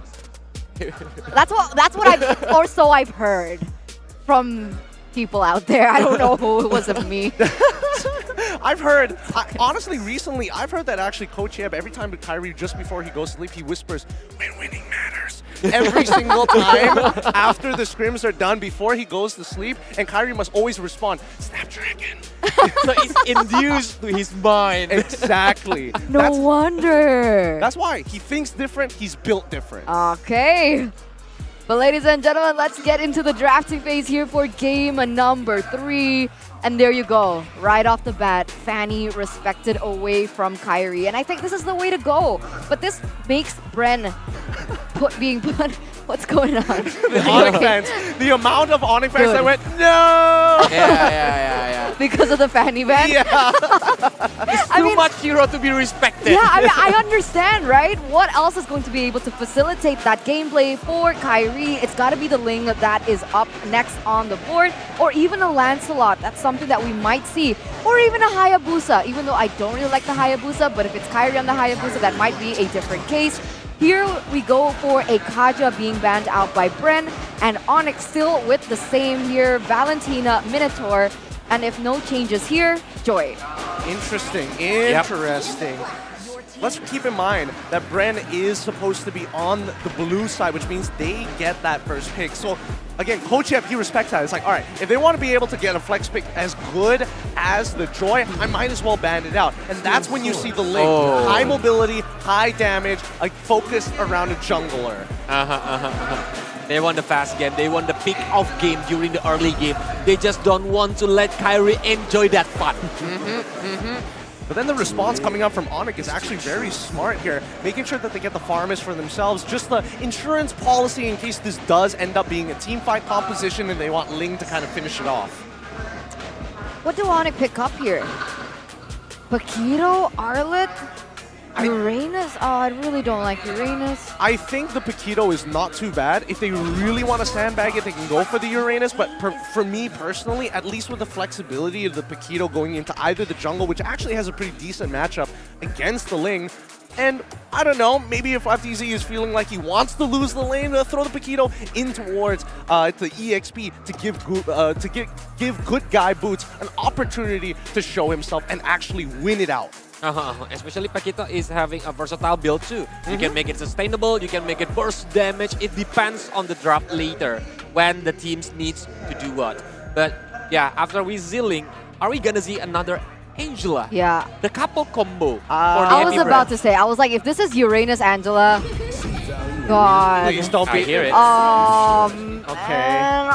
Speaker 22: that's what I've heard from people out there. I don't know who, it wasn't me.
Speaker 5: I've heard, honestly, recently, I've heard that actually Coach Yeb, every time Kyrie, just before he goes to sleep, he whispers, "When winning matters." Every single time after the scrims are done, before he goes to sleep, and Kyrie must always respond, "Snapdragon."
Speaker 14: So it's induced to his mind.
Speaker 5: Exactly.
Speaker 22: No wonder.
Speaker 5: That's why. He thinks different, he's built different.
Speaker 22: Okay. But ladies and gentlemen, let's get into the drafting phase here for game number 3. And there you go, right off the bat, Fanny respected away from Kyrie. And I think this is the way to go. But this makes Bren being put What's going on?
Speaker 5: The Onyx fans. The amount of Onyx fans
Speaker 22: Good.
Speaker 5: that went, no!
Speaker 14: Yeah.
Speaker 22: Because of the fanny van?
Speaker 5: Yeah.
Speaker 14: It's too much hero to be respected.
Speaker 22: Yeah, I mean, I understand, right? What else is going to be able to facilitate that gameplay for Kyrie? It's got to be the Ling that is up next on the board, or even a Lancelot. That's something that we might see. Or even a Hayabusa, even though I don't really like the Hayabusa, but if it's Kyrie on the Hayabusa, that might be a different case. Here we go for a Kaja being banned out by Bren, and Onyx still with the same here, Valentina, Minotaur, and if no changes here, Joy.
Speaker 5: Interesting. Let's keep in mind that Bren is supposed to be on the blue side, which means they get that first pick. So again, Coach Yep, he respects that. It's like, all right, if they want to be able to get a flex pick as good as the Joy, I might as well ban it out. And that's when you see the Ling. High mobility, high damage, like focused around a jungler.
Speaker 14: They want the fast game. They want the pick off game during the early game. They just don't want to let Kyrie enjoy that fun.
Speaker 5: But then the response coming up from Onyx is actually very smart here, making sure that they get the farmers for themselves, just the insurance policy in case this does end up being a team fight composition and they want Ling to kind of finish it off.
Speaker 22: What do Onyx pick up here? Paquito, Arlet, Uranus? Oh, I really don't like Uranus.
Speaker 5: I think the Paquito is not too bad. If they really want to sandbag it, they can go for the Uranus. But for me personally, at least with the flexibility of the Paquito going into either the jungle, which actually has a pretty decent matchup against the Ling, and I don't know, maybe if FTZ is feeling like he wants to lose the lane, throw the Paquito in towards the EXP to give good guy Boots an opportunity to show himself and actually win it out.
Speaker 14: Especially Paquito is having a versatile build too. You can make it sustainable, you can make it burst damage. It depends on the draft later when the teams needs to do what. But yeah, after we Zilling, are we gonna see another Angela?
Speaker 22: Yeah.
Speaker 14: The couple combo.
Speaker 22: I was about to say, I was like, if this is Uranus Angela, God.
Speaker 5: Please don't be.
Speaker 14: I hear it.
Speaker 22: Okay.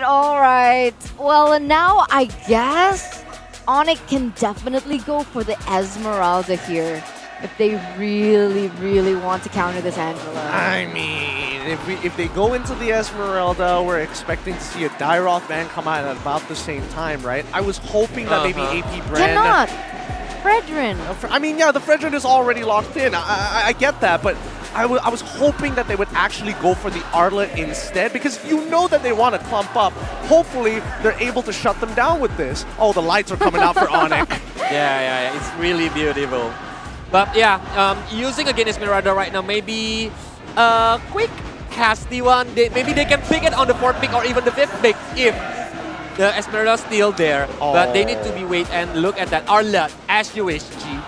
Speaker 22: All right. Well, now I guess Onyx can definitely go for the Esmeralda here if they really, really want to counter this Angela.
Speaker 5: I mean, if they go into the Esmeralda, we're expecting to see a Dyroth ban come out at about the same time, right? I was hoping that maybe AP Brand...
Speaker 22: Cannot! Fredrin!
Speaker 5: I mean, yeah, the Fredrin is already locked in. I get that, but I was hoping that they would actually go for the Arlet instead, because you know that they want to clump up. Hopefully, they're able to shut them down with this. Oh, the lights are coming out for Onyx.
Speaker 14: Yeah, it's really beautiful. But yeah, using again Esmeralda right now, maybe quick hasty one. Maybe they can pick it on the 4th pick or even the 5th pick if the Esmeralda's still there. But they need to be wait and look at that. Arlet, as you wish, G.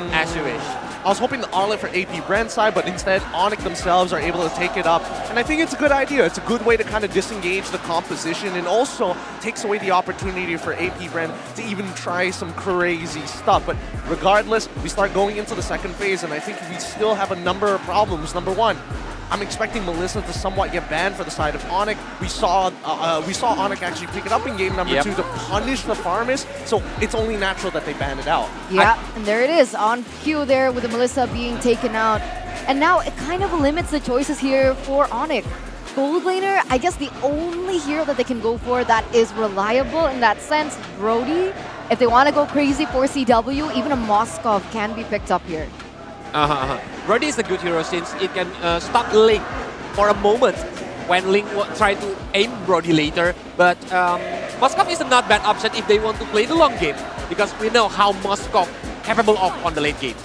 Speaker 14: As you wish.
Speaker 5: I was hoping the Arlet for AP Brand side, but instead Onyx themselves are able to take it up. And I think it's a good idea. It's a good way to kind of disengage the composition and also takes away the opportunity for AP Brand to even try some crazy stuff. But regardless, we start going into the 2nd phase, and I think we still have a number of problems. Number one, I'm expecting Melissa to somewhat get banned for the side of Onyx. We saw Onyx actually pick it up in game number 2 to punish the farmers, so it's only natural that they ban it out.
Speaker 22: Yeah, and there it is on cue there with the Melissa being taken out. And now it kind of limits the choices here for Onyx. Gold laner, I guess the only hero that they can go for that is reliable in that sense, Brody. If they want to go crazy for CW, even a Moskov can be picked up here.
Speaker 14: Brody is a good hero since it can stop Ling for a moment when Ling try to aim Brody later. But Moskov is a not bad option if they want to play the long game, because we know how Moskov capable of on the late game.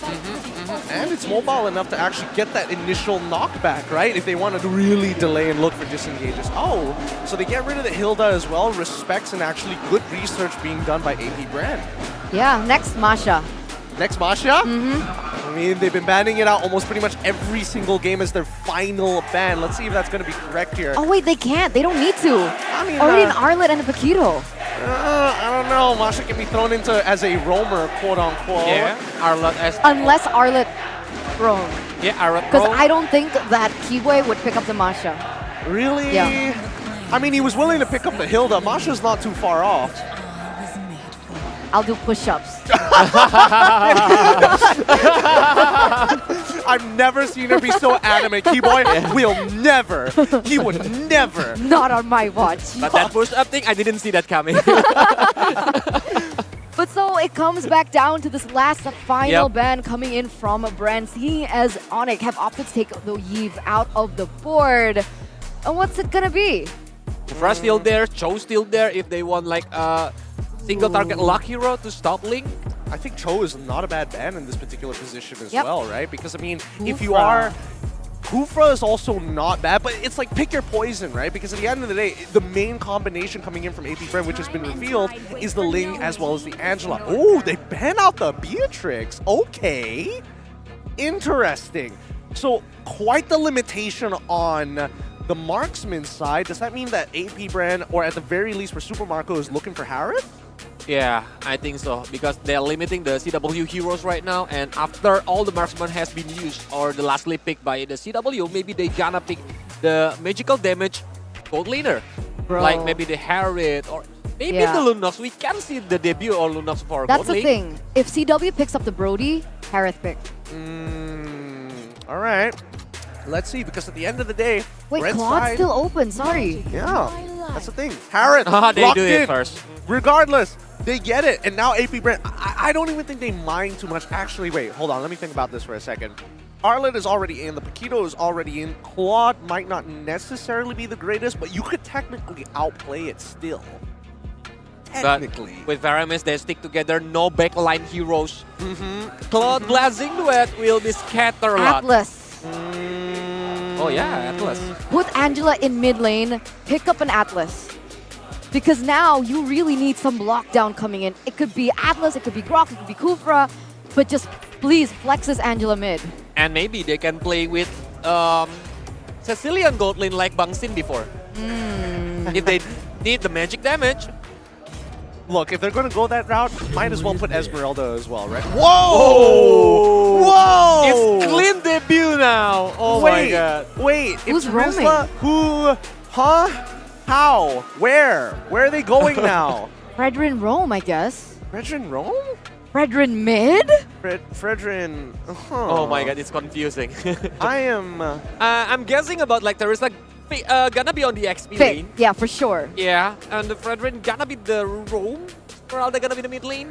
Speaker 5: And it's mobile enough to actually get that initial knockback, right? If they wanted to really delay and look for disengages. Oh, so they get rid of the Hilda as well. Respects and actually good research being done by AP Brand.
Speaker 22: Yeah, next Masha.
Speaker 5: Next Masha? I mean, they've been banning it out almost pretty much every single game as their final ban. Let's see if that's going to be correct here.
Speaker 22: Oh wait, they can't. They don't need to.
Speaker 5: I mean,
Speaker 22: already an Arlet and a Paquito.
Speaker 5: I don't know. Masha can be thrown into as a roamer, quote unquote.
Speaker 14: Yeah, Arlet as...
Speaker 22: Unless Arlet roam.
Speaker 14: Yeah, Arlet
Speaker 22: Because I don't think that Kiboy would pick up the Masha.
Speaker 5: Really?
Speaker 22: Yeah.
Speaker 5: I mean, he was willing to pick up the Hilda. Masha's not too far off.
Speaker 22: I'll do push-ups.
Speaker 5: I I've never seen her be so adamant. Keyboy will never. He would never.
Speaker 22: Not on my watch.
Speaker 14: But that push-up thing, I didn't see that coming.
Speaker 22: But so it comes back down to this last final
Speaker 14: Yep.
Speaker 22: ban coming in from Brand, seeing as Onyx have opted to take the Yves out of the board. And what's it gonna be?
Speaker 14: Fresh still there, Cho still there if they want like a single target lock hero to stop Link.
Speaker 5: I think Cho is not a bad ban in this particular position as
Speaker 22: Yep.
Speaker 5: well, right? Because, I mean, if you
Speaker 22: Kufra.
Speaker 5: are... Kufra is also not bad, but it's like pick your poison, right? Because at the end of the day, the main combination coming in from AP Brand, which has been revealed, is the Ling as well as the Angela. Oh, they ban out the Beatrix. Okay. Interesting. So, quite the limitation on the marksman side. Does that mean that AP Brand, or at the very least for Super Marco, is looking for Harith?
Speaker 14: Yeah, I think so, because they're limiting the CW heroes right now, and after all the marksman has been used or the lastly picked by the CW, maybe they gonna pick the magical damage gold laner.
Speaker 22: Bro.
Speaker 14: Like maybe the Harriet or maybe
Speaker 22: Yeah.
Speaker 14: the Lunox. We can see the debut of Lunox for
Speaker 22: That's
Speaker 14: gold
Speaker 22: the
Speaker 14: lane.
Speaker 22: thing. If CW picks up the Brody, Harith pick.
Speaker 5: All right. Let's see, because at the end of the day,
Speaker 22: Wait,
Speaker 5: red
Speaker 22: Claude's
Speaker 5: side,
Speaker 22: still open, sorry.
Speaker 5: yeah, that's the thing. Harriet,
Speaker 14: They
Speaker 5: locked
Speaker 14: do it
Speaker 5: in.
Speaker 14: first.
Speaker 5: Regardless, they get it. And now AP Brand, I don't even think they mind too much. Actually, wait, hold on. Let me think about this for a second. Arlet is already in. The Paquito is already in. Claude might not necessarily be the greatest, but you could technically outplay it still. Technically.
Speaker 14: But with Varamis, they stick together, no backline heroes. Claude Blazing Duet will be scattered.
Speaker 22: Atlas.
Speaker 14: Oh yeah, Atlas.
Speaker 22: Put Angela in mid lane, pick up an Atlas. Because now you really need some lockdown coming in. It could be Atlas, it could be Grok, it could be Kufra, but just please flex this Angela mid.
Speaker 14: And maybe they can play with Sicilian gold lane like Bang Sin before. If they need the magic damage.
Speaker 5: Look, if they're going to go that route, might as well put Esmeralda as well, right? Whoa! Whoa!
Speaker 14: It's clean debut now. Oh my god.
Speaker 5: Wait,
Speaker 22: Who's
Speaker 5: it's
Speaker 22: roaming?
Speaker 5: Rizla. Who? Huh? How? Where? Where are they going now?
Speaker 22: Fredrin Rome, I guess.
Speaker 5: Fredrin Rome?
Speaker 22: Fredrin mid?
Speaker 5: Fredrin.
Speaker 14: Oh my god, it's confusing.
Speaker 5: I am.
Speaker 14: I'm guessing about like there is like gonna be on the XP
Speaker 22: Pick,
Speaker 14: lane.
Speaker 22: yeah, for sure.
Speaker 14: Yeah, and the Fredrin gonna be the roam. Or are they gonna be the mid lane?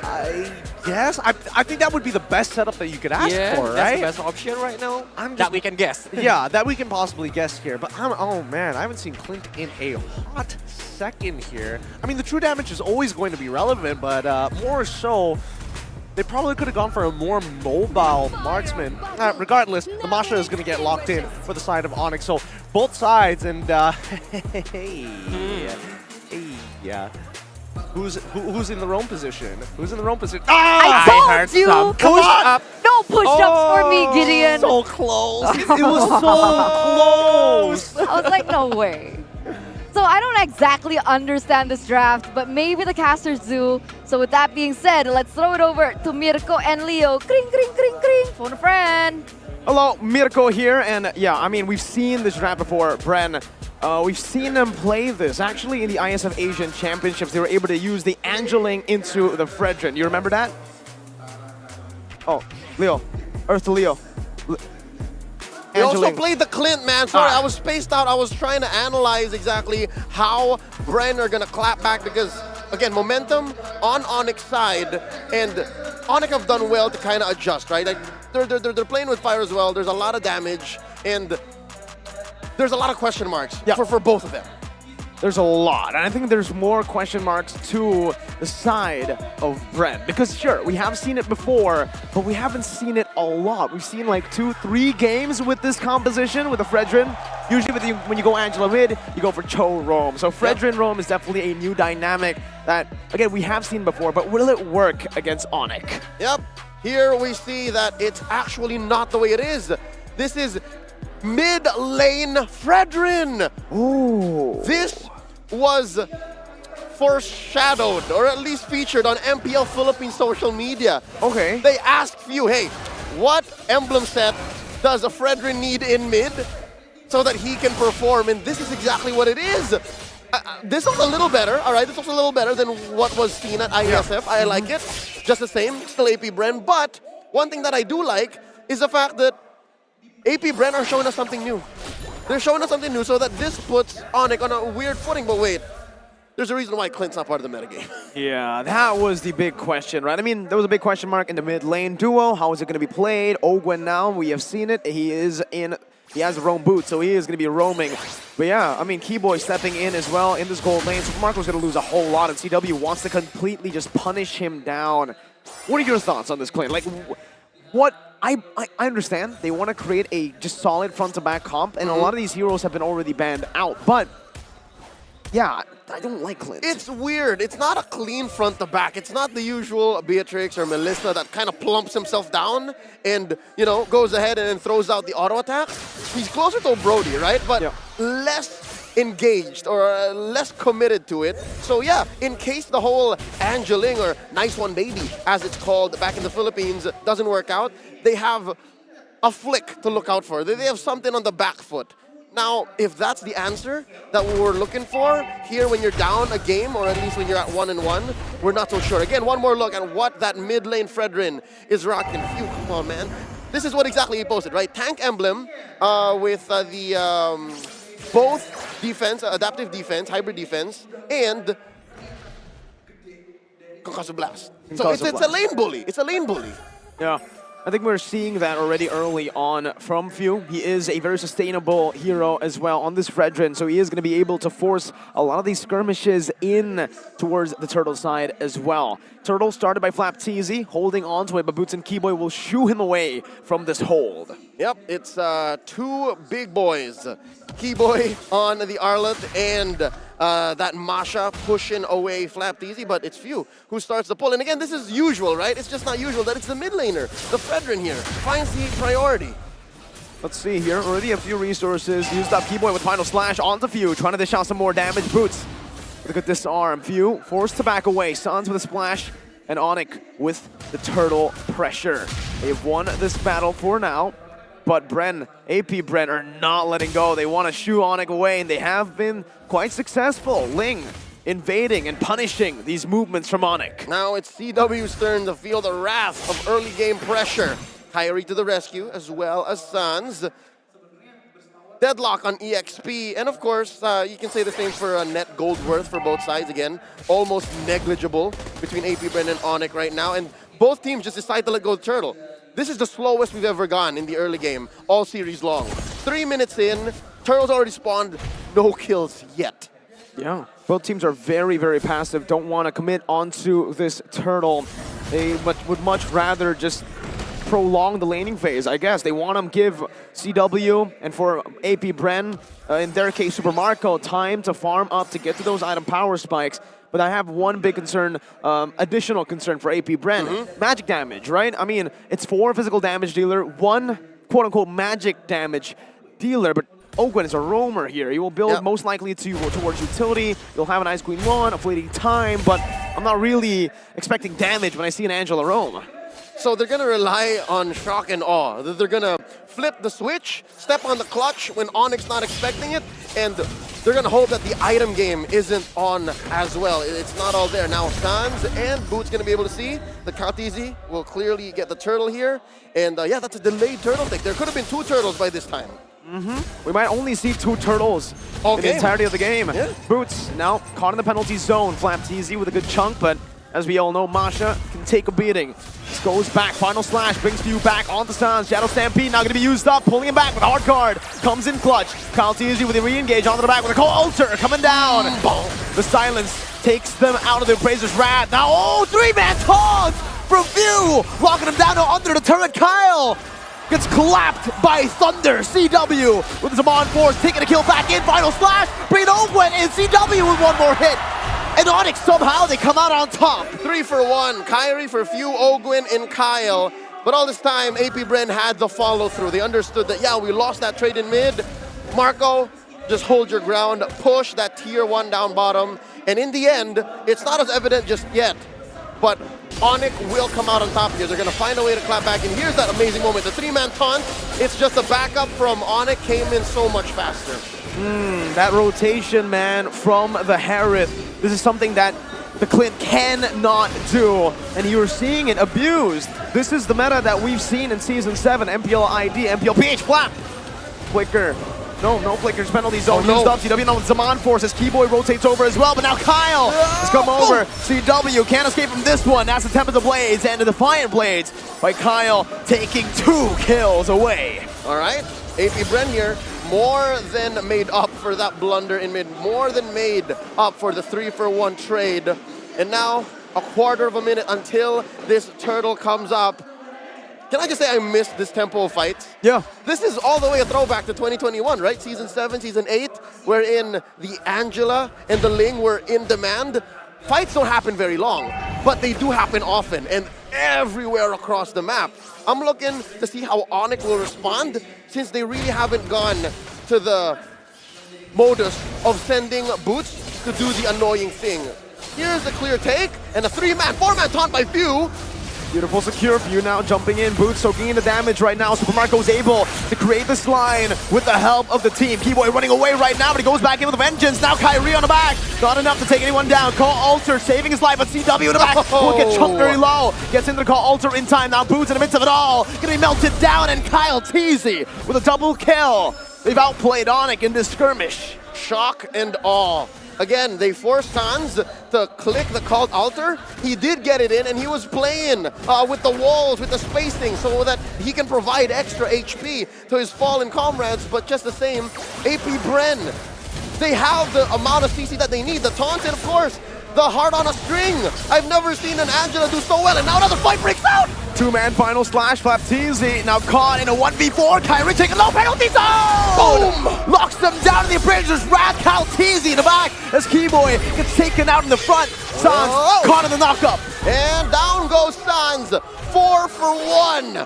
Speaker 5: I guess. I think that would be the best setup that you could ask
Speaker 14: Yeah,
Speaker 5: for,
Speaker 14: that's
Speaker 5: right?
Speaker 14: the best option right now.
Speaker 5: I'm
Speaker 14: that we can guess.
Speaker 5: Yeah, that we can possibly guess here. But oh man, I haven't seen Clint in a hot second here. I mean, the true damage is always going to be relevant, but more so, they probably could have gone for a more mobile marksman. Regardless, the Masha is going to get locked in for the side of Onyx. So both sides, and yeah. Who's in the roam position? Who's in the roam position?
Speaker 22: I told you!
Speaker 5: Come on!
Speaker 22: No push-ups for me, Gideon!
Speaker 5: So close! It was so close!
Speaker 22: I was like, no way. So I don't exactly understand this draft, but maybe the casters do. So with that being said, let's throw it over to Mirko and Leo. Kring, kring, kring, kring. Phone a friend.
Speaker 12: Hello, Mirko here, and yeah, I mean, we've seen this draft before, Bren. We've seen them play this. Actually, in the ISF Asian Championships, they were able to use the Angeling into the Fredrin. You remember that? Oh, Leo. Earth to Leo.
Speaker 6: They also
Speaker 12: Angeling.
Speaker 6: played the Clint, man. Sorry, I was spaced out. I was trying to analyze exactly how Bren are going to clap back because, again, momentum on Onyx side, and Onyx have done well to kind of adjust, right? Like, they're playing with fire as well. There's a lot of damage, and there's a lot of question marks for both of them.
Speaker 12: There's a lot, and I think there's more question marks to the side of Brent. Because sure, we have seen it before, but we haven't seen it a lot. We've seen like 2-3 games with this composition, with the Fredrin. Usually when you go Angela mid, you go for Cho Roam. So Fredrin Roam is definitely a new dynamic that, again, we have seen before, but will it work against Onyx?
Speaker 6: Yep, here we see that it's actually not the way it is. This is mid-lane Fredrin.
Speaker 12: Ooh.
Speaker 6: This was foreshadowed, or at least featured on MPL Philippines social media.
Speaker 12: Okay.
Speaker 6: They asked you, hey, what emblem set does a Fredrin need in mid so that he can perform? And this is exactly what it is. This was a little better, all right? This was a little better than what was seen at ISF. I like it. Just the same, still AP Bren. But one thing that I do like is the fact that AP Bren are showing us something new. They're showing us something new so that this puts Onyx on a weird footing, but wait. There's a reason why Clint's not part of the metagame.
Speaker 12: Yeah, that was the big question, right? I mean, there was a big question mark in the mid lane duo. How is it going to be played? Ogwen now, we have seen it. He has a roam boot, so he is going to be roaming. But yeah, I mean, Keyboy stepping in as well in this gold lane. Supermarco's going to lose a whole lot, and CW wants to completely just punish him down. What are your thoughts on this, Clint? Like, what? I understand. They want to create a just solid front-to-back comp, and a lot of these heroes have been already banned out, but yeah, I don't like Clint.
Speaker 6: It's weird. It's not a clean front to back. It's not the usual Beatrix or Melissa that kind of plumps himself down and, you know, goes ahead and then throws out the auto attack. He's closer to Brody, right? But less engaged or less committed to it. So yeah, in case the whole Angeling or nice one baby, as it's called back in the Philippines, doesn't work out, they have a flick to look out for. They have something on the back foot. Now, if that's the answer that we're looking for here when you're down a game, or at least when you're at 1-1, we're not so sure. Again, one more look at what that mid lane Fredrin is rocking. Phew, come on, man. This is what exactly he posted, right? Tank emblem with both defense, adaptive defense, hybrid defense, and Concussive Blast. So it's a lane bully. It's a lane bully.
Speaker 12: Yeah. I think we're seeing that already early on from Few. He is a very sustainable hero as well on this Fredrin, so he is going to be able to force a lot of these skirmishes in towards the Turtle side as well. Turtle started by Flap TZ, holding on to it, but Boots and Keyboy will shoo him away from this hold.
Speaker 6: Yep, it's two big boys. Keyboy on the Arlet and that Masha pushing away Flap Easy, but it's Few who starts the pull. And again, this is usual, right? It's just not usual that it's the mid laner, the Fredrin here, finds the priority.
Speaker 12: Let's see here, already a few resources. Used up Keyboy with Final Slash onto Few, trying to dish out some more damage. Boots with a good disarm. Few forced to back away. Sans with a splash, and Onyx with the turtle pressure. They've won this battle for now. But Bren, AP Bren are not letting go. They want to shoo Onyx away, and they have been quite successful. Ling invading and punishing these movements from Onyx.
Speaker 6: Now it's CW's turn to feel the wrath of early game pressure. Kyrie to the rescue, as well as Sans. Deadlock on EXP, and of course, you can say the same for net gold worth for both sides. Again, almost negligible between AP Bren and Onyx right now, and both teams just decide to let go of Turtle. This is the slowest we've ever gone in the early game, all series long. 3 minutes in, Turtle's already spawned, no kills yet.
Speaker 12: Yeah, both teams are very, very passive, don't want to commit onto this Turtle. They would much rather just prolong the laning phase, I guess. They want to give CW and for AP Bren, in their case Super Marco, time to farm up to get to those item power spikes. But I have one big concern, additional concern for AP Bren. Magic damage, right? I mean, it's 4 physical damage dealer, 1 quote-unquote magic damage dealer, but Ogwen is a roamer here. He will build most likely towards utility. You'll have an Ice Queen 1, a fleeting time, but I'm not really expecting damage when I see an Angela roam.
Speaker 6: So they're going to rely on shock and awe. They're going to flip the switch, step on the clutch when Onyx not expecting it, and they're going to hope that the item game isn't on as well. It's not all there. Now Sans and Boots going to be able to see. The Katizi will clearly get the turtle here. And yeah, that's a delayed turtle pick. There could have been 2 turtles by this time.
Speaker 12: We might only see 2 turtles in the entirety of the game.
Speaker 6: Yeah.
Speaker 12: Boots now caught in the penalty zone. Flap TZ with a good chunk, but as we all know, Masha can take a beating. This goes back, Final Slash brings Few back onto Sans. Shadow Stampede now going to be used up, pulling him back with a hard card. Comes in clutch. Kyle TZ with a re-engage onto the back with a Cold Alter coming down. The silence takes them out of the Appraiser's Wrath. Now, 3-man taunts from Few, locking him down under the turret. Kyle gets clapped by Thunder. CW with his Amon Force taking a kill back in. Final Slash, bringing Ogwen and CW with 1 more hit. And Onyx somehow, they come out on top.
Speaker 6: 3 for 1. Kyrie for Few, Ogwen, and Kyle. But all this time, AP Bren had the follow-through. They understood that, yeah, we lost that trade in mid. Marco, just hold your ground, push that tier 1 down bottom. And in the end, it's not as evident just yet. But Onyx will come out on top here. They're going to find a way to clap back. And here's that amazing moment. The 3-man taunt, it's just a backup from Onyx, came in so much faster.
Speaker 12: That rotation, man, from the Harith. This is something that the Clint cannot do. And you're seeing it abused. This is the meta that we've seen in Season 7. MPL ID, MPL PH flap. Flicker. No flickers, penalty zone used up. CW now with Zaman forces. Keyboy rotates over as well, but now Kyle has come over. CW can't escape from this one. That's the Tempest of Blades and the Defiant Blades by Kyle taking 2 kills away.
Speaker 6: All right, AP Bren here, more than made up for that blunder in mid, more than made up for the 3-for-1 trade. And now, a quarter of a minute until this turtle comes up. Can I just say I missed this tempo of fights?
Speaker 12: Yeah.
Speaker 6: This is all the way a throwback to 2021, right? Season 7, Season 8, wherein the Angela and the Ling were in demand. Fights don't happen very long, but they do happen often and everywhere across the map. I'm looking to see how Onyx will respond since they really haven't gone to the modus of sending Boots to do the annoying thing. Here's a clear take and a 3-man, 4-man taunt by Few.
Speaker 12: Beautiful secure Few now jumping in. Boots soaking in the damage right now. Supermarco's able to create this line with the help of the team. Keyboy running away right now, but he goes back in with a vengeance. Now Kyrie on the back. Not enough to take anyone down. Call Alter saving his life, but CW in the back will get chunked very low. Gets into the Call Alter in time. Now Boots in the midst of it all. Gonna be melted down, and Kyle Teasy with a double kill. They've outplayed Onyx in this skirmish.
Speaker 6: Shock and awe. Again, they forced Hans to click the called altar. He did get it in, and he was playing with the walls, with the spacing, so that he can provide extra HP to his fallen comrades. But just the same, AP Bren, they have the amount of CC that they need. The taunt, and of course, the heart on a string. I've never seen an Angela do so well, and now another fight breaks out.
Speaker 12: 2-man final slash, Flapteezy now caught in a 1v4. Kyrie taking low penalty zone!
Speaker 6: Boom!
Speaker 12: Locks them down to the appraisers. Rad Kalteezy in the back as Keyboy gets taken out in the front. Sans caught in the knockup.
Speaker 6: And down goes Sans, 4 for 1.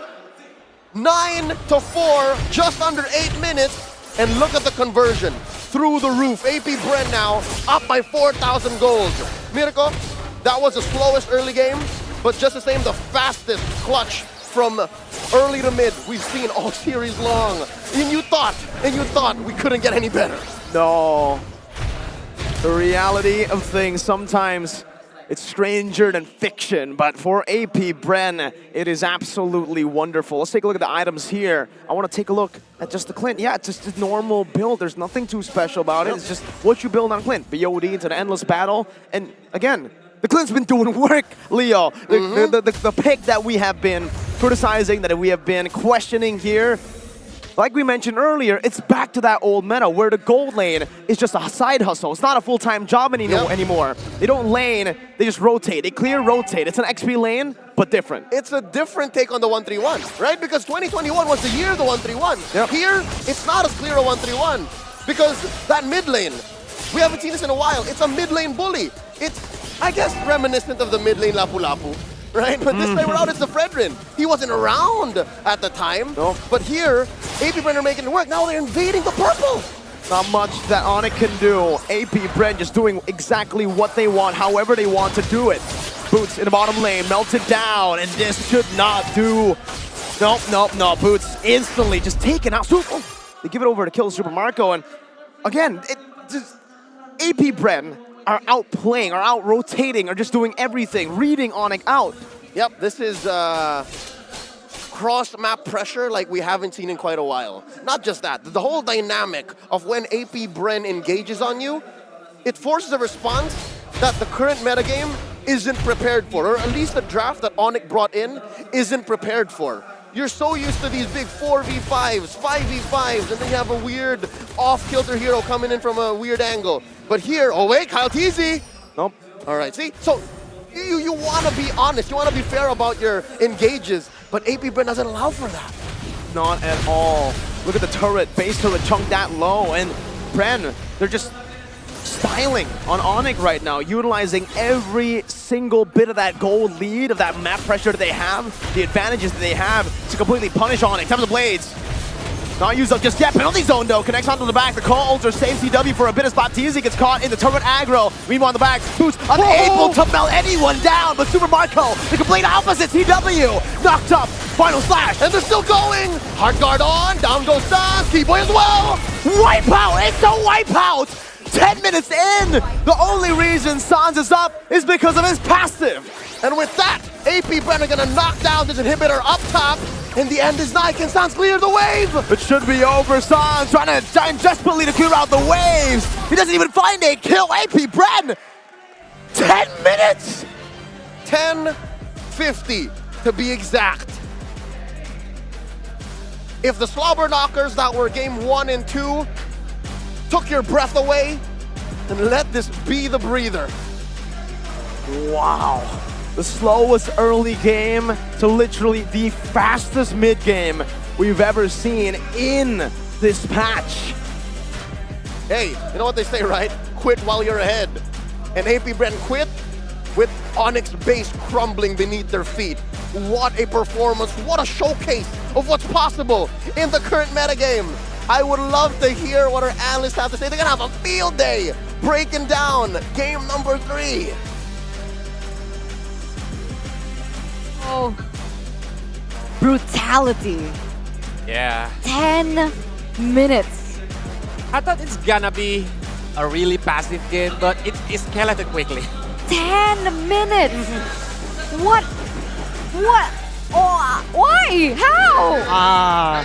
Speaker 6: 9-4, just under 8 minutes. And look at the conversion, through the roof. AP Bren now up by 4,000 gold. Mirko, that was the slowest early game, but just the same, the fastest clutch from early to mid we've seen all series long. And you thought we couldn't get any better.
Speaker 12: No. The reality of things, sometimes it's stranger than fiction, but for AP Bren, it is absolutely wonderful. Let's take a look at the items here. I want to take a look at just the Clint. Yeah, it's just a normal build. There's nothing too special about it. It's just what you build on Clint. BOD into an endless battle. And again, the Clint's been doing work, Leo. The pick that we have been criticizing, that we have been questioning here, like we mentioned earlier, it's back to that old meta where the gold lane is just a side hustle. It's not a full-time job anymore. They don't lane, they just rotate. They clear, rotate. It's an XP lane, but different.
Speaker 6: It's a different take on the 131, right? Because 2021 was the year of the 131.
Speaker 12: Yep.
Speaker 6: Here, it's not as clear a 131 because that mid lane, we haven't seen this in a while. It's a mid lane bully. It's, I guess, reminiscent of the mid lane Lapu Lapu. Right, but this time around it's the Fredrin. He wasn't around at the time, but here, AP Bren are making it work. Now they're invading the purple.
Speaker 12: Not much that Onyx can do. AP Bren just doing exactly what they want, however they want to do it. Boots in the bottom lane, melted down, and this should not do. No. Boots instantly just taken out. They give it over to kill Super Marco, and again, AP Bren are outplaying, are out-rotating, are just doing everything, reading Onyx out.
Speaker 6: Yep, this is cross-map pressure like we haven't seen in quite a while. Not just that, the whole dynamic of when AP Bren engages on you, it forces a response that the current metagame isn't prepared for, or at least the draft that Onyx brought in isn't prepared for. You're so used to these big 4v5s, 5v5s, and then you have a weird off-kilter hero coming in from a weird angle. But here, oh wait, Kyle Teasy.
Speaker 12: Nope.
Speaker 6: All right, see? So you want to be honest, you want to be fair about your engages, but AP Bren doesn't allow for that.
Speaker 12: Not at all. Look at the turret, base turret chunked that low, and Bren, they're just styling on Onyx right now, utilizing every single bit of that gold lead, of that map pressure that they have, the advantages that they have to completely punish Onyx. Time of the Blades. Not used up just yet. Penalty zone though, connects onto the back. The call ultra saves CW for a bit of spot. Teasy gets caught in the turret aggro. Meanwhile on the back, Boots unable to melt anyone down, but Super Marco, the complete opposite. CW knocked up. Final slash.
Speaker 6: And they're still going. Heart guard on, down goes Sans, Keyboy as well.
Speaker 12: Wipeout, it's a wipeout. 10 minutes in! The only reason Sans is up is because of his passive.
Speaker 6: And with that, AP Brenner gonna knock down this inhibitor up top. In the end, is Nike and Sans clear the wave.
Speaker 12: It should be over. Sans trying desperately to clear out the waves. He doesn't even find a kill. AP Bren, 10 minutes!
Speaker 6: 10:50 to be exact. If the slobber knockers that were game 1 and 2 took your breath away, then let this be the breather.
Speaker 12: Wow. The slowest early game to literally the fastest mid game we've ever seen in this patch.
Speaker 6: Hey, you know what they say, right? Quit while you're ahead. And AP Bren quit with Onyx base crumbling beneath their feet. What a performance, what a showcase of what's possible in the current metagame. I would love to hear what our analysts have to say. They're gonna have a field day breaking down game number 3.
Speaker 22: Oh, brutality.
Speaker 14: Yeah.
Speaker 22: 10 minutes.
Speaker 14: I thought it's gonna be a really passive game, but it escalated quickly.
Speaker 22: 10 minutes. What? Oh, why? How?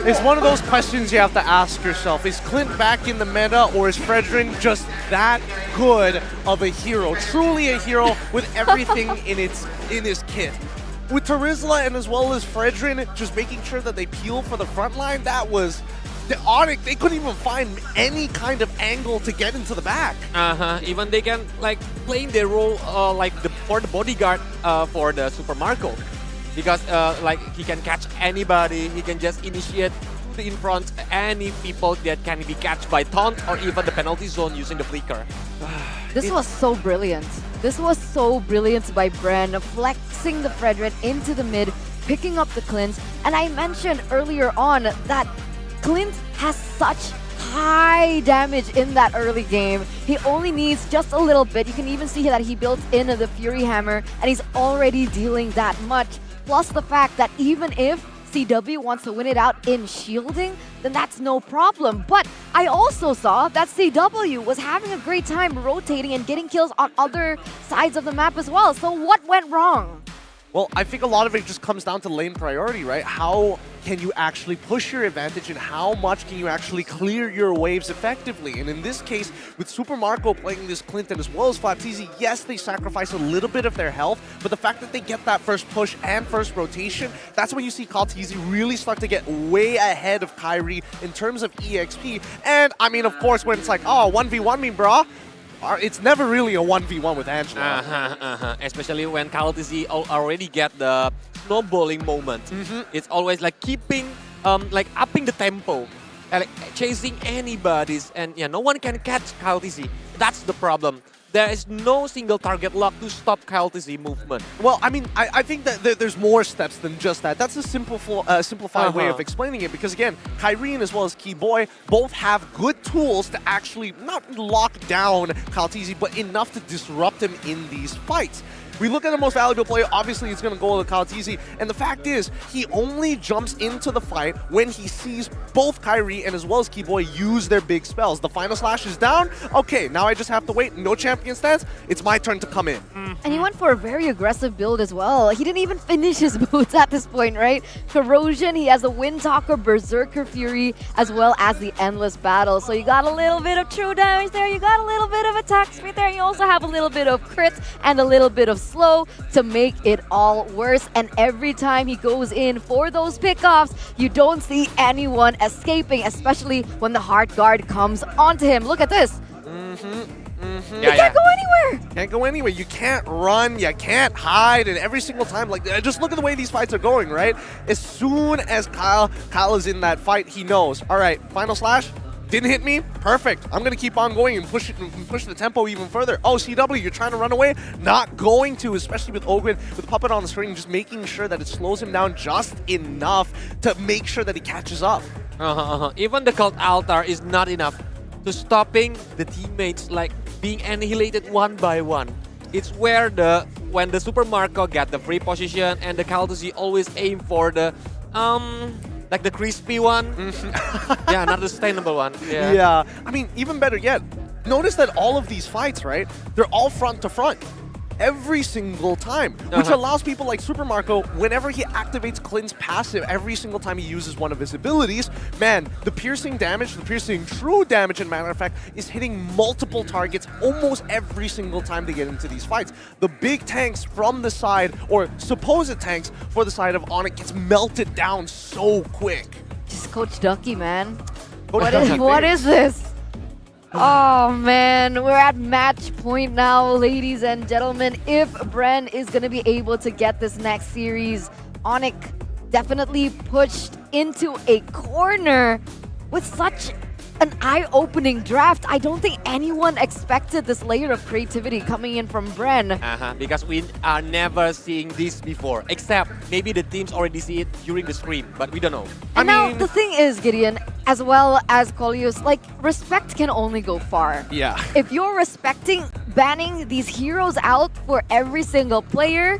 Speaker 5: It's one of those questions you have to ask yourself. Is Clint back in the meta, or is Fredrin just that good of a hero? Truly a hero with everything in his kit. With Terizla and as well as Fredrin just making sure that they peel for the front line, that was... The Onyx, they couldn't even find any kind of angle to get into the back.
Speaker 14: Even they can like playing their role for the bodyguard for the Super Marco, because like he can catch anybody, he can just initiate in front any people that can be catched by taunt or even the penalty zone using the flicker.
Speaker 22: This was so brilliant. This was so brilliant by Bren, flexing the Fredrin into the mid, picking up the Clint. And I mentioned earlier on that Clint has such high damage in that early game. He only needs just a little bit. You can even see that he built in the Fury Hammer, and he's already dealing that much. Plus the fact that even if CW wants to win it out in shielding, then that's no problem. But I also saw that CW was having a great time rotating and getting kills on other sides of the map as well. So what went wrong?
Speaker 5: Well, I think a lot of it just comes down to lane priority, right? How can you actually push your advantage and how much can you actually clear your waves effectively? And in this case, with Super Marco playing this Clinton as well as Flatteezy, yes, they sacrifice a little bit of their health, but the fact that they get that first push and first rotation, that's when you see Flatteezy really start to get way ahead of Kyrie in terms of EXP. And I mean, of course, when it's like, oh, 1v1 me, brah. It's never really a 1v1 with Angela.
Speaker 14: Especially when Flatteezy already get the snowballing moment. It's always like keeping, like upping the tempo, like chasing anybody's, and yeah, no one can catch Flatteezy. That's the problem. There is no single target lock to stop Flatteezy movement.
Speaker 5: Well, I mean, I think that there's more steps than just that. That's a simplified way of explaining it, because again, Kyrene as well as Keyboy both have good tools to actually not lock down Flatteezy, but enough to disrupt him in these fights. We look at the most valuable player, obviously it's going to go to Flatteezy, and the fact is, he only jumps into the fight when he sees both Kyrie and as well as Keyboy use their big spells. The final slash is down, okay, now I just have to wait, no champion stance, it's my turn to come in.
Speaker 22: And he went for a very aggressive build as well. He didn't even finish his boots at this point, right? Corrosion, he has the Windtalker, Berserker Fury, as well as the Endless Battle. So you got a little bit of true damage there, you got a little bit of attack speed there, you also have a little bit of crit and a little bit of slow to make it all worse. And every time he goes in for those pickoffs, you don't see anyone escaping, especially when the hard guard comes onto him. Look at this. You can't go anywhere.
Speaker 5: Can't go anywhere. You can't run. You can't hide. And every single time, like, just look at the way these fights are going, right? As soon as Kyle is in that fight, he knows, all right, final slash, didn't hit me, perfect. I'm going to keep on going and push the tempo even further. Oh, CW, you're trying to run away? Not going to, especially with Ogren, with Puppet on the screen, just making sure that it slows him down just enough to make sure that he catches up.
Speaker 14: Even the Cult Altar is not enough to stopping the teammates like being annihilated one by one. It's where when the Super Marco get the free position and the Flatteezy always aim for the like the crispy one. Yeah, not the sustainable one. Yeah.
Speaker 5: I mean, even better yet, notice that all of these fights, right, they're all front to front. Every single time, which allows people like Super Marco, whenever he activates Clint's passive, every single time he uses one of his abilities, man, the piercing damage, the piercing true damage, in matter of fact, is hitting multiple targets almost every single time they get into these fights. The big tanks from the side, or supposed tanks for the side of Onyx, gets melted down so quick.
Speaker 22: Just Coach Ducky, man. What is this? Oh man, we're at match point now, ladies and gentlemen. If Bren is going to be able to get this next series, Onyx definitely pushed into a corner with such an eye-opening draft. I don't think anyone expected this layer of creativity coming in from Bren.
Speaker 14: Because we are never seeing this before, except maybe the teams already see it during the stream, but we don't know.
Speaker 22: And now the thing is, Gideon, as well as Colius, like, respect can only go far.
Speaker 5: Yeah.
Speaker 22: If you're respecting banning these heroes out for every single player,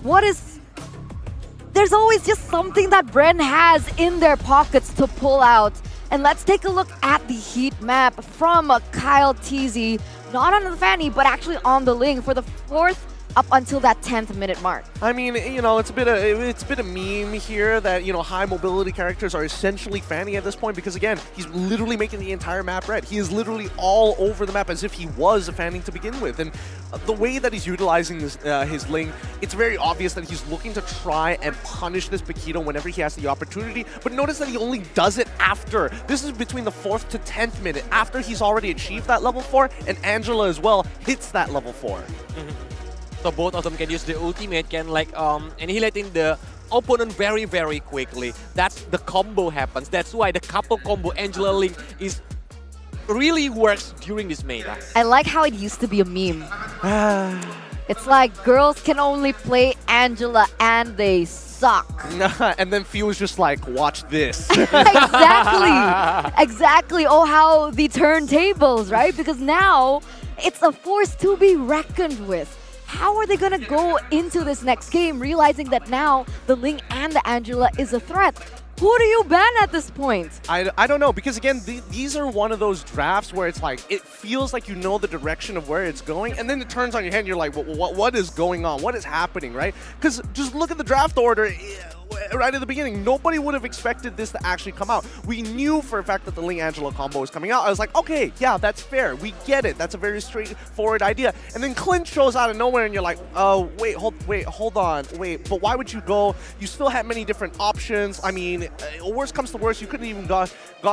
Speaker 22: there's always just something that Bren has in their pockets to pull out. And let's take a look at the heat map from Kyle TZ, not on the Fanny, but actually on the Ling for the 4th up until that 10th minute mark.
Speaker 5: I mean, you know, it's a bit of meme here that, you know, high mobility characters are essentially Fanny at this point because, again, he's literally making the entire map red. He is literally all over the map as if he was a Fanny to begin with. And the way that he's utilizing his Ling, it's very obvious that he's looking to try and punish this Paquito whenever he has the opportunity. But notice that he only does it after. This is between the 4th to 10th minute, after he's already achieved that level 4, and Angela as well hits that level 4.
Speaker 14: So both of them can use the ultimate, can like annihilating the opponent very, very quickly. That's the combo happens. That's why the couple combo Angela Link is really works during this meta.
Speaker 22: I like how it used to be a meme. It's like girls can only play Angela and they suck.
Speaker 5: And then Fuse just like, watch this.
Speaker 22: Exactly. Oh, how the turntables, right? Because now it's a force to be reckoned with. How are they going to go into this next game realizing that now the Ling and the Angela is a threat? Who do you ban at this point?
Speaker 5: I don't know, because again, these are one of those drafts where it's like, it feels like you know the direction of where it's going, and then it turns on your head and you're like, what is going on? What is happening, right? Because just look at the draft order. Right at the beginning, nobody would have expected this to actually come out. We knew for a fact that the Ling-Angela combo was coming out. I was like, okay, yeah, that's fair. We get it. That's a very straightforward idea. And then Clint shows out of nowhere and you're like, oh, hold on. But why would you go? You still had many different options. I mean, worst comes to worst, you couldn't even gone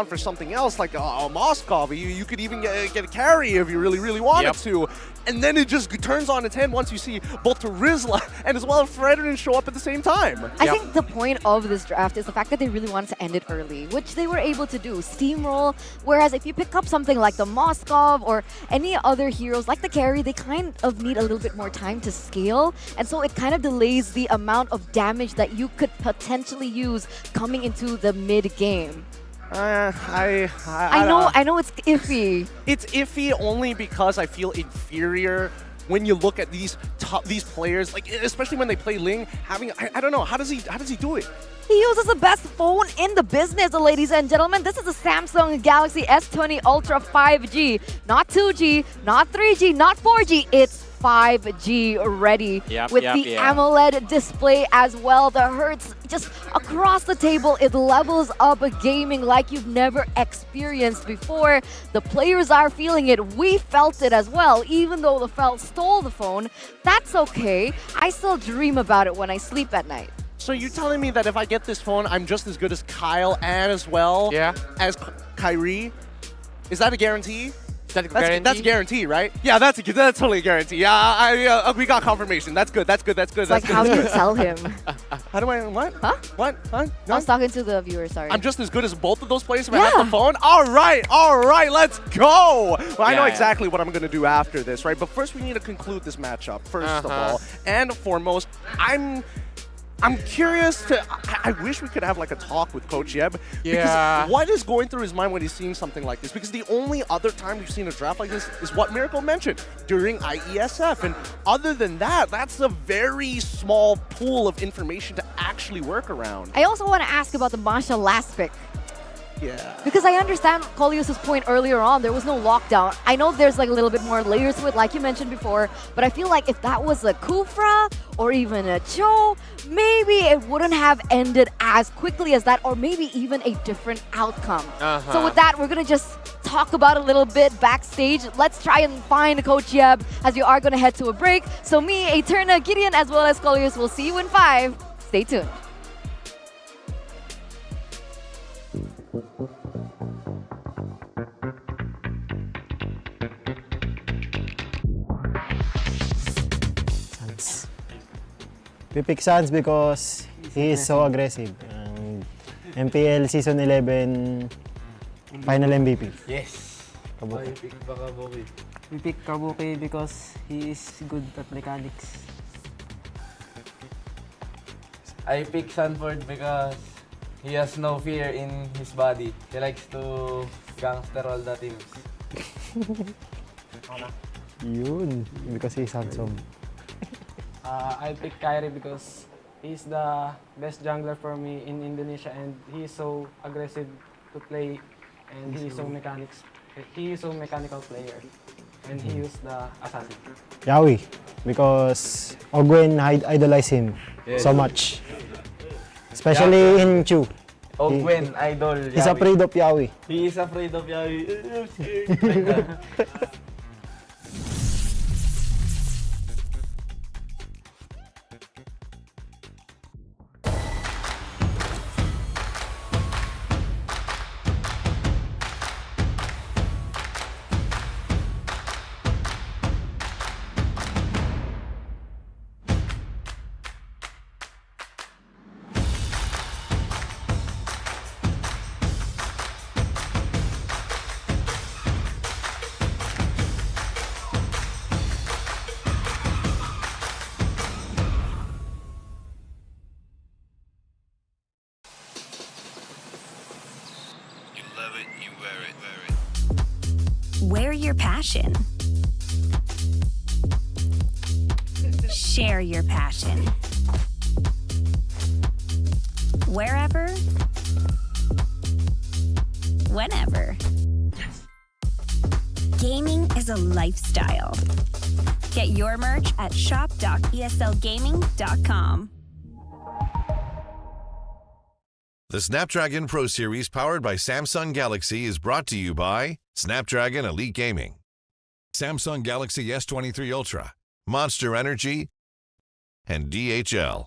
Speaker 5: for something else like a Moskov. You could even get a carry if you really, really wanted to. And then it just turns on its head once you see both Rizla and as well as Fredrin show up at the same time.
Speaker 22: I think the point of this draft is the fact that they really wanted to end it early, which they were able to do, steamroll. Whereas if you pick up something like the Moskov or any other heroes like the carry, they kind of need a little bit more time to scale. And so it kind of delays the amount of damage that you could potentially use coming into the mid-game.
Speaker 5: I
Speaker 22: know it's iffy.
Speaker 5: It's iffy only because I feel inferior when you look at these players, like especially when they play Ling. I don't know, how does he do it?
Speaker 22: He uses the best phone in the business, ladies and gentlemen. This is the Samsung Galaxy S20 Ultra 5G, not 2G, not 3G, not 4G. It's 5G ready with the AMOLED display as well. The hertz just across the table, it levels up gaming like you've never experienced before. The players are feeling it. We felt it as well, even though the Felt stole the phone. That's okay. I still dream about it when I sleep at night.
Speaker 5: So you're telling me that if I get this phone, I'm just as good as Kyle and as well as Kyrie? Is that a guarantee? That's a guarantee, right? Yeah, that's totally a guarantee. Yeah, we got confirmation. That's good. It's
Speaker 22: like, how do you tell him?
Speaker 5: How do I, what?
Speaker 22: Huh?
Speaker 5: What? Huh?
Speaker 22: I was talking to the viewer, sorry.
Speaker 5: I'm just as good as both of those players if I have the phone? All right, let's go. Well, I know exactly what I'm going to do after this, right? But first we need to conclude this matchup, first of all. And foremost, I'm curious to, I wish we could have like a talk with Coach Yeb. Because what is going through his mind when he's seeing something like this? Because the only other time we've seen a draft like this is what Miracle mentioned, during IESF. And other than that, that's a very small pool of information to actually work around.
Speaker 22: I also want to ask about the Masha last pick.
Speaker 5: Yeah.
Speaker 22: Because I understand Colius's point earlier on, there was no lockdown. I know there's like a little bit more layers to it, like you mentioned before, but I feel like if that was a Kufra or even a Cho, maybe it wouldn't have ended as quickly as that, or maybe even a different outcome. So with that, we're gonna just talk about a little bit backstage. Let's try and find Coach Yeb as we are gonna head to a break. So me, Eterna, Gideon, as well as Colius will see you in 5. Stay tuned.
Speaker 7: We pick Sans because he is so aggressive. MPL Season 11 Final MVP.
Speaker 27: Yes.
Speaker 7: Kabuki.
Speaker 21: We pick Kabuki because he is good at mechanics.
Speaker 16: I pick Sanford because he has no fear in his body. He likes to gangster all the teams.
Speaker 7: Yun, because he's handsome.
Speaker 21: I pick Kyrie because he's the best jungler for me in Indonesia, and he's so aggressive to play, and he is so mechanical player, and he used the assassin.
Speaker 7: Yawi, because Ogwen idolize him so much. Especially in Chu.
Speaker 16: Ogwen, idol.
Speaker 7: He's afraid of Yawi.
Speaker 16: He is afraid of Yawi.
Speaker 1: Wear your passion. Share your passion. Wherever, whenever. Gaming is a lifestyle. Get your merch at shop.eslgaming.com.
Speaker 18: The Snapdragon Pro Series powered by Samsung Galaxy is brought to you by Snapdragon Elite Gaming, Samsung Galaxy S23 Ultra, Monster Energy, and DHL.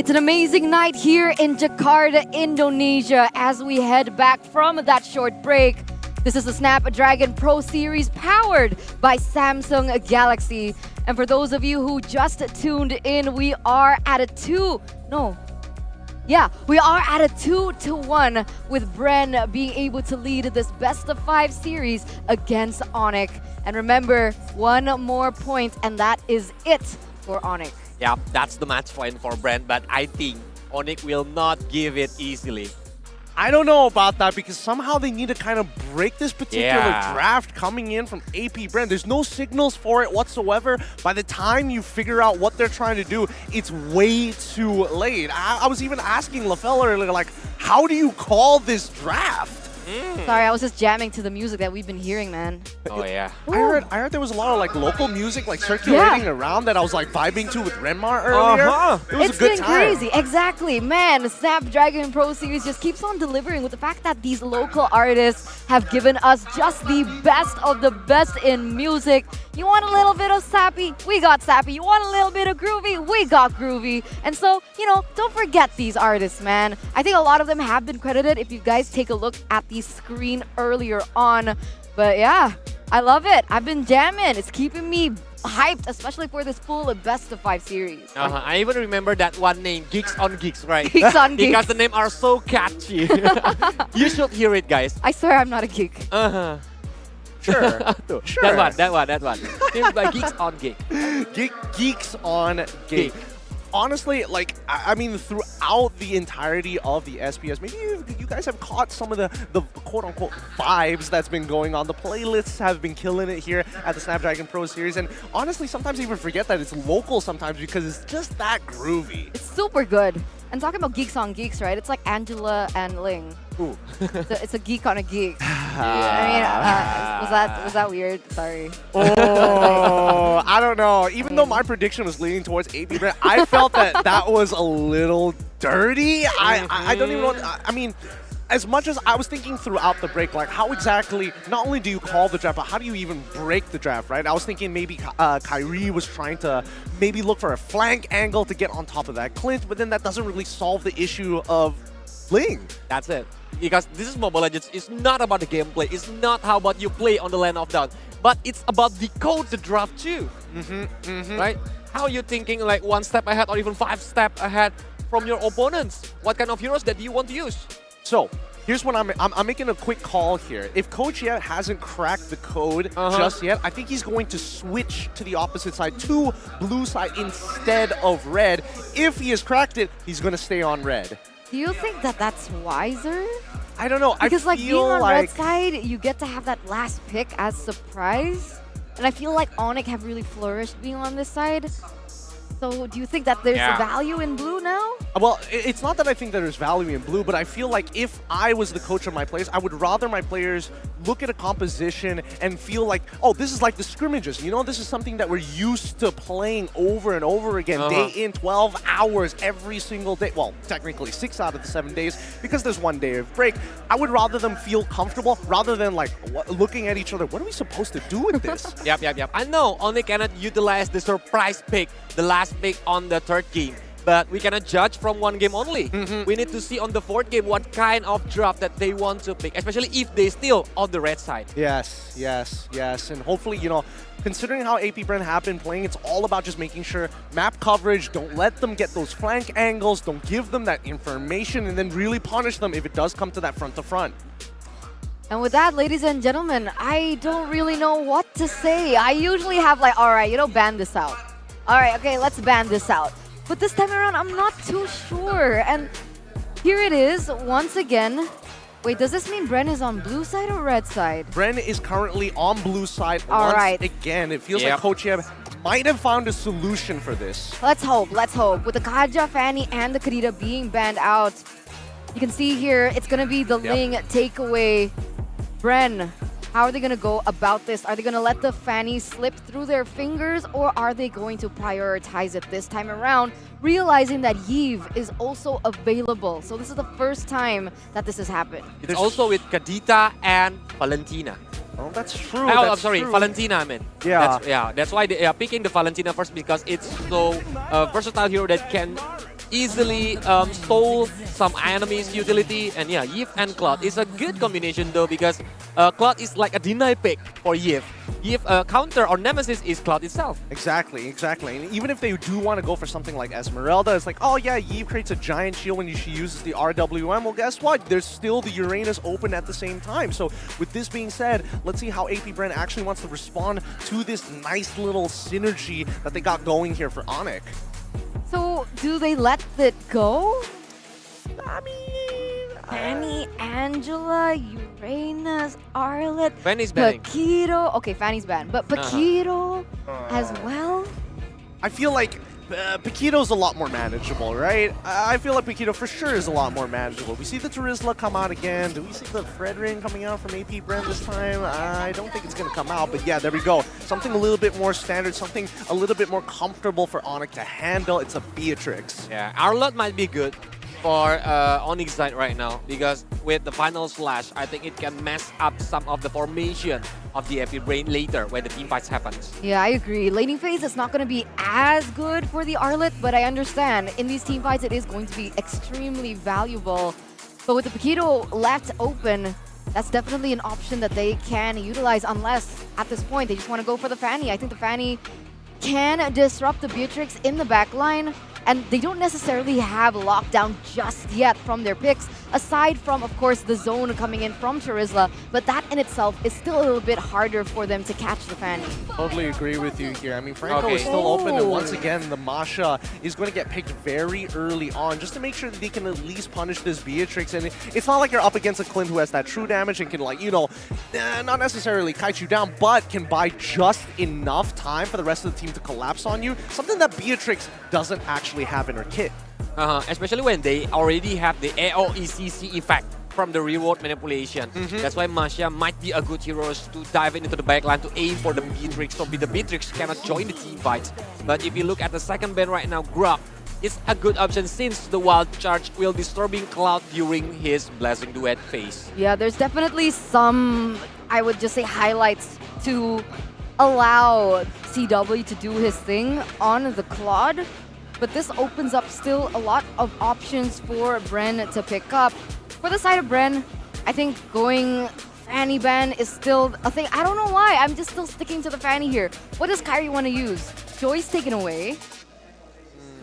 Speaker 22: It's an amazing night here in Jakarta, Indonesia, as we head back from that short break. This is the Snapdragon Pro Series powered by Samsung Galaxy. And for those of you who just tuned in, we are at a 2-1 with Bren being able to lead this best of 5 series against Onyx. And remember, one more point and that is it for Onyx.
Speaker 14: Yeah, that's the match point for Brent, but I think Onyx will not give it easily.
Speaker 5: I don't know about that because somehow they need to kind of break this particular
Speaker 14: Yeah.
Speaker 5: draft coming in from AP Brand. There's no signals for it whatsoever. By the time you figure out what they're trying to do, it's way too late. I was even asking LaFell earlier, like, how do you call this draft?
Speaker 22: Sorry, I was just jamming to the music that we've been hearing, man.
Speaker 14: Oh yeah.
Speaker 5: I heard there was a lot of like local music like circulating around that I was like vibing to with Renmar earlier. It was
Speaker 22: It's
Speaker 5: a good
Speaker 22: been
Speaker 5: time.
Speaker 22: crazy, exactly. Man, Snapdragon Pro Series just keeps on delivering with the fact that these local artists have given us just the best of the best in music. You want a little bit of sappy? We got sappy. You want a little bit of groovy? We got groovy. And so, you know, don't forget these artists, man. I think a lot of them have been credited if you guys take a look at the screen earlier on. But yeah, I love it. I've been jamming. It's keeping me hyped, especially for this full best of 5 series.
Speaker 14: I even remember that one name, Geeks on Geeks, right?
Speaker 22: Geeks on Geeks.
Speaker 14: Because the names are so catchy. You should hear it, guys.
Speaker 22: I swear I'm not a geek.
Speaker 5: Sure. Sure.
Speaker 14: That one. Named by Geeks on Geek.
Speaker 5: Geeks on Geek. Honestly, like, I mean, throughout the entirety of the SPS, maybe you guys have caught some of the quote-unquote vibes that's been going on. The playlists have been killing it here at the Snapdragon Pro Series. And honestly, sometimes I even forget that it's local sometimes because it's just that groovy.
Speaker 22: It's super good. And talking about Geeks on Geeks, right? It's like Angela and Ling.
Speaker 5: Ooh.
Speaker 22: It's a geek on a geek. I mean, was that weird? Sorry.
Speaker 5: Oh, I don't know. Even though my prediction was leaning towards AP Brand, I felt that was a little dirty. I don't even know. I mean, as much as I was thinking throughout the break, like how exactly, not only do you call the draft, but how do you even break the draft, right? I was thinking maybe Kyrie was trying to maybe look for a flank angle to get on top of that clinch, but then that doesn't really solve the issue of Ling.
Speaker 14: That's it. Because this is Mobile Legends. It's not about the gameplay. It's not how about you play on the lane of down. But it's about decode the draft too. Right? How are you thinking like 1 step ahead or even 5 steps ahead from your opponents? What kind of heroes that do you want to use?
Speaker 5: So, here's what I'm making a quick call here. If Coach yet hasn't cracked the code just yet, I think he's going to switch to the opposite side, to blue side instead of red. If he has cracked it, he's going to stay on red.
Speaker 22: Do you think that that's wiser?
Speaker 5: I don't know.
Speaker 22: Because
Speaker 5: I
Speaker 22: like being on red side, you get to have that last pick as surprise. And I feel like Onyx have really flourished being on this side. So do you think that there's a value in blue now?
Speaker 5: Well, it's not that I think that there's value in blue, but I feel like if I was the coach of my players, I would rather my players look at a composition and feel like, oh, this is like the scrimmages. You know, this is something that we're used to playing over and over again, day in, 12 hours every single day. Well, technically 6 out of the 7 days because there's 1 day of break. I would rather them feel comfortable rather than like looking at each other. What are we supposed to do with this?
Speaker 14: Yep. I know Onyx cannot utilize the surprise pick, the last pick on the 3rd game. But we cannot judge from 1 game only. We need to see on the 4th game what kind of draft that they want to pick, especially if they still on the red side.
Speaker 5: Yes. And hopefully, you know, considering how AP Brand have been playing, it's all about just making sure map coverage, don't let them get those flank angles, don't give them that information, and then really punish them if it does come to that front to front.
Speaker 22: And with that, ladies and gentlemen, I don't really know what to say. I usually have like, all right, you know, ban this out. All right, okay, let's ban this out. But this time around, I'm not too sure. And here it is, once again. Wait, does this mean Bren is on blue side or red side?
Speaker 5: Bren is currently on blue side
Speaker 22: once
Speaker 5: again. It feels like Coach Yeb might have found a solution for this.
Speaker 22: Let's hope. With the Kaja, Fanny, and the Kadita being banned out, you can see here, it's going to be the Ling takeaway. Bren, how are they going to go about this? Are they going to let the Fanny slip through their fingers, or are they going to prioritize it this time around, realizing that Yves is also available? So this is the first time that this has happened.
Speaker 14: It's also with Kadita and Valentina.
Speaker 5: Oh, that's true.
Speaker 14: I'm sorry, Valentina, I mean.
Speaker 5: Yeah.
Speaker 14: That's why they are picking the Valentina first, because it's so versatile hero that can easily stole some enemies' utility. And yeah, Yves and Cloud is a good combination though, because Cloud is like a deny pick for Yves. Yves counter or nemesis is Cloud itself.
Speaker 5: Exactly, exactly. And even if they do want to go for something like Esmeralda, it's like, oh yeah, Yves creates a giant shield when she uses the RWM. Well, guess what? There's still the Uranus open at the same time. So with this being said, let's see how AP Brand actually wants to respond to this nice little synergy that they got going here for Onyx.
Speaker 22: So, do they let it go?
Speaker 5: I mean...
Speaker 22: Fanny, Angela, Uranus, Arlet,
Speaker 14: Fanny's banning.
Speaker 22: Paquito. Okay, Fanny's banned, but Paquito as well?
Speaker 5: I feel like Paquito's a lot more manageable, right? I feel like Paquito for sure is a lot more manageable. We see the Terizla come out again. Do we see the Fredrin coming out from AP Brand this time? I don't think it's going to come out, but yeah, there we go. Something a little bit more standard, something a little bit more comfortable for Onyx to handle. It's a Beatrix.
Speaker 14: Yeah, Arlott might be good for Onyx side right now, because with the final slash, I think it can mess up some of the formation of the AP Brain later when the team fights happens.
Speaker 22: Yeah, I agree. Laning phase is not going to be as good for the Arlet, but I understand in these team fights it is going to be extremely valuable. But with the Paquito left open, that's definitely an option that they can utilize, unless at this point they just want to go for the Fanny. I think the Fanny can disrupt the Beatrix in the backline, and they don't necessarily have lockdown just yet from their picks, aside from, of course, the zone coming in from Terizla, but that in itself is still a little bit harder for them to catch the Fanny.
Speaker 5: Totally agree with you here. I mean, Franco is still open, and once again, the Masha is going to get picked very early on, just to make sure that they can at least punish this Beatrix. And it's not like you're up against a Clint who has that true damage and can, like, you know, not necessarily kite you down, but can buy just enough time for the rest of the team to collapse on you, something that Beatrix doesn't actually have in her kit.
Speaker 14: Especially when they already have the AOECC effect from the reward manipulation. That's why Masha might be a good hero to dive into the backline to aim for the Beatrix, so the Beatrix cannot join the team fight. But if you look at the second ban right now, Grub is a good option since the Wild Charge will disturbing Cloud during his Blessing Duet phase.
Speaker 22: Yeah, there's definitely some, I would just say, highlights to allow CW to do his thing on the Claude. But this opens up still a lot of options for Bren to pick up. For the side of Bren, I think going Fanny ban is still a thing. I don't know why. I'm just still sticking to the Fanny here. What does Kyrie want to use? Joy's taken away.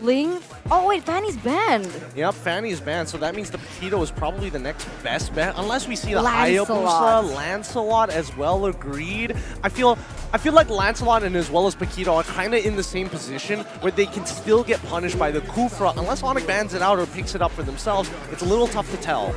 Speaker 22: Ling? Oh wait, Fanny's banned.
Speaker 5: Yep, Fanny's banned, so that means the Paquito is probably the next best bet, unless we see the
Speaker 22: Lancelot.
Speaker 5: Hayabusa, Lancelot as well, agreed. I feel like Lancelot and as well as Paquito are kind of in the same position where they can still get punished by the Kufra. Unless Onyx bans it out or picks it up for themselves, it's a little tough to tell.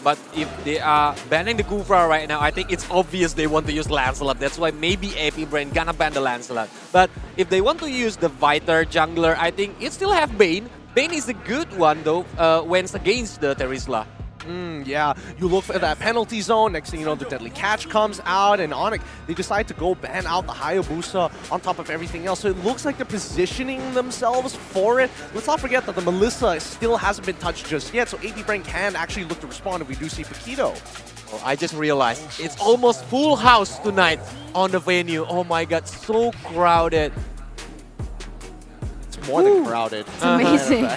Speaker 14: But if they are banning the Kufra right now, I think it's obvious they want to use Lancelot. That's why maybe AP Brain gonna ban the Lancelot. But if they want to use the Viter jungler, I think it still have Bane. Bane is a good one though when it's against the Terizla.
Speaker 5: Yeah, you look for that penalty zone, next thing you know the Deadly Catch comes out, and Onyx, they decide to go ban out the Hayabusa on top of everything else. So it looks like they're positioning themselves for it. Let's not forget that the Melissa still hasn't been touched just yet, so AP Brain can actually look to respond if we do see Paquito.
Speaker 14: Oh, I just realized it's almost full house tonight on the venue. Oh my god, so crowded.
Speaker 5: More than crowded.
Speaker 22: It's amazing.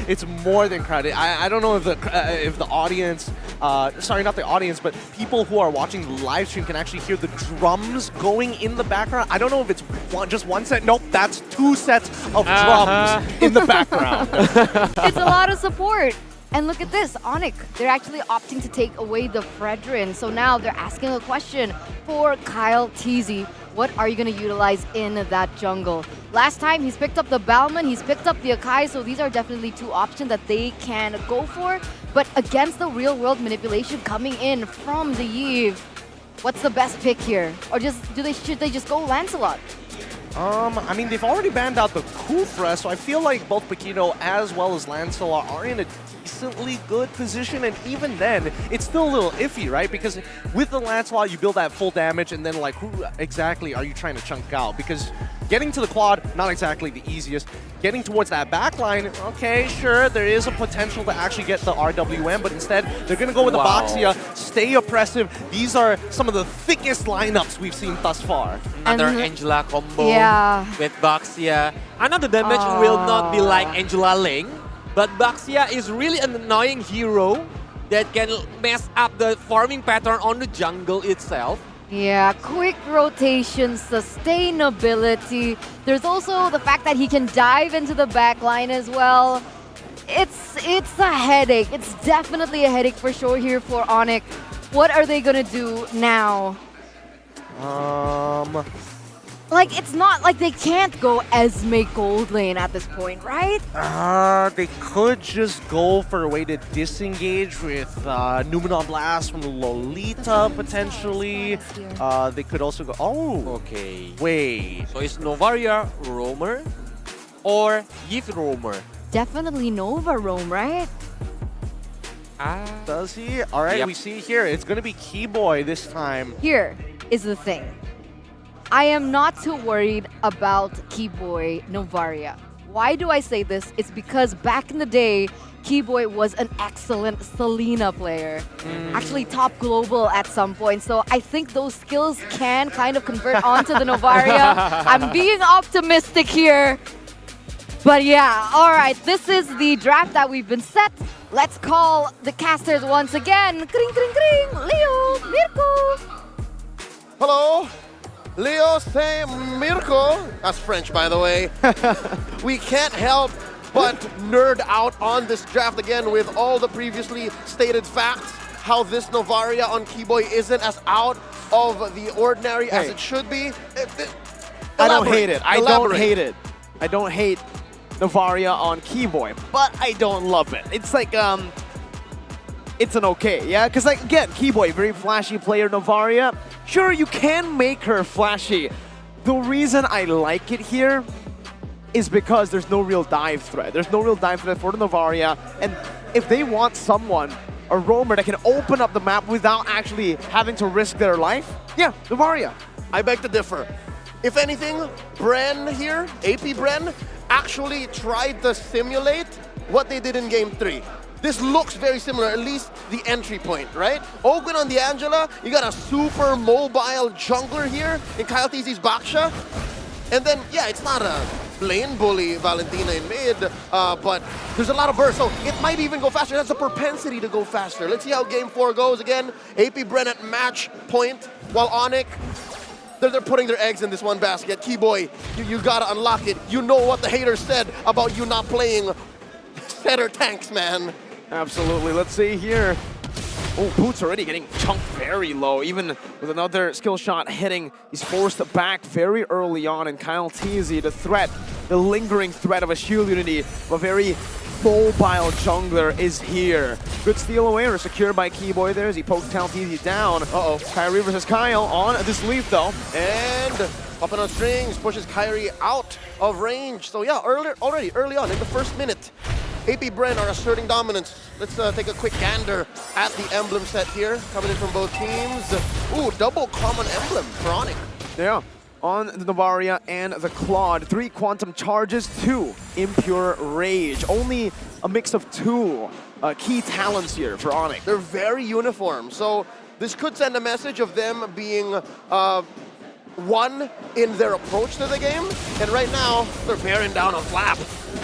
Speaker 5: It's more than crowded. I don't know if the audience, sorry, not the audience, but people who are watching the live stream can actually hear the drums going in the background. I don't know if it's just one set. Nope, that's 2 sets of drums in the background.
Speaker 22: It's a lot of support. And look at this, Onyx, they're actually opting to take away the Fredrin. So now they're asking a question for Kyle Teasy. What are you going to utilize in that jungle? Last time, he's picked up the Balman, he's picked up the Akai, so these are definitely 2 options that they can go for. But against the real-world manipulation coming in from the Yves, what's the best pick here? Or should they just go Lancelot?
Speaker 5: I mean, they've already banned out the Kufra, so I feel like both Paquito as well as Lancelot are in a decently good position, and even then, it's still a little iffy, right? Because with the Lancelot, you build that full damage, and then, like, who exactly are you trying to chunk out? Because getting to the quad, not exactly the easiest. Getting towards that backline, okay, sure, there is a potential to actually get the RWM, but instead, they're going to go with the Boxia, stay oppressive. These are some of the thickest lineups we've seen thus far.
Speaker 14: Another Angela combo
Speaker 22: Yeah.
Speaker 14: with Boxia. I know the damage will not be like Angela Ling, But Baxia is really an annoying hero that can mess up the farming pattern on the jungle itself.
Speaker 22: Yeah, quick rotation, sustainability. There's also the fact that he can dive into the back line as well. It's a headache. It's definitely a headache for sure here for Onyx. What are they gonna do now? Like, it's not like they can't go Esme gold lane at this point, right?
Speaker 5: They could just go for a way to disengage with Numenon Blast from Lolita, potentially. They could also go... Oh!
Speaker 14: Okay.
Speaker 5: Wait.
Speaker 14: So is Novaria roamer or Yift roamer?
Speaker 22: Definitely Nova roam, right?
Speaker 5: Does he? All right,
Speaker 14: Yep.
Speaker 5: we see here. It's going to be Keyboy this time.
Speaker 22: Here is the thing. I am not too worried about Keyboy Novaria. Why do I say this? It's because back in the day, Keyboy was an excellent Selena player. Actually top global at some point. So I think those skills can kind of convert onto the Novaria. I'm being optimistic here. But yeah, all right, this is the draft that we've been set. Let's call the casters once again. Kring, kring, kring. Leo, Mirko.
Speaker 6: Hello, Leo say Mirko. That's French, by the way. We can't help but nerd out on this draft again with all the previously stated facts. How this Novaria on Keyboy isn't as out of the ordinary as it should be.
Speaker 12: I don't hate it. I don't
Speaker 6: Elaborate.
Speaker 12: hate it. I don't hate Novaria on Keyboy, but I don't love it. It's like, it's an okay, yeah? Because, like, again, Keyboy, very flashy player. Novaria, sure, you can make her flashy. The reason I like it here is because there's no real dive threat. There's no real dive threat for the Novaria, and if they want someone, a roamer that can open up the map without actually having to risk their life, yeah, Novaria.
Speaker 6: I beg to differ. If anything, Bren here, AP Bren, actually tried to simulate what they did in Game 3. This looks very similar, at least the entry point, right? Ogwen on the Angela, you got a super mobile jungler here in Kyle TZ's Baksha. And then, yeah, it's not a lane bully Valentina in mid, but there's a lot of burst, so it might even go faster. It has a propensity to go faster. Let's see how Game 4 goes. Again, AP Bren at match point, while Onyx, they're putting their eggs in this one basket. Keyboy, you gotta unlock it. You know what the haters said about you not playing setter tanks, man.
Speaker 12: Absolutely. Let's see here. Oh, Boots already getting chunked very low. Even with another skill shot hitting, he's forced back very early on. And Kyle TZ, the threat, the lingering threat of a shield unity, of a very mobile jungler is here. Good steal away or secured by Keyboy there as he pokes Kyle TZ down. Uh-oh. Kyrie versus Kyle on this leaf though.
Speaker 6: And popping on strings, pushes Kyrie out of range. So yeah, already early on in the first minute, AP Bren are asserting dominance. Let's take a quick gander at the emblem set here, coming in from both teams. Ooh, double common emblem for Onyx.
Speaker 12: Yeah, on the Novaria and the Claude. 3 quantum charges, 2 impure rage. Only a mix of 2 key talents here for Onyx.
Speaker 6: They're very uniform, so this could send a message of them being one in their approach to the game. And right now, they're bearing down a flap.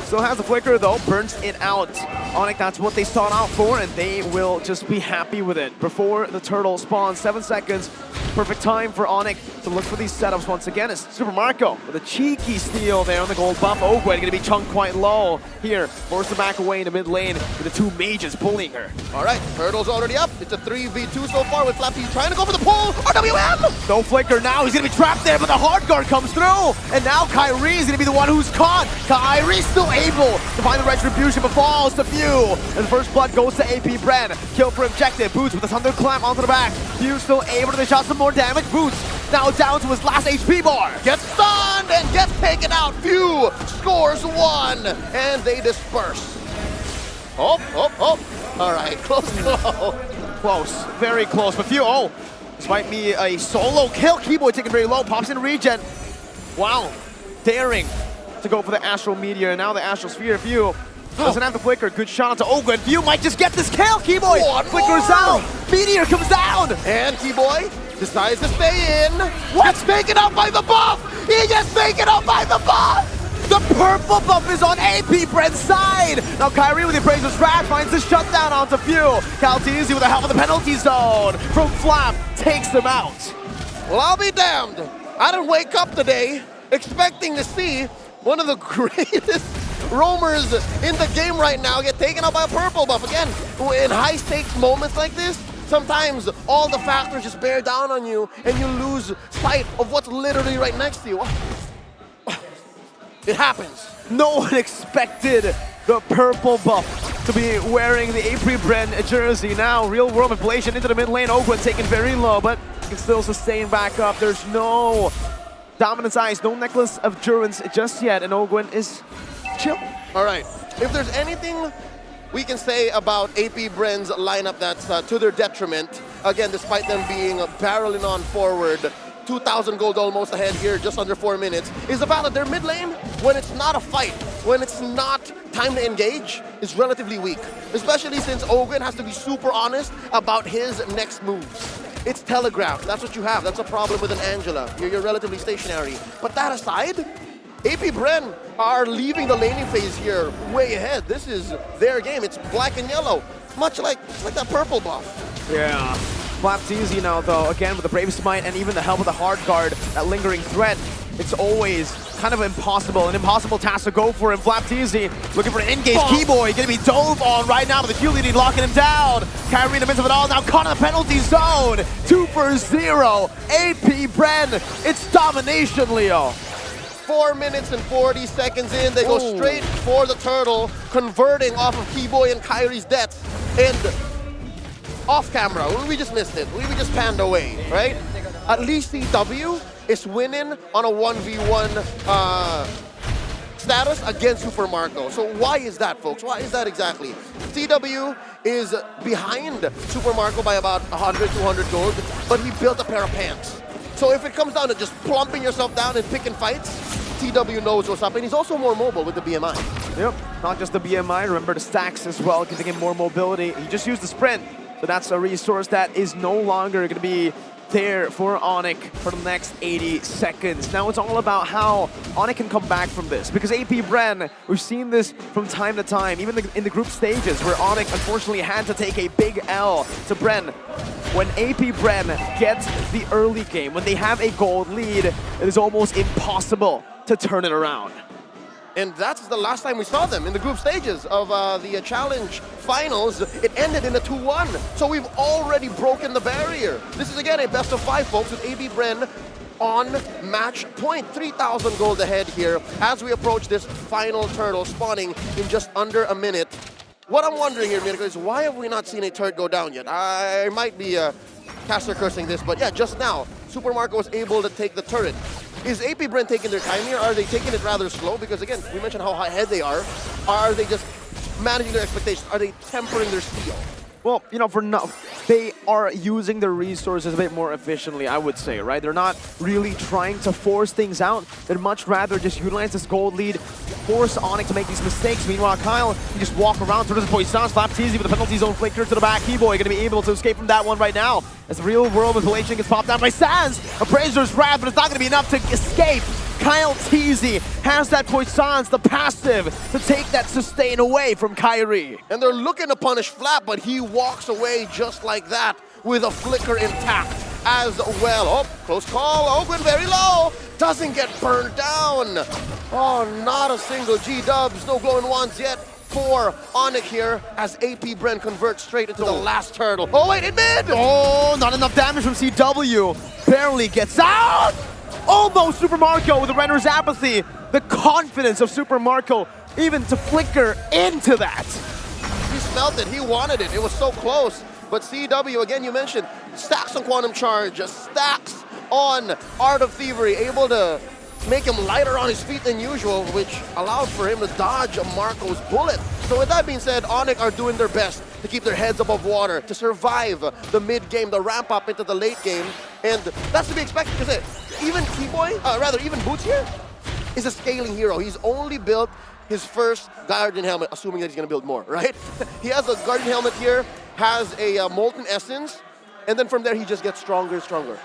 Speaker 12: Still has the flicker though, burns it out. Onyx, that's what they sought out for, and they will just be happy with it. Before the turtle spawns, 7 seconds. Perfect time for Onyx to look for these setups once again. It's Super Marco with a cheeky steal there on the gold buff. Ogwen gonna be chunked quite low here. Forced to back away in the mid lane with the 2 mages bullying her.
Speaker 6: All right, turtle's already up. It's a 3v2 so far with Flappy trying to go for the pull. RWM!
Speaker 12: No flicker now. He's gonna be trapped there, but the hard guard comes through. And now Kyrie is gonna be the one who's caught. Kyrie's still able to find the retribution, but falls to Few. And the first blood goes to AP Bren. Kill for objective. Boots with a thunderclap onto the back. Few still able to dish out some more damage. Boots now down to his last HP bar.
Speaker 6: Gets stunned and gets taken out. Few scores 1, and they disperse. Oh. All right, close.
Speaker 12: Close, very close. But Few, this might be a solo kill. Keyboy taken very low, pops in regen. Wow, daring to go for the Astral Meteor. And now the Astral Sphere. Few doesn't have the flicker. Good shot to Ogwen. Few might just get this kill. Keyboy flickers out. Meteor comes down.
Speaker 6: And Keyboy decides to stay in. Gets taken out by the buff. He gets taken out by the buff.
Speaker 12: The purple buff is on AP Brent's side. Now Kyrie with the Appraiser's Rat finds the shutdown onto Few. Caltesi with the help of the penalty zone from Flap takes them out.
Speaker 6: Well, I'll be damned. I didn't wake up today expecting to see one of the greatest roamers in the game right now get taken out by a purple buff. Again, in high-stakes moments like this, sometimes all the factors just bear down on you and you lose sight of what's literally right next to you. It happens.
Speaker 12: No one expected the purple buff to be wearing the AP Brent jersey. Now, real-world manipulation into the mid lane. Ogwen taken very low, but can still sustain back up. There's no dominance eyes, no necklace of Durance just yet, and Ogwen is chill.
Speaker 6: All right, if there's anything we can say about AP Brent's lineup that's to their detriment, again, despite them being barreling on forward, 2,000 gold almost ahead here, just under 4 minutes, is the fact that their mid lane, when it's not a fight, when it's not time to engage, is relatively weak. Especially since Ogwen has to be super honest about his next moves. It's telegraphed. That's what you have. That's a problem with an Angela. You're relatively stationary. But that aside, AP Brent are leaving the laning phase here way ahead. This is their game. It's black and yellow, much like that purple buff.
Speaker 12: Yeah. Flap's easy now, though. Again, with the Brave Smite and even the help of the Hard Guard, that lingering threat, it's always kind of impossible. An impossible task to go for him. Flap's easy, looking for an engage. Keyboy gonna be dove on right now, but the Q lead locking him down. Kyrie in the midst of it all, now caught in the penalty zone. 2 for 0. AP Brent, it's domination, Leo.
Speaker 6: 4 minutes and 40 seconds in, they go straight for the turtle, converting off of Keyboy and Kyrie's deaths. And off camera, we just missed it. We just panned away, right? At least CW is winning on a 1v1 status against Super Marco. So why is that, folks? Why is that exactly? CW is behind Super Marco by about 100, 200 gold, but he built a pair of pants. So if it comes down to just plumping yourself down and picking fights, CW knows what's up, and he's also more mobile with the BMI.
Speaker 12: Yep, not just the BMI, remember the stacks as well, giving him more mobility. He just used the sprint, so that's a resource that is no longer going to be there for Onyx for the next 80 seconds. Now it's all about how Onyx can come back from this, because AP Brent, we've seen this from time to time, even in the group stages, where Onyx unfortunately had to take a big L to Brent. When AP Brent gets the early game, when they have a gold lead, it is almost impossible to turn it around.
Speaker 6: And that's the last time we saw them in the group stages of the Challenge Finals. It ended in a 2-1. So we've already broken the barrier. This is, again, a best of 5, folks, with AP Brent on match point. 3,000 gold ahead here as we approach this final turtle spawning in just under a minute. What I'm wondering here, Mirko, is why have we not seen a turret go down yet? I might be caster cursing this, but yeah, just now, Super Marco was able to take the turret. Is AP Brent taking their time here? Are they taking it rather slow? Because again, we mentioned how high ahead they are. Are they just managing their expectations? Are they tempering their steel?
Speaker 12: Well, you know, for now, they are using their resources a bit more efficiently, I would say, right? They're not really trying to force things out. They'd much rather just utilize this gold lead, force Onyx to make these mistakes. Meanwhile, Kyle, he just walk around through the Poisson, Flap easy with the penalty zone flicker to the back. Keyboy gonna be able to escape from that one right now. As the real world manipulation gets popped down by Saz. Appraiser's Wrath, but it's not gonna be enough to escape. Kyle Teasy has that Poisson's, the passive, to take that sustain away from Kyrie.
Speaker 6: And they're looking to punish Flap, but he walks away just like that with a flicker intact as well. Oh, close call. Ogwen very low. Doesn't get burned down. Oh, not a single G-dubs. No glowing wands yet for Onyx here as AP Brent converts straight into the last turtle. Oh, wait, in mid!
Speaker 12: Oh, not enough damage from CW. Barely gets out! Almost Super Marco with the Renner's Apathy. The confidence of Super Marco even to flicker into that.
Speaker 6: He smelt it, he wanted it, it was so close. But CW, again, you mentioned, stacks on Quantum Charge, stacks on Art of Thievery, able to make him lighter on his feet than usual, which allowed for him to dodge Marco's bullet. So with that being said, Onyx are doing their best to keep their heads above water, to survive the mid-game, the ramp-up into the late game. And that's to be expected, because even Keyboy, even Boots here, is a scaling hero. He's only built his first Guardian Helmet, assuming that he's going to build more, right? He has a Guardian Helmet here, has a Molten Essence, and then from there he just gets stronger and stronger.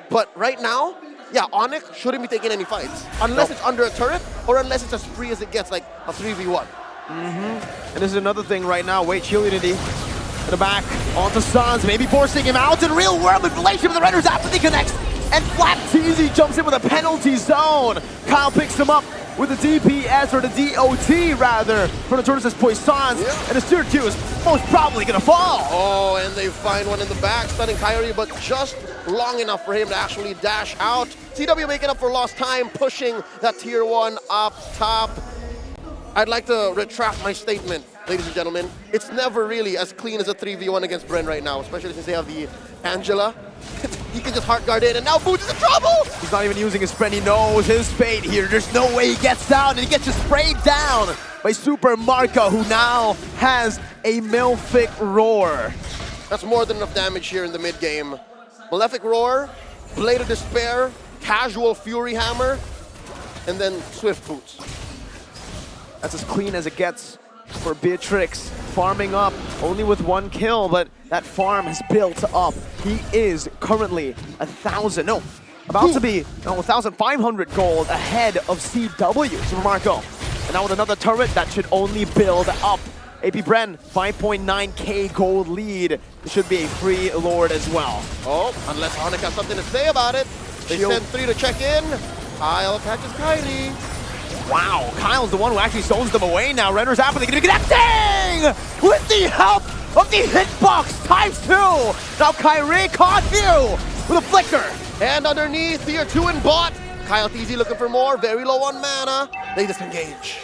Speaker 6: But right now, yeah, Onyx shouldn't be taking any fights. Unless it's under a turret, or unless it's as free as it gets, like a 3v1.
Speaker 12: And this is another thing right now. Wait, Chill Unity in the back, onto Sans, maybe forcing him out in real world manipulation with the Renders after he connects. And Flat TZ jumps in with a penalty zone. Kyle picks him up with the DPS, or the DOT rather, from the Tortoise's Poissons. And the Tier 2 is most probably gonna fall.
Speaker 6: Oh, and they find one in the back, stunning Kyrie, but just long enough for him to actually dash out. CW making up for lost time, pushing that Tier 1 up top. I'd like to retract my statement, ladies and gentlemen. It's never really as clean as a 3v1 against Bren right now, especially since they have the Angela. He can just hard guard in, and now Boots is in trouble!
Speaker 12: He's not even using his friend. He knows his fate here. There's no way he gets out, and he gets just sprayed down by Super Marco, who now has a Malefic Roar.
Speaker 6: That's more than enough damage here in the mid game. Malefic Roar, Blade of Despair, casual Fury Hammer, and then Swift Boots.
Speaker 12: That's as clean as it gets for Beatrix, farming up only with 1 kill, but that farm has built up. He is currently 1,500 gold ahead of CW, Super Marco. And now with another turret, that should only build up. AP Bren, 5.9k gold lead. It should be a free Lord as well.
Speaker 6: Oh, unless Onyx has something to say about it. They send 3 to check in. Kyle catches Kylie.
Speaker 12: Wow, Kyle's the one who actually zones them away now. Render's happening, gonna get that thing! With the help of the hitbox ×2! Now Kyrie caught you with a flicker.
Speaker 6: And underneath, Tier 2 in bot. Kyle TZ looking for more, very low on mana. They disengage.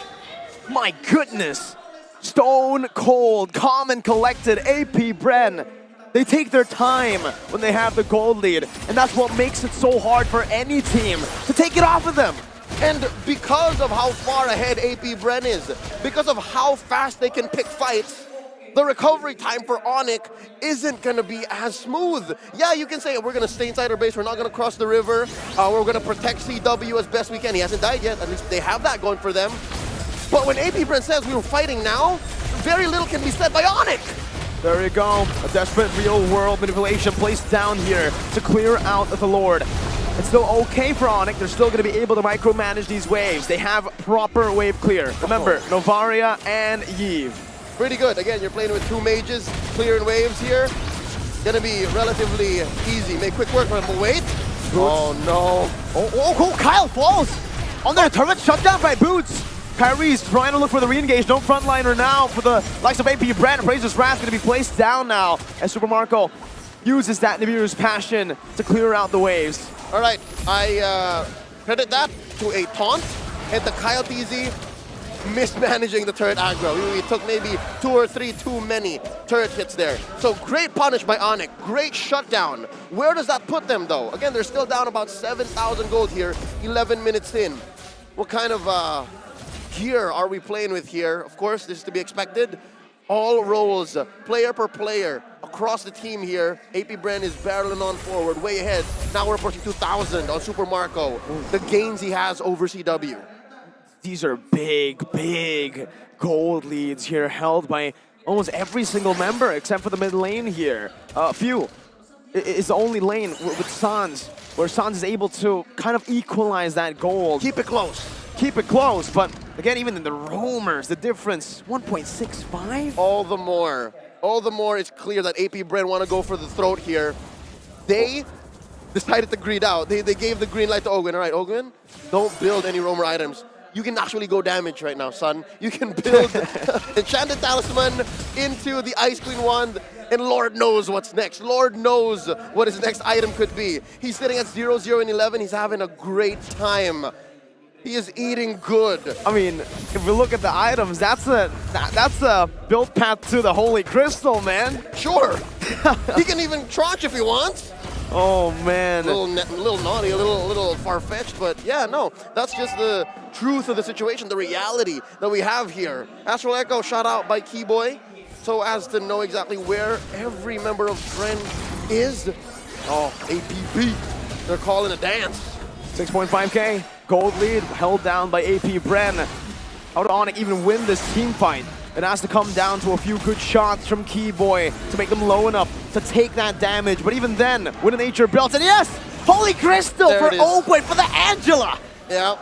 Speaker 12: My goodness. Stone cold, calm and collected, AP Bren. They take their time when they have the gold lead, and that's what makes it so hard for any team to take it off of them.
Speaker 6: And because of how far ahead AP Bren is, because of how fast they can pick fights, the recovery time for Onyx isn't going to be as smooth. Yeah, you can say we're going to stay inside our base, we're not going to cross the river, we're going to protect CW as best we can. He hasn't died yet, at least they have that going for them. But when AP Bren says we were fighting now, very little can be said by Onyx.
Speaker 12: There you go, a desperate real-world manipulation placed down here to clear out the Lord. It's still okay for Onyx. They're still going to be able to micromanage these waves. They have proper wave clear. Remember, Novaria and Yves.
Speaker 6: Pretty good. Again, you're playing with 2 mages, clearing waves here. Gonna be relatively easy. Make quick work of him. Wait. Oh no.
Speaker 12: Oh, Kyle falls on their turret, shut down by Boots. Kyrie's trying to look for the re-engage. No frontliner now for the likes of AP Bren. Razor's Wrath going to be placed down now as Super Marco uses that Nibiru's passion to clear out the waves.
Speaker 6: All right, I credit that to a taunt and the Kyle TZ mismanaging the turret aggro. We took maybe 2 or 3 too many turret hits there. So great punish by Onyx, great shutdown. Where does that put them though? Again, they're still down about 7,000 gold here, 11 minutes in. What kind of gear are we playing with here? Of course, this is to be expected. All roles, player per player, across the team here. AP Bren is barreling on forward, way ahead. Now we're approaching 2,000 on Super Marco. The gains he has over CW.
Speaker 12: These are big gold leads here held by almost every single member except for the mid lane here. Few is the only lane with Sans, where Sans is able to kind of equalize that gold.
Speaker 6: Keep it close.
Speaker 12: Keep it close, but again, even in the roamers, the difference, 1.65?
Speaker 6: All the more it's clear that AP Bren want to go for the throat here. They decided to greed out. They gave the green light to Ogwin. All right, Ogwin, don't build any roamer items. You can actually go damage right now, son. You can build Enchanted Talisman into the Ice Queen Wand, and Lord knows what's next. Lord knows what his next item could be. He's sitting at 0-0 and 11. He's having a great time. He is eating good.
Speaker 12: I mean, if we look at the items, that's a build path to the Holy Crystal, man.
Speaker 6: Sure. He can even trotch if he wants.
Speaker 12: Oh man.
Speaker 6: A little naughty, a little far-fetched, but yeah, no. That's just the truth of the situation, the reality that we have here. Astral Echo shot out by Keyboy, so as to know exactly where every member of Bren is. Oh, APB. They're calling a dance.
Speaker 12: 6.5k. Gold lead held down by AP Bren. How did Onyx even win this team fight? It has to come down to a few good shots from Keyboy to make them low enough to take that damage. But even then, Winter Nature built, and yes, Holy Crystal
Speaker 6: There
Speaker 12: for
Speaker 6: it is.
Speaker 12: Open for the Angela.
Speaker 6: Yeah.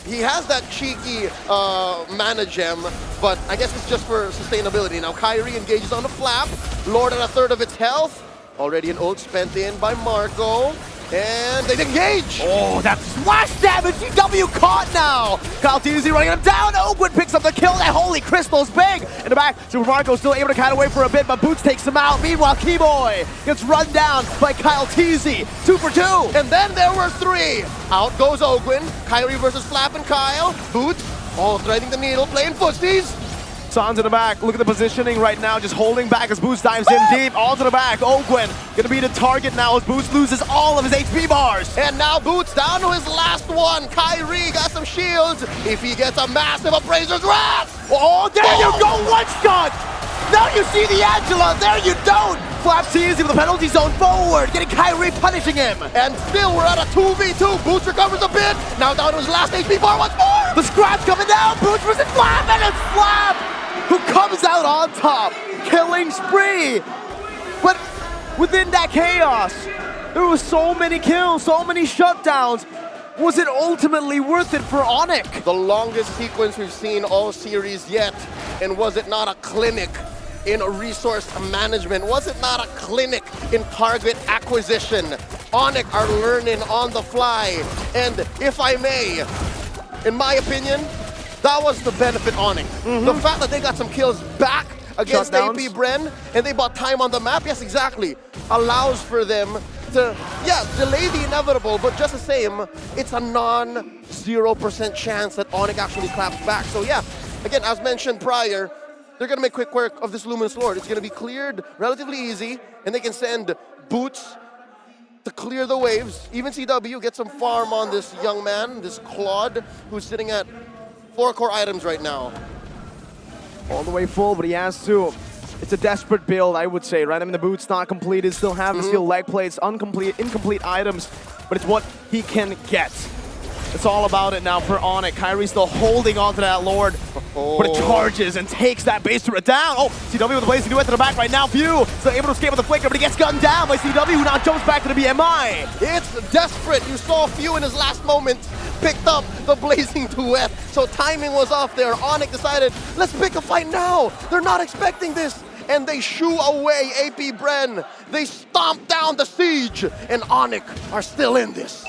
Speaker 6: He has that cheeky mana gem, but I guess it's just for sustainability. Now Kyrie engages on the flap. Lord at a third of its health. Already an ult spent in by Marco. And they engage!
Speaker 12: Oh, that splash damage! GW caught now! Kyle Teasy running him down. Oakwood picks up the kill. That Holy Crystal's big! In the back, Super Marco still able to kite away for a bit, but Boots takes him out. Meanwhile, Keyboy gets run down by Kyle Teasy. 2 for 2.
Speaker 6: And then there were 3. Out goes Ogwin. Kyrie versus Flap and Kyle. Boots all threading the needle, playing footsies.
Speaker 12: Sans in the back. Look at the positioning right now, just holding back as Boots dives in deep. All to the back. Ogwin gonna be the target now as Boots loses all of his HP bars.
Speaker 6: And now Boots down to his last one. Kyrie got some shields. If he gets a massive Appraiser's Wrath.
Speaker 12: Oh, there you go. One shot. Now you see the Angela. There you don't. Flaps easy with the penalty zone forward, getting Kyrie punishing him.
Speaker 6: And still we're at a 2v2. Boots recovers a bit. Now down to his last HP bar once more.
Speaker 12: The scrap's coming down. Boots versus Flap, and it's Flap who comes out on top. Killing spree. But within that chaos, there was so many kills, so many shutdowns. Was it ultimately worth it for Onyx?
Speaker 6: The longest sequence we've seen all series yet. And was it not a clinic in resource management? Was it not a clinic in target acquisition? Onyx are learning on the fly. And if I may, in my opinion, that was the benefit Onyx. The fact that they got some kills back against AP Bren and they bought time on the map, yes, exactly, allows for them to, yeah, delay the inevitable, but just the same, it's a non-0% chance that Onyx actually claps back. So yeah, again, as mentioned prior, they're going to make quick work of this Luminous Lord. It's going to be cleared relatively easy, and they can send Boots to clear the waves. Even CW gets some farm on this young man, this Claude, who's sitting at 4 core items right now.
Speaker 12: All the way full, but he has to. It's a desperate build, I would say, right? I mean, the Boots not completed, still have the steel leg plates, incomplete items, but it's what he can get. It's all about it now for Onyx. Kyrie still holding on to that Lord, but it charges and takes that base turret down. Oh, CW with the place to do it to the back right now. Few still able to escape with the flicker, but he gets gunned down by CW, who now jumps back to the BMI.
Speaker 6: It's desperate. You saw Few in his last moment picked up the blazing duet, so timing was off there. Onyx decided, let's pick a fight now. They're not expecting this. And they shoo away AP Bren. They stomp down the siege, and Onyx are still in this.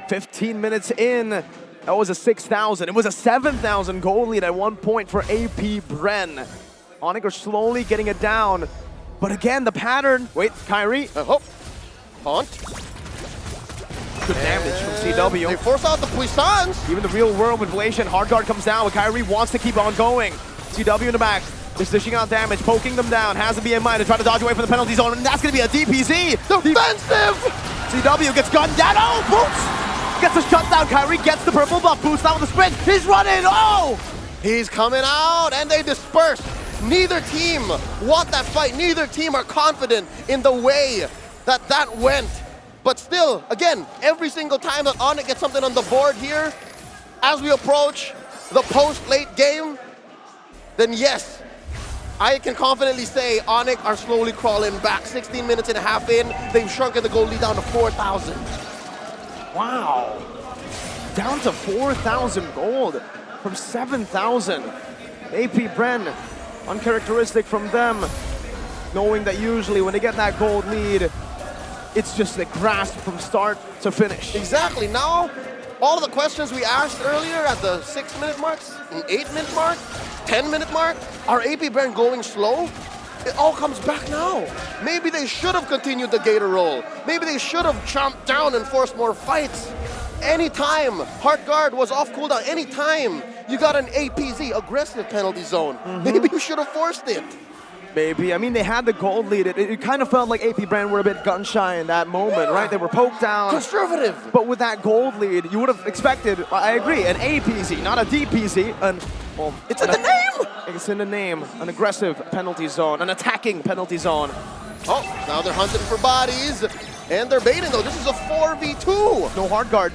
Speaker 12: 15 minutes in, that was a 6,000. It was a 7,000 goal lead at one point for AP Bren. Onyx are slowly getting it down, but again, the pattern. Wait, Kyrie.
Speaker 6: Haunt.
Speaker 12: Good damage from CW.
Speaker 6: They force out the Puissance.
Speaker 12: Even the real world manipulation. Hard guard comes down, but Kyrie wants to keep on going. CW in the back. Just dishing out damage, poking them down. Has to be in mind to try to dodge away from the penalty zone, and that's going to be a DPZ.
Speaker 6: Defensive!
Speaker 12: CW gets gunned down. Oh, Boots gets a shutdown. Kyrie gets the purple buff. Boots out with the sprint. He's running. Oh!
Speaker 6: He's coming out, and they disperse. Neither team want that fight. Neither team are confident in the way that went. But still, again, every single time that Onyx gets something on the board here, as we approach the post-late game, then yes, I can confidently say Onyx are slowly crawling back. 16 minutes and a half in, they've shrunken the goal lead down to 4,000.
Speaker 12: Wow. Down to 4,000 gold from 7,000. AP Bren, uncharacteristic from them, knowing that usually when they get that gold lead, it's just a grasp from start to finish.
Speaker 6: Exactly. Now, all of the questions we asked earlier at the 6-minute marks, 8-minute mark, 10-minute mark, are AP Bren going slow? It all comes back now. Maybe they should have continued the Gator roll. Maybe they should have chomped down and forced more fights. Anytime Heart Guard was off cooldown, anytime you got an APZ, aggressive penalty zone, maybe you should have forced it.
Speaker 12: Maybe. I mean, they had the gold lead. It kind of felt like AP Bren were a bit gun-shy in that moment, right? They were poked down.
Speaker 6: Conservative.
Speaker 12: But with that gold lead, you would have expected, I agree, an APZ, not a DPZ. Well,
Speaker 6: it's in the name!
Speaker 12: It's in the name. An aggressive penalty zone, an attacking penalty zone.
Speaker 6: Oh, now they're hunting for bodies. And they're baiting, though. This is a 4v2.
Speaker 12: No hard guard.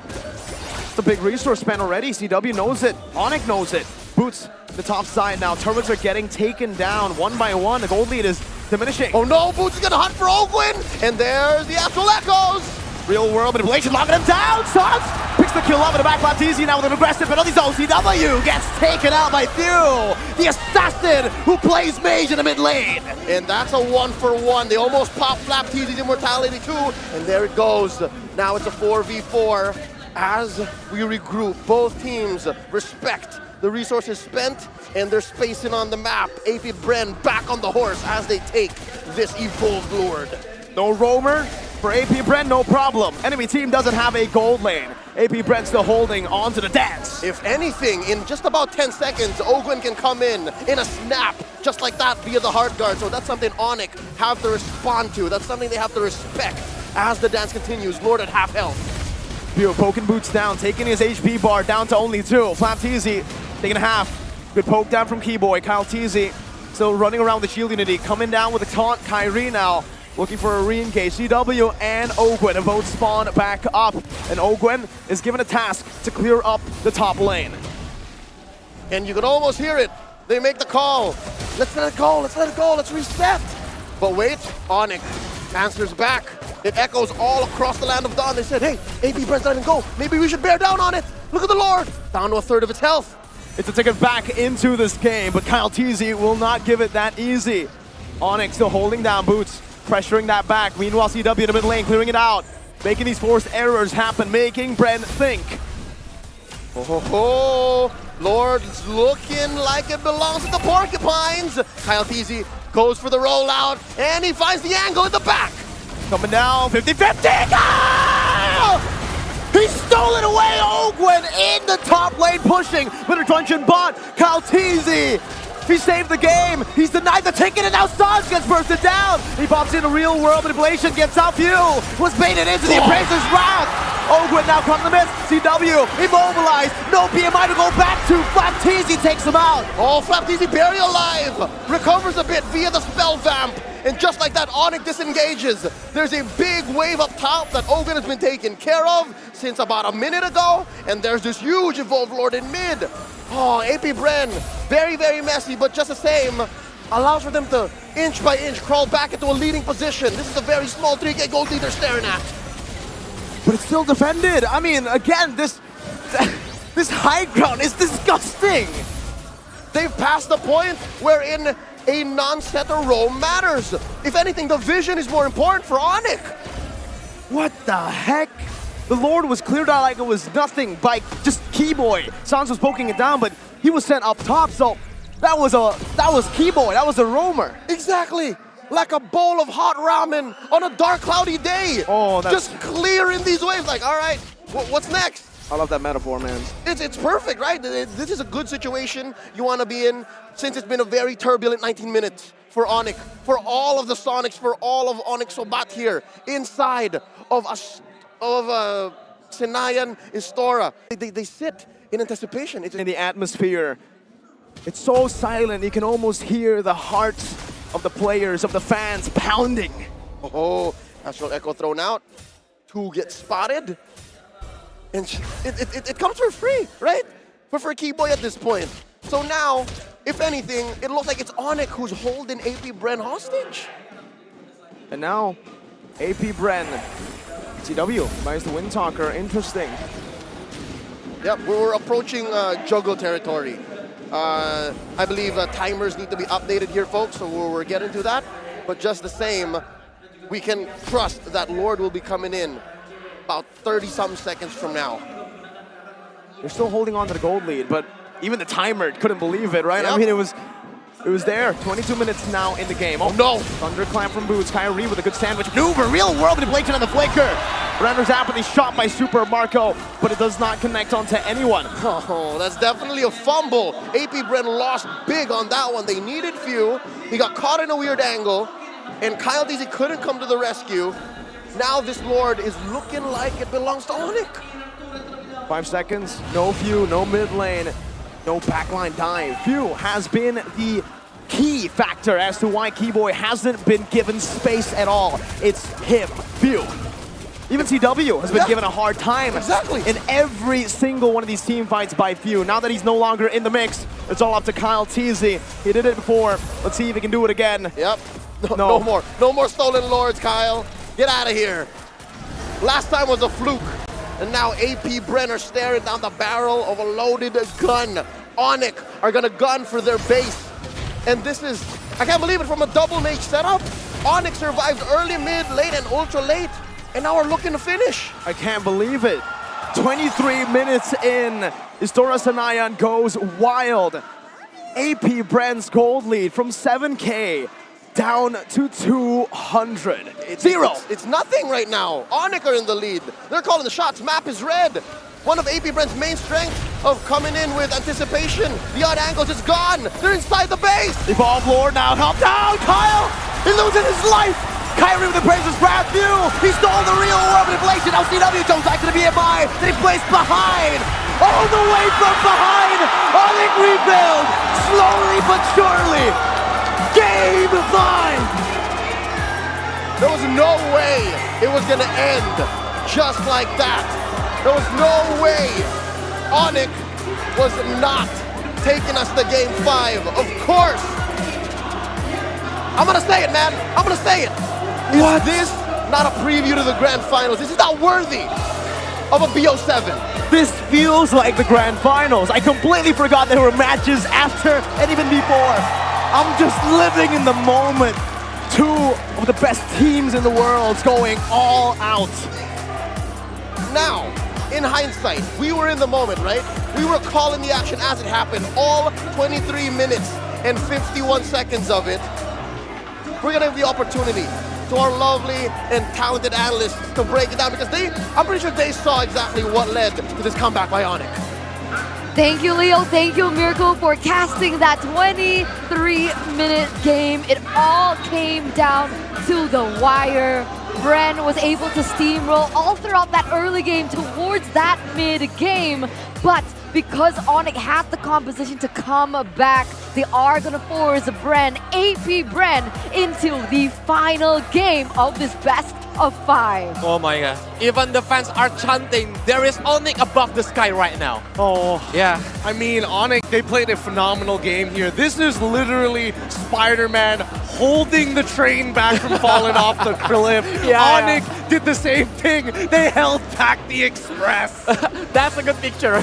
Speaker 12: It's a big resource spend already. CW knows it. Onyx knows it. Boots the top side now. Turrets are getting taken down one by one. The gold lead is diminishing.
Speaker 6: Oh no, Boots is gonna hunt for Ogwin! And there's the actual echoes!
Speaker 12: Real world manipulation, locking him down. Sans picks the kill up in the back left. Easy now with an aggressive penalty zone. CW gets taken out by Few, the assassin who plays mage in the mid lane.
Speaker 6: And that's a 1-for-1. They almost pop Flap TZ's immortality too. And there it goes. Now it's a 4v4 as we regroup. Both teams respect the resources spent and they're spacing on the map. AP Bren back on the horse as they take this evolved Lord.
Speaker 12: No roamer for AP Bren, no problem. Enemy team doesn't have a gold lane. AP Bren still holding on to the dance.
Speaker 6: If anything, in just about 10 seconds, Ogwen can come in a snap, just like that via the hard guard. So that's something Onyx have to respond to. That's something they have to respect as the dance continues. Lord at half health.
Speaker 12: Few poking boots down, taking his HP bar down to only 2. Flap TZ taking a half. Good poke down from Keyboy. Kyle TZ still running around the shield unity, coming down with a taunt. Kyrie now looking for a re-engage. CW and Ogwen both spawn back up. And Ogwen is given a task to clear up the top lane.
Speaker 6: And you can almost hear it. They make the call. Let's let it go, let's let it go, let's reset. But wait, Onyx answers back. It echoes all across the land of Dawn. They said, hey, AP Bren's letting go. Maybe we should bear down on it. Look at the Lord. Down to a third of its health.
Speaker 12: It's a ticket back into this game, but Kyle TZ will not give it that easy. Onyx still holding down Boots, pressuring that back. Meanwhile, CW in the mid lane, clearing it out. Making these forced errors happen, making Bren think.
Speaker 6: Oh, Lord's looking like it belongs to the Porcupines. Kyle TZ goes for the rollout, and he finds the angle in the back.
Speaker 12: Coming down, 50-50. Oh! He stole it away, Ogwen in the top lane pushing with a truncheon bot. Kyle TZ, he saved the game. He's denied the ticket and now Sans gets bursted down. He pops in a real world manipulation, gets out Few. Was baited into the Appraiser's wrath. Ogwen now comes the miss. CW immobilized. No PMI to go back to. Flap TZ takes him out.
Speaker 6: Oh, Flap TZ barely alive. Recovers a bit via the spell vamp. And just like that, Onyx disengages. There's a big wave up top that Ogwen has been taken care of since about a minute ago. And there's this huge evolved Lord in mid. Oh, AP Bren, very, very messy, but just the same, allows for them to inch by inch crawl back into a leading position. This is a very small 3K gold lead they're staring at.
Speaker 12: But it's still defended. I mean, again, this high ground is disgusting.
Speaker 6: They've passed the point wherein a non-setter roam matters. If anything, the vision is more important for Onyx.
Speaker 12: What the heck? The Lord was cleared out like it was nothing by just Keyboy. Sans was poking it down, but he was sent up top, so that was Keyboy, that was a roamer.
Speaker 6: Exactly. Like a bowl of hot ramen on a dark, cloudy day.
Speaker 12: Oh, that's
Speaker 6: just clearing these waves. Like, all right, what's next?
Speaker 12: I love that metaphor, man.
Speaker 6: It's perfect, right? This is a good situation you want to be in since it's been a very turbulent 19 minutes for Onyx, for all of the Sonics, for all of Onyx Sobat here inside of Sinayan Istora. They sit in anticipation.
Speaker 12: It's in the atmosphere. It's so silent, you can almost hear the hearts of the players, of the fans pounding.
Speaker 6: Oh, Astral Echo thrown out. 2 get spotted. And it comes for free, right? For Keyboy at this point. So now, if anything, it looks like it's Onyx who's holding AP Bren hostage.
Speaker 12: And now, AP Bren, CW buys the Wind Talker, interesting.
Speaker 6: Yep, we're approaching juggle territory. I believe timers need to be updated here, folks, so we're getting to that. But just the same, we can trust that Lord will be coming in about 30-something seconds from now.
Speaker 12: They're still holding on to the gold lead, but even the timer couldn't believe it, right?
Speaker 6: Yep.
Speaker 12: I mean, it was there. 22 minutes now in the game.
Speaker 6: Oh no!
Speaker 12: Thunderclap from Boots. Kyrie with a good sandwich maneuver. Real world manipulation on the flicker. Renders out with a shot by Super Marco, but it does not connect onto anyone.
Speaker 6: Oh, that's definitely a fumble. AP Bren lost big on that one. They needed Few. He got caught in a weird angle, and Kyle DZ couldn't come to the rescue. Now this Lord is looking like it belongs to Onyx.
Speaker 12: 5 seconds, no Few, no mid lane, no backline dive. Few has been the key factor as to why Keyboy hasn't been given space at all. It's him, Few. Even CW has been given a hard time in every single one of these team fights by Few. Now that he's no longer in the mix, it's all up to Kyle TZ. He did it before. Let's see if he can do it again.
Speaker 6: Yep. No more stolen Lords, Kyle. Get out of here. Last time was a fluke. And now AP Bren are staring down the barrel of a loaded gun. Onyx are gonna gun for their base. And this is, I can't believe it, from a double mage setup. Onyx survived early, mid, late, and ultra late. And now we're looking to finish.
Speaker 12: I can't believe it. 23 minutes in, Istora Sanayan goes wild. AP Bren's gold lead from 7K down to 200. Zero.
Speaker 6: It's nothing right now. Onyx are in the lead. They're calling the shots. Map is red. One of AP Bren's main strengths of coming in with anticipation. The odd angles is gone. They're inside the base.
Speaker 12: Evolve Lord now. Help down. Kyle is losing his life. Kyrie with the praises brand new. He stole the real world manipulation. Now CW jumps back to the BMI. Then he plays behind. All the way from behind. Onyx rebuild. Slowly but surely. Game 5.
Speaker 6: There was no way it was gonna end just like that. There was no way Onyx was not taking us to game 5. Of course. I'm gonna say it, man. I'm gonna say it. Is this not a preview to the grand finals? This is not worthy of a BO7.
Speaker 12: This feels like the grand finals. I completely forgot there were matches after and even before. I'm just living in the moment. 2 of the best teams in the world going all out.
Speaker 6: Now, in hindsight, we were in the moment, right? We were calling the action as it happened. All 23 minutes and 51 seconds of it. We're gonna have the opportunity to our lovely and talented analysts to break it down because I'm pretty sure they saw exactly what led to this comeback by Onyx.
Speaker 22: Thank you, Leo. Thank you, Miracle, for casting that 23-minute game. It all came down to the wire. Bren was able to steamroll all throughout that early game towards that mid-game. But because Onyx had the composition to come back, they are going to force Bren, AP Bren, into the final game of this best of 5.
Speaker 14: Oh my god. Even the fans are chanting, there is Onyx above the sky right now.
Speaker 5: Oh.
Speaker 14: Yeah.
Speaker 5: I mean, Onyx, they played a phenomenal game here. This is literally Spider-Man holding the train back from falling off the cliff.
Speaker 14: Yeah.
Speaker 5: Onyx did the same thing. They held back the express.
Speaker 14: That's a good picture.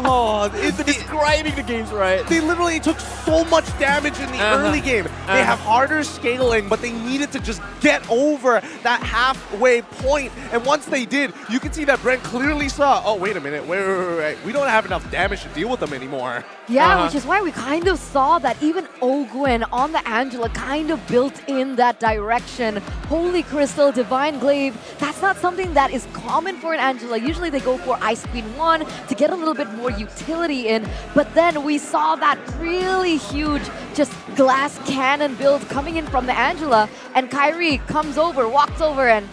Speaker 5: Oh,
Speaker 14: it's describing the games, right?
Speaker 5: They literally took so much damage in the early game. They have harder scaling, but they needed to just get over that halfway point. And once they did, you can see that Brent clearly saw, oh, wait a minute, wait. We don't have enough damage to deal with them anymore.
Speaker 22: Yeah, which is why we kind of saw that even Ogwen on the Angela kind of built in that direction. Holy Crystal, Divine Glaive, that's not something that is common for an Angela. Usually they go for Ice Queen 1 to get a little bit more utility in, but then we saw that really huge just glass cannon build coming in from the Angela, and Kyrie comes over, walks over, and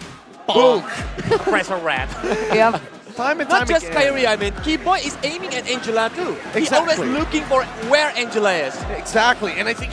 Speaker 14: boom! Pressure rat.
Speaker 22: Yep.
Speaker 5: Time and
Speaker 14: Not
Speaker 5: time
Speaker 14: just
Speaker 5: again.
Speaker 14: Kyrie, I mean, Keyboy is aiming at Angela too. He's
Speaker 5: Exactly.
Speaker 14: always looking for where Angela is.
Speaker 5: Exactly, and I think,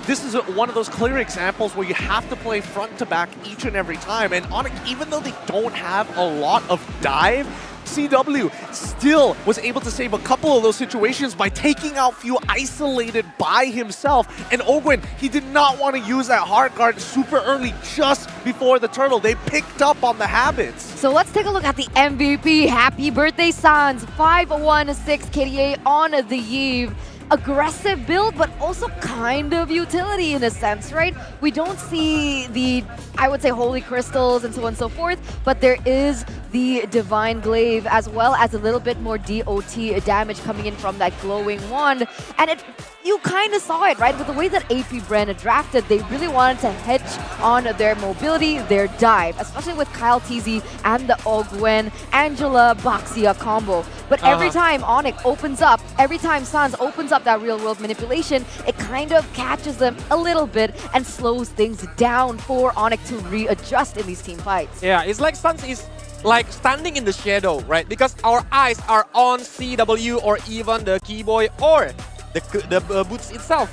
Speaker 5: this is one of those clear examples where you have to play front to back each and every time. And Onyx, even though they don't have a lot of dive, CW still was able to save a couple of those situations by taking out few isolated by himself. And Ogwen, he did not want to use that hard guard super early just before the turtle. They picked up on the habits.
Speaker 22: So let's take a look at the MVP. Happy birthday, Sans. 516 KDA on the eve. Aggressive build, but also kind of utility in a sense, right? We don't see the, I would say, Holy Crystals and so on and so forth, but there is the Divine Glaive as well as a little bit more DOT damage coming in from that glowing wand. And you kind of saw it, right? With the way that AP Bren drafted, they really wanted to hedge on their mobility, their dive, especially with Kyle TZ and the Ogwen, Angela, Baxia combo. But every time Onyx opens up, every time Sans opens up that real-world manipulation, it kind of catches them a little bit and slows things down for Onyx to readjust in these team fights.
Speaker 14: Yeah, it's like Sans is like standing in the shadow, right? Because our eyes are on CW or even the Keyboy or the boots itself.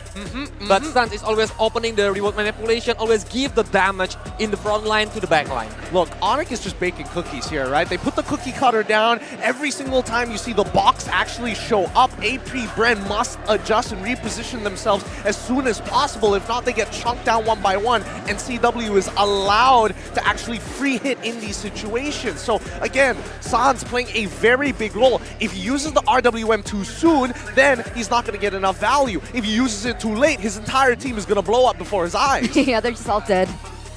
Speaker 14: But Suns is always opening the reward manipulation, always give the damage in the front line to the back line.
Speaker 5: Look, Onyx is just baking cookies here, right? They put the cookie cutter down. Every single time you see the box actually show up, AP Bren must adjust and reposition themselves as soon as possible. If not, they get chunked down one by one, and CW is allowed to actually free hit in these situations. So again, Sans playing a very big role. If he uses the RWM too soon, then he's not going to get enough value. If he uses it too late, his entire team is going to blow up before his eyes.
Speaker 22: Yeah, they're just all dead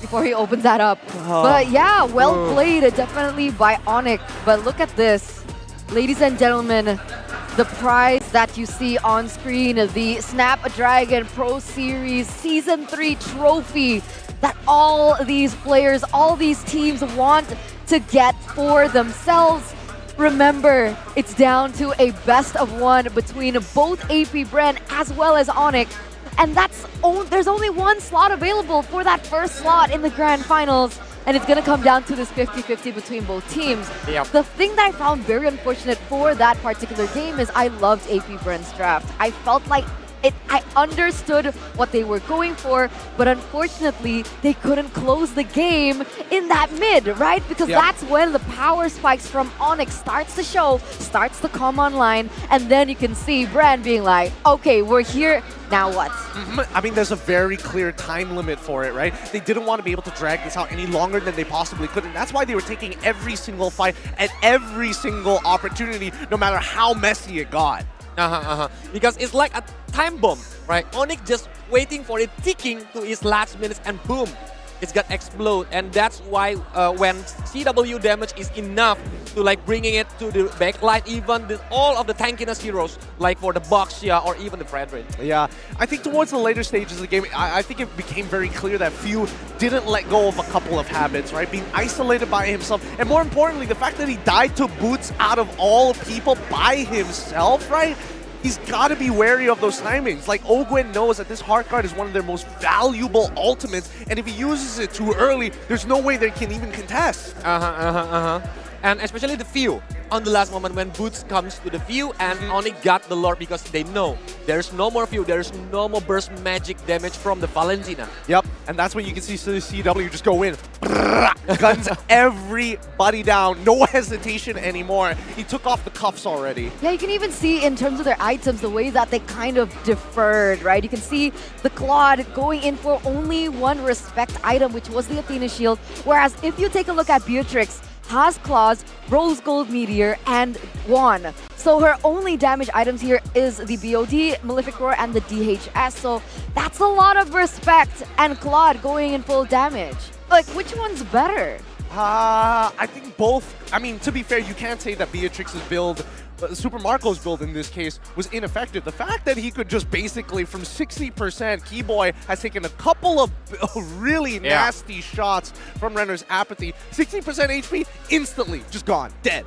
Speaker 22: before he opens that up. But yeah, well played definitely by Onyx. But look at this. Ladies and gentlemen, the prize that you see on screen, the Snapdragon Pro Series Season 3 trophy that all these players, all these teams want to get for themselves. Remember, it's down to a best of one between both AP Bren as well as Onyx. And there's only one slot available for that first slot in the grand finals. And it's going to come down to this 50-50 between both teams.
Speaker 14: Yep.
Speaker 22: The thing that I found very unfortunate for that particular game is I loved AP Bren's draft. I felt like I understood what they were going for, but unfortunately, they couldn't close the game in that mid, right? Because that's when the power spikes from Onyx starts to show, starts to come online, and then you can see Bren being like, okay, we're here, now what?
Speaker 5: I mean, there's a very clear time limit for it, right? They didn't want to be able to drag this out any longer than they possibly could, and that's why they were taking every single fight at every single opportunity, no matter how messy it got.
Speaker 14: Because it's like a time bomb, right? Onyx just waiting for it ticking to its last minutes, and boom, it's got explode. And that's why when CW damage is enough to like bringing it to the backline, even all of the tankiness heroes, like for the Boxia or even the Fredrin.
Speaker 5: Yeah, I think towards the later stages of the game, I think it became very clear that Few didn't let go of a couple of habits, right? Being isolated by himself, and more importantly, the fact that he died to boots out of all people by himself, right? He's got to be wary of those timings. Like, Ogwen knows that this Heart Guard is one of their most valuable ultimates, and if he uses it too early, there's no way they can even contest.
Speaker 14: And especially the Few on the last moment when Boots comes to the Few and Onyx got the Lord, because they know there's no more Few, there's no more burst magic damage from the Valentina.
Speaker 5: Yep, and that's when you can see CW just go in, guns everybody down, no hesitation anymore. He took off the cuffs already.
Speaker 22: Yeah, you can even see in terms of their items the way that they kind of deferred, right? You can see the Claude going in for only one respect item, which was the Athena Shield, whereas if you take a look at Beatrix, has Claws, Rose Gold Meteor, and Juan. So her only damage items here is the BOD, Malefic Roar, and the DHS. So that's a lot of respect. And Claude going in full damage. Like, which one's better?
Speaker 5: I think both. I mean, to be fair, you can't say that Beatrix's build, Super Marco's build in this case, was ineffective. The fact that he could just basically, from 60%, Keyboy has taken a couple of really nasty shots from Renner's Apathy. 60% HP, instantly just gone, dead.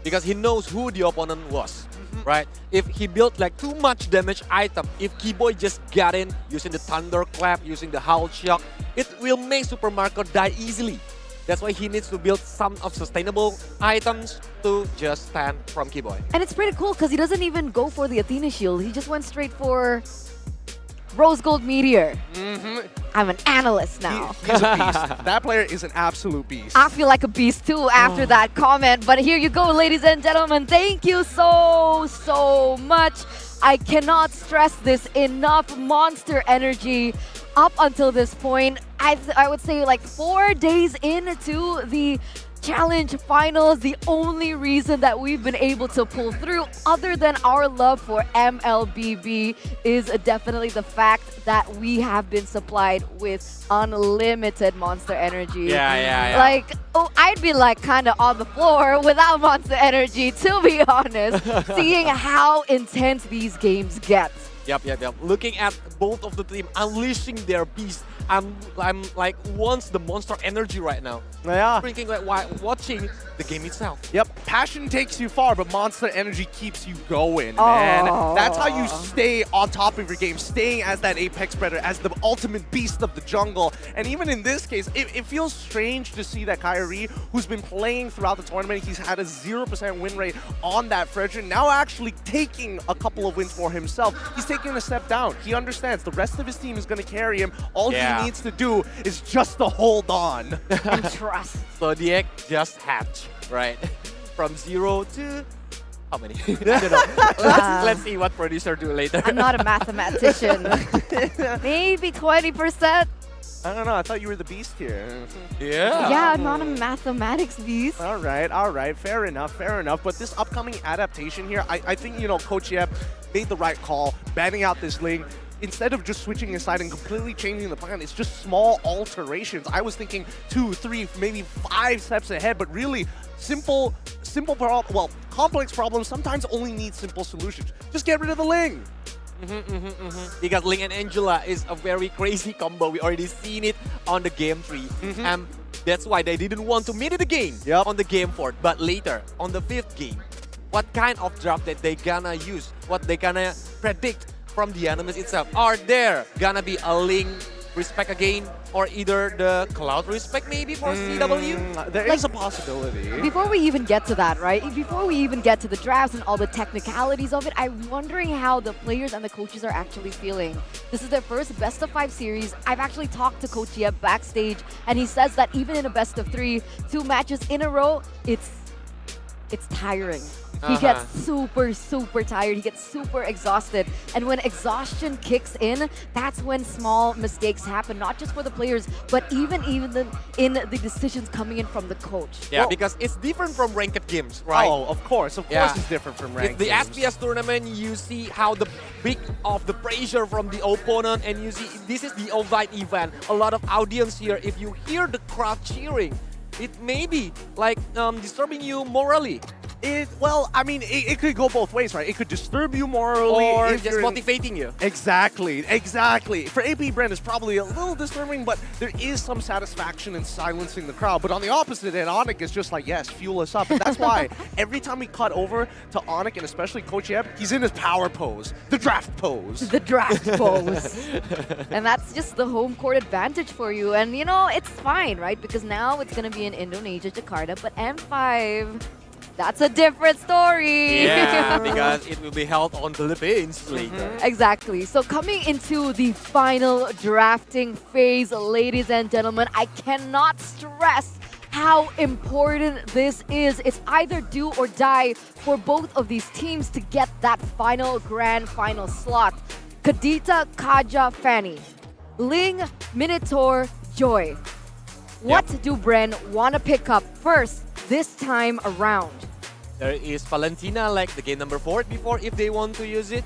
Speaker 14: Because he knows who the opponent was, right? If he built like too much damage item, if Keyboy just got in using the Thunderclap, using the Howl Shock, it will make Super Marco die easily. That's why he needs to build some of sustainable items to just stand from Keyboy.
Speaker 22: And it's pretty cool because he doesn't even go for the Athena Shield. He just went straight for Rose Gold Meteor. I'm an analyst now.
Speaker 5: He's a beast. That player is an absolute beast.
Speaker 22: I feel like a beast too after that comment. But here you go, ladies and gentlemen. Thank you so much. I cannot stress this enough. Monster Energy up until this point, I would say like 4 days into the challenge finals, the only reason that we've been able to pull through, other than our love for MLBB, is definitely the fact that we have been supplied with unlimited Monster Energy.
Speaker 14: Yeah.
Speaker 22: Like, I'd be like kind of on the floor without Monster Energy, to be honest, seeing how intense these games get.
Speaker 14: Yep. Looking at both of the team unleashing their beast, I'm like wants the monster energy right now.
Speaker 5: Yeah.
Speaker 14: Drinking like while watching the game itself.
Speaker 5: Yep, passion takes you far, but monster energy keeps you going, man. That's how you stay on top of your game, staying as that apex predator, as the ultimate beast of the jungle. And even in this case, it feels strange to see that Kyrie, who's been playing throughout the tournament, he's had a 0% win rate on that Fredrin, now actually taking a couple of wins for himself. He's taking a step down. He understands the rest of his team is going to carry him. All he needs to do is just to hold on.
Speaker 22: And trust.
Speaker 14: So the egg just hatched, right? From 0 to how many? I don't know. Let's see what producer do later.
Speaker 22: I'm not a mathematician. Maybe 20%.
Speaker 5: I don't know. I thought you were the beast here.
Speaker 22: Yeah, I'm not a mathematics beast.
Speaker 5: All right. Fair enough. But this upcoming adaptation here, I think, you know, Coach Yep made the right call, banning out this Ling. Instead of just switching aside and completely changing the plan, it's just small alterations. I was thinking 2, 3, maybe 5 steps ahead, but really complex problems sometimes only need simple solutions. Just get rid of the Ling.
Speaker 14: Because Ling and Angela is a very crazy combo. We already seen it on the game 3. And that's why they didn't want to mid it again on the game 4. But later, on the 5th game, what kind of draft that they gonna use? What they gonna predict from the enemies itself? Are there gonna be a Ling respect again, or either the Cloud respect maybe for CW?
Speaker 5: There is a possibility.
Speaker 22: Before we even get to that, right? Before we even get to the drafts and all the technicalities of it, I'm wondering how the players and the coaches are actually feeling. This is their first best of 5 series. I've actually talked to Coach Yeb backstage, and he says that even in a best of 3, 2 matches in a row, it's tiring. He gets super tired. He gets super exhausted. And when exhaustion kicks in, that's when small mistakes happen, not just for the players, but even in the decisions coming in from the coach.
Speaker 14: Yeah, because it's different from ranked games, right?
Speaker 5: Oh, of course it's different from ranked
Speaker 14: the
Speaker 5: games.
Speaker 14: SPS tournament, you see how the big of the pressure from the opponent, and you see this is the Ovite event. A lot of audience here. If you hear the crowd cheering, it may be like disturbing you morally.
Speaker 5: It could go both ways, right? It could disturb you morally.
Speaker 14: Or just motivating you.
Speaker 5: Exactly. For AP Brand, it's probably a little disturbing, but there is some satisfaction in silencing the crowd. But on the opposite end, Onyx is just like, yes, fuel us up. And that's why every time we cut over to Onyx, and especially Coach Yeb, he's in his power pose, the draft pose.
Speaker 22: The draft pose. And that's just the home court advantage for you. And, you know, it's fine, right? Because now it's going to be in Indonesia, Jakarta, but M5... that's a different story.
Speaker 14: Yeah, because it will be held on Philippines later.
Speaker 22: Exactly. So coming into the final drafting phase, ladies and gentlemen, I cannot stress how important this is. It's either do or die for both of these teams to get that final grand final slot. Kadita, Kaja, Fanny. Ling, Minotaur, Joy. What do Bren want to pick up first this time around?
Speaker 14: There is Valentina, like the game number 4 before, if they want to use it.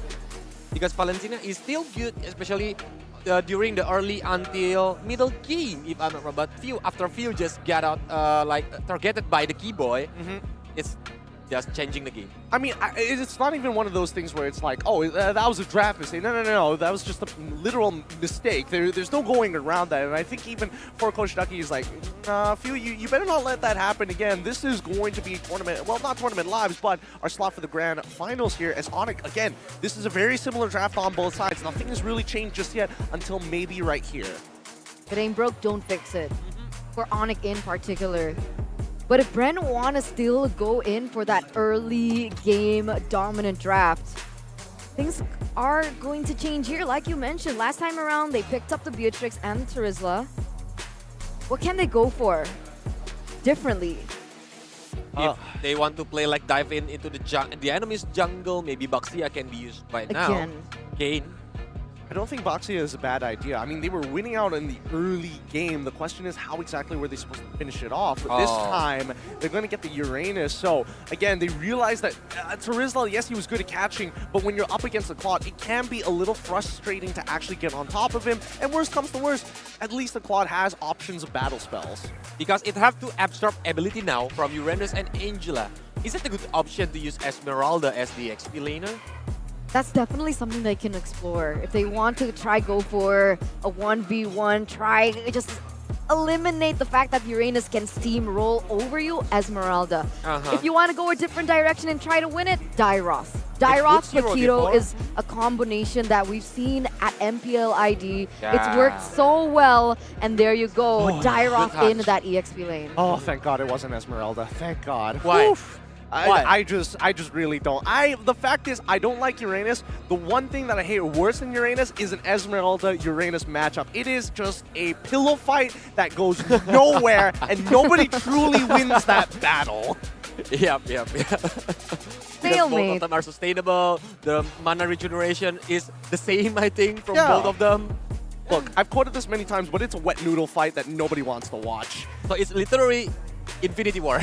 Speaker 14: Because Valentina is still good, especially during the early until middle game, if I'm not wrong. But after few just got out, targeted by the Keyboy, it's just changing the game.
Speaker 5: I mean, it's not even one of those things where it's like, oh, that was a draft mistake. No. That was just a literal mistake. There's no going around that. And I think even for Coach Ducky, he's like, you better not let that happen again. This is going to be a tournament, well, not tournament lives, but our slot for the grand finals here as Onyx. Again, this is a very similar draft on both sides. Nothing has really changed just yet until maybe right here.
Speaker 22: If it ain't broke, don't fix it. For Onyx in particular. But if Bren want to still go in for that early game dominant draft, things are going to change here. Like you mentioned, last time around, they picked up the Beatrix and the Terizla. What can they go for differently?
Speaker 14: If they want to play like dive into the enemy's jungle, maybe Baxia can be used by now. Again.
Speaker 5: I don't think Baxia is a bad idea. I mean, they were winning out in the early game. The question is, how exactly were they supposed to finish it off? But this time, they're going to get the Uranus. So, again, they realized that Terizla, yes, he was good at catching, but when you're up against the Claude, it can be a little frustrating to actually get on top of him. And worst comes to worst, at least the Claude has options of battle spells.
Speaker 14: Because it have to absorb ability now from Uranus and Angela. Is it a good option to use Esmeralda as the XP laner?
Speaker 22: That's definitely something they can explore. If they want to go for a 1v1, just eliminate the fact that Uranus can steamroll over you, Esmeralda. If you want to go a different direction and try to win it, Dairoth. Dairoth Paquito is a combination that we've seen at MPL ID. It's worked so well, and there you go, Dairoth in that EXP lane.
Speaker 5: Oh, thank God it wasn't Esmeralda. Thank God.
Speaker 14: Why?
Speaker 5: Oof. I just really don't. The fact is, I don't like Uranus. The one thing that I hate worse than Uranus is an Esmeralda-Uranus matchup. It is just a pillow fight that goes nowhere, and nobody truly wins that battle.
Speaker 14: Yep. Because both of them are sustainable. The mana regeneration is the same, I think, from both of them.
Speaker 5: Look, I've quoted this many times, but it's a wet noodle fight that nobody wants to watch.
Speaker 14: So it's literally Infinity War.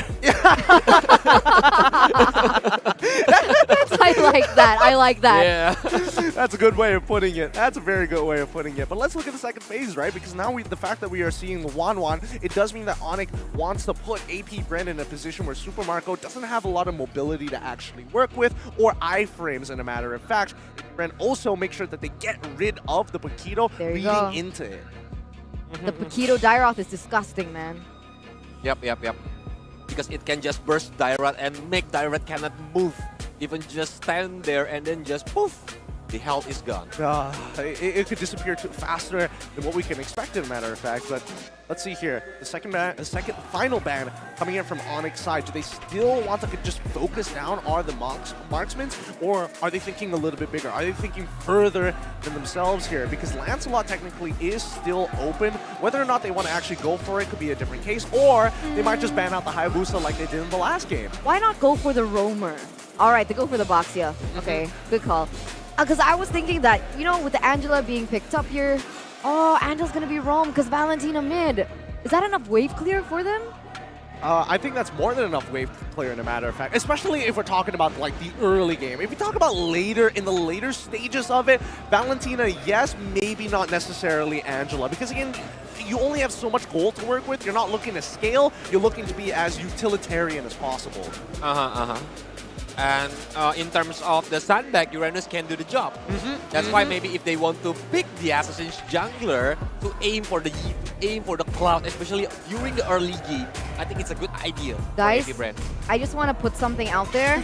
Speaker 22: I like that.
Speaker 14: Yeah.
Speaker 5: That's a good way of putting it. That's a very good way of putting it. But let's look at the second phase, right? Because now the fact that we are seeing the Wanwan, it does mean that Onyx wants to put AP Bren in a position where Super Marco doesn't have a lot of mobility to actually work with, or iframes, in a matter of fact. Bren also make sure that they get rid of the Paquito leading into it.
Speaker 22: The Paquito Dairoth is disgusting, man.
Speaker 14: Yep. Because it can just burst Dairoth and make Dairoth cannot move. Even just stand there and then just poof, the health is gone.
Speaker 5: It could disappear faster than what we can expect, in a matter of fact. But let's see here. The second final ban coming in from Onyx side. Do they still want to just focus down on the marksmen, or are they thinking a little bit bigger? Are they thinking further than themselves here? Because Lancelot technically is still open. Whether or not they want to actually go for it could be a different case, or they might just ban out the Hayabusa like they did in the last game.
Speaker 22: Why not go for the Roamer? All right, they go for the Boxia. Okay, good call. Because I was thinking that, with the Angela being picked up here, Angela's going to be roam because Valentina mid. Is that enough wave clear for them?
Speaker 5: I think that's more than enough wave clear, in a matter of fact, especially if we're talking about like the early game. If we talk about in the later stages of it, Valentina, yes, maybe not necessarily Angela, because again, you only have so much gold to work with. You're not looking to scale, you're looking to be as utilitarian as possible.
Speaker 14: And in terms of the sandbag, Uranus can do the job. That's why maybe if they want to pick the Assassin's jungler to aim for the cloud, especially during the early game, I think it's a good idea.
Speaker 22: Guys,
Speaker 14: for AP Bren.
Speaker 22: I just want to put something out there.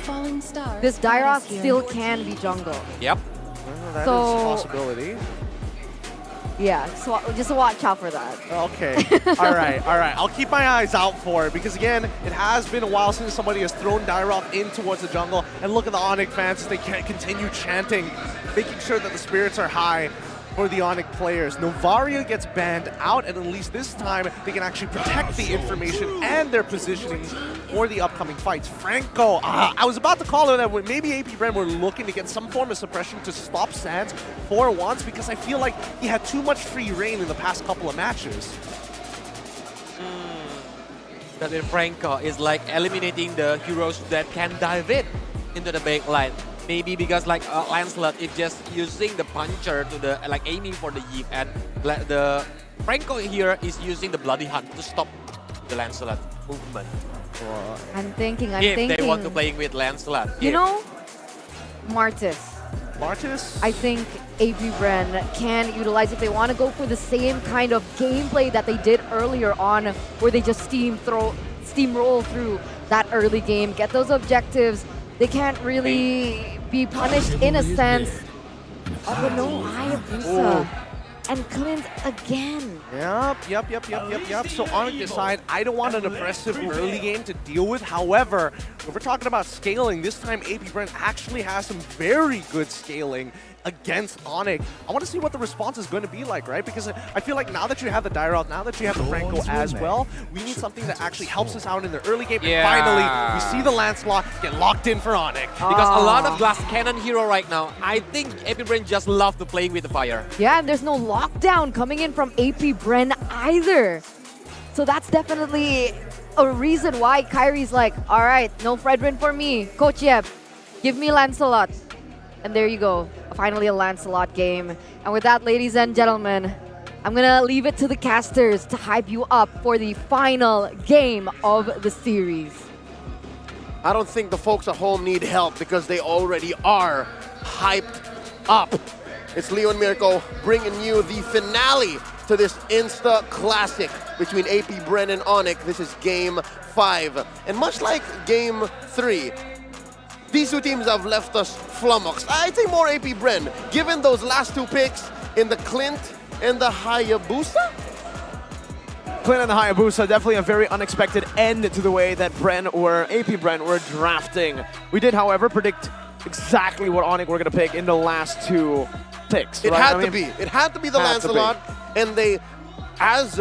Speaker 22: This Dairoth still can be jungle.
Speaker 14: Yep.
Speaker 5: That is a possibility.
Speaker 22: Yeah, so just watch out for that.
Speaker 5: Okay. All right. I'll keep my eyes out for it, because again, it has been a while since somebody has thrown Dairoth in towards the jungle. And look at the Onyx fans as they continue chanting, making sure that the spirits are high for the Onyx players. Novaria gets banned out, and at least this time they can actually protect the information and their positioning for the upcoming fights. Franco, I was about to call it that maybe AP Bren were looking to get some form of suppression to stop Sands for once, because I feel like he had too much free reign in the past couple of matches.
Speaker 14: That Franco is like eliminating the heroes that can dive into the backline. Maybe because like Lancelot is just using the puncher to aiming for the Yip, and the Franco here is using the Bloody Hunt to stop the Lancelot movement.
Speaker 22: I'm thinking.
Speaker 14: If they want to play with Lancelot.
Speaker 22: Martis.
Speaker 14: I
Speaker 22: think AP Bren can utilize, if they want to go for the same kind of gameplay that they did earlier on, where they just steamroll through that early game, get those objectives. They can't really be punished in a sense. But no, Hayabusa. And cleanse again.
Speaker 5: Yep. So on this side, I don't want an oppressive early game to deal with. However, if we're talking about scaling, this time AP Bren actually has some very good scaling against Onyx. I want to see what the response is going to be like, right? Because I feel like now that you have the Dairoth, now that you have the Franco as well, we need something that actually helps us out in the early game. And finally, we see the Lancelot get locked in for Onyx.
Speaker 14: Because a lot of glass cannon hero right now, I think AP Bren just love to play with the fire.
Speaker 22: Yeah, and there's no lockdown coming in from AP Bren either. So that's definitely a reason why Kyrie's like, all right, no Fredrin for me. Coach Yeb, give me Lancelot. And there you go. Finally a Lancelot game. And with that, ladies and gentlemen, I'm going to leave it to the casters to hype you up for the final game of the series.
Speaker 6: I don't think the folks at home need help, because they already are hyped up. It's Leo and Mirko bringing you the finale to this Insta Classic between AP Bren and Onyx. This is Game 5. And much like Game 3, these two teams have left us flummoxed. I'd say more AP Bren, given those last two picks in the Clint and the Hayabusa?
Speaker 12: Clint and the Hayabusa, definitely a very unexpected end to the way that AP Bren were drafting. We did, however, predict exactly what Onyx were going to pick in the last two picks.
Speaker 6: It
Speaker 12: right?
Speaker 6: had to be. It had to be the Lancelot, and they, as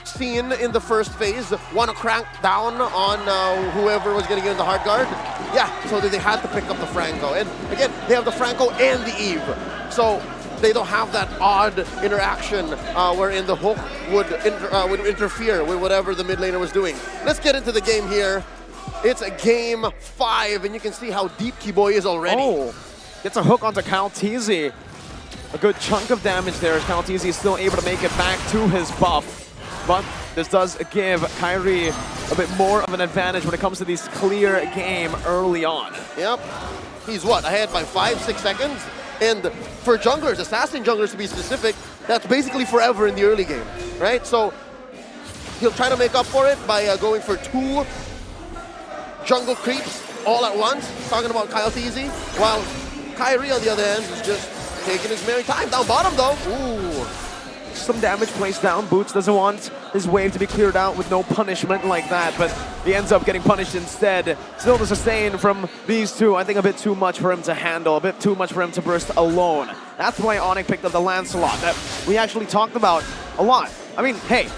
Speaker 6: seen in the first phase, want to crank down on whoever was going to get in the hard guard. Yeah, so they had to pick up the Franco. And again, they have the Franco and the Eve. So they don't have that odd interaction wherein the hook would interfere with whatever the mid laner was doing. Let's get into the game here. It's a Game 5, and you can see how deep Kiboy is already.
Speaker 12: Oh, gets a hook onto Kaltizi. A good chunk of damage there as Kaltizi is still able to make it back to his buff. But this does give Kyrie a bit more of an advantage when it comes to this clear game early on.
Speaker 6: Yep. He's what, ahead by 5-6 seconds? And for junglers, assassin junglers to be specific, that's basically forever in the early game, right? So he'll try to make up for it by going for 2 jungle creeps all at once, talking about Kaltizi, while Kyrie on the other hand is just taking his merry time. Down bottom though.
Speaker 12: Ooh. Some damage placed down. Boots doesn't want his wave to be cleared out with no punishment like that, but he ends up getting punished instead. Still the sustain from these two, I think a bit too much for him to handle, a bit too much for him to burst alone. That's why Onyx picked up the Lancelot that we actually talked about a lot. I mean, hey,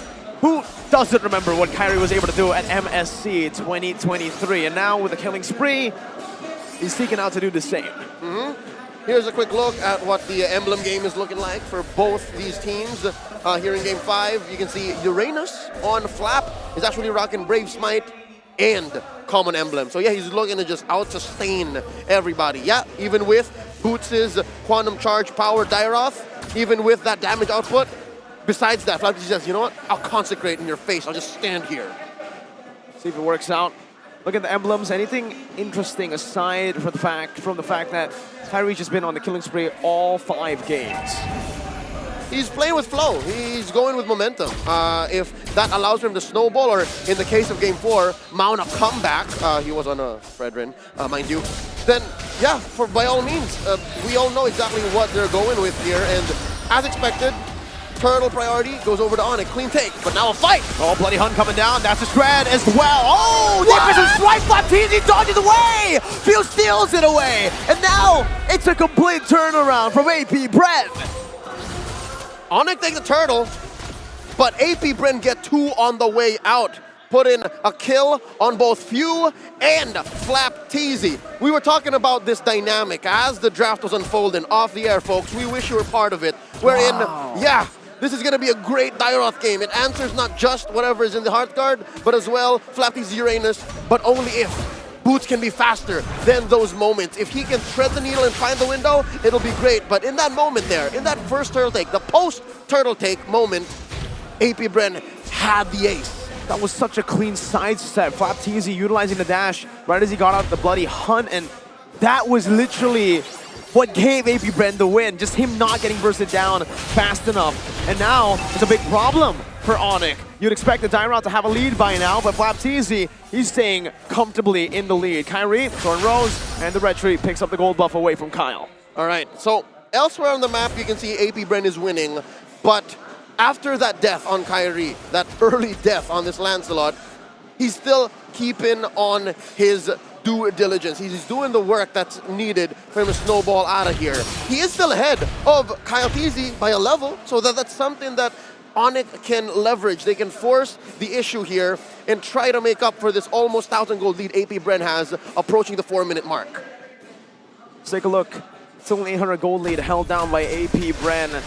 Speaker 12: who doesn't remember what Kyrie was able to do at MSC 2023? And now with the killing spree, he's seeking out to do the same.
Speaker 6: Here's a quick look at what the emblem game is looking like for both these teams. Here in Game 5, you can see Uranus on Flap is actually rocking Brave Smite and Common Emblem. So yeah, he's looking to just out-sustain everybody. Yeah, even with Boots' Quantum Charge Power Dairoth, even with that damage output, besides that, Flap says, you know what, I'll consecrate in your face, I'll just stand here.
Speaker 12: See if it works out. Look at the emblems. Anything interesting aside from the fact that Kyrie's just been on the killing spree all 5 games?
Speaker 6: He's playing with flow. He's going with momentum. If that allows him to snowball, or in the case of Game 4, mount a comeback, he was on a Fredrin, mind you, then yeah, by all means, we all know exactly what they're going with here, and as expected, Turtle priority goes over to Onyx. Clean take, but now a fight.
Speaker 12: Oh, Bloody Hunt coming down. That's a shred as well. Oh, Nickerson swipe flap. He dodges away. Few steals it away. And now it's a complete turnaround from AP Bren.
Speaker 6: Onyx take the turtle, but AP Bren get 2 on the way out. Put in a kill on both Few and Flap Teasy. We were talking about this dynamic as the draft was unfolding off the air, folks. We wish you were part of it. Wherein, yeah, this is going to be a great Dairoth game. It answers not just whatever is in the heart guard, but as well Flap Teasy Uranus, but only if Boots can be faster than those moments. If he can thread the needle and find the window, it'll be great. But in that moment there, in that first turtle take, the post-turtle take moment, AP Bren had the ace.
Speaker 12: That was such a clean sidestep. Flap Teasy utilizing the dash right as he got out the Bloody Hunt, and that was literally what gave AP Bren the win. Just him not getting bursted down fast enough. And now it's a big problem for Onyx. You'd expect the Dairoth to have a lead by now, but Flap Teasy, he's staying comfortably in the lead. Kyrie, Thorn Rose, and the Red Tree picks up the gold buff away from Kyle.
Speaker 6: All right, so elsewhere on the map, you can see AP Bren is winning, but after that death on Kyrie, that early death on this Lancelot, he's still keeping on his due diligence. He's doing the work that's needed for him to snowball out of here. He is still ahead of Kaltizi by a level, so that's something that Onyx can leverage. They can force the issue here and try to make up for this almost 1,000 gold lead AP Bren has approaching the 4-minute mark.
Speaker 12: Let's take a look. Still an 800 gold lead held down by AP Bren.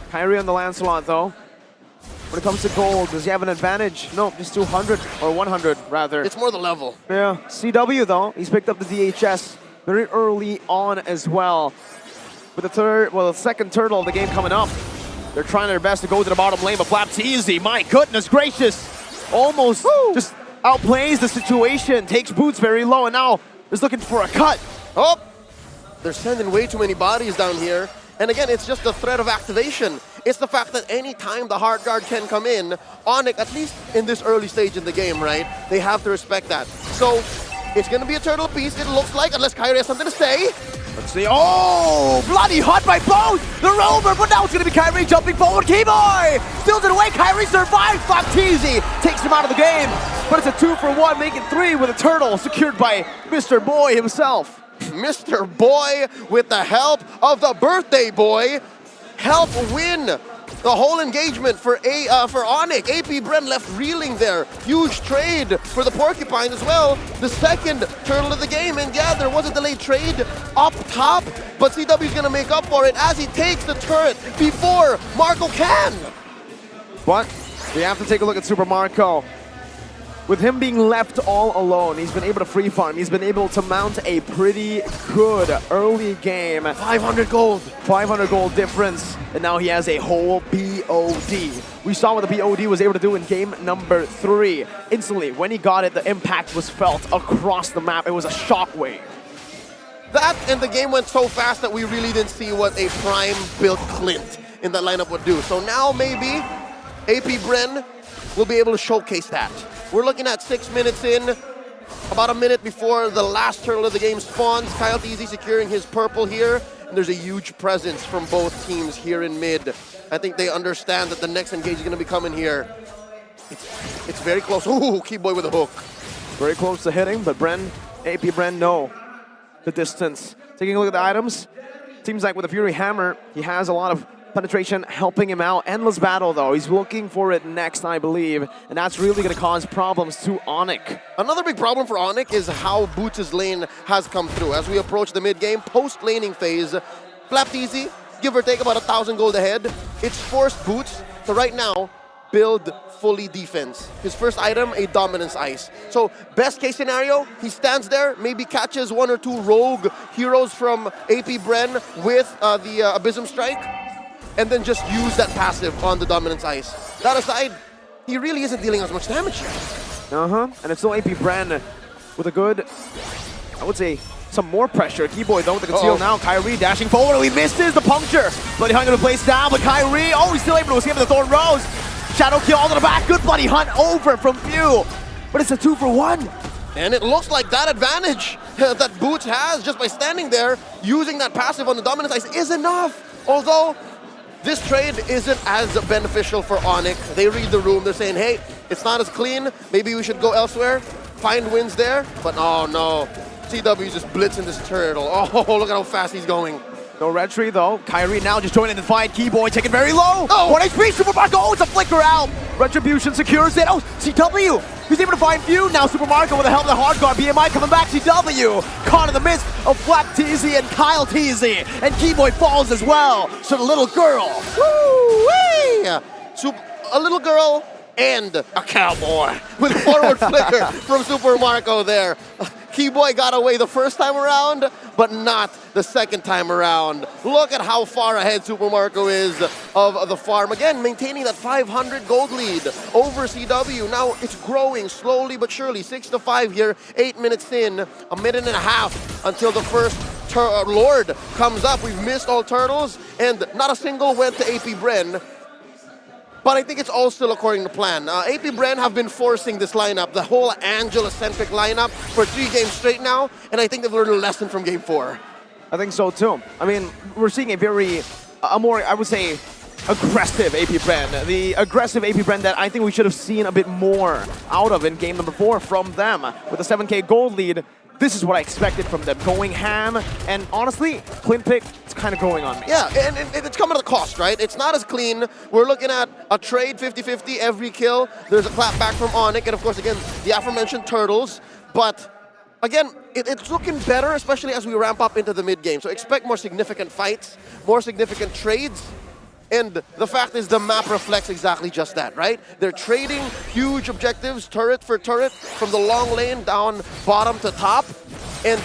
Speaker 12: Kyrie on the Lancelot though. When it comes to gold, does he have an advantage? No, just 200, or 100 rather.
Speaker 6: It's more the level.
Speaker 12: Yeah, CW though, he's picked up the DHS very early on as well. With the second turtle of the game coming up. They're trying their best to go to the bottom lane, but Flap Teasy, my goodness gracious, almost just outplays the situation, takes Boots very low, and now is looking for a cut.
Speaker 6: Oh, They're sending way too many bodies down here. And again, it's just the threat of activation. It's the fact that any time the hard guard can come in, Onyx, at least in this early stage in the game, right? They have to respect that. So it's going to be a turtle piece, it looks like, unless Kyrie has something to say.
Speaker 12: Let's see. Oh, bloody hot by both. The rover, but now it's going to be Kyrie jumping forward. Keyboy steals it away. Kyrie survives. Flapteasy takes him out of the game. But it's a 2-for-1, making 3 with a turtle secured by Mr. Boy himself.
Speaker 6: Mr. Boy, with the help of the birthday boy, help win the whole engagement for Onyx. AP Bren left reeling there. Huge trade for the Porcupine as well. The second turtle of the game. And yeah, there was a delayed trade up top, but CW's gonna make up for it as he takes the turret before Marco can.
Speaker 12: But we have to take a look at Super Marco. With him being left all alone, he's been able to free farm. He's been able to mount a pretty good early game.
Speaker 6: 500 gold.
Speaker 12: 500 gold difference. And now he has a whole BOD. We saw what the BOD was able to do in game number 3. Instantly, when he got it, the impact was felt across the map. It was a shockwave.
Speaker 6: That and the game went so fast that we really didn't see what a prime built Clint in that lineup would do. So now maybe AP Bren will be able to showcase that. We're looking at 6 minutes in, about a minute before the last turtle of the game spawns. Kyle Teasy securing his purple here, and there's a huge presence from both teams here in mid. I think they understand that the next engage is going to be coming here. It's very close. Ooh, Keyboy with a hook.
Speaker 12: Very close to hitting, but AP Bren know the distance. Taking a look at the items, seems like with the Fury Hammer, he has a lot of penetration helping him out. Endless battle though, he's looking for it next, I believe, and that's really going to cause problems to Onyx.
Speaker 6: Another big problem for Onyx is how Boots' lane has come through. As we approach the mid-game, post-laning phase, Flapteasy, give or take about 1,000 gold ahead. It's forced Boots to right now build fully defense. His first item, a dominance ice. So best case scenario, he stands there, maybe catches 1 or 2 rogue heroes from AP Bren with the Abysm Strike, and then just use that passive on the dominance ice. That aside, he really isn't dealing as much damage here.
Speaker 12: And it's still AP Bren with a good, I would say, some more pressure. Keyboy though with the conceal now. Kyrie dashing forward. Oh, he misses the puncture. Bloody Hunt gonna place down, but Kyrie, oh, he's still able to escape the Thorn Rose. Shadow kill all to the back. Good Bloody Hunt over from Few. But it's a 2-for-1.
Speaker 6: And it looks like that advantage that Boots has just by standing there, using that passive on the dominance ice is enough. Although, this trade isn't as beneficial for Onyx. They read the room, they're saying, hey, it's not as clean, maybe we should go elsewhere, find wins there, but oh no. CW just blitzing this turtle. Oh, look at how fast he's going.
Speaker 12: No retry though. Kyrie now just joining the fight. Keyboy taking very low. 1 HP, Super Marco, oh, it's a flicker out. Retribution secures it. Oh, CW, he's able to find Few. Now Super Marco with the help of the hard guard. BMI coming back. CW caught in the midst of Flapteasy and Kyle Teasy. And Keyboy falls as well. So the little girl.
Speaker 6: Woo-wee! A little girl and a cowboy with forward flicker from Super Marco there. Keyboy got away the first time around, but not the second time around. Look at how far ahead Super Marco is of the farm. Again, maintaining that 500 gold lead over CW. Now it's growing slowly but surely. 6-5 here, 8 minutes in, a minute and a half until the first Lord comes up. We've missed all turtles, and not a single went to AP Bren. But I think it's all still according to plan. AP Bren have been forcing this lineup, the whole Angela-centric lineup, for 3 games straight now, and I think they've learned a lesson from game 4.
Speaker 12: I think so too. I mean, we're seeing a more, I would say, aggressive AP Bren. The aggressive AP Bren that I think we should have seen a bit more out of in game number 4 from them. With a 7K gold lead, this is what I expected from them, going ham, and honestly, Clint pick, it's kind of growing on me.
Speaker 6: Yeah, and it's coming at a cost, right? It's not as clean. We're looking at a trade 50-50 every kill. There's a clap back from Onyx, and of course, again, the aforementioned turtles. But again, it's looking better, especially as we ramp up into the mid-game. So expect more significant fights, more significant trades. And the fact is the map reflects exactly just that, right? They're trading huge objectives, turret for turret, from the long lane down bottom to top. And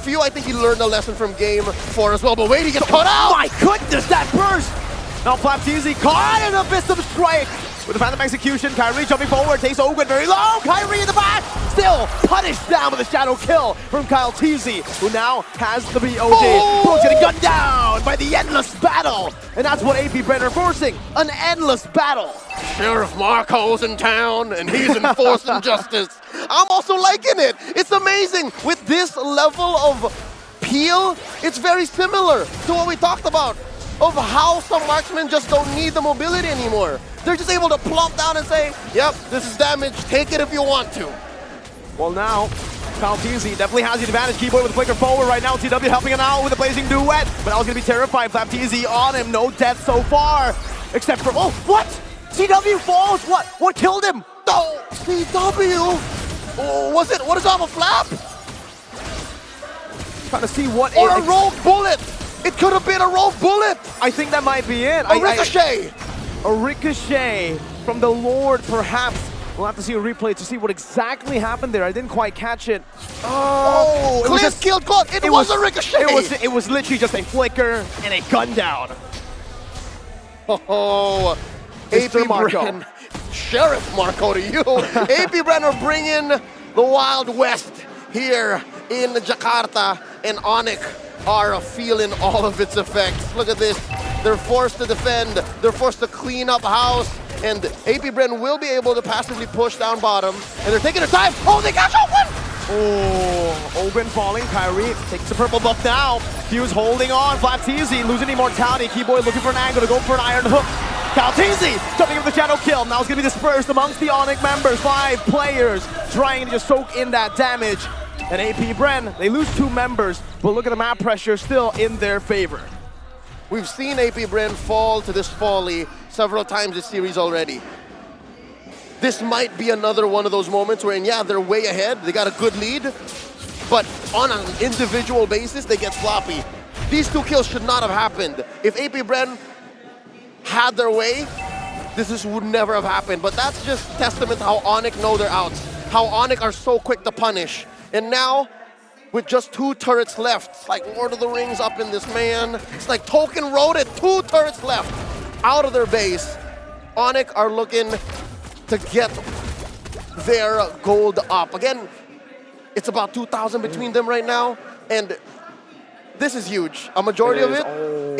Speaker 6: Few, I think he learned a lesson from game 4 as well. But wait, he gets caught out!
Speaker 12: Oh my goodness, that burst! Now Flapteasy caught in a Abysm Strike! With the Phantom Execution, Kyrie jumping forward, takes Ogun very low! Kyrie in the back! still punished down with a shadow kill from Kyle Teasy, who now has the BOD. Bo's getting gunned down by the endless battle. And that's what AP Brenner are forcing, an endless battle.
Speaker 6: Sheriff Marco's in town, and he's enforcing justice. I'm also liking it. It's amazing. With this level of peel, it's very similar to what we talked about, of how some marksmen just don't need the mobility anymore. They're just able to plop down and say, yep, this is damage, take it if you want to.
Speaker 12: Well, now, Kyle Teasy definitely has the advantage. Keyboy with a flicker forward right now. CW helping him out with a blazing duet, but I was going to be terrified. Flap Teasy on him, no death so far, except for, oh, what? CW falls, what killed him?
Speaker 6: Oh, CW! Oh, what is off a Flap?
Speaker 12: Trying to see what
Speaker 6: or a rogue bullet! It could have been a rogue bullet!
Speaker 12: I think that might be it.
Speaker 6: A ricochet!
Speaker 12: A ricochet from the Lord, perhaps. We'll have to see a replay to see what exactly happened there. I didn't quite catch it.
Speaker 6: Oh, Clear killed God. It was a ricochet!
Speaker 12: It was literally just a flicker and a gun down.
Speaker 6: Oh,
Speaker 12: Mr. Marco.
Speaker 6: Sheriff Marco to you. AP Brenner bringing the Wild West here in Jakarta, and Onyx are feeling all of its effects. Look at this. They're forced to defend. They're forced to clean up house. And AP Bren will be able to passively push down bottom. And they're taking their time. Oh, they catch Open!
Speaker 12: Oh, Open falling. Kyrie takes the purple buff now. Fuse holding on. Flap Teasy losing immortality. Keyboy looking for an angle to go for an iron hook. Kyle Teasy jumping in with the shadow kill. Now it's going to be dispersed amongst the Onyx members. 5 players trying to just soak in that damage. And AP Bren, they lose 2 members, but look at the map pressure still in their favor.
Speaker 6: We've seen AP Bren fall to this folly several times this series already. This might be another one of those moments where, yeah, they're way ahead, they got a good lead, but on an individual basis, they get sloppy. These 2 kills should not have happened. If AP Bren had their way, this would never have happened. But that's just testament to how Onyx know their outs, how Onyx are so quick to punish. And now, with just 2 turrets left, it's like Lord of the Rings up in this, man. It's like Tolkien wrote it, 2 turrets left out of their base. Onyx are looking to get their gold up. Again, it's about 2,000 between them right now, and this is huge. A majority of it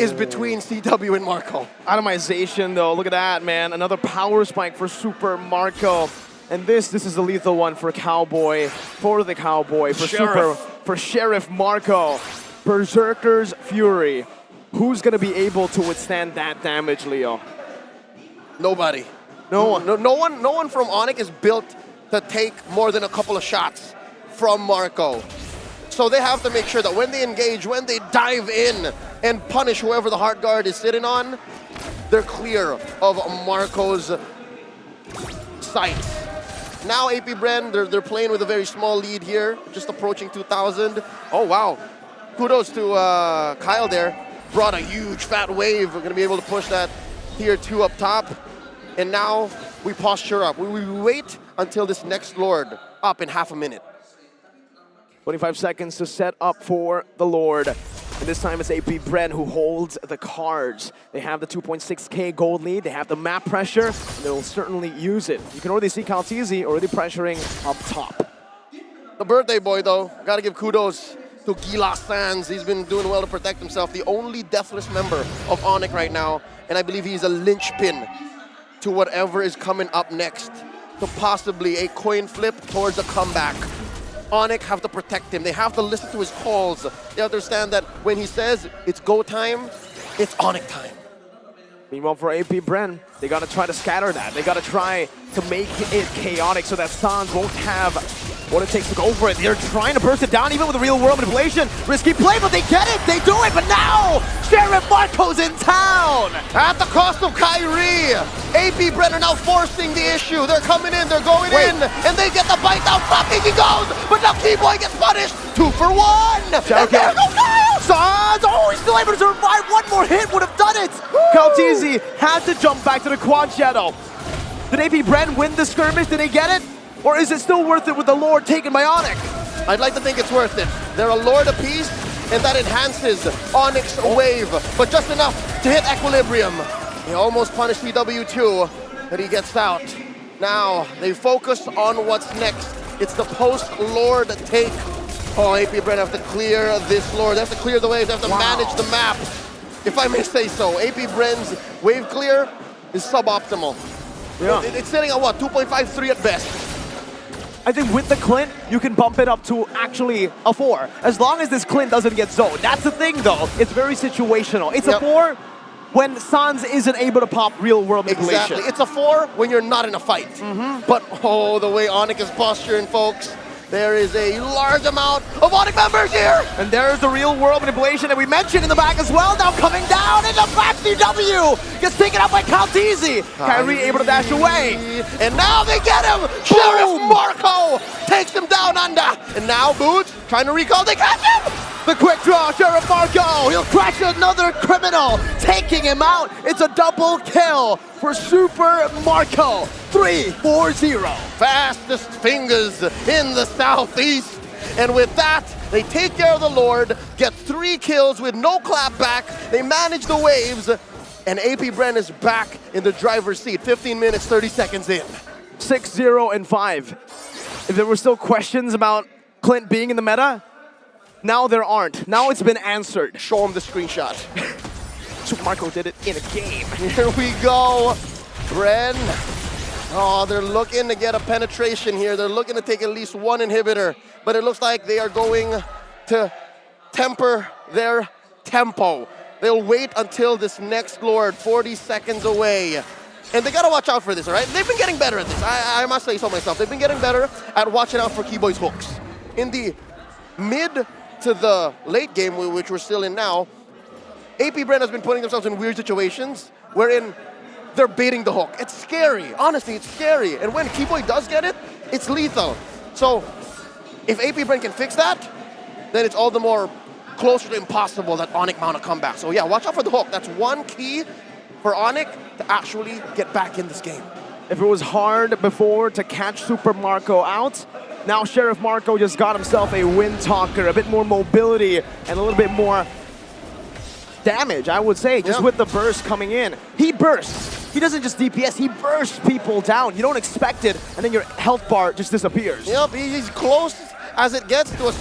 Speaker 6: is between CW and Marco.
Speaker 12: Atomization, though, look at that, man. Another power spike for Super Marco. And this is a lethal one for Cowboy, for the Cowboy, for Sheriff Marco. Berserker's Fury. Who's going to be able to withstand that damage, Leo?
Speaker 6: Nobody. No one from Onyx is built to take more than a couple of shots from Marco. So they have to make sure that when they engage, when they dive in and punish whoever the Heart Guard is sitting on, they're clear of Marco's sights. Now AP Bren, they're playing with a very small lead here, just approaching 2,000. Oh, wow. Kudos to Kyle there. Brought a huge fat wave. We're going to be able to push that tier 2 up top. And now we posture up. We wait until this next Lord up in half a minute.
Speaker 12: 25 seconds to set up for the Lord. And this time it's AP Bren who holds the cards. They have the 2.6K gold lead, they have the map pressure, and they'll certainly use it. You can already see Kyle Teasy already pressuring up top.
Speaker 6: The birthday boy, though, gotta give kudos to Gila Sands. He's been doing well to protect himself. The only deathless member of Onyx right now, and I believe he's a linchpin to whatever is coming up next, to possibly a coin flip towards a comeback. Onyx have to protect him. They have to listen to his calls. They understand that when he says it's go time, it's Onyx time.
Speaker 12: Meanwhile, for AP Bren, they got to try to scatter that. They got to try to make it chaotic so that Sans won't have what it takes to go for it. They're trying to burst it down even with a real-world manipulation. Risky play, but they get it. They do it, but now Sheriff Marco's in town.
Speaker 6: At the cost of Kyrie, AP Bren are now forcing the issue. They're coming in, they're going in, and they get the bite down. Floppy he goes, but now Keyboy gets punished. 2 for 1. And there goes Kyle.
Speaker 12: Sans, oh, he's still able to survive. One more hit would have done it. Kyle Teasy had to jump back to the quad shadow. Did AP Bren win the skirmish? Did they get it? Or is it still worth it with the Lord taken by Onyx?
Speaker 6: I'd like to think it's worth it. They're a Lord apiece, and that enhances Onyx wave, but just enough to hit equilibrium. He almost punished PW2, but he gets out. Now, they focus on what's next. It's the post-Lord take. Oh, AP Bren have to clear this Lord. They have to clear the waves. They have to manage the map. If I may say so, AP Bren's wave clear is suboptimal.
Speaker 12: Yeah.
Speaker 6: It's sitting at what, 2.53 at best.
Speaker 12: I think with the Clint, you can bump it up to actually a 4. As long as this Clint doesn't get zoned. That's the thing though, it's very situational. It's a 4 when Sans isn't able to pop real world manipulation.
Speaker 6: Exactly, it's a 4 when you're not in a fight. But oh, the way Onyx is posturing, folks. There is a large amount of Onyx members here!
Speaker 12: And there's the real world manipulation that we mentioned in the back as well. Now coming down into Flat CW! Gets taken out by Calteezy! Kyrie able to dash away.
Speaker 6: And now they get him! Sheriff Marco takes him down under! And now Boots trying to recall, they catch him!
Speaker 12: The quick draw, Sheriff Marco! He'll crash another criminal! Taking him out! It's a double kill for Super Marco! 3-4-0.
Speaker 6: Fastest fingers in the southeast. And with that, they take care of the Lord, get 3 kills with no clap back. They manage the waves, and AP Bren is back in the driver's seat. 15 minutes, 30 seconds in.
Speaker 12: 6-0 and 5. If there were still questions about Clint being in the meta, now there aren't. Now it's been answered.
Speaker 6: Show him the screenshot.
Speaker 12: Super Marco did it in a game.
Speaker 6: Here we go. Bren. Oh, they're looking to get a penetration here. They're looking to take at least 1 inhibitor. But it looks like they are going to temper their tempo. They'll wait until this next Lord, 40 seconds away. And they gotta watch out for this, all right? They've been getting better at this. I must say so myself. They've been getting better at watching out for Keyboy's hooks. In the mid to the late game, which we're still in now, AP Bren has been putting themselves in weird situations wherein they're baiting the hook. It's scary. Honestly, it's scary. And when Keyboy does get it, it's lethal. So if AP Bren can fix that, then it's all the more closer to impossible that Onyx mount a comeback. So yeah, watch out for the hook. That's one key for Onyx to actually get back in this game.
Speaker 12: If it was hard before to catch Super Marco out, now Sheriff Marco just got himself a Wind Talker, a bit more mobility, and a little bit more damage, I would say, just with the burst coming in. He bursts. He doesn't just DPS, he bursts people down. You don't expect it, and then your health bar just disappears.
Speaker 6: Yep, he's close as it gets to a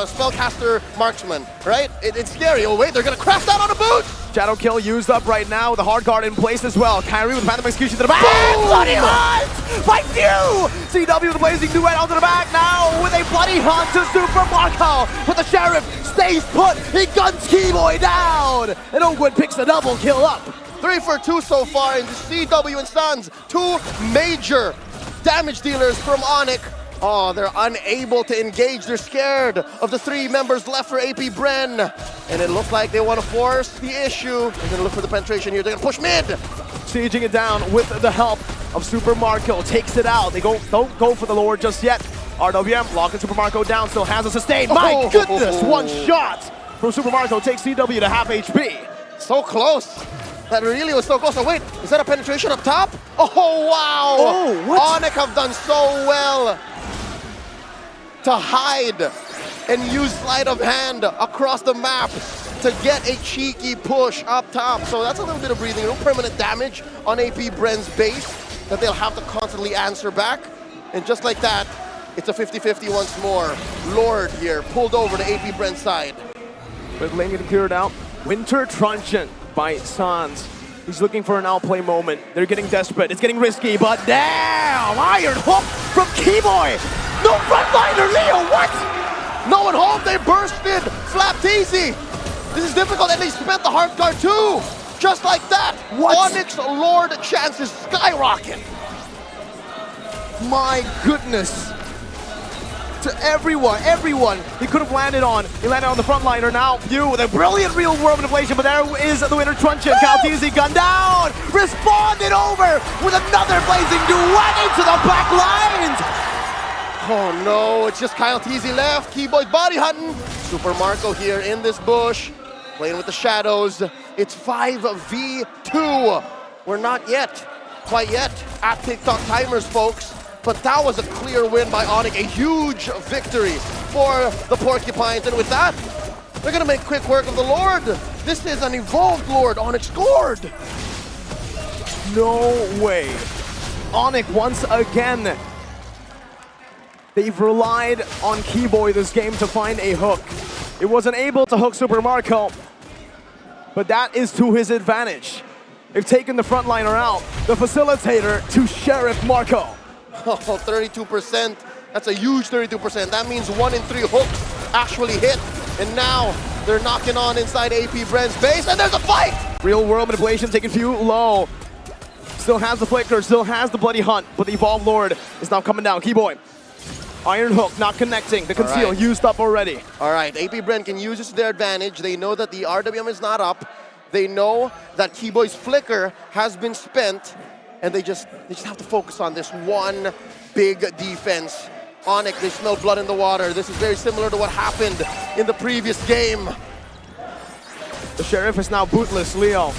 Speaker 6: spellcaster marksman, right? It's scary. Oh wait, they're gonna crash that on a boot!
Speaker 12: Shadow kill used up right now, the hard guard in place as well. Kyrie with Phantom Execution to the back. Bloody Hunt by Few! CW with the Blazing Duet onto the back now with a Bloody Hunt to Super Marco. But the Sheriff stays put, he guns Keyboy down! And Oakwood picks the double kill up.
Speaker 6: 3 for 2 so far in the CW and Suns. 2 major damage dealers from Onyx. Oh, they're unable to engage. They're scared of the 3 members left for AP Bren. And it looks like they want to force the issue. They're going to look for the penetration here. They're going to push mid.
Speaker 12: Sieging it down with the help of Super Marco. Takes it out. They don't go for the Lord just yet. RWM locking Super Marco down. Still has a sustain. My goodness, one shot from Super Marco takes CW to half HP.
Speaker 6: So close. That really was so close. Oh, wait, is that a penetration up top? Oh, wow.
Speaker 12: Oh, what?
Speaker 6: Onyx have done so well to hide and use sleight of hand across the map to get a cheeky push up top. So that's a little bit of breathing, no permanent damage on AP Bren's base that they'll have to constantly answer back. And just like that, it's a 50-50 once more. Lord here pulled over to AP Bren's side.
Speaker 12: With lane getting cleared out, Winter Truncheon by Sans. He's looking for an outplay moment. They're getting desperate. It's getting risky, but damn! Iron hook from Keyboy! No frontliner, Leo, what?
Speaker 6: No one home, they bursted! Flapped easy! This is difficult, and they spent the hard card too! Just like that!
Speaker 12: What?
Speaker 6: Onyx Lord chances skyrocket!
Speaker 12: My goodness! To everyone, he could have landed on. He landed on the frontliner now. Few with a brilliant real world manipulation, but there is the Winter Truncheon. Calteezy gun down! Responded over with another Blazing Duet into the back lines!
Speaker 6: Oh no, it's just Kyle Teasy left. Keyboy's body hunting. Super Marco here in this bush, playing with the shadows. It's 5v2. We're not yet, quite yet, at TikTok timers, folks. But that was a clear win by Onyx, a huge victory for the Porcupines. And with that, they're gonna make quick work of the Lord. This is an evolved Lord. Onyx scored.
Speaker 12: No way. Onyx once again They've relied on Keyboy this game to find a hook. It wasn't able to hook Super Marco, but that is to his advantage. They've taken the frontliner out, the facilitator to Sheriff Marco.
Speaker 6: Oh, 32%. That's a huge 32%. That means 1 in 3 hooks actually hit. And now they're knocking on inside AP Bren's base, and there's a fight!
Speaker 12: Real world manipulation taking few low. Still has the flicker, still has the bloody hunt, but the Evolved Lord is now coming down. Keyboy. Iron Hook not connecting. The conceal used up already.
Speaker 6: All right, AP Bren can use this to their advantage. They know that the RWM is not up. They know that Keyboy's flicker has been spent, and they just have to focus on this one big defense. Onyx, they smell blood in the water. This is very similar to what happened in the previous game.
Speaker 12: The Sheriff is now bootless, Leo.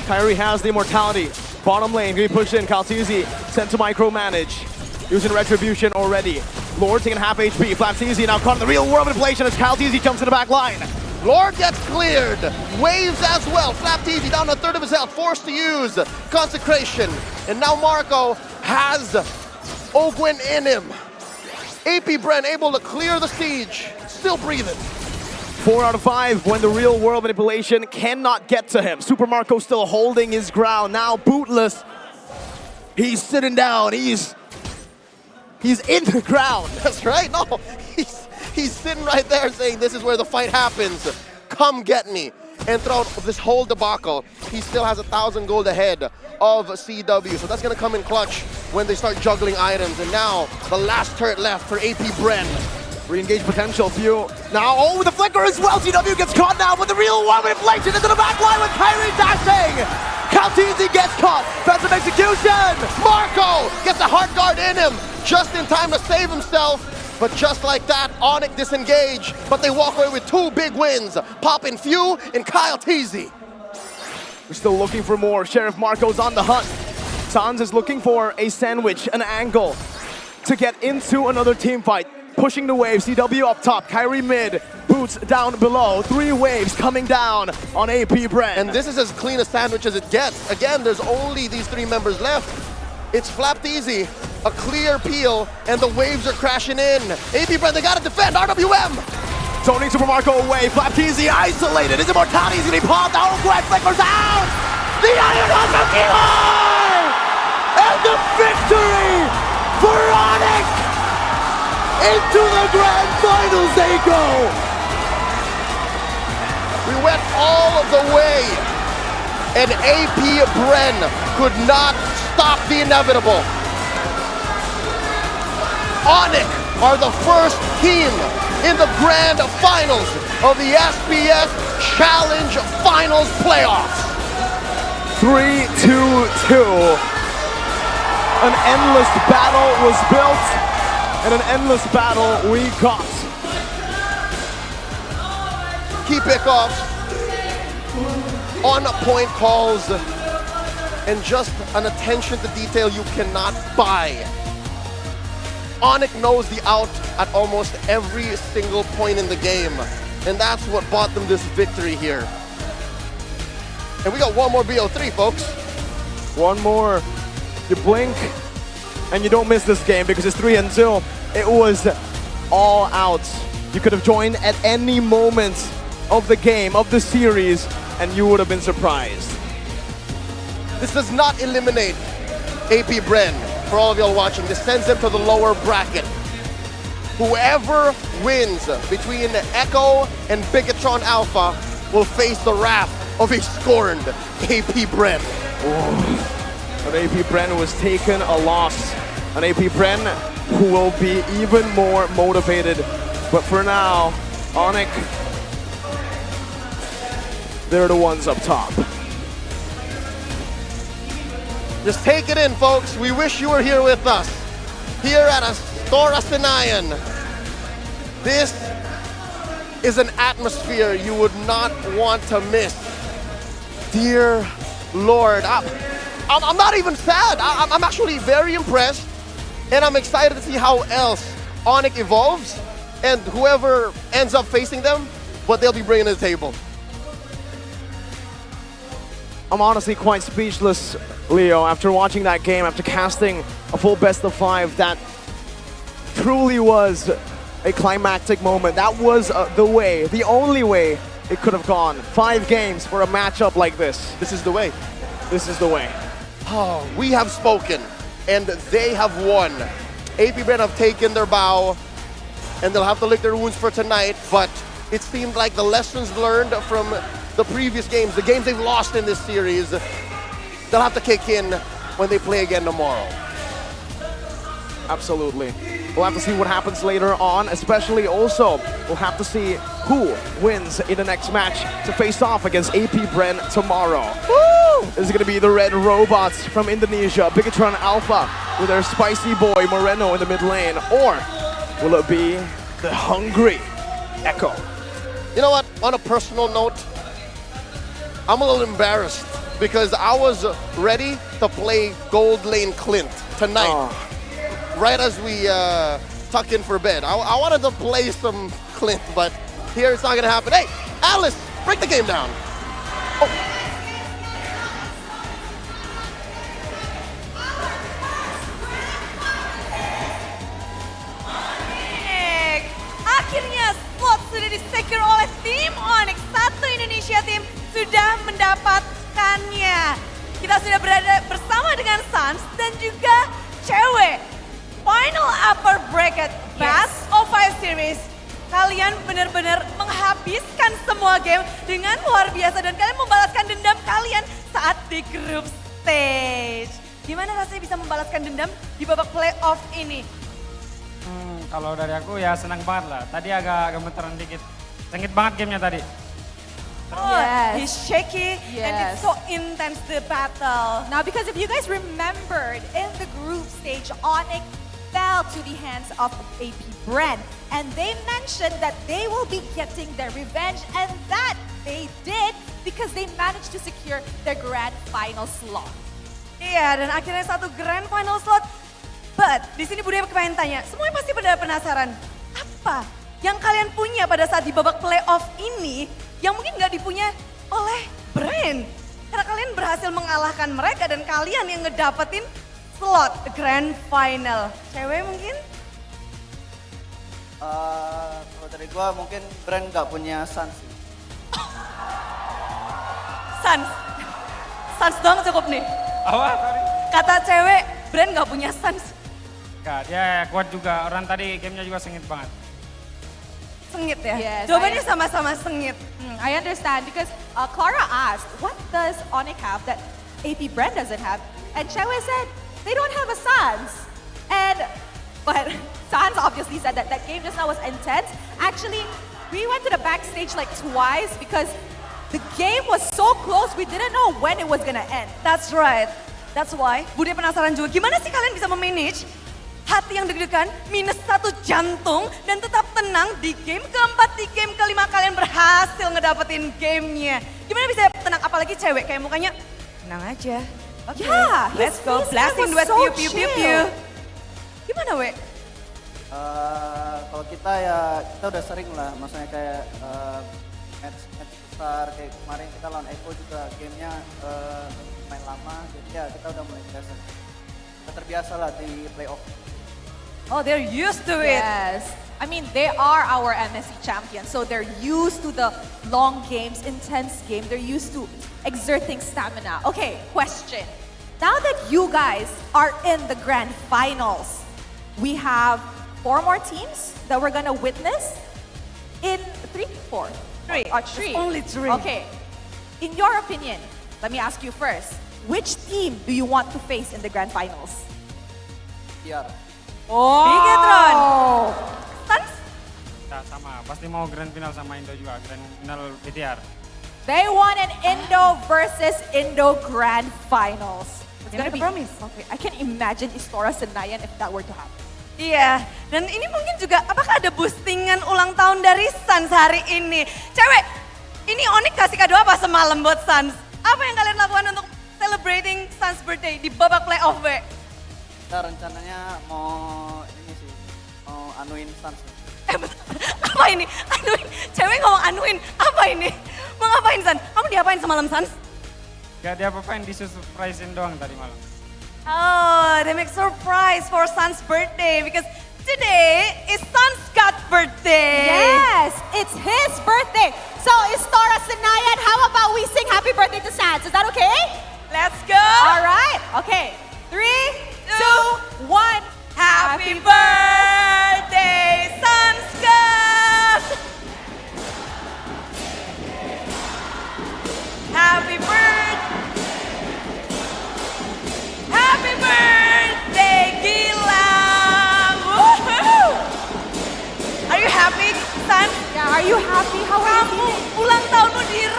Speaker 12: Kyrie has the immortality. Bottom lane, gonna be pushed in. Kaltizi sent to micromanage. Using Retribution already. Lord taking half HP. Flapteezy now caught in the real world manipulation as Kaltizi jumps to the back line.
Speaker 6: Lord gets cleared. Waves as well. Flapteezy down to 1/3 of his health, forced to use Consecration. And now Marco has Ogwyn in him. AP Bren able to clear the siege. Still breathing.
Speaker 12: 4 out of 5 when the real world manipulation cannot get to him. Super Marco still holding his ground. Now bootless. He's sitting down. He's in the ground.
Speaker 6: That's right. No, he's sitting right there saying, this is where the fight happens. Come get me. And throughout this whole debacle, he still has 1,000 gold ahead of CW. So that's going to come in clutch when they start juggling items. And now, the last turret left for AP Bren.
Speaker 12: Re-engage potential, few. Now, oh, with the flicker as well. CW gets caught now with the real world manipulation into the back line with Kyrie dashing. Kaltizi gets caught. Defensive execution.
Speaker 6: Marco gets a heart guard in him just in time to save himself. But just like that, Onyx disengage, but they walk away with 2 big wins. Poppin' Few and Kyle Teasy.
Speaker 12: We're still looking for more. Sheriff Marco's on the hunt. Sans is looking for a sandwich, an angle to get into another team fight. Pushing the wave, CW up top, Kyrie mid, Boots down below. 3 waves coming down on AP Bren.
Speaker 6: And this is as clean a sandwich as it gets. Again, there's only these 3 members left. It's Flapteezy, a clear peel, and the waves are crashing in. AP Bren, they gotta defend, RWM!
Speaker 12: Zoning Super Marco away, Flapteezy isolated, his immortality is gonna be popped out, Gwent flickers out! The Iron Hook from Keyboy! And the victory for Onyx! Into the grand finals they go!
Speaker 6: We went all of the way, and AP Bren could not stop the inevitable. Onyx are the first team in the grand finals of the SBS Challenge Finals playoffs.
Speaker 12: 3-2-2. An endless battle was built, and an endless battle we got.
Speaker 6: Key pickoffs, on-point calls, and just an attention to detail you cannot buy. Onyx knows the out at almost every single point in the game, and that's what bought them this victory here. And we got one more BO3, folks.
Speaker 12: One more. You blink, and you don't miss this game because it's 3-2. It was all out. You could have joined at any moment of the game, of the series, and you would have been surprised.
Speaker 6: This does not eliminate AP Bren. For all of y'all watching, this sends them to the lower bracket. Whoever wins between Echo and Bigatron Alpha will face the wrath of a scorned AP Bren.
Speaker 12: But AP Bren was taken a loss. An AP Bren who will be even more motivated. But for now, Onyx, they're the ones up top.
Speaker 6: Just take it in, folks. We wish you were here with us, here at Astora Sinayan. This is an atmosphere you would not want to miss. Dear Lord, I'm not even sad. I'm actually very impressed, and I'm excited to see how else Onyx evolves, and whoever ends up facing them, what they'll be bringing to the table.
Speaker 12: I'm honestly quite speechless, Leo, after watching that game, after casting a full best of 5 that truly was a climactic moment. That was the way, the only way it could have gone. 5 games for a matchup like this.
Speaker 6: This is the way.
Speaker 12: This is the way.
Speaker 6: Oh, we have spoken, and they have won. AP Brand have taken their bow, and they'll have to lick their wounds for tonight, but it seemed like the lessons learned from the previous games, the games they've lost in this series, they'll have to kick in when they play again tomorrow.
Speaker 12: Absolutely. We'll have to see what happens later on, especially also we'll have to see who wins in the next match to face off against AP Bren tomorrow. Woo! Is it going to be the Red Robots from Indonesia, Bigatron Alpha with their spicy boy Moreno in the mid lane, or will it be the hungry Echo?
Speaker 6: You know what, on a personal note, I'm a little embarrassed because I was ready to play Gold Lane Clint tonight. Right as we tuck in for bed. I wanted to play some Clint, but here it's not gonna happen. Hey, Alice, break the game down. Oh.
Speaker 8: Akhirnya slot sudah di-secure oleh tim Onyx. Satu Indonesia tim sudah mendapatkannya. Kita sudah berada bersama dengan Sans dan juga cewek. Final upper bracket Best of 5 series. Kalian benar-benar menghabiskan semua game dengan luar biasa dan kalian membalaskan dendam kalian saat di group stage. Gimana rasanya bisa membalaskan dendam di babak playoff ini?
Speaker 21: Kalau dari aku ya senang banget lah. Tadi agak gemeteran dikit. Sengit banget gamenya tadi.
Speaker 8: He's shaky and it's so intense the battle.
Speaker 4: Now because if you guys remembered in the group stage, Onyx fell to the hands of AP Bren, and they mentioned that they will be getting their revenge, and that they did because they managed to secure their grand final slot.
Speaker 8: Iya, dan akhirnya satu grand final slot. But di sini Budaya pengen tanya, semuanya pasti pada penasaran, apa yang kalian punya pada saat di babak playoff ini yang mungkin nggak dipunya oleh Bren? Karena kalian berhasil mengalahkan mereka dan kalian yang ngedapetin slot grand final. Cewek mungkin?
Speaker 27: Kalau dari gua mungkin Bren nggak punya Sans.
Speaker 8: Sans doang cukup nih.
Speaker 21: Apa?
Speaker 8: Kata cewek, Bren nggak punya Sans.
Speaker 21: Enggak, dia kuat juga. Orang tadi gamenya juga sengit banget.
Speaker 8: Sengit ya?
Speaker 4: Yes,
Speaker 8: Jawabannya sama-sama sengit.
Speaker 4: I understand because Clara asked, what does Onyx have that AP Bren doesn't have? And Chewe said, they don't have a Sans. But Sans obviously said that that game just now was intense. Actually, we went to the backstage like twice because the game was so close, we didn't know when it was gonna end.
Speaker 8: That's right. That's why Bude penasaran juga, gimana sih kalian bisa memanage hati yang deg-degan, minus 1 jantung, dan tetap tenang di game keempat, di game kelima kalian berhasil ngedapetin gamenya. Gimana bisa tenang, apalagi cewek kayak mukanya, tenang aja. Oke, let's go, blasting duet piu-piu-piu-piu. Gimana, We?
Speaker 27: Kalau kita ya, kita udah sering lah, maksudnya kayak match besar, kayak kemarin kita lawan Echo juga gamenya main lama, jadi ya kita udah mulai biasa. Kita terbiasa lah di playoff.
Speaker 8: Oh, they're used to it.
Speaker 4: Yes. I mean, they are our MSC champions, so they're used to the long games, intense game. They're used to exerting stamina. Okay, question. Now that you guys are in the grand finals, we have 4 more teams that we're gonna witness in 3, 4?
Speaker 8: 3.
Speaker 4: 3.
Speaker 8: Only 3.
Speaker 4: Okay. In your opinion, let me ask you first, which team do you want to face in the grand finals?
Speaker 27: BTR.
Speaker 8: Oh. Bigatron. Sans?
Speaker 21: Nah, sama, pasti mau grand final sama Indo juga, grand final BTR.
Speaker 4: They want an Indo versus Indo grand finals. It's gonna be
Speaker 8: promise.
Speaker 4: Okay, I can imagine Istora Senayan if that were to happen.
Speaker 8: Iya, dan ini mungkin juga, apakah ada boostingan ulang tahun dari Sans hari ini? Cewek, ini Onyx kasih kado apa semalam buat Sans? Apa yang kalian lakukan untuk celebrating Sans birthday di babak playoff, We?
Speaker 27: Kita rencananya mau ini sih, mau anuin Sans.
Speaker 8: Apa ini? Anuin, cewek ngomong anuin, apa ini? Mau ngapain Sans? Kamu diapain semalam Sans?
Speaker 21: Gak diapa-apain, disurprisein doang tadi malam.
Speaker 8: Oh, they make surprise for Sans birthday because today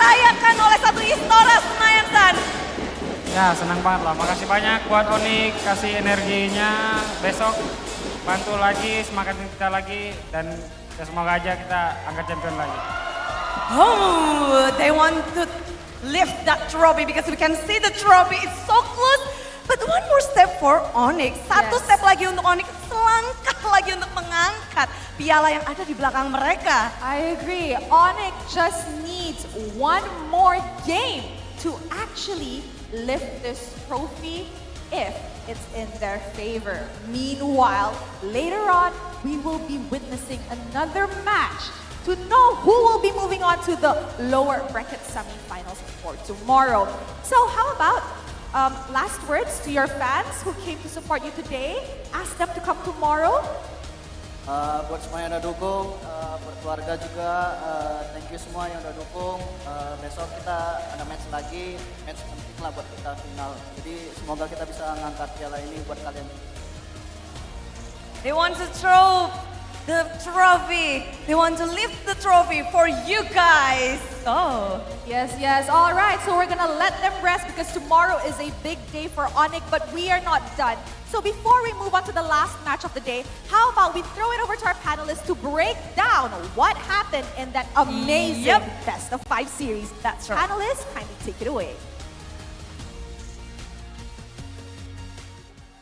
Speaker 8: dirayakan oleh satu Istora Senayan San.
Speaker 21: Ya, senang banget lah. Makasih banyak buat Onyx, kasih energinya. Besok bantu lagi, semangatin kita lagi. Dan ya semoga aja kita angkat champion lagi.
Speaker 8: Oh, they want to lift that trophy because we can see the trophy is so close. But one more step for Onyx. Satu step lagi untuk Onyx, selangkah lagi untuk mengangkat piala yang ada di belakang mereka.
Speaker 4: I agree. Onyx just needs one more game to actually lift this trophy if it's in their favor. Meanwhile, later on, we will be witnessing another match to know who will be moving on to the lower bracket semifinals for tomorrow. So how about last words to your fans who came to support you today? Ask them to come tomorrow.
Speaker 11: Buat semua yang udah dukung, buat keluarga juga, thank you semua yang udah dukung. Besok kita ada match lagi, match penting lah buat kita final. Jadi semoga kita bisa ngangkat piala ini buat kalian.
Speaker 8: They want to throw the trophy. They want to lift the trophy for you guys. Oh.
Speaker 4: Yes, yes. All right, so we're gonna let them rest because tomorrow is a big day for Onyx, but we are not done. So before we move on to the last match of the day, how about we throw it over to our panelists to break down what happened in that amazing best of 5 series.
Speaker 8: That's right.
Speaker 4: Panelists, kindly take it away.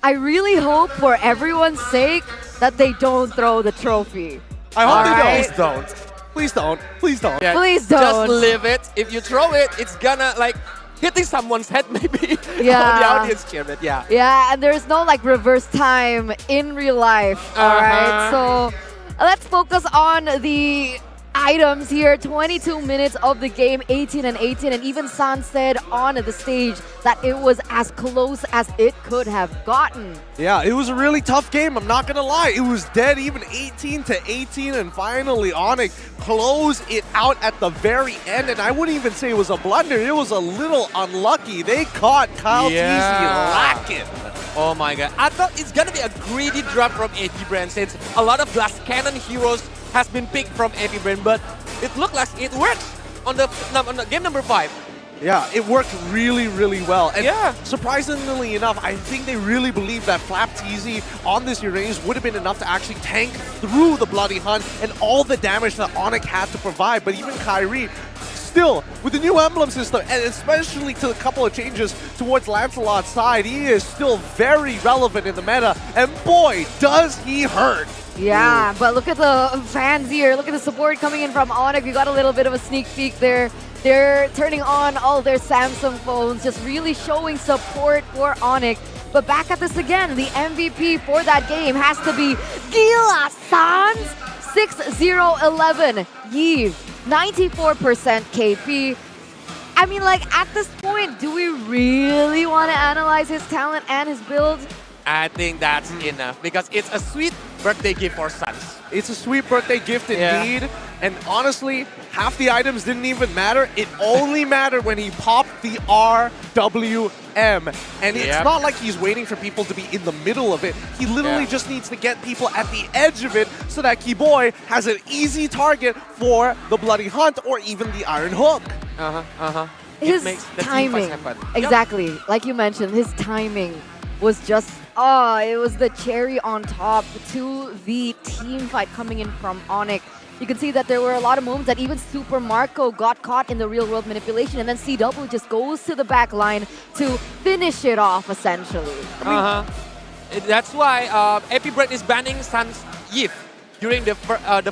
Speaker 22: I really hope for everyone's sake that they don't throw the trophy.
Speaker 5: I hope they
Speaker 22: Alright?
Speaker 5: don't. Please don't. Please don't.
Speaker 14: Yeah,
Speaker 22: Please
Speaker 14: Just
Speaker 22: don't.
Speaker 14: leave it. If you throw it, it's gonna like hitting someone's head maybe.
Speaker 22: Yeah.
Speaker 14: On the audience chair, but yeah.
Speaker 22: Yeah, and there's no like reverse time in real life. All right, so let's focus on the items here. 22 minutes of the game, 18 and 18, and even San said on the stage that it was as close as it could have gotten.
Speaker 5: Yeah, it was a really tough game, I'm not gonna lie. It was dead even 18 to 18, and finally Onyx closed it out at the very end, and I wouldn't even say it was a blunder, it was a little unlucky. They caught Kyle Teasy lacking.
Speaker 14: Oh my god. I thought it's gonna be a greedy drop from AP Brand since a lot of Glass Cannon heroes has been picked from AP Brand, but it looked like it worked on the game number 5.
Speaker 5: Yeah, it worked really, really well. And surprisingly enough, I think they really believe that Flap TZ on this Uranus would have been enough to actually tank through the Bloody Hunt and all the damage that Onyx had to provide. But even Kyrie, still, with the new emblem system, and especially to a couple of changes towards Lancelot's side, he is still very relevant in the meta. And boy, does he hurt.
Speaker 22: Yeah, but look at the fans here. Look at the support coming in from Onyx. We got a little bit of a sneak peek there. They're turning on all their Samsung phones, just really showing support for Onyx. But back at this again, the MVP for that game has to be Gila Sans 6-0-11. Yves, 94% KP. I mean, like, at this point, do we really want to analyze his talent and his build?
Speaker 14: I think that's enough because it's a sweet birthday gift for Sans.
Speaker 5: It's a sweet birthday gift indeed. And honestly, half the items didn't even matter. It only mattered when he popped the RWM. And it's not like he's waiting for people to be in the middle of it. He literally just needs to get people at the edge of it so that Kiboy has an easy target for the Bloody Hunt or even the Iron Hook.
Speaker 22: His timing, exactly, like you mentioned, his timing was just, it was the cherry on top to the team fight coming in from Onyx. You can see that there were a lot of moments that even Super Marco got caught in the real-world manipulation, and then CW just goes to the back line to finish it off, essentially.
Speaker 14: That's why AP Brand is banning Sans Yves during the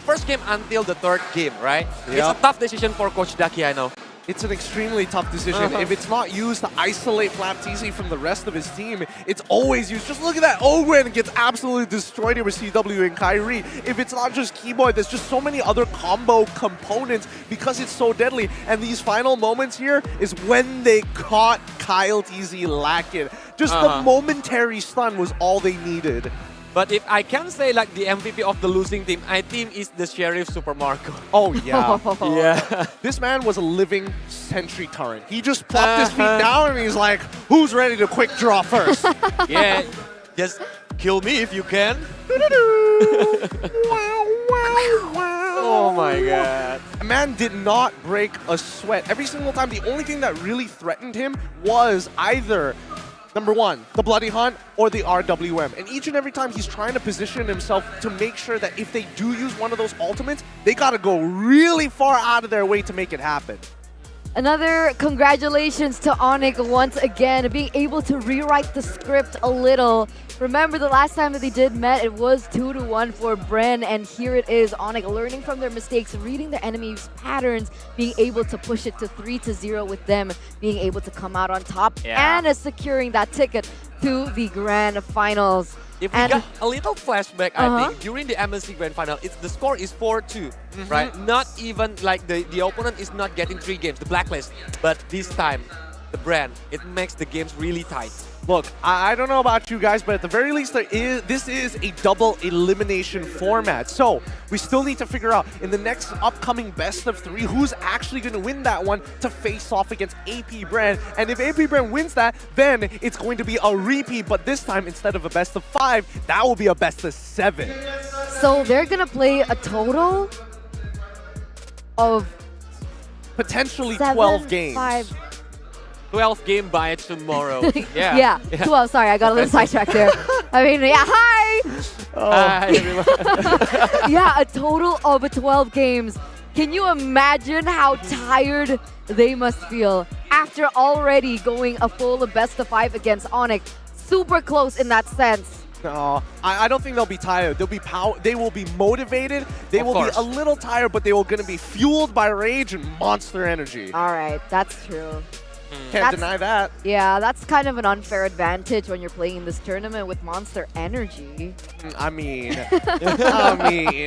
Speaker 14: first game until the third game, right? It's a tough decision for Coach Daki, I know.
Speaker 5: It's an extremely tough decision. If it's not used to isolate Flap TZ from the rest of his team, it's always used. Just look at that. Owen gets absolutely destroyed here with CW and Kyrie. If it's not just Keyboy, there's just so many other combo components because it's so deadly. And these final moments here is when they caught Kyle TZ lacking. Just the momentary stun was all they needed.
Speaker 14: But if I can say like the MVP of the losing team, I think is the Sheriff Super Marco.
Speaker 5: Oh yeah.
Speaker 14: Yeah.
Speaker 5: This man was a living sentry turret. He just plopped his feet down and he's like, who's ready to quick draw first?
Speaker 14: Yeah, just kill me if you can. Oh my god.
Speaker 5: man did not break a sweat. Every single time, the only thing that really threatened him was either number one, the Bloody Hunt, or the RWM. And each and every time he's trying to position himself to make sure that if they do use one of those ultimates, they gotta go really far out of their way to make it happen.
Speaker 22: Another congratulations to Onyx once again, being able to rewrite the script a little. Remember the last time that they did met, it was 2-1 for Bren, and here it is, Onyx learning from their mistakes, reading their enemies' patterns, being able to push it to 3-0 with them, being able to come out on top, and securing that ticket to the grand finals.
Speaker 14: If we got a little flashback, I think, during the MSC Grand Final, the score is 4-2, right? Not even like the opponent is not getting 3 games, the blacklist. But this time, the brand, it makes the games really tight.
Speaker 5: Look, I don't know about you guys, but at the very least, this is a double elimination format. So we still need to figure out in the next upcoming best of 3, who's actually going to win that one to face off against AP Brand. And if AP Brand wins that, then it's going to be a repeat. But this time, instead of a best of 5, that will be a best of 7.
Speaker 22: So they're going to play a total of
Speaker 5: potentially 12 games.
Speaker 14: 12 game by tomorrow.
Speaker 22: Yeah, 12. Sorry, I got a little sidetracked there. I mean, hi!
Speaker 14: Hi, everyone.
Speaker 22: Yeah, a total of 12 games. Can you imagine how tired they must feel after already going a full best of 5 against Onyx? Super close in that sense.
Speaker 5: No, I don't think they'll be tired. They will be motivated. They will be a little tired, but they will going to be fueled by rage and monster energy.
Speaker 22: All right, that's true.
Speaker 5: Can't deny that.
Speaker 22: Yeah, that's kind of an unfair advantage when you're playing this tournament with monster energy.
Speaker 5: I mean,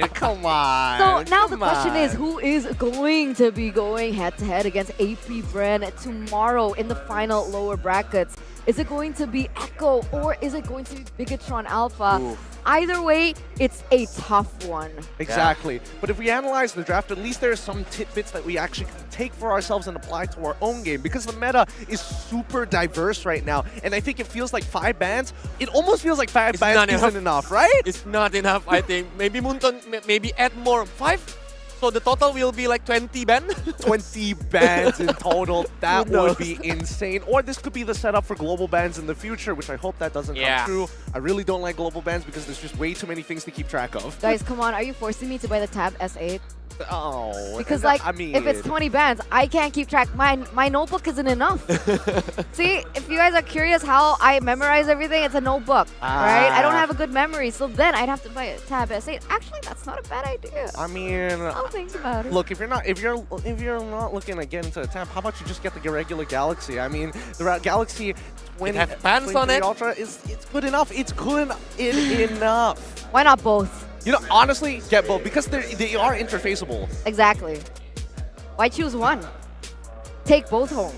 Speaker 5: come on.
Speaker 22: So now the question is, who is going to be going head-to-head against AP Bren tomorrow in the final lower brackets? Is it going to be Echo or is it going to be Bigatron Alpha?
Speaker 5: Ooh.
Speaker 22: Either way, it's a tough one.
Speaker 5: Exactly. Yeah. But if we analyze the draft, at least there are some tidbits that we actually can take for ourselves and apply to our own game, because the meta is super diverse right now. And I think it feels like 5 bans. It almost feels like 5 bans isn't enough, right?
Speaker 14: It's not enough, I think. Maybe Munton, maybe add more 5. So the total will be like 20 bans?
Speaker 5: 20 bans in total. That would be insane. Or this could be the setup for global bans in the future, which I hope that doesn't come true. I really don't like global bans because there's just way too many things to keep track of.
Speaker 22: Guys, come on. Are you forcing me to buy the Tab S8?
Speaker 5: Oh.
Speaker 22: Because like, I mean, if it's 20 bands, I can't keep track. My notebook isn't enough. See, if you guys are curious how I memorize everything, it's a notebook, right? I don't have a good memory, so then I'd have to buy a Tab S8. Actually, that's not a bad idea.
Speaker 5: I mean,
Speaker 22: I'll think about it.
Speaker 5: Look, if you're not looking to get into a Tab, how about you just get the regular Galaxy? I mean, the Galaxy 20
Speaker 14: fans on it.
Speaker 5: Ultra it's good enough. It's good enough.
Speaker 22: Why not both?
Speaker 5: You know, honestly, get both because they are interfaceable.
Speaker 22: Exactly. Why choose one? Take both home.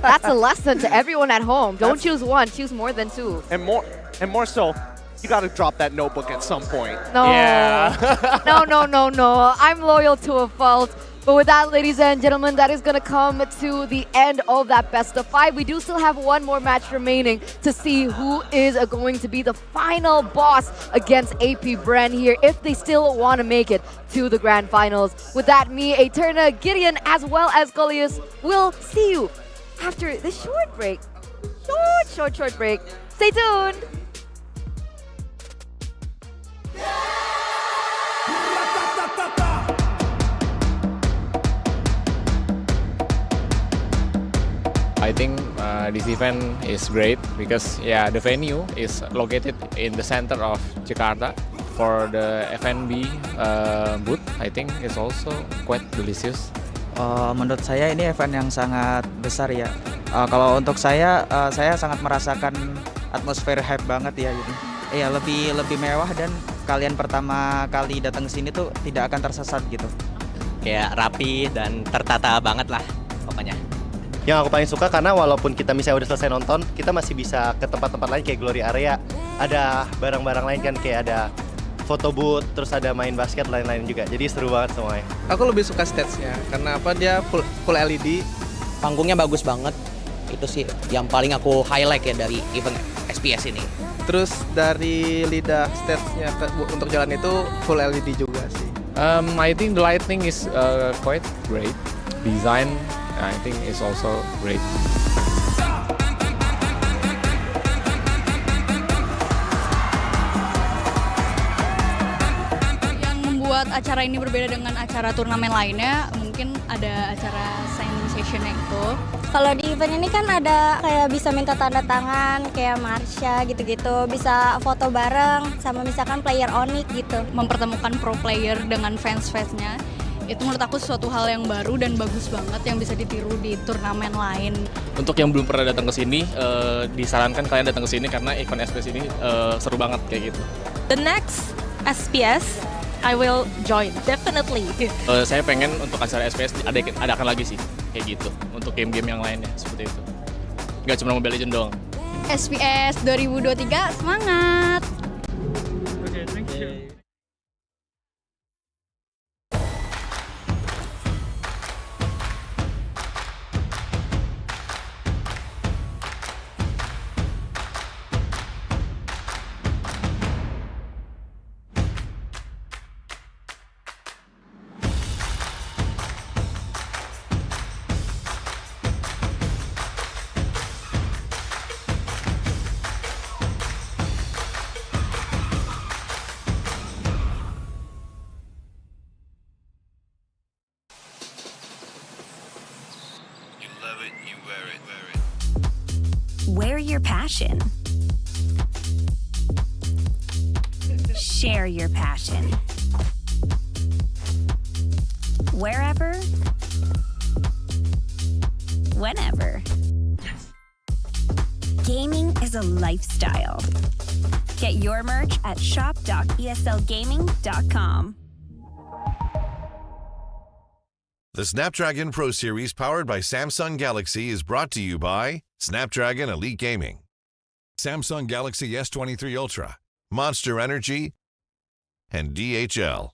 Speaker 22: That's a lesson to everyone at home. Don't choose one, choose more than 2.
Speaker 5: And more so, you gotta drop that notebook at some point.
Speaker 22: No.
Speaker 14: Yeah.
Speaker 22: No. I'm loyal to a fault. But with that, ladies and gentlemen, that is going to come to the end of that best of 5. We do still have one more match remaining to see who is going to be the final boss against AP Bren here, if they still want to make it to the grand finals. With that, me, Eterna, Gideon, as well as Goliath, will see you after this short break. Short break. Stay tuned.
Speaker 3: I think this event is great because the venue is located in the center of Jakarta. For the F&B booth, I think it's also quite delicious.
Speaker 13: Menurut saya ini event yang sangat besar ya. Kalau untuk saya sangat merasakan atmosfer hype banget ya gitu. Iya, lebih mewah dan kalian pertama kali datang ke sini tuh tidak akan tersesat gitu.
Speaker 17: Kayak rapi dan tertata banget lah pokoknya.
Speaker 23: Yang aku paling suka karena walaupun kita misalnya udah selesai nonton, kita masih bisa ke tempat-tempat lain kayak Glory Area. Ada barang-barang lain kan, kayak ada photo booth, terus ada main basket, lain-lain juga. Jadi seru banget semuanya.
Speaker 24: Aku lebih suka stage-nya, karena apa, dia full LED.
Speaker 25: Panggungnya bagus banget. Itu sih yang paling aku highlight ya dari event SPS ini.
Speaker 24: Terus dari lidah stage-nya untuk jalan itu full LED juga sih.
Speaker 3: I think the lighting is quite great. Design, I think, is also great.
Speaker 2: Yang membuat acara ini berbeda dengan acara turnamen lainnya, mungkin ada acara signing session-nya itu.
Speaker 9: Kalau di event ini kan ada kayak bisa minta tanda tangan, kayak Marsha gitu-gitu, bisa foto bareng sama misalkan player Onyx gitu.
Speaker 2: Mempertemukan pro player dengan fans-fansnya, itu menurut aku suatu hal yang baru dan bagus banget yang bisa ditiru di turnamen lain.
Speaker 10: Untuk yang belum pernah datang ke sini, disarankan kalian datang ke sini karena event SPS ini seru banget kayak gitu.
Speaker 15: The next SPS I will join, definitely.
Speaker 10: Saya pengen untuk acara SPS adakan lagi sih, kayak gitu. Untuk game-game yang lainnya, seperti itu. Nggak cuma Mobile Legends doang.
Speaker 2: SPS 2023, semangat!
Speaker 10: Oke, thank you.
Speaker 1: Wear your passion. Share your passion. Wherever, whenever. Gaming is a lifestyle. Get your merch at shop.eslgaming.com.
Speaker 18: The Snapdragon Pro Series powered by Samsung Galaxy is brought to you by Snapdragon Elite Gaming, Samsung Galaxy S23 Ultra, Monster Energy, and DHL.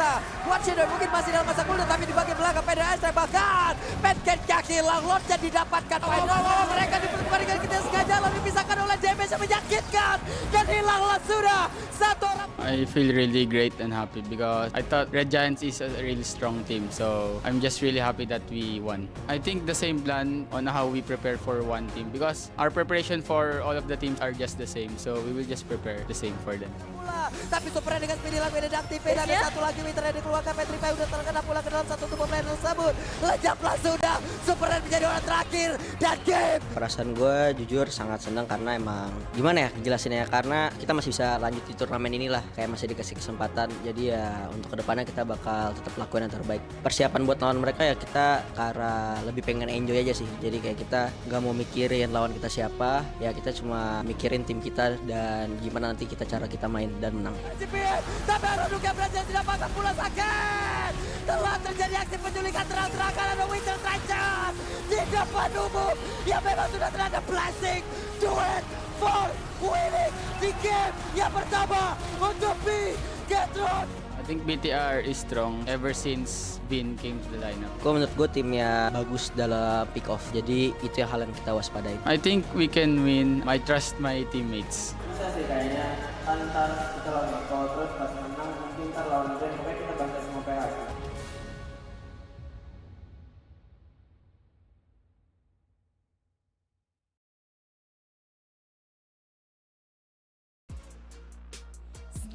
Speaker 6: juga. Buat Shadow mungkin masih dalam masa kulit tapi di bagian belakang PDS bahkan pancake kaki Langlordnya didapatkan. Mereka dipertemukan dengan kita sengaja lalu dipisahkan oleh damage yang menyakitkan dan hilanglah sudah satu orang.
Speaker 7: I feel really great and happy because I thought Red Giants is a really strong team, so I'm just really happy that we won. I think the same plan on how we prepare for one team because our preparation for all of the teams are just the same, so we will just prepare the same for them.
Speaker 6: Tapi Super dengan speedy lagu ini diaktifkan dan ada satu lagi Winter yang dikeluarkan. Petrify udah terkena pula ke dalam satu tubuh player tersebut. Lejaplah sudah, Super menjadi orang terakhir dan game.
Speaker 25: Perasaan gue jujur sangat senang karena emang gimana ya jelasinnya, karena kita masih bisa lanjut di turnamen inilah, kayak masih dikasih kesempatan. Jadi ya untuk kedepannya kita bakal tetap lakuin yang terbaik. Persiapan buat lawan mereka ya kita karena lebih pengen enjoy aja sih. Jadi kayak kita nggak mau mikirin lawan kita siapa, ya kita cuma mikirin tim kita dan gimana nanti cara kita main dan menang.
Speaker 6: Tapi Roduknya berhasil didapatkan pula sakit. Telah terjadi aksi penculikan terang-terangan ada Winter Trenches di depan umum yang memang sudah terhadap blessing to it for winning di game yang pertama untuk Bigetron.
Speaker 7: I think BTR is strong ever since Bin came to the lineup.
Speaker 25: Menurut gue timnya bagus dalam pick off, jadi itu yang hal yang kita waspadai.
Speaker 7: I think we can win. I trust my teammates.
Speaker 21: Bisa sih kayaknya antar kita lawan Marco terus pas menang mungkin ntar lawan Brand pokoknya kita bangga semua PH.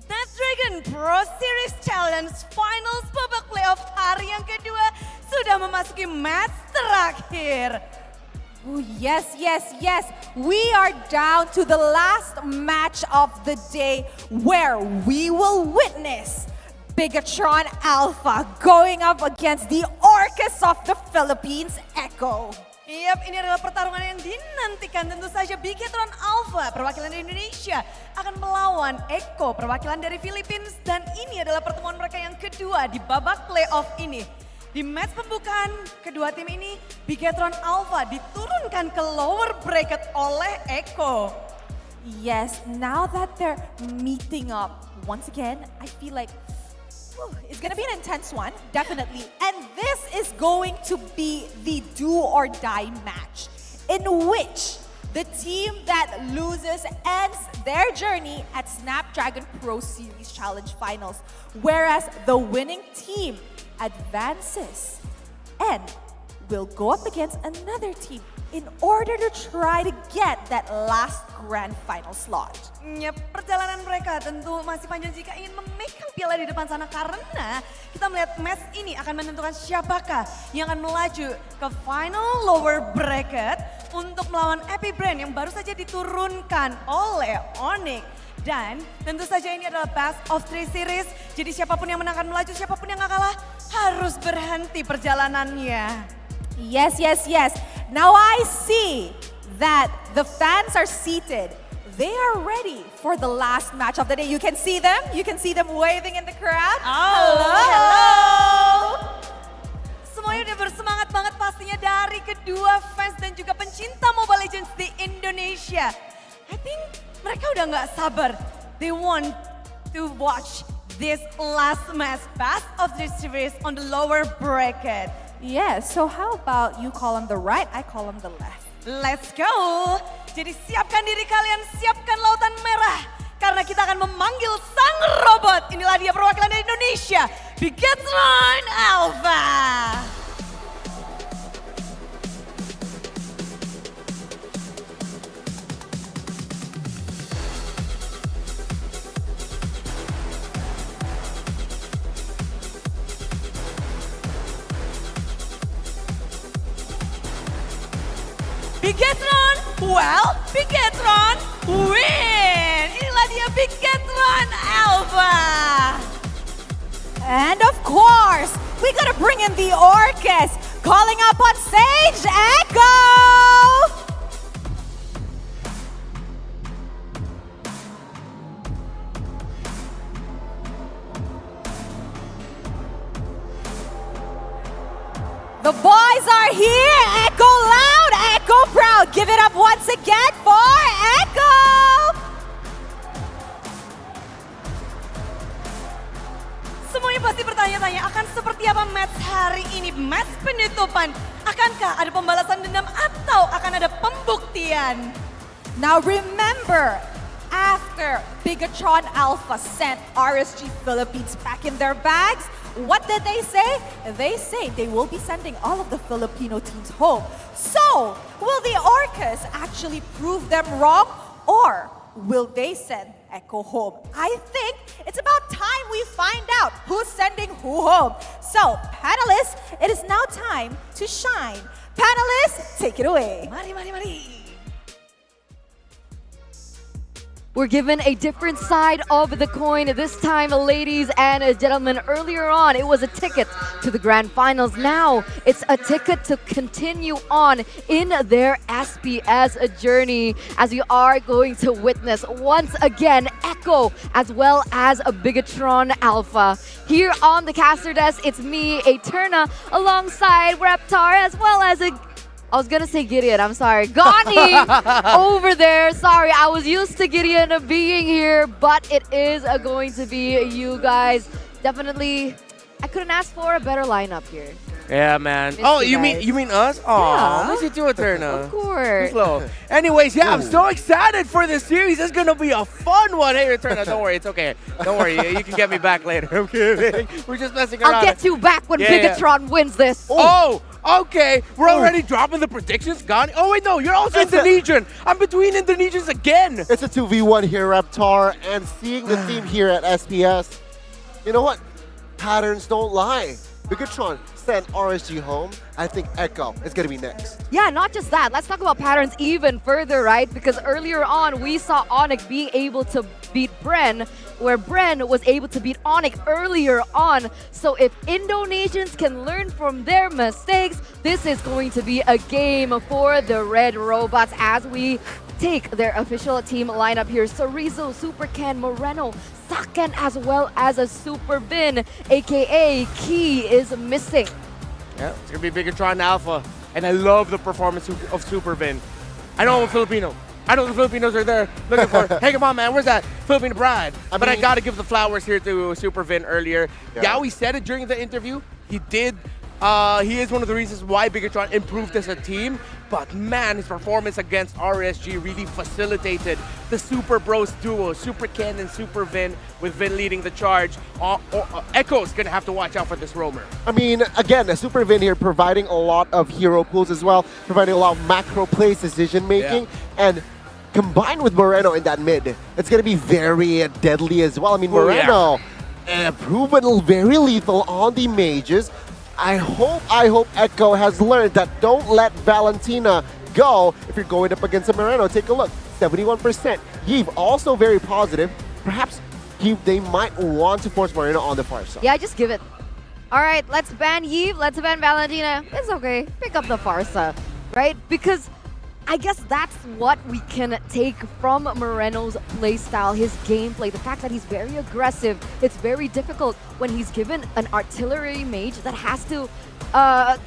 Speaker 8: Snapdragon Pro Series Challenge Finals babak playoff hari yang kedua sudah memasuki match terakhir.
Speaker 4: Oh, yes, yes, yes. We are down to the last match of the day where we will witness Bigetron Alpha going up against the Orcas of the Philippines, Echo.
Speaker 8: Yap, ini adalah pertarungan yang dinantikan. Tentu saja Bigetron Alpha, perwakilan dari Indonesia, akan melawan Echo, perwakilan dari Philippines. Dan ini adalah pertemuan mereka yang kedua di babak playoff ini. Di match pembukaan kedua tim ini, Bigetron Alpha diturunkan ke lower bracket oleh Echo.
Speaker 4: Yes, now that they're meeting up once again, I feel like it's gonna be an intense one, definitely. And this is going to be the do or die match in which the team that loses ends their journey at Snapdragon Pro Series Challenge Finals, whereas the winning team advances and will go up against another team in order to try to get that last grand final slot.
Speaker 8: Yep, perjalanan mereka tentu masih panjang jika ingin memegang piala di depan sana karena kita melihat match ini akan menentukan siapakah yang akan melaju ke final lower bracket untuk melawan Epic Brand yang baru saja diturunkan oleh Onyx. Dan tentu saja ini adalah best of 3 series, jadi siapapun yang menang akan melaju, siapapun yang gak kalah harus berhenti perjalanannya.
Speaker 4: Yes, yes, yes. Now I see that the fans are seated. They are ready for the last match of the day. You can see them. You can see them waving in the crowd.
Speaker 8: Hello. Hello. Semuanya udah bersemangat banget pastinya dari kedua fans dan juga pencinta Mobile Legends di Indonesia. I think mereka udah nggak sabar. They want to watch this last match, best of the series on the lower bracket.
Speaker 4: Yeah, so how about you call on the right, I call on the left.
Speaker 8: Let's go. Jadi siapkan diri kalian, siapkan lautan merah. Karena kita akan memanggil sang robot. Inilah dia perwakilan dari Indonesia, Bigetron Alpha. Bigetron, well, Bigetron win! Inilah dia Bigetron Alpha.
Speaker 4: And of course, we gotta bring in the Orcas. Calling up on stage, Echo! The boys are here, Echo loud, Echo proud. Give it up once again for Echo!
Speaker 8: Semuanya pasti bertanya bertanya-tanya akan seperti apa match hari ini, match penutupan. Akankah ada pembalasan dendam atau akan ada pembuktian?
Speaker 4: Now remember, after Bigatron Alpha sent RSG Philippines back in their bags, what did they say? They say they will be sending all of the Filipino teams home. So, will the Orcas actually prove them wrong, or will they send Echo home? I think it's about time we find out who's sending who home. So, panelists, it is now time to shine. Panelists, take it away.
Speaker 8: Mari, mari, mari.
Speaker 22: We're given a different side of the coin this time, ladies and gentlemen. Earlier on, it was a ticket to the grand finals. Now, it's a ticket to continue on in their SPS journey, as we are going to witness once again Echo as well as a Bigatron Alpha. Here on the caster desk, it's me, Eterna, alongside Reptar, as well as I was gonna say Gideon, I'm sorry. Gani over there. Sorry, I was used to Gideon being here, but it is going to be you guys. Definitely, I couldn't ask for a better lineup here.
Speaker 11: Yeah, man.
Speaker 22: Miss
Speaker 11: You
Speaker 22: you
Speaker 11: mean
Speaker 22: guys.
Speaker 11: us? Oh,
Speaker 22: Yeah.
Speaker 11: miss you too, Eterna.
Speaker 22: Of course.
Speaker 11: Slow. Anyways, yeah, I'm so excited for this series. It's gonna be a fun one. Hey, Eterna, don't worry, it's okay. Don't worry, you can get me back later. I'm kidding. We're just messing around.
Speaker 22: I'll get you back when Bigatron wins this.
Speaker 11: Oh, okay. We're already dropping the predictions. Gone. Oh wait, no, you're also Indonesian. I'm between Indonesians again.
Speaker 12: It's a 2v1 here, Reptar, and seeing the team here at SPS, you know what? Patterns don't lie. Bigatron sent RSG home. I think Echo is going to be next.
Speaker 22: Yeah, not just that. Let's talk about patterns even further, right? Because earlier on, we saw Onyx being able to beat Bren, where Bren was able to beat Onyx earlier on. So if Indonesians can learn from their mistakes, this is going to be a game for the Red Robots as we take their official team lineup here. Sorizo, Supercan, Moreno, Saken, as well as a Super Vin, aka Key, is missing.
Speaker 11: Yeah, it's gonna be Bigatron Alpha, and I love the performance of Super Vin. I know I'm Filipino. I know the Filipinos are there looking for. Hey, come on, man, where's that Filipino bride? But I gotta give the flowers here to Super Vin earlier.
Speaker 12: Yeah.
Speaker 11: Yawi said it during the interview. He did. He is one of the reasons why Bigatron improved as a team. But man, his performance against RSG really facilitated the Super Bros duo, Super Ken and Super Vin, with Vin leading the charge. Echo's gonna have to watch out for this roamer.
Speaker 12: I mean, again, a Super Vin here providing a lot of hero pools as well, providing a lot of macro plays, decision making, and combined with Moreno in that mid, it's going to be very deadly as well. I mean, Moreno proven very lethal on the mages. I hope Echo has learned that don't let Valentina go if you're going up against a Moreno. Take a look, 71%. Yves also very positive. Perhaps they might want to force Moreno on the far side.
Speaker 22: Yeah, just give it. All right, let's ban Yves, let's ban Valentina. It's okay, pick up the Farsa, right? Because I guess that's what we can take from Moreno's playstyle, his gameplay. The fact that he's very aggressive. It's very difficult when he's given an artillery mage that has to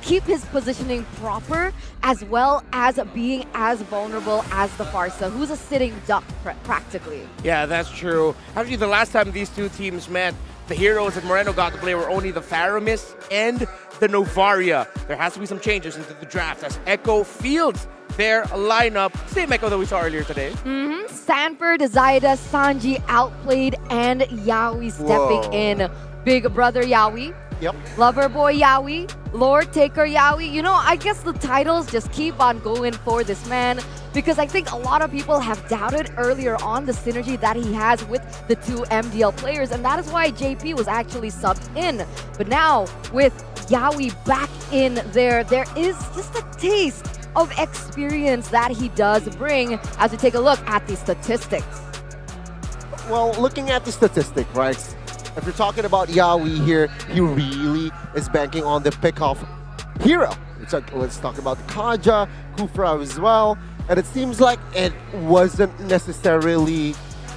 Speaker 22: keep his positioning proper, as well as being as vulnerable as the Farsa, who's a sitting duck practically.
Speaker 11: Yeah, that's true. Actually, the last time these two teams met, the heroes that Moreno got to play were only the Faramis and the Novaria. There has to be some changes into the draft as Echo fields their lineup. Same Echo that we saw earlier today.
Speaker 22: Sanford, Zaida, Sanji outplayed, and Yawi stepping in. Big brother Yawi.
Speaker 12: Yep.
Speaker 22: Lover boy Yawi. Lord Taker Yawi. You know, I guess the titles just keep on going for this man, because I think a lot of people have doubted earlier on the synergy that he has with the two MDL players, and that is why JP was actually subbed in. But now, with Yawi back in there is just a taste of experience that he does bring as we take a look at the statistics.
Speaker 12: Well, looking at the statistic, right? If you're talking about Yawi here, he really is banking on the pick-off hero. Let's talk about Kaja, Kufra as well. And it seems like it wasn't necessarily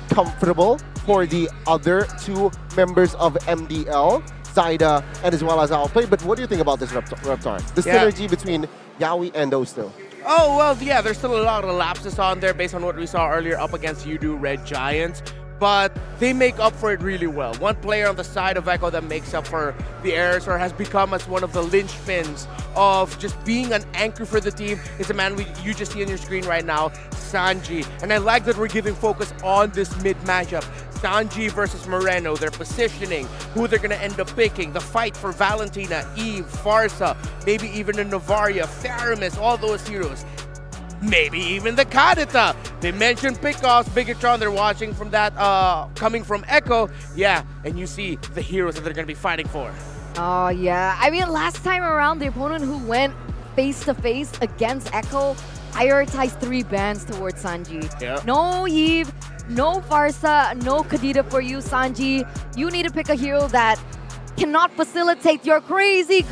Speaker 12: comfortable for the other two members of MDL, Zaida and as well as Outplay. But what do you think about this, Reptar? The synergy between Yawi and those two.
Speaker 11: Oh, well, yeah, there's still a lot of lapses on there based on what we saw earlier up against Yudu Red Giants. but they make up for it really well. One player on the side of Echo that makes up for the errors or has become as one of the linchpins of just being an anchor for the team is a man you just see on your screen right now, Sanji. And I like that we're giving focus on this mid matchup. Sanji versus Moreno, their positioning, who they're going to end up picking, the fight for Valentina, Eve, Farsa, maybe even a Novaria, Faramis, all those heroes. Maybe even the Kadita. They mentioned pickoffs, Bigatron, they're watching from that, coming from Echo. Yeah, and you see the heroes that they're going to be fighting for.
Speaker 22: Oh, yeah. I mean, last time around, the opponent who went face-to-face against Echo prioritized 3 bans towards Sanji.
Speaker 11: Yeah.
Speaker 22: No Eve, no Farsa, no Kadita for you, Sanji. You need to pick a hero that cannot facilitate your crazy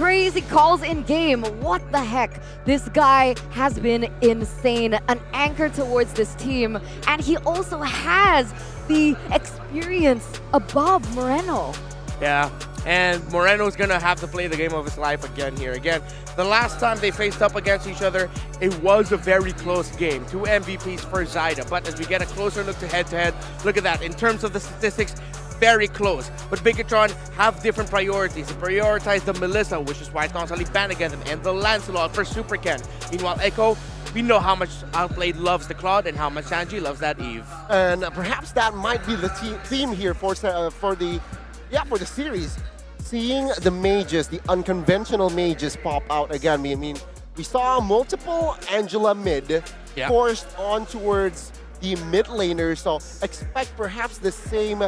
Speaker 22: calls in game. What the heck? This guy has been insane. An anchor towards this team. And he also has the experience above Moreno.
Speaker 11: Yeah, and Moreno's gonna have to play the game of his life again here. Again, the last time they faced up against each other, it was a very close game. 2 MVPs for Zyda, but as we get a closer look to head-to-head, look at that. In terms of the statistics, very close. But Bigatron have different priorities. They prioritize the Melissa, which is why it's constantly banned against them, and the Lancelot for Super Ken. Meanwhile, Echo, we know how much Outplayed loves the Claude and how much Sanji loves that Eve.
Speaker 12: And perhaps that might be the theme here for the series. Seeing the mages, the unconventional mages pop out again. I mean, we saw multiple Angela mid forced on towards the mid laners, so expect perhaps the same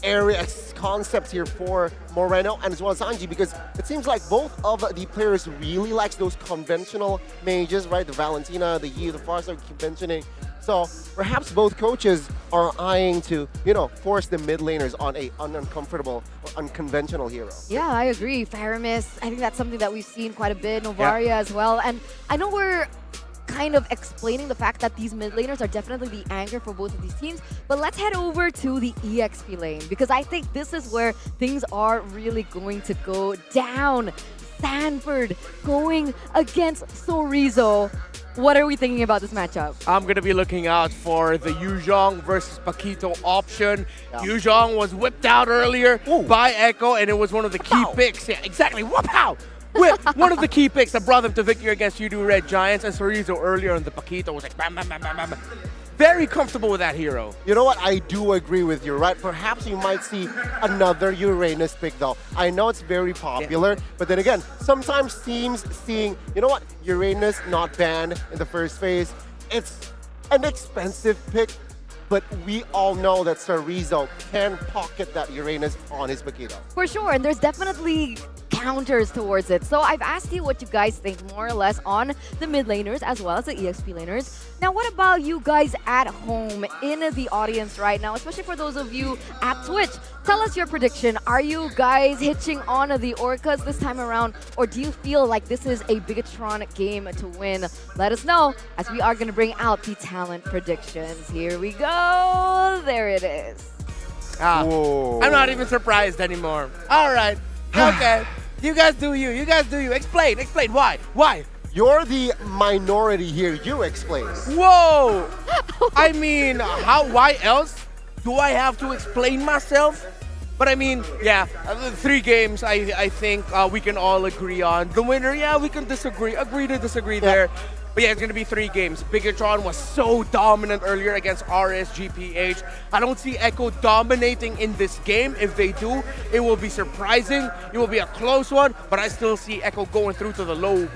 Speaker 12: area concept here for Moreno and as well as Sanji, because it seems like both of the players really likes those conventional mages, right? The Valentina, the Yi, the Farsa conventioning. So perhaps both coaches are eyeing to, force the mid laners on a uncomfortable or unconventional hero.
Speaker 22: Yeah, I agree. Faramis, I think that's something that we've seen quite a bit. Novaria as well. And I know we're kind of explaining the fact that these mid laners are definitely the anchor for both of these teams, but let's head over to the EXP lane, because I think this is where things are really going to go down. Sanford going against Sorizo. What are we thinking about this matchup?
Speaker 11: I'm going to be looking out for the Yuzhong versus Paquito option. Yuzhong was whipped out earlier by Echo, and it was one of the key picks. Yeah, exactly. Whoop-pow! One of the key picks that brought them to victory against Yudu Red Giants, and Sorizo earlier on the Paquito was like bam, bam, bam, bam, bam. Very comfortable with that hero.
Speaker 12: You know what? I do agree with you, right? Perhaps you might see another Uranus pick, though. I know it's very popular, but then again, sometimes teams seeing, Uranus not banned in the first phase, it's an expensive pick, but we all know that Sorizo can pocket that Uranus on his Paquito.
Speaker 22: For sure, and there's definitely counters towards it. So I've asked you what you guys think more or less on the mid laners as well as the EXP laners. Now, what about you guys at home in the audience right now, especially for those of you at Twitch? Tell us your prediction. Are you guys hitching on the Orcas this time around, or do you feel like this is a Bigatron game to win? Let us know, as we are going to bring out the talent predictions. Here we go. There it is.
Speaker 11: I'm not even surprised anymore. All right. Okay. You guys do you. You guys do you. Explain. Why?
Speaker 12: You're the minority here. You explain.
Speaker 11: Whoa! I mean, why else do I have to explain myself? But I mean, 3 games I think we can all agree on. The winner, we can agree to disagree there. But yeah, it's going to be 3 games. Bigatron was so dominant earlier against RSGPH. I don't see Echo dominating in this game. If they do, it will be surprising. It will be a close one, but I still see Echo going through to the lower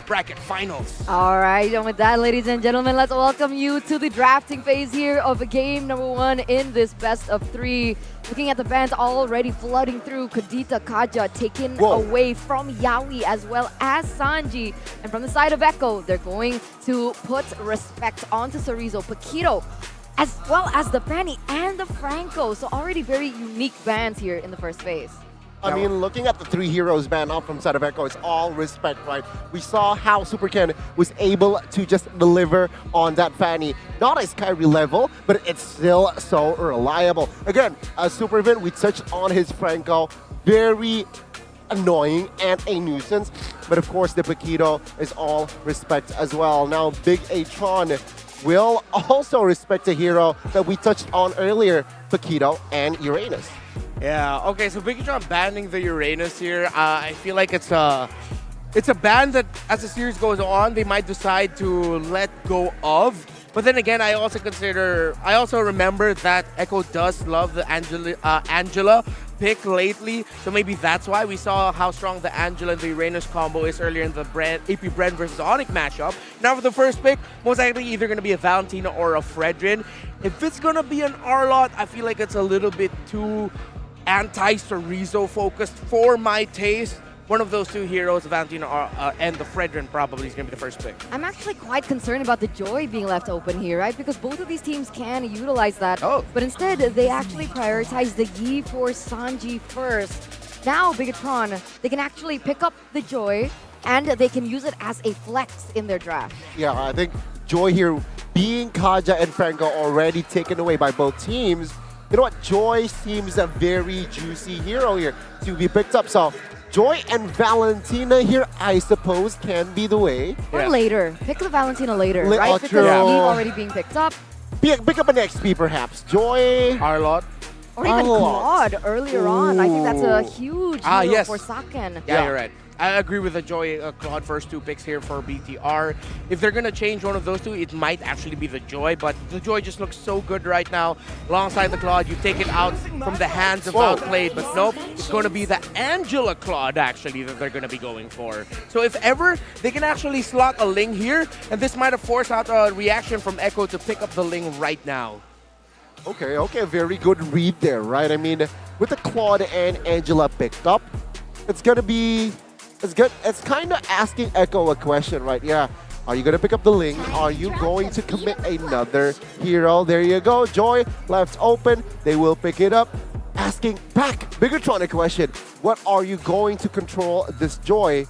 Speaker 11: bracket finals.
Speaker 22: All right, and with that, ladies and gentlemen, let's welcome you to the drafting phase here of game number 1 in this best of 3. Looking at the bans already flooding through, Kadita Kaja taken away from Yaoi as well as Sanji. And from the side of Echo, they're going to put respect onto Sorizo, Paquito, as well as the Fanny and the Franco. So already very unique bans here in the first phase.
Speaker 12: I mean, looking at the 3 heroes banned out from side of Echo, it's all respect, right? We saw how Super Ken was able to just deliver on that Fanny. Not as Kyrie level, but it's still so reliable. Again, as Super Vin, we touched on his Franco. Very annoying and a nuisance. But of course, the Paquito is all respect as well. Now, Big Atron will also respect a hero that we touched on earlier. Paquito, and Uranus.
Speaker 11: Yeah, okay, so Bigatron banning the Uranus here. I feel like it's a ban that as the series goes on, they might decide to let go of. But then again, I also remember that Echo does love the Angela pick lately. So maybe that's why we saw how strong the Angela and the Uranus combo is earlier in the AP Brand versus Onyx matchup. Now for the first pick, most likely either going to be a Valentina or a Fredrin. If it's going to be an Arlott, I feel like it's a little bit too anti-Cerezo focused for my taste. One of those two heroes, Valentina and the Fredrin, probably is going to be the first pick.
Speaker 22: I'm actually quite concerned about the Joy being left open here, right? Because both of these teams can utilize that. But instead, they actually prioritize the Yi for Sanji first. Now, Bigatron, they can actually pick up the Joy, and they can use it as a flex in their draft.
Speaker 12: Yeah, I think Joy here, being Kaja and Franco already taken away by both teams, you know what? Joy seems a very juicy hero here to be picked up. So Joy and Valentina here, I suppose, can be the way.
Speaker 22: Or later. Pick the Valentina later, right? Because
Speaker 12: true.
Speaker 22: Eve already being picked up.
Speaker 12: Pick up an XP, perhaps. Joy.
Speaker 11: Arlott.
Speaker 22: Or even Claude earlier on. I think that's a huge hero for Saken.
Speaker 11: Yeah, you're right. I agree with the Joy Claude first two picks here for BTR. If they're going to change one of those two, it might actually be the Joy, but the Joy just looks so good right now. Alongside the Claude, you take it out from the hands of Outplayed, but nope, it's going to be the Angela Claude actually that they're going to be going for. So if ever, they can actually slot a Ling here, and this might have forced out a reaction from Echo to pick up the Ling right now.
Speaker 12: Okay, very good read there, right? I mean, with the Claude and Angela picked up, it's going to be... It's good. It's kind of asking Echo a question, right? Yeah. Are you going to pick up the Ling? Are you going to commit another hero? There you go. Joy left open. They will pick it up. Asking back Bigatron a question. What are you going to control this Joy?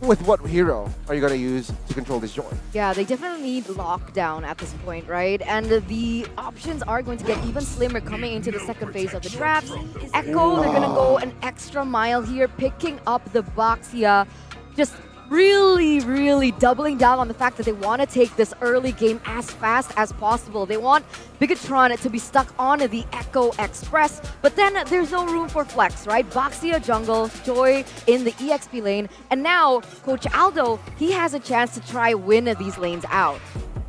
Speaker 12: With what hero are you going to use to control this Joy?
Speaker 22: Yeah, they definitely need lockdown at this point, right? And the options are going to get even slimmer coming into the second phase of the drafts. Echo, they're going to go an extra mile here, picking up the Baxia. Just really doubling down on the fact that they want to take this early game as fast as possible. They want Bigatron to be stuck on the Echo Express, but then there's no room for flex, right? Baxia jungle, Joy in the EXP lane, and now Coach Aldo, he has a chance to try win these lanes out.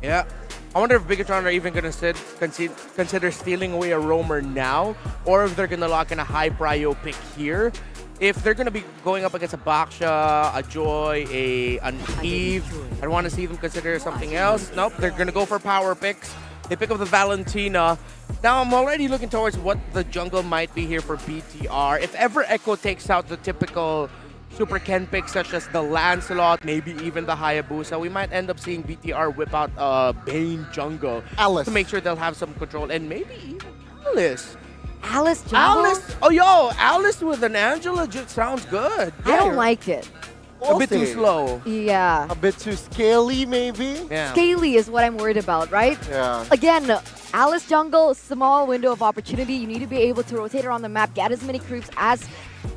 Speaker 11: Yeah. I wonder if Bigatron are even going to consider stealing away a roamer now, or if they're going to lock in a high prio pick here. If they're going to be going up against a Baxia, a Joy, an Eve, I want to see them consider something else. Nope, they're going to go for power picks. They pick up the Valentina. Now, I'm already looking towards what the jungle might be here for BTR. If ever Echo takes out the typical Super Ken picks such as the Lancelot, maybe even the Hayabusa, we might end up seeing BTR whip out Bane jungle.
Speaker 12: Alice.
Speaker 11: To make sure they'll have some control. And maybe even Alice.
Speaker 22: Alice jungle?
Speaker 11: Alice? Oh, yo, Alice with an Angela just sounds good.
Speaker 22: I don't like it.
Speaker 11: A bit too slow.
Speaker 22: Yeah.
Speaker 12: A bit too scaly, maybe?
Speaker 11: Yeah.
Speaker 22: Scaly is what I'm worried about, right?
Speaker 12: Yeah.
Speaker 22: Again, Alice jungle, small window of opportunity. You need to be able to rotate around the map, get as many creeps as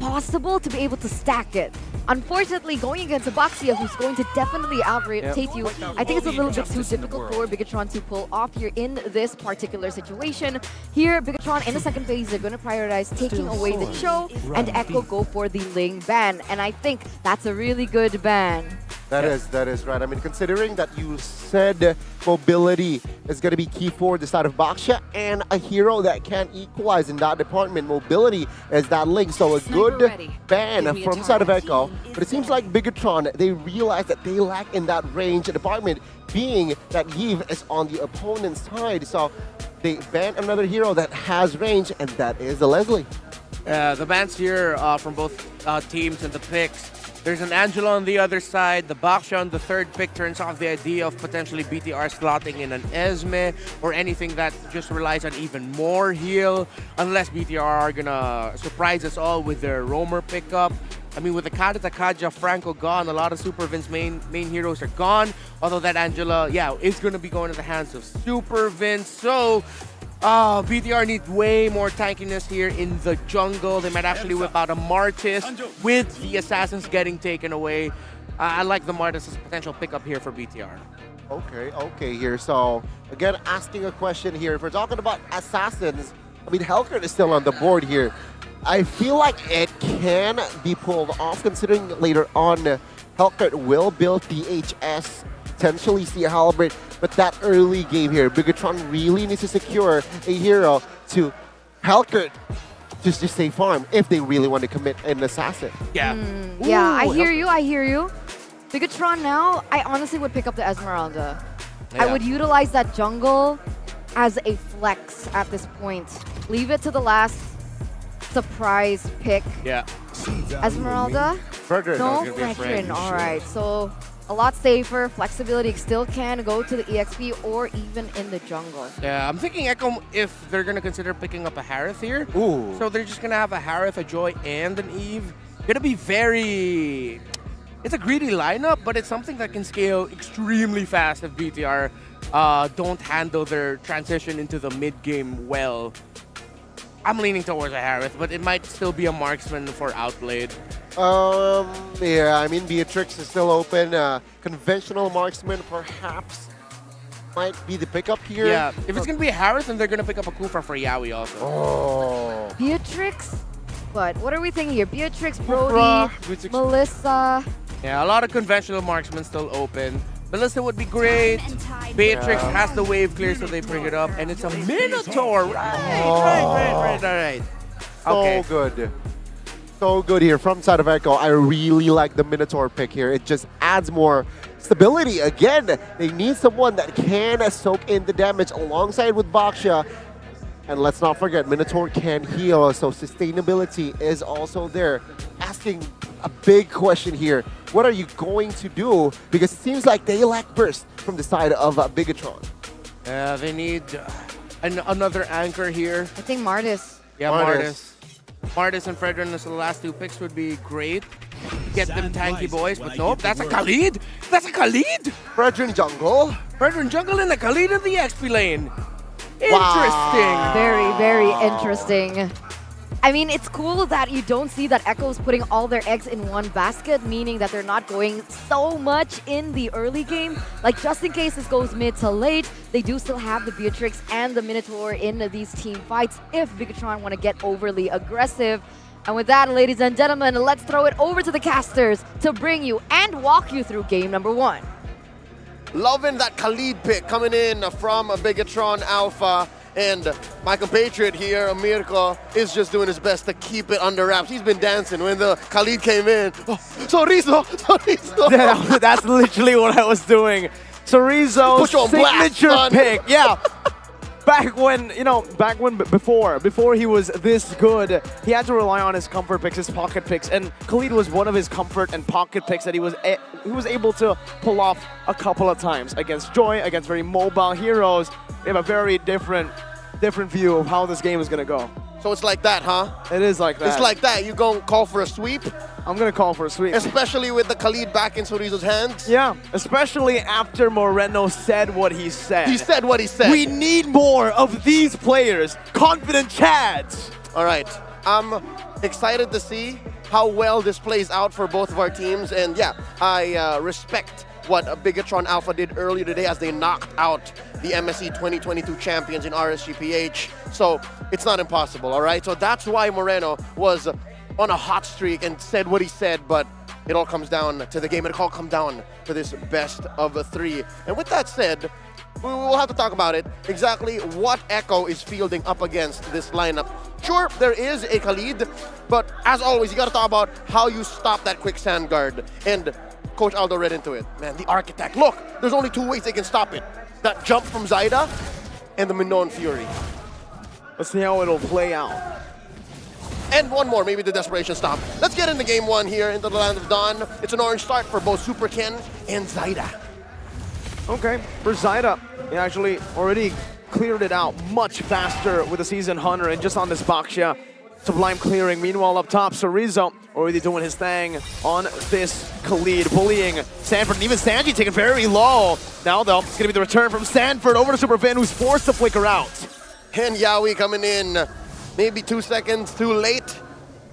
Speaker 22: possible to be able to stack it. Unfortunately, going against a Baxia who's going to definitely out-rotate you, I think it's a little bit too difficult for Bigatron to pull off here in this particular situation. Here, Bigatron in the second phase, they're going to prioritize taking away the Cho, and Echo go for the Ling ban. And I think that's a really good ban.
Speaker 12: That is right. I mean, considering that you said mobility is going to be key for the side of Baxia, and a hero that can equalize in that department, mobility is that link. So a good ban from the side of Echo. But it seems like Bigatron, they realize that they lack in that range department, being that Yves is on the opponent's side. So they ban another hero that has range, and that is the Leslie.
Speaker 11: The bans here from both teams and the picks. There's an Angela on the other side. The Baxia on the third pick turns off the idea of potentially BTR slotting in an Esme or anything that just relies on even more heal, unless BTR are gonna surprise us all with their roamer pickup. I mean, with the Kadita, Kaja, Franco gone, a lot of Super Vince main heroes are gone. Although that Angela, is gonna be going to the hands of Super Vince. So BTR need way more tankiness here in the jungle. They might actually whip out a Martis with the Assassins getting taken away. I like the Martis as a potential pickup here for BTR.
Speaker 12: Okay here. So, again, asking a question here. If we're talking about Assassins, I mean, Hellcat is still on the board here. I feel like it can be pulled off considering later on Hellcat will build DHS, potentially see a Halberd, but that early game here, Bigatron really needs to secure a hero to Hellcat just to stay farm if they really want to commit an assassin.
Speaker 11: Yeah.
Speaker 22: Yeah, I hear you. Bigatron now, I honestly would pick up the Esmeralda. I would utilize that jungle as a flex at this point. Leave it to the last surprise pick.
Speaker 11: Yeah.
Speaker 22: Esmeralda?
Speaker 11: Fredrin.
Speaker 22: No, Fredrin. All right, so a lot safer. Flexibility still can go to the EXP or even in the jungle.
Speaker 11: Yeah, I'm thinking Echo if they're going to consider picking up a Harith here.
Speaker 12: Ooh.
Speaker 11: So they're just going to have a Harith, a Joy, and an Eve. Going to be very... It's a greedy lineup, but it's something that can scale extremely fast if BTR don't handle their transition into the mid-game well. I'm leaning towards a Harith, but it might still be a marksman for Outplayed.
Speaker 12: Yeah, I mean, Beatrix is still open. Conventional marksman perhaps might be the pickup here.
Speaker 11: Yeah, if it's going to be a Harith, then they're going to pick up a Kufra for Yawi also.
Speaker 12: Oh.
Speaker 22: Beatrix? But what are we thinking here? Beatrix, Brody, Melissa.
Speaker 11: Yeah, a lot of conventional marksmen still open. Melissa would be great. Beatrix has the wave clear, so they bring it up. And it's a Minotaur. Right.
Speaker 12: So good. So good here from side of Echo. I really like the Minotaur pick here. It just adds more stability. Again, they need someone that can soak in the damage alongside with Baksha. And let's not forget, Minotaur can heal, so sustainability is also there. Asking a big question here. What are you going to do? Because it seems like they lack burst from the side of Bigatron.
Speaker 11: They need another anchor here.
Speaker 22: I think Martis.
Speaker 11: Yeah, Martis. Martis and Fredrin as the last two picks would be great. Get them tanky boys, but nope, that's a Khalid. That's a Khalid.
Speaker 12: Fredrin jungle.
Speaker 11: Fredrin jungle and a Khalid in the XP lane. Interesting.
Speaker 22: Wow. Very, very interesting. I mean, it's cool that you don't see that Echo's putting all their eggs in one basket, meaning that they're not going so much in the early game. Like, just in case this goes mid to late, they do still have the Beatrix and the Minotaur in these team fights if Bigatron want to get overly aggressive. And with that, ladies and gentlemen, let's throw it over to the casters to bring you and walk you through game number 1.
Speaker 5: Loving that Khalid pick coming in from Bigatron Alpha. And my compatriot here, Mirko, is just doing his best to keep it under wraps. He's been dancing when the Khalid came in. Oh, Sorizo!
Speaker 14: Yeah, that's literally what I was doing. Sorizo's signature pick. Yeah. Before he was this good, he had to rely on his comfort picks, his pocket picks, and Khalid was one of his comfort and pocket picks that he was able to pull off a couple of times against Joy, against very mobile heroes. They have a very different view of how this game is gonna go.
Speaker 5: So it's like that, huh?
Speaker 14: It is like that.
Speaker 5: It's like that. You gonna call for a sweep?
Speaker 14: I'm gonna call for a sweep.
Speaker 5: Especially with the Khalid back in Sorizo's hands?
Speaker 14: Yeah, especially after Moreno said what he said.
Speaker 5: He said what he said.
Speaker 14: We need more of these players, confident Chads.
Speaker 5: All right, I'm excited to see how well this plays out for both of our teams. And yeah, I respect what Bigatron Alpha did earlier today as they knocked out the MSC 2022 champions in RSGPH. So it's not impossible, all right? So that's why Moreno was on a hot streak and said what he said, but it all comes down to the game. It all comes down to this best of 3. And with that said, we will have to talk about it, exactly what Echo is fielding up against this lineup. Sure, there is a Khalid, but as always, you got to talk about how you stop that quicksand guard. And Coach Aldo read into it. Man, the Architect. Look, there's only 2 ways they can stop it. That jump from Zaida and the Minoan Fury.
Speaker 14: Let's see how it'll play out.
Speaker 5: And one more, maybe the Desperation Stop. Let's get into game 1 here into the Land of Dawn. It's an orange start for both Super Ken and Zaida.
Speaker 14: Okay, for Zaida, he actually already cleared it out much faster with the Season Hunter and just on this Baksha. Sublime clearing. Meanwhile, up top, Sorizo already doing his thing on this Khalid, bullying Sanford, and even Sanji taken very low. Now, though, it's going to be the return from Sanford over to Super Vin, who's forced to flicker out.
Speaker 5: And Yawi coming in maybe 2 seconds too late.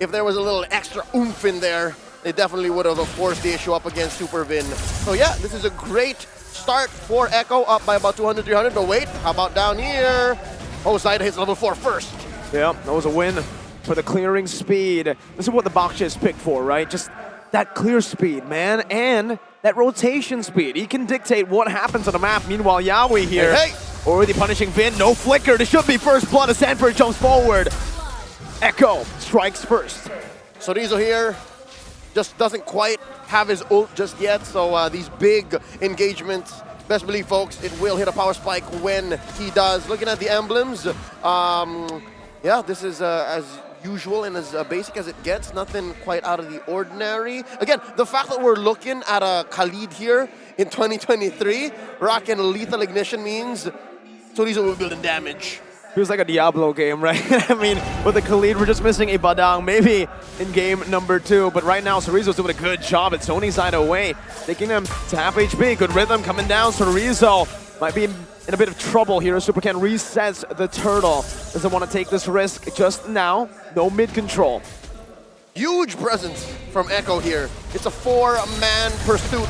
Speaker 5: If there was a little extra oomph in there, they definitely would have forced the issue up against Super Vin. So yeah, this is a great start for Echo, up by about 200, 300. But wait, how about down here? Oh, Zaida hits level 4 first.
Speaker 14: Yeah, that was a win for the clearing speed. This is what the Baksha is picked for, right? Just that clear speed, man, and that rotation speed. He can dictate what happens on the map. Meanwhile, Yawi here already punishing Vin. No flicker. This should be first blood as Sanford jumps forward. Echo strikes first.
Speaker 5: Sorizo here just doesn't quite have his ult just yet, so these big engagements, best believe, folks, it will hit a power spike when he does. Looking at the emblems, yeah, this is as usual and as basic as it gets. Nothing quite out of the ordinary. Again, the fact that we're looking at a Khalid here in 2023, rocking lethal ignition means Sorizo will build in damage.
Speaker 14: Feels like a Diablo game, right? I mean, with the Khalid, we're just missing a Badang, maybe in game number 2. But right now, Sorizo's doing a good job at Sony side away, taking him to half HP. Good rhythm coming down. Sorizo might be in a bit of trouble here. Supercan resets the turtle. Doesn't want to take this risk just now. No mid control.
Speaker 5: Huge presence from Echo here. It's a 4-man pursuit.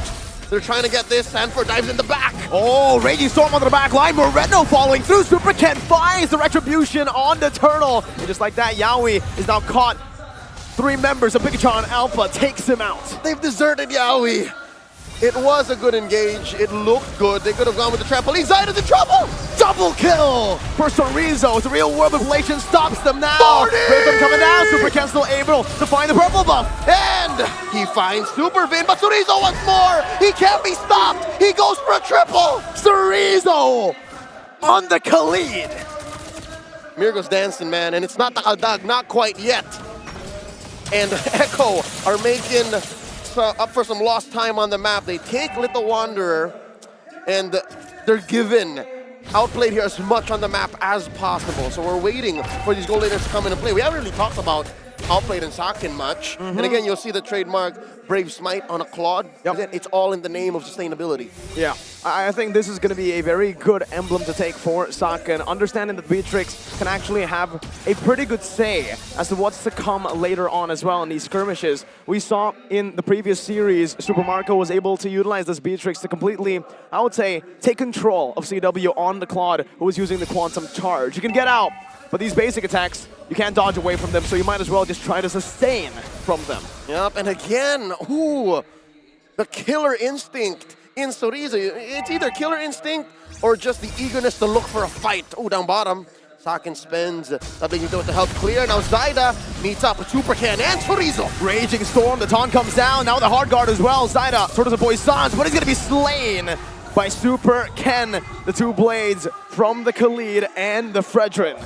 Speaker 5: They're trying to get this. Sanford dives in the back.
Speaker 14: Oh, Raging Storm on the back line. Moreno following through. Supercan finds the retribution on the turtle. And just like that, Yawi is now caught. 3 members of Bigatron Alpha takes him out.
Speaker 5: They've deserted Yawi. It was a good engage. It looked good. They could have gone with the trampoline. Zaida's in trouble.
Speaker 14: Double kill for Sorizo. The real world manipulation stops them now. Rhythm coming down. Supercan still able to find the purple buff.
Speaker 5: And he finds Super Vin, but Sorizo once more. He can't be stopped. He goes for a triple.
Speaker 14: Sorizo on the Khalid.
Speaker 5: Mirgo's dancing, man, and it's not Takaldag, not quite yet. And Echo are making up for some lost time on the map. They take Little Wanderer, and they're given outplayed here as much on the map as possible. So we're waiting for these goal leaders to come into play. We haven't really talked about outplayed and Sakin much. And again, you'll see the trademark Brave Smite on a Claude. Again, it's all in the name of sustainability.
Speaker 14: Yeah, I think this is going to be a very good emblem to take for Sakin. Understanding that Beatrix can actually have a pretty good say as to what's to come later on as well in these skirmishes. We saw in the previous series, Super Marco was able to utilize this Beatrix to completely, I would say, take control of CW on the Claude, who was using the Quantum Charge. You can get out, but these basic attacks, you can't dodge away from them, so you might as well just try to sustain from them.
Speaker 5: Yep, and again, the killer instinct in Sorizo. It's either killer instinct or just the eagerness to look for a fight. Oh, down bottom. Sakin spends something to do to help clear. Now Zaida meets up with Supercan and Sorizo.
Speaker 14: Raging Storm, the taunt comes down. Now the hard guard as well. Zaida, sort of the boy Sans, but he's going to be slain by Super Ken. The 2 blades from the Khalid and the Fredrin.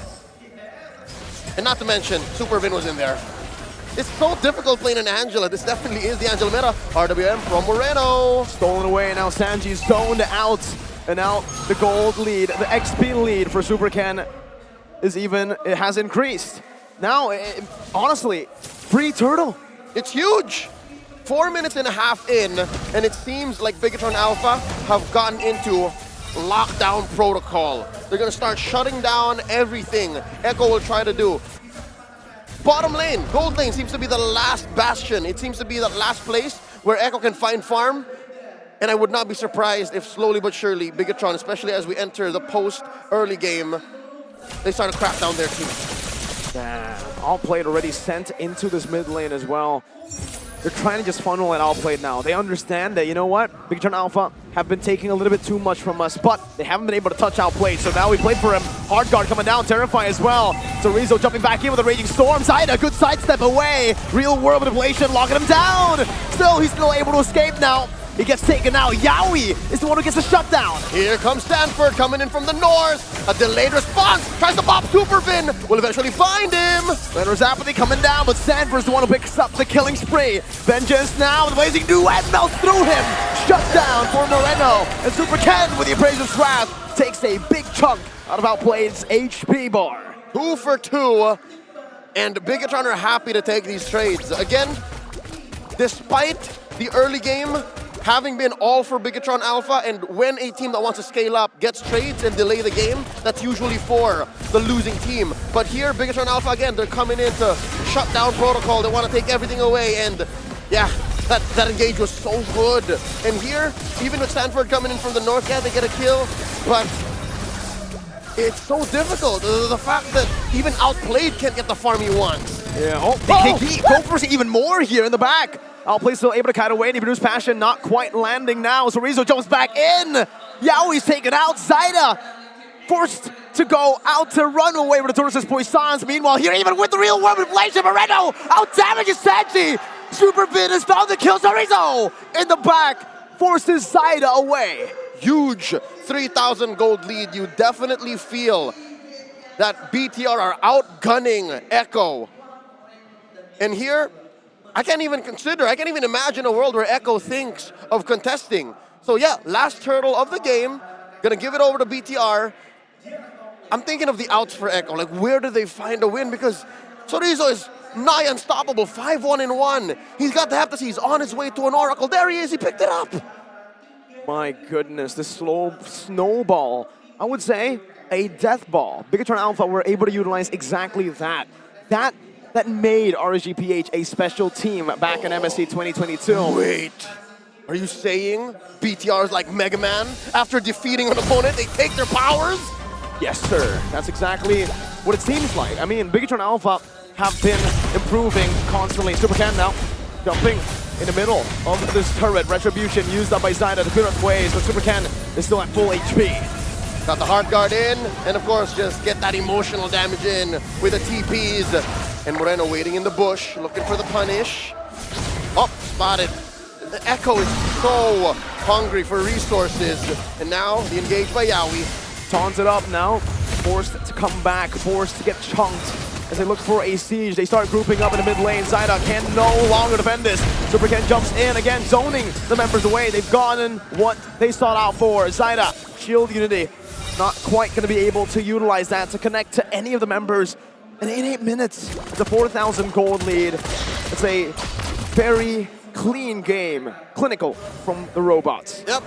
Speaker 5: And not to mention, Super Vin was in there. It's so difficult playing an Angela. This definitely is the Angela meta. RWM from Moreno.
Speaker 14: Stolen away, now Sanji's zoned out. And now the gold lead, the XP lead for Super Ken it has increased. Now, honestly, free turtle.
Speaker 5: It's huge. 4 minutes and a half in, and it seems like Bigatron Alpha have gotten into lockdown protocol. They're gonna start shutting down everything Echo will try to do. Bottom lane, gold lane seems to be the last bastion. It seems to be the last place where Echo can find farm. And I would not be surprised if slowly but surely Bigatron, especially as we enter the post-early game, they start to crack down there too.
Speaker 14: All played already sent into this mid lane as well. They're trying to just funnel it outplayed now. They understand that, you know what, Bigatron Alpha have been taking a little bit too much from us, but they haven't been able to touch outplayed. So now we played for him. Hard guard coming down, Terrify as well. Sorizo jumping back in with a Raging Storm. Zaida, good sidestep away. Real world manipulation, locking him down. He's still able to escape now. He gets taken out. Yawi is the one who gets the shutdown.
Speaker 5: Here comes Stanford coming in from the north. A delayed response. Tries to pop Super Vin. Will eventually find him.
Speaker 14: Lender's apathy coming down, but Stanford's the one who picks up the killing spree. Vengeance now with Blazing Duet melts through him. Shut down for Moreno. And Super Ken with the Appraiser's Wrath takes a big chunk out of Outplayed's HP bar.
Speaker 5: 2 for 2. And Bigatron are happy to take these trades. Again, despite the early game having been all for Bigatron Alpha, and when a team that wants to scale up gets trades and delay the game, that's usually for the losing team. But here, Bigatron Alpha, again, they're coming in to shut down protocol. They want to take everything away, and yeah, that engage was so good. And here, even with Stanford coming in from the north, yeah, they get a kill, but It's so difficult. The fact that even Outplayed can't get the farm he wants.
Speaker 14: Yeah, he go for even more here in the back. Outplayed still able to kite away. Nibiru's Passion not quite landing now. So Rizzo jumps back in. Yaoi's taken out. Zaida forced to go out to run away with the Tortoises Poissons. Meanwhile, here even with the real world inflation, Moreno out damages Sanji. Super Vin has found the kill. So Rizzo in the back forces Zaida away.
Speaker 5: Huge 3,000 gold lead. You definitely feel that BTR are outgunning Echo. And here, I can't even imagine a world where Echo thinks of contesting. So yeah, last hurdle of the game, gonna give it over to BTR. I'm thinking of the outs for Echo, like where do they find a win? Because Chorizo is nigh unstoppable, 5-1-1. He's got the Heptas, he's on his way to an Oracle. There he is, he picked it up.
Speaker 14: My goodness, this slow snowball. I would say a death ball. Bigatron Alpha were able to utilize exactly that. That made RSGPH a special team back in MSC 2022.
Speaker 5: Wait, are you saying BTR is like Mega Man? After defeating an opponent, they take their powers?
Speaker 14: Yes, sir. That's exactly what it seems like. I mean, Bigatron Alpha have been improving constantly. Supercan now jumping in the middle of this turret. Retribution used up by Zaida to clear up ways, but Supercan is still at full HP.
Speaker 5: Got the hard guard in, and of course just get that emotional damage in with the TPs. And Moreno waiting in the bush, looking for the punish. Oh, spotted. The Echo is so hungry for resources. And now the engage by Yaoi.
Speaker 14: Taunts it up now, forced to come back, forced to get chunked. As they look for a siege, they start grouping up in the mid lane. Zaida can no longer defend this. Supercan jumps in again, zoning the members away. They've gotten what they sought out for. Zaida, shield unity, not quite going to be able to utilize that to connect to any of the members. And in 8 minutes, it's a 4,000 gold lead. It's a very clean game, clinical from the robots.
Speaker 5: Yep.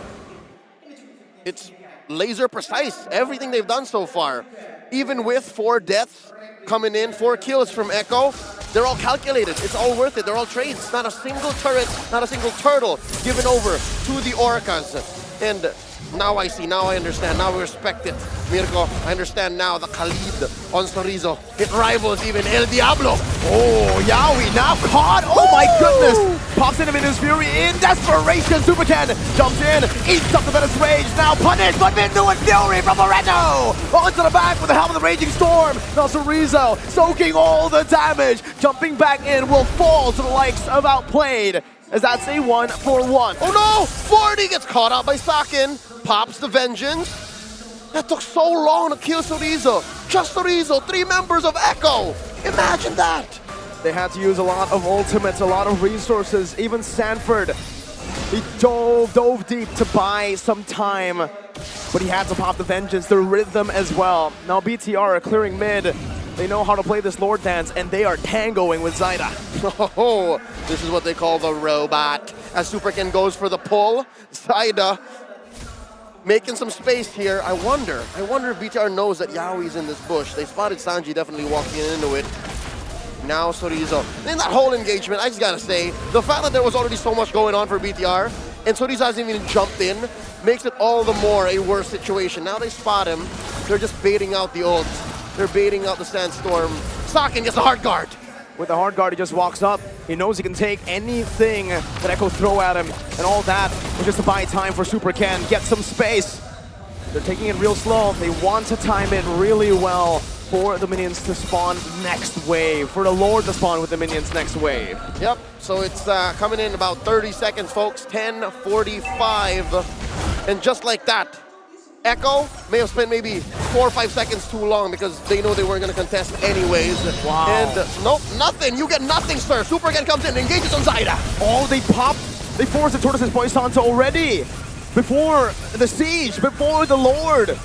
Speaker 5: It's laser precise, everything they've done so far. Even with 4 deaths coming in, 4 kills from Echo, they're all calculated. It's all worth it. They're all trades. Not a single turret, not a single turtle given over to the Orcas. And now I see, now I understand, now we respect it. Mirko, I understand now the Khalid on Chorizo. It rivals even El Diablo.
Speaker 14: Oh, Yaoi now caught. Oh my goodness. Pops into Minu's Fury in desperation. Supercan jumps in, eats up the Venus Rage. Now punished, but Minu and Fury from Moreno. Onto the back with the helm of the Raging Storm. Now Chorizo soaking all the damage. Jumping back in will fall to the likes of Outplayed. As that's a 1-for-1.
Speaker 5: Oh no! 40 gets caught out by Sakin. Pops the Vengeance. That took so long to kill Chorizo. Just Chorizo, 3 members of Echo. Imagine that.
Speaker 14: They had to use a lot of ultimates, a lot of resources. Even Sanford, he dove deep to buy some time. But he had to pop the Vengeance, the rhythm as well. Now BTR are clearing mid. They know how to play this Lord Dance, and they are tangoing with Zaida.
Speaker 5: Oh, this is what they call the robot. As Supercan goes for the pull, Zaida making some space here. I wonder if BTR knows that Yaoi's in this bush. They spotted Sanji definitely walking into it. Now Chorizo. In that whole engagement, I just gotta say, the fact that there was already so much going on for BTR, and Chorizo hasn't even jumped in, makes it all the more a worse situation. Now they spot him. They're just baiting out the ult. They're baiting out the Sandstorm. Sakin gets a hard guard.
Speaker 14: With the hard guard, he just walks up. He knows he can take anything that Echo throw at him. And all that was just to buy time for Supercan. Get some space. They're taking it real slow. They want to time it really well for the minions to spawn next wave. For the Lord to spawn with the minions next wave.
Speaker 5: Yep, so it's coming in about 30 seconds, folks. 10:45. And just like that, Echo may have spent maybe 4 or 5 seconds too long because they know they weren't going to contest anyways.
Speaker 14: Wow.
Speaker 5: And nope, nothing. You get nothing, sir. Supercan comes in, engages on Zaida.
Speaker 14: Oh, they forced the Tortoises Poissons already. Before the siege, before the Lord.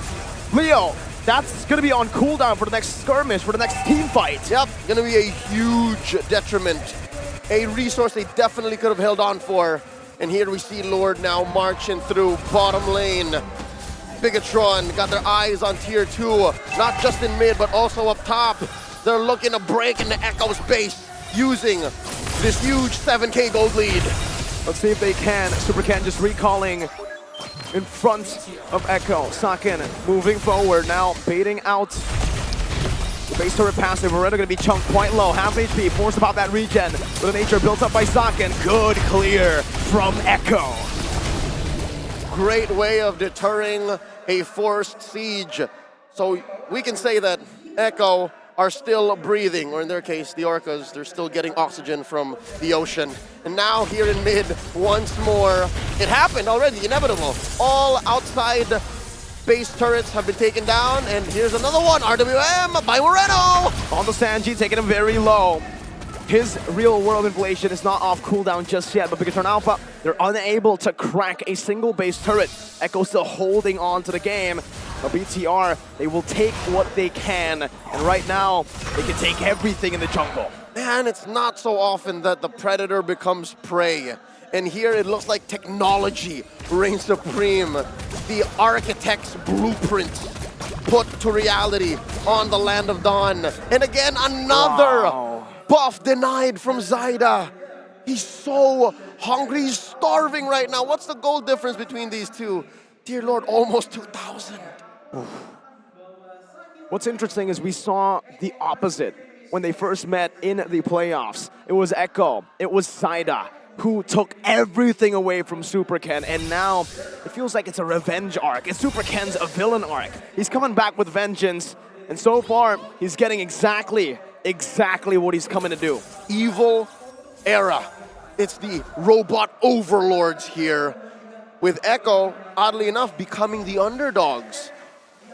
Speaker 14: Leo, that's going to be on cooldown for the next skirmish, for the next team fight.
Speaker 5: Yep, going to be a huge detriment. A resource they definitely could have held on for. And here we see Lord now marching through bottom lane. Bigatron got their eyes on tier 2, not just in mid, but also up top. They're looking to break into Echo's base using this huge 7K gold lead.
Speaker 14: Let's see if they can. Supercan just recalling in front of Echo. Sakin moving forward now, baiting out the base turret passive. Moreno going to be chunked quite low. Half HP, forced about that regen. With a nature built up by Sakin. Good clear from Echo.
Speaker 5: Great way of deterring a forced siege. So we can say that Echo are still breathing, or in their case, the Orcas, they're still getting oxygen from the ocean. And now here in mid, once more, it happened already, inevitable. All outside base turrets have been taken down, and here's another one, RWM by Moreno!
Speaker 14: On the Sanji, taking him very low. His real-world inflation is not off cooldown just yet, but Bigatron Alpha, they're unable to crack a single base turret. Echo still holding on to the game. But BTR, they will take what they can, and right now, they can take everything in the jungle.
Speaker 5: Man, it's not so often that the predator becomes prey. And here it looks like technology reigns supreme. The architect's blueprints put to reality on the Land of Dawn. And again, another buff denied from Zyda. He's so hungry, he's starving right now. What's the goal difference between these two? Dear Lord, almost 2,000.
Speaker 14: What's interesting is we saw the opposite when they first met in the playoffs. It was Echo, it was Zyda, who took everything away from Super Ken, and now it feels like it's a revenge arc. It's Super Ken's a villain arc. He's coming back with vengeance, and so far, he's getting exactly what he's coming to do.
Speaker 5: Evil era. It's the robot overlords here, with Echo, oddly enough, becoming the underdogs.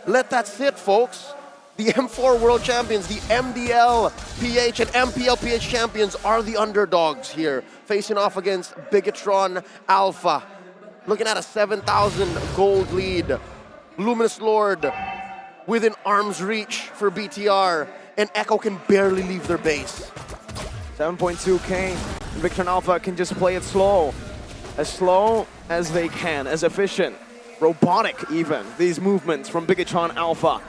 Speaker 5: Let that sit, folks. The M4 World Champions, the MDL PH and MPL PH champions are the underdogs here, facing off against Bigatron Alpha. Looking at a 7,000 gold lead. Luminous Lord within arm's reach for BTR, and Echo can barely leave their base.
Speaker 14: 7.2k. Bigatron Alpha can just play it slow as they can, as efficient. Robotic even, these movements from Bigatron Alpha.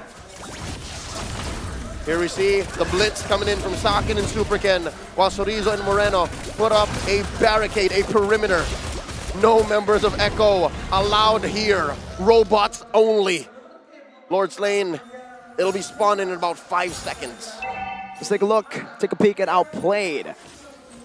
Speaker 5: Here we see the blitz coming in from Sakin and Super Ken, while Sorizo and Moreno put up a barricade, a perimeter. No members of Echo allowed here. Robots only. Lord Slain, it'll be spawned in about 5 seconds.
Speaker 14: Let's take a look, take a peek at Outplayed.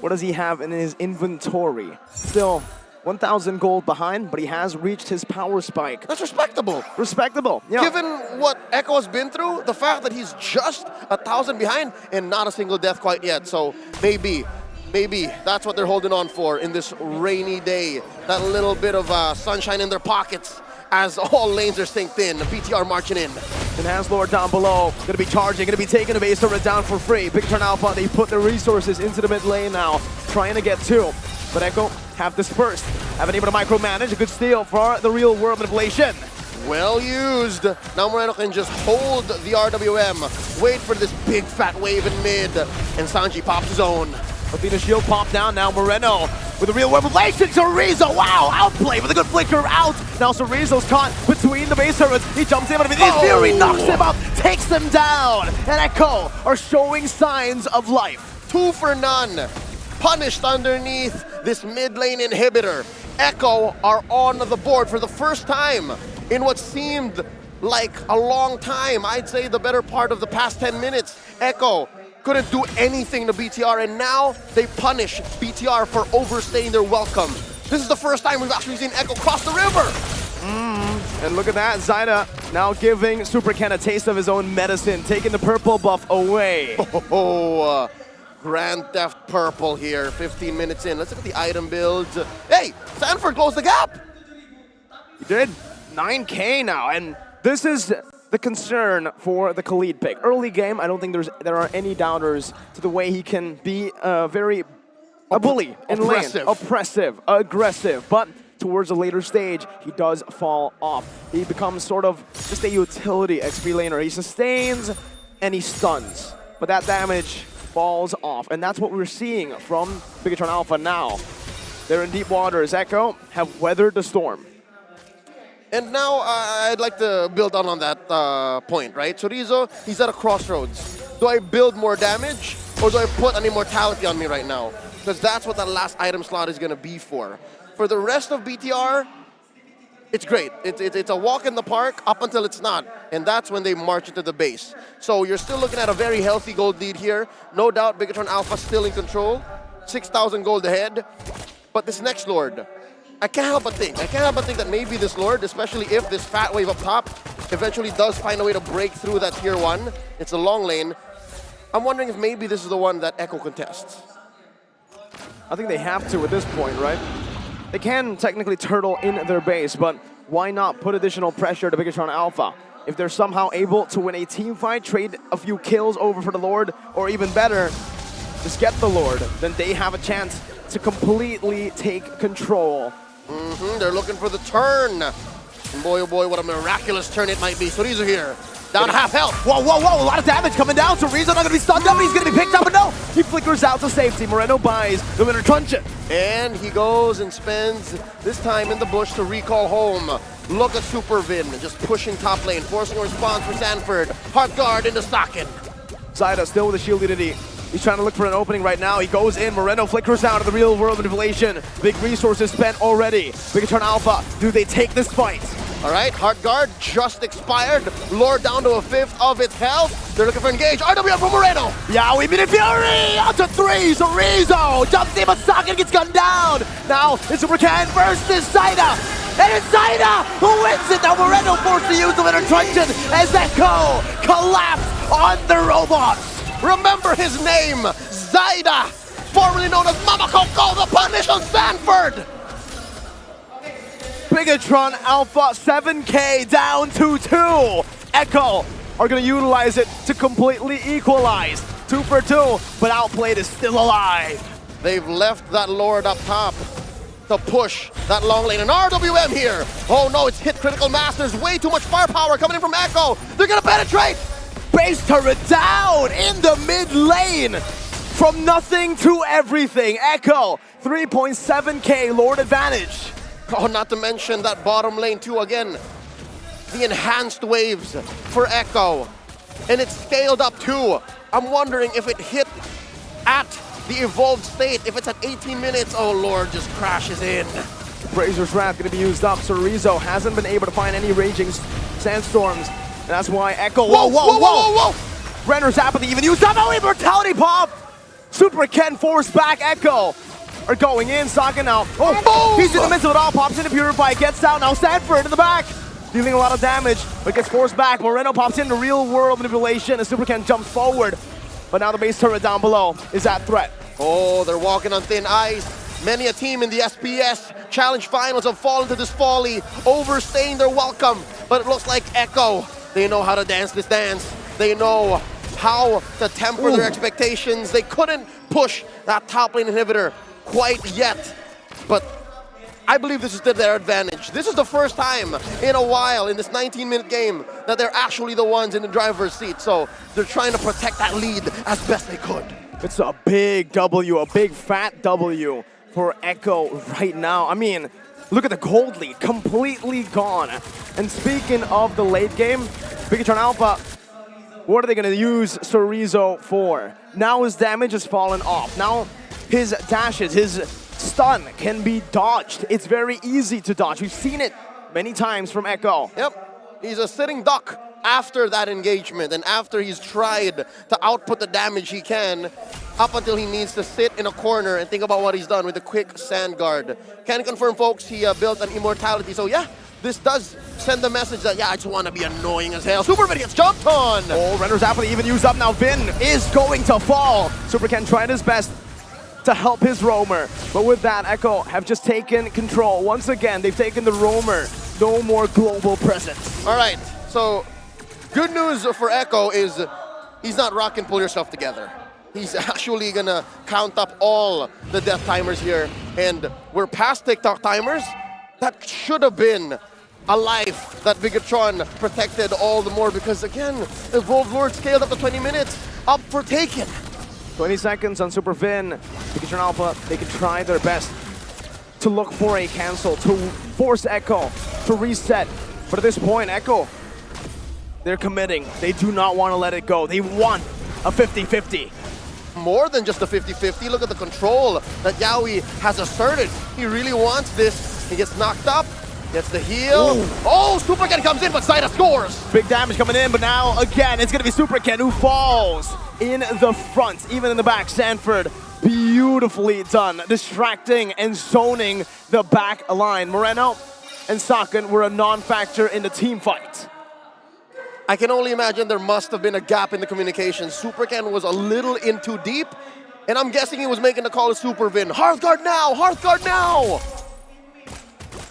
Speaker 14: What does he have in his inventory? Still 1,000 gold behind, but he has reached his power spike.
Speaker 5: That's respectable.
Speaker 14: Respectable, yeah.
Speaker 5: Given what Echo has been through, the fact that he's just 1,000 behind and not a single death quite yet. So maybe that's what they're holding on for in this rainy day. That little bit of sunshine in their pockets as all lanes are synced in. BTR marching in.
Speaker 14: And Lord down below, gonna be charging, gonna be taking the base turret down for free. Bigatron Alpha, they put their resources into the mid lane now, trying to get two. But Echo have dispersed, haven't able to micromanage. A good steal for the real world manipulation.
Speaker 5: Well used. Now Moreno can just hold the RWM, wait for this big fat wave in mid, and Sanji pops his own.
Speaker 14: Athena shield popped down, now Moreno with a real world manipulation. Sorizo, wow, outplay with a good flicker out. Now Sorizo's caught between the base turrets. He jumps in, but Fury knocks him up, takes them down. And Echo are showing signs of life.
Speaker 5: 2 for none. Punished underneath this mid lane inhibitor. Echo are on the board for the first time in what seemed like a long time. I'd say the better part of the past 10 minutes. Echo couldn't do anything to BTR, and now they punish BTR for overstaying their welcome. This is the first time we've actually seen Echo cross the river.
Speaker 14: And look at that, Zyda now giving Super Ken a taste of his own medicine, taking the purple buff away.
Speaker 5: Grand Theft Purple here, 15 minutes in. Let's look at the item builds. Hey, Sanford closed the gap.
Speaker 14: He did. 9k now, and this is the concern for the Khalid pick. Early game, I don't think there are any doubters to the way he can be a bully in lane. Oppressive, aggressive, but towards the later stage, he does fall off. He becomes sort of just a utility XP laner. He sustains and he stuns, but that damage falls off, and that's what we're seeing from Bigatron Alpha now. They're in deep waters. Echo have weathered the storm.
Speaker 5: And now I'd like to build on that point, right? Sorizo, he's at a crossroads. Do I build more damage, or do I put an immortality on me right now? Because that's what that last item slot is going to be for. For the rest of BTR, it's great. It's a walk in the park up until it's not. And that's when they march into the base. So you're still looking at a very healthy gold lead here. No doubt Bigatron Alpha still in control. 6,000 gold ahead. But this next Lord, I can't help but think that maybe this Lord, especially if this fat wave up top eventually does find a way to break through that tier 1. It's a long lane. I'm wondering if maybe this is the one that Echo contests.
Speaker 14: I think they have to at this point, right? They can technically turtle in their base, but why not put additional pressure to Bigatron Alpha? If they're somehow able to win a team fight, trade a few kills over for the Lord, or even better, just get the Lord, then they have a chance to completely take control.
Speaker 5: They're looking for the turn. And boy, oh boy, what a miraculous turn it might be. So these are here. Down to half health.
Speaker 14: Whoa, whoa, whoa, a lot of damage coming down. So Rizzo not going to be stunned up, he's going to be picked up, but no! He flickers out to safety. Moreno buys the winner truncheon.
Speaker 5: And he goes and spends this time in the bush to recall home. Look at Super Vin just pushing top lane, forcing a response for Sanford. Heart guard into Sakin.
Speaker 14: Zaida still with a shield unity. He's trying to look for an opening right now. He goes in. Moreno flickers out of the real world manipulation. Big resources spent already. Bigatron Alpha, do they take this fight?
Speaker 5: All right, Heart Guard just expired. Lord down to a fifth of its health. They're looking for engage. RWM from Moreno.
Speaker 14: Yaoi Mini Fury out to 3. So Rizzo jumps in, but Sakin gets gunned down. Now it's Supercan versus Zaida. And it's Zaida who wins it. Now Moreno forced to use the winner truncheon as Echo collapsed on the robots.
Speaker 5: Remember his name, Zaida, formerly known as Mama Coco, the punish on Sanford.
Speaker 14: Bigatron Alpha 7K down to 2. Echo are going to utilize it to completely equalize. 2 for 2, but Outplayed is still alive.
Speaker 5: They've left that Lord up top to push that long lane. And RWM here. Oh no, it's hit critical masters. Way too much firepower coming in from Echo. They're going to penetrate.
Speaker 14: Base turret down in the mid lane. From nothing to everything. Echo 3.7K Lord advantage.
Speaker 5: Oh, not to mention that bottom lane too again. The enhanced waves for Echo. And it's scaled up too. I'm wondering if it hit at the evolved state. If it's at 18 minutes, oh Lord, just crashes in.
Speaker 14: Brazer's Wrath going to be used up. So Rizzo hasn't been able to find any raging sandstorms. And that's why Echo... Whoa! Renner's apathy even used up. Oh, Immortality Pop! Super Ken forced back. Echo are going in. Sakin now. Oh, he's in the midst of it all. Pops into Purify. Gets out. Now Sanford in the back. Dealing a lot of damage, but gets forced back. Moreno pops into real world manipulation and Super Ken jumps forward. But now the base turret down below is at threat.
Speaker 5: Oh, they're walking on thin ice. Many a team in the SPS Challenge Finals have fallen to this folly, overstaying their welcome. But it looks like Echo, they know how to dance this dance. They know how to temper their expectations. They couldn't push that top lane inhibitor quite yet, but I believe this is to their advantage. This is the first time in a while in this 19-minute game that they're actually the ones in the driver's seat. So they're trying to protect that lead as best they could.
Speaker 14: It's a big W, a big fat W for Echo right now. I mean, look at the gold lead, completely gone. And speaking of the late game, Bigatron Alpha, what are they going to use Sorizo for? Now his damage has fallen off. Now his dashes, his stun can be dodged. It's very easy to dodge. We've seen it many times from Echo.
Speaker 5: Yep, he's a sitting duck after that engagement and after he's tried to output the damage he can up until he needs to sit in a corner and think about what he's done with a quick sand guard. Can confirm, folks, he built an immortality. So yeah, this does send the message that, yeah, I just want to be annoying as hell. Super Vin gets jumped on!
Speaker 14: Oh, Renner's apathy even used up. Now Vin is going to fall. Super Ken tried his best to help his roamer. But with that, Echo have just taken control. Once again, they've taken the roamer. No more global presence.
Speaker 5: All right, so good news for Echo is he's not rocking pull yourself together. He's actually gonna count up all the death timers here. And we're past TikTok timers. That should have been a life that Bigatron protected all the more because again, Evolved Lord scaled up to 20 minutes, up for taken.
Speaker 14: 20 seconds on Super Vin. Bigatron Alpha, they can try their best to look for a cancel, to force Echo to reset. But at this point, Echo, they're committing. They do not want to let it go. They want a 50-50.
Speaker 5: More than just a 50-50. Look at the control that Yaoi has asserted. He really wants this. He gets knocked up. Gets the heal.
Speaker 14: Ooh.
Speaker 5: Oh, Super Ken comes in, but Zaida scores.
Speaker 14: Big damage coming in, but now again, it's going to be Super Ken who falls in the front, even in the back. Sanford, beautifully done, distracting and zoning the back line. Moreno and Saken were a non-factor in the team fight.
Speaker 5: I can only imagine there must have been a gap in the communication. Super Ken was a little in too deep, and I'm guessing he was making the call to Super Vin. Hearthguard now! Hearthguard now!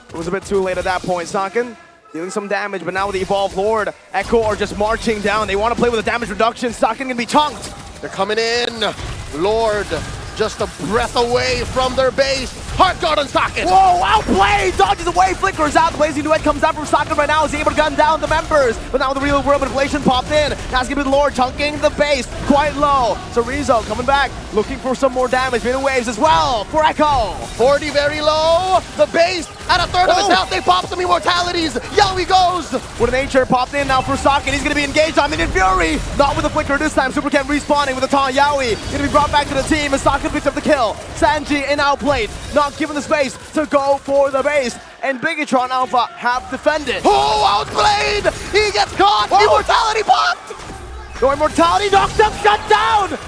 Speaker 14: It was a bit too late at that point. Saken dealing some damage, but now with the Evolved Lord, Echo are just marching down. They want to play with the damage reduction. Saken gonna be chunked.
Speaker 5: They're coming in. Lord, just a breath away from their base. Hearthguard on Saken.
Speaker 14: Whoa, outplay! Dodges away, flickers out. Blazing Duet comes out from Saken right now. He's able to gun down the members. But now the real world manipulation popped in. Now it's gonna be the Lord chunking the base quite low. So Rizzo coming back, looking for some more damage. Mid waves as well for Echo.
Speaker 5: 40 very low. The base at a third of his health. They pop some immortalities. Yowie goes.
Speaker 14: With an nature popped in now for Saken. He's gonna be engaged on Minion Fury. Not with the flicker this time. Super Ken respawning with a taunt. Yowie gonna be brought back to the team as Saken picks up the kill. Sanji in outplayed, not given the space to go for the base. And Bigatron Alpha have defended.
Speaker 5: Oh, outplayed! He gets caught!
Speaker 14: Oh.
Speaker 5: Immortality popped!
Speaker 14: No immortality, knocked up, shut down!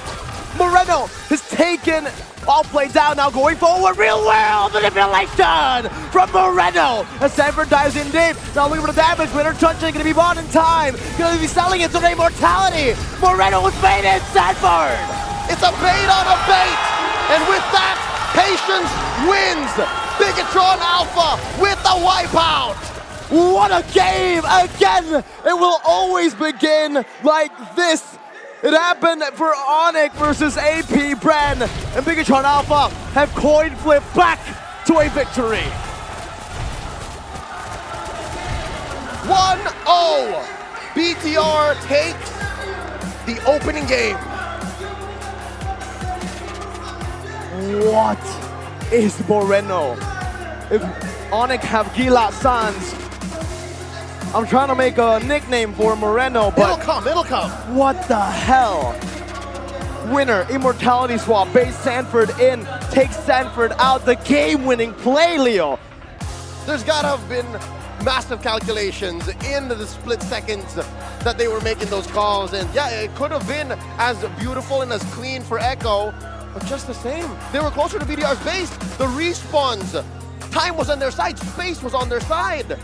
Speaker 14: Moreno has taken outplay down, now going forward. Real world manipulation from Moreno. As Sanford dives in deep, now looking for the damage. Winner Chunching gonna be bought in time. Gonna be selling it to the immortality. Moreno was baited, Sanford!
Speaker 5: It's a bait on a bait! And with that, patience wins! Bigatron Alpha with the wipeout!
Speaker 14: What a game! Again, it will always begin like this. It happened for Onyx versus AP Bren, and Bigatron Alpha have coin flipped back to a victory.
Speaker 5: 1-0! BTR takes the opening game.
Speaker 14: What is Moreno? If Onyx have Gila Sans, I'm trying to make a nickname for Moreno, but
Speaker 5: it'll come.
Speaker 14: What the hell? Winner, immortality swap, base Sanford in, takes Sanford out, the game-winning play, Leo.
Speaker 5: There's gotta have been massive calculations in the split seconds that they were making those calls, and yeah, it could have been as beautiful and as clean for Echo, but just the same, they were closer to BDR's base. The respawns, time was on their side, space was on their side.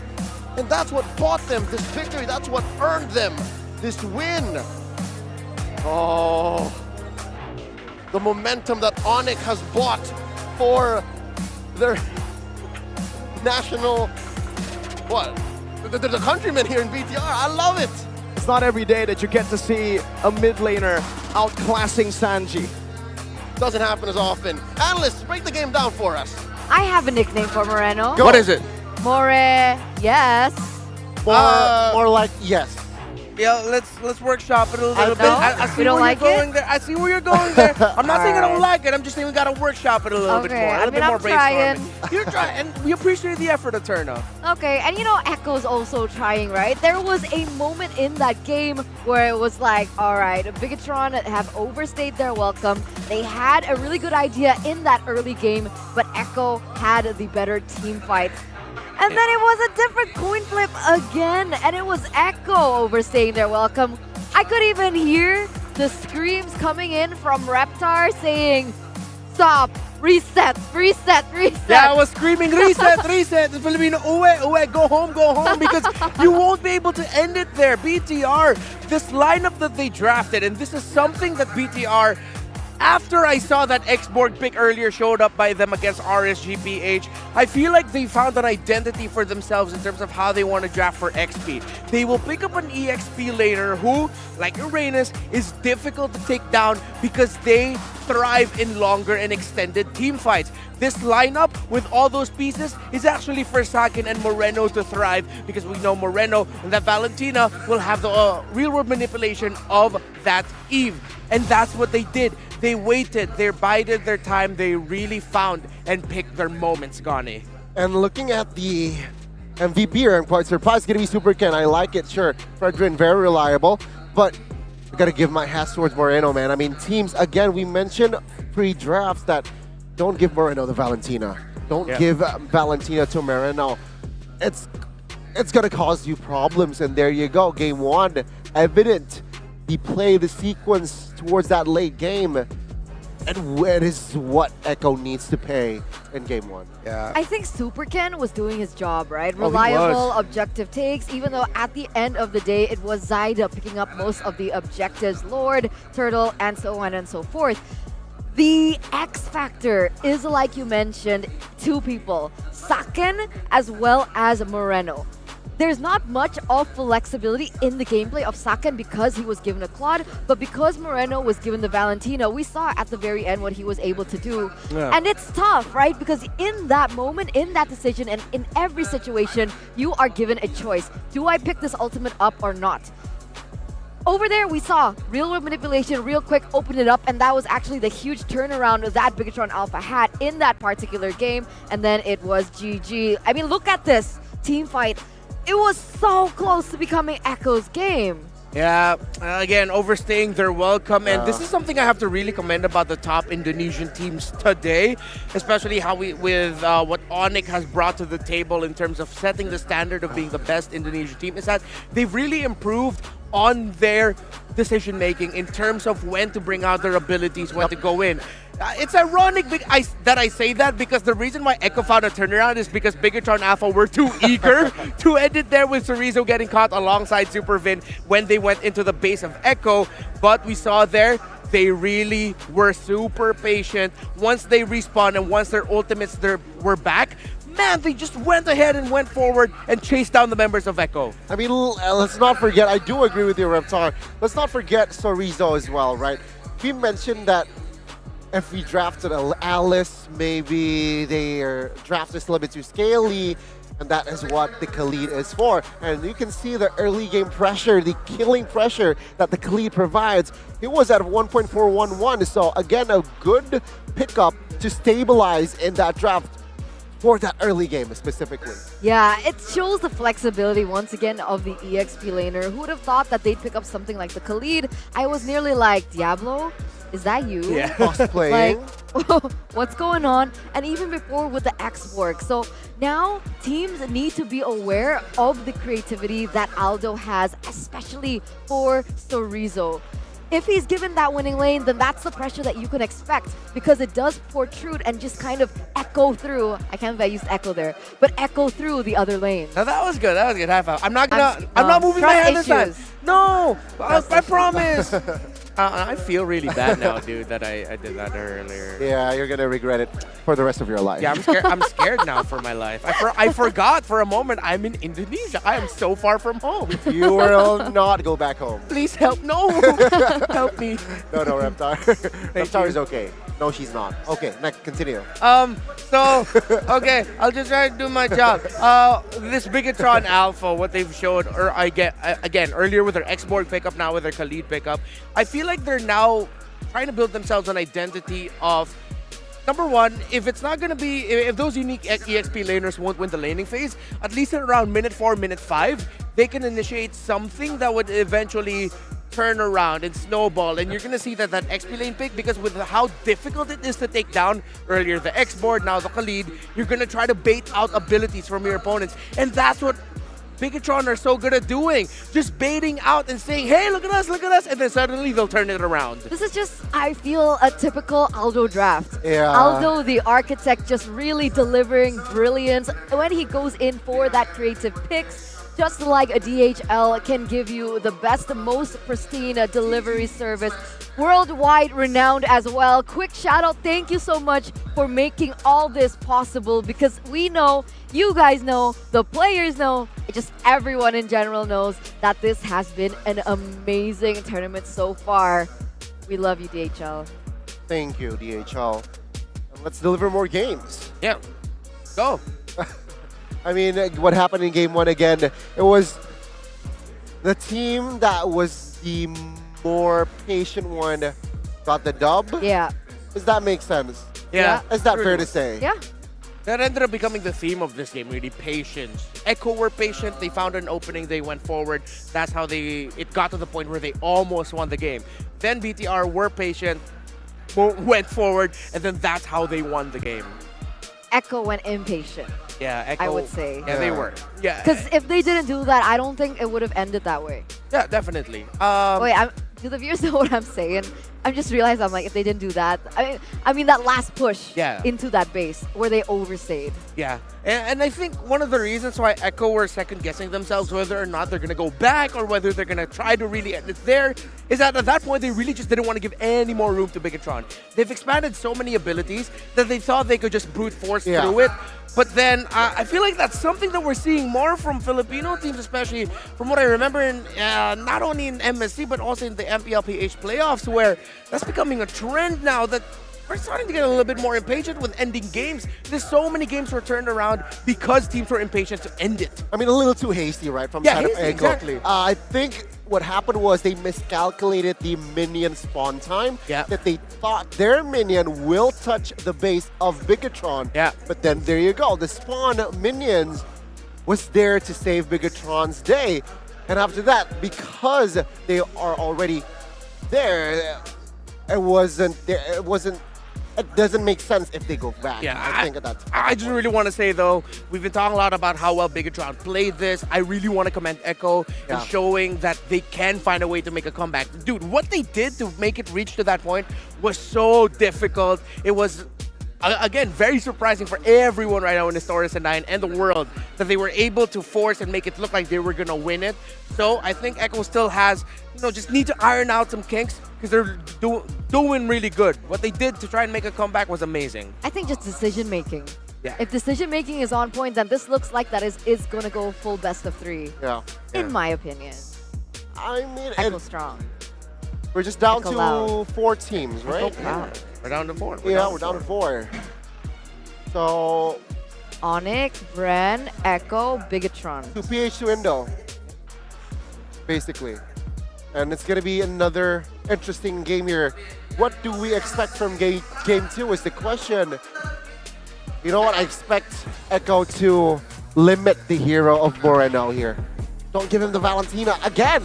Speaker 5: And that's what bought them this victory. That's what earned them this win. Oh, the momentum that Onyx has bought for their national, the countrymen here in BTR. I love it.
Speaker 14: It's not every day that you get to see a mid laner outclassing Sanji.
Speaker 5: Doesn't happen as often. Analysts, break the game down for us.
Speaker 22: I have a nickname for Moreno.
Speaker 5: What is it?
Speaker 22: More, yes.
Speaker 12: More like yes.
Speaker 11: Yeah, let's workshop it a little bit.
Speaker 22: No,
Speaker 11: I see
Speaker 22: we don't
Speaker 11: where
Speaker 22: like
Speaker 11: you're going
Speaker 22: it?
Speaker 11: there. I see where you're going there. I'm not saying I don't like it. I'm just saying we gotta workshop it a little bit more. A little bit more brainstorming. You're trying, and we appreciate the effort, Eterna.
Speaker 22: Okay, and you know Echo's also trying, right? There was a moment in that game where it was like, all right, Bigatron have overstayed their welcome. They had a really good idea in that early game, but Echo had the better team fight. And then it was a different coin flip again, and it was Echo overstaying their welcome. I could even hear the screams coming in from Reptar saying, stop, reset, reset, reset.
Speaker 11: Yeah, I was screaming, reset, reset. The Filipino, uwe, go home, because you won't be able to end it there. BTR, this lineup that they drafted, and this is something that BTR, after I saw that X-Borg pick earlier showed up by them against RSGPH, I feel like they found an identity for themselves in terms of how they want to draft for XP. They will pick up an EXP laner who, like Uranus, is difficult to take down because they thrive in longer and extended team fights. This lineup with all those pieces is actually for Saken and Moreno to thrive because we know Moreno and that Valentina will have the real-world manipulation of that Eve. And that's what they did. They waited, they bided their time, they really found and picked their moments, Gani.
Speaker 12: And looking at the MVP here, I'm quite surprised. It's going to be Super Ken. I like it, sure. Fredrin, very reliable. But I got to give my hats towards Moreno, man. I mean, teams, again, we mentioned pre-drafts that don't give Moreno the Valentina. Don't give Valentina to Moreno. it's gonna cause you problems. And there you go, game one, evident. The play, the sequence towards that late game, and where is what Echo needs to pay in game one.
Speaker 14: Yeah.
Speaker 22: I think Super Ken was doing his job, right?
Speaker 12: Oh, he
Speaker 22: Reliable,
Speaker 12: was.
Speaker 22: objective takes, even though at the end of the day, it was Zyda picking up most of the objectives, Lord, Turtle, and so on and so forth. The X factor is, like you mentioned, two people, Saken as well as Moreno. There's not much of flexibility in the gameplay of Saken because he was given a Claude, but because Moreno was given the Valentina, we saw at the very end what he was able to do.
Speaker 13: Yeah.
Speaker 22: And it's tough, right? Because in that moment, in that decision, and in every situation, you are given a choice. Do I pick this ultimate up or not? Over there, we saw real world manipulation, real quick, open it up, and that was actually the huge turnaround that Bigatron Alpha had in that particular game, and then it was GG. I mean, look at this team fight. It was so close to becoming Echo's game.
Speaker 11: Yeah, again, overstaying their welcome. And this is something I have to really commend about the top Indonesian teams today, especially how with what Onyx has brought to the table in terms of setting the standard of being the best Indonesian team, is that they've really improved on their decision making in terms of when to bring out their abilities, when to go in. It's ironic that I say that, because the reason why Echo found a turnaround is because Bigatron Alpha were too eager to end it there with Chorizo getting caught alongside Supervin when they went into the base of Echo. But we saw there, they really were super patient. Once they respawned and once their ultimates were back, man, they just went ahead and went forward and chased down the members of Echo.
Speaker 12: I mean, let's not forget, I do agree with you, Reptar. Let's not forget Chorizo as well, right? We mentioned that if we drafted Alice, maybe their draft is a little bit too scaly, and that is what the Khalid is for. And you can see the early game pressure, the killing pressure that the Khalid provides. It was at 1.411, so again, a good pickup to stabilize in that draft for that early game specifically.
Speaker 22: Yeah, it shows the flexibility once again of the EXP laner. Who would have thought that they'd pick up something like the Khalid? I was nearly like, Diablo? Is that you?
Speaker 12: Yeah. Cosplaying.
Speaker 22: Like, what's going on? And even before with the X work. So now teams need to be aware of the creativity that Aldo has, especially for Chorizo. If he's given that winning lane, then that's the pressure that you can expect, because it does protrude and just kind of echo through. I can't believe I used echo there, but echo through the other lane.
Speaker 11: Now that was good. That was good. High five. I'm not moving my hand this time. No, I promise. I feel really bad now, dude, that I did that earlier.
Speaker 12: Yeah, you're gonna regret it for the rest of your life.
Speaker 11: Yeah, I'm scared. I'm scared now for my life. I forgot for a moment I'm in Indonesia. I am so far from home.
Speaker 12: You will not go back home.
Speaker 11: Please help. No, help me.
Speaker 12: No, Reptar. Reptar is okay. No, she's not. Okay, next, continue.
Speaker 11: So, okay, I'll just try to do my job. This Bigatron Alpha, what they've showed, or again, earlier with their X-Borg pickup, now with their Khalid pickup, I feel like they're now trying to build themselves an identity of, number one, if it's not going to be, if those unique EXP laners won't win the laning phase, at least at around minute 4, minute 5, they can initiate something that would eventually turn around and snowball, and you're gonna see that XP lane pick, because with how difficult it is to take down earlier the X board, now the Khalid, you're gonna try to bait out abilities from your opponents, and that's what Bigatron are so good at doing, just baiting out and saying, hey, look at us, and then suddenly they'll turn it around.
Speaker 22: This is just, I feel, a typical Aldo draft.
Speaker 12: Yeah.
Speaker 22: Aldo, the architect, just really delivering brilliance when he goes in for that creative picks. Just like a DHL can give you the best, most pristine delivery service, worldwide renowned as well. Quick shout out, thank you so much for making all this possible, because we know, you guys know, the players know, just everyone in general knows that this has been an amazing tournament so far. We love you, DHL.
Speaker 12: Thank you, DHL. And let's deliver more games.
Speaker 11: Yeah, go.
Speaker 12: I mean, what happened in game one again, it was the team that was the more patient one got the dub.
Speaker 22: Yeah.
Speaker 12: Does that make sense?
Speaker 11: Yeah.
Speaker 12: Is that fair to say?
Speaker 22: Yeah.
Speaker 11: That ended up becoming the theme of this game, really, patience. Echo were patient, they found an opening, they went forward. That's how it got to the point where they almost won the game. Then BTR were patient, went forward, and then that's how they won the game.
Speaker 22: Echo went impatient.
Speaker 11: Yeah, Echo.
Speaker 22: I would say.
Speaker 11: Yeah, they were. Yeah.
Speaker 22: Because if they didn't do that, I don't think it would have ended that way.
Speaker 11: Yeah, definitely.
Speaker 22: Wait, do the viewers know what I'm saying? I just realized I'm like, if they didn't do that, I mean that last push into that base where they overstayed.
Speaker 11: Yeah, and I think one of the reasons why Echo were second guessing themselves whether or not they're gonna go back or whether they're gonna try to really end it there is that at that point they really just didn't want to give any more room to Bigatron. They've expanded so many abilities that they thought they could just brute force through it. But then I feel like that's something that we're seeing more from Filipino teams, especially from what I remember in not only in MSC but also in the MPLPH playoffs, where that's becoming a trend now that we're starting to get a little bit more impatient with ending games. There's so many games were turned around because teams were impatient to end it.
Speaker 12: I mean, a little too hasty, right? From
Speaker 11: yeah,
Speaker 12: side of
Speaker 11: hasty,
Speaker 12: Echo.
Speaker 11: exactly.
Speaker 12: I think what happened was they miscalculated the minion spawn time.
Speaker 11: Yeah.
Speaker 12: That they thought their minion will touch the base of Bigatron.
Speaker 11: Yeah.
Speaker 12: But then there you go. The spawn minions was there to save Bigatron's day. And after that, because they are already there, it doesn't make sense if they go back.
Speaker 11: Yeah,
Speaker 12: I think that's.
Speaker 11: I just really want to say though, we've been talking a lot about how well Bigatron played this. I really want to commend Echo in showing that they can find a way to make a comeback. Dude, what they did to make it reach to that point was so difficult. It was, again, very surprising for everyone right now in the Taurus 9 and the world that they were able to force and make it look like they were going to win it. So I think Echo still has, just need to iron out some kinks because they're doing really good. What they did to try and make a comeback was amazing.
Speaker 22: I think just decision making.
Speaker 11: Yeah.
Speaker 22: If decision making is on point, then this looks like that is going to go full best of 3.
Speaker 12: Yeah.
Speaker 22: In my opinion.
Speaker 12: I mean,
Speaker 22: Echo strong.
Speaker 12: We're just down
Speaker 22: Echo
Speaker 12: to
Speaker 22: loud.
Speaker 12: 4 teams, right?
Speaker 11: We're down to 4.
Speaker 12: We're down to 4. So,
Speaker 22: Onyx, Bren, Echo, Bigatron.
Speaker 12: 2 PH to Indo, basically. And it's going to be another interesting game here. What do we expect from game 2 is the question. You know what? I expect Echo to limit the hero of Moreno here. Don't give him the Valentina again.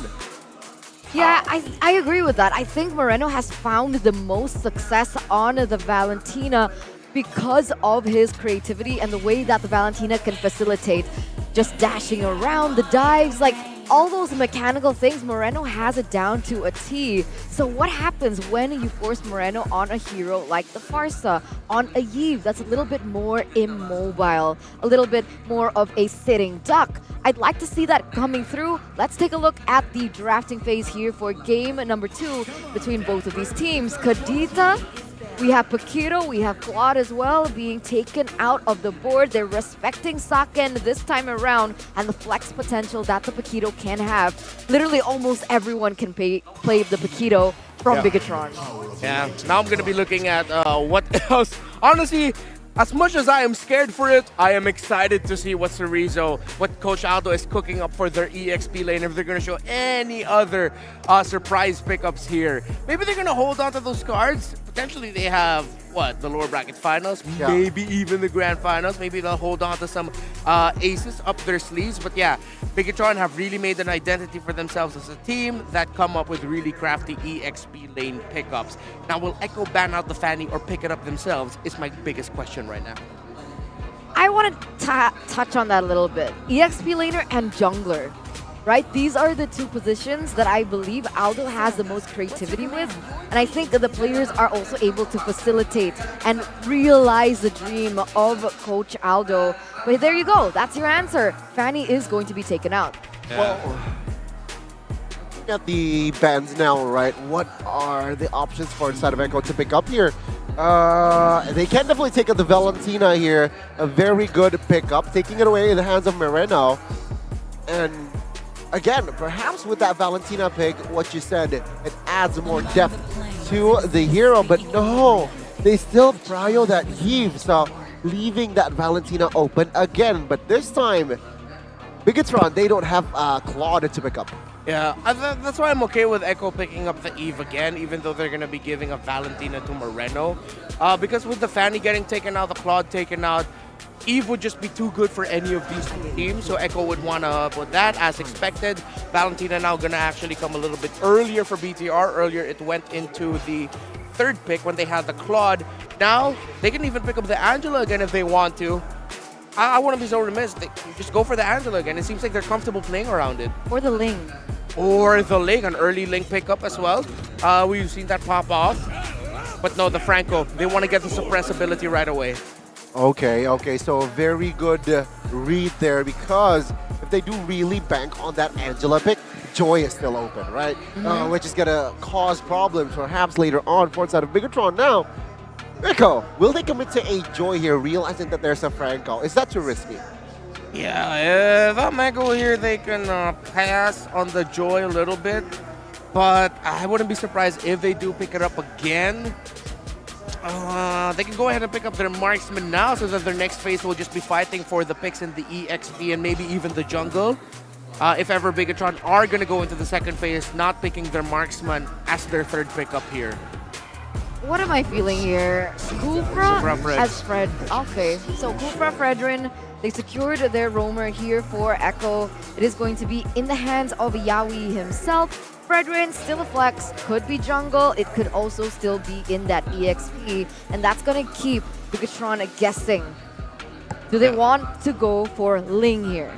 Speaker 22: Yeah, I agree with that. I think Moreno has found the most success on the Valentina because of his creativity and the way that the Valentina can facilitate just dashing around, the dives, like all those mechanical things. Moreno has it down to a T. So what happens when you force Moreno on a hero like the Farsa, on a Yves that's a little bit more immobile, a little bit more of a sitting duck? I'd like to see that coming through. Let's take a look at the drafting phase here for game number 2 between both of these teams. Kadita, we have Paquito, we have Claude as well being taken out of the board. They're respecting Saken this time around and the flex potential that the Paquito can have. Literally almost everyone can play the Paquito from Bigatron.
Speaker 11: Yeah, now I'm going to be looking at what else. Honestly, as much as I am scared for it, I am excited to see what what Coach Aldo is cooking up for their EXP lane, if they're going to show any other surprise pickups here. Maybe they're going to hold on to those cards. Potentially they have, the lower bracket finals, maybe even the grand finals. Maybe they'll hold on to some aces up their sleeves. But yeah, Bigatron have really made an identity for themselves as a team that come up with really crafty EXP lane pickups. Now, will Echo ban out the Fanny or pick it up themselves is my biggest question right now.
Speaker 22: I want to touch on that a little bit. EXP laner and jungler, right? These are the 2 positions that I believe Aldo has the most creativity with. And I think that the players are also able to facilitate and realize the dream of Coach Aldo. But there you go. That's your answer. Fanny is going to be taken out.
Speaker 12: Yeah. Well, looking at the bans now, right? What are the options for inside of Echo to pick up here? They can definitely take the Valentina here. A very good pickup, taking it away in the hands of Moreno. And again, perhaps with that Valentina pick, what you said, it adds more depth to the hero. But no, they still prio that Yves, so leaving that Valentina open again. But this time, Bigatron, they don't have Claude to pick up.
Speaker 11: Yeah, that's why I'm okay with Echo picking up the Eve again, even though they're going to be giving a Valentina to Moreno. Because with the Fanny getting taken out, the Claude taken out, Eve would just be too good for any of these 2 teams, so Echo would want to put that as expected. Valentina now going to actually come a little bit earlier for BTR. Earlier it went into the third pick when they had the Claude. Now, they can even pick up the Angela again if they want to. I wouldn't be so remiss. They just go for the Angela again. It seems like they're comfortable playing around it.
Speaker 22: Or the Ling.
Speaker 11: Or the Ling, an early Ling pickup as well. We've seen that pop off. But no, the Franco, they want to get the suppressibility right away.
Speaker 12: Okay, so a very good read there, because if they do really bank on that Angela pick, Joy is still open, right? Which is going to cause problems perhaps later on for inside of Bigatron. Now, Rico, will they commit to a Joy here, realizing that there's a Franco? Is that too risky?
Speaker 11: Yeah, if I'm Echo here, they can pass on the Joy a little bit. But I wouldn't be surprised if they do pick it up again. They can go ahead and pick up their marksman now, so that their next phase will just be fighting for the picks in the EXP and maybe even the jungle. If ever Bigatron are going to go into the second phase, not picking their marksman as their third pickup here.
Speaker 22: What am I feeling here? Kufra as Fred. Okay, so Kufra, Fredrin, they secured their roamer here for Echo. It is going to be in the hands of Yawi himself. Fredrin, still a flex, could be jungle, it could also still be in that EXP, and that's gonna keep Bigatron guessing. Do they want to go for Ling here?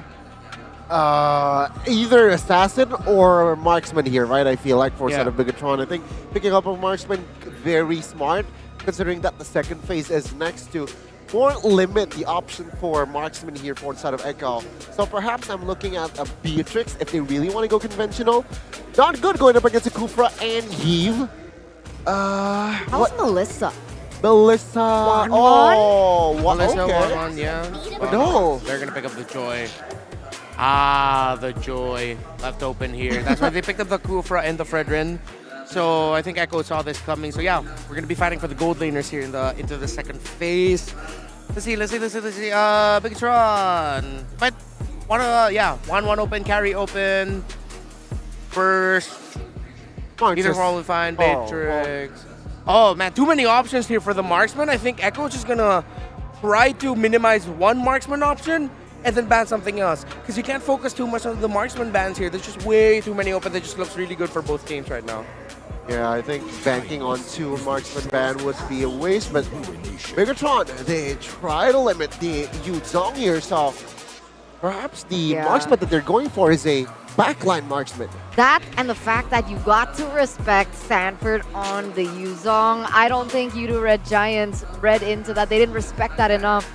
Speaker 12: Either assassin or marksman here, right? I feel like for side of Bigatron. I think picking up a marksman, very smart, considering that the second phase is next to. Won't limit the option for marksman here for inside of Echo. So perhaps I'm looking at a Beatrix if they really want to go conventional. Not good going up against a Kufra and Yves.
Speaker 22: How's Melissa?
Speaker 12: Melissa. Oh,
Speaker 11: Melissa,
Speaker 12: okay.
Speaker 11: 1-1, yeah.
Speaker 12: But no.
Speaker 11: They're going to pick up the Joy. The Joy left open here. That's why they picked up the Kufra and the Fredrin. So I think Echo saw this coming. So yeah, we're gonna be fighting for the gold laners here into the second phase. Let's see. Bigatron. But 1-1 open, carry open. First. Either one will find Beatrix. Oh man, too many options here for the marksman. I think Echo is just gonna try to minimize one marksman option and then ban something else. Because you can't focus too much on the marksman bans here. There's just way too many open. That just looks really good for both teams right now.
Speaker 12: Yeah, I think banking on two marksman ban would be a waste, but Bigatron, they try to limit the Yuzong here, so perhaps the marksman that they're going for is a backline marksman.
Speaker 22: That and the fact that you got to respect Sanford on the Yuzong. I don't think Yudu Red Giants read into that. They didn't respect that enough.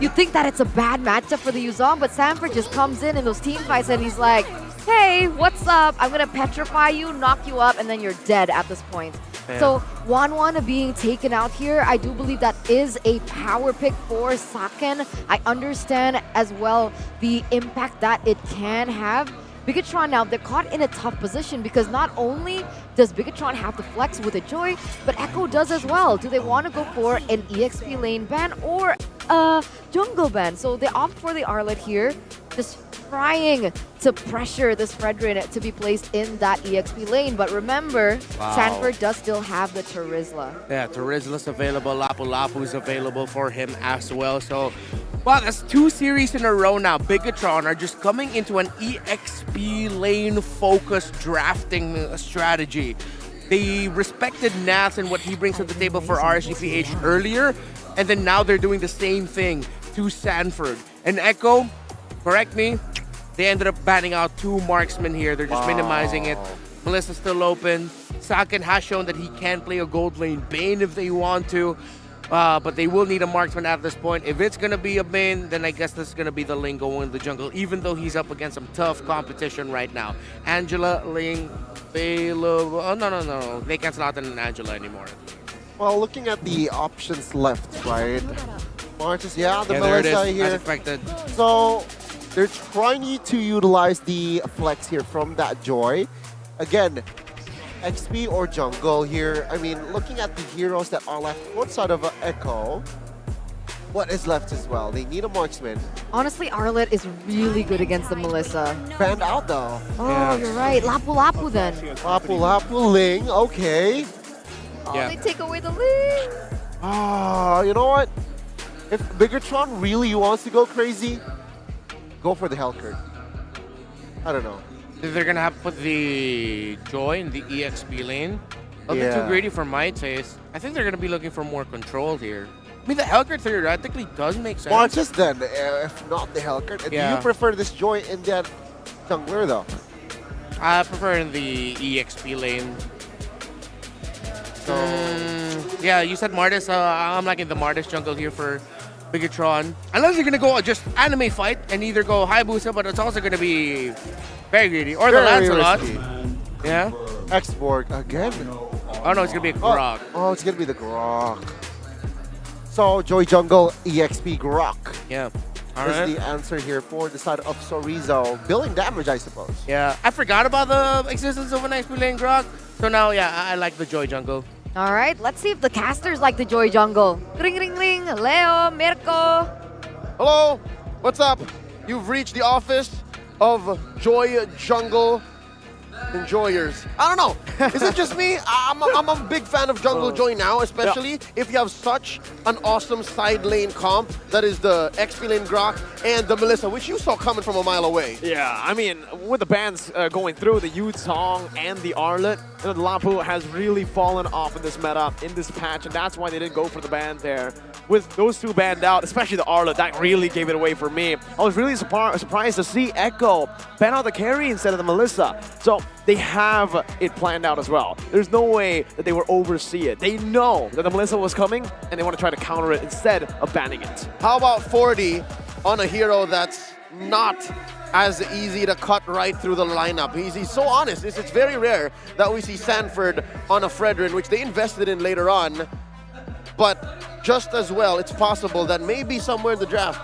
Speaker 22: You think that it's a bad matchup for the Yuzong, but Sanford just comes in those team fights and he's like, hey, what's up? I'm gonna petrify you, knock you up, and then you're dead at this point. Yeah. So 1-1 being taken out here, I do believe that is a power pick for Saken. I understand as well the impact that it can have. Bigatron now, they're caught in a tough position because not only does Bigatron have to flex with a Joy, but Echo does as well. Do they want to go for an EXP lane ban or a jungle ban? So they opt for the Arlet here, just trying to pressure this Fredrin to be placed in that EXP lane. But remember, Sanford does still have the Terizla.
Speaker 11: Yeah, Terizla's available, Lapu Lapu's available for him as well. So, wow, that's 2 series in a row now. Bigatron are just coming into an EXP lane-focused drafting strategy. They respected Nath and what he brings to the table for RSGPH earlier, and then now they're doing the same thing to Sanford. And Echo, correct me, they ended up banning out 2 marksmen here. They're just minimizing it. Melissa's still open. Saken has shown that he can play a gold lane Bane if they want to. But they will need a marksman at this point. If it's going to be a Bane, then I guess this is going to be the Ling going in the jungle, even though he's up against some tough competition right now. Angela, Ling, available. Oh, no. They can't slot in Angela anymore.
Speaker 12: Well, looking at the options left, right? Marcus, the
Speaker 11: there
Speaker 12: Melissa
Speaker 11: it is,
Speaker 12: here.
Speaker 11: as expected.
Speaker 12: So they're trying to utilize the flex here from that Joy. Again, XP or jungle here. I mean, looking at the heroes that are left outside of Echo, what is left as well? They need a marksman.
Speaker 22: Honestly, Arlet is really good against the Melissa.
Speaker 12: Banned out though.
Speaker 22: Oh, you're right. Lapu Lapu then.
Speaker 12: Lapu Lapu, Ling, okay.
Speaker 22: They take away the Ling.
Speaker 12: You know what? If Bigatron really wants to go crazy, go for the Hellcurt. I don't know.
Speaker 11: They're going to have to put the Joy in the EXP lane. A bit too greedy for my taste. I think they're going to be looking for more control here. I mean, the Hellcurt theoretically does make sense.
Speaker 12: Marches then, if not the Hellcurt.
Speaker 11: Yeah.
Speaker 12: Do you prefer this Joy in that jungler though?
Speaker 11: I prefer in the EXP lane. So, yeah, you said Martis. I'm liking the Martis jungle here for Bigatron. Unless you're going to go just anime fight and either go Hayabusa, but it's also going to be very greedy. Or the Lancelot. Yeah.
Speaker 12: X-Borg again.
Speaker 11: Oh no, it's going to be a Grok.
Speaker 12: Oh, it's going to be the Grok. So, Joy Jungle, EXP Grok.
Speaker 11: Yeah.
Speaker 12: Is the answer here for the side of Sorizo. Billing damage, I suppose.
Speaker 11: Yeah, I forgot about the existence of an XP lane Grok. So now, yeah, I like the Joy Jungle.
Speaker 22: All right, let's see if the casters like the Joy Jungle. Ring, ring, ring. Leo, Mirko.
Speaker 5: Hello, what's up? You've reached the office of Joy Jungle enjoyers. I don't know. Is it just me? I'm a big fan of Jungle Joy now, especially if you have such an awesome side lane comp that is the XP lane Grok and the Melissa, which you saw coming from a mile away.
Speaker 14: Yeah, I mean, with the bans going through, the Yu Song and the Arlet, the Lapu has really fallen off in this meta, in this patch, and that's why they didn't go for the ban there. With those two banned out, especially the Arlet, that really gave it away for me. I was really surprised to see Echo ban out the carry instead of the Melissa. So they have it planned out as well. There's no way that they will oversee it. They know that the Melissa was coming, and they want to try to counter it instead of banning it.
Speaker 5: How about 40 on a hero that's not as easy to cut right through the lineup? He's so honest. It's very rare that we see Sanford on a Fredrin, which they invested in later on. But just as well, it's possible that maybe somewhere in the draft,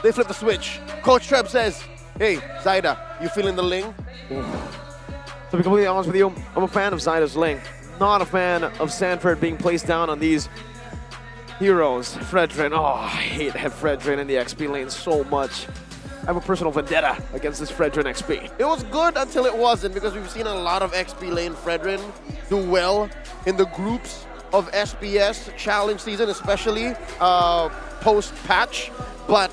Speaker 5: they flip the switch. Coach Treb says, hey, Zaida, you feeling the Ling?
Speaker 14: To be completely honest with you, I'm a fan of Zaida's Ling. Not a fan of Sanford being placed down on these heroes. Fredrin, oh, I hate Fredrin in the XP lane so much. I have a personal vendetta against this Fredrin XP.
Speaker 5: It was good until it wasn't, because we've seen a lot of XP lane Fredrin do well in the groups of SPS challenge season, especially post-patch. But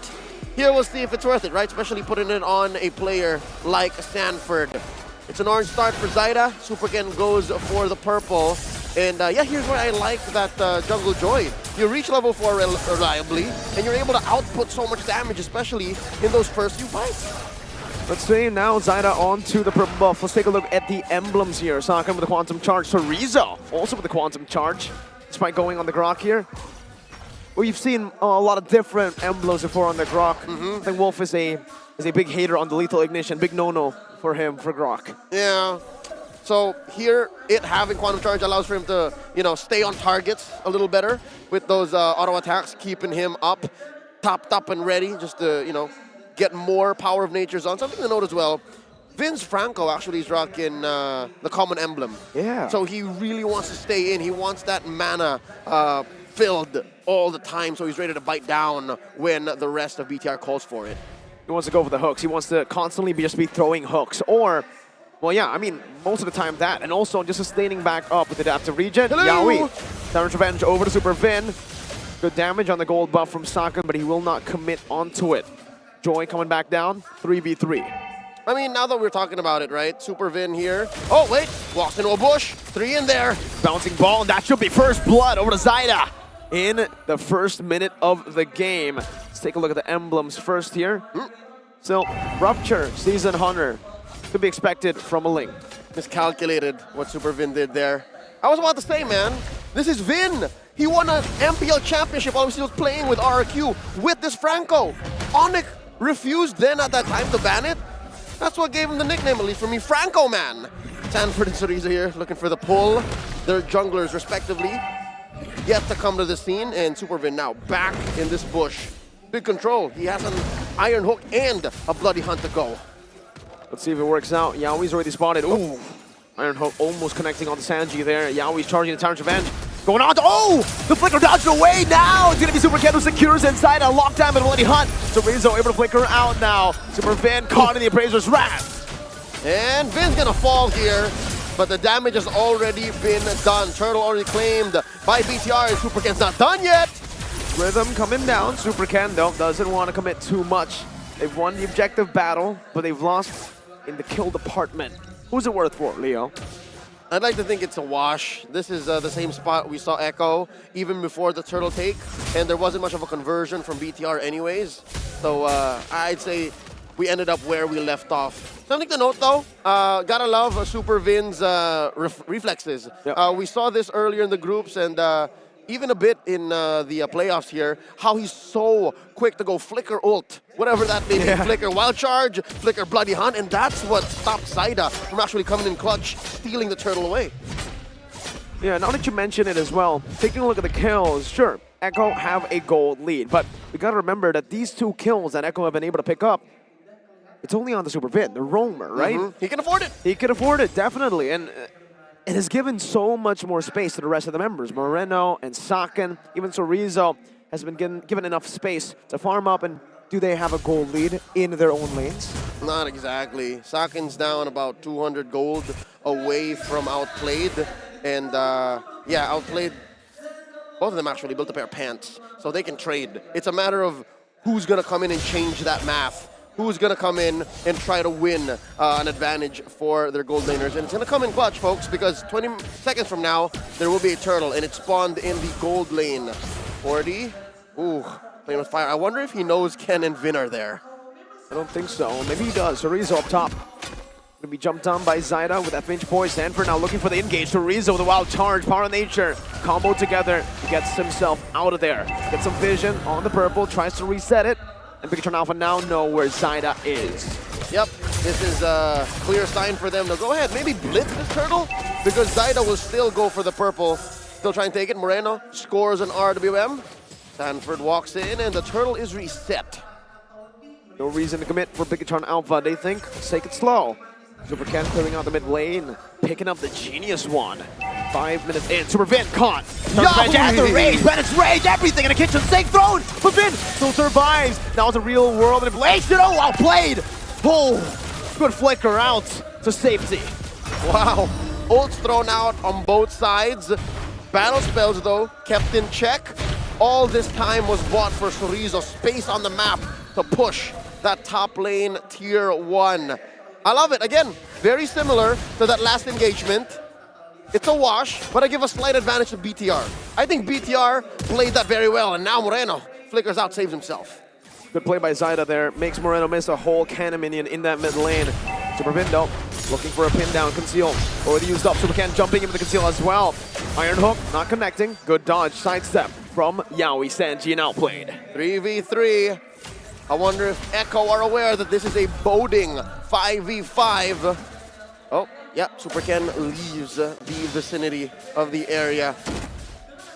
Speaker 5: here we'll see if it's worth it, right? Especially putting it on a player like Sanford. It's an orange start for Zaida. Superken goes for the purple. And yeah, here's where I like that Jungle Joy. You reach level 4 reliably, and you're able to output so much damage, especially in those first few fights.
Speaker 14: Let's see now Zaida on to the purple buff. Let's take a look at the emblems here. Sakan with the Quantum Charge. Sorizo also with the Quantum Charge. Despite going on the Grok here. We've seen a lot of different emblems before on the Grok. I think Wolf is a big hater on the Lethal Ignition. Big no-no for him, for Grok.
Speaker 5: Yeah. So here, it having Quantum Charge allows for him to, you know, stay on targets a little better with those auto attacks, keeping him up, topped up and ready, just to, you know, get more Power of Nature's on. Something to note as well, Vince Franco actually is rocking the common emblem.
Speaker 14: Yeah.
Speaker 5: So he really wants to stay in. He wants that mana filled all the time, so he's ready to bite down when the rest of BTR calls for it.
Speaker 14: He wants to go for the hooks. He wants to constantly just be throwing hooks. Or, well, yeah, I mean, most of the time that. And also just sustaining back up with Adaptive Regen. Yaoi. Damage Revenge over to Super Vin. Good damage on the gold buff from Sakan, but he will not commit onto it. Joy coming back down, 3v3.
Speaker 5: I mean, now that we're talking about it, right? Super Vin here. Oh, wait. Walks into a bush. 3 in there.
Speaker 14: Bouncing ball, and that should be first blood over to Zaida in the first minute of the game. Let's take a look at the emblems first here. So, Rupture, Season Hunter, could be expected from a Ling.
Speaker 5: Miscalculated what Super Vin did there. I was about to say, man, this is Vin. He won an MPL championship while he was playing with RQ with this Franco. Onyx refused then at that time to ban it. That's what gave him the nickname, at least for me, Franco Man. Sanford and Sorizo here looking for the pull. Their junglers, respectively, yet to come to the scene. And Supervin now back in this bush. Big control. He has an Iron Hook and a Bloody Hunt to go.
Speaker 14: Let's see if it works out. Yaoi's already spotted. Ooh. Iron Hook almost connecting on the Sanji there. Yaoi's charging the Tyrant's Revenge. Going on to, oh! The Flicker dodged away now! It's gonna be Super Ken who secures inside a lockdown and Bloody Hunt. Sorizo able to flicker out now. Super Vin caught in the Appraiser's wrath.
Speaker 5: And Vin's gonna fall here, but the damage has already been done. Turtle already claimed by BTR, and Super Ken's not done yet.
Speaker 14: Rhythm coming down. Super Ken, though, doesn't want to commit too much. They've won the objective battle, but they've lost in the kill department. Who's it worth for, Leo?
Speaker 5: I'd like to think it's a wash. This is the same spot we saw Echo even before the turtle take, and there wasn't much of a conversion from BTR anyways. So I'd say we ended up where we left off. Something to note though, gotta love Super Vin's reflexes.
Speaker 14: Yep.
Speaker 5: We saw this earlier in the groups and even a bit in the playoffs here, how he's so quick to go flicker ult, whatever that may be, flicker wild charge, flicker bloody hunt, and that's what stopped Zaida from actually coming in clutch, stealing the turtle away.
Speaker 14: Yeah, now that you mention it as well, taking a look at the kills, sure, Echo have a gold lead, but we gotta remember that these 2 kills that Echo have been able to pick up, it's only on the Super Vin, the roamer, right?
Speaker 5: He can afford it.
Speaker 14: He can afford it, definitely, and it has given so much more space to the rest of the members. Moreno and Saken, even Sorizo has been given enough space to farm up, and do they have a gold lead in their own lanes?
Speaker 5: Not exactly. Saken's down about 200 gold away from outplayed, and yeah, outplayed. Both of them actually built a pair of pants, so they can trade. It's a matter of who's gonna come in and change that math. Who's gonna come in and try to win an advantage for their gold laners. And it's gonna come in clutch, folks, because 20 seconds from now, there will be a turtle, and it spawned in the gold lane. 40, ooh, playing with fire. I wonder if he knows Ken and Vin are there.
Speaker 14: I don't think so. Maybe he does. Sorizo up top. Gonna be jumped on by Zaida with that Finch Poise. Sanford now looking for the engage. Sorizo with a wild charge. Power of Nature. Combo together. Gets himself out of there. Gets some vision on the purple. Tries to reset it. And BTR Alpha now know where Zaida is.
Speaker 5: Yep, this is a clear sign for them to go ahead, maybe blitz this turtle, because Zaida will still go for the purple. Still trying to take it. Moreno scores an RWM. Sanford walks in, and the turtle is reset.
Speaker 14: No reason to commit for BTR Alpha. They think, take it slow. Super Ken clearing out the mid lane, picking up the Genius one. 5 minutes in, Super Vin caught. Revenge at the rage, Bennett's rage, everything in the kitchen sink thrown, but Vin still survives. Now it's a real world manipulation. Oh, well played. Oh, good flicker out to safety.
Speaker 5: Wow, ults thrown out on both sides. Battle spells though, kept in check. All this time was bought for Sorizo, space on the map to push that top lane tier 1. I love it. Again, very similar to that last engagement. It's a wash, but I give a slight advantage to BTR. I think BTR played that very well, and now Moreno flickers out, saves himself.
Speaker 14: Good play by Zaida there. Makes Moreno miss a whole cannon minion in that mid lane. Super Vindo looking for a pin down. Conceal already used up. Super Ken jumping into the conceal as well. Iron Hook not connecting. Good dodge. Sidestep from Yaoi Sanji and outplayed.
Speaker 5: 3v3. I wonder if Echo are aware that this is a boding 5v5. Oh, yeah, Super Ken leaves the vicinity of the area.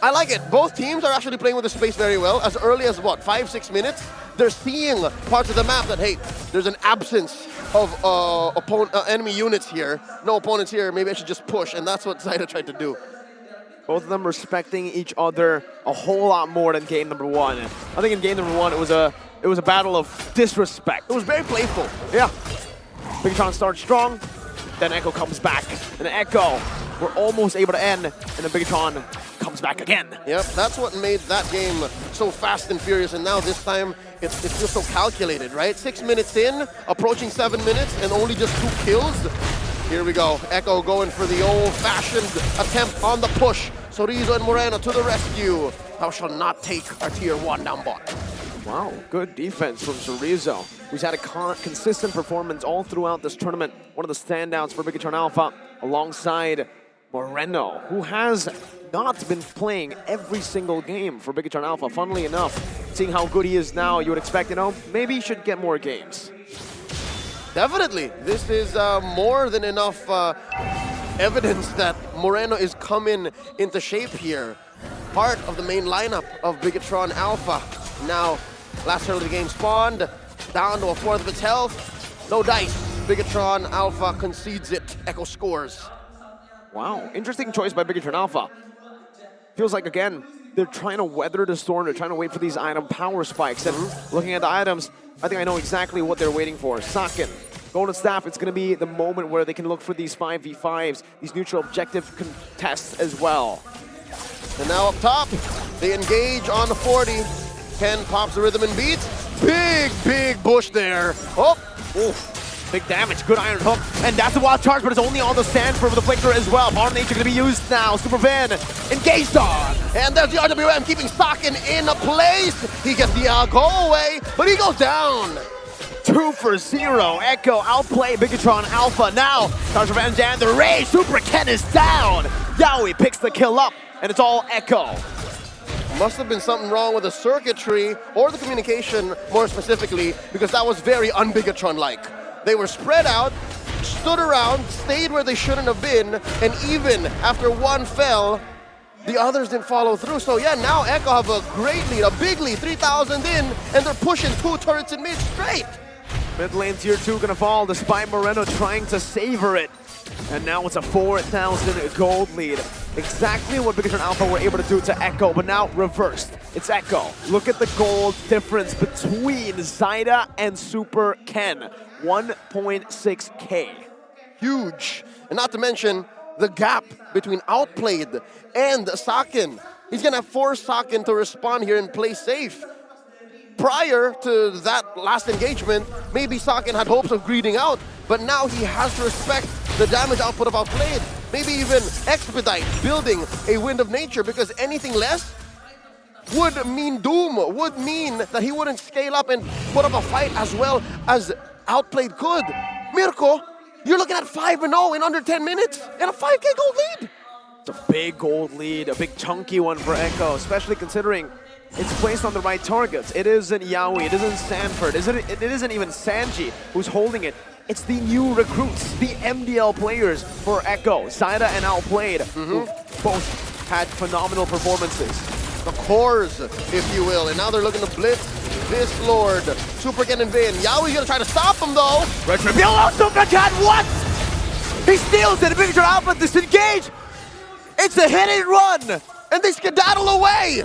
Speaker 5: I like it. Both teams are actually playing with the space very well. As early as, what, 5-6 minutes? They're seeing parts of the map that, hey, there's an absence of enemy units here. No opponents here. Maybe I should just push, and that's what Zaida tried to do.
Speaker 14: Both of them respecting each other a whole lot more than game number 1. I think in game number 1, it was a battle of disrespect.
Speaker 5: It was very playful.
Speaker 14: Yeah. BTR starts strong, then Echo comes back. And Echo, we're almost able to end, and then BTR comes back again.
Speaker 5: Yep, that's what made that game so fast and furious, and now this time it's just so calculated, right? 6 minutes in, approaching 7 minutes, and only just 2 kills. Here we go, Echo going for the old-fashioned attempt on the push. Sorizo and Moreno to the rescue. Thou shalt not take our tier 1 down bot.
Speaker 14: Wow, good defense from Sorizo, who's had a consistent performance all throughout this tournament. One of the standouts for BTR Alpha, alongside Moreno, who has not been playing every single game for BTR Alpha. Funnily enough, seeing how good he is now, you would expect, maybe he should get more games.
Speaker 5: Definitely. This is more than enough evidence that Moreno is coming into shape here. Part of the main lineup of BTR Alpha. Now, last turn of the game spawned, down to a fourth of its health. No dice. BTR Alpha concedes it. Echo scores.
Speaker 14: Wow, interesting choice by BTR Alpha. Feels like, again, they're trying to weather the storm. They're trying to wait for these item power spikes. And looking at the items, I think I know exactly what they're waiting for. Saken, Golden Staff, it's going to be the moment where they can look for these 5v5s, these neutral objective contests as well.
Speaker 5: And now up top, they engage on the 40. Ken pops the rhythm and beats. Big bush there. Oh, oof.
Speaker 14: Big damage, good iron hook, and that's a wild charge, but it's only on the Sanford with the flicker as well. Power Nature gonna be used now. Super Vin engaged on.
Speaker 5: And there's the RWM keeping Sakin in place. He gets the go away, but he goes down.
Speaker 14: 2 for 0. Echo outplay Bigatron Alpha. Now, Charge Revenge and the Rage. Super Ken is down. Yaoi picks the kill up, and it's all Echo.
Speaker 5: Must have been something wrong with the circuitry or the communication, more specifically, because that was very un-Bigatron-like. They were spread out, stood around, stayed where they shouldn't have been, and even after one fell, the others didn't follow through. So yeah, now Echo have a great lead, a big lead, 3,000 in, and they're pushing 2 turrets in mid straight.
Speaker 14: Mid lane tier 2 gonna fall despite Moreno trying to savor it. And now it's a 4,000 gold lead. Exactly what Bigatron Alpha were able to do to Echo, but now reversed. It's Echo. Look at the gold difference between Zyda and Super Ken. 1.6k.
Speaker 5: Huge. And not to mention the gap between Outplayed and Sakin. He's gonna force Sakin to respond here and play safe. Prior to that last engagement, maybe Sakin had hopes of greeding out, but now he has to respect the damage output of Outplayed. Maybe even expedite building a Wind of Nature, because anything less would mean doom, would mean that he wouldn't scale up and put up a fight as well as Outplayed could. Mirko, you're looking at 5-0 in under 10 minutes and a 5k gold lead.
Speaker 14: It's a big gold lead, a big chunky one for Echo, especially considering it's placed on the right targets. It isn't Yaoi, it isn't Sanford, it isn't even Sanji who's holding it. It's the new recruits, the MDL players for Echo, Zyda and Outplayed, who both had phenomenal performances.
Speaker 5: The cores, if you will, and now they're looking to blitz this Lord. Super Ken and Vin. Yaoi's gonna try to stop him though.
Speaker 14: Retribution, Super Ken, what? He steals it, Bigatron Alpha disengage. It's a hit and run,
Speaker 5: and they skedaddle away.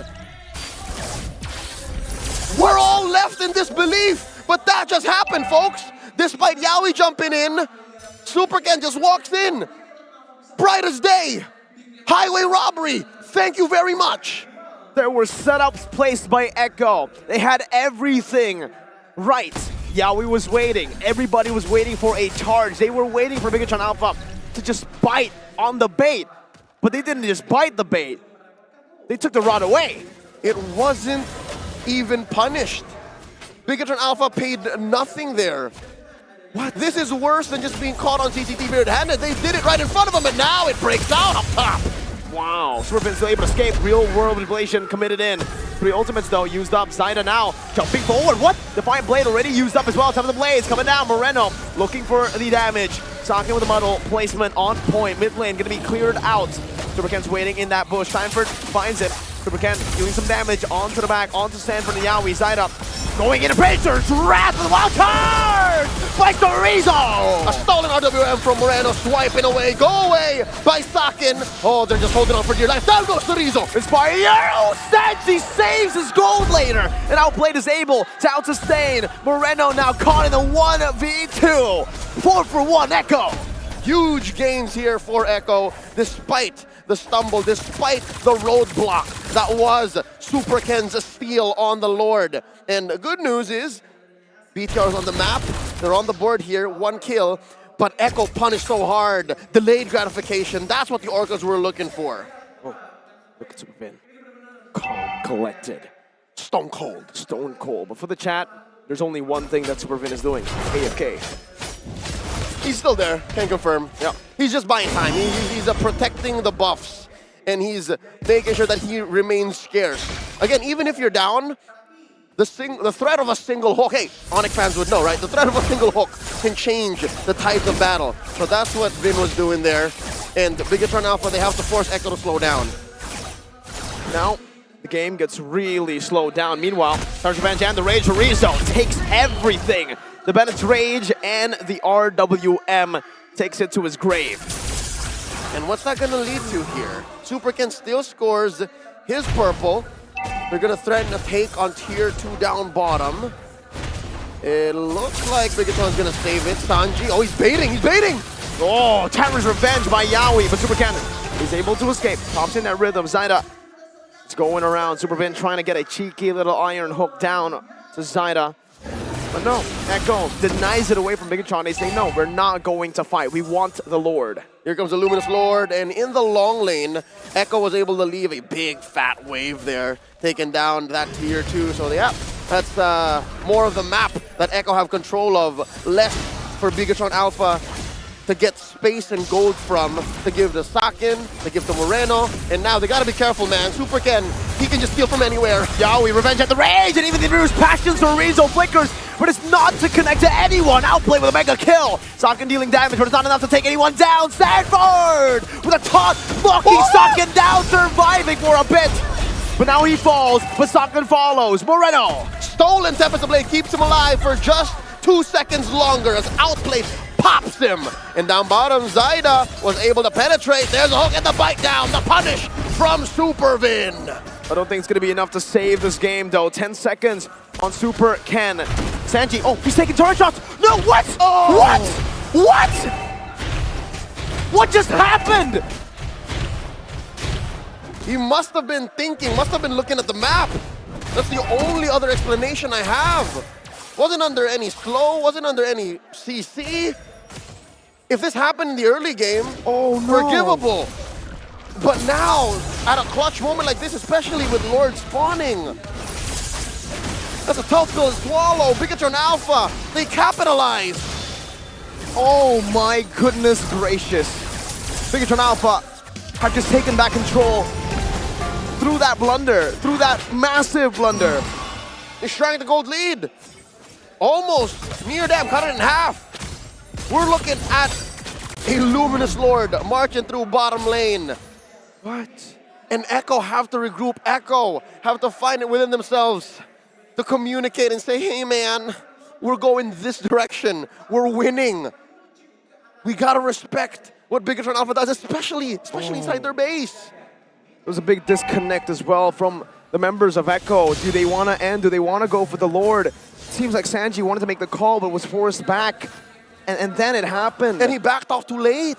Speaker 5: We're all left in disbelief, but that just happened, folks. Despite Yaoi jumping in, Super Ken just walks in. Bright as day. Highway robbery. Thank you very much.
Speaker 14: There were setups placed by Echo. They had everything right. Yaoi was waiting. Everybody was waiting for a charge. They were waiting for Bigatron Alpha to just bite on the bait. But they didn't just bite the bait. They took the rod away.
Speaker 5: It wasn't even punished. Bigatron Alpha paid nothing there. What? This is worse than just being caught on CCTV red-handed. They did it right in front of them, and now it breaks out up top.
Speaker 14: Wow, Superfin's still able to escape. Real world manipulation committed in. 3 ultimates though used up. Zyda now jumping forward. What? Defiant Blade already used up as well. Top of the blades coming down. Moreno looking for the damage. Sakin with a muddle. Placement on point. Mid lane gonna be cleared out. Super Ken's waiting in that bush. Sanford finds it. Super Ken doing some damage onto the back, onto Sanford and Yaoi. Zyda going into Pacer's Wrath with a wild charge by Storizo!
Speaker 5: A stolen RWM from Moreno, swiping away, go away by Sakin. Oh, they're just holding on for dear life. Down goes Storizo.
Speaker 14: Inspired Euro Sanji saves his gold later, and Outplayed is able to out-sustain. Moreno now caught in the 1v2. 4 for 1, Echo.
Speaker 5: Huge gains here for Echo, despite the stumble, despite the roadblock that was Super Ken's steal on the Lord. And the good news is, BTR is on the map, they're on the board here, 1 kill, but Echo punished so hard, delayed gratification, that's what the Orcas were looking for.
Speaker 14: Oh, look at Super Vin. Calm, collected.
Speaker 5: Stone cold.
Speaker 14: Stone cold. But for the chat, there's only one thing that Super Vin is doing, AFK.
Speaker 5: He's still there, can confirm.
Speaker 14: Yeah.
Speaker 5: He's just buying time. He's protecting the buffs, and he's making sure that he remains scarce. Again, even if you're down, the threat of a single hook, hey, Onyx fans would know, right? The threat of a single hook can change the tides of battle. So that's what Vin was doing there. And Bigatron Alpha, they have to force Echo to slow down.
Speaker 14: Now, the game gets really slowed down. Meanwhile, Charge Revenge and the Rage Rizzo takes everything. The Bennett's Rage and the RWM takes it to his grave.
Speaker 5: And what's that gonna lead to here? Super Ken still scores his purple. They're gonna threaten a take on tier 2 down bottom. It looks like Bigatron's gonna save it. Sanji, oh, he's baiting, he's baiting!
Speaker 14: Oh, Terror's Revenge by Yaoi, but Super Ken is able to escape. Pops in that rhythm. Zyda is going around. Super Vin trying to get a cheeky little iron hook down to Zyda. But no, Echo denies it away from Bigatron. They say, no, we're not going to fight. We want the Lord.
Speaker 5: Here comes the Luminous Lord, and in the long lane, Echo was able to leave a big fat wave there, taking down that tier 2. So yeah, that's more of the map that Echo have control of. Less for Bigatron Alpha to get space and gold from, to give to Sakin, to give to Moreno, and now they gotta be careful, man. Super Ken, he can just steal from anywhere.
Speaker 14: Yowie, revenge at the rage, and even the Bruce Passions for Rizzo flickers, but it's not to connect to anyone. Outplay with a mega kill. Sakin dealing damage, but it's not enough to take anyone down. Sanford with a taunt, knocking Sakin down, surviving for a bit. But now he falls, but Sakin follows. Moreno.
Speaker 5: Stolen Tempest Blade keeps him alive for just 2 seconds longer as Outplay pops him. And down bottom, Zaida was able to penetrate. There's a hook and the bite down. The punish from Supervin.
Speaker 14: I don't think it's going to be enough to save this game, though. 10 seconds on Super Ken. Sanji, oh, he's taking turret shots. No, what?
Speaker 5: Oh.
Speaker 14: What? What? What just happened?
Speaker 5: He must have been thinking, must have been looking at the map. That's the only other explanation I have. Wasn't under any slow, wasn't under any CC. If this happened in the early game, forgivable. But now, at a clutch moment like this, especially with Lord spawning, that's a tough pill to swallow. Bigatron Alpha, they capitalize.
Speaker 14: Oh my goodness gracious. Bigatron Alpha have just taken back control through that blunder, through that massive blunder.
Speaker 5: They shrank the gold lead. Almost near them, cut it in half. We're looking at a Luminous Lord marching through bottom lane.
Speaker 14: What?
Speaker 5: And Echo have to regroup. Echo have to find it within themselves to communicate and say, hey man, we're going this direction. We're winning. We gotta respect what Bigatron Alpha does, especially inside their base.
Speaker 14: There's a big disconnect as well from the members of Echo. Do they want to end? Do they want to go for the Lord? Seems like Sanji wanted to make the call, but was forced back. And then it happened.
Speaker 5: And he backed off too late.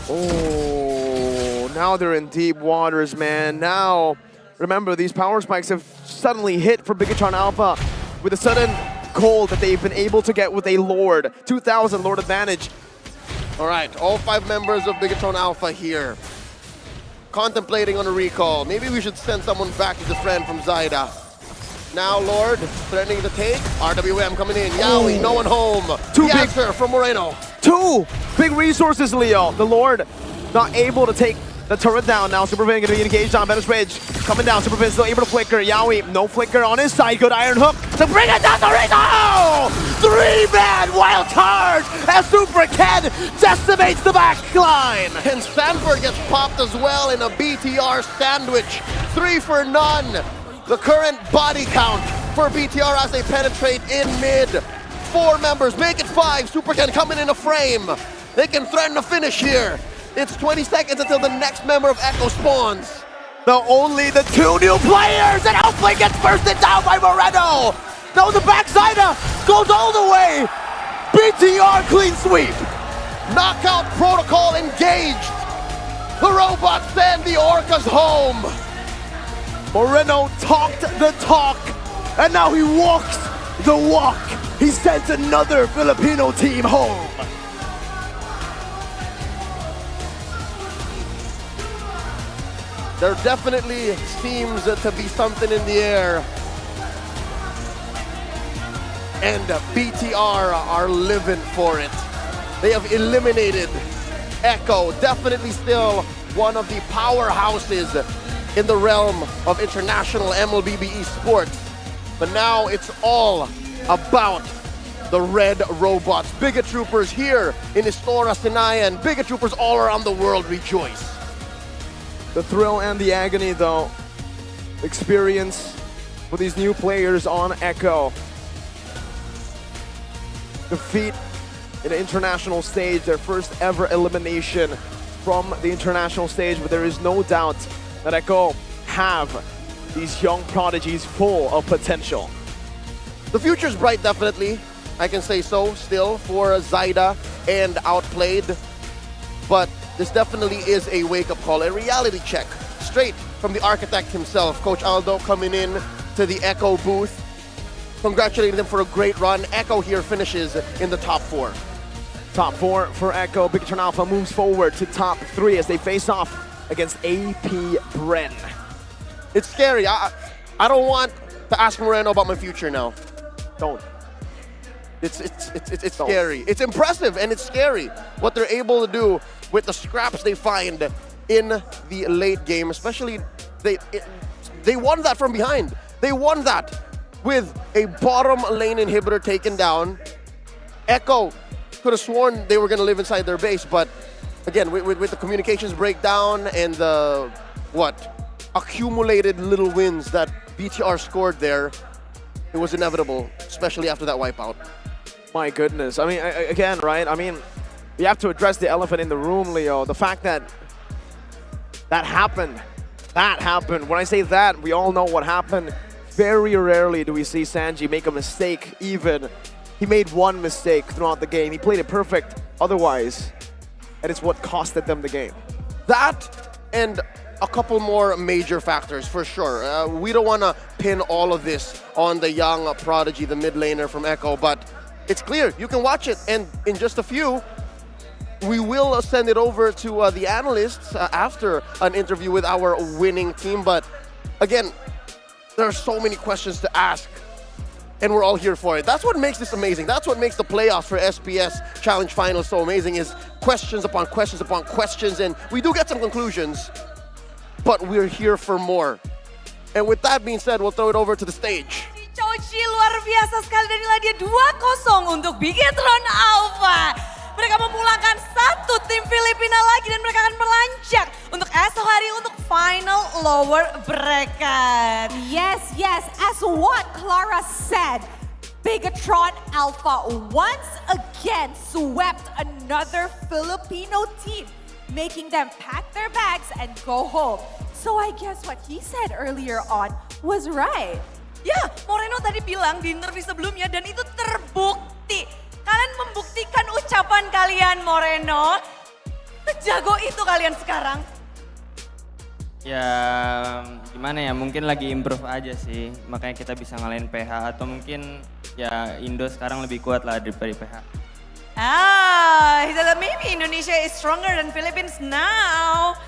Speaker 14: Oh, now they're in deep waters, man. Now, remember, these power spikes have suddenly hit for Bigatron Alpha with a sudden goal that they've been able to get with a Lord. 2,000 Lord advantage.
Speaker 5: All right, all 5 members of Bigatron Alpha here. Contemplating on a recall. Maybe we should send someone back to defend from Zaida. Now Lord threatening to take. RWM coming in. Yowie, no one home.
Speaker 14: Too big
Speaker 5: answer from Moreno.
Speaker 14: 2 big resources, Leo. The Lord not able to take the turret down. Now Supervin going to be engaged on Venice Ridge. Coming down, Supervin still able to flicker. Yowie, no flicker on his side. Good Iron Hook to bring it down the ring. Oh! 3-man wild charge as Super Ken decimates the back line.
Speaker 5: And Stanford gets popped as well in a BTR sandwich. 3 for none. The current body count for BTR as they penetrate in mid. 4 members, make it 5. Super Ken coming in a frame. They can threaten a finish here. It's 20 seconds until the next member of Echo spawns.
Speaker 14: Only the 2 new players, and Outplay gets bursted down by Moreno. Now the backside goes all the way. BTR clean sweep.
Speaker 5: Knockout protocol engaged. The robots send the Orcas home.
Speaker 14: Moreno talked the talk, and now he walks the walk. He sends another Filipino team home.
Speaker 5: There definitely seems to be something in the air. And BTR are living for it. They have eliminated Echo, definitely still one of the powerhouses in the realm of international MLBB eSports. But now it's all about the red robots. Bigot Troopers here in Istora, Sinayan. Bigot Troopers all around the world rejoice.
Speaker 14: The thrill and the agony, though, experience for these new players on Echo. Defeat in the international stage, their first ever elimination from the international stage, but there is no doubt that Echo have these young prodigies full of potential.
Speaker 5: The future's bright, definitely. I can say so still for Zaida and Outplayed. But this definitely is a wake-up call, a reality check, straight from the architect himself, Coach Aldo, coming in to the Echo booth. congratulating them for a great run. Echo here finishes in the top 4.
Speaker 14: Top 4 for Echo. Bigatron Alpha moves forward to top 3 as they face off against AP Bren.
Speaker 5: It's scary. I don't want to ask Moreno about my future now.
Speaker 14: Don't.
Speaker 5: It's scary. It's impressive and it's scary what they're able to do with the scraps they find in the late game. Especially they won that from behind. They won that with a bottom lane inhibitor taken down. Echo could have sworn they were going to live inside their base, but again, with the communications breakdown and the accumulated little wins that BTR scored there, it was inevitable, especially after that wipeout.
Speaker 14: My goodness. I mean, again, right? I mean, we have to address the elephant in the room, Leo. The fact that that happened. When I say that, we all know what happened. Very rarely do we see Sanji make a mistake even. He made one mistake throughout the game. He played it perfect otherwise, and it's what costed them the game.
Speaker 5: That and a couple more major factors for sure. We don't want to pin all of this on the young prodigy, the mid laner from Echo, but it's clear. You can watch it, and in just a few, we will send it over to the analysts after an interview with our winning team. But again, there are so many questions to ask, and we're all here for it. That's what makes this amazing. That's what makes the playoffs for SPS Challenge Finals so amazing, is questions upon questions upon questions, and we do get some conclusions, but we're here for more. And with that being said, we'll throw it over to the stage.
Speaker 8: Chochi luar biasa sekali dan inilah dia 2-0 untuk Bigatron Alpha. Mereka memulangkan satu tim Filipina lagi dan mereka akan melunjak untuk esok hari untuk final lower bracket.
Speaker 4: Yes, as what Clara said, Bigatron Alpha once again swept another Filipino team, making them pack their bags and go home. So I guess what he said earlier on was right.
Speaker 8: Ya, Moreno tadi bilang di interview sebelumnya dan itu terbukti. Kalian membuktikan ucapan kalian, Moreno. Sejago itu kalian sekarang.
Speaker 13: Ya, gimana ya, mungkin lagi improve aja sih. Makanya kita bisa ngalahin PH atau mungkin ya Indo sekarang lebih kuat lah daripada PH.
Speaker 8: He said that maybe Indonesia is stronger than Philippines now.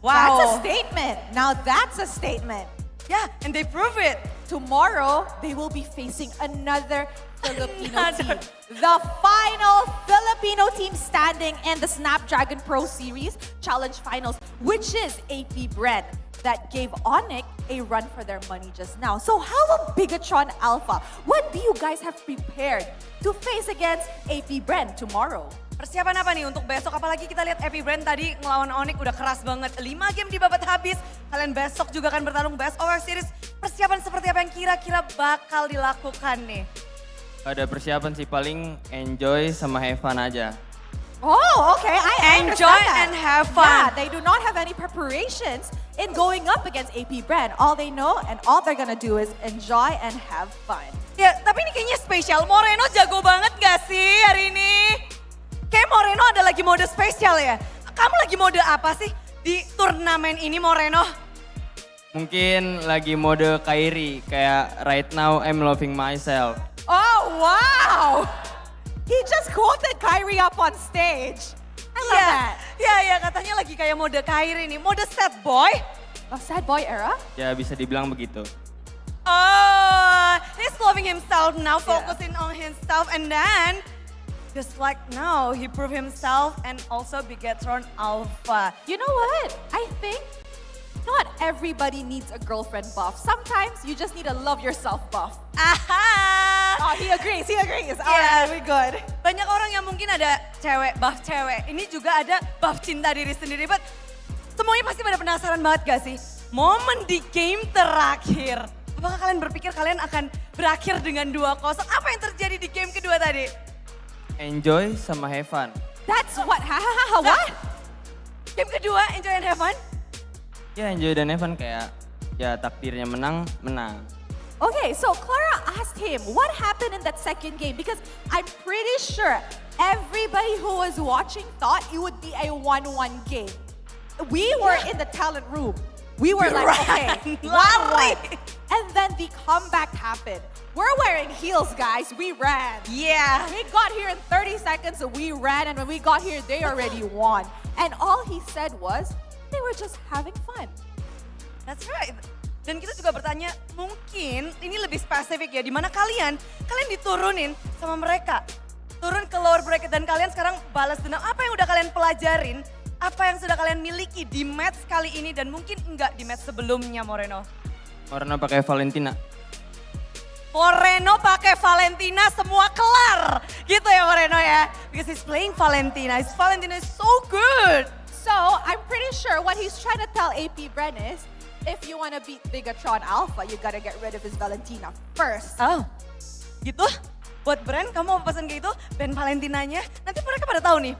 Speaker 8: Wow.
Speaker 4: That's a statement. Now that's a statement.
Speaker 8: Yeah, and they prove it.
Speaker 4: Tomorrow, they will be facing another Filipino team. The final Filipino team standing in the Snapdragon Pro Series Challenge Finals, which is AP Bren, that gave Onyx a run for their money just now. So how about Bigatron Alpha? What do you guys have prepared to face against AP Bren tomorrow?
Speaker 8: Persiapan apa nih untuk besok? Apalagi kita lihat AP Bren tadi ngelawan Onyx udah keras banget. 5 game dibabat habis. Kalian besok juga akan bertarung Best of Series. Persiapan seperti apa yang kira-kira bakal dilakukan nih?
Speaker 13: Ada persiapan sih, paling enjoy sama have fun aja.
Speaker 4: Oh, okay. I
Speaker 8: enjoy
Speaker 4: understand that.
Speaker 8: and have fun.
Speaker 4: Yeah, they do not have any preparations in going up against AP Bren. All they know and all they're gonna do is enjoy and have fun.
Speaker 8: Ya, tapi ini kayaknya spesial. Moreno jago banget gak sih hari ini? Kayak Moreno ada lagi mode spesial ya. Kamu lagi mode apa sih di turnamen ini, Moreno?
Speaker 13: Mungkin lagi mode Kyrie, kayak right now I'm loving myself.
Speaker 4: Oh, wow! He just quoted Kyrie up on stage. I love that.
Speaker 8: Ya, katanya lagi kayak mode Kyrie nih. Mode sad boy.
Speaker 4: Oh, sad boy era?
Speaker 13: Ya bisa dibilang begitu.
Speaker 8: Oh, he's loving himself now, focusing on himself, and then just like now, he proved himself and also Bigatron Alpha.
Speaker 4: You know what? I think not everybody needs a girlfriend buff. Sometimes you just need a love yourself buff.
Speaker 8: Aha!
Speaker 4: Oh, he agrees. Alright, we good.
Speaker 8: Banyak orang yang mungkin ada buff cewek. Ini juga ada buff cinta diri sendiri. But semuanya pasti pada penasaran banget gak sih? Momen di game terakhir. Apakah kalian berpikir kalian akan berakhir dengan 2-0? Apa yang terjadi di game kedua tadi?
Speaker 13: Enjoy sama have fun.
Speaker 4: That's what? What?
Speaker 8: Game kedua, enjoy and have fun?
Speaker 13: Ya enjoy dan have fun, kayak ya takdirnya menang.
Speaker 4: Okay, so Clara asked him what happened in that second game because I'm pretty sure everybody who was watching thought it would be a 1-1 game. We were in the talent room. We were like, okay, 1-1. And then the comeback happened. We're wearing heels, guys. We ran.
Speaker 8: Yeah.
Speaker 4: We got here in 30 seconds, so we ran. And when we got here, they already won. And all he said was, they were just having fun.
Speaker 8: That's right. Dan kita juga bertanya, mungkin ini lebih spesifik ya, di mana kalian diturunin sama mereka. Turun ke lower bracket dan kalian sekarang balas dendam. Apa yang udah kalian pelajarin? Apa yang sudah kalian miliki di match kali ini dan mungkin enggak di match sebelumnya, Moreno?
Speaker 13: Moreno pakai Valentina.
Speaker 8: Moreno pakai Valentina, semua kelar. Gitu ya Moreno ya. Because he's playing Valentina. His Valentina is so good.
Speaker 4: So I'm pretty sure what he's trying to tell AP Bren is, if you want to beat Bigatron Alpha, you gotta get rid of his Valentina first.
Speaker 8: Oh, gitu? Buat Bren, kamu mau pesan kayak gitu? Band Valentinanya, nanti mereka pada tahu nih.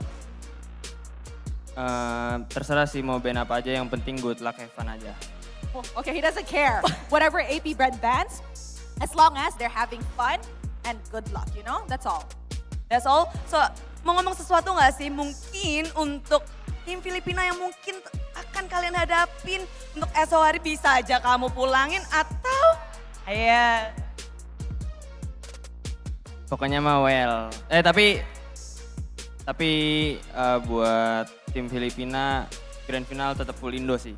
Speaker 13: Terserah sih mau band apa aja, yang penting good luck, have fun aja.
Speaker 4: Oh, okay, he doesn't care. Whatever AP Bren bans, as long as they're having fun and good luck, you know? That's all.
Speaker 8: That's all. So, mau ngomong sesuatu nggak sih? Mungkin untuk tim Filipina yang mungkin akan kalian hadapin untuk esok hari bisa aja kamu pulangin atau
Speaker 13: Pokoknya mah well. Tapi buat tim Filipina grand final tetap full Indo sih.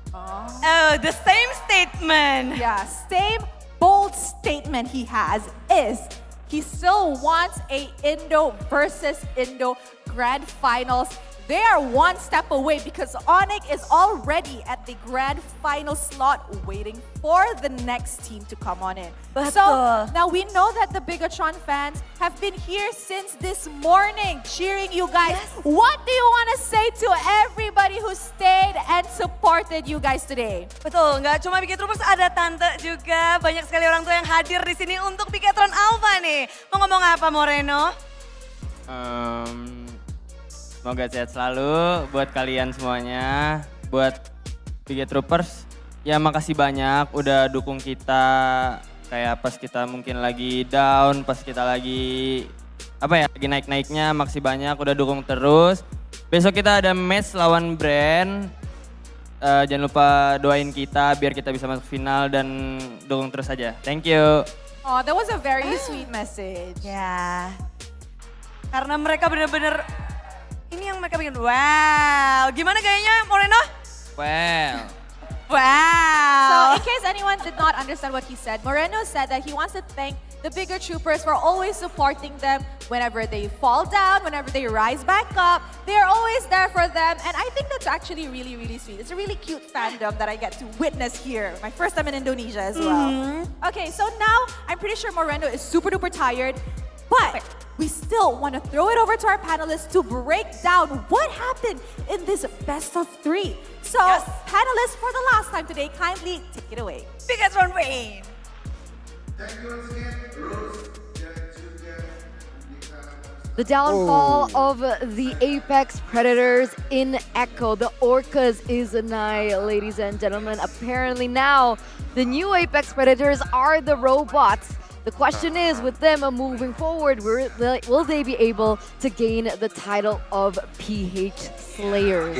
Speaker 8: Oh, the same statement.
Speaker 4: Yeah, same bold statement he has is he still wants a Indo versus Indo grand finals. They are one step away because Onyx is already at the grand final slot waiting for the next team to come on in. So now we know that the Bigatron fans have been here since this morning cheering you guys. Yes. What do you want to say to everybody who stayed and supported you guys today?
Speaker 8: Betul, nggak cuma Bigatroopers, ada tante juga. Banyak sekali orang tua yang hadir di sini untuk Bigatron Alpha nih. Mau ngomong apa Moreno?
Speaker 13: Semoga sehat selalu buat kalian semuanya, buat Bigatroopers. Ya makasih banyak udah dukung kita kayak pas kita mungkin lagi down, pas kita lagi lagi naik-naiknya. Makasih banyak udah dukung terus. Besok kita ada match lawan Brand. Jangan lupa doain kita biar kita bisa masuk final dan dukung terus aja. Thank you.
Speaker 4: Oh, that was a very sweet message.
Speaker 8: Ya, karena mereka bener-bener ini yang mereka bikin, wow. Gimana gayanya Moreno?
Speaker 13: Well.
Speaker 8: Wow.
Speaker 4: So in case anyone did not understand what he said, Moreno said that he wants to thank the Bigatroopers for always supporting them whenever they fall down, whenever they rise back up. They're always there for them. And I think that's actually really, really sweet. It's a really cute fandom that I get to witness here. My first time in Indonesia as well. Okay, so now I'm pretty sure Moreno is super duper tired, but we still want to throw it over to our panelists to break down what happened in this best of 3. So, panelists, for the last time today, kindly take it away.
Speaker 8: Bigatron Rain.
Speaker 16: Thank you once again, Rose.
Speaker 22: The downfall of the Apex Predators in Echo. The Orcas is nigh, ladies and gentlemen. Apparently now, the new Apex Predators are the robots. The question is, with them moving forward, will they be able to gain the title of PH Slayers?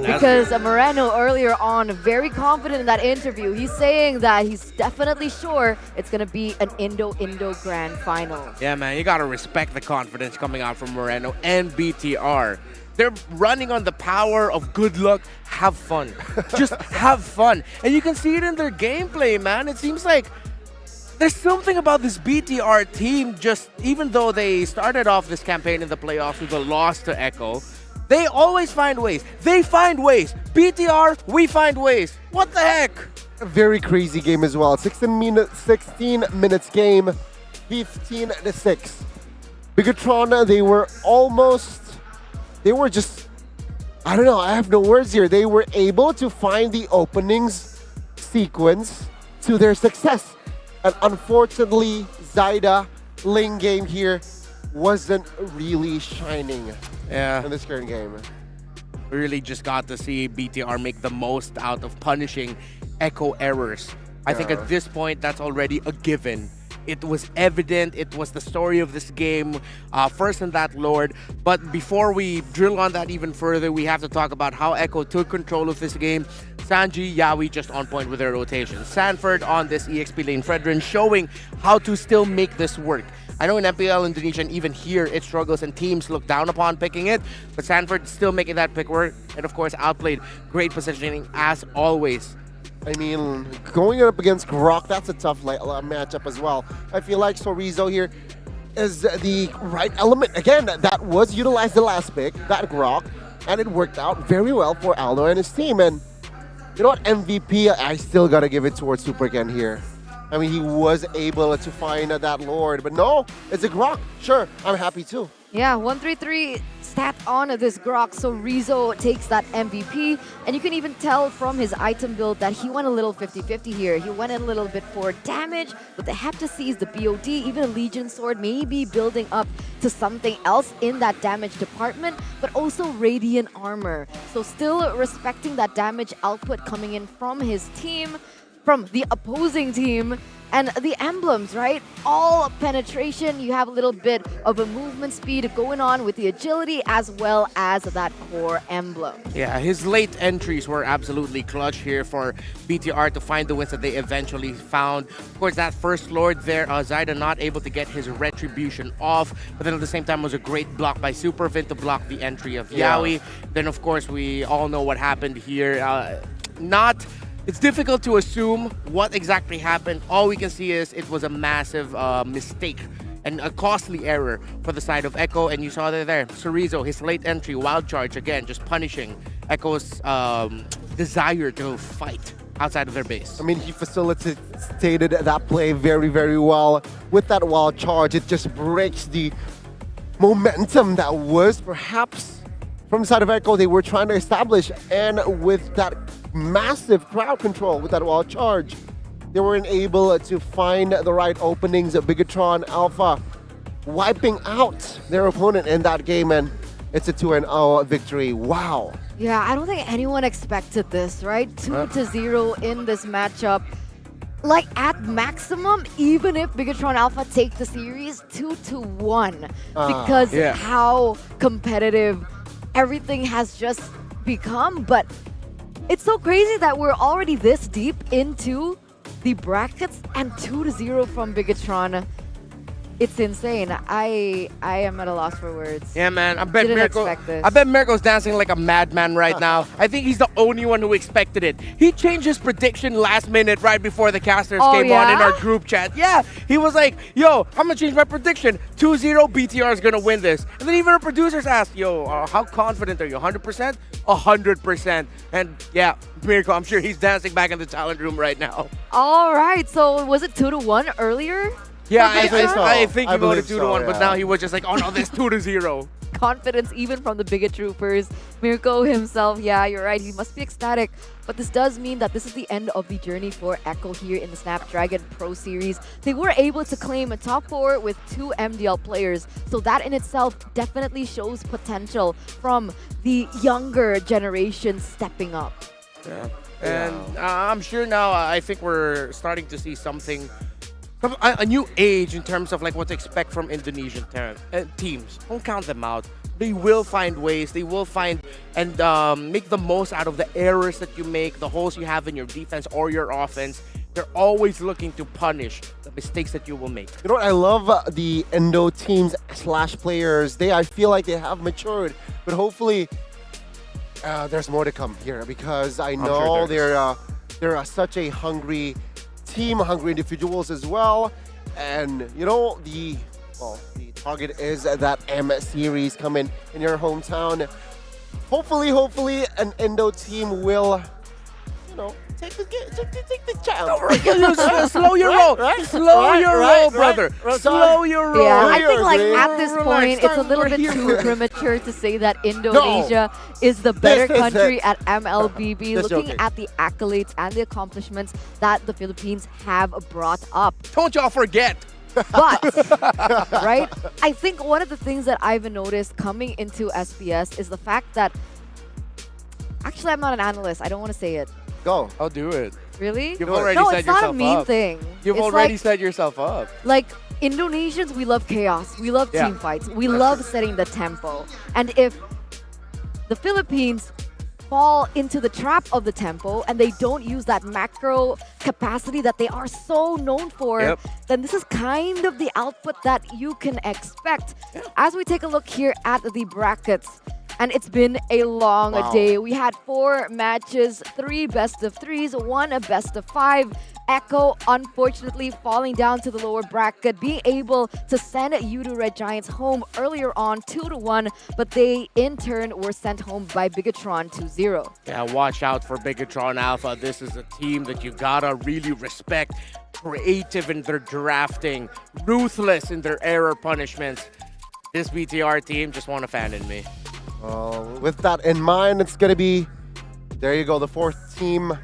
Speaker 22: Because Moreno earlier on, very confident in that interview, he's saying that he's definitely sure it's going to be an Indo-Indo Grand Final.
Speaker 11: Yeah, man, you got to respect the confidence coming out from Moreno and BTR. They're running on the power of good luck, have fun. Just have fun. And you can see it in their gameplay, man. It seems like there's something about this BTR team, just even though they started off this campaign in the playoffs with a loss to Echo, they always find ways. They find ways. BTR, we find ways. What the heck?
Speaker 12: A very crazy game as well. 16 minutes game, 15-6. Bigatron, they were just, I don't know, I have no words here. They were able to find the openings sequence to their success. And unfortunately, Zyda lane game here wasn't really shining in this current game.
Speaker 11: We really just got to see BTR make the most out of punishing Echo errors. I think at this point, that's already a given. It was evident, it was the story of this game, first in that Lord. But before we drill on that even further, we have to talk about how Echo took control of this game. Sanji, Yawi just on point with their rotation. Sanford on this EXP lane. Fredrin showing how to still make this work. I know in MPL Indonesia and even here it struggles and teams look down upon picking it, but Sanford still making that pick work, and of course outplayed. Great positioning as always.
Speaker 12: I mean, going up against Grok, that's a tough matchup as well. I feel like Sorizo here is the right element. Again, that was utilized the last pick, that Grok, and it worked out very well for Aldo and his team. And you know what, MVP, I still gotta give it towards Superken here. I mean, he was able to find that Lord, but no, it's a Grok. Sure, I'm happy too.
Speaker 22: Yeah, 133 stat on this Grok, so Rizzo takes that MVP. And you can even tell from his item build that he went a little 50-50 here. He went in a little bit for damage, but the Heptases, the BOD, even a Legion Sword, maybe building up to something else in that damage department, but also Radiant Armor. So still respecting that damage output coming in from his team, from the opposing team, and the emblems, right? All penetration, you have a little bit of a movement speed going on with the agility as well as that core emblem.
Speaker 11: Yeah, his late entries were absolutely clutch here for BTR to find the wins that they eventually found. Of course, that first Lord there, Zaida not able to get his retribution off, but then at the same time was a great block by Supervin to block the entry of Yawi. Then of course, we all know what happened here. It's difficult to assume what exactly happened. All we can see is it was a massive mistake and a costly error for the side of Echo. And you saw that there. Sorizo, his late entry, wild charge, again, just punishing Echo's desire to fight outside of their base.
Speaker 12: I mean, he facilitated that play very, very well. With that wild charge, it just breaks the momentum that was perhaps from the side of Echo they were trying to establish. And with that massive crowd control with that wild charge, they weren't able to find the right openings. Bigatron Alpha wiping out their opponent in that game, and it's a 2-0 victory. Wow.
Speaker 22: Yeah, I don't think anyone expected this, right? 2-0 in this matchup. Like at maximum, even if Bigatron Alpha take the series, 2-1, because how competitive everything has just become. But it's so crazy that we're already this deep into the brackets and 2-0 from Bigatron. It's insane. I am at a loss for words.
Speaker 11: Yeah, man. I bet Mirko's dancing like a madman right now. I think he's the only one who expected it. He changed his prediction last minute right before the casters came on in our group chat. Yeah, he was like, yo, I'm going to change my prediction. 2-0, BTR is going to win this. And then even our producers asked, yo, how confident are you? 100%? 100%. And yeah, Mirko, I'm sure he's dancing back in the talent room right now.
Speaker 22: All right, so was it 2-1 earlier?
Speaker 11: Yeah, I think he voted 2-1, but now he was just like, oh no, there's 2-0.
Speaker 22: Confidence even from the Bigot Troopers. Mirko himself, yeah, you're right, he must be ecstatic. But this does mean that this is the end of the journey for Echo here in the Snapdragon Pro Series. They were able to claim a top 4 with 2 MDL players, so that in itself definitely shows potential from the younger generation stepping up.
Speaker 11: Yeah, and I'm sure now, I think we're starting to see something, a new age in terms of like what to expect from Indonesian teams. Don't count them out. They will find ways. They will find and make the most out of the errors that you make, the holes you have in your defense or your offense. They're always looking to punish the mistakes that you will make.
Speaker 12: You know what? I love the Indo teams / players. I feel like they have matured, but hopefully there's more to come here because I know they're such a hungry team, hungry individuals as well. And you know, the target is that M series coming in your hometown. Hopefully an Indo team will, you know, take the chance.
Speaker 11: Slow your roll. Slow your roll, brother. Slow your roll.
Speaker 22: Yeah, I think like at this point, it's a little bit too premature to say that Indonesia is the better country at MLBB. Looking at the accolades and the accomplishments that the Philippines have brought up.
Speaker 11: Don't y'all forget.
Speaker 22: But, right, I think one of the things that I've noticed coming into SPS is the fact that, actually I'm not an analyst, I don't want to say it.
Speaker 12: Go.
Speaker 11: I'll do it.
Speaker 22: Really?
Speaker 11: You've already set yourself up.
Speaker 22: No, it's not a mean thing.
Speaker 11: You've already set yourself up.
Speaker 22: Like, Indonesians, we love chaos. We love team fights. We love setting the tempo. And if the Philippines fall into the trap of the tempo and they don't use that macro capacity that they are so known for, then this is kind of the output that you can expect. As we take a look here at the brackets, and it's been a long day. We had 4 matches, 3 best of 3s, 1 a best of 5. Echo, unfortunately, falling down to the lower bracket, being able to send U2 Red Giants home earlier on 2-1, but they in turn were sent home by Bigatron 2-0.
Speaker 11: Yeah, watch out for Bigatron Alpha. This is a team that you gotta really respect. Creative in their drafting, ruthless in their error punishments. This BTR team just want a fan in me.
Speaker 12: With that in mind, it's going to be, there you go, the 4th team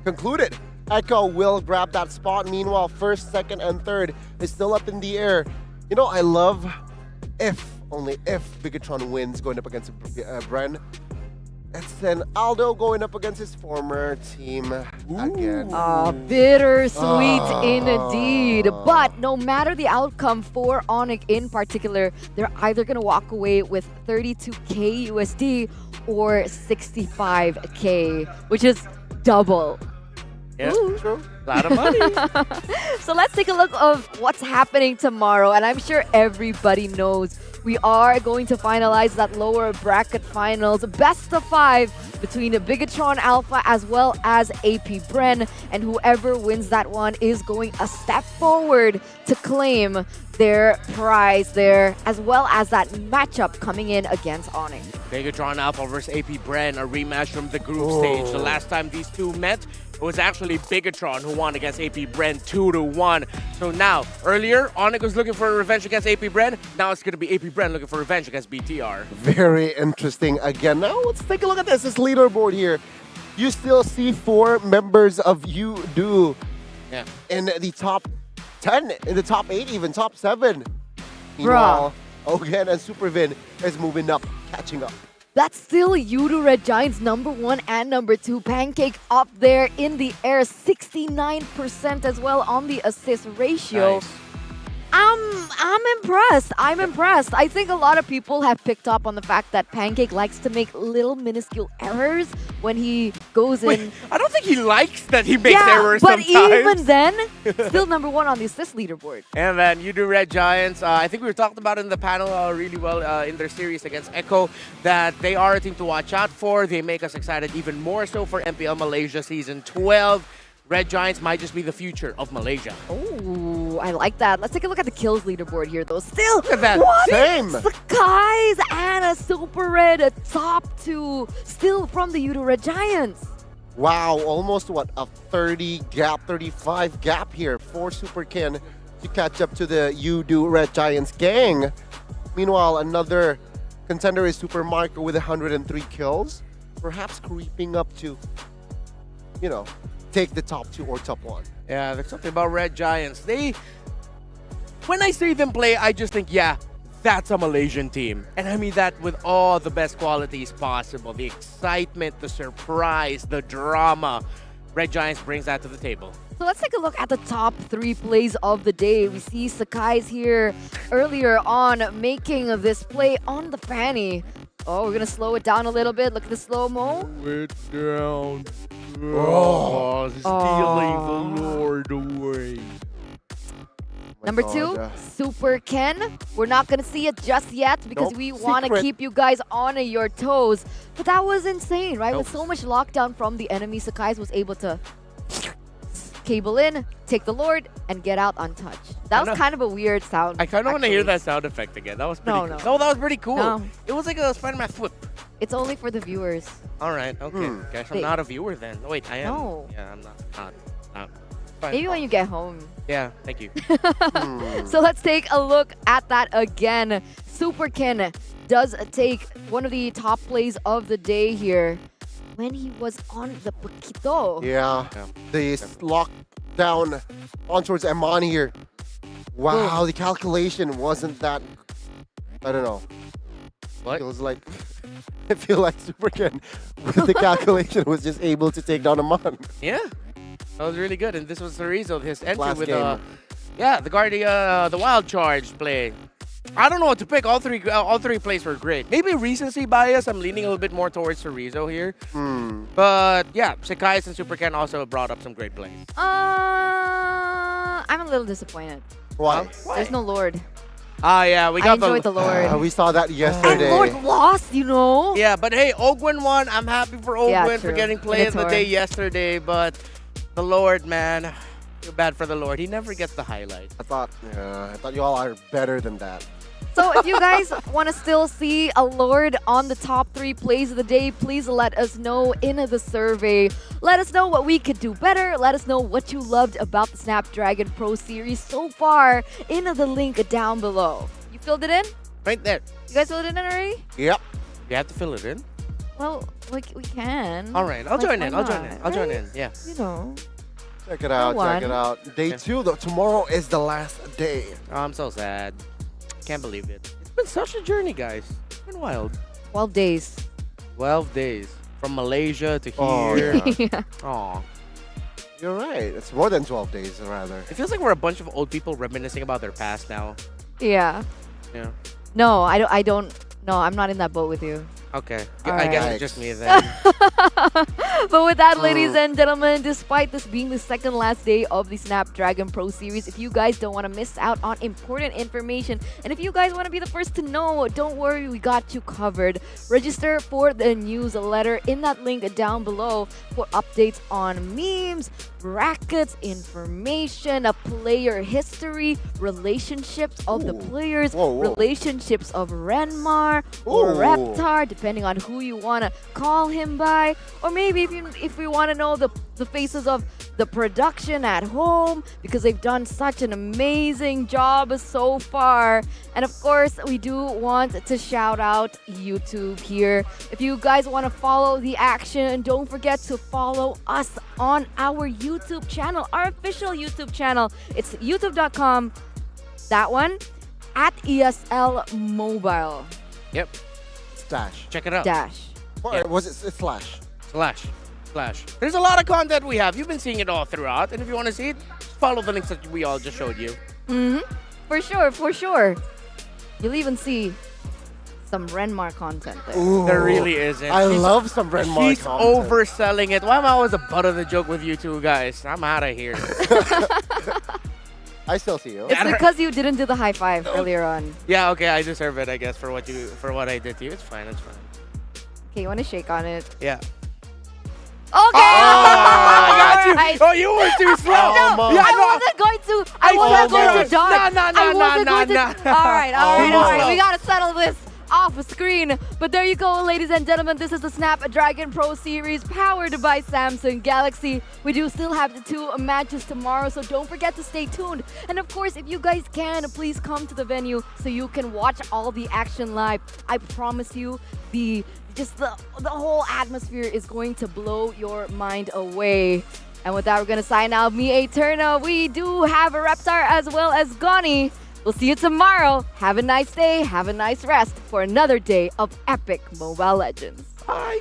Speaker 12: concluded. Echo will grab that spot. Meanwhile, 1st, 2nd, and 3rd is still up in the air. You know, I love only if Bigatron wins going up against Bren. It's then Aldo going up against his former team again.
Speaker 22: Bittersweet indeed. But no matter the outcome for Onyx in particular, they're either going to walk away with 32K USD or 65K, which is double.
Speaker 11: Yeah, true. A lot of money.
Speaker 22: So let's take a look of what's happening tomorrow. And I'm sure everybody knows we are going to finalize that lower bracket finals. Best of 5 between Bigatron Alpha as well as AP Bren. And whoever wins that one is going a step forward to claim their prize there, as well as that matchup coming in against Onyx.
Speaker 11: Bigatron Alpha versus AP Bren, a rematch from the group stage. The last time these two met, it was actually Bigatron who won against AP Bren 2-1. So now, earlier, Onyx was looking for a revenge against AP Bren. Now it's going to be AP Bren looking for revenge against BTR.
Speaker 12: Very interesting again. Now let's take a look at this leaderboard here. You still see 4 members of U2 in the top 10, in the top 8, even top 7. Meanwhile, Ogen and Supervin is moving up, catching up.
Speaker 22: That's still U2 Red Giants #1 and #2. Pancake up there in the air, 69% as well on the assist ratio.
Speaker 11: Nice.
Speaker 22: I'm impressed. I'm impressed. I think a lot of people have picked up on the fact that Pancake likes to make little minuscule errors when he goes in.
Speaker 11: I don't think he likes that he makes errors
Speaker 22: but
Speaker 11: sometimes.
Speaker 22: even then, still #1 on the assist leaderboard.
Speaker 11: And then U2 Red Giants, I think we were talking about it in the panel really well in their series against Echo, that they are a team to watch out for. They make us excited even more so for MPL Malaysia Season 12. Red Giants might just be the future of Malaysia.
Speaker 22: Oh, I like that. Let's take a look at the kills leaderboard here, though. Still,
Speaker 11: look at that.
Speaker 12: Same.
Speaker 22: Sakai's and a Super Red, a top 2, still from the U2 Red Giants.
Speaker 12: Wow, almost what, a 30 gap, 35 gap here for Superkin to catch up to the U2 Red Giants gang. Meanwhile, another contender is Super Marco with 103 kills, perhaps creeping up to, you know, take the top 2 or top 1.
Speaker 11: Yeah, there's something about Red Giants. When I see them play, I just think, yeah, that's a Malaysian team. And I mean that with all the best qualities possible. The excitement, the surprise, the drama. Red Giants brings that to the table.
Speaker 22: So let's take a look at the top 3 plays of the day. We see Sakai's here earlier on making this play on the Fanny. Oh, we're going to slow it down a little bit. Look at the slow-mo.
Speaker 11: Slow it down. Oh, stealing the Lord away.
Speaker 22: #2, Super Ken. We're not going to see it just yet because we want to keep you guys on your toes. But that was insane, right? With so much lockdown from the enemy, Sakai's was able to cable in, take the Lord, and get out untouched. That was kind of a weird sound.
Speaker 11: I kind of want to hear that sound effect again. That was pretty cool. No, that was pretty cool.
Speaker 22: No.
Speaker 11: It was like a Spider-Man flip.
Speaker 22: It's only for the viewers.
Speaker 11: All right, okay. Guess I'm not a viewer then. Oh, wait, I am.
Speaker 22: No.
Speaker 11: Yeah, I'm not. Fine.
Speaker 22: Maybe when you get home.
Speaker 11: Yeah, thank you.
Speaker 22: So let's take a look at that again. Superkin does take one of the top plays of the day here when he was on the Paquito.
Speaker 12: Yeah, the lockdown on towards Eman here. Wow, the calculation wasn't that, I don't know.
Speaker 11: What?
Speaker 12: It was like, I feel like Superkin with the calculation was just able to take down Eman.
Speaker 11: Yeah, that was really good. And this was Cerezo, his entry
Speaker 12: Last
Speaker 11: with
Speaker 12: game.
Speaker 11: the Wild Charge play. I don't know what to pick. All three plays were great. Maybe recency bias. I'm leaning a little bit more towards Chorizo here. But yeah, Sekais and Super Ken also brought up some great plays.
Speaker 22: I'm a little disappointed.
Speaker 12: Why?
Speaker 22: There's no Lord.
Speaker 11: Ah, yeah, we got
Speaker 22: I enjoyed the Lord.
Speaker 12: We saw that yesterday.
Speaker 22: And Lord lost, you know.
Speaker 11: Yeah, but hey, Ogwin won. I'm happy for Ogwin
Speaker 22: Yeah,
Speaker 11: for
Speaker 22: true.
Speaker 11: getting play of the
Speaker 22: Minotaur.
Speaker 11: day yesterday. But the Lord, man, feel bad for the Lord. He never gets the highlight.
Speaker 12: I thought you all are better than that.
Speaker 22: So if you guys want to still see a Lord on the top 3 plays of the day, please let us know in the survey. Let us know what we could do better. Let us know what you loved about the Snapdragon Pro Series so far in the link down below. You filled it in?
Speaker 11: Right there.
Speaker 22: You guys filled it in already?
Speaker 12: Yep.
Speaker 11: You have to fill it in.
Speaker 22: Well, like we can.
Speaker 11: All right, I'll
Speaker 22: Like,
Speaker 11: join
Speaker 22: why
Speaker 11: in. I'll join
Speaker 22: not,
Speaker 11: in. I'll join in.
Speaker 22: right?
Speaker 11: Yeah.
Speaker 22: You know.
Speaker 12: Check it out.
Speaker 22: one.
Speaker 12: Check it out. Day 2. Though. Tomorrow is the last day.
Speaker 11: Oh, I'm so sad. Can't believe it. It's been such a journey, guys. It's been wild.
Speaker 22: 12 days.
Speaker 11: 12 days. From Malaysia to
Speaker 12: Oh,
Speaker 11: here.
Speaker 12: yeah.
Speaker 11: Aw.
Speaker 12: You're right. It's more than 12 days, rather.
Speaker 11: It feels like we're a bunch of old people reminiscing about their past now.
Speaker 22: Yeah.
Speaker 11: Yeah.
Speaker 22: No, I don't. No, I'm not in that boat with you.
Speaker 11: Okay.
Speaker 22: All
Speaker 11: I guess
Speaker 22: right.
Speaker 11: it's just me then.
Speaker 22: But with that, ladies and gentlemen, despite this being the second last day of the Snapdragon Pro Series, if you guys don't want to miss out on important information, and if you guys want to be the first to know, don't worry, we got you covered. Register for the newsletter in that link down below for updates on memes, brackets, information, a player history, relationships of the players, relationships of Renmar or
Speaker 12: Ooh.
Speaker 22: Reptar, depending on who you want to call him by, or maybe if we want to know the faces of the production at home, because they've done such an amazing job so far. And of course, we do want to shout out YouTube here. If you guys want to follow the action, don't forget to follow us on our YouTube channel, our official YouTube channel. It's youtube.com, that one, at ESL Mobile.
Speaker 11: Yep.
Speaker 12: Dash.
Speaker 11: Check it out.
Speaker 22: Dash.
Speaker 12: Or was it slash?
Speaker 11: Slash. There's a lot of content we have. You've been seeing it all throughout. And if you want to see it, follow the links that we all just showed you.
Speaker 22: For sure. You'll even see some Renmar content there.
Speaker 12: Ooh.
Speaker 11: There really isn't.
Speaker 12: I love some Renmar
Speaker 11: She's
Speaker 12: content.
Speaker 11: overselling it. Why am I always the butt of the joke with you two guys? I'm out of here.
Speaker 12: I still see you.
Speaker 22: It's because you didn't do the high five earlier on.
Speaker 11: Yeah, okay, I deserve it, I guess, for what I did to you. It's fine.
Speaker 22: Okay, you want to shake on it?
Speaker 11: Yeah.
Speaker 22: Okay.
Speaker 11: I got you.
Speaker 22: Alright.
Speaker 11: Oh, you were too slow.
Speaker 22: I wasn't going to. I wasn't going to dodge.
Speaker 11: No.
Speaker 22: All right. We gotta settle this off screen. But there you go, ladies and gentlemen. This is the Snapdragon Pro Series powered by Samsung Galaxy. We do still have the 2 matches tomorrow, so don't forget to stay tuned. And of course, if you guys can, please come to the venue so you can watch all the action live. I promise you, the whole atmosphere is going to blow your mind away. And with that, we're gonna sign out. Me, Eterna. We do have a Reptar as well as Goni. We'll see you tomorrow. Have a nice day. Have a nice rest for another day of epic Mobile Legends.
Speaker 11: Bye.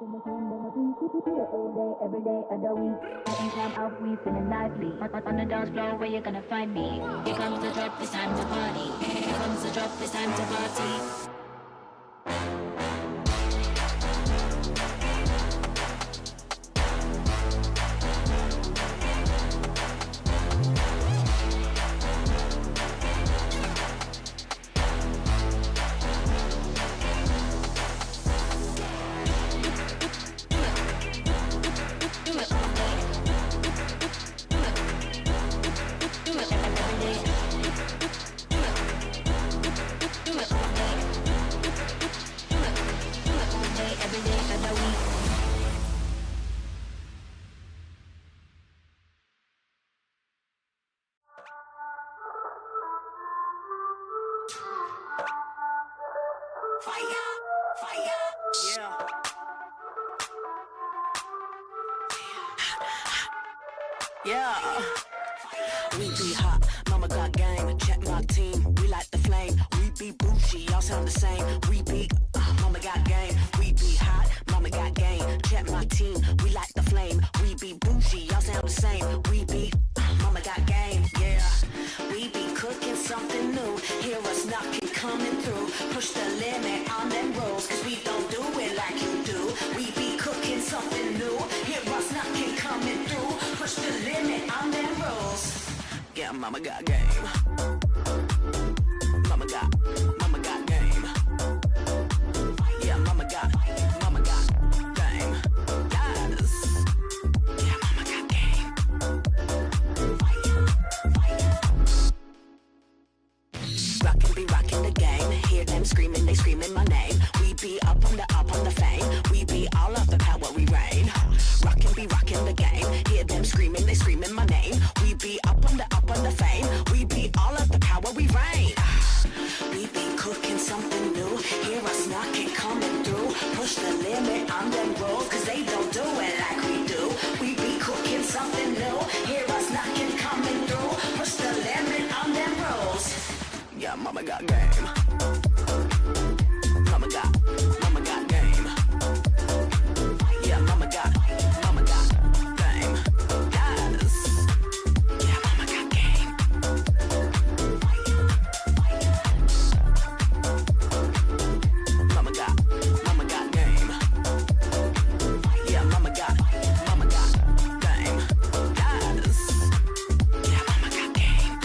Speaker 17: Every day of the week, I ain't come out, we feeling lively. On the dance floor, where you gonna find me? Here comes the drop, it's time to party. Here comes the drop, it's time to party.
Speaker 19: Yeah. We be hot, mama got game. Check my team, we like the flame. We be bougie, y'all sound the same. We be, mama got game. We be hot, mama got game. Check my team, we like the flame. We be bougie, y'all sound the same. We be, mama got game. Yeah. We be cooking something new. Hear us knocking, coming through. Push the limit on them rolls, cause we don't do it like you do. We be cooking something new. Hear us knocking, coming through. Push the limit on them rolls. Yeah, mama got game. Mama got game. Yeah, mama got game. Yes. Yeah, mama got game. Rockin' be rockin' the game. Hear them screaming, they screaming my name. We be up on the fame. We be all of the power, we reign. Rockin' be rockin' the game. Hear them screaming, they screaming my name. We be up on the fame. We be all of the power, we reign. We be cooking something new. Hear us knocking, coming through. Push the limit on them rolls, cause they don't do it like we do. We be cooking something new. Hear us knocking, coming through. Push the limit on them rolls. Yeah, mama got game. Mama got game. Yeah, mama got game. Yes. Yeah, mama got game. Mama got game. Yeah, mama got game. Yes. Yeah, mama got game.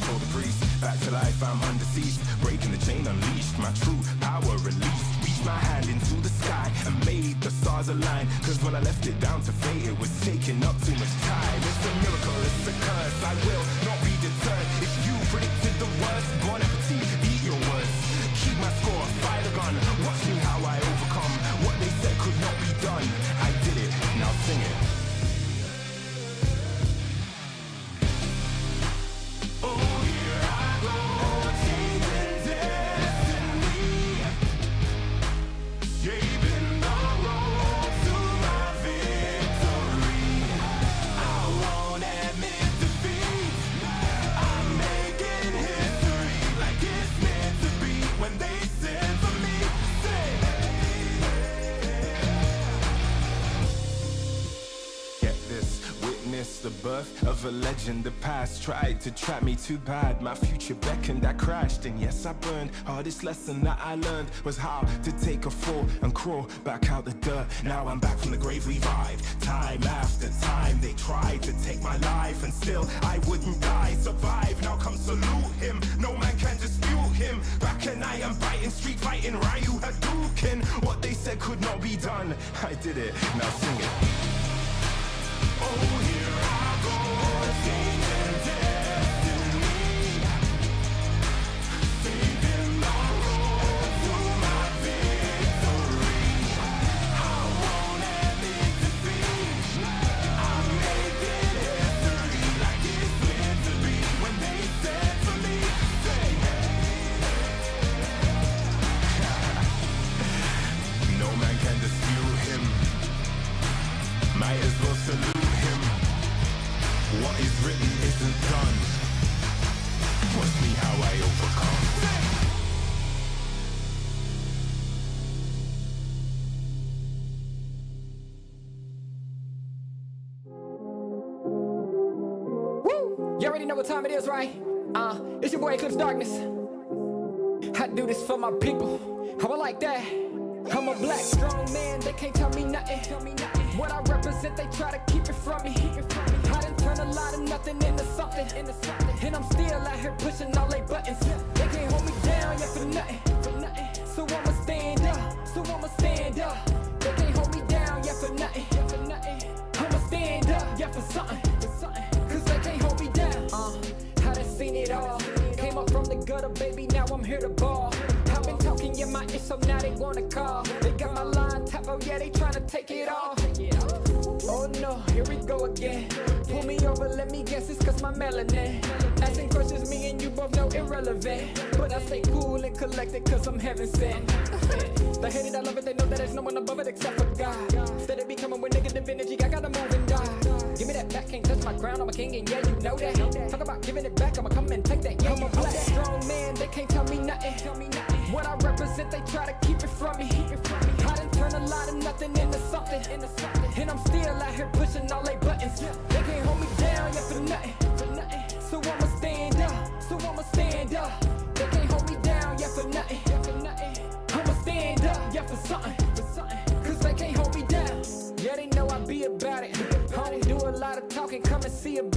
Speaker 20: Call the priest, back to life, I'm undeceased. Breaking the chain, unleashed, my true power released. Reached my hand into the sky and made the stars align. Cause when I left it down to fate, it was taking up too much time. It's a miracle, it's a curse, I will not be deterred. If you predicted the worst, bon appetit, eat your words. Keep my score, fire the gun, watch me how I overcome. What they said could not be done, I did it, now sing it. The birth of a legend, the past tried to trap me too bad. My future beckoned, I crashed, and yes, I burned. Hardest lesson that I learned was how to take a fall and crawl back out the dirt. Now I'm back from the grave, revived. Time after time, they tried to take my life, and still I wouldn't die. Survive, now come salute him. No man can dispute him. Back and I am biting, street fighting, Ryu Hadouken. What they said could not be done, I did it. Now sing it. Oh, here I go, changing destiny, paving the road to my victory. I won't admit defeat. I'm making history like it's meant to be. When they said to me, say, no man can dispute him. is written isn't done. Watch me how I overcome.
Speaker 3: You already know what time it is, right? It's your boy Eclipse Darkness. I do this for my people. How I like that. I'm a black strong man, they can't tell me nothing. What I represent, they try to keep it from me. I done turn a lot of nothing into something. And I'm still out here pushing all they buttons. They can't hold me down, yeah, for nothing. So I'ma stand up, They can't hold me down, yeah, for nothing. I'ma stand up, yeah, for something. Cause they can't hold me down. I done seen it all. Came up from the gutter, baby, now I'm here to ball. I've been talking in my ear, so now they wanna call. They got my line tap, oh yeah, they tryna take it off. Oh no, here we go again. Pull me over, let me guess, it's cause my melanin. Asking questions, me and you both know irrelevant. But I stay cool and collected cause I'm heaven sent. They hate it, I love it, they know that there's no one above it except for God. Steady be coming with negative energy, I gotta move and die. Give me that back, can't touch my crown, I'm a king and yeah, you know that. Talk about giving it back, I'ma come and take that. Yeah, I'm a black strong man, they can't tell me nothing. What I represent, they try to keep it from me. I done turn a lot of nothing into something. And I'm still out here pushing all they buttons. They can't hold me down, yeah, for nothing. So I'ma stand up. They can't hold me down, yeah, for nothing. I'ma stand up, yeah, for something. Cause they can't hold me down. Yeah, they know I be about it. I don't do a lot of talking, come and see about it.